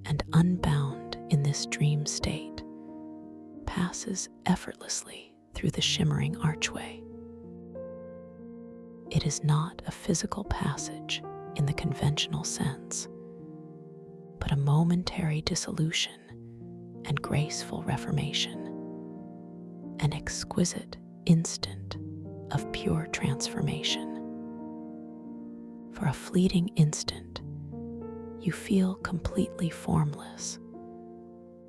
and unbound this dream state passes effortlessly through the shimmering archway. It is not a physical passage in the conventional sense, but a momentary dissolution and graceful reformation, an exquisite instant of pure transformation. For a fleeting instant, you feel completely formless,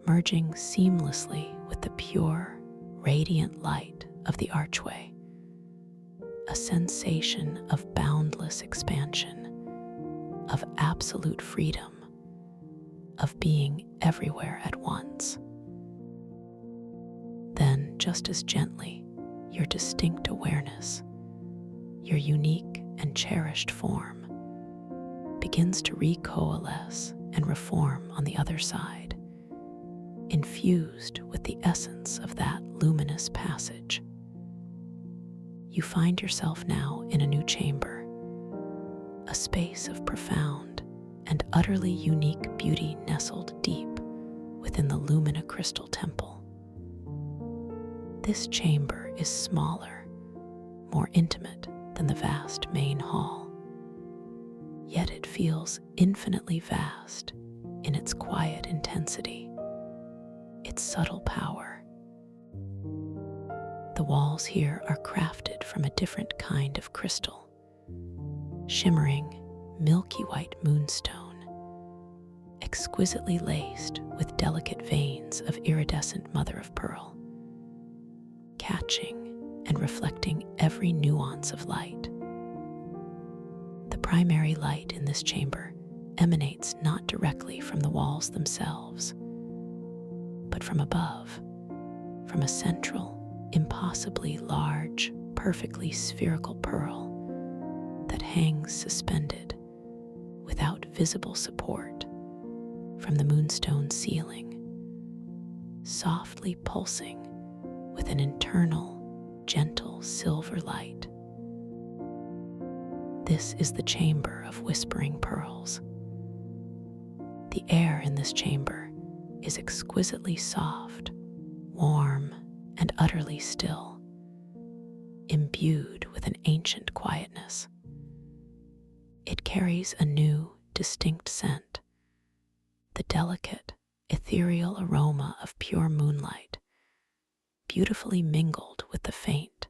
merging seamlessly with the pure, radiant light of the archway, a sensation of boundless expansion, of absolute freedom, of being everywhere at once. Then, just as gently, your distinct awareness, your unique and cherished form, begins to recoalesce and reform on the other side, infused with the essence of that luminous passage. You find yourself now in a new chamber, a space of profound and utterly unique beauty nestled deep within the Lumina Crystal Temple. This chamber is smaller, more intimate than the vast main hall, yet it feels infinitely vast in its quiet intensity, its subtle power. The walls here are crafted from a different kind of crystal, shimmering, milky white moonstone, exquisitely laced with delicate veins of iridescent mother of pearl, catching and reflecting every nuance of light. The primary light in this chamber emanates not directly from the walls themselves, but from above, from a central, impossibly large, perfectly spherical pearl that hangs suspended, without visible support, from the moonstone ceiling, softly pulsing with an internal, gentle silver light. This is the chamber of whispering pearls. The air in this chamber is exquisitely soft, warm, and utterly still, imbued with an ancient quietness. It carries a new, distinct scent, the delicate, ethereal aroma of pure moonlight, beautifully mingled with the faint,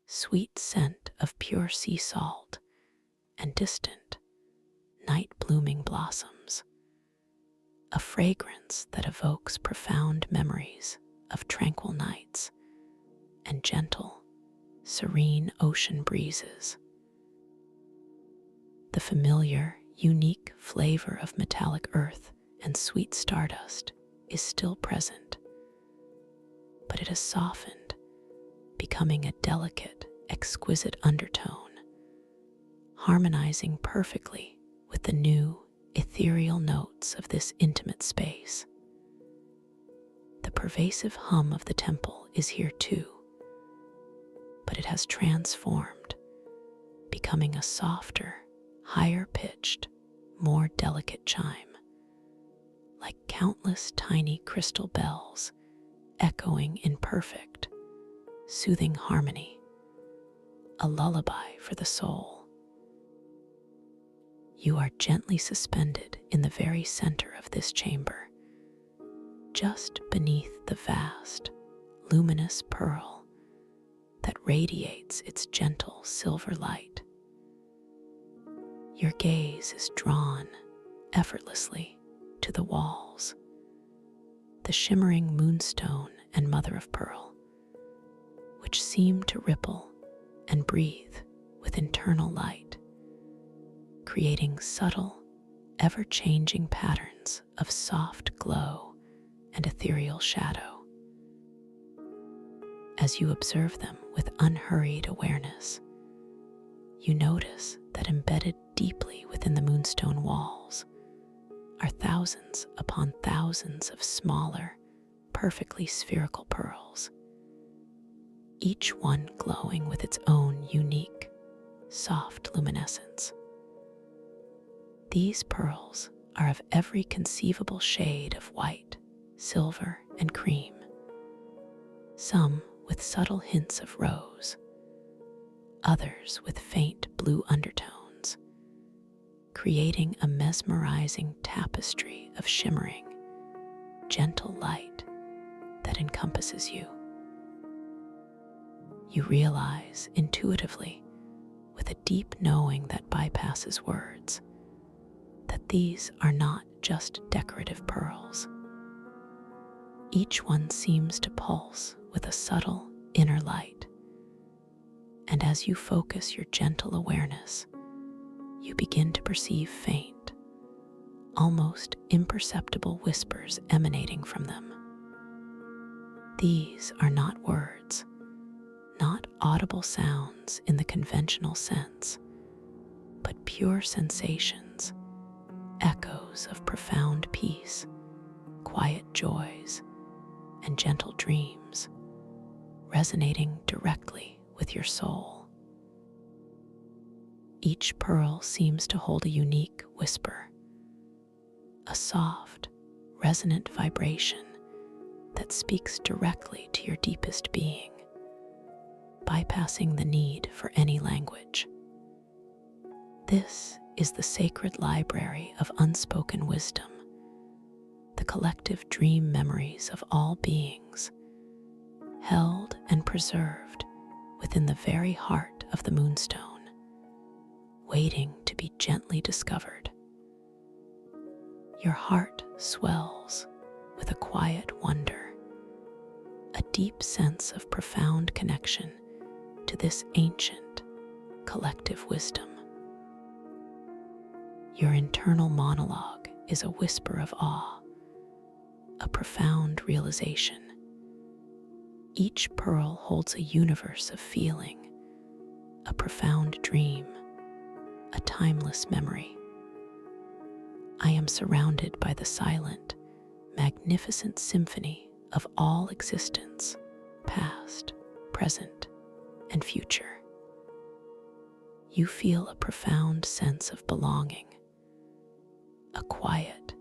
sweet scent of pure sea salt and distant, night-blooming blossoms, a fragrance that evokes profound memories of tranquil nights and gentle, serene ocean breezes. The familiar, unique flavor of metallic earth and sweet stardust is still present, but it has softened, becoming a delicate, exquisite undertone, harmonizing perfectly with the new, ethereal notes of this intimate space. The pervasive hum of the temple is here too, but it has transformed, becoming a softer, higher-pitched, more delicate chime, like countless tiny crystal bells echoing in perfect, soothing harmony, a lullaby for the soul. You are gently suspended in the very center of this chamber, just beneath the vast, luminous pearl that radiates its gentle silver light. Your gaze is drawn effortlessly to the walls, the shimmering moonstone and mother of pearl, which seem to ripple and breathe with internal light, creating subtle, ever-changing patterns of soft glow and ethereal shadow. As you observe them with unhurried awareness, you notice that embedded deeply within the moonstone walls are thousands upon thousands of smaller, perfectly spherical pearls, each one glowing with its own unique, soft luminescence. These pearls are of every conceivable shade of white, silver, and cream, some with subtle hints of rose, others with faint blue undertones, creating a mesmerizing tapestry of shimmering, gentle light that encompasses you. You realize intuitively, with a deep knowing that bypasses words, that these are not just decorative pearls. Each one seems to pulse with a subtle inner light, and as you focus your gentle awareness, you begin to perceive faint, almost imperceptible whispers emanating from them. These are not words, not audible sounds in the conventional sense, but pure sensations, echoes of profound peace, quiet joys, and gentle dreams, resonating directly with your soul. Each pearl seems to hold a unique whisper, a soft, resonant vibration that speaks directly to your deepest being, bypassing the need for any language. This is the sacred library of unspoken wisdom, the collective dream memories of all beings, held and preserved within the very heart of the moonstone, waiting to be gently discovered. Your heart swells with a quiet wonder, a deep sense of profound connection to this ancient, collective wisdom. Your internal monologue is a whisper of awe, a profound realization. Each pearl holds a universe of feeling, a profound dream, a timeless memory. I am surrounded by the silent, magnificent symphony of all existence, past, present, and future. You feel a profound sense of belonging, a quiet,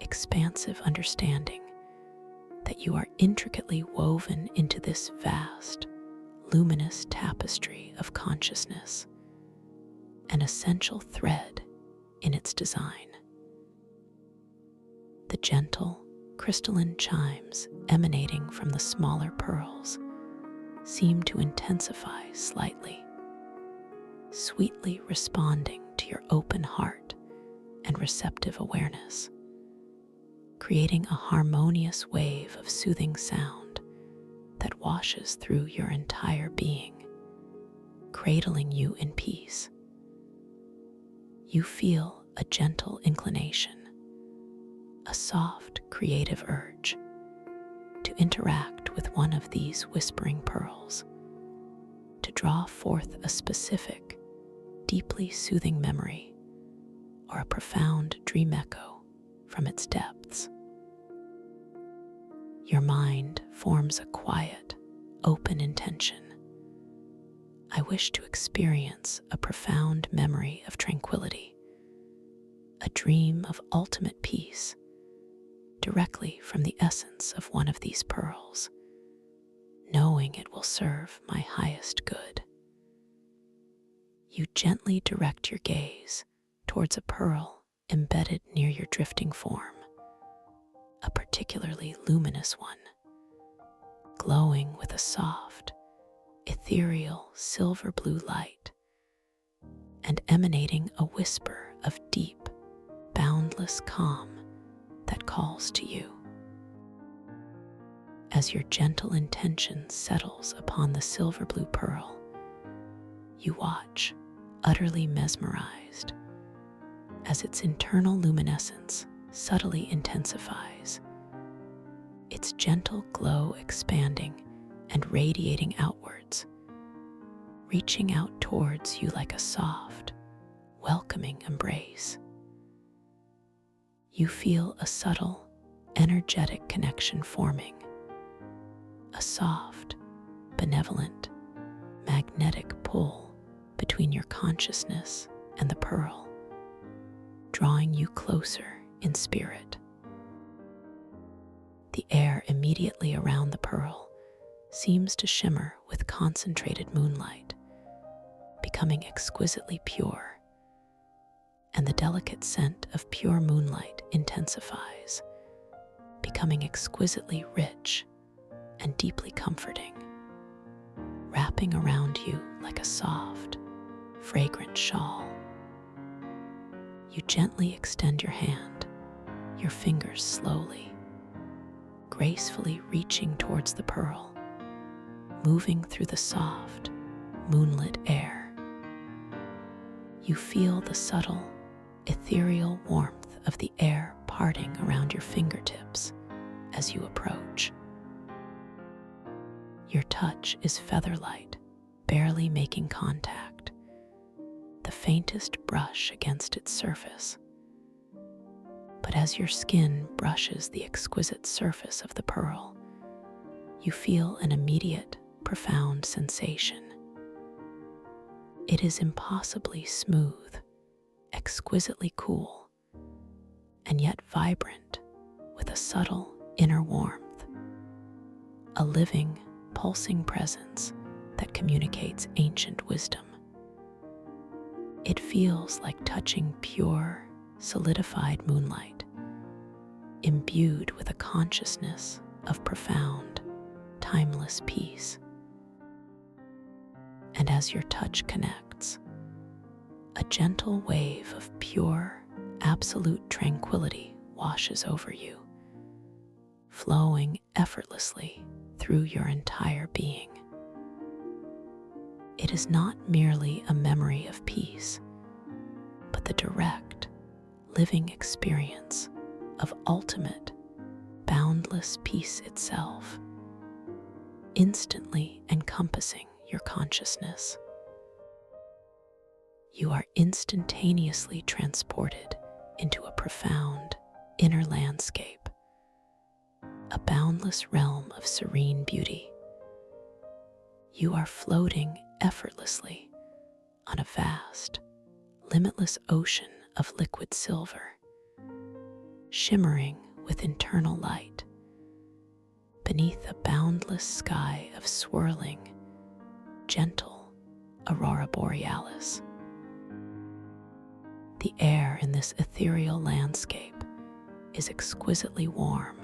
expansive understanding that you are intricately woven into this vast, luminous tapestry of consciousness, an essential thread in its design. The gentle, crystalline chimes emanating from the smaller pearls seem to intensify slightly, sweetly responding to your open heart and receptive awareness, creating a harmonious wave of soothing sound that washes through your entire being, cradling you in peace. You feel a gentle inclination, a soft, creative urge to interact with one of these whispering pearls, to draw forth a specific, deeply soothing memory or a profound dream echo from its depths. Your mind forms a quiet, open intention. I wish to experience a profound memory of tranquility, a dream of ultimate peace, directly from the essence of one of these pearls, knowing it will serve my highest good. You gently direct your gaze towards a pearl embedded near your drifting form, a particularly luminous one, glowing with a soft, ethereal silver blue light, and emanating a whisper of deep, boundless calm that calls to you. As your gentle intention settles upon the silver blue pearl, you watch, utterly mesmerized, as its internal luminescence subtly intensifies, its gentle glow expanding and radiating outwards, reaching out towards you like a soft, welcoming embrace. You feel a subtle, energetic connection forming, a soft, benevolent, magnetic pull between your consciousness and the pearl, drawing you closer in spirit. The air immediately around the pearl seems to shimmer with concentrated moonlight, becoming exquisitely pure, and the delicate scent of pure moonlight intensifies, becoming exquisitely rich and deeply comforting, wrapping around you like a soft, fragrant shawl. You gently extend your hand, your fingers slowly, gracefully reaching towards the pearl, moving through the soft, moonlit air. You feel the subtle, ethereal warmth of the air parting around your fingertips as you approach. Your touch is feather-light, barely making contact, the faintest brush against its surface. But as your skin brushes the exquisite surface of the pearl, you feel an immediate, profound sensation. It is impossibly smooth, exquisitely cool, and yet vibrant with a subtle inner warmth, a living, pulsing presence that communicates ancient wisdom. It feels like touching pure, solidified moonlight, imbued with a consciousness of profound, timeless peace. And as your touch connects, a gentle wave of pure, absolute tranquility washes over you, flowing effortlessly through your entire being. It is not merely a memory of peace, but the direct, living experience of ultimate, boundless peace itself, instantly encompassing your consciousness. You are instantaneously transported into a profound inner landscape, a boundless realm of serene beauty. You are floating effortlessly on a vast, limitless ocean of liquid silver, shimmering with internal light, beneath a boundless sky of swirling, gentle aurora borealis. The air in this ethereal landscape is exquisitely warm,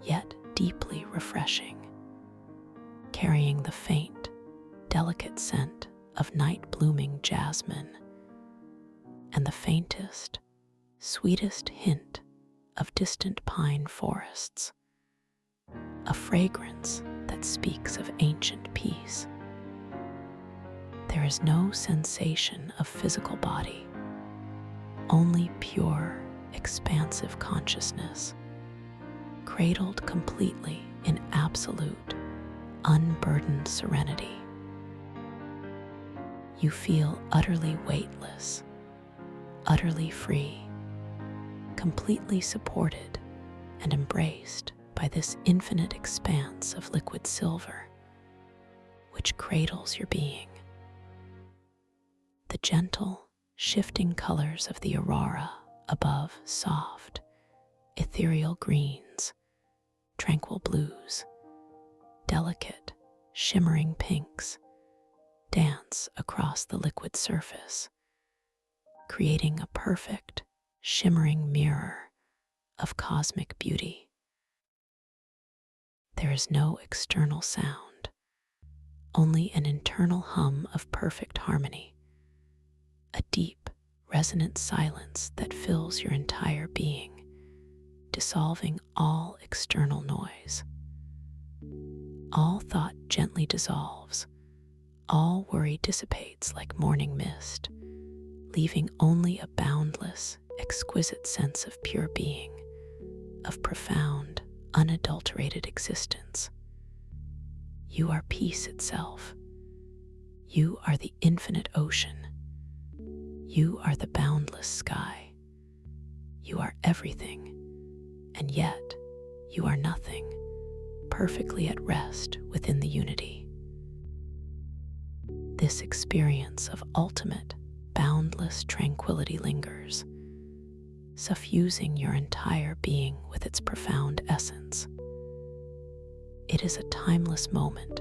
yet deeply refreshing, carrying the faint, delicate scent of night-blooming jasmine and the faintest, sweetest hint of distant pine forests, a fragrance that speaks of ancient peace. There is no sensation of physical body, only pure, expansive consciousness, cradled completely in absolute, unburdened serenity. You feel utterly weightless, utterly free, completely supported and embraced by this infinite expanse of liquid silver, which cradles your being. The gentle, shifting colors of the aurora above soft, ethereal greens, tranquil blues, delicate, shimmering pinks dance across the liquid surface, creating a perfect, shimmering mirror of cosmic beauty. There is no external sound, only an internal hum of perfect harmony, a deep, resonant silence that fills your entire being, dissolving all external noise. All thought gently dissolves, all worry dissipates like morning mist, leaving only a boundless, exquisite sense of pure being, of profound, unadulterated existence. You are peace itself. You are the infinite ocean. You are the boundless sky. You are everything, and yet you are nothing, perfectly at rest within the unity. This experience of ultimate, boundless tranquility lingers, suffusing your entire being with its profound essence. It is a timeless moment,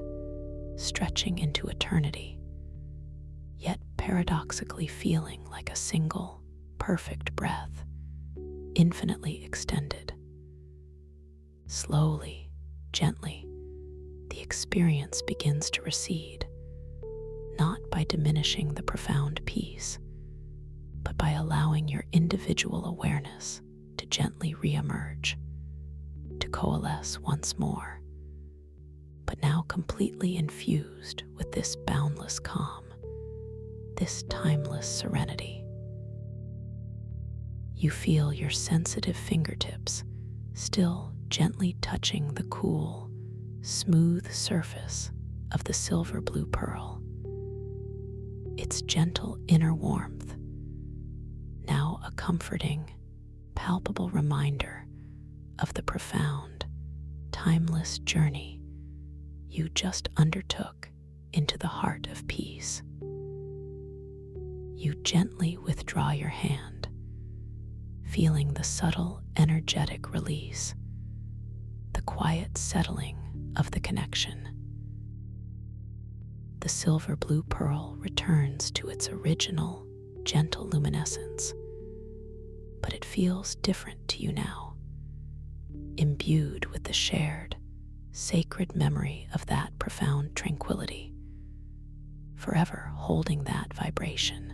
stretching into eternity, yet paradoxically feeling like a single, perfect breath, infinitely extended. Slowly, gently, the experience begins to recede, not by diminishing the profound peace, but by allowing your individual awareness to gently re-emerge, to coalesce once more, but now completely infused with this boundless calm, this timeless serenity. You feel your sensitive fingertips still gently touching the cool, smooth surface of the silver blue pearl. Its gentle inner warmth, now a comforting, palpable reminder of the profound, timeless journey you just undertook into the heart of peace. You gently withdraw your hand, feeling the subtle, energetic release, the quiet settling of the connection. The silver blue pearl returns to its original, gentle luminescence, but it feels different to you now, imbued with the shared, sacred memory of that profound tranquility, forever holding that vibration.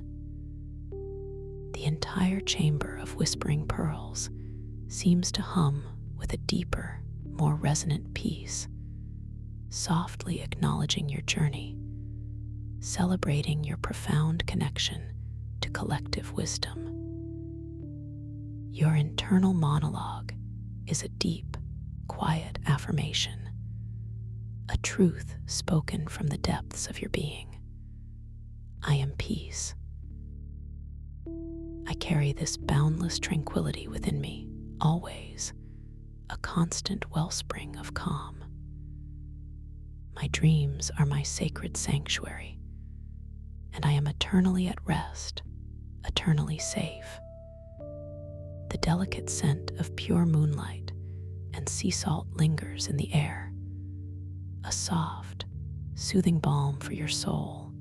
The entire chamber of whispering pearls seems to hum with a deeper, more resonant peace, softly acknowledging your journey, celebrating your profound connection to collective wisdom. Your internal monologue is a deep, quiet affirmation, a truth spoken from the depths of your being. I am peace. I carry this boundless tranquility within me, always, a constant wellspring of calm. My dreams are my sacred sanctuary, and I am eternally at rest, eternally safe. The delicate scent of pure moonlight and sea salt lingers in the air, a soft, soothing balm for your soul,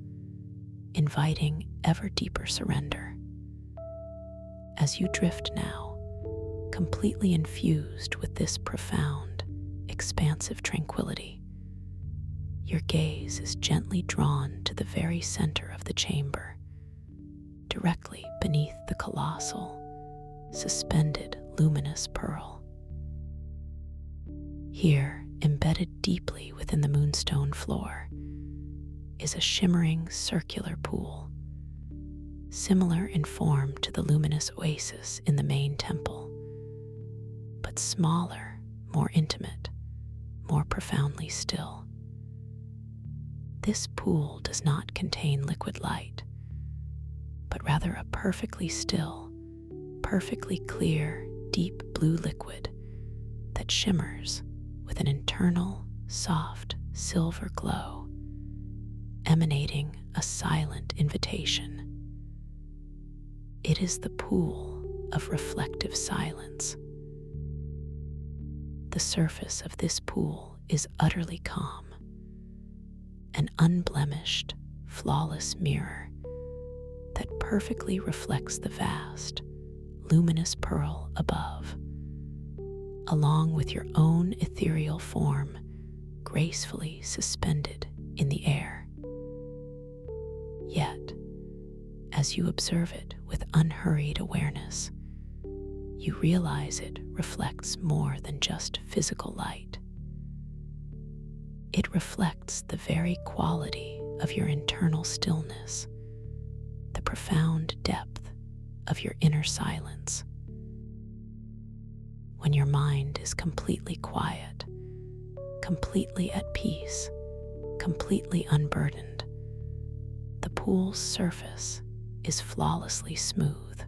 inviting ever deeper surrender. As you drift now, completely infused with this profound, expansive tranquility, your gaze is gently drawn to the very center of the chamber, directly beneath the colossal, suspended, luminous pearl. Here, embedded deeply within the moonstone floor, is a shimmering circular pool, similar in form to the luminous oasis in the main temple, but smaller, more intimate, more profoundly still. This pool does not contain liquid light, but rather a perfectly still, perfectly clear, deep blue liquid that shimmers with an internal, soft, silver glow, emanating a silent invitation. It is the pool of reflective silence. The surface of this pool is utterly calm, an unblemished, flawless mirror that perfectly reflects the vast, luminous pearl above, along with your own ethereal form gracefully suspended in the air. Yet, as you observe it with unhurried awareness, you realize it reflects more than just physical light. It reflects the very quality of your internal stillness, the profound depth of your inner silence. When your mind is completely quiet, completely at peace, completely unburdened, the pool's surface is flawlessly smooth.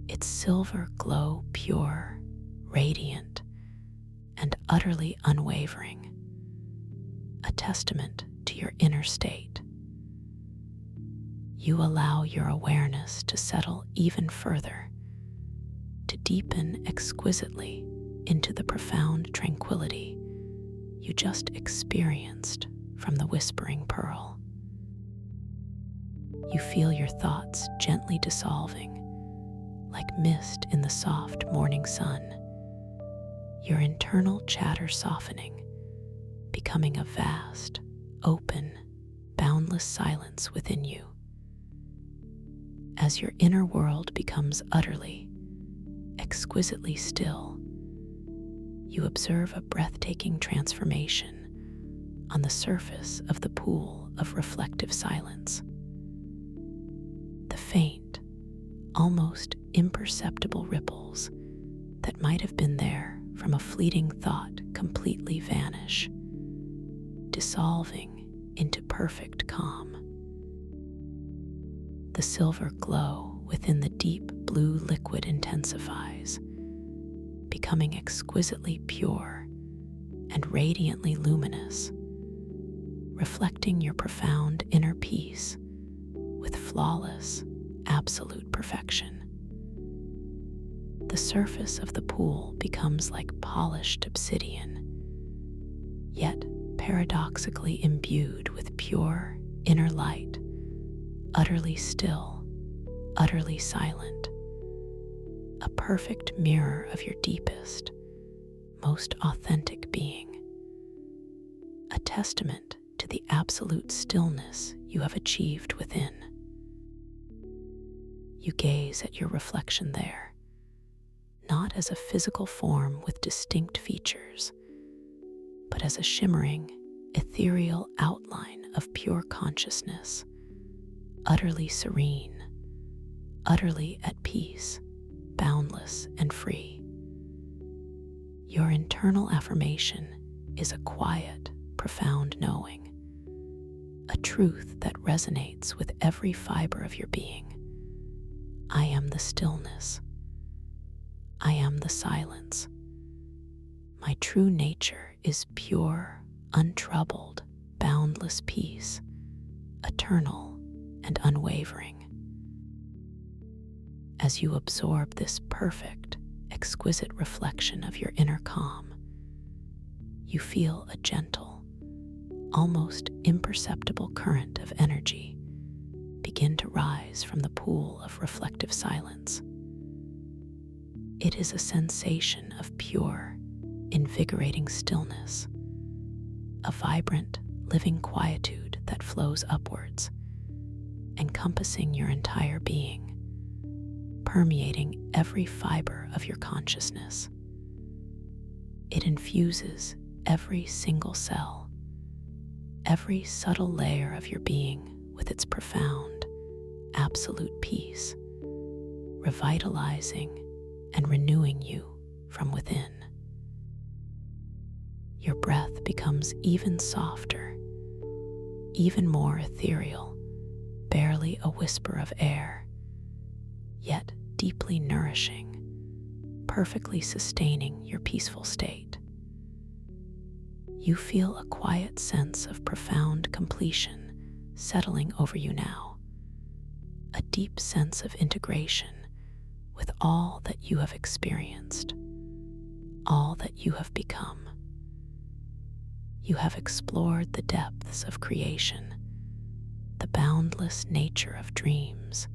Its silver glow pure, radiant, and utterly unwavering, a testament to your inner state. You allow your awareness to settle even further, deepen exquisitely into the profound tranquility you just experienced from the whispering pearl. You feel your thoughts gently dissolving, like mist in the soft morning sun, your internal chatter softening, becoming a vast, open, boundless silence within you. As your inner world becomes utterly, exquisitely still, you observe a breathtaking transformation on the surface of the pool of reflective silence. The faint, almost imperceptible ripples that might have been there from a fleeting thought completely vanish, dissolving into perfect calm. The silver glow within the deep blue liquid intensifies, becoming exquisitely pure and radiantly luminous, reflecting your profound inner peace with flawless, absolute perfection. The surface of the pool becomes like polished obsidian, yet paradoxically imbued with pure inner light, utterly still, utterly silent, a perfect mirror of your deepest, most authentic being, a testament to the absolute stillness you have achieved within. You gaze at your reflection there, not as a physical form with distinct features, but as a shimmering, ethereal outline of pure consciousness, utterly serene, utterly at peace, boundless and free. Your internal affirmation is a quiet, profound knowing, a truth that resonates with every fiber of your being. I am the stillness. I am the silence. My true nature is pure, untroubled, boundless peace, eternal and unwavering. As you absorb this perfect, exquisite reflection of your inner calm, you feel a gentle, almost imperceptible current of energy begin to rise from the pool of reflective silence. It is a sensation of pure, invigorating stillness, a vibrant, living quietude that flows upwards, encompassing your entire being, permeating every fiber of your consciousness. It infuses every single cell, every subtle layer of your being with its profound, absolute peace, revitalizing and renewing you from within. Your breath becomes even softer, even more ethereal, barely a whisper of air, yet deeply nourishing, perfectly sustaining your peaceful state. You feel a quiet sense of profound completion settling over you now, a deep sense of integration with all that you have experienced, all that you have become. You have explored the depths of creation, the boundless nature of dreams,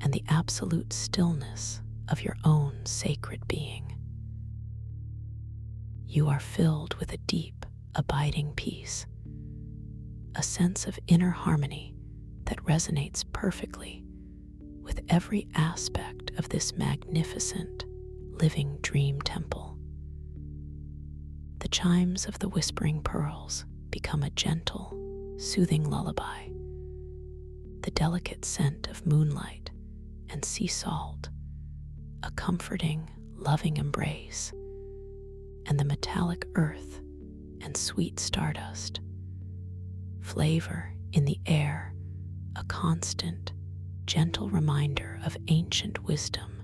and the absolute stillness of your own sacred being. You are filled with a deep, abiding peace, a sense of inner harmony that resonates perfectly with every aspect of this magnificent, living dream temple. The chimes of the whispering pearls become a gentle, soothing lullaby. The delicate scent of moonlight and sea salt, a comforting, loving embrace, and the metallic earth and sweet stardust, flavor in the air, a constant, gentle reminder of ancient wisdom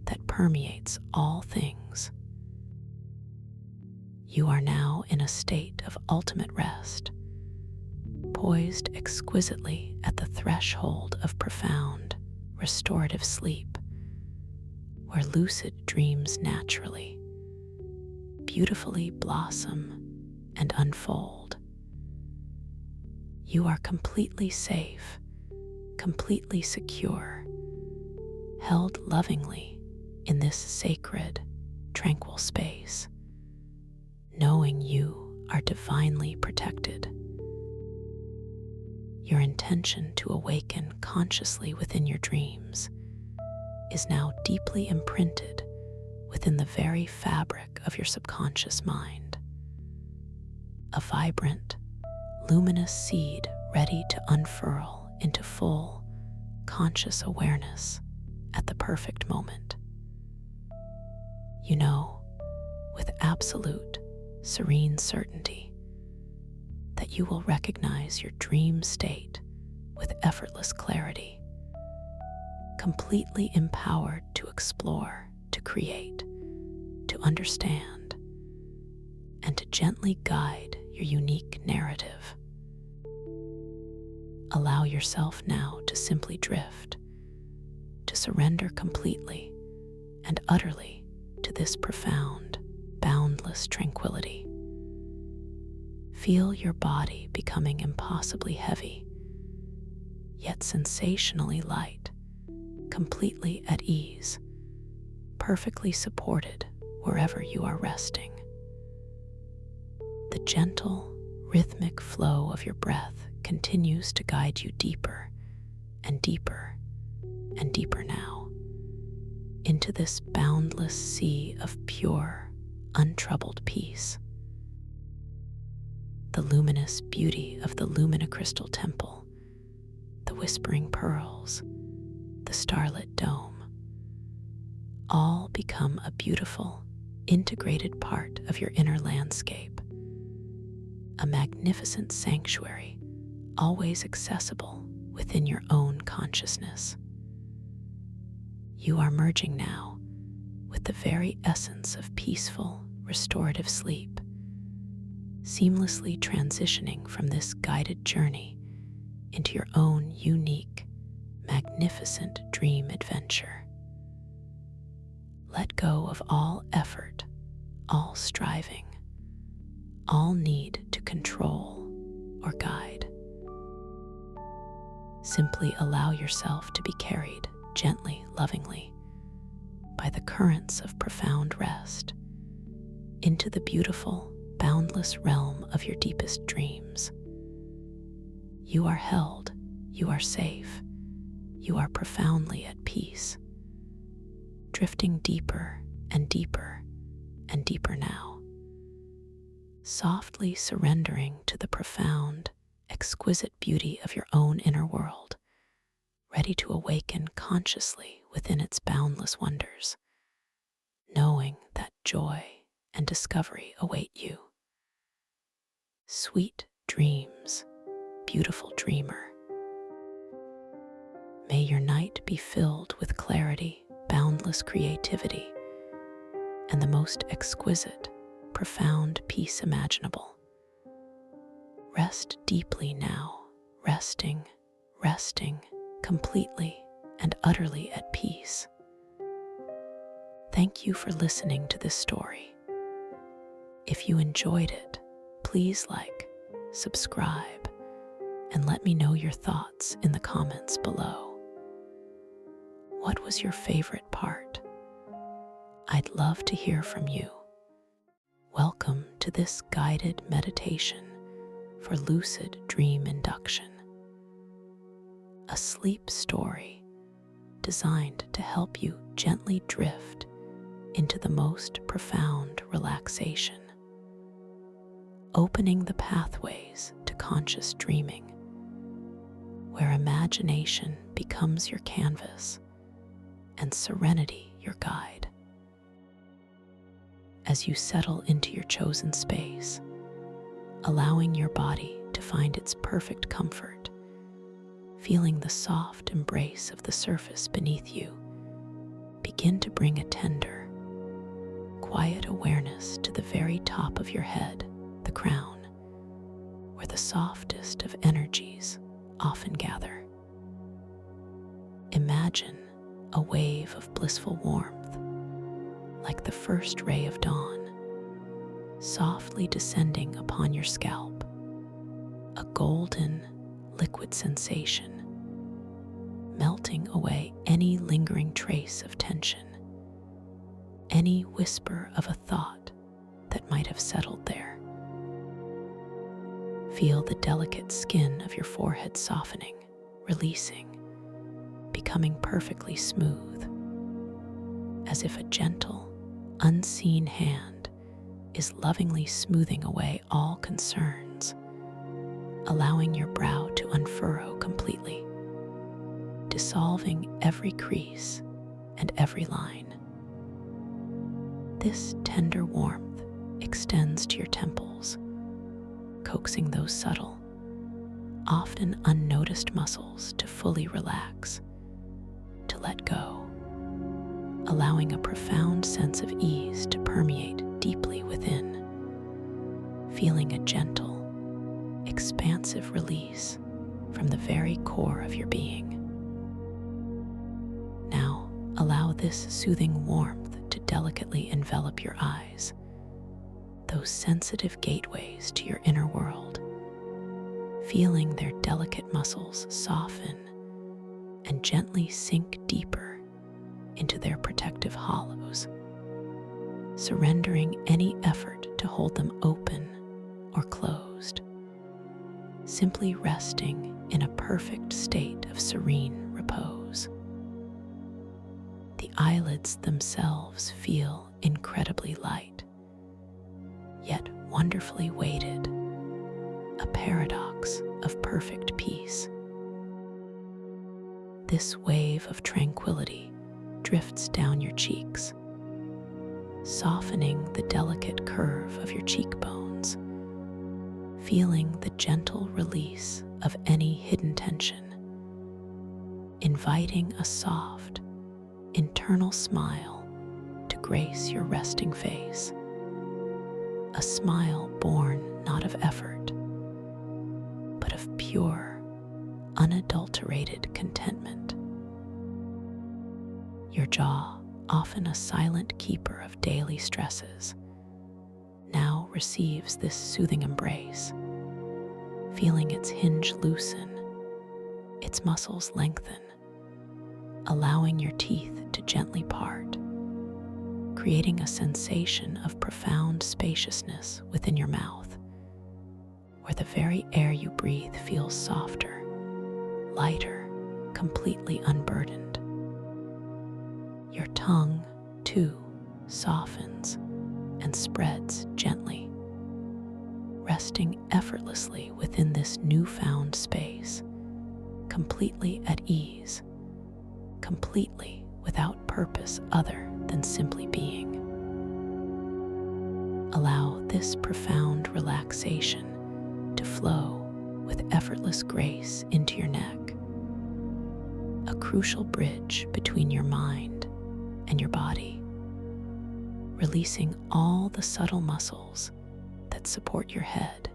that permeates all things. You are now in a state of ultimate rest, poised exquisitely at the threshold of profound, restorative sleep, where lucid dreams naturally, beautifully blossom and unfold. You are completely safe, completely secure, held lovingly in this sacred, tranquil space, knowing you are divinely protected. Your intention to awaken consciously within your dreams is now deeply imprinted within the very fabric of your subconscious mind. A vibrant, luminous seed ready to unfurl into full, conscious awareness at the perfect moment. You know, with absolute, serene certainty, that you will recognize your dream state with effortless clarity, completely empowered to explore, to create, to understand, and to gently guide your unique narrative. Allow yourself now to simply drift, to surrender completely and utterly to this profound, boundless tranquility. Feel your body becoming impossibly heavy, yet sensationally light, completely at ease, perfectly supported wherever you are resting. The gentle, rhythmic flow of your breath continues to guide you deeper and deeper and deeper now into this boundless sea of pure, untroubled peace. The luminous beauty of the luminicrystal temple, the whispering pearls, the starlit dome, all become a beautiful, integrated part of your inner landscape, a magnificent sanctuary always accessible within your own consciousness. You are merging now with the very essence of peaceful, restorative sleep, seamlessly transitioning from this guided journey into your own unique, magnificent dream adventure. Let go of all effort, all striving, all need to control or guide. Simply allow yourself to be carried gently, lovingly, by the currents of profound rest into the beautiful, boundless realm of your deepest dreams. You are held, you are safe, you are profoundly at peace, drifting deeper and deeper and deeper now, softly surrendering to the profound, exquisite beauty of your own inner world, ready to awaken consciously within its boundless wonders, knowing that joy and discovery await you. Sweet dreams, beautiful dreamer. May your night be filled with clarity, boundless creativity, and the most exquisite, profound peace imaginable. Rest deeply now, resting, completely and utterly at peace. Thank you for listening to this story. If you enjoyed it, please like, subscribe, and let me know your thoughts in the comments below. What was your favorite part? I'd love to hear from you. Welcome to this guided meditation for lucid dream induction, a sleep story designed to help you gently drift into the most profound relaxation, opening the pathways to conscious dreaming, where imagination becomes your canvas and serenity your guide. As you settle into your chosen space, allowing your body to find its perfect comfort, feeling the soft embrace of the surface beneath you, begin to bring a tender, quiet awareness to the very top of your head, the crown, where the softest of energies often gather. Imagine a wave of blissful warmth like the first ray of dawn, softly descending upon your scalp, a golden, liquid sensation, melting away any lingering trace of tension, any whisper of a thought that might have settled there. Feel the delicate skin of your forehead softening, releasing, becoming perfectly smooth, as if a gentle, unseen hand is lovingly smoothing away all concerns, allowing your brow to unfurrow completely, dissolving every crease and every line. This tender warmth extends to your temples, coaxing those subtle, often unnoticed muscles to fully relax, to let go, allowing a profound sense of ease to permeate deeply within, feeling a gentle, expansive release from the very core of your being. Now, allow this soothing warmth to delicately envelop your eyes, those sensitive gateways to your inner world, feeling their delicate muscles soften and gently sink deeper into their protective hollows, surrendering any effort to hold them open or closed, simply resting in a perfect state of serene repose. The eyelids themselves feel incredibly light, yet wonderfully weighted, a paradox of perfect peace. This wave of tranquility drifts down your cheeks, softening the delicate curve of your cheekbones, feeling the gentle release of any hidden tension, inviting a soft, internal smile to grace your resting face, a smile born not of effort, but of pure, unadulterated contentment. Your jaw, often a silent keeper of daily stresses, now receives this soothing embrace, feeling its hinge loosen, its muscles lengthen, allowing your teeth to gently part, creating a sensation of profound spaciousness within your mouth, where the very air you breathe feels softer, lighter, completely unburdened. Your tongue, too, softens and spreads gently, resting effortlessly within this newfound space, completely at ease, completely without purpose other than simply being. Allow this profound relaxation to flow with effortless grace into your neck, a crucial bridge between your mind and your body, releasing all the subtle muscles that support your head,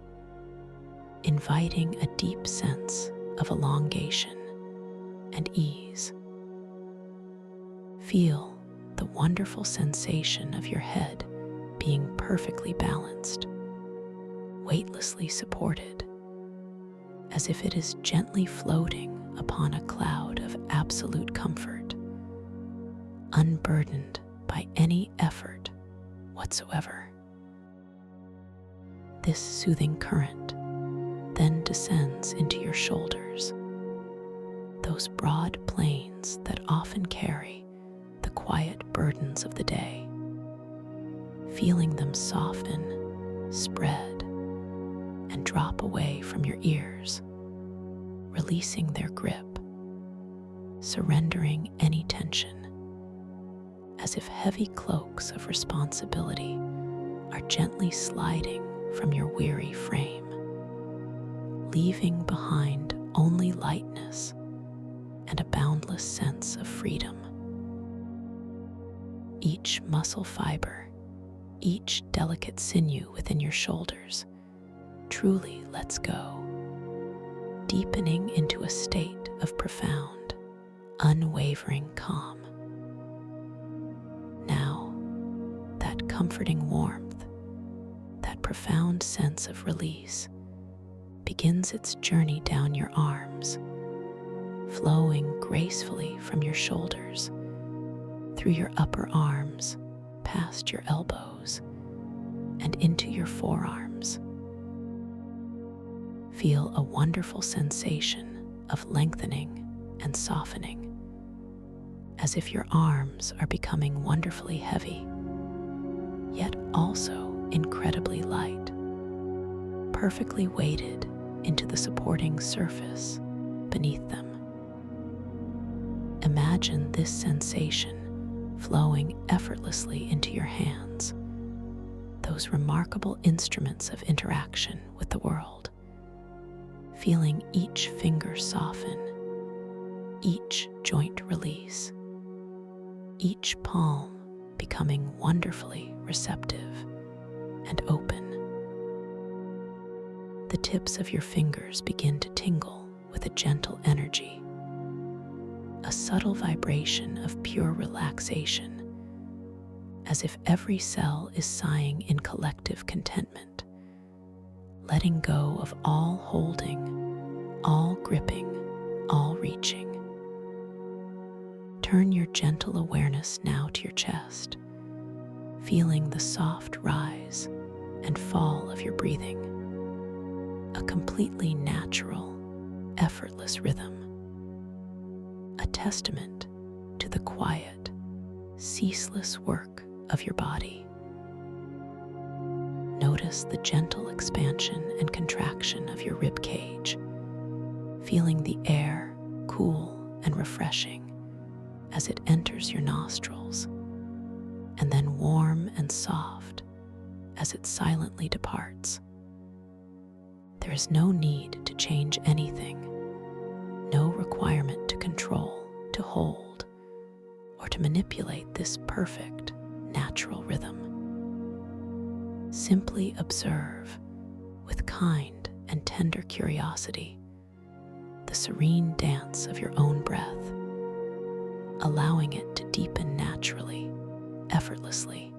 inviting a deep sense of elongation and ease. Feel the wonderful sensation of your head being perfectly balanced, weightlessly supported, as if it is gently floating upon a cloud of absolute comfort, unburdened by any effort whatsoever. This soothing current then descends into your shoulders, those broad plains that often carry the quiet burdens of the day, feeling them soften, spread, and drop away from your ears, releasing their grip, surrendering any tension, as if heavy cloaks of responsibility are gently sliding from your weary frame, leaving behind only lightness and a boundless sense of freedom. Each muscle fiber, each delicate sinew within your shoulders truly lets go, deepening into a state of profound, unwavering calm. Now, that comforting warmth, that profound sense of release, begins its journey down your arms, flowing gracefully from your shoulders, through your upper arms, past your elbows, and into your forearms. Feel a wonderful sensation of lengthening and softening, as if your arms are becoming wonderfully heavy, yet also incredibly light, perfectly weighted into the supporting surface beneath them. Imagine this sensation flowing effortlessly into your hands, those remarkable instruments of interaction with the world. Feeling each finger soften, each joint release, each palm becoming wonderfully receptive and open. The tips of your fingers begin to tingle with a gentle energy, a subtle vibration of pure relaxation, as if every cell is sighing in collective contentment, letting go of all holding, all gripping, all reaching. Turn your gentle awareness now to your chest, feeling the soft rise and fall of your breathing, a completely natural, effortless rhythm, a testament to the quiet, ceaseless work of your body. Notice the gentle expansion and contraction of your rib cage, feeling the air cool and refreshing as it enters your nostrils, and then warm and soft as it silently departs. There is no need to change anything, no requirement to control, to hold, or to manipulate this perfect, natural rhythm. Simply observe with kind and tender curiosity the serene dance of your own breath, allowing it to deepen naturally, effortlessly,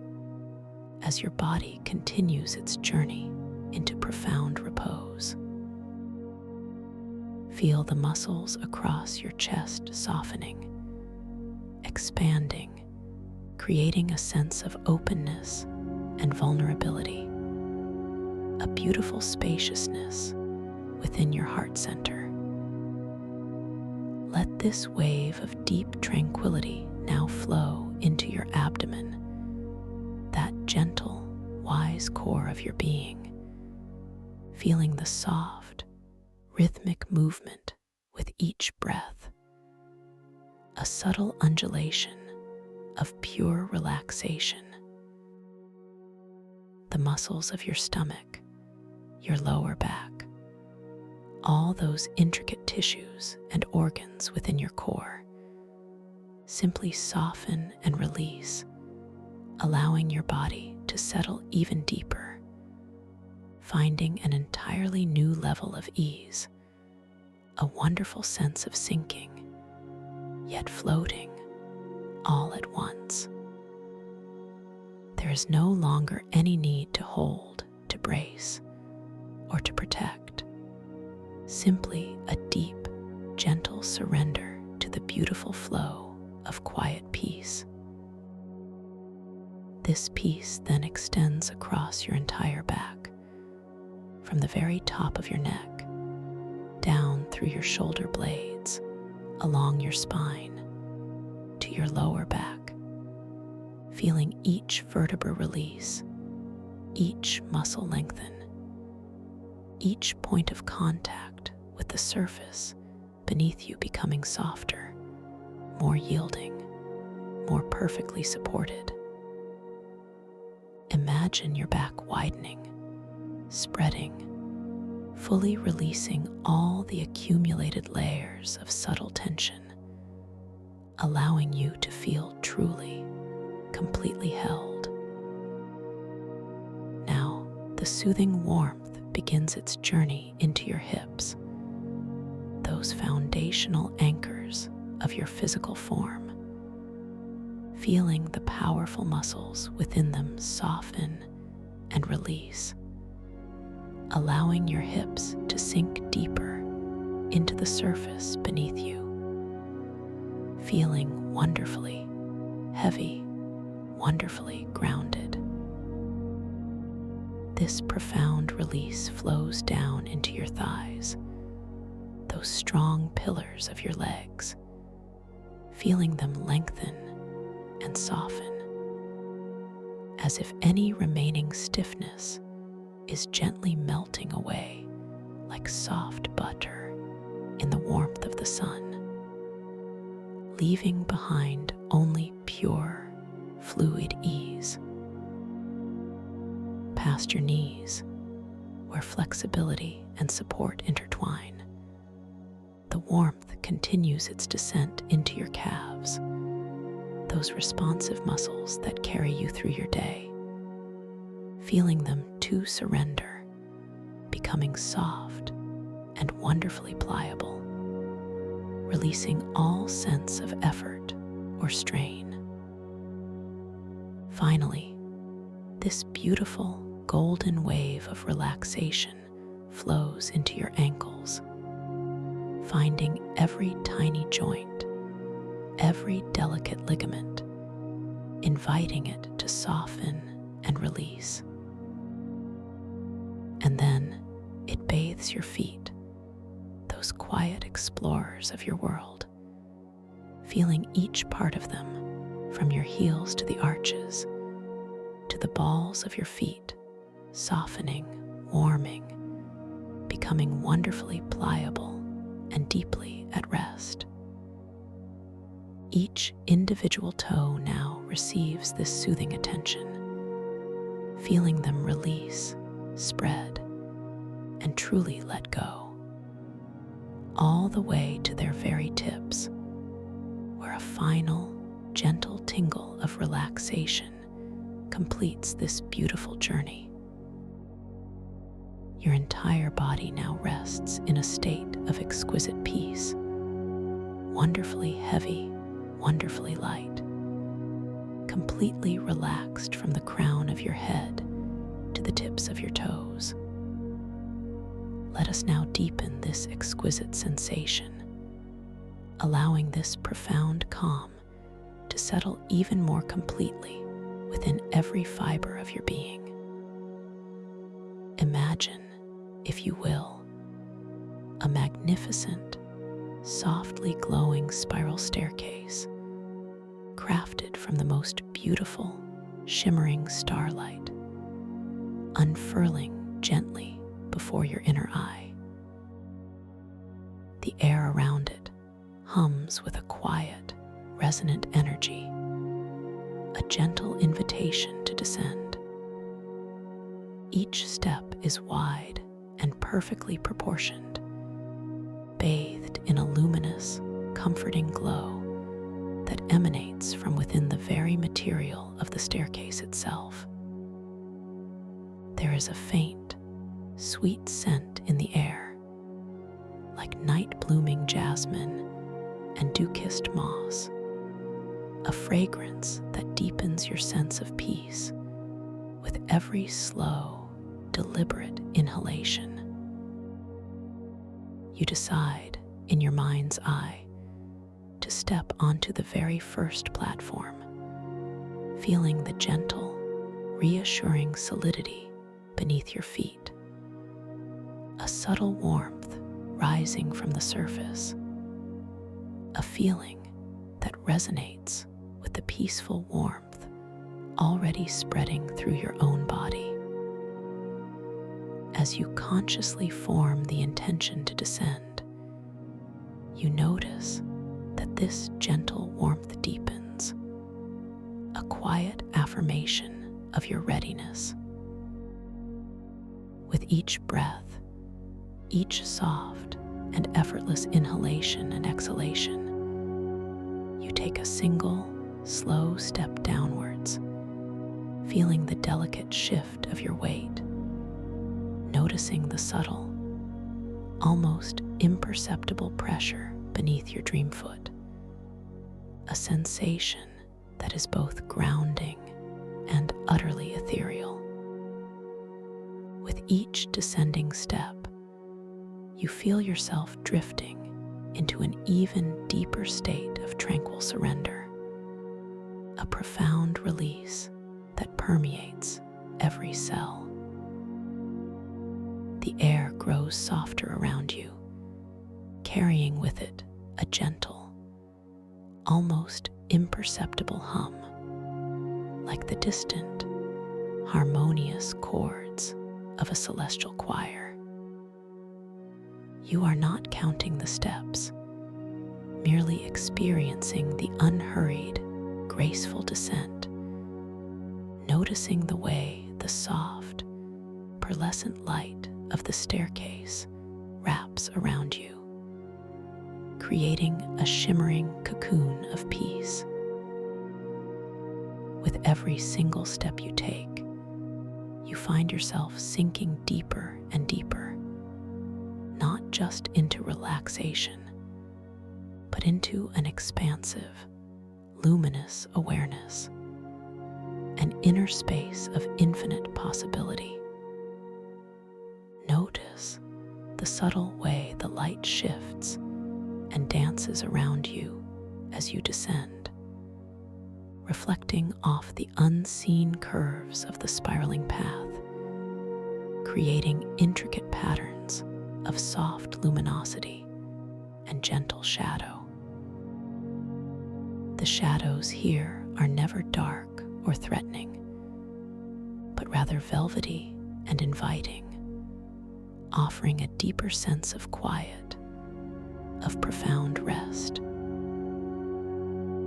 as your body continues its journey into profound repose. Feel the muscles across your chest softening, expanding, creating a sense of openness and vulnerability, a beautiful spaciousness within your heart center. Let this wave of deep tranquility now flow into your abdomen, that gentle, wise core of your being, feeling the soft, rhythmic movement with each breath, a subtle undulation of pure relaxation. The muscles of your stomach, your lower back, all those intricate tissues and organs within your core, simply soften and release, allowing your body to settle even deeper, finding an entirely new level of ease, a wonderful sense of sinking, yet floating all at once. There is no longer any need to hold, to brace, or to protect. Simply a deep, gentle surrender to the beautiful flow of quiet peace. This peace then extends across your entire back, from the very top of your neck, down through your shoulder blades, along your spine, to your lower back, feeling each vertebra release, each muscle lengthen, each point of contact with the surface beneath you becoming softer, more yielding, more perfectly supported. Imagine your back widening, spreading, fully releasing all the accumulated layers of subtle tension, allowing you to feel truly, completely held. Now, the soothing warmth begins its journey into your hips, those foundational anchors of your physical form. feeling the powerful muscles within them soften and release, allowing your hips to sink deeper into the surface beneath you, feeling wonderfully heavy, wonderfully grounded. This profound release flows down into your thighs, those strong pillars of your legs, feeling them lengthen and soften, as if any remaining stiffness is gently melting away like soft butter in the warmth of the sun, leaving behind only pure, fluid ease. Past your knees, where flexibility and support intertwine, the warmth continues its descent into your calves, those responsive muscles that carry you through your day, feeling them to surrender, becoming soft and wonderfully pliable, releasing all sense of effort or strain. Finally, this beautiful golden wave of relaxation flows into your ankles, finding every tiny joint, every delicate ligament, inviting it to soften and release. And then it bathes your feet, those quiet explorers of your world, feeling each part of them, from your heels to the arches, to the balls of your feet, softening, warming, becoming wonderfully pliable and deeply at rest. Each individual toe now receives this soothing attention, feeling them release, spread, and truly let go, all the way to their very tips, where a final, gentle tingle of relaxation completes this beautiful journey. Your entire body now rests in a state of exquisite peace, wonderfully heavy, wonderfully light, completely relaxed from the crown of your head to the tips of your toes. Let us now deepen this exquisite sensation, allowing this profound calm to settle even more completely within every fiber of your being. Imagine, if you will, a magnificent, softly glowing spiral staircase, crafted from the most beautiful, shimmering starlight, unfurling gently before your inner eye. The air around it hums with a quiet, resonant energy, a gentle invitation to descend. Each step is wide and perfectly proportioned, bathed in a luminous, comforting glow that emanates from within the very material of the staircase itself. There is a faint, sweet scent in the air, like night-blooming jasmine and dew-kissed moss, a fragrance that deepens your sense of peace with every slow, deliberate inhalation. You decide, in your mind's eye, to step onto the very first platform, feeling the gentle, reassuring solidity beneath your feet, a subtle warmth rising from the surface, a feeling that resonates with the peaceful warmth already spreading through your own body. As you consciously form the intention to descend, you notice that this gentle warmth deepens, a quiet affirmation of your readiness. With each breath, each soft and effortless inhalation and exhalation, you take a single, slow step downwards, feeling the delicate shift of your weight, noticing the subtle, almost imperceptible pressure beneath your dream foot, a sensation that is both grounding and utterly ethereal. With each descending step, you feel yourself drifting into an even deeper state of tranquil surrender, a profound release that permeates every cell. The air grows softer around you, carrying with it a gentle, almost imperceptible hum, like the distant, harmonious chords of a celestial choir. You are not counting the steps, merely experiencing the unhurried, graceful descent, noticing the way the soft, pearlescent light of the staircase wraps around you, creating a shimmering cocoon of peace. With every single step you take, you find yourself sinking deeper and deeper, not just into relaxation, but into an expansive, luminous awareness, an inner space of infinite possibility. Notice the subtle way the light shifts and dances around you as you descend, reflecting off the unseen curves of the spiraling path, creating intricate patterns of soft luminosity and gentle shadow. The shadows here are never dark or threatening, but rather velvety and inviting, offering a deeper sense of quiet, of profound rest.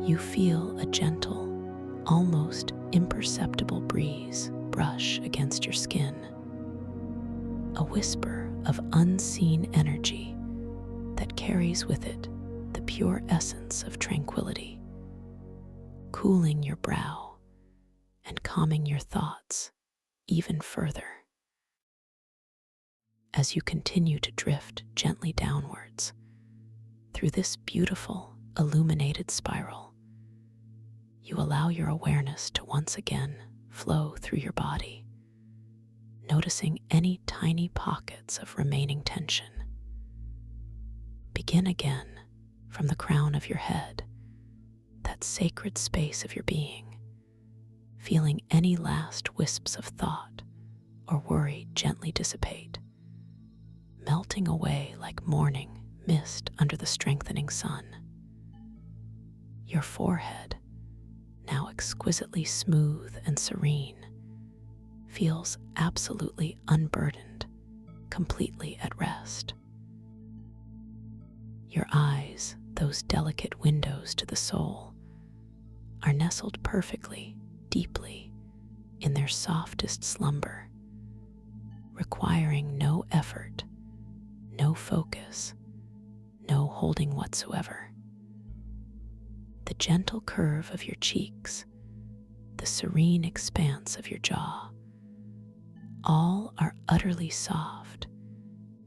You feel a gentle, almost imperceptible breeze brush against your skin, a whisper of unseen energy that carries with it the pure essence of tranquility, cooling your brow and calming your thoughts even further. As you continue to drift gently downwards through this beautiful, illuminated spiral, you allow your awareness to once again flow through your body, noticing any tiny pockets of remaining tension. Begin again from the crown of your head, that sacred space of your being, feeling any last wisps of thought or worry gently dissipate, melting away like morning mist under the strengthening sun. Your forehead, now exquisitely smooth and serene, feels absolutely unburdened, completely at rest. Your eyes, those delicate windows to the soul, are nestled perfectly, deeply, in their softest slumber, requiring no effort, no focus, no holding whatsoever. The gentle curve of your cheeks, the serene expanse of your jaw, all are utterly soft,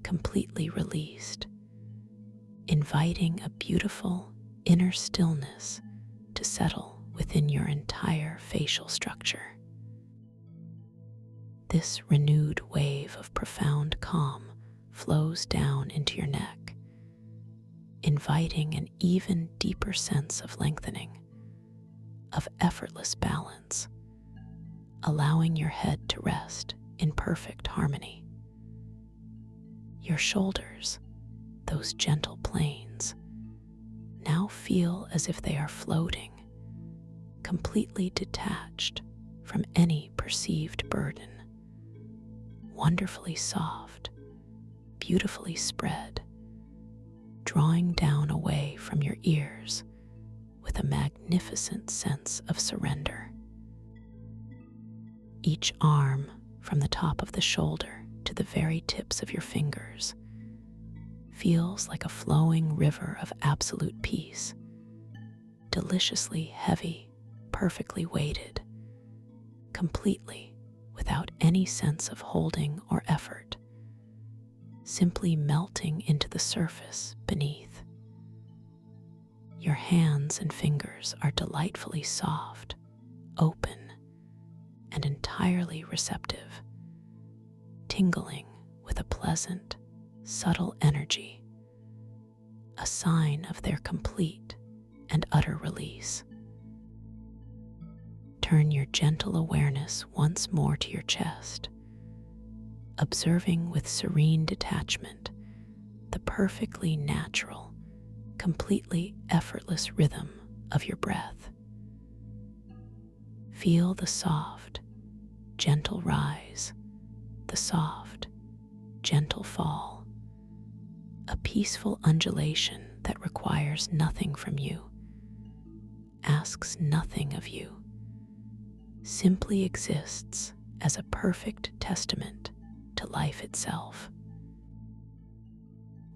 completely released, inviting a beautiful inner stillness to settle within your entire facial structure. This renewed wave of profound calm flows down into your neck, inviting an even deeper sense of lengthening, of effortless balance, allowing your head to rest in perfect harmony. Your shoulders, those gentle planes, now feel as if they are floating, completely detached from any perceived burden, wonderfully soft, beautifully spread, drawing down away from your ears with a magnificent sense of surrender. Each arm, from the top of the shoulder to the very tips of your fingers, feels like a flowing river of absolute peace, deliciously heavy, perfectly weighted, completely without any sense of holding or effort, simply melting into the surface beneath. Your hands and fingers are delightfully soft, open, and entirely receptive, tingling with a pleasant, subtle energy, a sign of their complete and utter release. Turn your gentle awareness once more to your chest, observing with serene detachment the perfectly natural, completely effortless rhythm of your breath. Feel the soft, gentle rise, the soft, gentle fall, a peaceful undulation that requires nothing from you, asks nothing of you, simply exists as a perfect testament to life itself.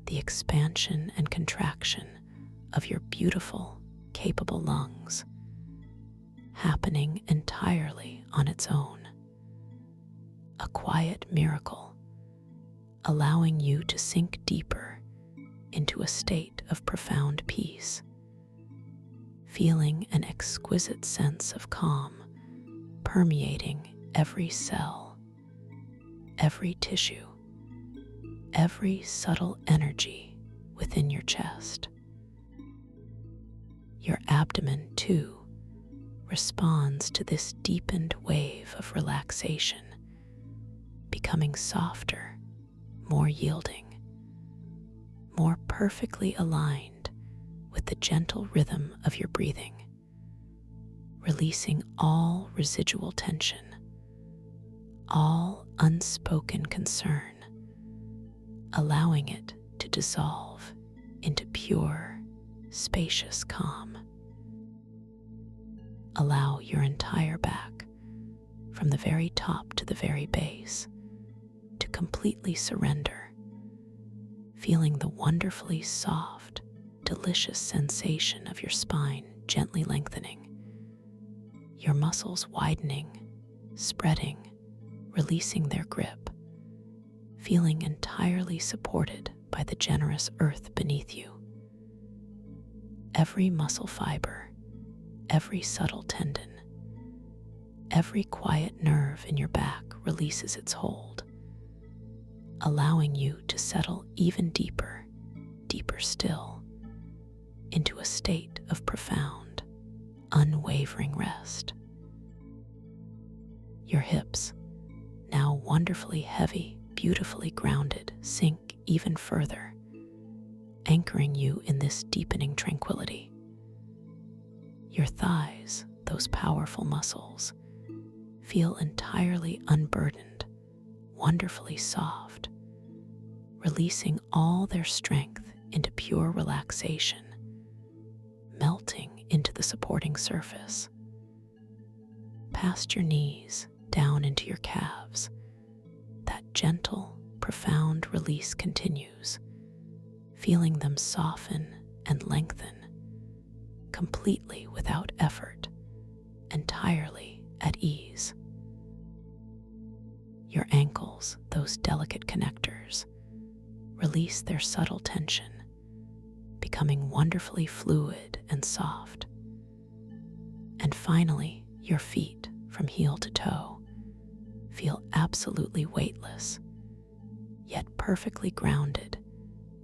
The expansion and contraction of your beautiful, capable lungs, happening entirely on its own. A quiet miracle, allowing you to sink deeper into a state of profound peace, feeling an exquisite sense of calm permeating every cell, every tissue, every subtle energy within your chest. Your abdomen, too, responds to this deepened wave of relaxation, becoming softer, more yielding, more perfectly aligned with the gentle rhythm of your breathing, releasing all residual tension, all unspoken concern, allowing it to dissolve into pure, spacious calm. Allow your entire back, from the very top to the very base, to completely surrender, feeling the wonderfully soft, delicious sensation of your spine gently lengthening, your muscles widening, spreading, releasing their grip, feeling entirely supported by the generous earth beneath you. Every muscle fiber, every subtle tendon, every quiet nerve in your back releases its hold, allowing you to settle even deeper, deeper still, into a state of profound, unwavering rest. Your hips, now wonderfully heavy, beautifully grounded, sink even further, anchoring you in this deepening tranquility. Your thighs, those powerful muscles, feel entirely unburdened, wonderfully soft, releasing all their strength into pure relaxation, melting into the supporting surface. Past your knees, down into your calves, that gentle, profound release continues, feeling them soften and lengthen, completely without effort, entirely at ease. Your ankles, those delicate connectors, release their subtle tension, becoming wonderfully fluid and soft. And finally, your feet, from heel to toe, feel absolutely weightless, yet perfectly grounded,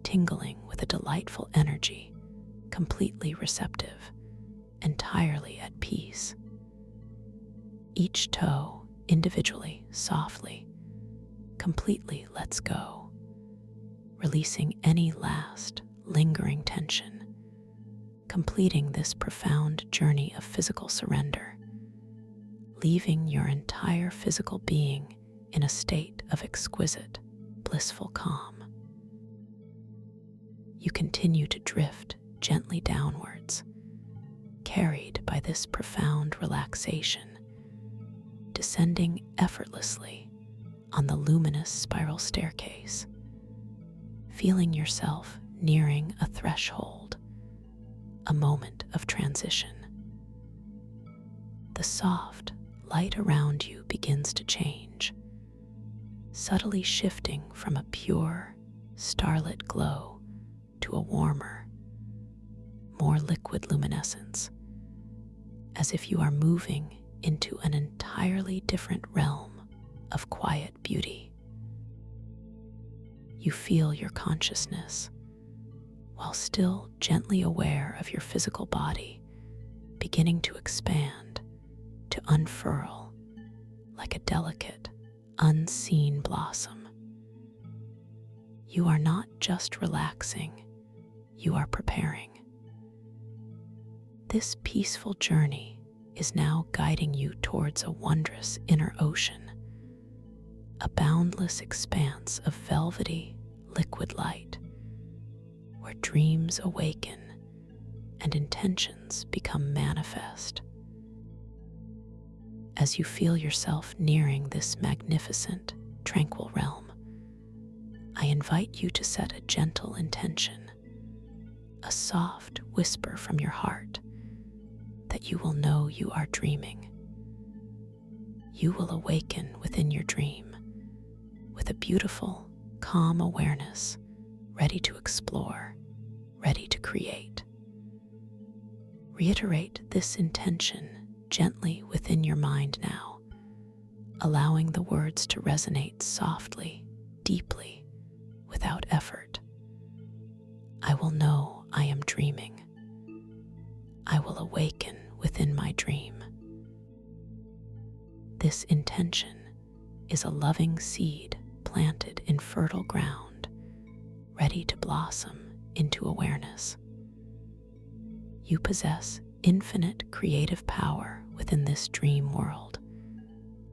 tingling with a delightful energy, completely receptive, entirely at peace. Each toe, individually, softly, completely lets go, releasing any last, lingering tension, completing this profound journey of physical surrender, leaving your entire physical being in a state of exquisite, blissful calm. You continue to drift gently downwards, carried by this profound relaxation, descending effortlessly on the luminous spiral staircase, feeling yourself nearing a threshold, a moment of transition. The soft light around you begins to change, subtly shifting from a pure, starlit glow to a warmer, more liquid luminescence, as if you are moving into an entirely different realm of quiet beauty. You feel your consciousness, while still gently aware of your physical body, beginning to expand, to unfurl like a delicate, unseen blossom. You are not just relaxing, you are preparing. This peaceful journey is now guiding you towards a wondrous inner ocean, a boundless expanse of velvety, liquid light, where dreams awaken and intentions become manifest. As you feel yourself nearing this magnificent, tranquil realm, I invite you to set a gentle intention, a soft whisper from your heart that you will know you are dreaming. You will awaken within your dream with a beautiful, calm awareness, ready to explore, ready to create. Reiterate this intention gently within your mind now, allowing the words to resonate softly, deeply, without effort. I will know I am dreaming. I will awaken within my dream. This intention is a loving seed planted in fertile ground, ready to blossom into awareness. You possess infinite creative power within this dream world,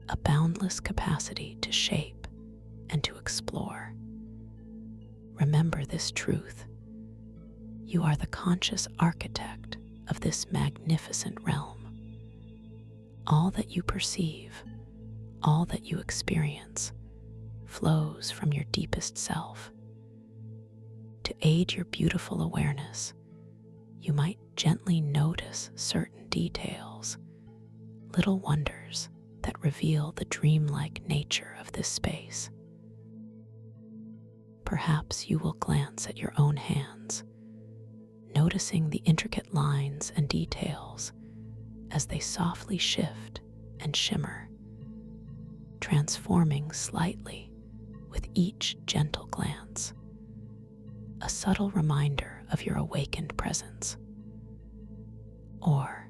a boundless capacity to shape and to explore. Remember this truth. You are the conscious architect of this magnificent realm. All that you perceive, all that you experience, flows from your deepest self. To aid your beautiful awareness, you might gently notice certain details, little wonders that reveal the dreamlike nature of this space. Perhaps you will glance at your own hands, noticing the intricate lines and details as they softly shift and shimmer, transforming slightly with each gentle glance, a subtle reminder of your awakened presence. Or,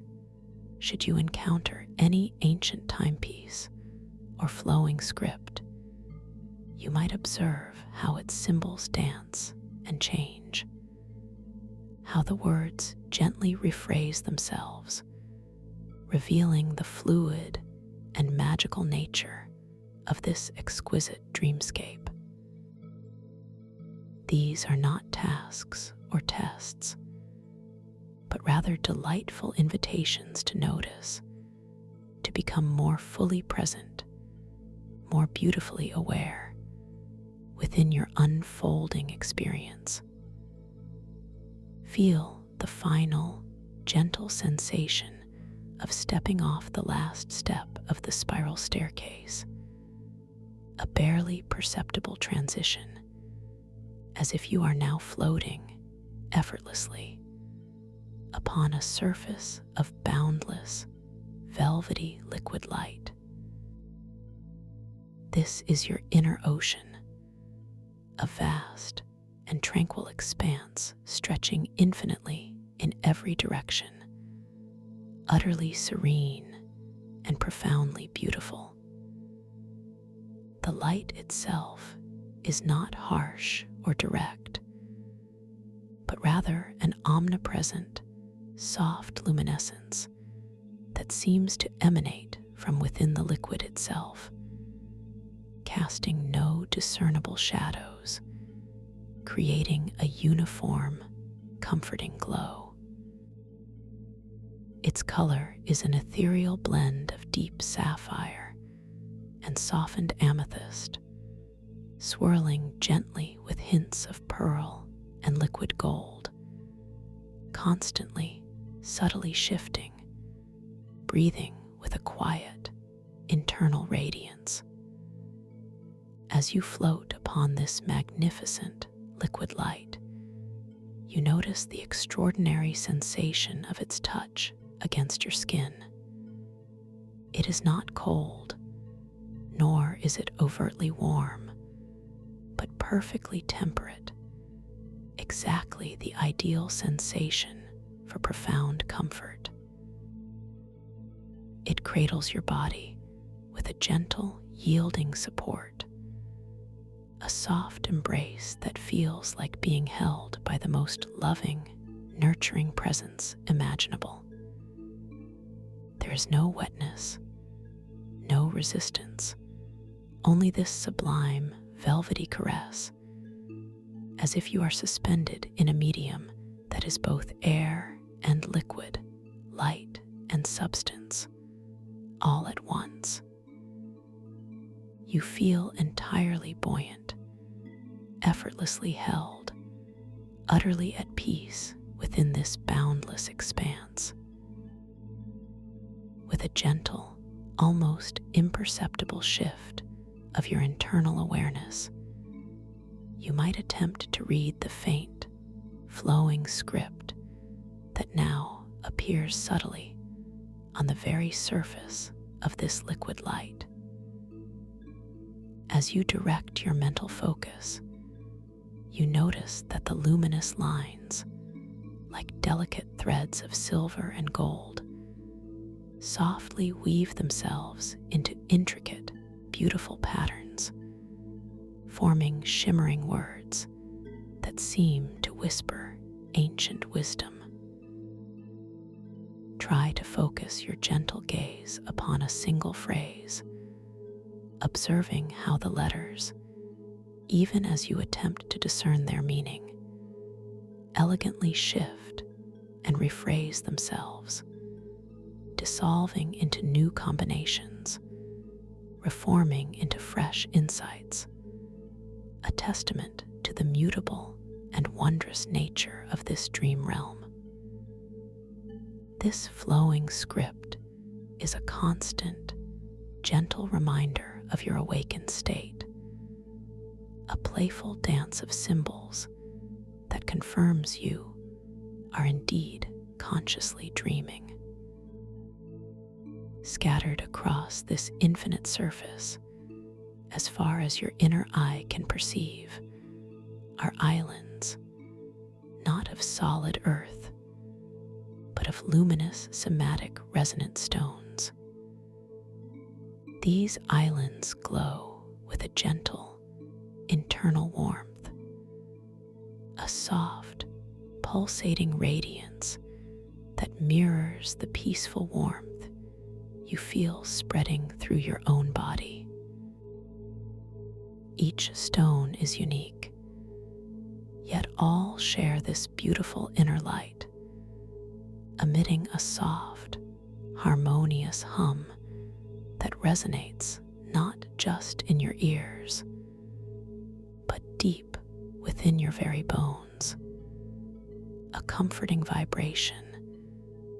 should you encounter any ancient timepiece or flowing script, you might observe how its symbols dance and change, how the words gently rephrase themselves, revealing the fluid and magical nature of this exquisite dreamscape. These are not tasks or tests, but rather delightful invitations to notice, to become more fully present, more beautifully aware within your unfolding experience. Feel the final, gentle sensation of stepping off the last step of the spiral staircase, a barely perceptible transition, as if you are now floating effortlessly upon a surface of boundless, velvety liquid light. This is your inner ocean, a vast and tranquil expanse stretching infinitely in every direction, utterly serene and profoundly beautiful. The light itself is not harsh or direct, but rather an omnipresent, soft luminescence that seems to emanate from within the liquid itself, casting no discernible shadows, creating a uniform, comforting glow. Its color is an ethereal blend of deep sapphire and softened amethyst, swirling gently with hints of pearl and liquid gold, constantly, subtly shifting, breathing with a quiet, internal radiance. As you float upon this magnificent liquid light, you notice the extraordinary sensation of its touch against your skin. It is not cold, nor is it overtly warm, but perfectly temperate, exactly the ideal sensation for profound comfort. It cradles your body with a gentle, yielding support, a soft embrace that feels like being held by the most loving, nurturing presence imaginable. There is no wetness, no resistance, only this sublime, velvety caress, as if you are suspended in a medium that is both air and liquid, light and substance, all at once. You feel entirely buoyant, effortlessly held, utterly at peace within this boundless expanse. With a gentle, almost imperceptible shift of your internal awareness, you might attempt to read the faint, flowing script that now appears subtly on the very surface of this liquid light. As you direct your mental focus, you notice that the luminous lines, like delicate threads of silver and gold, softly weave themselves into intricate, beautiful patterns, forming shimmering words that seem to whisper ancient wisdom. Try to focus your gentle gaze upon a single phrase, observing how the letters, even as you attempt to discern their meaning, elegantly shift and rephrase themselves, dissolving into new combinations, reforming into fresh insights, a testament to the mutable and wondrous nature of this dream realm. This flowing script is a constant, gentle reminder of your awakened state, a playful dance of symbols that confirms you are indeed consciously dreaming. Scattered across this infinite surface, as far as your inner eye can perceive, are islands, not of solid earth, but of luminous somatic resonant stones. These islands glow with a gentle, internal warmth, a soft, pulsating radiance that mirrors the peaceful warmth you feel spreading through your own body. Each stone is unique, yet all share this beautiful inner light, emitting a soft, harmonious hum that resonates not just in your ears, but deep within your very bones, a comforting vibration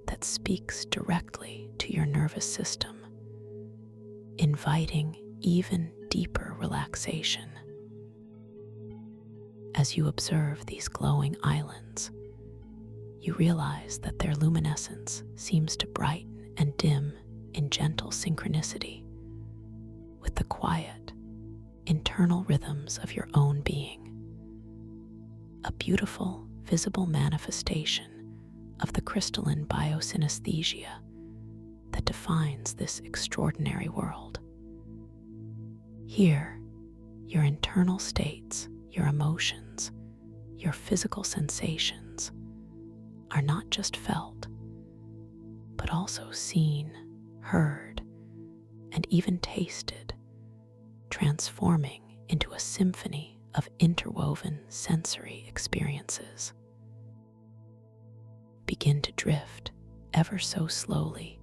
that speaks directly to your nervous system, inviting even deeper relaxation. As you observe these glowing islands, you realize that their luminescence seems to brighten and dim in gentle synchronicity with the quiet, internal rhythms of your own being, a beautiful, visible manifestation of the crystalline biosynesthesia that defines this extraordinary world. Here, your internal states, your emotions, your physical sensations are not just felt, but also seen, heard, and even tasted, transforming into a symphony of interwoven sensory experiences. Begin to drift ever so slowly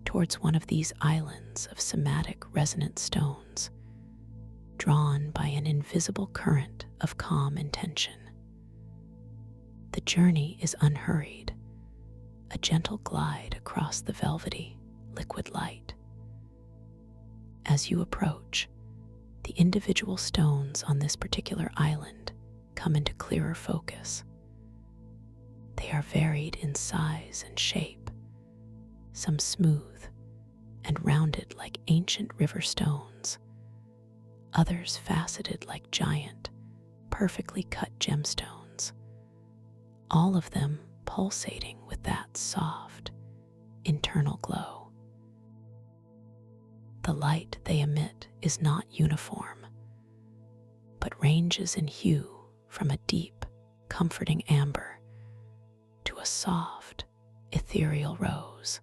towards one of these islands of somatic resonant stones, drawn by an invisible current of calm intention. The journey is unhurried, a gentle glide across the velvety, liquid light. As you approach, the individual stones on this particular island come into clearer focus, They are varied in size and shape, some smooth and rounded like ancient river stones, others faceted like giant, perfectly cut gemstones, all of them pulsating with that soft, internal glow. The light they emit is not uniform, but ranges in hue from a deep, comforting amber to a soft, ethereal rose,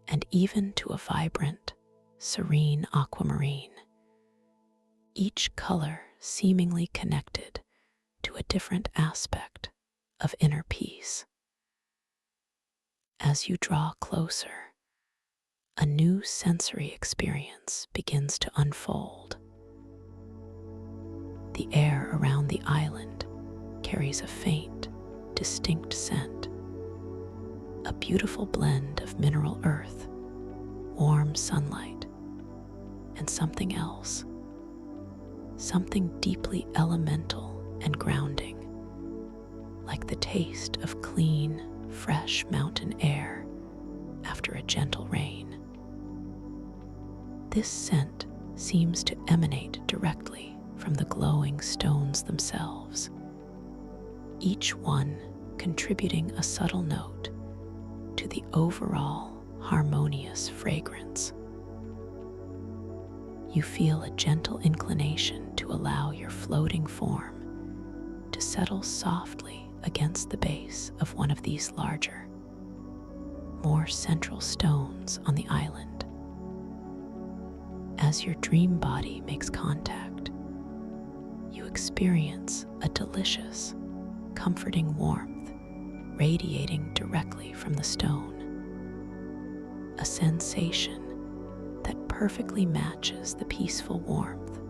and even to a vibrant, serene aquamarine, each color seemingly connected to a different aspect of inner peace. As you draw closer, a new sensory experience begins to unfold. The air around the island carries a faint, distinct scent, a beautiful blend of mineral earth, warm sunlight, and something else, something deeply elemental and grounding, like the taste of clean, fresh mountain air after a gentle rain. This scent seems to emanate directly from the glowing stones themselves, each one contributing a subtle note to the overall harmonious fragrance. You feel a gentle inclination to allow your floating form to settle softly against the base of one of these larger, more central stones on the island. As your dream body makes contact, you experience a delicious, comforting warmth radiating directly from the stone, a sensation that perfectly matches the peaceful warmth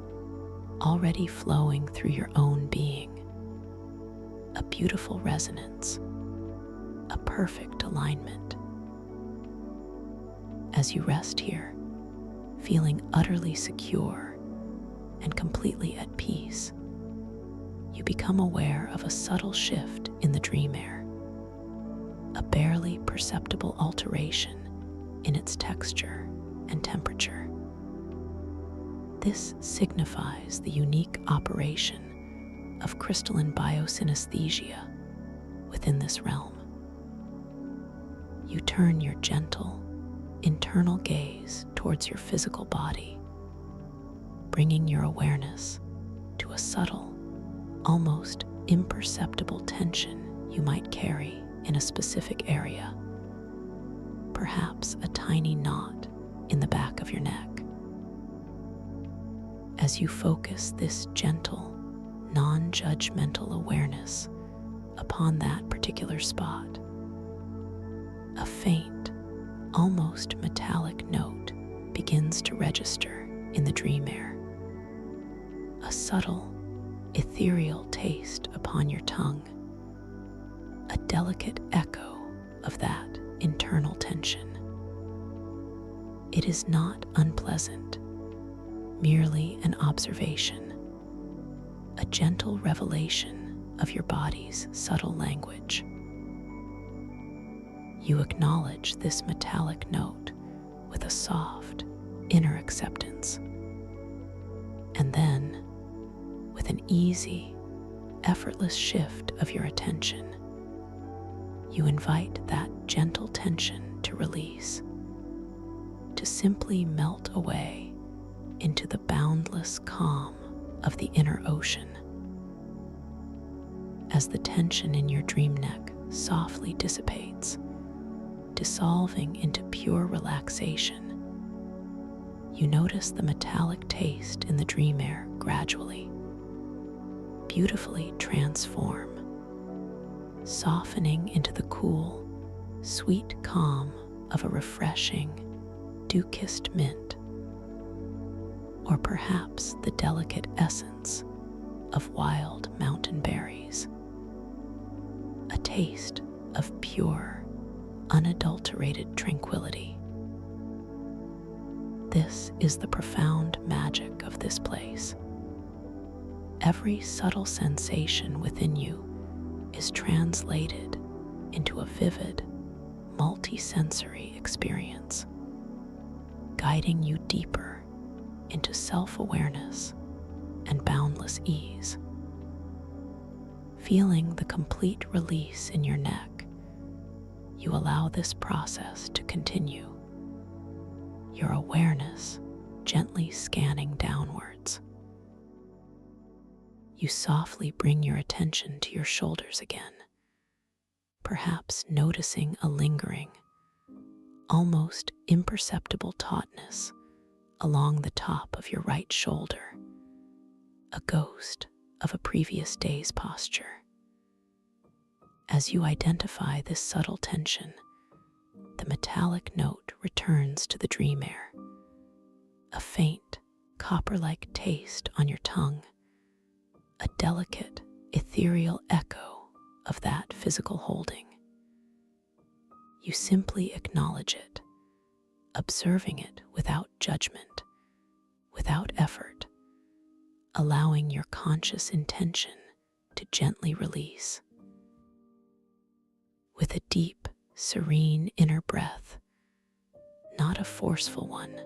already flowing through your own being. A beautiful resonance, a perfect alignment. As you rest here, feeling utterly secure and completely at peace, you become aware of a subtle shift in the dream air, a barely perceptible alteration in its texture and temperature. This signifies the unique operation of crystalline biosynesthesia within this realm. You turn your gentle, internal gaze towards your physical body, bringing your awareness to a subtle, almost imperceptible tension you might carry in a specific area, perhaps a tiny knot in the back of your neck. As you focus this gentle, non-judgmental awareness upon that particular spot, a faint, almost metallic note begins to register in the dream air. A subtle, ethereal taste upon your tongue, a delicate echo of that internal tension. It is not unpleasant, merely an observation, a gentle revelation of your body's subtle language. You acknowledge this metallic note with a soft, inner acceptance. And then, with an easy, effortless shift of your attention, you invite that gentle tension to release, to simply melt away into the boundless calm of the inner ocean. As the tension in your dream neck softly dissipates, dissolving into pure relaxation, you notice the metallic taste in the dream air gradually, beautifully transform, softening into the cool, sweet calm of a refreshing, dew-kissed mint, or perhaps the delicate essence of wild mountain berries, a taste of pure, unadulterated tranquility. This is the profound magic of this place. Every subtle sensation within you is translated into a vivid, multi-sensory experience, guiding you deeper into self-awareness and boundless ease. Feeling the complete release in your neck, you allow this process to continue, your awareness gently scanning downwards. You softly bring your attention to your shoulders again, perhaps noticing a lingering, almost imperceptible tautness along the top of your right shoulder, a ghost of a previous day's posture. As you identify this subtle tension, the metallic note returns to the dream air, a faint, copper-like taste on your tongue, a delicate, ethereal echo of that physical holding. You simply acknowledge it, observing it without judgment, without effort, allowing your conscious intention to gently release. With a deep, serene inner breath, not a forceful one,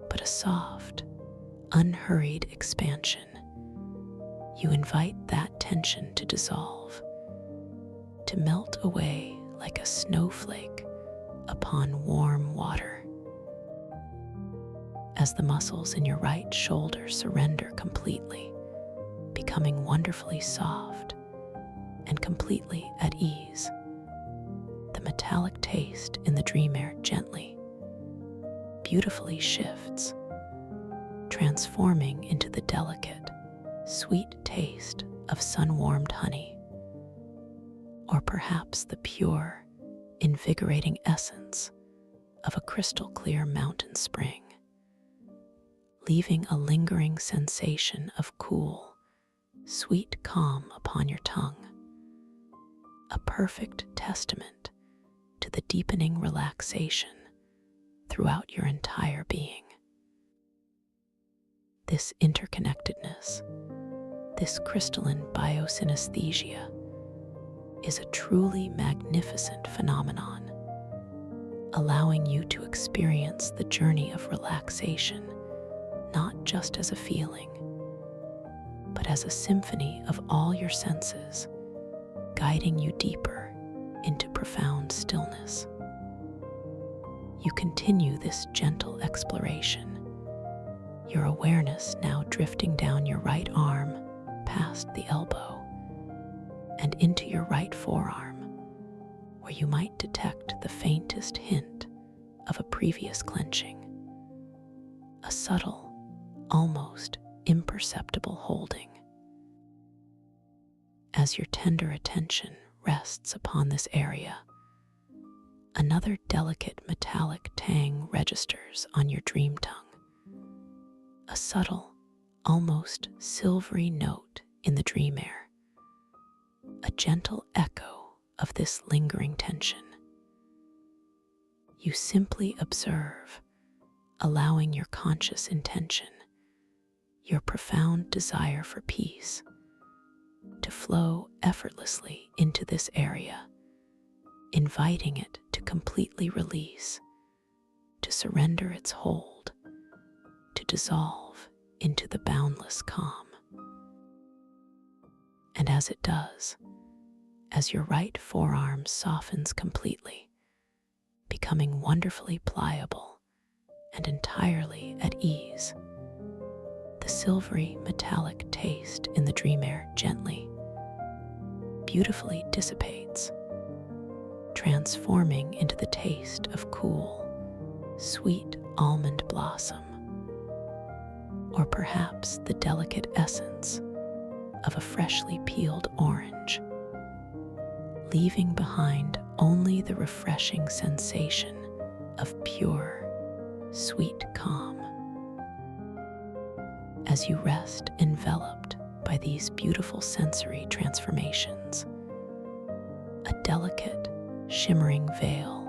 but a soft, unhurried expansion, you invite that tension to dissolve, to melt away like a snowflake upon warm water. As the muscles in your right shoulder surrender completely, becoming wonderfully soft and completely at ease, the metallic taste in the dream air gently, beautifully shifts, transforming into the delicate, sweet taste of sun-warmed honey, or perhaps the pure, invigorating essence of a crystal-clear mountain spring, leaving a lingering sensation of cool, sweet calm upon your tongue, a perfect testament to the deepening relaxation throughout your entire being. This interconnectedness, this crystalline biosynesthesia, is a truly magnificent phenomenon, allowing you to experience the journey of relaxation not just as a feeling, but as a symphony of all your senses, guiding you deeper into profound stillness. You continue this gentle exploration, your awareness now drifting down your right arm, past the elbow, and into your right forearm, where you might detect the faintest hint of a previous clenching, a subtle, almost imperceptible holding. As your tender attention rests upon this area, another delicate metallic tang registers on your dream tongue, a subtle, almost silvery note in the dream air, a gentle echo of this lingering tension. You simply observe, allowing your conscious intention, your profound desire for peace, to flow effortlessly into this area, inviting it to completely release, to surrender its hold, to dissolve into the boundless calm. And as it does, as your right forearm softens completely, becoming wonderfully pliable and entirely at ease, the silvery metallic taste in the dream air gently, beautifully dissipates, transforming into the taste of cool, sweet almond blossom, or perhaps the delicate essence of a freshly peeled orange, leaving behind only the refreshing sensation of pure, sweet calm. As you rest enveloped by these beautiful sensory transformations, a delicate, shimmering veil,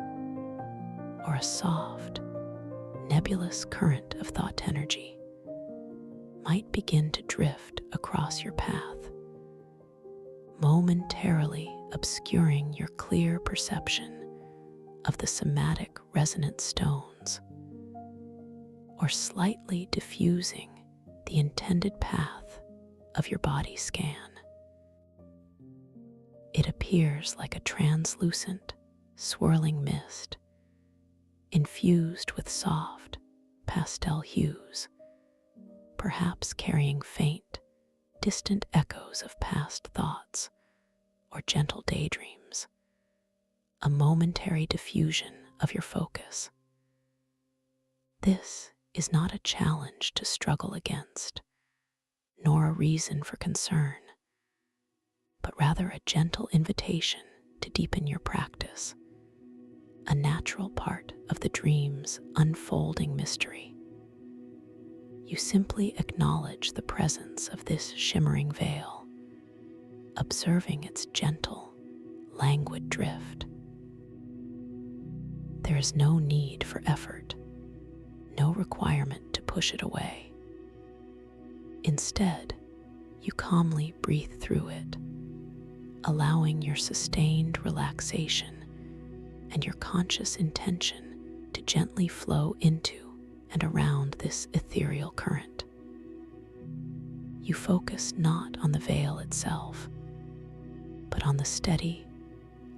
or a soft, nebulous current of thought energy might begin to drift across your path, momentarily obscuring your clear perception of the somatic resonant stones, or slightly diffusing the intended path of your body scan. It appears like a translucent, swirling mist, infused with soft, pastel hues, perhaps carrying faint, distant echoes of past thoughts or gentle daydreams, a momentary diffusion of your focus. This is not a challenge to struggle against, nor a reason for concern, but rather a gentle invitation to deepen your practice, a natural part of the dream's unfolding mystery. You simply acknowledge the presence of this shimmering veil, observing its gentle, languid drift. There is no need for effort, no requirement to push it away. Instead, you calmly breathe through it, allowing your sustained relaxation and your conscious intention to gently flow into and around this ethereal current. You focus not on the veil itself, but on the steady,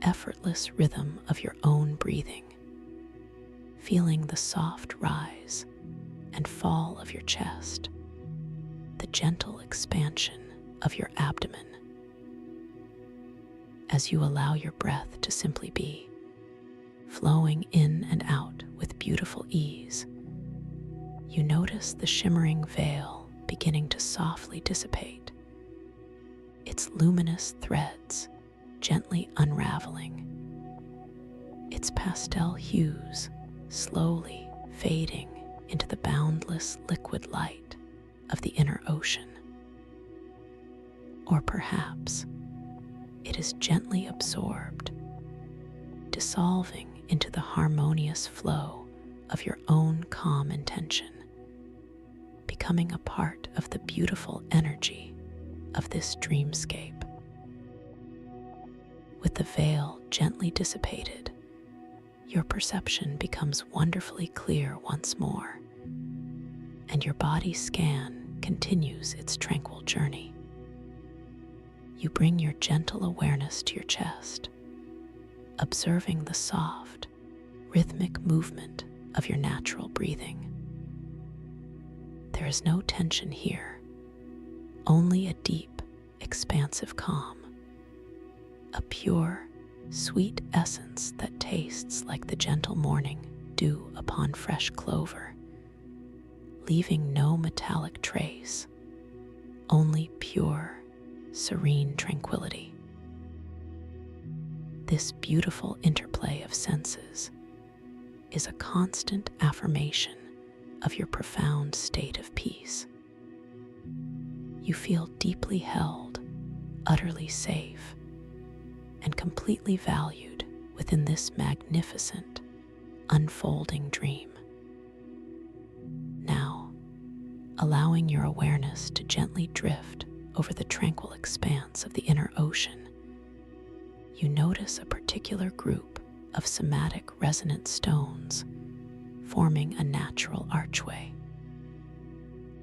effortless rhythm of your own breathing, feeling the soft rise and fall of your chest, the gentle expansion of your abdomen. As you allow your breath to simply be, flowing in and out with beautiful ease, you notice the shimmering veil beginning to softly dissipate, its luminous threads gently unraveling, its pastel hues slowly fading into the boundless liquid light of the inner ocean. Or perhaps it is gently absorbed, dissolving into the harmonious flow of your own calm intention, becoming a part of the beautiful energy of this dreamscape. With the veil gently dissipated, your perception becomes wonderfully clear once more, and your body scan continues its tranquil journey. You bring your gentle awareness to your chest, observing the soft, rhythmic movement of your natural breathing. There is no tension here, only a deep, expansive calm, a pure, sweet essence that tastes like the gentle morning dew upon fresh clover, leaving no metallic trace, only pure, serene tranquility. This beautiful interplay of senses is a constant affirmation of your profound state of peace. You feel deeply held, utterly safe, and completely valued within this magnificent, unfolding dream. Now, allowing your awareness to gently drift over the tranquil expanse of the inner ocean, you notice a particular group of somatic resonant stones forming a natural archway,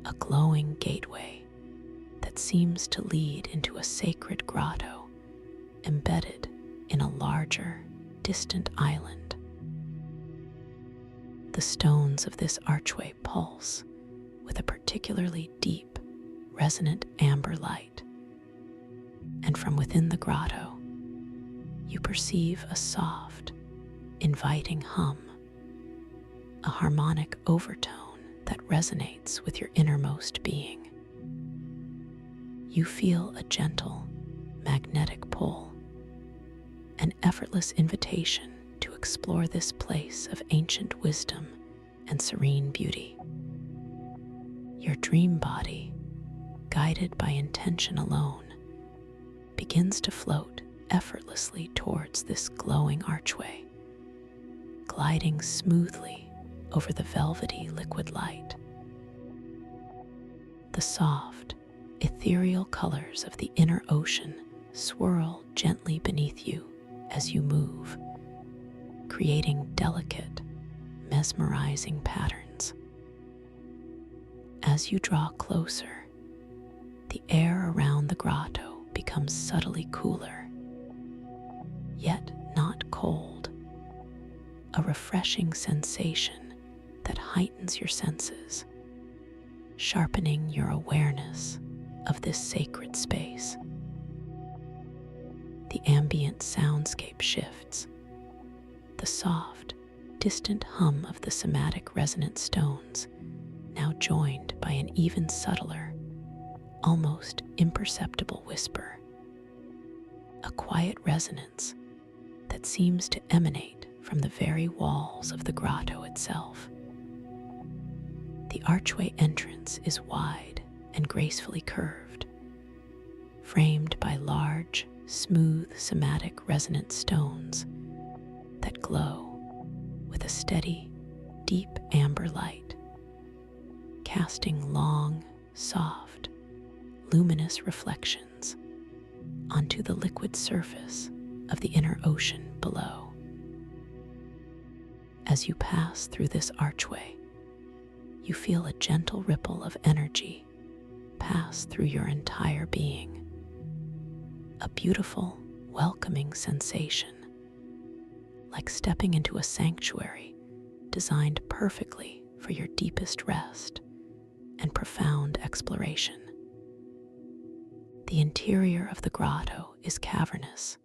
a glowing gateway that seems to lead into a sacred grotto embedded in a larger, distant island. The stones of this archway pulse with a particularly deep, resonant amber light, and from within the grotto, you perceive a soft, inviting hum, a harmonic overtone that resonates with your innermost being. You feel a gentle, magnetic pull, an effortless invitation to explore this place of ancient wisdom and serene beauty. Your dream body, guided by intention alone, begins to float effortlessly towards this glowing archway, gliding smoothly over the velvety liquid light. The soft, ethereal colors of the inner ocean swirl gently beneath you as you move, creating delicate, mesmerizing patterns. As you draw closer, the air around the grotto becomes subtly cooler, yet not cold, a refreshing sensation that heightens your senses, sharpening your awareness of this sacred space. The ambient soundscape shifts, the soft, distant hum of the somatic resonant stones now joined by an even subtler, almost imperceptible whisper, a quiet resonance that seems to emanate from the very walls of the grotto itself. The archway entrance is wide and gracefully curved, framed by large, smooth, somatic resonant stones that glow with a steady, deep amber light, casting long, soft, luminous reflections onto the liquid surface of the inner ocean below. As you pass through this archway, you feel a gentle ripple of energy pass through your entire being, a beautiful, welcoming sensation, like stepping into a sanctuary designed perfectly for your deepest rest and profound exploration. The interior of the grotto is cavernous,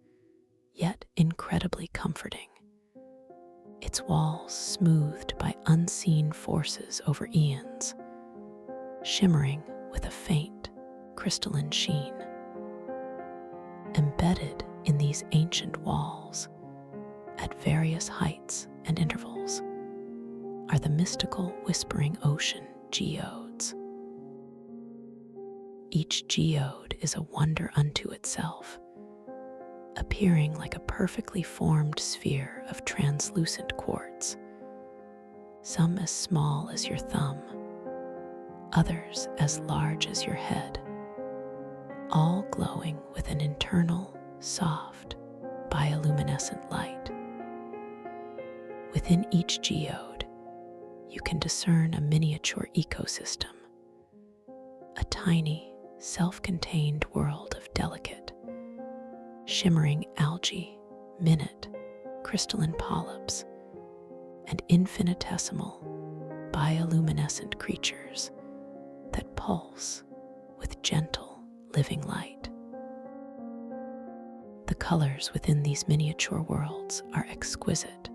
yet incredibly comforting, its walls smoothed by unseen forces over eons, shimmering with a faint, crystalline sheen. Embedded in these ancient walls, at various heights and intervals, are the mystical whispering ocean geodes. Each geode is a wonder unto itself, appearing like a perfectly formed sphere of translucent quartz, some as small as your thumb, others as large as your head, all glowing with an internal, soft, bioluminescent light. Within each geode, you can discern a miniature ecosystem, a tiny, self-contained world of delicate, shimmering algae, minute, crystalline polyps, and infinitesimal, bioluminescent creatures that pulse with gentle, living light. The colors within these miniature worlds are exquisite,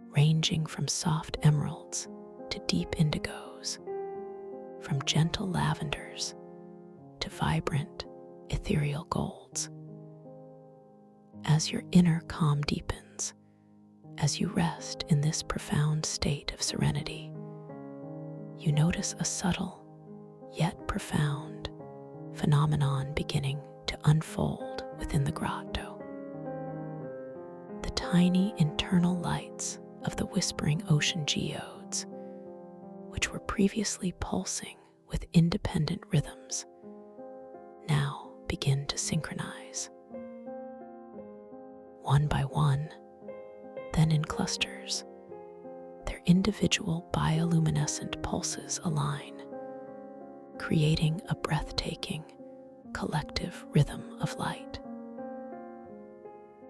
ranging from soft emeralds to deep indigos, from gentle lavenders to vibrant, ethereal golds. As your inner calm deepens, as you rest in this profound state of serenity, you notice a subtle, yet profound, phenomenon beginning to unfold within the grotto. The tiny internal lights of the whispering ocean geodes, which were previously pulsing with independent rhythms, now begin to synchronize. One by one, then in clusters, their individual bioluminescent pulses align, creating a breathtaking, collective rhythm of light.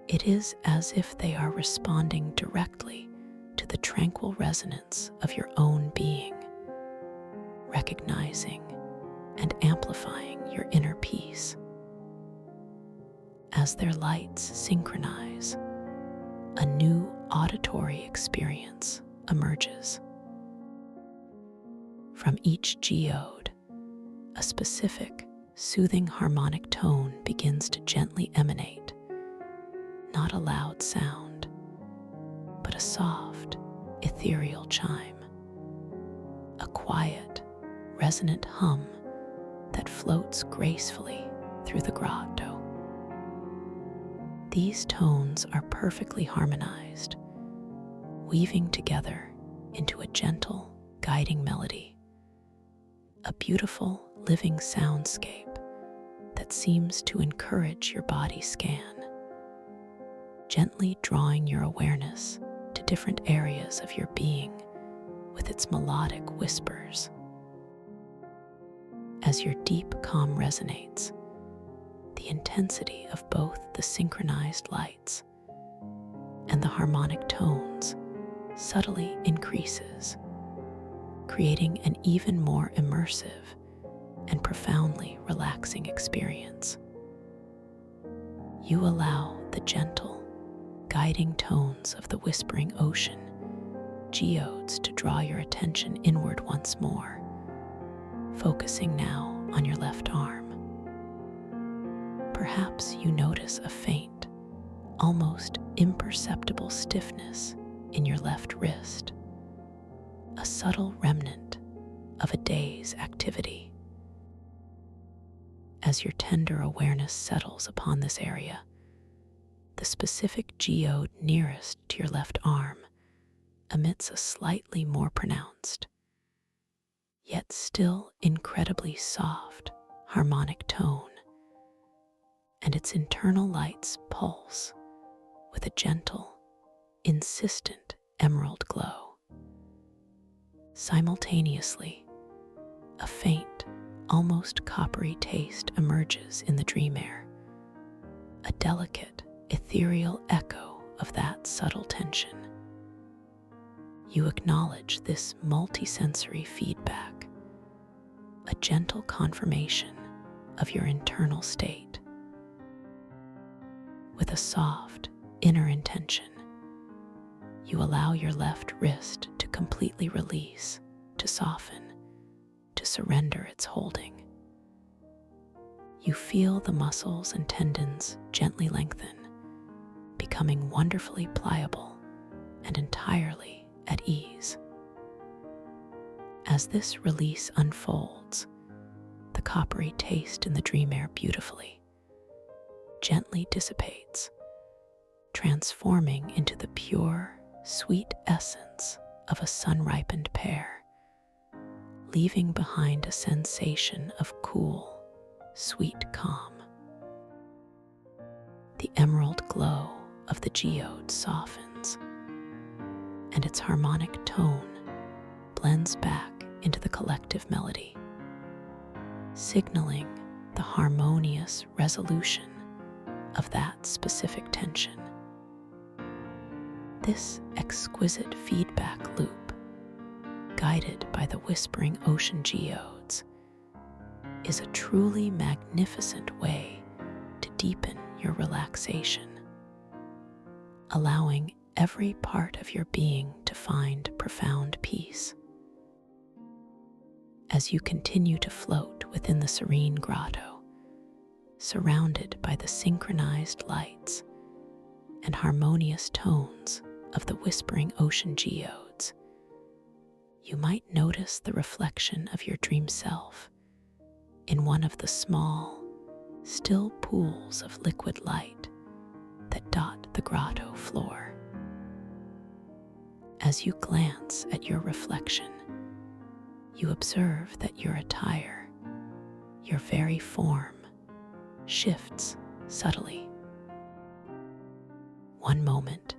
It is as if they are responding directly to the tranquil resonance of your own being, recognizing and amplifying your inner peace. As their lights synchronize, a new auditory experience emerges. From each geode, a specific, soothing harmonic tone begins to gently emanate, not a loud sound, but a soft, ethereal chime, a quiet, resonant hum that floats gracefully through the grotto. These tones are perfectly harmonized, weaving together into a gentle, guiding melody, a beautiful, living soundscape that that seems to encourage your body scan, gently drawing your awareness to different areas of your being with its melodic whispers. As your deep calm resonates, the intensity of both the synchronized lights and the harmonic tones subtly increases, creating an even more immersive and profoundly relaxing experience. You allow the gentle, guiding tones of the whispering ocean geodes to draw your attention inward once more, focusing now on your left arm. Perhaps you notice a faint, almost imperceptible stiffness in your left wrist, a subtle remnant of a day's activity. As your tender awareness settles upon this area, the specific geode nearest to your left arm emits a slightly more pronounced, yet still incredibly soft, harmonic tone, and its internal lights pulse with a gentle, insistent emerald glow. Simultaneously, a faint, almost coppery taste emerges in the dream air, a delicate, ethereal echo of that subtle tension. You acknowledge this multisensory feedback, a gentle confirmation of your internal state. With a soft, inner intention, you allow your left wrist to completely release, to soften, to surrender its holding. You feel the muscles and tendons gently lengthen, becoming wonderfully pliable and entirely at ease. As this release unfolds, the coppery taste in the dream air gently dissipates, transforming into the pure, sweet essence of a sun-ripened pear, leaving behind a sensation of cool, sweet calm. The emerald glow of the geode softens, and its harmonic tone blends back into the collective melody, signaling the harmonious resolution of that specific tension. This exquisite feedback loop, guided by the whispering ocean geodes, is a truly magnificent way to deepen your relaxation, allowing every part of your being to find profound peace. As you continue to float within the serene grotto, surrounded by the synchronized lights and harmonious tones of the whispering ocean geodes, you might notice the reflection of your dream self in one of the small, still pools of liquid light that dot the grotto floor. As you glance at your reflection, you observe that your attire, your very form, shifts subtly. One moment,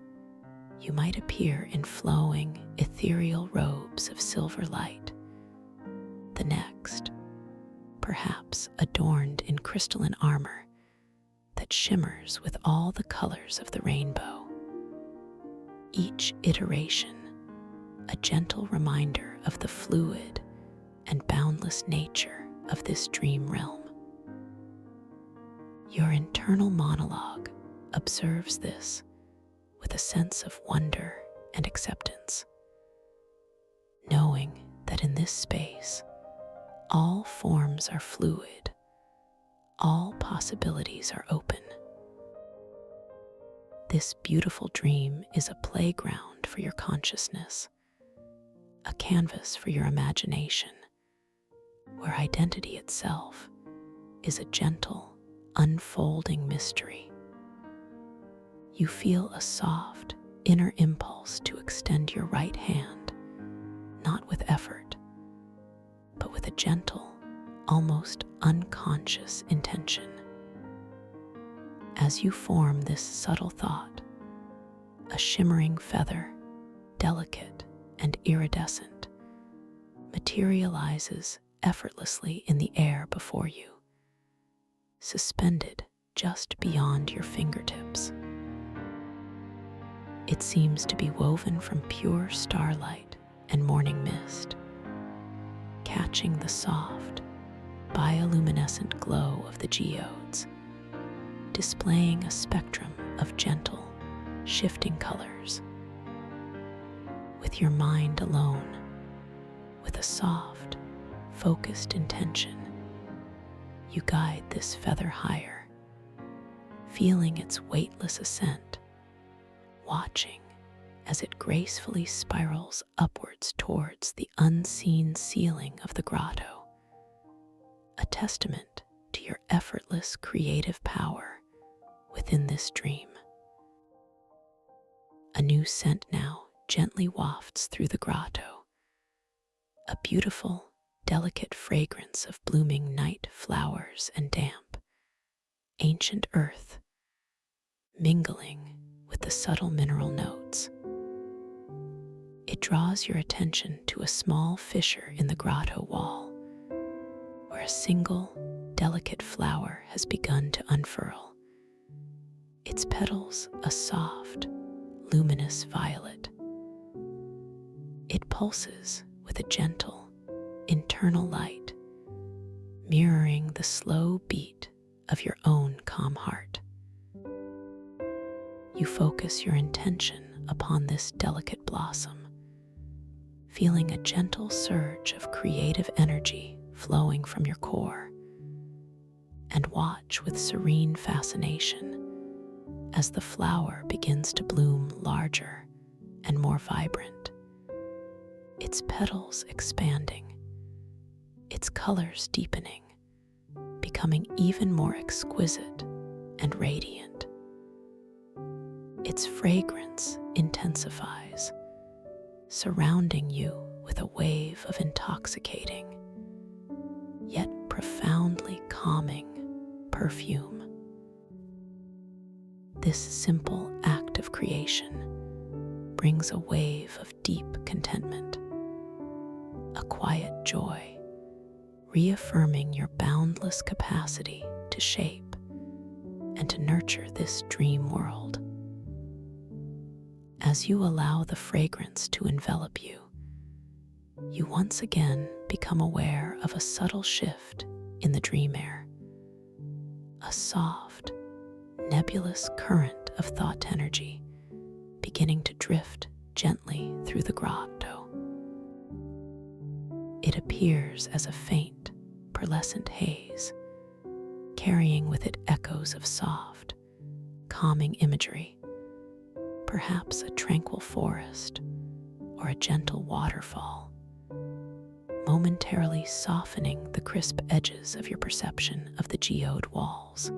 you might appear in flowing, ethereal robes of silver light. The next, perhaps adorned in crystalline armor that shimmers with all the colors of the rainbow. Each iteration, a gentle reminder of the fluid and boundless nature of this dream realm. Your internal monologue observes this with a sense of wonder and acceptance, knowing that in this space, all forms are fluid, all possibilities are open. This beautiful dream is a playground for your consciousness, a canvas for your imagination, where identity itself is a gentle, unfolding mystery. You feel a soft, inner impulse to extend your right hand, not with effort, but with a gentle, almost unconscious intention. As you form this subtle thought, a shimmering feather, delicate and iridescent, materializes effortlessly in the air before you, suspended just beyond your fingertips. It seems to be woven from pure starlight and morning mist, catching the soft, bioluminescent glow of the geodes, displaying a spectrum of gentle, shifting colors. With your mind alone, with a soft, focused intention, you guide this feather higher, feeling its weightless ascent, watching as it gracefully spirals upwards towards the unseen ceiling of the grotto, a testament to your effortless creative power within this dream. A new scent now gently wafts through the grotto, a beautiful, delicate fragrance of blooming night flowers and damp, ancient earth, mingling with the subtle mineral notes. It draws your attention to a small fissure in the grotto wall, where a single, delicate flower has begun to unfurl, its petals a soft, luminous violet. It pulses with a gentle, internal light, mirroring the slow beat of your own calm heart. You focus your intention upon this delicate blossom, feeling a gentle surge of creative energy flowing from your core, and watch with serene fascination as the flower begins to bloom larger and more vibrant, its petals expanding, its colors deepening, becoming even more exquisite and radiant. Its fragrance intensifies, surrounding you with a wave of intoxicating, yet profoundly calming perfume. This simple act of creation brings a wave of deep contentment, a quiet joy, reaffirming your boundless capacity to shape and to nurture this dream world. As you allow the fragrance to envelop you, you once again become aware of a subtle shift in the dream air, a soft, nebulous current of thought energy beginning to drift gently through the grotto. It appears as a faint, pearlescent haze, carrying with it echoes of soft, calming imagery, perhaps a tranquil forest or a gentle waterfall, momentarily softening the crisp edges of your perception of the geode walls.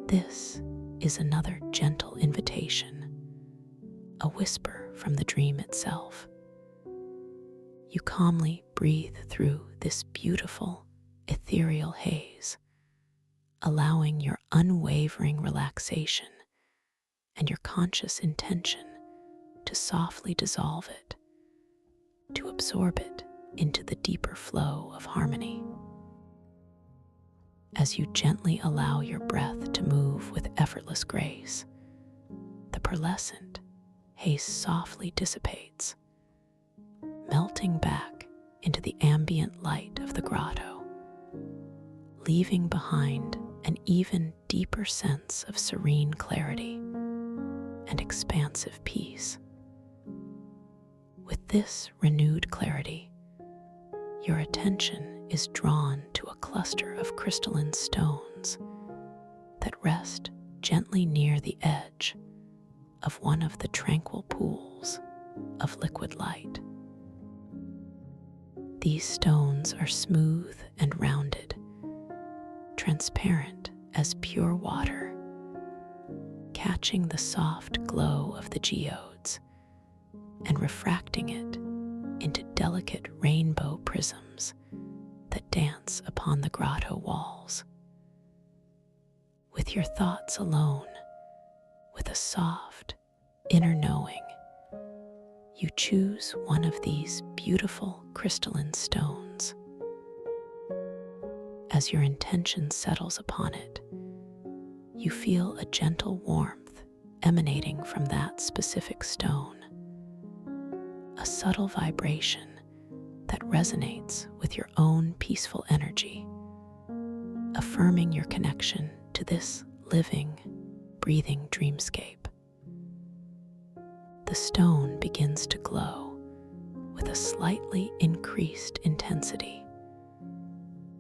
This is another gentle invitation, a whisper from the dream itself. You calmly breathe through this beautiful, ethereal haze, allowing your unwavering relaxation and your conscious intention to softly dissolve it, to absorb it into the deeper flow of harmony. As you gently allow your breath to move with effortless grace, the pearlescent haze softly dissipates, melting back into the ambient light of the grotto, leaving behind an even deeper sense of serene clarity and expansive peace. With this renewed clarity, your attention is drawn to a cluster of crystalline stones that rest gently near the edge of one of the tranquil pools of liquid light. These stones are smooth and rounded, transparent as pure water, catching the soft glow of the geodes and refracting it into delicate rainbow prisms that dance upon the grotto walls. with your thoughts alone, with a soft inner knowing, you choose one of these beautiful crystalline stones. As your intention settles upon it, you feel a gentle warmth emanating from that specific stone, a subtle vibration that resonates with your own peaceful energy, affirming your connection to this living, breathing dreamscape. The stone begins to glow with a slightly increased intensity,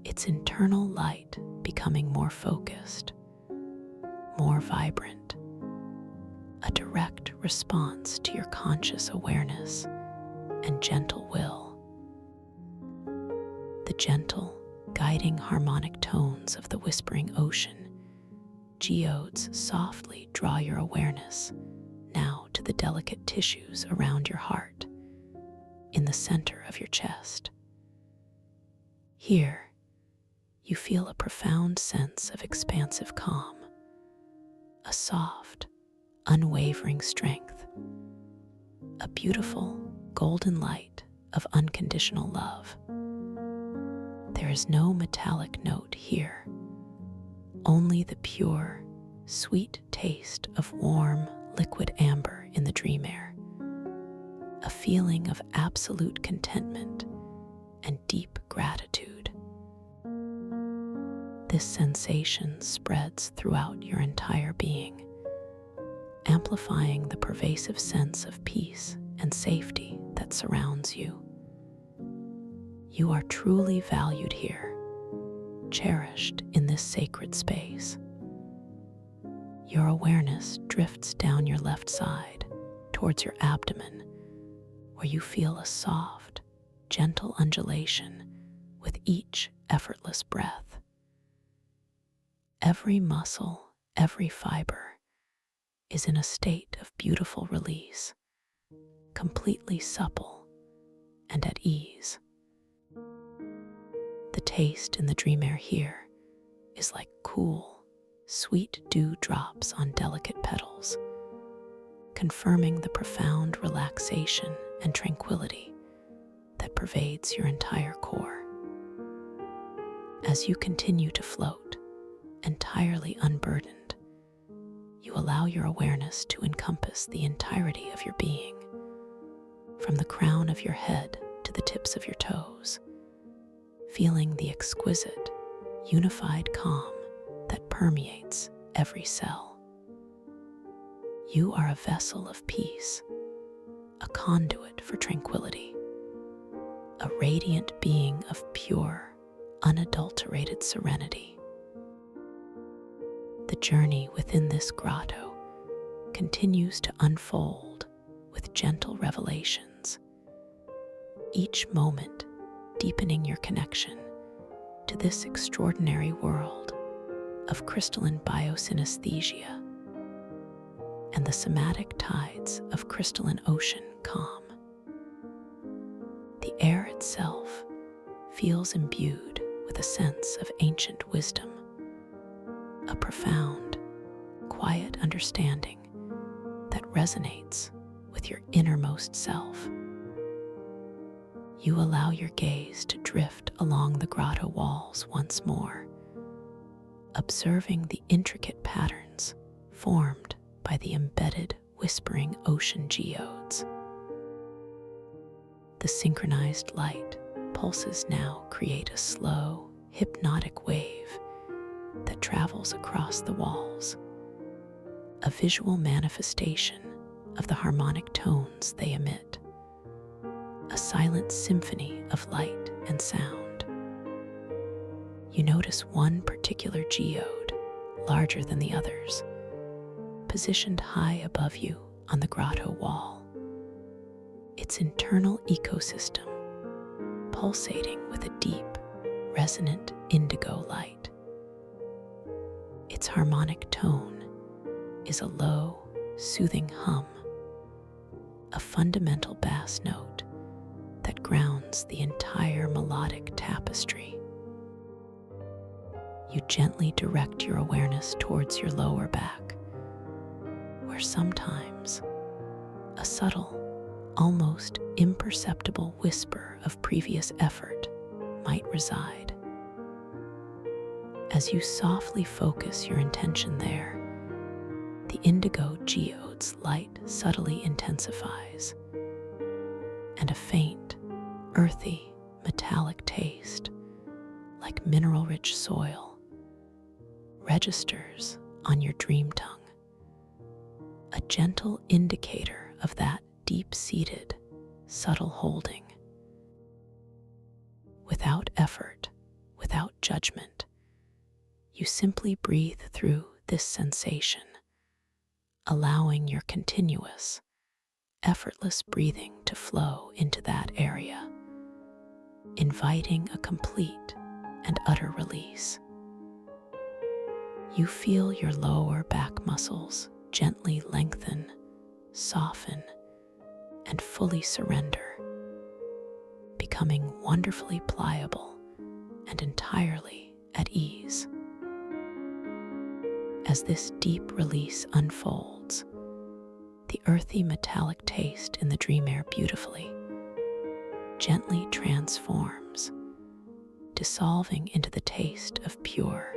its internal light becoming more focused, more vibrant, a direct response to your conscious awareness and gentle will. The gentle, guiding harmonic tones of the whispering ocean geodes softly draw your awareness now to the delicate tissues around your heart, in the center of your chest. Here, you feel a profound sense of expansive calm, a soft, unwavering strength, a beautiful golden light of unconditional love. There is no metallic note here, only the pure, sweet taste of warm, liquid amber in the dream air, a feeling of absolute contentment and deep gratitude. This sensation spreads throughout your entire being, amplifying the pervasive sense of peace and safety that surrounds you. You are truly valued here, cherished in this sacred space. Your awareness drifts down your left side towards your abdomen, where you feel a soft, gentle undulation with each effortless breath. Every muscle, every fiber is in a state of beautiful release, completely supple and at ease. The taste in the dream air here is like cool, sweet dew drops on delicate petals, confirming the profound relaxation and tranquility that pervades your entire core. As you continue to float, entirely unburdened, you allow your awareness to encompass the entirety of your being, from the crown of your head to the tips of your toes, feeling the exquisite, unified calm that permeates every cell. You are a vessel of peace, a conduit for tranquility, a radiant being of pure, unadulterated serenity. The journey within this grotto continues to unfold with gentle revelations, each moment deepening your connection to this extraordinary world of crystalline biosynesthesia and the somatic tides of crystalline ocean calm. The air itself feels imbued with a sense of ancient wisdom, a profound, quiet understanding that resonates with your innermost self. You allow your gaze to drift along the grotto walls once more, observing the intricate patterns formed by the embedded whispering ocean geodes. The synchronized light pulses now create a slow, hypnotic wave that travels across the walls, a visual manifestation of the harmonic tones they emit, a silent symphony of light and sound. You notice one particular geode, larger than the others, positioned high above you on the grotto wall, its internal ecosystem pulsating with a deep, resonant indigo light. Its harmonic tone is a low, soothing hum, a fundamental bass note that grounds the entire melodic tapestry. you gently direct your awareness towards your lower back, where sometimes a subtle, almost imperceptible whisper of previous effort might reside. As you softly focus your intention there, the indigo geode's light subtly intensifies, and a faint, earthy, metallic taste, like mineral-rich soil, registers on your dream tongue, a gentle indicator of that deep-seated, subtle holding. Without effort, without judgment, you simply breathe through this sensation, allowing your continuous, effortless breathing to flow into that area, inviting a complete and utter release. You feel your lower back muscles gently lengthen, soften, and fully surrender, becoming wonderfully pliable and entirely at ease. As this deep release unfolds, the earthy metallic taste in the dream air beautifully, gently transforms, dissolving into the taste of pure,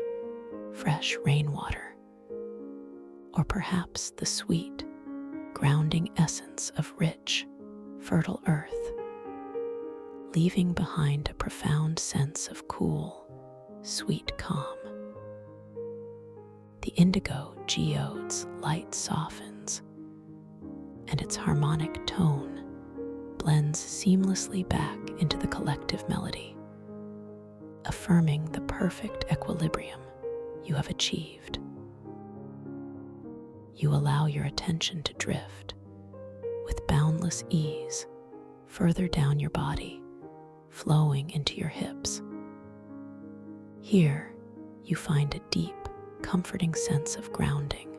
fresh rainwater, or perhaps the sweet, grounding essence of rich, fertile earth, leaving behind a profound sense of cool, sweet calm. The indigo geode's light softens, and its harmonic tone blends seamlessly back into the collective melody, affirming the perfect equilibrium you have achieved. You allow your attention to drift with boundless ease further down your body, flowing into your hips. Here, you find a deep, comforting sense of grounding,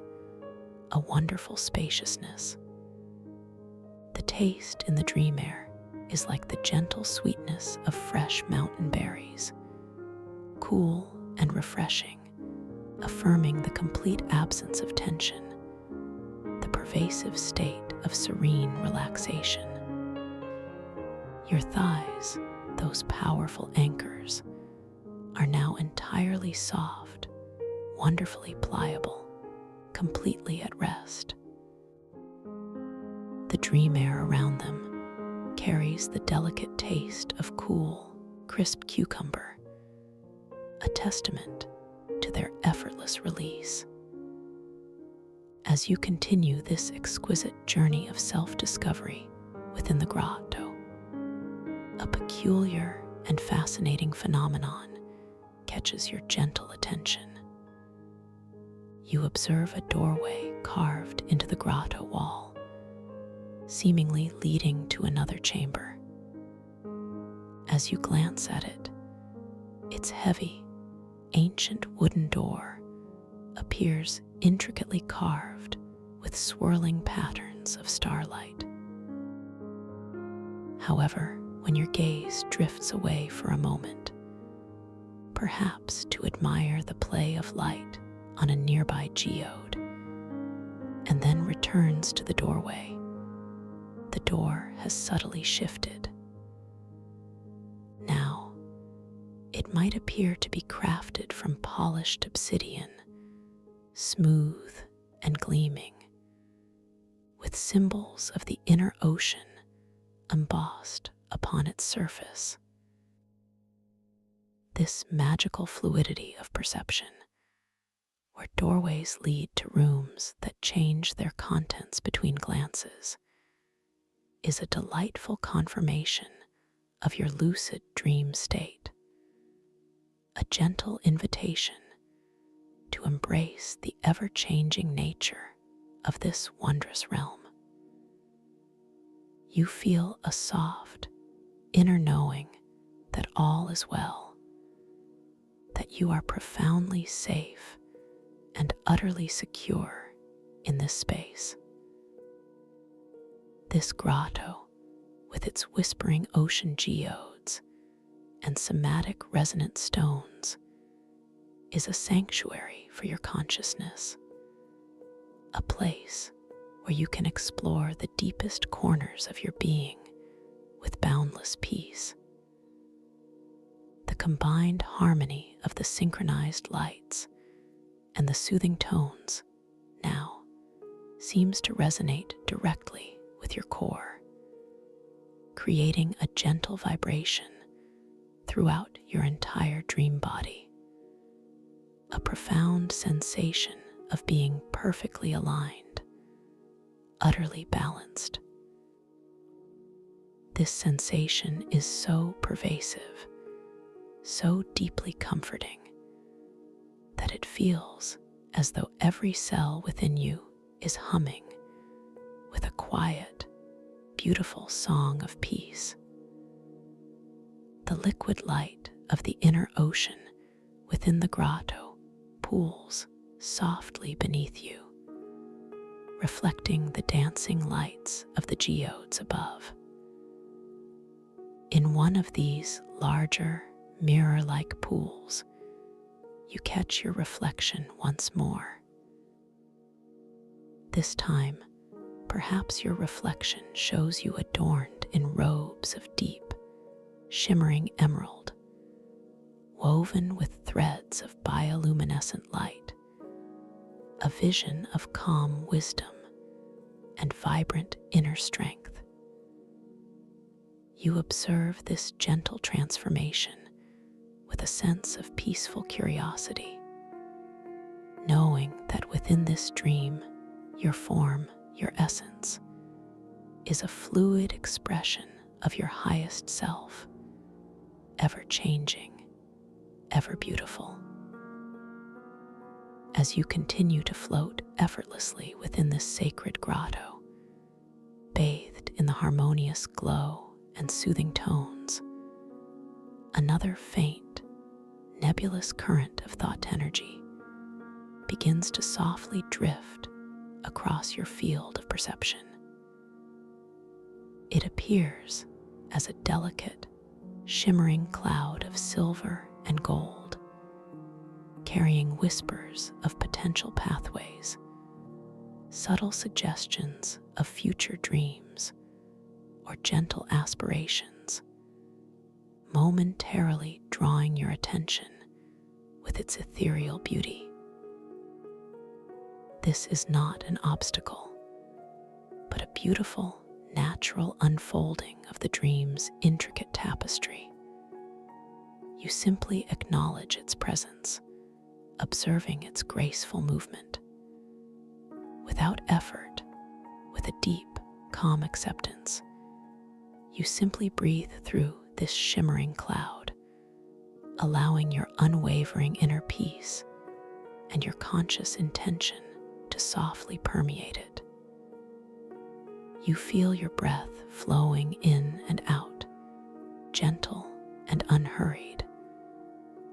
a wonderful spaciousness. The taste in the dream air is like the gentle sweetness of fresh mountain berries, cool and refreshing, affirming the complete absence of tension, the pervasive state of serene relaxation. Your thighs, those powerful anchors, are now entirely soft, wonderfully pliable, completely at rest. The dream air around them carries the delicate taste of cool, crisp cucumber, a testament to their effortless release. As you continue this exquisite journey of self-discovery within the grotto, a peculiar and fascinating phenomenon catches your gentle attention. You observe a doorway carved into the grotto wall, seemingly leading to another chamber. As you glance at it, its heavy, ancient wooden door appears intricately carved with swirling patterns of starlight. However, when your gaze drifts away for a moment, perhaps to admire the play of light on a nearby geode, and then returns to the doorway, the door has subtly shifted. Now, it might appear to be crafted from polished obsidian, smooth and gleaming, with symbols of the inner ocean embossed upon its surface. This magical fluidity of perception, where doorways lead to rooms that change their contents between glances, is a delightful confirmation of your lucid dream state, a gentle invitation to embrace the ever-changing nature of this wondrous realm. You feel a soft, inner knowing that all is well, that you are profoundly safe and utterly secure in this space. This grotto, with its whispering ocean geodes and somatic resonant stones, is a sanctuary for your consciousness, a place where you can explore the deepest corners of your being with boundless peace. The combined harmony of the synchronized lights and the soothing tones now seems to resonate directly with your core, creating a gentle vibration throughout your entire dream body, a profound sensation of being perfectly aligned, utterly balanced. This sensation is so pervasive, so deeply comforting, that it feels as though every cell within you is humming with a quiet, beautiful song of peace. The liquid light of the inner ocean within the grotto pools softly beneath you, reflecting the dancing lights of the geodes above. In one of these larger, mirror-like pools, you catch your reflection once more. This time, perhaps your reflection shows you adorned in robes of deep, shimmering emerald, woven with threads of bioluminescent light, a vision of calm wisdom and vibrant inner strength. You observe this gentle transformation with a sense of peaceful curiosity, knowing that within this dream, your form, your essence, is a fluid expression of your highest self, ever changing, ever beautiful. As you continue to float effortlessly within this sacred grotto, bathed in the harmonious glow and soothing tones, another faint, nebulous current of thought energy begins to softly drift across your field of perception. It appears as a delicate, shimmering cloud of silver and gold, carrying whispers of potential pathways, subtle suggestions of future dreams, or gentle aspirations, momentarily drawing your attention with its ethereal beauty. This is not an obstacle, but a beautiful, natural unfolding of the dream's intricate tapestry. You simply acknowledge its presence, observing its graceful movement. Without effort, with a deep, calm acceptance, you simply breathe through this shimmering cloud, allowing your unwavering inner peace and your conscious intention to softly permeate it. You feel your breath flowing in and out, gentle and unhurried,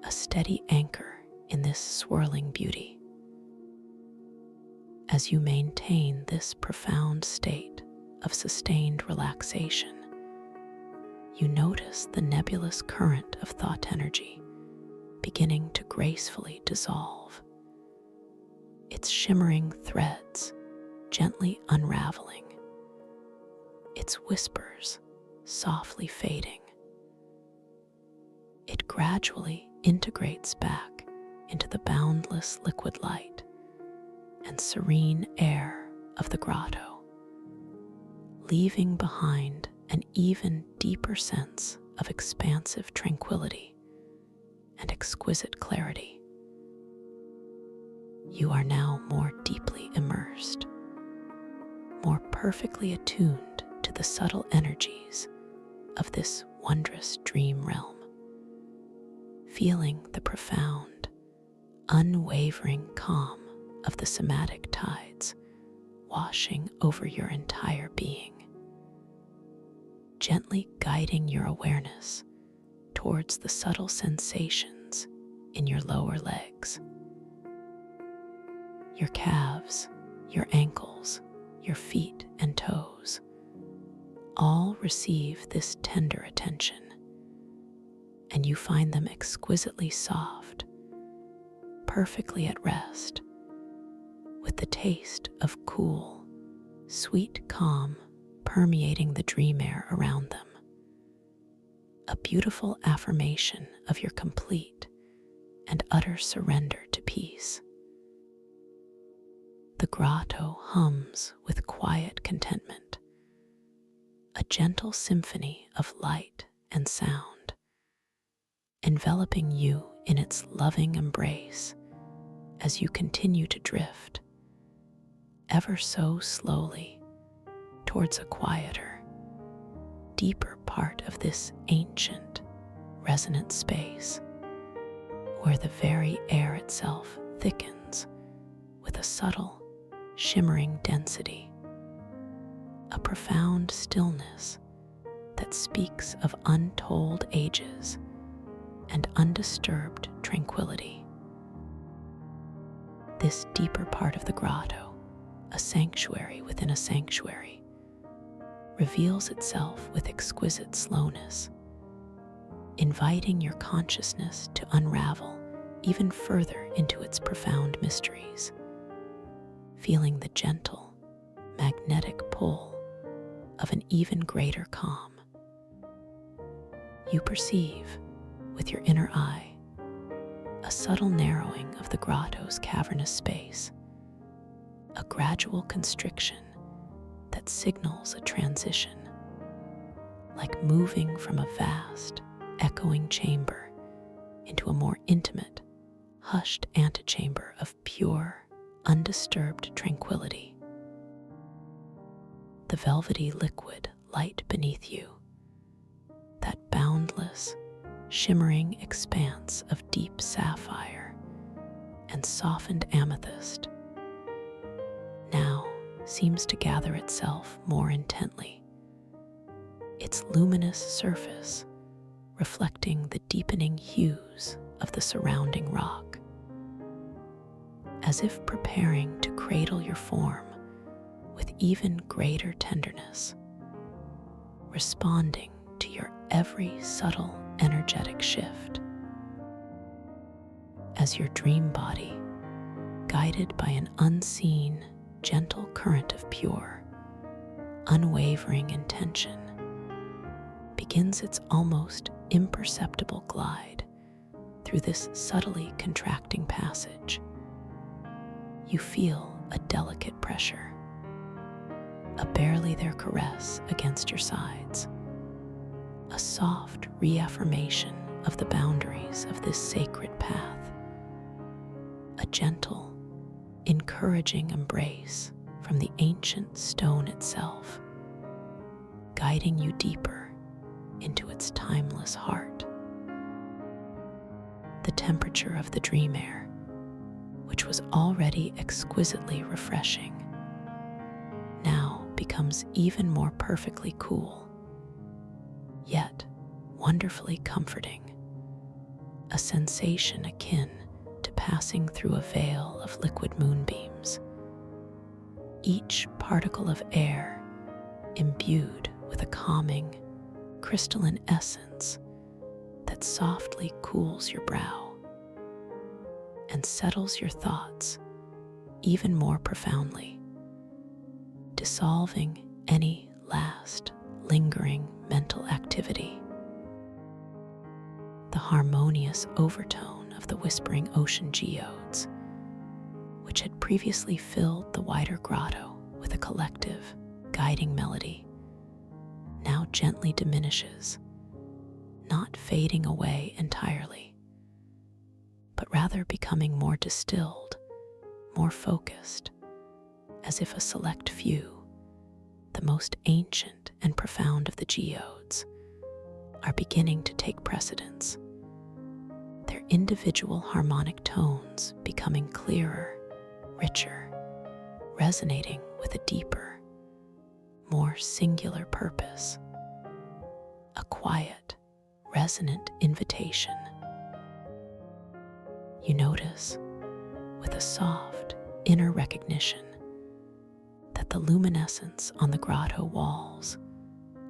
a steady anchor in this swirling beauty. As you maintain this profound state of sustained relaxation, you notice the nebulous current of thought energy beginning to gracefully dissolve, its shimmering threads gently unraveling, its whispers softly fading. It gradually integrates back into the boundless liquid light and serene air of the grotto, leaving behind an even deeper sense of expansive tranquility and exquisite clarity. You are now more deeply immersed, more perfectly attuned to the subtle energies of this wondrous dream realm, feeling the profound, unwavering calm of the somatic tides washing over your entire being, gently guiding your awareness towards the subtle sensations in your lower legs. Your calves, your ankles, your feet and toes all receive this tender attention, and you find them exquisitely soft, perfectly at rest, with the taste of cool, sweet calm permeating the dream air around them. A beautiful affirmation of your complete and utter surrender to peace. The grotto hums with quiet contentment, a gentle symphony of light and sound, enveloping you in its loving embrace as you continue to drift, ever so slowly, towards a quieter, deeper part of this ancient, resonant space, where the very air itself thickens with a subtle, shimmering density, a profound stillness that speaks of untold ages and undisturbed tranquility. This deeper part of the grotto, a sanctuary within a sanctuary, reveals itself with exquisite slowness, inviting your consciousness to unravel even further into its profound mysteries, feeling the gentle, magnetic pull of an even greater calm. You perceive, with your inner eye, a subtle narrowing of the grotto's cavernous space, a gradual constriction that signals a transition, like moving from a vast, echoing chamber into a more intimate, hushed antechamber of pure, undisturbed tranquility. The velvety liquid light beneath you, that boundless, shimmering expanse of deep sapphire and softened amethyst, now seems to gather itself more intently, its luminous surface reflecting the deepening hues of the surrounding rock, as if preparing to cradle your form with even greater tenderness, responding to your every subtle energetic shift. As your dream body, guided by an unseen, gentle current of pure, unwavering intention, begins its almost imperceptible glide through this subtly contracting passage. You feel a delicate pressure, a barely there caress against your sides, a soft reaffirmation of the boundaries of this sacred path, a gentle, encouraging embrace from the ancient stone itself, guiding you deeper into its timeless heart. The temperature of the dream air, which was already exquisitely refreshing, now becomes even more perfectly cool, yet wonderfully comforting, a sensation akin to passing through a veil of liquid moonbeams, each particle of air imbued with a calming, crystalline essence that softly cools your brow and settles your thoughts even more profoundly, dissolving any last lingering mental activity. The harmonious overtone of the whispering ocean geodes, which had previously filled the wider grotto with a collective, guiding melody, now gently diminishes, not fading away entirely, but rather becoming more distilled, more focused, as if a select few, the most ancient and profound of the geodes, are beginning to take precedence, their individual harmonic tones becoming clearer, richer, resonating with a deeper, more singular purpose, a quiet, resonant invitation. You notice, with a soft inner recognition, that the luminescence on the grotto walls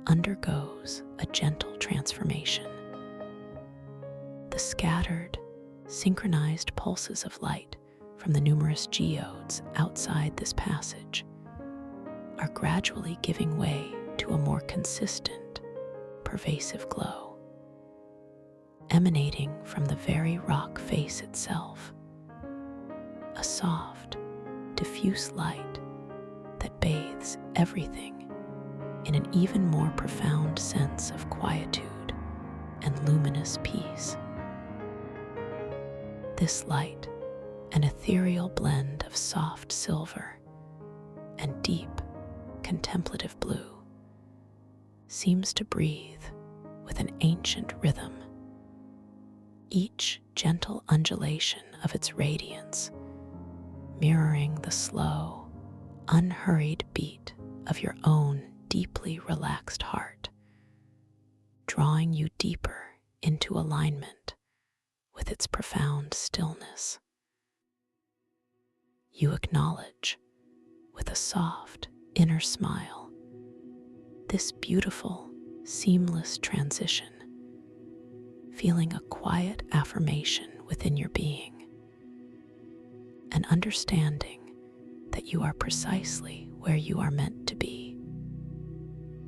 undergoes a gentle transformation. The scattered, synchronized pulses of light from the numerous geodes outside this passage are gradually giving way to a more consistent, pervasive glow, emanating from the very rock face itself, a soft, diffuse light that bathes everything in an even more profound sense of quietude and luminous peace. This light, an ethereal blend of soft silver and deep, contemplative blue, seems to breathe with an ancient rhythm, each gentle undulation of its radiance mirroring the slow, unhurried beat of your own deeply relaxed heart, drawing you deeper into alignment with its profound stillness. You acknowledge, with a soft inner smile, this beautiful, seamless transition, feeling a quiet affirmation within your being, and understanding that you are precisely where you are meant to be,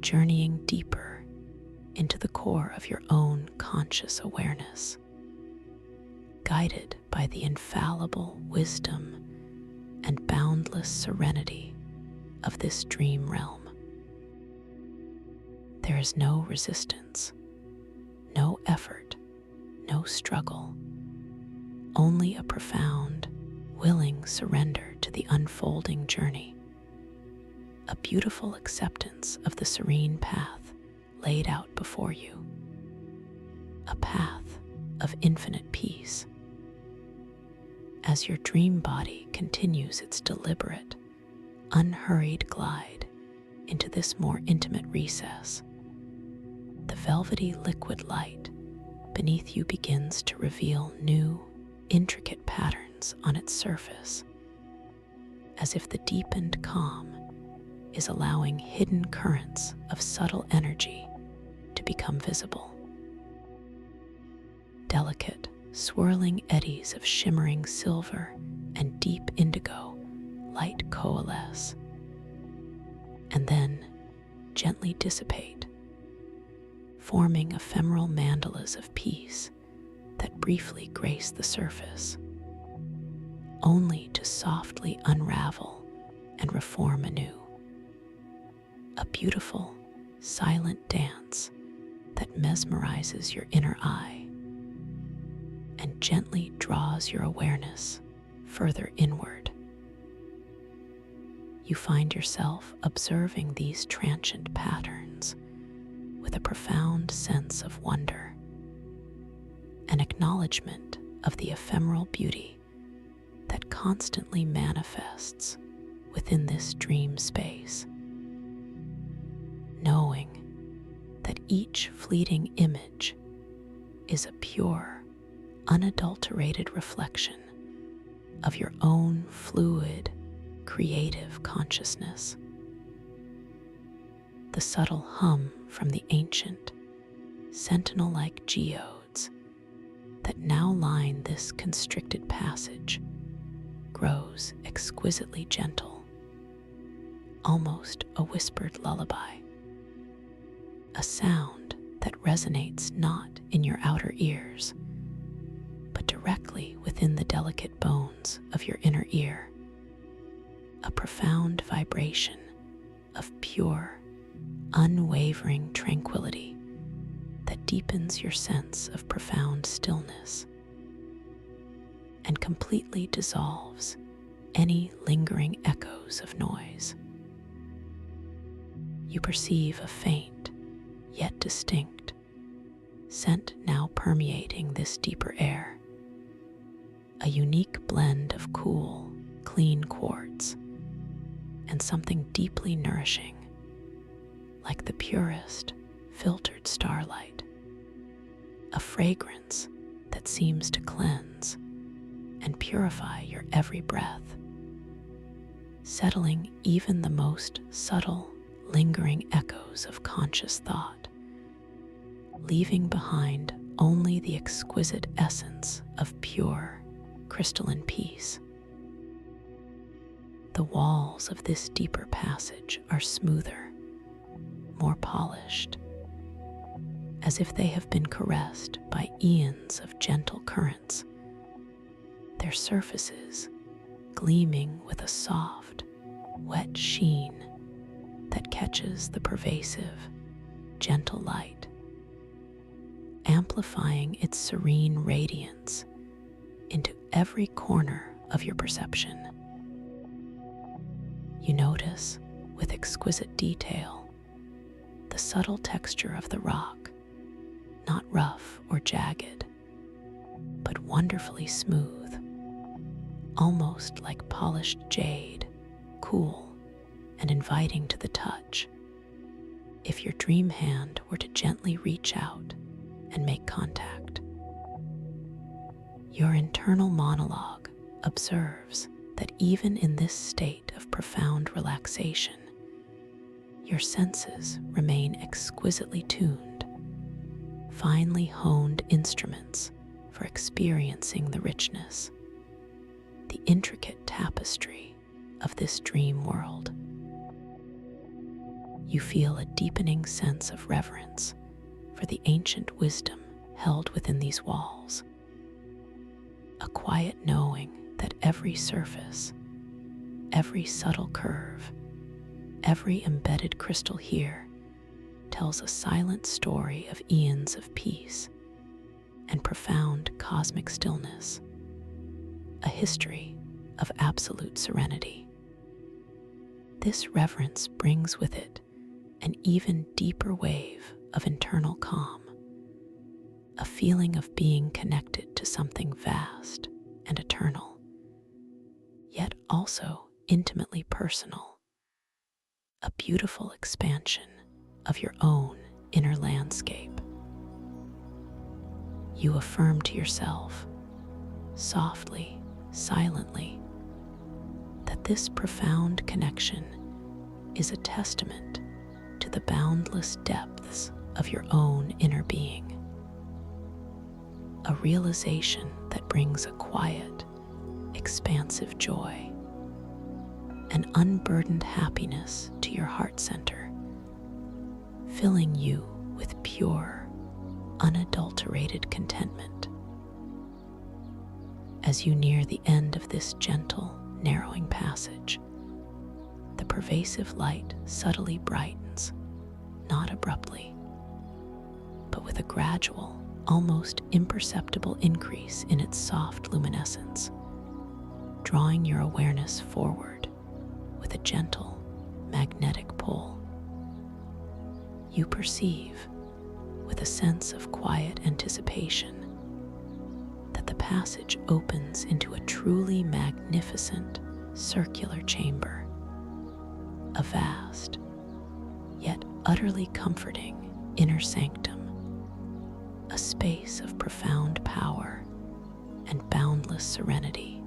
journeying deeper into the core of your own conscious awareness, guided by the infallible wisdom and boundless serenity of this dream realm. There is no resistance, no effort, no struggle, only a profound, willing surrender to the unfolding journey, a beautiful acceptance of the serene path laid out before you, a path of infinite peace. As your dream body continues its deliberate, unhurried glide into this more intimate recess, the velvety liquid light beneath you begins to reveal new, intricate patterns on its surface, as if the deepened calm is allowing hidden currents of subtle energy to become visible. Delicate, swirling eddies of shimmering silver and deep indigo light coalesce, and then gently dissipate, forming ephemeral mandalas of peace that briefly grace the surface, only to softly unravel and reform anew. A beautiful, silent dance that mesmerizes your inner eye and gently draws your awareness further inward. You find yourself observing these transient patterns with a profound sense of wonder, an acknowledgement of the ephemeral beauty that constantly manifests within this dream space, knowing that each fleeting image is a pure, unadulterated reflection of your own fluid, creative consciousness. The subtle hum from the ancient, sentinel-like geodes that now line this constricted passage grows exquisitely gentle, almost a whispered lullaby, a sound that resonates not in your outer ears, but directly within the delicate bones of your inner ear, a profound vibration of pure, unwavering tranquility that deepens your sense of profound stillness and completely dissolves any lingering echoes of noise. You perceive a faint, yet distinct, scent now permeating this deeper air, a unique blend of cool, clean quartz and something deeply nourishing, like the purest, filtered starlight, a fragrance that seems to cleanse and purify your every breath, settling even the most subtle, lingering echoes of conscious thought, leaving behind only the exquisite essence of pure, crystalline peace. The walls of this deeper passage are smoother, more polished, as if they have been caressed by eons of gentle currents, their surfaces gleaming with a soft, wet sheen that catches the pervasive, gentle light, amplifying its serene radiance into every corner of your perception. You notice, with exquisite detail, the subtle texture of the rock, not rough or jagged, but wonderfully smooth, almost like polished jade, cool and inviting to the touch. If your dream hand were to gently reach out and make contact, your internal monologue observes that even in this state of profound relaxation, your senses remain exquisitely tuned, finely honed instruments for experiencing the richness, the intricate tapestry of this dream world. You feel a deepening sense of reverence for the ancient wisdom held within these walls, a quiet knowing that every surface, every subtle curve, every embedded crystal here tells a silent story of eons of peace and profound cosmic stillness, a history of absolute serenity. This reverence brings with it an even deeper wave of internal calm, a feeling of being connected to something vast and eternal, yet also intimately personal, a beautiful expansion of your own inner landscape. You affirm to yourself, softly, silently, that this profound connection is a testament to the boundless depths of your own inner being, a realization that brings a quiet, expansive joy, an unburdened happiness to your heart center, filling you with pure, unadulterated contentment. As you near the end of this gentle, narrowing passage, the pervasive light subtly brightens, not abruptly, but with a gradual, almost imperceptible increase in its soft luminescence, drawing your awareness forward with a gentle, magnetic pull. You perceive, with a sense of quiet anticipation, that the passage opens into a truly magnificent circular chamber, a vast, yet utterly comforting inner sanctum, a space of profound power and boundless serenity.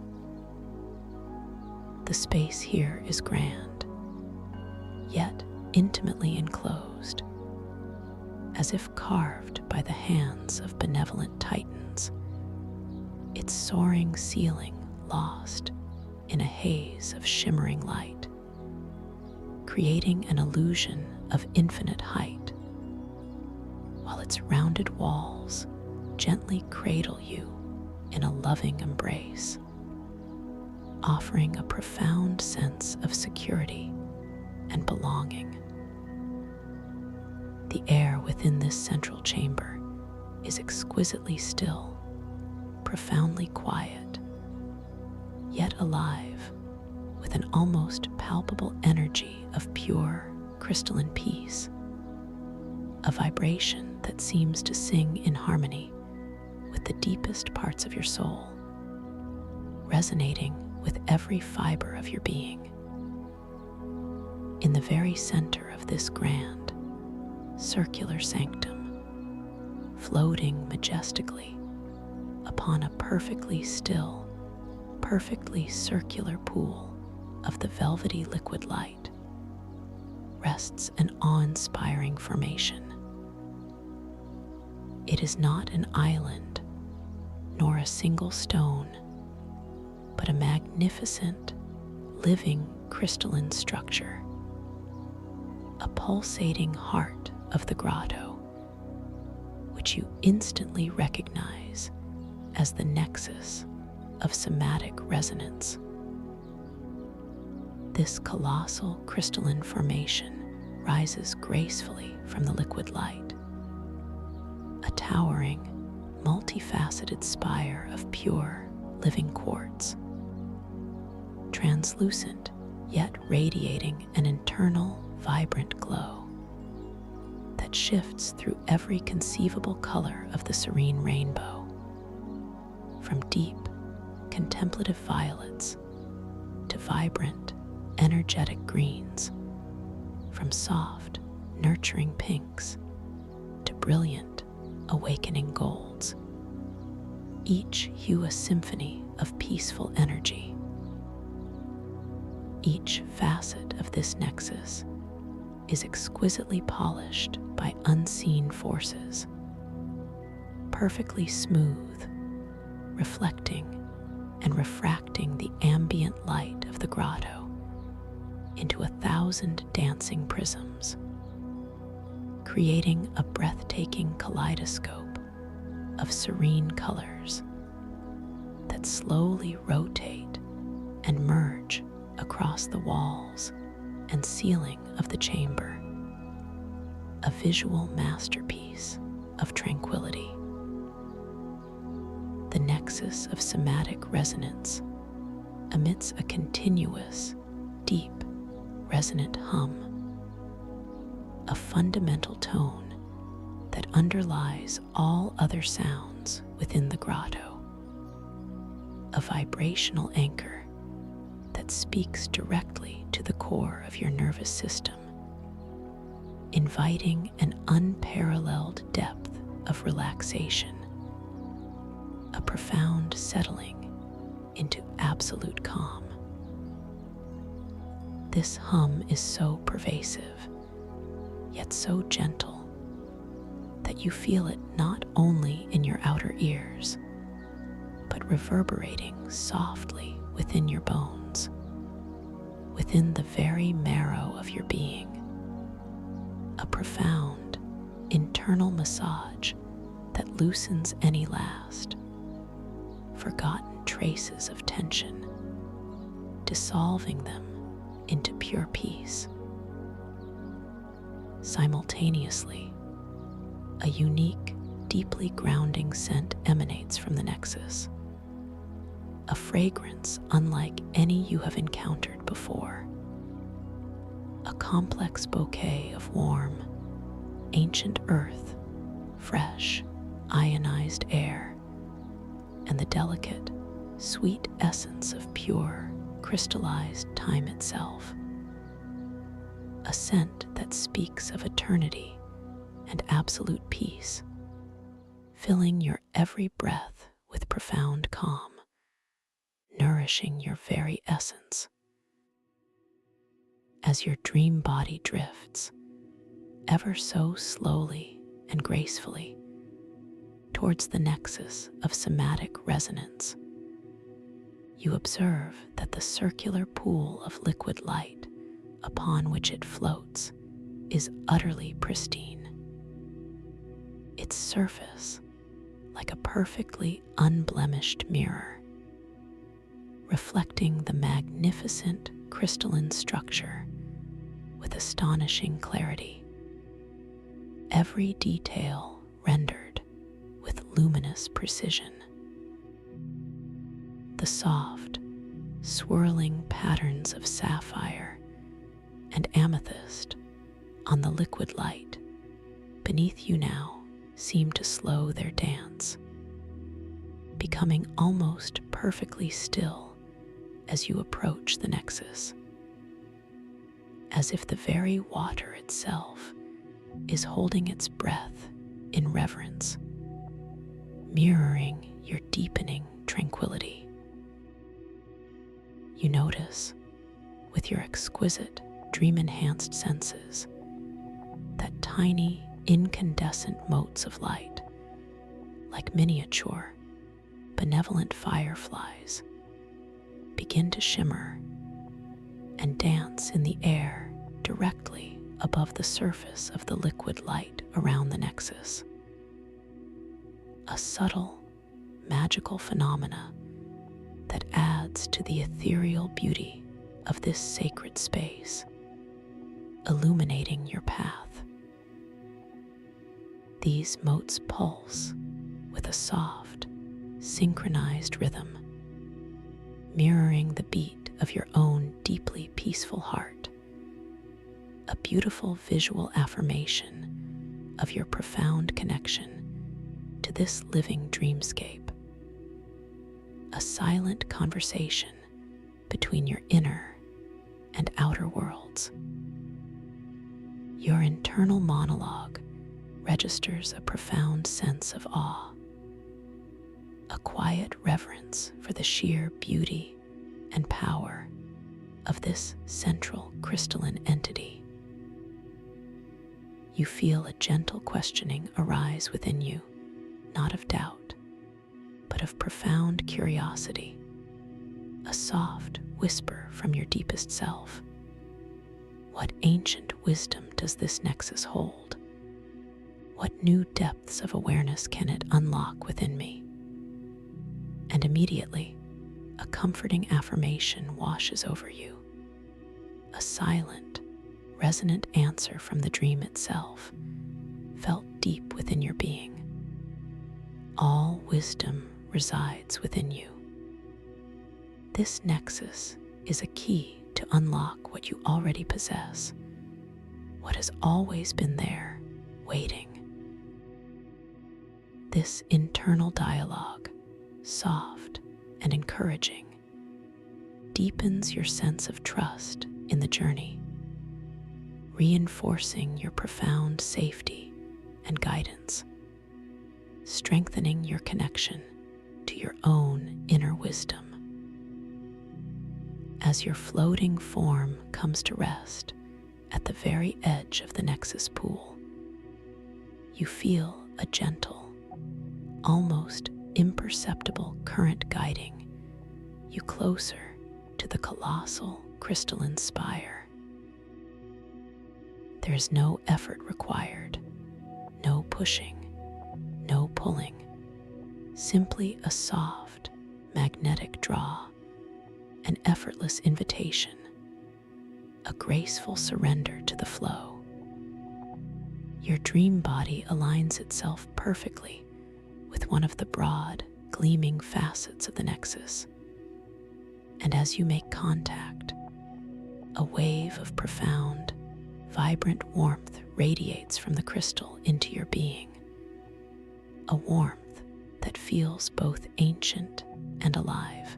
The space here is grand, yet intimately enclosed, as if carved by the hands of benevolent titans, its soaring ceiling lost in a haze of shimmering light, creating an illusion of infinite height, while its rounded walls gently cradle you in a loving embrace, offering a profound sense of security and belonging. The air within this central chamber is exquisitely still, profoundly quiet, yet alive with an almost palpable energy of pure, crystalline peace, a vibration that seems to sing in harmony with the deepest parts of your soul, resonating with every fiber of your being. In the very center of this grand, circular sanctum, floating majestically upon a perfectly still, perfectly circular pool of the velvety liquid light, rests an awe-inspiring formation. It is not an island, nor a single stone, but a magnificent, living crystalline structure, a pulsating heart of the grotto, which you instantly recognize as the nexus of somatic resonance. This colossal crystalline formation rises gracefully from the liquid light, a towering, multifaceted spire of pure, living quartz, translucent yet radiating an internal, vibrant glow that shifts through every conceivable color of the serene rainbow, from deep, contemplative violets to vibrant, energetic greens, from soft, nurturing pinks to brilliant, awakening golds, each hue a symphony of peaceful energy. Each facet of this nexus is exquisitely polished by unseen forces, perfectly smooth, reflecting and refracting the ambient light of the grotto into 1,000 dancing prisms, creating a breathtaking kaleidoscope of serene colors that slowly rotate and merge across the walls and ceiling of the chamber, a visual masterpiece of tranquility. The nexus of somatic resonance emits a continuous, deep, resonant hum, a fundamental tone that underlies all other sounds within the grotto, a vibrational anchor that speaks directly to the core of your nervous system, inviting an unparalleled depth of relaxation, a profound settling into absolute calm. This hum is so pervasive, yet so gentle, that you feel it not only in your outer ears, but reverberating softly within your bones, within the very marrow of your being, a profound internal massage that loosens any last, forgotten traces of tension, dissolving them into pure peace. Simultaneously, a unique, deeply grounding scent emanates from the nexus, a fragrance unlike any you have encountered before, a complex bouquet of warm, ancient earth, fresh, ionized air, and the delicate, sweet essence of pure, crystallized time itself. A scent that speaks of eternity and absolute peace, filling your every breath with profound calm, nourishing your very essence. As your dream body drifts, ever so slowly and gracefully, towards the nexus of somatic resonance, you observe that the circular pool of liquid light upon which it floats is utterly pristine. Its surface, like a perfectly unblemished mirror, reflecting the magnificent crystalline structure with astonishing clarity, every detail rendered with luminous precision. The soft, swirling patterns of sapphire and amethyst on the liquid light beneath you now seem to slow their dance, becoming almost perfectly still as you approach the nexus, as if the very water itself is holding its breath in reverence, mirroring your deepening tranquility. You notice, with your exquisite, dream-enhanced senses, that tiny, incandescent motes of light like miniature, benevolent fireflies, begin to shimmer and dance in the air directly above the surface of the liquid light around the nexus. A subtle, magical phenomena that adds to the ethereal beauty of this sacred space, illuminating your path. These motes pulse with a soft, synchronized rhythm, mirroring the beat of your own deeply peaceful heart, a beautiful visual affirmation of your profound connection to this living dreamscape, a silent conversation between your inner and outer worlds. Your internal monologue registers a profound sense of awe, a quiet reverence for the sheer beauty and power of this central crystalline entity. You feel a gentle questioning arise within you, not of doubt, but of profound curiosity, a soft whisper from your deepest self. What ancient wisdom does this nexus hold? What new depths of awareness can it unlock within me? And immediately, a comforting affirmation washes over you, a silent, resonant answer from the dream itself, felt deep within your being. All wisdom resides within you. This nexus is a key to unlock what you already possess, what has always been there, waiting. This internal dialogue, soft and encouraging, deepens your sense of trust in the journey, reinforcing your profound safety and guidance, strengthening your connection to your own inner wisdom. As your floating form comes to rest at the very edge of the nexus pool, you feel a gentle, almost imperceptible current guiding you closer to the colossal crystalline spire. There is no effort required, no pushing, no pulling, simply a soft, magnetic draw, an effortless invitation, a graceful surrender to the flow. Your dream body aligns itself perfectly with one of the broad, gleaming facets of the nexus. And as you make contact, a wave of profound, vibrant warmth radiates from the crystal into your being, a warmth that feels both ancient and alive,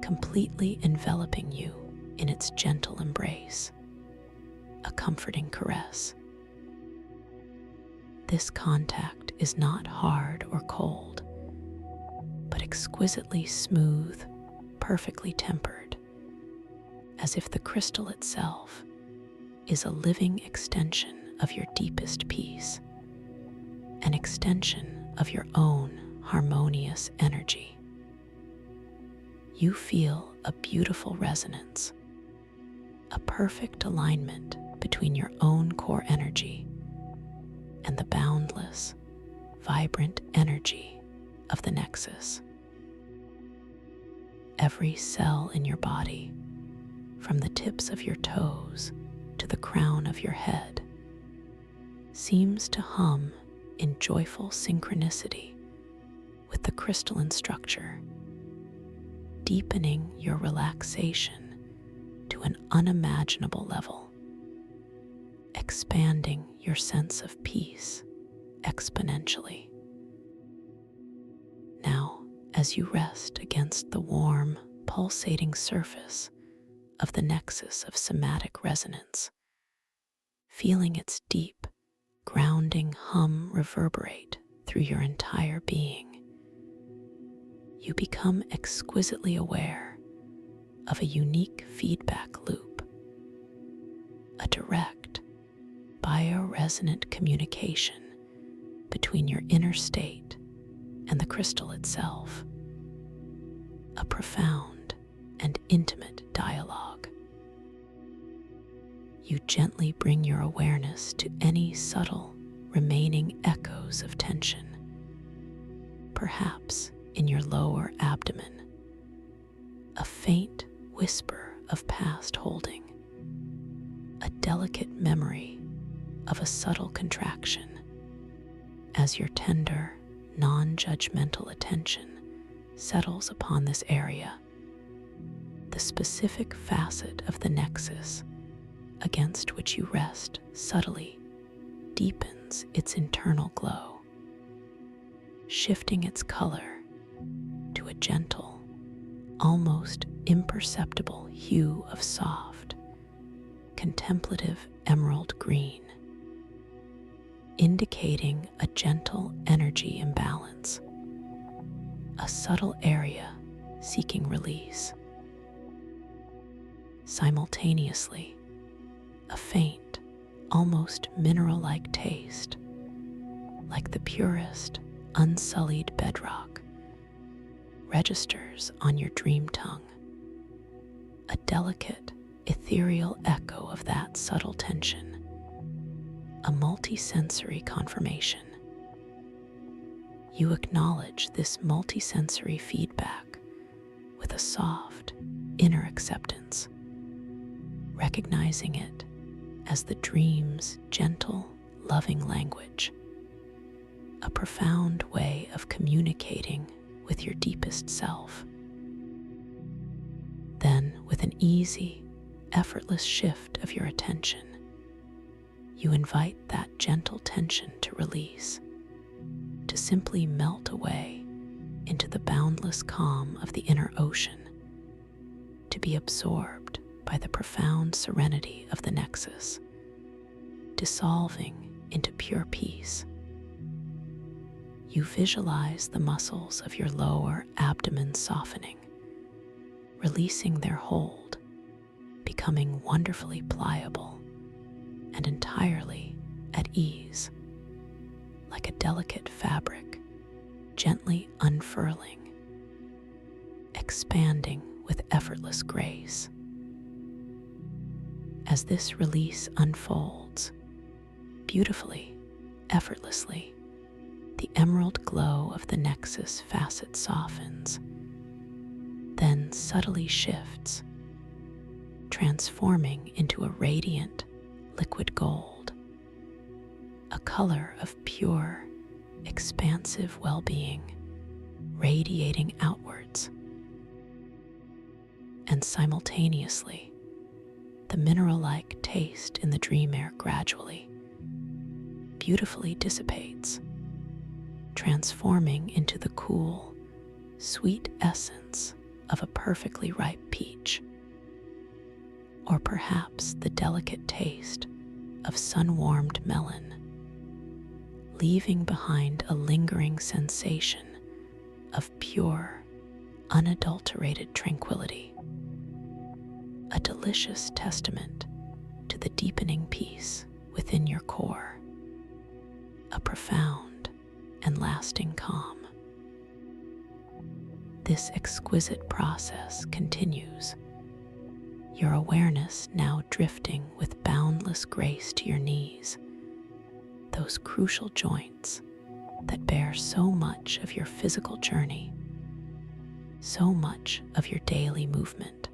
completely enveloping you in its gentle embrace, a comforting caress. This contact is not hard or cold, but exquisitely smooth, perfectly tempered, as if the crystal itself is a living extension of your deepest peace, an extension of your own harmonious energy. You feel a beautiful resonance, a perfect alignment between your own core energy and the boundless, vibrant energy of the nexus. Every cell in your body, from the tips of your toes to the crown of your head, seems to hum in joyful synchronicity with the crystalline structure, deepening your relaxation to an unimaginable level, expanding your sense of peace exponentially. Now, as you rest against the warm, pulsating surface of the nexus of somatic resonance, feeling its deep, grounding hum reverberate through your entire being, you become exquisitely aware of a unique feedback loop, a direct, bioresonant communication between your inner state and the crystal itself. A profound and intimate dialogue. You gently bring your awareness to any subtle remaining echoes of tension, perhaps in your lower abdomen, a faint whisper of past holding, a delicate memory of a subtle contraction. As your tender, non-judgmental attention settles upon this area, the specific facet of the nexus against which you rest subtly deepens its internal glow, shifting its color to a gentle, almost imperceptible hue of soft, contemplative emerald green, indicating a gentle energy imbalance, a subtle area seeking release. Simultaneously, a faint, almost mineral-like taste, like the purest, unsullied bedrock, registers on your dream tongue, a delicate, ethereal echo of that subtle tension, a multisensory confirmation. You acknowledge this multisensory feedback with a soft, inner acceptance, recognizing it as the dream's gentle, loving language, a profound way of communicating with your deepest self. Then, with an easy, effortless shift of your attention, you invite that gentle tension to release, to simply melt away into the boundless calm of the inner ocean, to be absorbed by the profound serenity of the nexus, dissolving into pure peace. You visualize the muscles of your lower abdomen softening, releasing their hold, becoming wonderfully pliable and entirely at ease, like a delicate fabric gently unfurling, expanding with effortless grace. As this release unfolds, beautifully, effortlessly, the emerald glow of the nexus facet softens, then subtly shifts, transforming into a radiant, liquid gold, a color of pure, expansive well-being, radiating outwards. And simultaneously, the mineral-like taste in the dream air gradually, beautifully dissipates, transforming into the cool, sweet essence of a perfectly ripe peach, or perhaps the delicate taste of sun-warmed melon, leaving behind a lingering sensation of pure, unadulterated tranquility, a delicious testament to the deepening peace within your core, a profound and lasting calm. This exquisite process continues, your awareness now drifting with boundless grace to your knees, those crucial joints that bear so much of your physical journey, so much of your daily movement.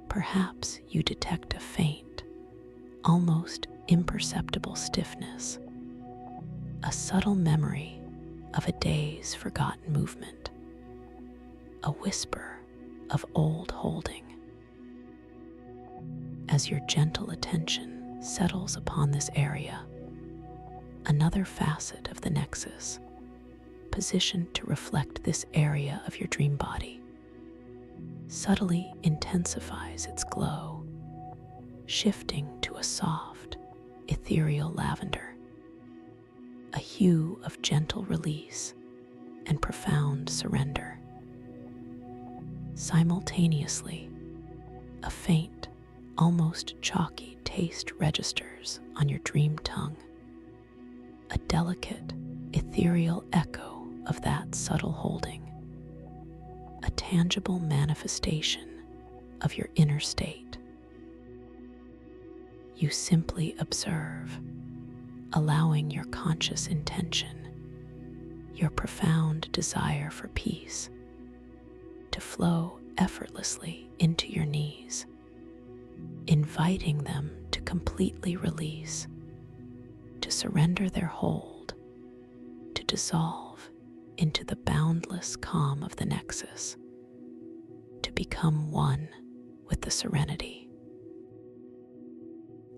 Perhaps you detect a faint, almost imperceptible stiffness, a subtle memory of a day's forgotten movement, a whisper of old holding. As your gentle attention settles upon this area, another facet of the nexus, positioned to reflect this area of your dream body, subtly intensifies its glow, shifting to a soft, ethereal lavender, a hue of gentle release and profound surrender. Simultaneously, a faint, almost chalky taste registers on your dream tongue, a delicate, ethereal echo of that subtle holding, a tangible manifestation of your inner state. You simply observe, allowing your conscious intention, your profound desire for peace, to flow effortlessly into your knees, inviting them to completely release, to surrender their hold, to dissolve into the boundless calm of the nexus, to become one with the serenity.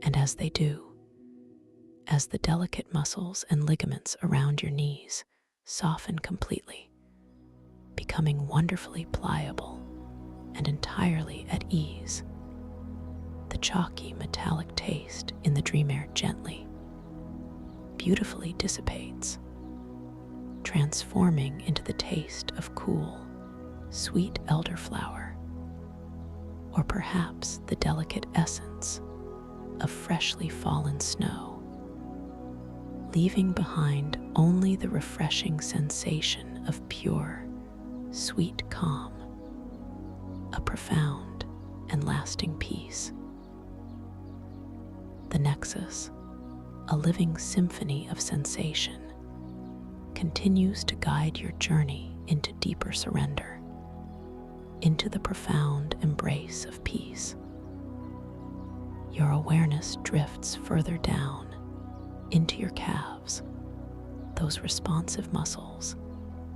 And as they do, as the delicate muscles and ligaments around your knees soften completely, becoming wonderfully pliable and entirely at ease, the chalky metallic taste in the dream air gently, beautifully dissipates, transforming into the taste of cool, sweet elderflower, or perhaps the delicate essence of freshly fallen snow, leaving behind only the refreshing sensation of pure, sweet calm, a profound and lasting peace. The nexus, a living symphony of sensation, continues to guide your journey into deeper surrender, into the profound embrace of peace. Your awareness drifts further down into your calves, those responsive muscles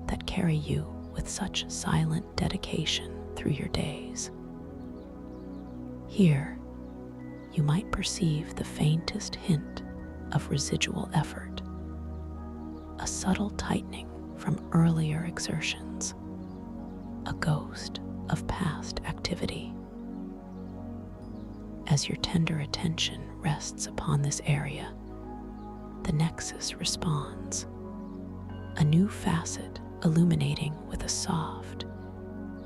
that carry you with such silent dedication through your days. Here, you might perceive the faintest hint of residual effort, a subtle tightening from earlier exertions, a ghost of past activity. As your tender attention rests upon this area, the nexus responds, a new facet illuminating with a soft,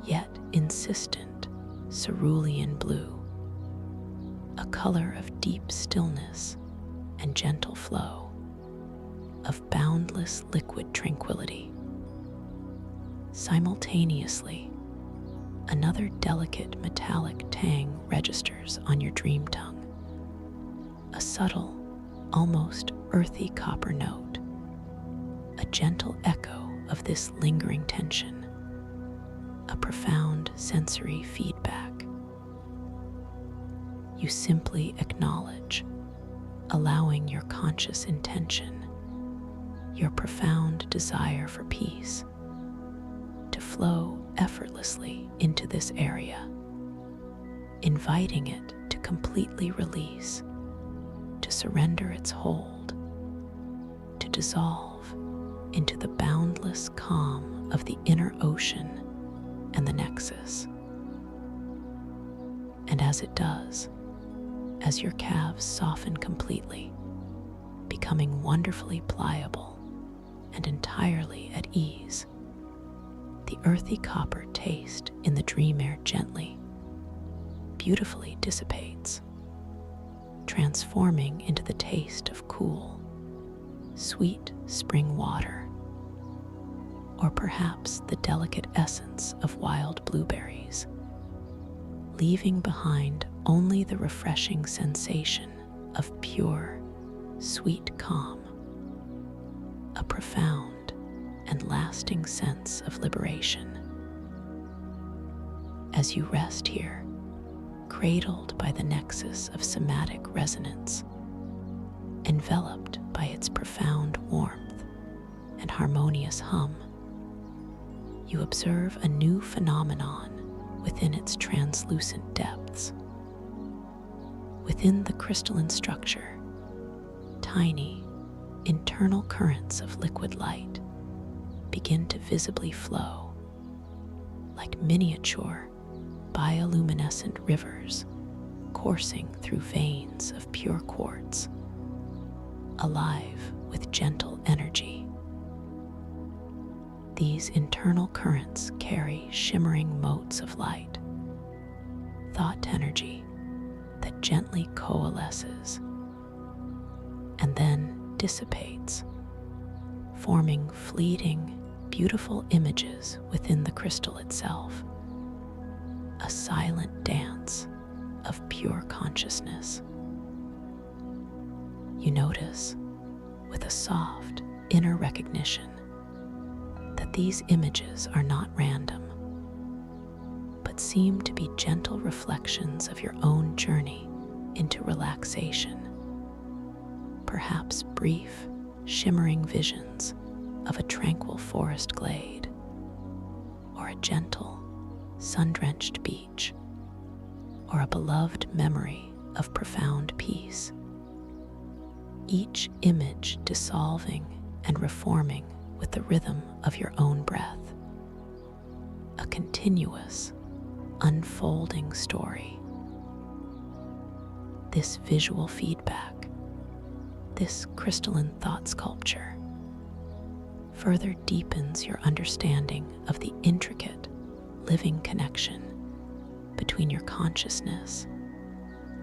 yet insistent cerulean blue, a color of deep stillness and gentle flow, of boundless liquid tranquility. Simultaneously, another delicate metallic tang registers on your dream tongue, a subtle, almost earthy copper note, a gentle echo of this lingering tension, a profound sensory feedback. You simply acknowledge, allowing your conscious intention, your profound desire for peace, to flow effortlessly into this area, inviting it to completely release, to surrender its hold, to dissolve into the boundless calm of the inner ocean and the nexus. And as it does, as your calves soften completely, becoming wonderfully pliable and entirely at ease, the earthy copper taste in the dream air gently, beautifully dissipates, transforming into the taste of cool, sweet spring water, or perhaps the delicate essence of wild blueberries, leaving behind only the refreshing sensation of pure, sweet calm, a profound and lasting sense of liberation. As you rest here, cradled by the nexus of somatic resonance, enveloped by its profound warmth and harmonious hum, you observe a new phenomenon within its translucent depths. Within the crystalline structure, tiny, internal currents of liquid light begin to visibly flow, like miniature, bioluminescent rivers coursing through veins of pure quartz, alive with gentle energy. These internal currents carry shimmering motes of light, thought energy that gently coalesces and then dissipates, forming fleeting, beautiful images within the crystal itself, a silent dance of pure consciousness. You notice, with a soft inner recognition, that these images are not random, but seem to be gentle reflections of your own journey into relaxation, perhaps brief, shimmering visions of a tranquil forest glade, or a gentle, sun-drenched beach, or a beloved memory of profound peace. Each image dissolving and reforming with the rhythm of your own breath, a continuous, unfolding story. This visual feedback, this crystalline thought sculpture, further deepens your understanding of the intricate, living connection between your consciousness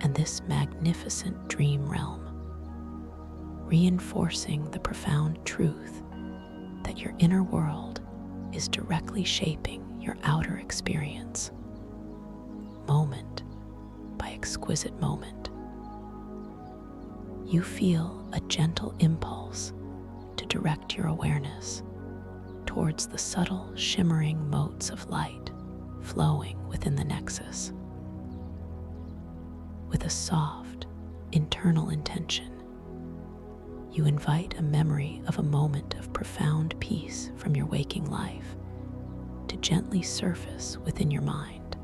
and this magnificent dream realm, reinforcing the profound truth that your inner world is directly shaping your outer experience, moment by exquisite moment. You feel a gentle impulse to direct your awareness towards the subtle, shimmering motes of light flowing within the nexus. With a soft, internal intention, you invite a memory of a moment of profound peace from your waking life to gently surface within your mind,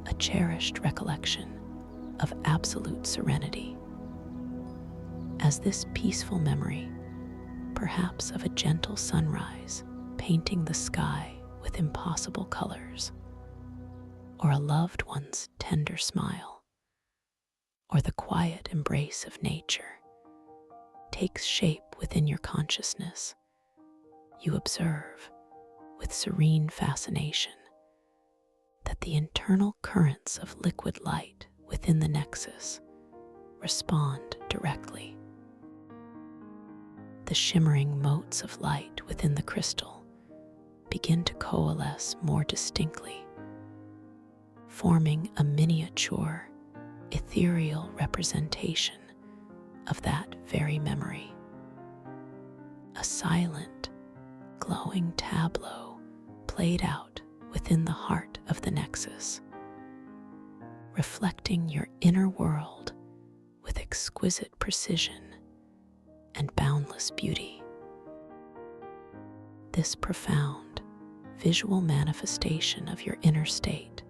a cherished recollection of absolute serenity. As this peaceful memory, perhaps of a gentle sunrise painting the sky with impossible colors, or a loved one's tender smile, or the quiet embrace of nature, takes shape within your consciousness, you observe with serene fascination that the internal currents of liquid light within the nexus respond directly. The shimmering motes of light within the crystal begin to coalesce more distinctly, forming a miniature, ethereal representation of that very memory. A silent, glowing tableau played out within the heart of the nexus, reflecting your inner world with exquisite precision and boundless beauty. This profound, visual manifestation of your inner state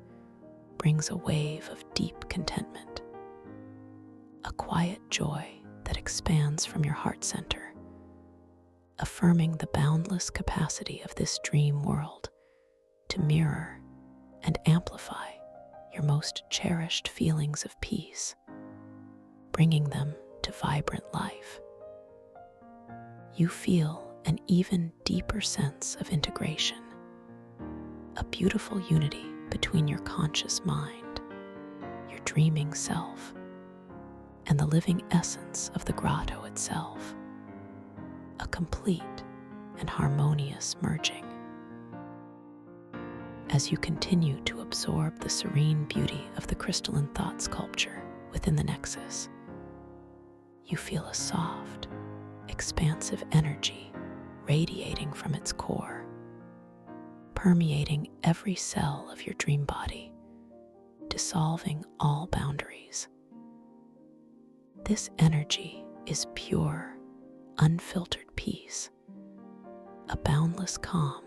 brings a wave of deep contentment, a quiet joy that expands from your heart center, affirming the boundless capacity of this dream world to mirror and amplify your most cherished feelings of peace, bringing them to vibrant life. You feel an even deeper sense of integration, a beautiful unity between your conscious mind, your dreaming self, and the living essence of the grotto itself, a complete and harmonious merging. As you continue to absorb the serene beauty of the crystalline thought sculpture within the nexus, you feel a soft, expansive energy radiating from its core, permeating every cell of your dream body, dissolving all boundaries. This energy is pure, unfiltered peace, a boundless calm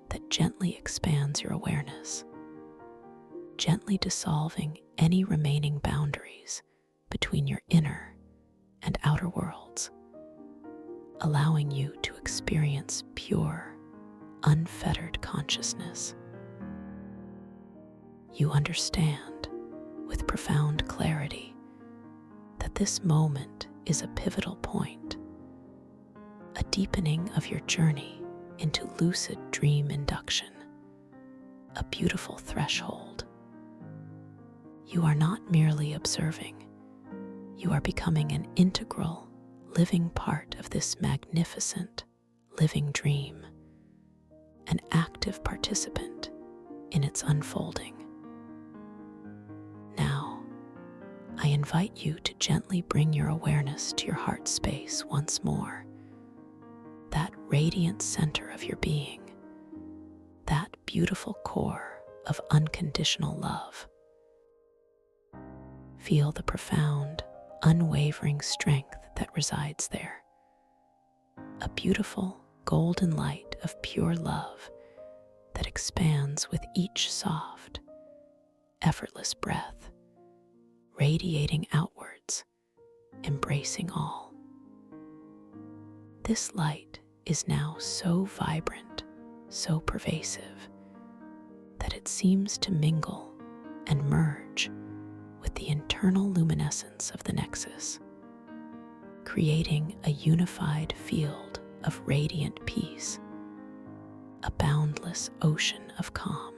that gently expands your awareness, gently dissolving any remaining boundaries between your inner and outer worlds, allowing you to experience pure, unfettered consciousness. You understand with profound clarity that this moment is a pivotal point, a deepening of your journey into lucid dream induction, a beautiful threshold. You are not merely observing, you are becoming an integral, living part of this magnificent, living dream, an active participant in its unfolding. Now, I invite you to gently bring your awareness to your heart space once more, that radiant center of your being, that beautiful core of unconditional love. Feel the profound, unwavering strength that resides there. A beautiful golden light of pure love that expands with each soft, effortless breath, radiating outwards, embracing all. This light is now so vibrant, so pervasive, that it seems to mingle and merge with the internal luminescence of the nexus, creating a unified field of radiant peace, a boundless ocean of calm.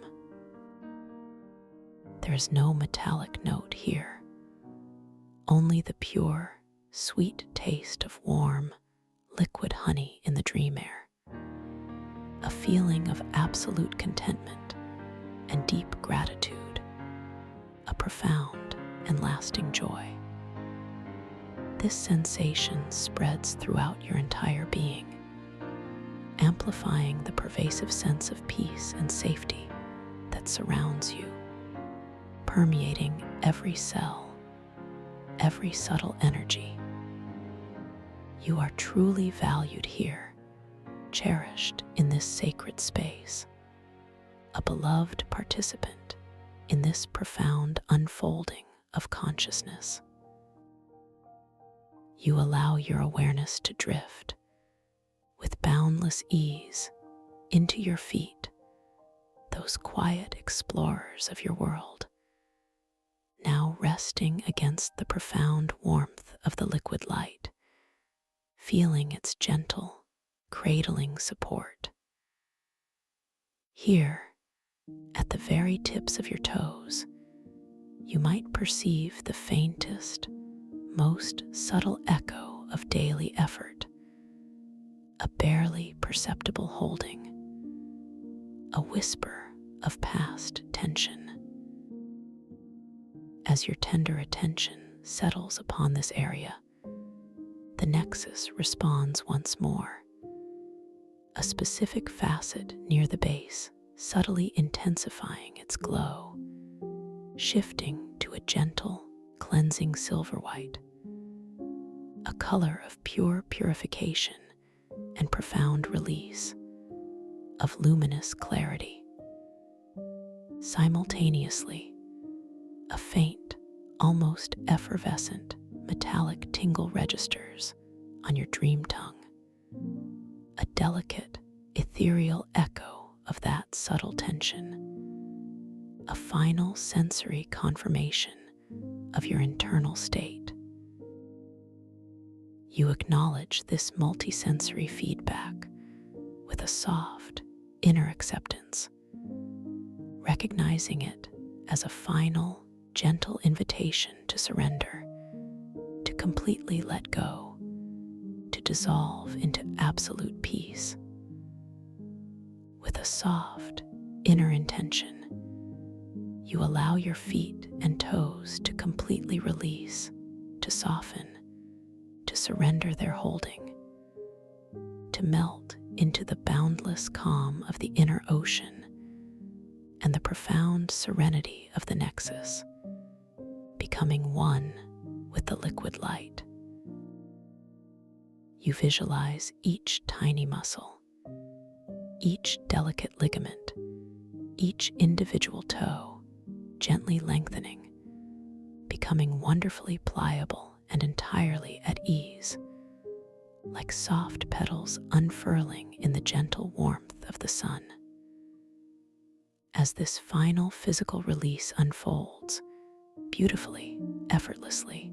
There is no metallic note here, only the pure, sweet taste of warm, liquid honey in the dream air, a feeling of absolute contentment and deep gratitude, a profound and lasting joy. This sensation spreads throughout your entire being, amplifying the pervasive sense of peace and safety that surrounds you, permeating every cell, every subtle energy. You are truly valued here, cherished in this sacred space, a beloved participant in this profound unfolding of consciousness. You allow your awareness to drift with boundless ease into your feet, those quiet explorers of your world, now resting against the profound warmth of the liquid light, feeling its gentle, cradling support. Here, at the very tips of your toes, you might perceive the faintest, most subtle echo of daily effort, a barely perceptible holding, a whisper of past tension. As your tender attention settles upon this area, the nexus responds once more, a specific facet near the base subtly intensifying its glow, shifting to a gentle, cleansing silver white, a color of pure purification and profound release, of luminous clarity. Simultaneously, a faint, almost effervescent, metallic tingle registers on your dream tongue, a delicate, ethereal echo of that subtle tension, a final sensory confirmation of your internal state. You acknowledge this multisensory feedback with a soft, inner acceptance, recognizing it as a final, gentle invitation to surrender, to completely let go, to dissolve into absolute peace. With a soft, inner intention, you allow your feet and toes to completely release, to soften, to surrender their holding, to melt into the boundless calm of the inner ocean and the profound serenity of the nexus, becoming one with the liquid light. You visualize each tiny muscle, each delicate ligament, each individual toe gently lengthening, becoming wonderfully pliable and entirely at ease, like soft petals unfurling in the gentle warmth of the sun. As this final physical release unfolds, beautifully, effortlessly,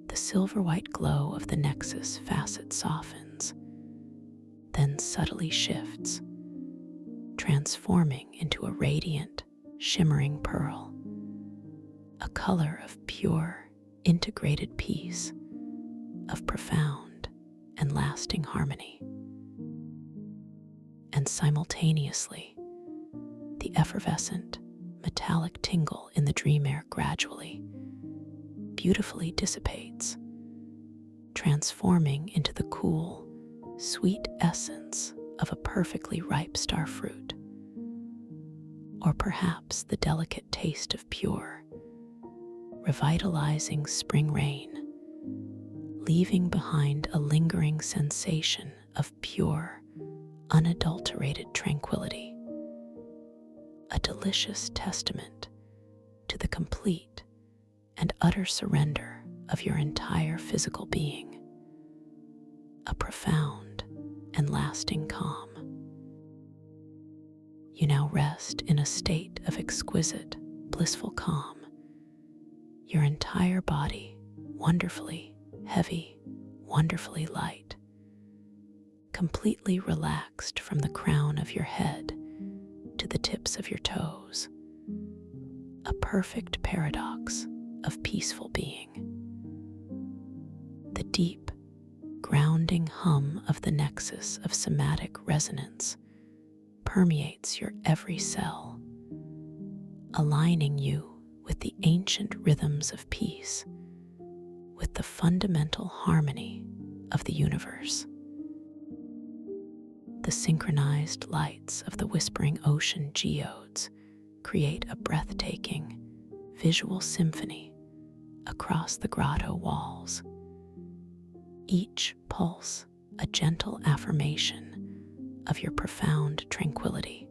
the silver-white glow of the nexus facet softens, then subtly shifts, transforming into a radiant, shimmering pearl, a color of pure, integrated peace, of profound and lasting harmony. and simultaneously, the effervescent, metallic tingle in the dream air gradually, beautifully dissipates, transforming into the cool, sweet essence of a perfectly ripe star fruit, or perhaps the delicate taste of pure, revitalizing spring rain, leaving behind a lingering sensation of pure, unadulterated tranquility, a delicious testament to the complete and utter surrender of your entire physical being, a profound and lasting calm. You now rest in a state of exquisite, blissful calm, your entire body wonderfully heavy, wonderfully light, completely relaxed from the crown of your head to the tips of your toes, a perfect paradox of peaceful being. The deep, grounding hum of the nexus of somatic resonance permeates your every cell, aligning you with the ancient rhythms of peace, with the fundamental harmony of the universe. The synchronized lights of the whispering ocean geodes create a breathtaking, visual symphony across the grotto walls, each pulse a gentle affirmation of your profound tranquility,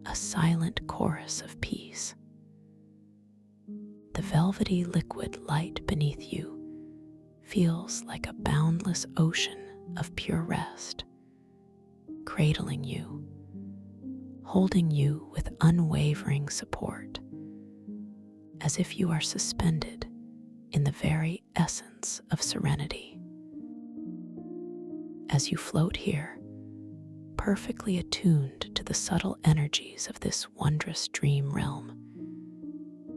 a silent chorus of peace. The velvety liquid light beneath you feels like a boundless ocean of pure rest, cradling you, holding you with unwavering support, as if you are suspended in the very essence of serenity. As you float here, perfectly attuned to the subtle energies of this wondrous dream realm,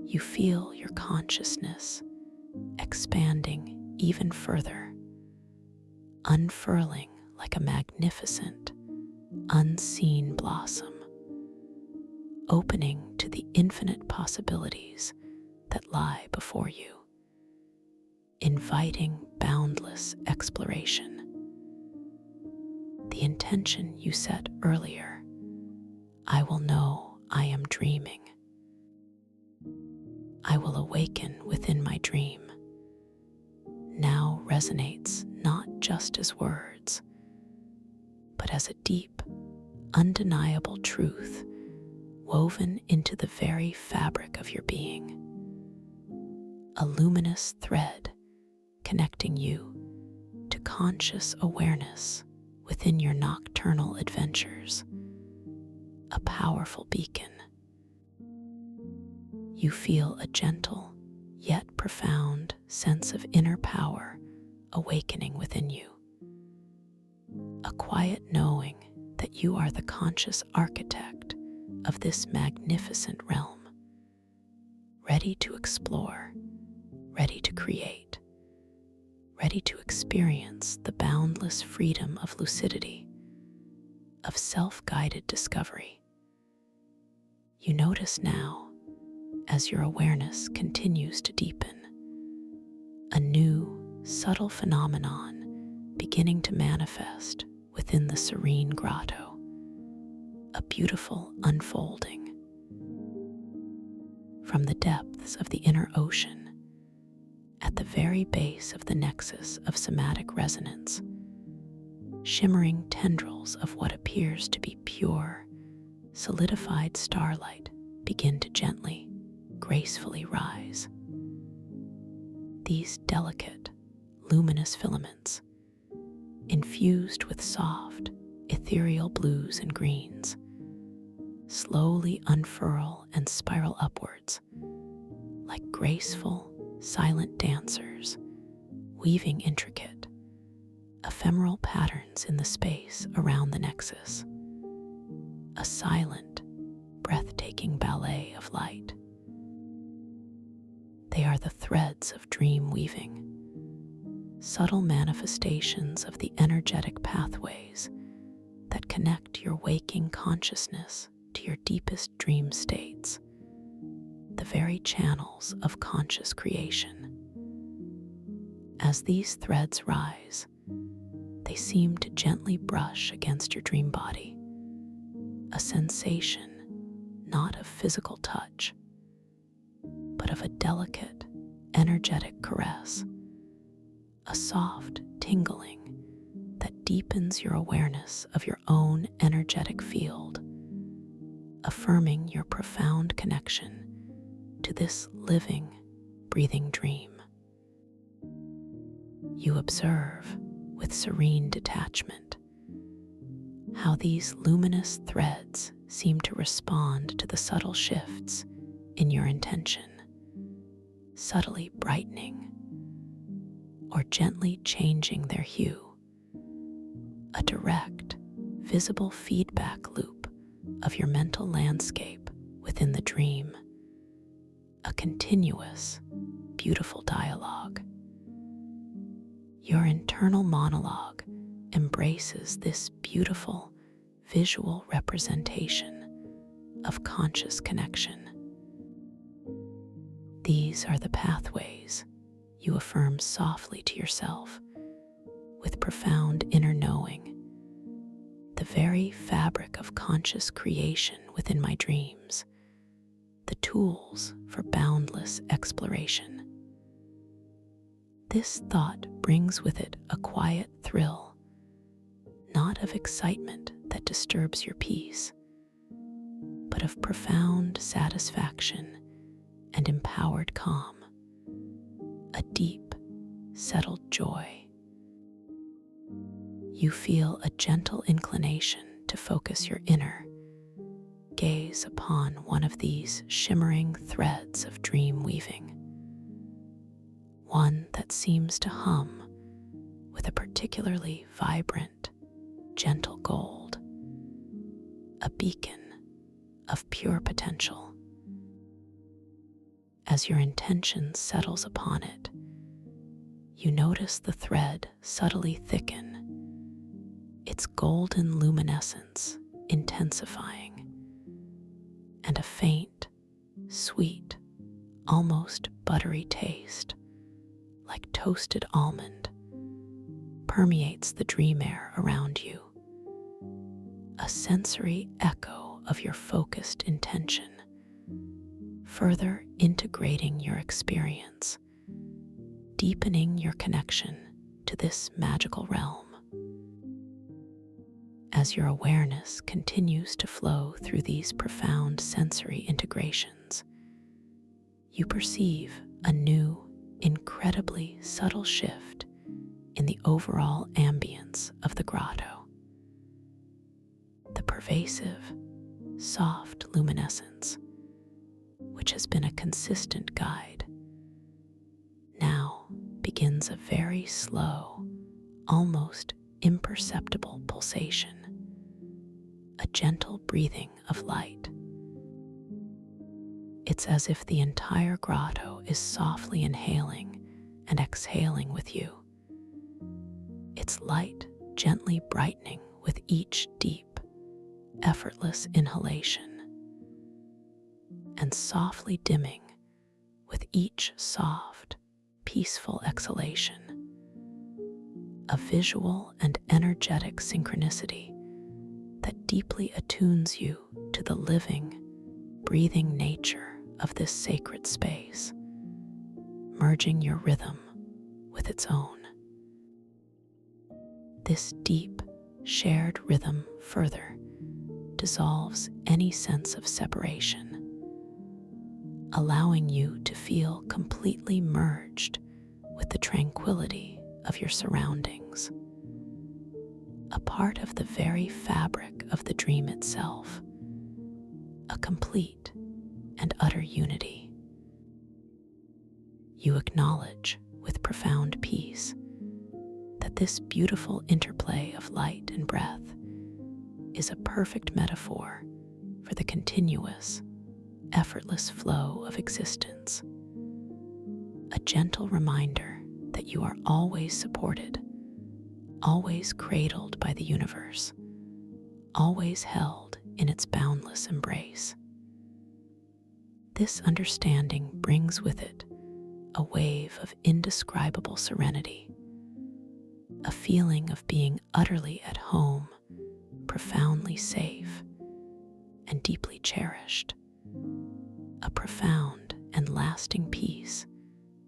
you feel your consciousness expanding even further, unfurling like a magnificent, unseen blossom, opening to the infinite possibilities that lie before you, inviting boundless exploration. The intention you set earlier, I will know I am dreaming, I will awaken within my dream, now resonates not just as words, but as a deep, undeniable truth woven into the very fabric of your being, a luminous thread connecting you to conscious awareness within your nocturnal adventures, a powerful beacon. You feel a gentle yet profound sense of inner power awakening within you, a quiet knowing that you are the conscious architect of this magnificent realm, ready to explore, ready to create, ready to experience the boundless freedom of lucidity, of self-guided discovery. You notice now, as your awareness continues to deepen, a new, subtle phenomenon beginning to manifest within the serene grotto, a beautiful unfolding. From the depths of the inner ocean, at the very base of the nexus of somatic resonance, shimmering tendrils of what appears to be pure, solidified starlight begin to gently, gracefully rise. These delicate, luminous filaments, infused with soft, ethereal blues and greens, slowly unfurl and spiral upwards like graceful, silent dancers, weaving intricate, ephemeral patterns in the space around the nexus, a silent, breathtaking ballet of light. They are the threads of dream weaving, subtle manifestations of the energetic pathways that connect your waking consciousness to your deepest dream states, the very channels of conscious creation. As these threads rise, they seem to gently brush against your dream body, a sensation not of physical touch, but of a delicate, energetic caress, a soft tingling that deepens your awareness of your own energetic field, affirming your profound connection to this living, breathing dream. You observe with serene detachment how these luminous threads seem to respond to the subtle shifts in your intention, subtly brightening or gently changing their hue, a direct, visible feedback loop of your mental landscape within the dream, a continuous, beautiful dialogue. Your internal monologue embraces this beautiful visual representation of conscious connection. These are the pathways you affirm softly to yourself with profound inner knowing, the very fabric of conscious creation within my dreams, the tools for boundless exploration. This thought brings with it a quiet thrill, not of excitement that disturbs your peace, but of profound satisfaction and empowered calm, a deep, settled joy. You feel a gentle inclination to focus your inner gaze upon one of these shimmering threads of dream weaving, one that seems to hum with a particularly vibrant, gentle gold, a beacon of pure potential. As your intention settles upon it, you notice the thread subtly thicken, its golden luminescence intensifying, and a faint, sweet, almost buttery taste, like toasted almond, permeates the dream air around you, a sensory echo of your focused intention, further integrating your experience, deepening your connection to this magical realm. As your awareness continues to flow through these profound sensory integrations, you perceive a new, incredibly subtle shift in the overall ambience of the grotto. The pervasive, soft luminescence, which has been a consistent guide, now begins a very slow, almost imperceptible pulsation, a gentle breathing of light. It's as if the entire grotto is softly inhaling and exhaling with you, its light gently brightening with each deep, effortless inhalation, and softly dimming with each soft, peaceful exhalation, a visual and energetic synchronicity that deeply attunes you to the living, breathing nature of this sacred space, merging your rhythm with its own. This deep, shared rhythm further dissolves any sense of separation, allowing you to feel completely merged with the tranquility of your surroundings, a part of the very fabric of the dream itself, a complete and utter unity. You acknowledge with profound peace that this beautiful interplay of light and breath is a perfect metaphor for the continuous, effortless flow of existence, a gentle reminder that you are always supported, always cradled by the universe, always held in its boundless embrace. This understanding brings with it a wave of indescribable serenity, a feeling of being utterly at home, profoundly safe, and deeply cherished, a profound and lasting peace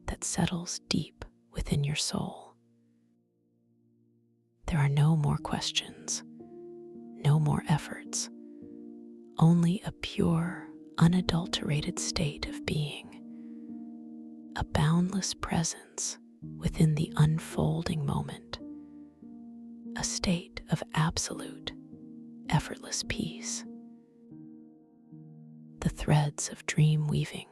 that settles deep within your soul. There are no more questions, no more efforts, only a pure, unadulterated state of being, a boundless presence within the unfolding moment, a state of absolute, effortless peace. The threads of dream weaving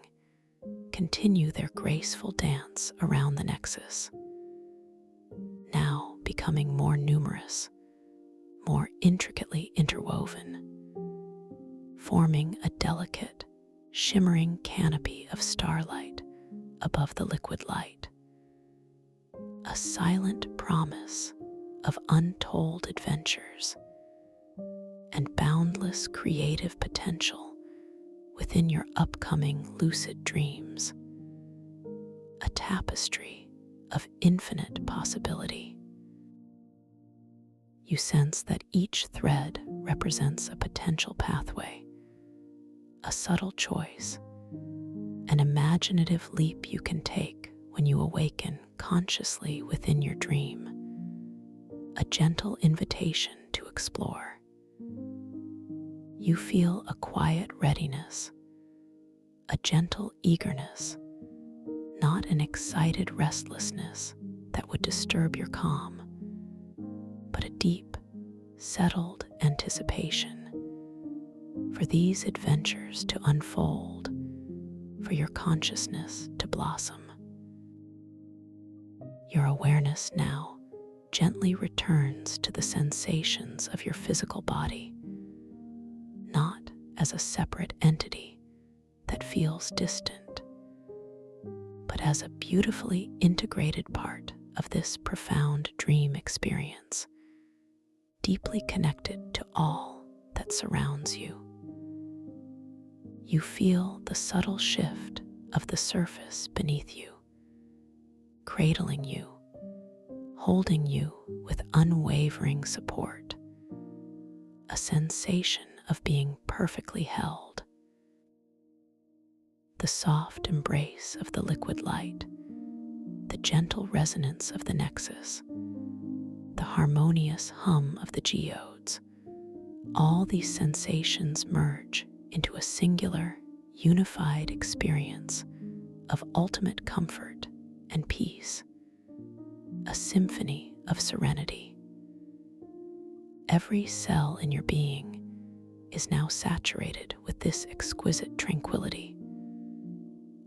continue their graceful dance around the nexus, now becoming more numerous, more intricately interwoven, forming a delicate, shimmering canopy of starlight above the liquid light, a silent promise of untold adventures and boundless creative potential within your upcoming lucid dreams, a tapestry of infinite possibility. You sense that each thread represents a potential pathway, a subtle choice, an imaginative leap you can take when you awaken consciously within your dream, a gentle invitation to explore. You feel a quiet readiness, a gentle eagerness, not an excited restlessness that would disturb your calm, but a deep, settled anticipation for these adventures to unfold, for your consciousness to blossom. Your awareness now gently returns to the sensations of your physical body, not as a separate entity that feels distant, but as a beautifully integrated part of this profound dream experience, deeply connected to all that surrounds you. You feel the subtle shift of the surface beneath you, cradling you, holding you with unwavering support, a sensation of being perfectly held. The soft embrace of the liquid light, the gentle resonance of the nexus, the harmonious hum of the geodes, all these sensations merge into a singular, unified experience of ultimate comfort and peace, a symphony of serenity. Every cell in your being is now saturated with this exquisite tranquility,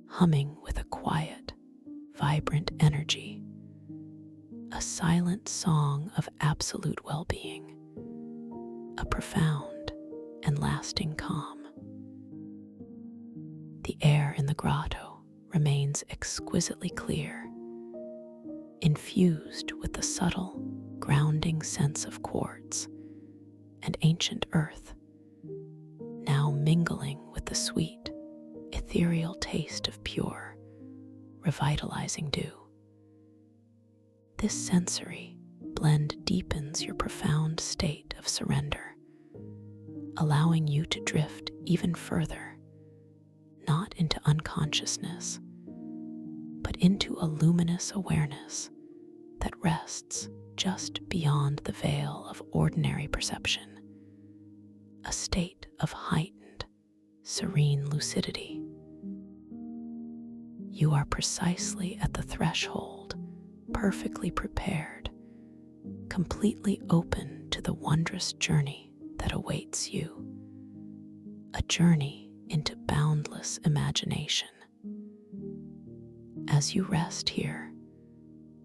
humming with a quiet, vibrant energy, a silent song of absolute well-being, a profound and lasting calm. The air in the grotto remains exquisitely clear, infused with the subtle, grounding sense of quartz and ancient earth, now mingling with the sweet, ethereal taste of pure, revitalizing dew. This sensory blend deepens your profound state of surrender, allowing you to drift even further, not into unconsciousness, but into a luminous awareness that rests just beyond the veil of ordinary perception, a state of heightened, serene lucidity. You are precisely at the threshold, perfectly prepared, completely open to the wondrous journey that awaits you, a journey into boundless imagination. As you rest here,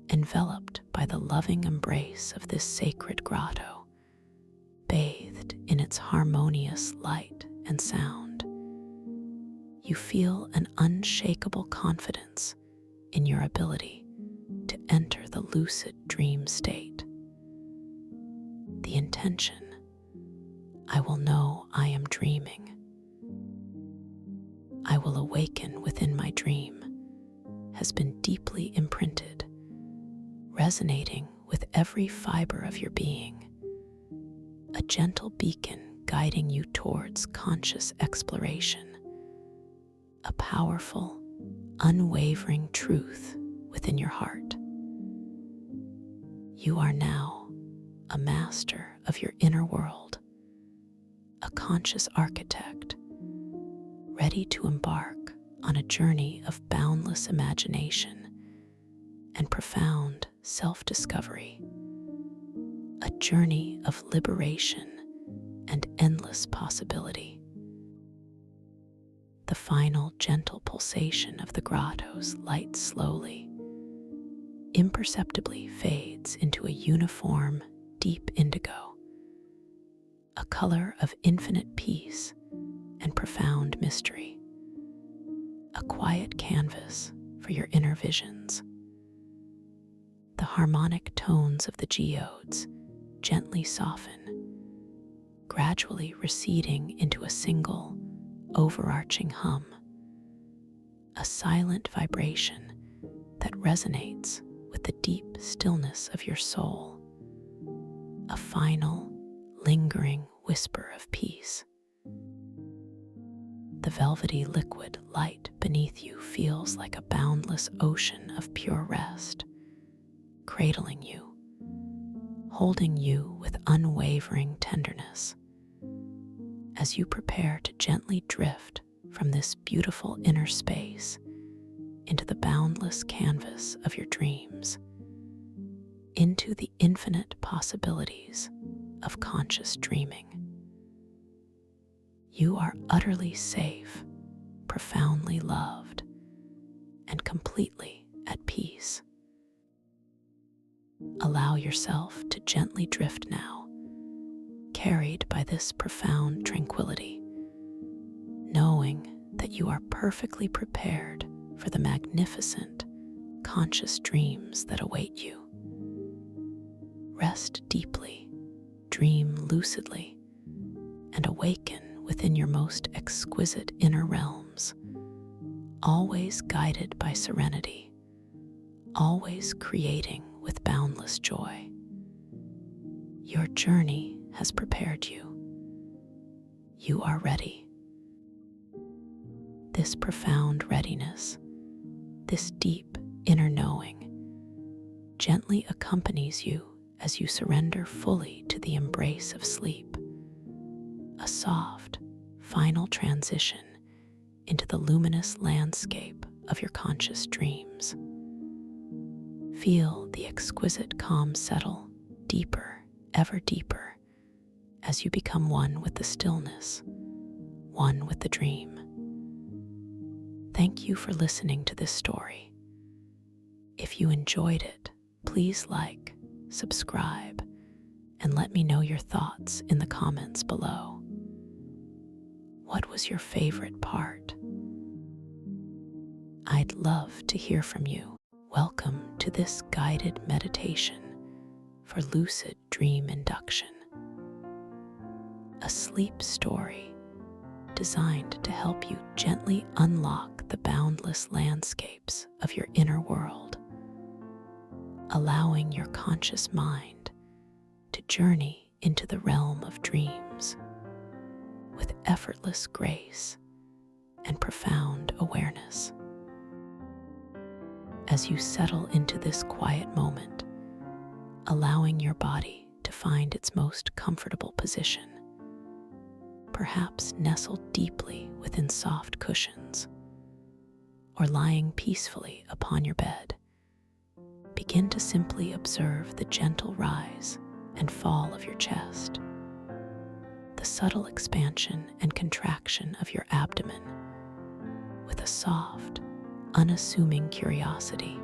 enveloped by the loving embrace of this sacred grotto, bathed in its harmonious light and sound, you feel an unshakable confidence in your ability to enter the lucid dream state. The intention, I will know I am dreaming. I will awaken within my dream has been deeply imprinted, resonating with every fiber of your being, a gentle beacon guiding you towards conscious exploration, a powerful, unwavering truth within your heart. You are now a master of your inner world, a conscious architect, ready to embark on a journey of boundless imagination and profound self-discovery, a journey of liberation and endless possibility. The final gentle pulsation of the grotto's light slowly, imperceptibly fades into a uniform, deep indigo, a color of infinite peace and profound mystery, a quiet canvas for your inner visions. The harmonic tones of the geodes gently soften, gradually receding into a single, overarching hum, a silent vibration that resonates with the deep stillness of your soul, a final, lingering whisper of peace. The velvety liquid light beneath you feels like a boundless ocean of pure rest, cradling you, holding you with unwavering tenderness. As you prepare to gently drift from this beautiful inner space into the boundless canvas of your dreams, into the infinite possibilities of conscious dreaming. You are utterly safe, profoundly loved, and completely at peace. Allow yourself to gently drift now, carried by this profound tranquility, knowing that you are perfectly prepared for the magnificent, conscious dreams that await you. Rest deeply, dream lucidly, and awaken within your most exquisite inner realms, always guided by serenity, always creating with boundless joy. Your journey has prepared you. You are ready. This profound readiness, this deep inner knowing, gently accompanies you as you surrender fully to the embrace of sleep, a soft, final transition into the luminous landscape of your conscious dreams. Feel the exquisite calm settle deeper, ever deeper, as you become one with the stillness, one with the dream. Thank you for listening to this story. If you enjoyed it, please like, subscribe, and let me know your thoughts in the comments below. What was your favorite part? I'd love to hear from you. Welcome to this guided meditation for lucid dream induction, a sleep story designed to help you gently unlock the boundless landscapes of your inner world, allowing your conscious mind to journey into the realm of dreams with effortless grace and profound awareness. As you settle into this quiet moment, allowing your body to find its most comfortable position, perhaps nestled deeply within soft cushions, or lying peacefully upon your bed, begin to simply observe the gentle rise and fall of your chest, the subtle expansion and contraction of your abdomen, with a soft, unassuming curiosity,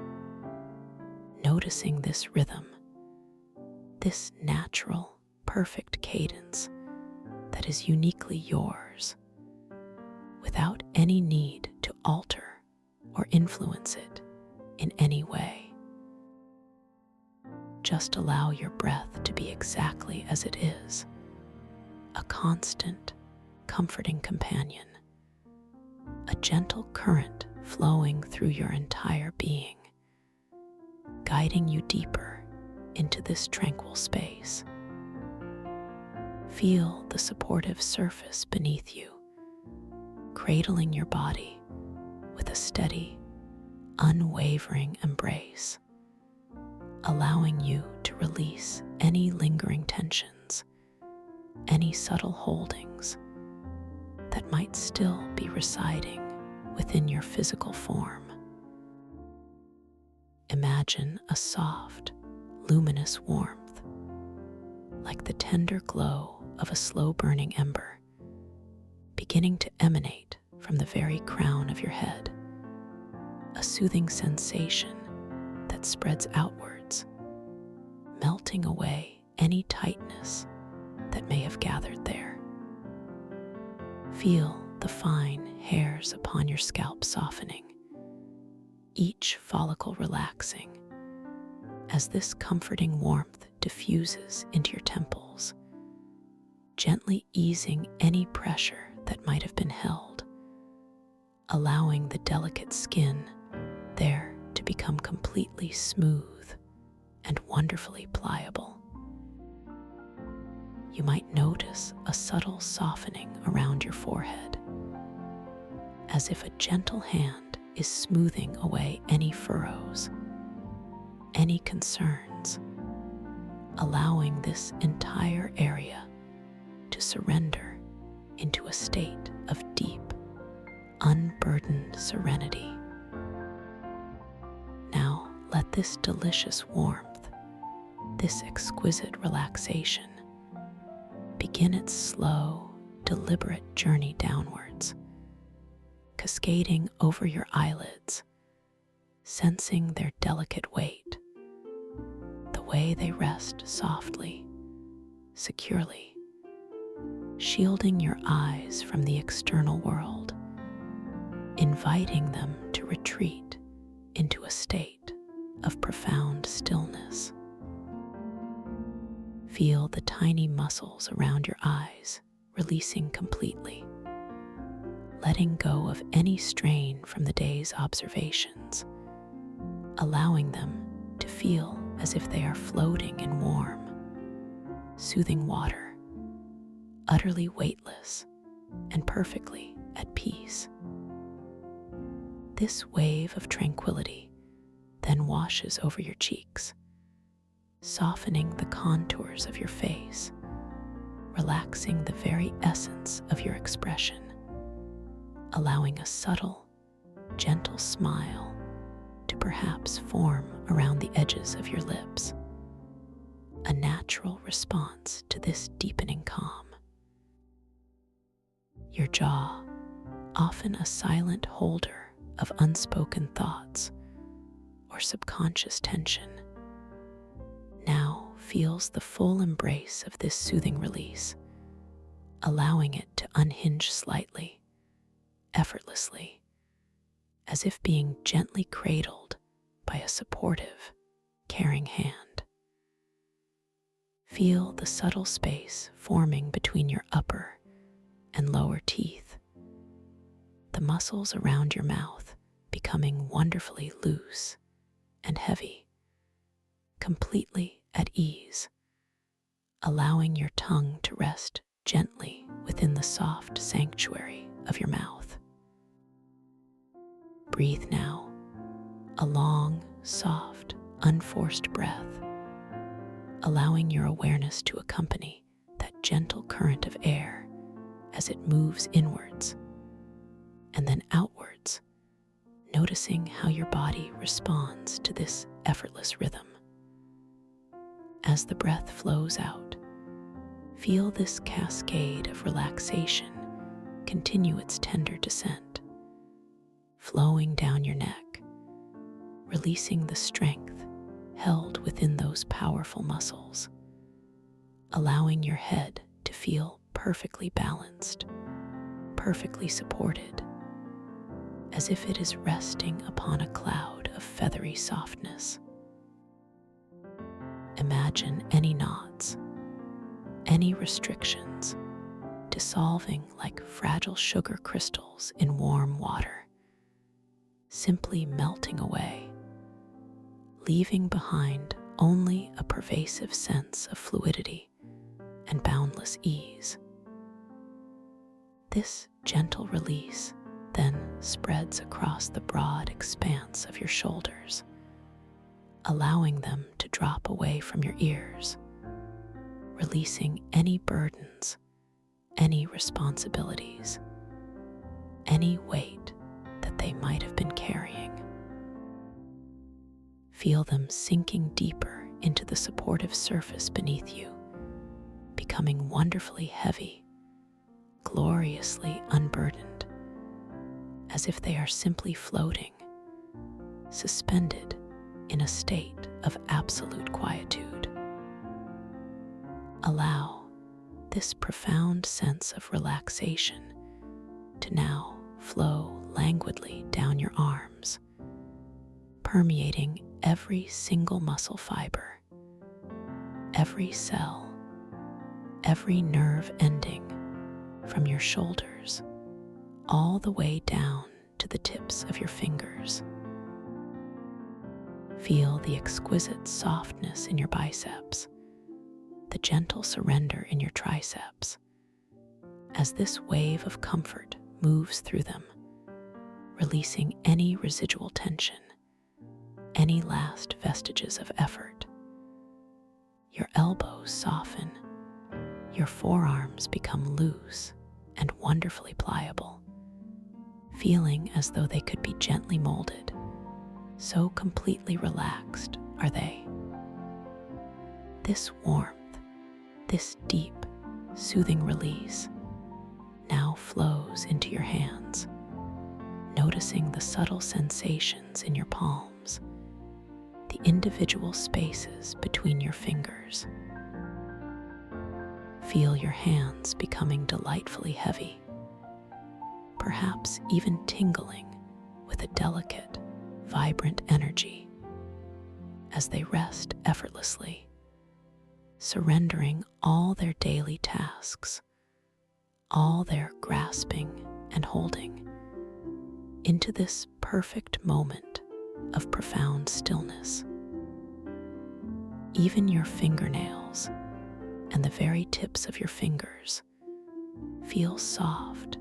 noticing this rhythm, this natural, perfect cadence that is uniquely yours, without any need to alter or influence it in any way. Just allow your breath to be exactly as it is, a constant, comforting companion, a gentle current flowing through your entire being, guiding you deeper into this tranquil space. Feel the supportive surface beneath you, cradling your body with a steady, unwavering embrace, allowing you to release any lingering tensions, any subtle holdings that might still be residing within your physical form. Imagine a soft, luminous warmth, like the tender glow of a slow-burning ember, beginning to emanate from the very crown of your head, a soothing sensation that spreads outwards, melting away any tightness that may have gathered there. Feel the fine hairs upon your scalp softening, each follicle relaxing as this comforting warmth diffuses into your temples, gently easing any pressure that might have been held, allowing the delicate skin there to become completely smooth and wonderfully pliable. You might notice a subtle softening around your forehead, as if a gentle hand is smoothing away any furrows, any concerns, allowing this entire area to surrender into a state of deep, unburdened serenity. Now let this delicious warmth, this exquisite relaxation, begin its slow, deliberate journey downwards, cascading over your eyelids, sensing their delicate weight, the way they rest softly, securely, shielding your eyes from the external world, inviting them to retreat into a state of profound stillness. Feel the tiny muscles around your eyes releasing completely, letting go of any strain from the day's observations, allowing them to feel as if they are floating in warm, soothing water, utterly weightless and perfectly at peace. This wave of tranquility then washes over your cheeks, softening the contours of your face, relaxing the very essence of your expression, allowing a subtle, gentle smile to perhaps form around the edges of your lips, a natural response to this deepening calm. Your jaw, often a silent holder of unspoken thoughts or subconscious tension, now feels the full embrace of this soothing release, allowing it to unhinge slightly, effortlessly, as if being gently cradled by a supportive, caring hand. Feel the subtle space forming between your upper and lower teeth, the muscles around your mouth becoming wonderfully loose and heavy, completely at ease, allowing your tongue to rest gently within the soft sanctuary of your mouth. Breathe now, a long, soft, unforced breath, allowing your awareness to accompany that gentle current of air as it moves inwards and then outwards, noticing how your body responds to this effortless rhythm. As the breath flows out, feel this cascade of relaxation continue its tender descent, flowing down your neck, releasing the strength held within those powerful muscles, allowing your head to feel perfectly balanced, perfectly supported, as if it is resting upon a cloud of feathery softness. Imagine any knots, any restrictions dissolving like fragile sugar crystals in warm water, simply melting away, leaving behind only a pervasive sense of fluidity and boundless ease. This gentle release then spreads across the broad expanse of your shoulders, allowing them to drop away from your ears, releasing any burdens, any responsibilities, any weight that they might have been carrying. Feel them sinking deeper into the supportive surface beneath you, becoming wonderfully heavy, gloriously unburdened, as if they are simply floating, suspended in a state of absolute quietude. Allow this profound sense of relaxation to now flow languidly down your arms, permeating every single muscle fiber, every cell, every nerve ending, from your shoulders all the way down to the tips of your fingers. Feel the exquisite softness in your biceps, the gentle surrender in your triceps, as this wave of comfort moves through them, releasing any residual tension, any last vestiges of effort. Your elbows soften, your forearms become loose and wonderfully pliable, feeling as though they could be gently molded. So completely relaxed are they. This warmth, this deep, soothing release now flows into your hands, noticing the subtle sensations in your palms, the individual spaces between your fingers. Feel your hands becoming delightfully heavy, perhaps even tingling with a delicate, vibrant energy as they rest effortlessly, surrendering all their daily tasks, all their grasping and holding, into this perfect moment of profound stillness. Even your fingernails and the very tips of your fingers feel soft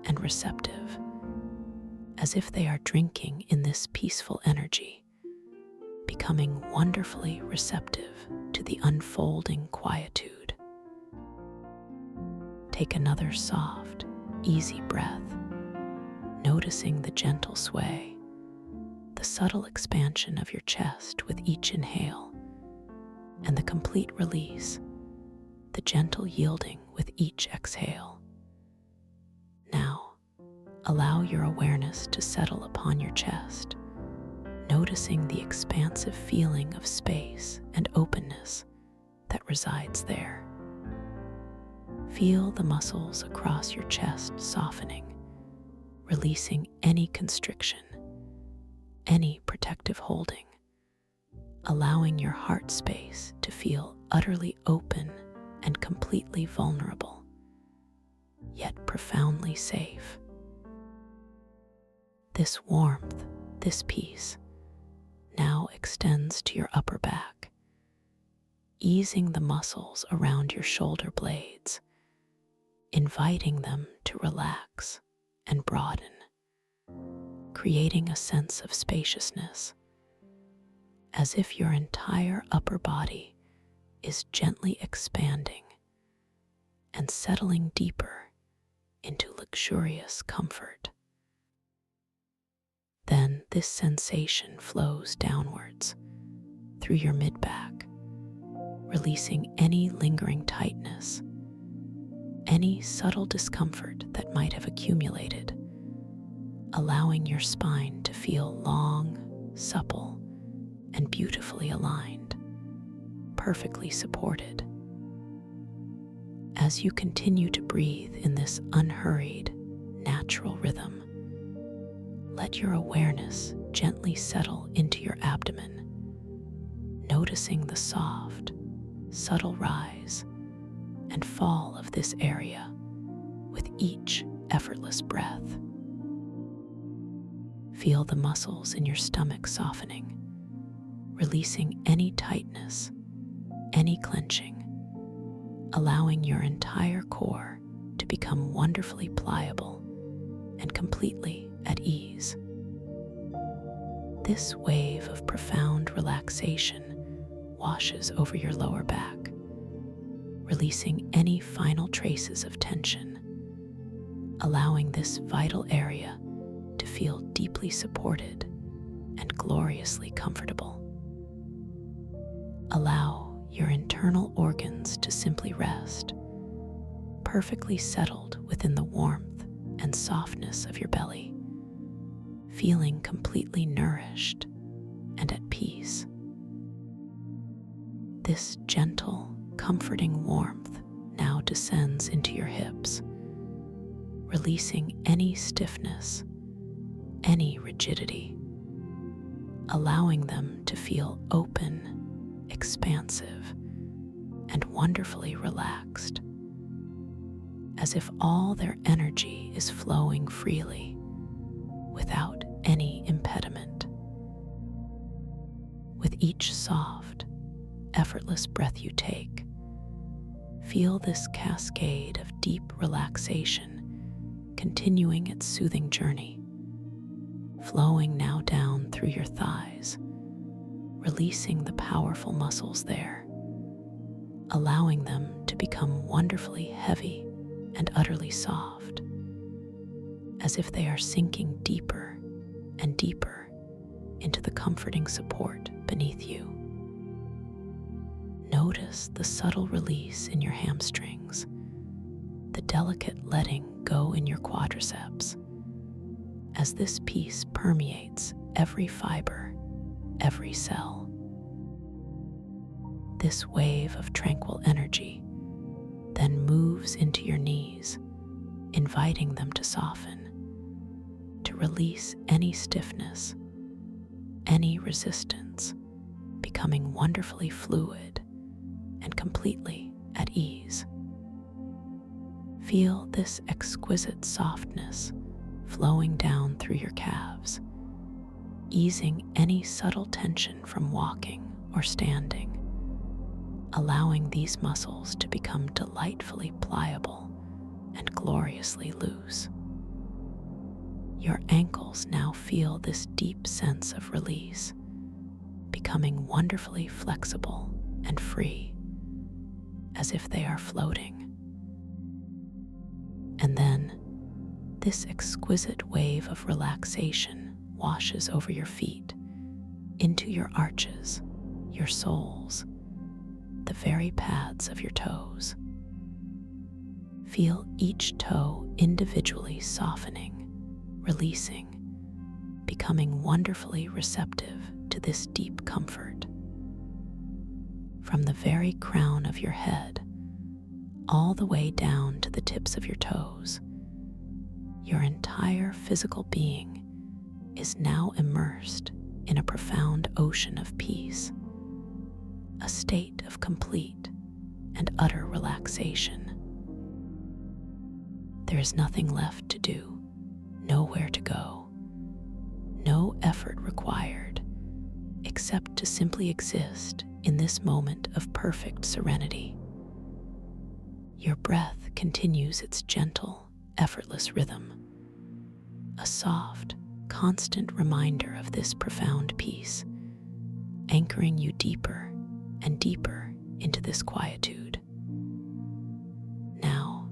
and receptive, as if they are drinking in this peaceful energy, becoming wonderfully receptive to the unfolding quietude. Take another soft, easy breath, noticing the gentle sway, the subtle expansion of your chest with each inhale, and the complete release, the gentle yielding with each exhale. Now, allow your awareness to settle upon your chest, noticing the expansive feeling of space and openness that resides there. Feel the muscles across your chest softening, releasing any constriction, any protective holding, allowing your heart space to feel utterly open and completely vulnerable, yet profoundly safe. This warmth, this peace, now extends to your upper back, easing the muscles around your shoulder blades, inviting them to relax and broaden, creating a sense of spaciousness, as if your entire upper body is gently expanding and settling deeper into luxurious comfort. Then this sensation flows downwards through your mid-back, releasing any lingering tightness, any subtle discomfort that might have accumulated, allowing your spine to feel long, supple, and beautifully aligned, perfectly supported. As you continue to breathe in this unhurried, natural rhythm, let your awareness gently settle into your abdomen, noticing the soft, subtle rise and fall of this area, each effortless breath. Feel the muscles in your stomach softening, releasing any tightness, any clenching, allowing your entire core to become wonderfully pliable and completely at ease. This wave of profound relaxation washes over your lower back, releasing any final traces of tension, allowing this vital area to feel deeply supported and gloriously comfortable. Allow your internal organs to simply rest, perfectly settled within the warmth and softness of your belly, feeling completely nourished and at peace. This gentle, comforting warmth now descends into your hips, releasing any stiffness, any rigidity, allowing them to feel open, expansive, and wonderfully relaxed, as if all their energy is flowing freely without any impediment. With each soft, effortless breath you take, feel this cascade of deep relaxation continuing its soothing journey, flowing now down through your thighs, releasing the powerful muscles there, allowing them to become wonderfully heavy and utterly soft, as if they are sinking deeper and deeper into the comforting support beneath you. Notice the subtle release in your hamstrings, the delicate letting go in your quadriceps, as this peace permeates every fiber, every cell. This wave of tranquil energy then moves into your knees, inviting them to soften, to release any stiffness, any resistance, becoming wonderfully fluid and completely at ease. Feel this exquisite softness flowing down through your calves, easing any subtle tension from walking or standing, allowing these muscles to become delightfully pliable and gloriously loose. Your ankles now feel this deep sense of release, becoming wonderfully flexible and free, as if they are floating. And then, this exquisite wave of relaxation washes over your feet, into your arches, your soles, the very pads of your toes. Feel each toe individually softening, releasing, becoming wonderfully receptive to this deep comfort. From the very crown of your head, all the way down to the tips of your toes, your entire physical being is now immersed in a profound ocean of peace, a state of complete and utter relaxation. There is nothing left to do, nowhere to go, no effort required, except to simply exist in this moment of perfect serenity. Your breath continues its gentle, effortless rhythm, a soft, constant reminder of this profound peace, anchoring you deeper and deeper into this quietude. Now,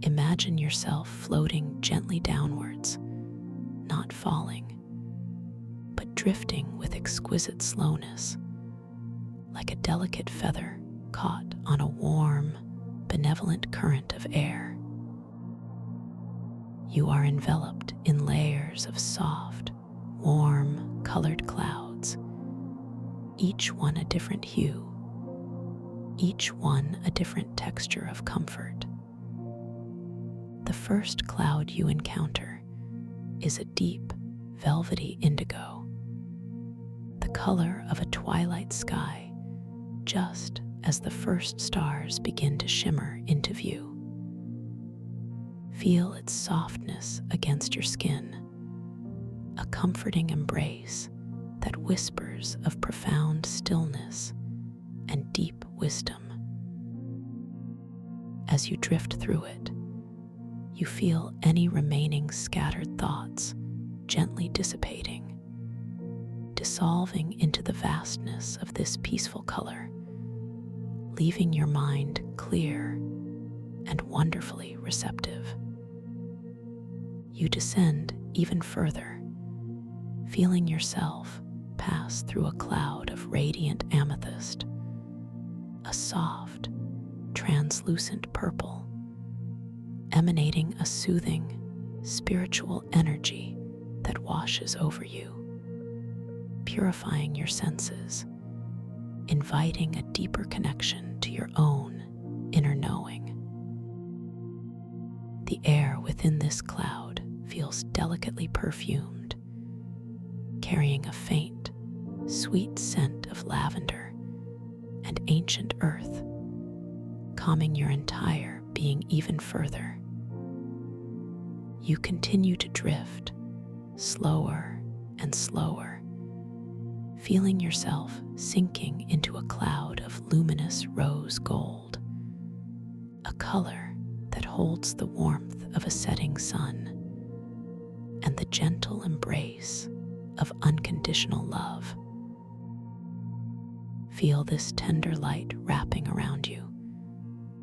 imagine yourself floating gently downwards, not falling, but drifting with exquisite slowness, like a delicate feather caught on a warm, benevolent current of air. You are enveloped in layers of soft, warm, colored clouds, each one a different hue, each one a different texture of comfort. The first cloud you encounter is a deep, velvety indigo, the color of a twilight sky, just as the first stars begin to shimmer into view. Feel its softness against your skin, a comforting embrace that whispers of profound stillness and deep wisdom. As you drift through it, you feel any remaining scattered thoughts gently dissipating, dissolving into the vastness of this peaceful color, leaving your mind clear and wonderfully receptive. You descend even further, feeling yourself pass through a cloud of radiant amethyst, a soft, translucent purple, emanating a soothing, spiritual energy that washes over you, purifying your senses, inviting a deeper connection to your own inner knowing. The air within this cloud feels delicately perfumed, carrying a faint, sweet scent of lavender and ancient earth, calming your entire being even further. You continue to drift, slower and slower, feeling yourself sinking into a cloud of luminous rose gold, a color that holds the warmth of a setting sun and the gentle embrace of unconditional love. Feel this tender light wrapping around you,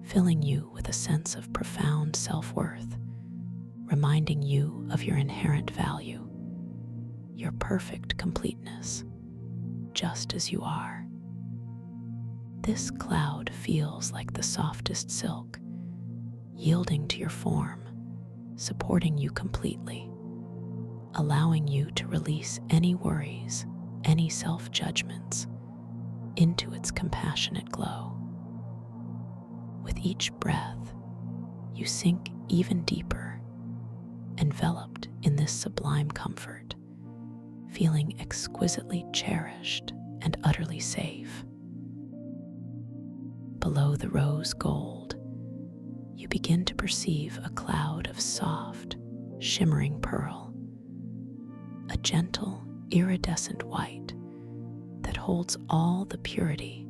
filling you with a sense of profound self-worth, reminding you of your inherent value, your perfect completeness, just as you are. This cloud feels like the softest silk, yielding to your form, supporting you completely, allowing you to release any worries, any self-judgments, into its compassionate glow. With each breath, you sink even deeper, enveloped in this sublime comfort, feeling exquisitely cherished and utterly safe. Below the rose gold, you begin to perceive a cloud of soft, shimmering pearl, a gentle, iridescent white that holds all the purity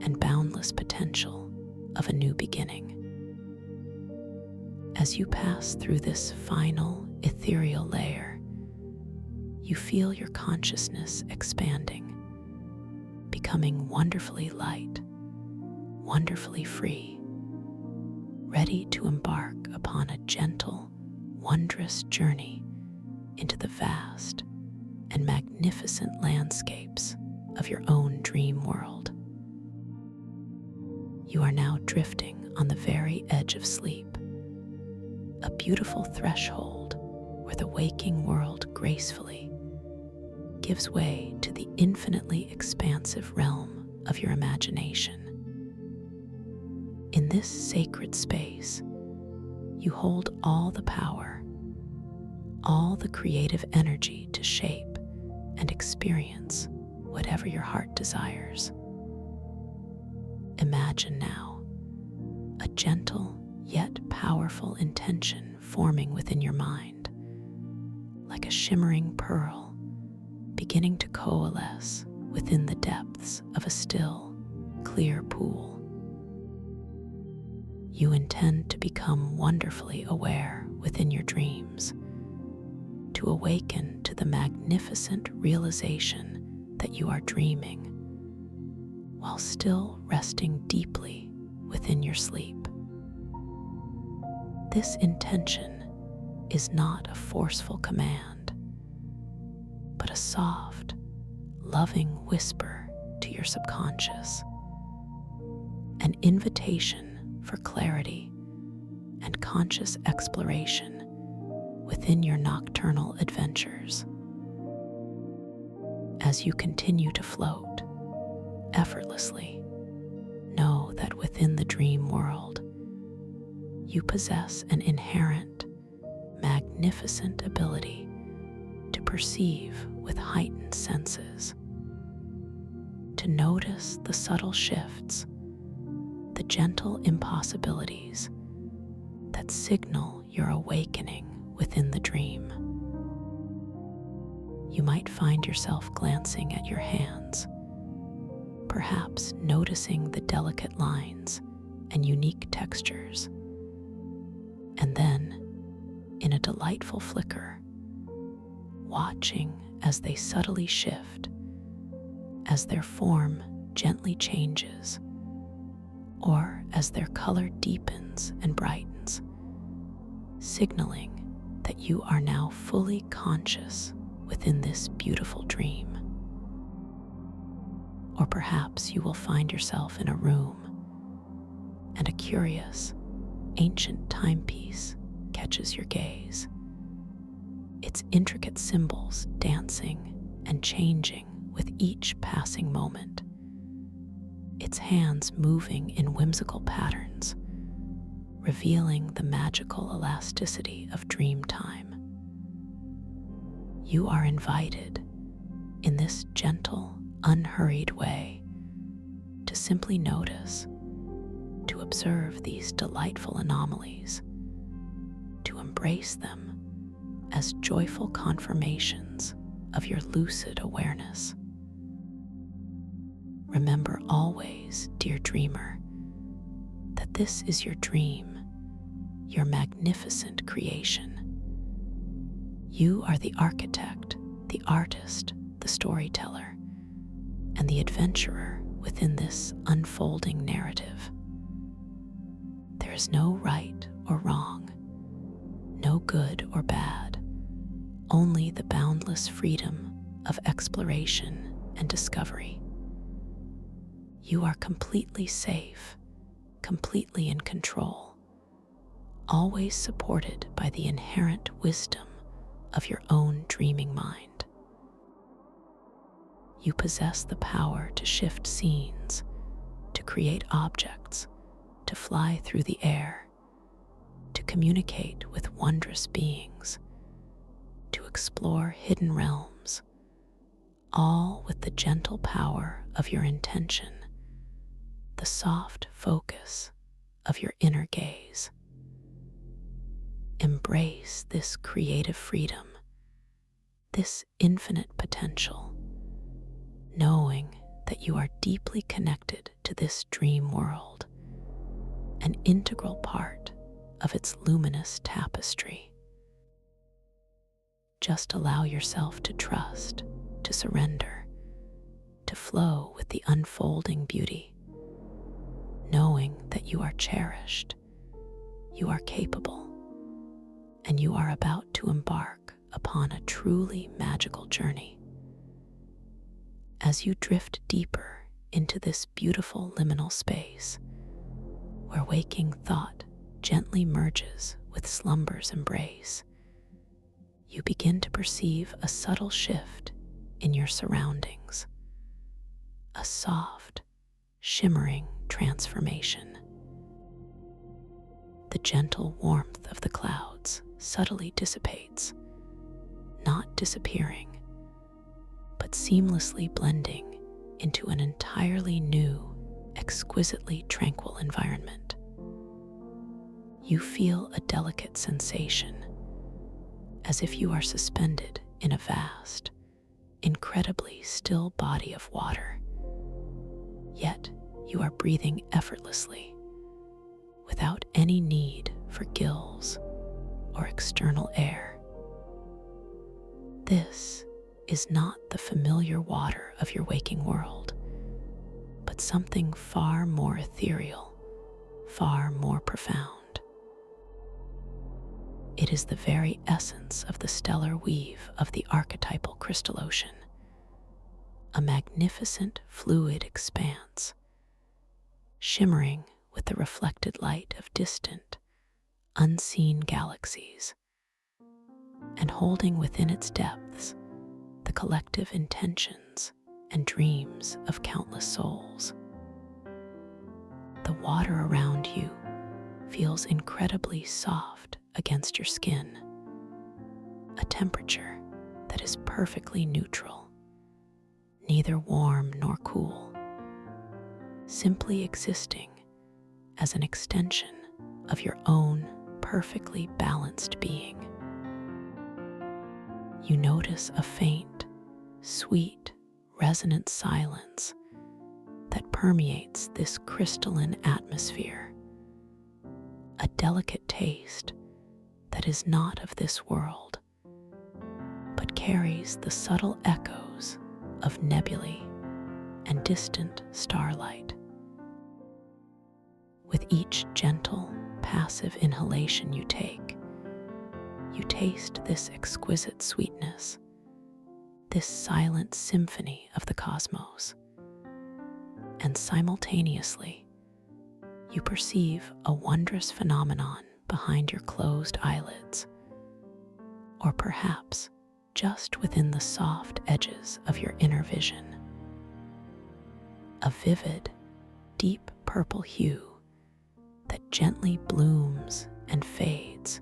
and boundless potential of a new beginning. As you pass through this final, ethereal layer, you feel your consciousness expanding, becoming wonderfully light, wonderfully free, ready to embark upon a gentle, wondrous journey into the vast and magnificent landscapes of your own dream world. You are now drifting on the very edge of sleep, a beautiful threshold where the waking world gracefully gives way to the infinitely expansive realm of your imagination. In this sacred space, you hold all the power, all the creative energy to shape and experience whatever your heart desires. Imagine now a gentle yet powerful intention forming within your mind, like a shimmering pearl beginning to coalesce within the depths of a still, clear pool. You intend to become wonderfully aware within your dreams, to awaken to the magnificent realization that you are dreaming, while still resting deeply within your sleep. This intention is not a forceful command, but a soft, loving whisper to your subconscious, an invitation for clarity and conscious exploration within your nocturnal adventures. As you continue to float effortlessly, know that within the dream world, you possess an inherent, magnificent ability to perceive with heightened senses, to notice the subtle shifts, the gentle impossibilities that signal you're awakening within the dream. You might find yourself glancing at your hands, perhaps noticing the delicate lines and unique textures. And then, in a delightful flicker, watching as they subtly shift, as their form gently changes, or as their color deepens and brightens, signaling that you are now fully conscious within this beautiful dream. Or perhaps you will find yourself in a room, and a curious, ancient timepiece catches your gaze, its intricate symbols dancing and changing with each passing moment, its hands moving in whimsical patterns, revealing the magical elasticity of dream time. You are invited, in this gentle, unhurried way, to simply notice, to observe these delightful anomalies, to embrace them as joyful confirmations of your lucid awareness. Remember always, dear dreamer, that this is your dream, your magnificent creation. You are the architect, the artist, the storyteller, and the adventurer within this unfolding narrative. There is no right or wrong, no good or bad, only the boundless freedom of exploration and discovery. You are completely safe, completely in control, always supported by the inherent wisdom of your own dreaming mind. You possess the power to shift scenes, to create objects, to fly through the air, to communicate with wondrous beings, to explore hidden realms, all with the gentle power of your intention, the soft focus of your inner gaze. Embrace this creative freedom, this infinite potential, knowing that you are deeply connected to this dream world, an integral part of its luminous tapestry. Just allow yourself to trust, to surrender, to flow with the unfolding beauty, knowing that you are cherished, you are capable, and you are about to embark upon a truly magical journey. As you drift deeper into this beautiful liminal space, where waking thought gently merges with slumber's embrace, you begin to perceive a subtle shift in your surroundings, a soft, shimmering transformation. The gentle warmth of the clouds subtly dissipates, not disappearing, but seamlessly blending into an entirely new, exquisitely tranquil environment. You feel a delicate sensation, as if you are suspended in a vast, incredibly still body of water. Yet you are breathing effortlessly, without any need for gills or external air. This is not the familiar water of your waking world, but something far more ethereal, far more profound. It is the very essence of the stellar weave of the archetypal crystal ocean, a magnificent fluid expanse, shimmering with the reflected light of distant, unseen galaxies, and holding within its depths the collective intentions and dreams of countless souls. The water around you feels incredibly soft against your skin, a temperature that is perfectly neutral, neither warm nor cool, simply existing as an extension of your own perfectly balanced being. You notice a faint, sweet, resonant silence that permeates this crystalline atmosphere, a delicate taste that is not of this world, but carries the subtle echoes of nebulae and distant starlight. With each gentle, passive inhalation you take, you taste this exquisite sweetness, this silent symphony of the cosmos, and simultaneously, you perceive a wondrous phenomenon behind your closed eyelids, or perhaps just within the soft edges of your inner vision. A vivid, deep purple hue that gently blooms and fades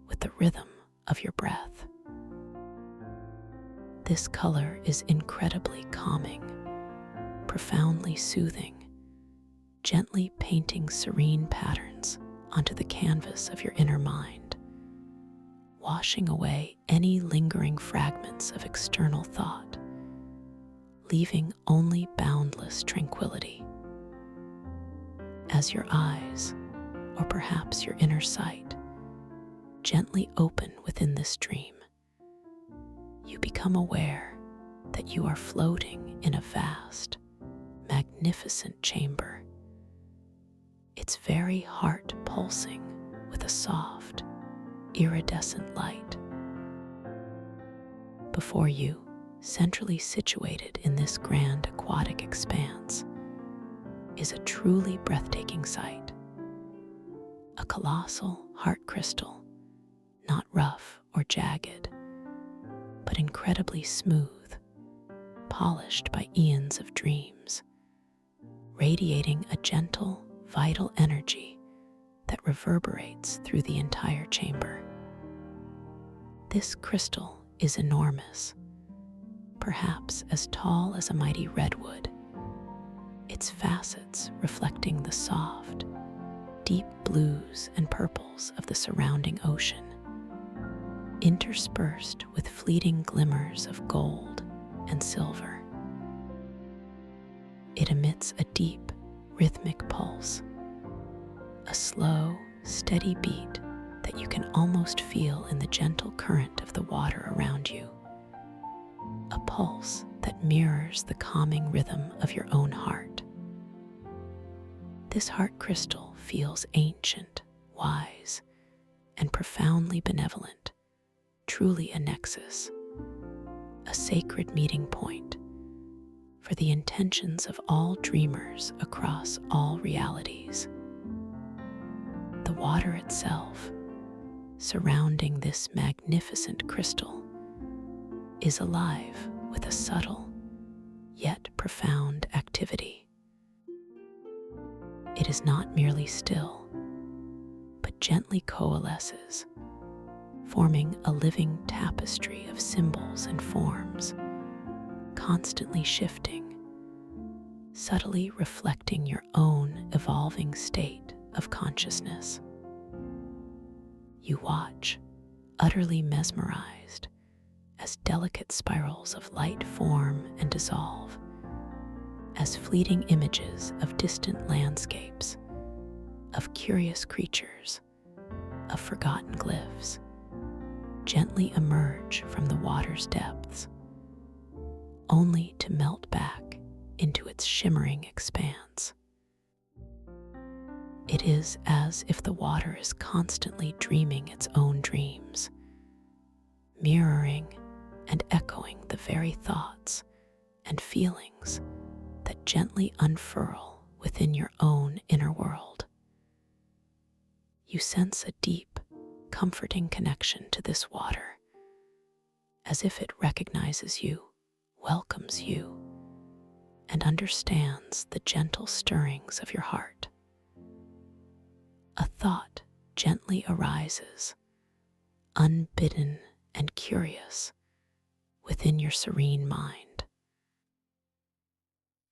with the rhythm of your breath. This color is incredibly calming, profoundly soothing, gently painting serene patterns onto the canvas of your inner mind, washing away any lingering fragments of external thought, leaving only boundless tranquility. As your eyes, or perhaps your inner sight, gently open within this dream, you become aware that you are floating in a vast, magnificent chamber, its very heart pulsing with a soft, iridescent light. Before you, centrally situated in this grand aquatic expanse, is a truly breathtaking sight. A colossal heart crystal, not rough or jagged, but incredibly smooth, polished by eons of dreams, radiating a gentle, vital energy that reverberates through the entire chamber. This crystal is enormous, perhaps as tall as a mighty redwood, its facets reflecting the soft, deep blues and purples of the surrounding ocean, interspersed with fleeting glimmers of gold and silver. It emits a deep, rhythmic pulse, a slow, steady beat that you can almost feel in the gentle current of the water around you, a pulse that mirrors the calming rhythm of your own heart. This heart crystal feels ancient, wise, and profoundly benevolent, truly a nexus, a sacred meeting point for the intentions of all dreamers across all realities. The water itself, surrounding this magnificent crystal, is alive with a subtle yet profound activity. It is not merely still, but gently coalesces, forming a living tapestry of symbols and forms, constantly shifting, subtly reflecting your own evolving state of consciousness. You watch, utterly mesmerized, as delicate spirals of light form and dissolve, as fleeting images of distant landscapes, of curious creatures, of forgotten glyphs, gently emerge from the water's depths, only to melt back into its shimmering expanse. It is as if the water is constantly dreaming its own dreams, mirroring and echoing the very thoughts and feelings that gently unfurl within your own inner world. You sense a deep, comforting connection to this water, as if it recognizes you, welcomes you, and understands the gentle stirrings of your heart. A thought gently arises, unbidden and curious, within your serene mind.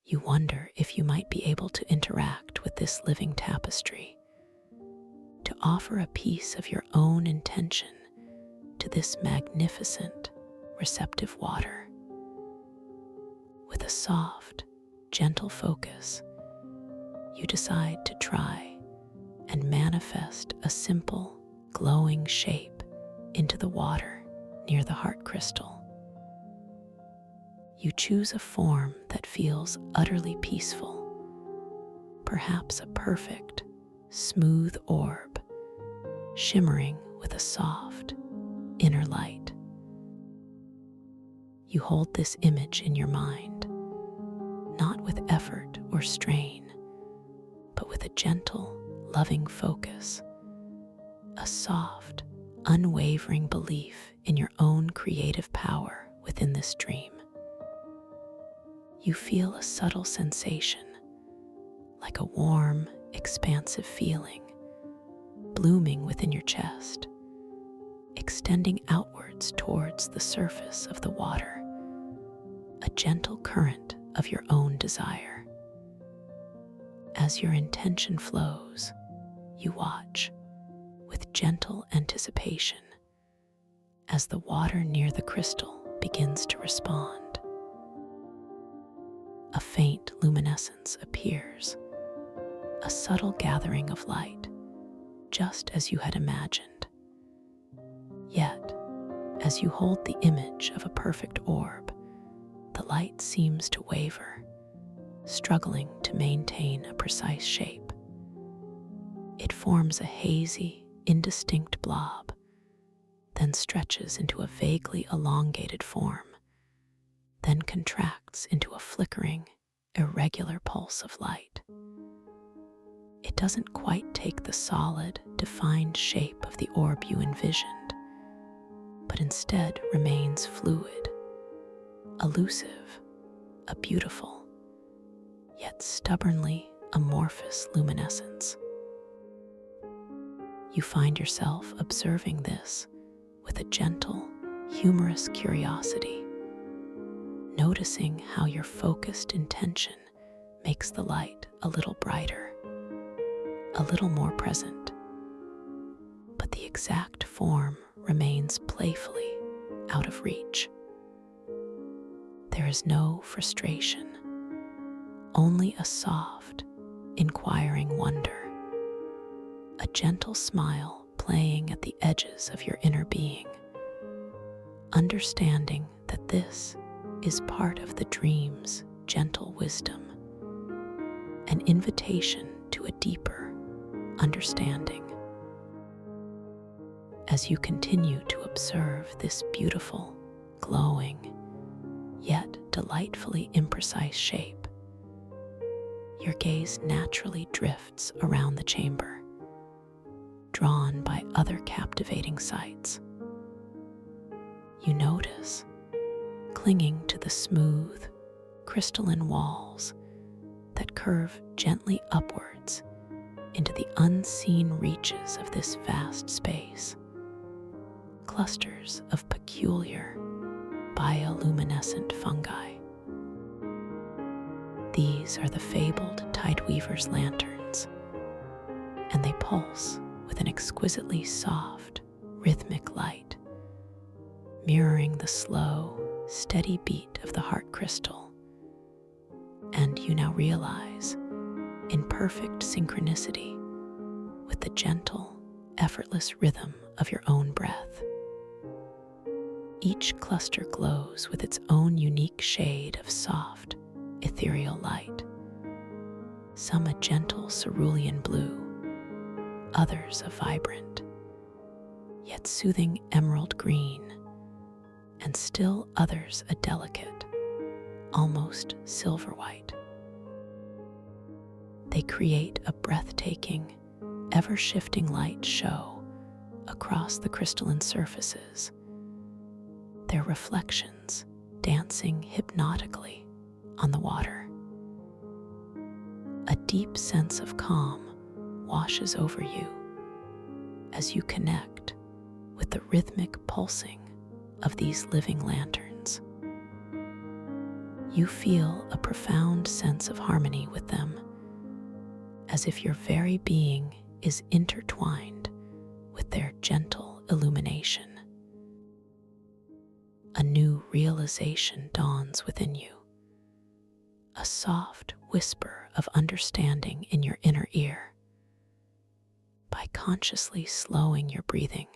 You wonder if you might be able to interact with this living tapestry, to offer a piece of your own intention to this magnificent, receptive water. With a soft, gentle focus, you decide to try and manifest a simple, glowing shape into the water near the heart crystal. You choose a form that feels utterly peaceful, perhaps a perfect, smooth orb, shimmering with a soft, inner light. You hold this image in your mind, not with effort or strain, but with a gentle, loving focus, a soft, unwavering belief in your own creative power within this dream. You feel a subtle sensation, like a warm, expansive feeling, blooming within your chest, extending outwards towards the surface of the water, a gentle current of your own desire. As your intention flows, you watch, with gentle anticipation, as the water near the crystal begins to respond. A faint luminescence appears, a subtle gathering of light, just as you had imagined. Yet, as you hold the image of a perfect orb, the light seems to waver, struggling to maintain a precise shape. It forms a hazy, indistinct blob, then stretches into a vaguely elongated form, then contracts into a flickering, irregular pulse of light. It doesn't quite take the solid, defined shape of the orb you envisioned, but instead remains fluid, elusive, a beautiful, yet stubbornly amorphous luminescence. You find yourself observing this with a gentle, humorous curiosity, noticing how your focused intention makes the light a little brighter, a little more present, but the exact form remains playfully out of reach. There is no frustration, only a soft, inquiring wonder, a gentle smile playing at the edges of your inner being, understanding that this is part of the dream's gentle wisdom, an invitation to a deeper understanding. As you continue to observe this beautiful, glowing, yet delightfully imprecise shape, your gaze naturally drifts around the chamber, drawn by other captivating sights. You notice, clinging to the smooth, crystalline walls that curve gently upwards into the unseen reaches of this vast space, clusters of peculiar, bioluminescent fungi. These are the fabled tideweaver's lanterns, and they pulse with an exquisitely soft, rhythmic light, mirroring the slow, steady beat of the heart crystal. And you now realize, in perfect synchronicity with the gentle, effortless rhythm of your own breath. Each cluster glows with its own unique shade of soft, ethereal light, some a gentle cerulean blue, others a vibrant, yet soothing emerald green, and still others a delicate, almost silver white. They create a breathtaking, ever-shifting light show across the crystalline surfaces, their reflections dancing hypnotically on the water. A deep sense of calm washes over you as you connect with the rhythmic pulsing of these living lanterns. You feel a profound sense of harmony with them, as if your very being is intertwined with their gentle illumination. A new realization dawns within you, a soft whisper of understanding in your inner ear. By consciously slowing your breathing,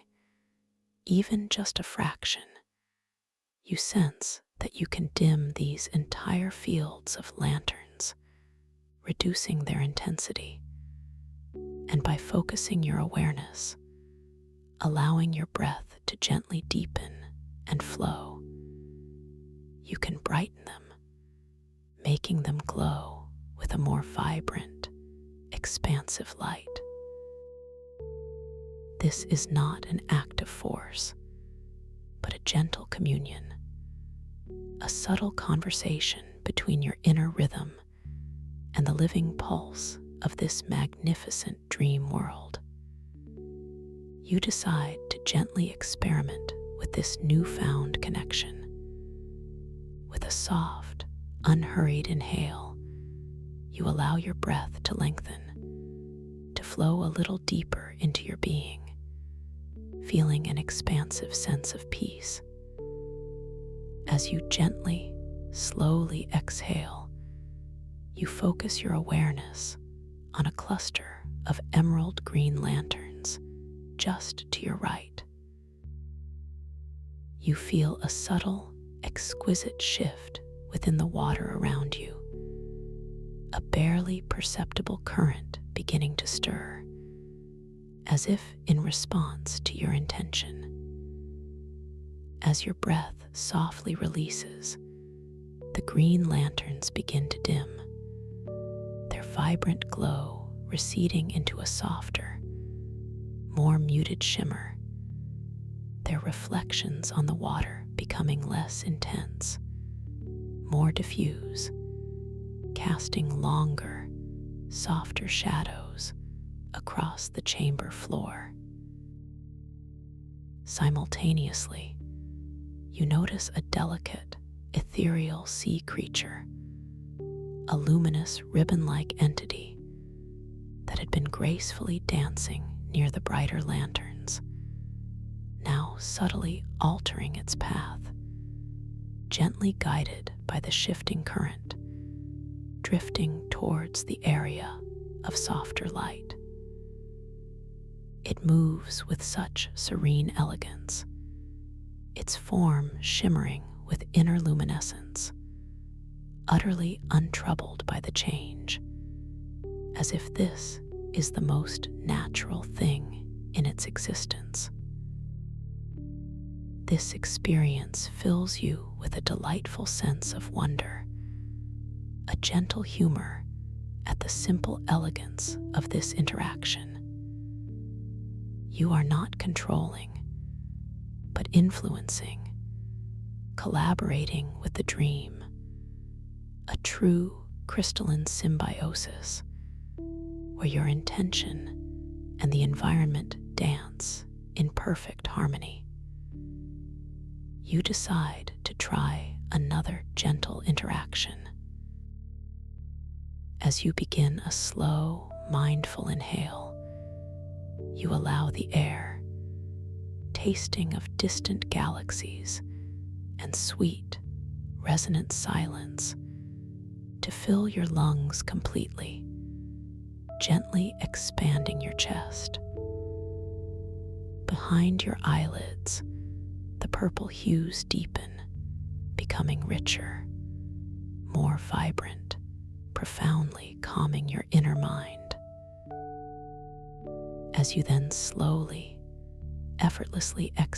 even just a fraction, you sense that you can dim these entire fields of lanterns, reducing their intensity. And by focusing your awareness, allowing your breath to gently deepen and flow, you can brighten them, making them glow with a more vibrant, expansive light. This is not an act of force, but a gentle communion, a subtle conversation between your inner rhythm and the living pulse of this magnificent dream world. You decide to gently experiment with this newfound connection. With a soft, unhurried inhale, you allow your breath to lengthen, to flow a little deeper into your being, feeling an expansive sense of peace. As you gently, slowly exhale, you focus your awareness on a cluster of emerald green lanterns just to your right. You feel a subtle, exquisite shift within the water around you, a barely perceptible current beginning to stir, as if in response to your intention. As your breath softly releases, the green lanterns begin to dim, their vibrant glow receding into a softer, more muted shimmer, their reflections on the water becoming less intense, more diffuse, casting longer, softer shadows across the chamber floor. Simultaneously, you notice a delicate, ethereal sea creature, a luminous ribbon-like entity that had been gracefully dancing near the brighter lanterns, now subtly altering its path, gently guided by the shifting current, drifting towards the area of softer light. It moves with such serene elegance, its form shimmering with inner luminescence, utterly untroubled by the change, as if this is the most natural thing in its existence. This experience fills you with a delightful sense of wonder, a gentle humor at the simple elegance of this interaction. You are not controlling, but influencing, collaborating with the dream, a true crystalline symbiosis where your intention and the environment dance in perfect harmony. You decide to try another gentle interaction. As you begin a slow, mindful inhale, you allow the air, tasting of distant galaxies and sweet, resonant silence, to fill your lungs completely, gently expanding your chest. Behind your eyelids, the purple hues deepen, becoming richer, more vibrant, profoundly calming your inner mind. As you then slowly, effortlessly exhale,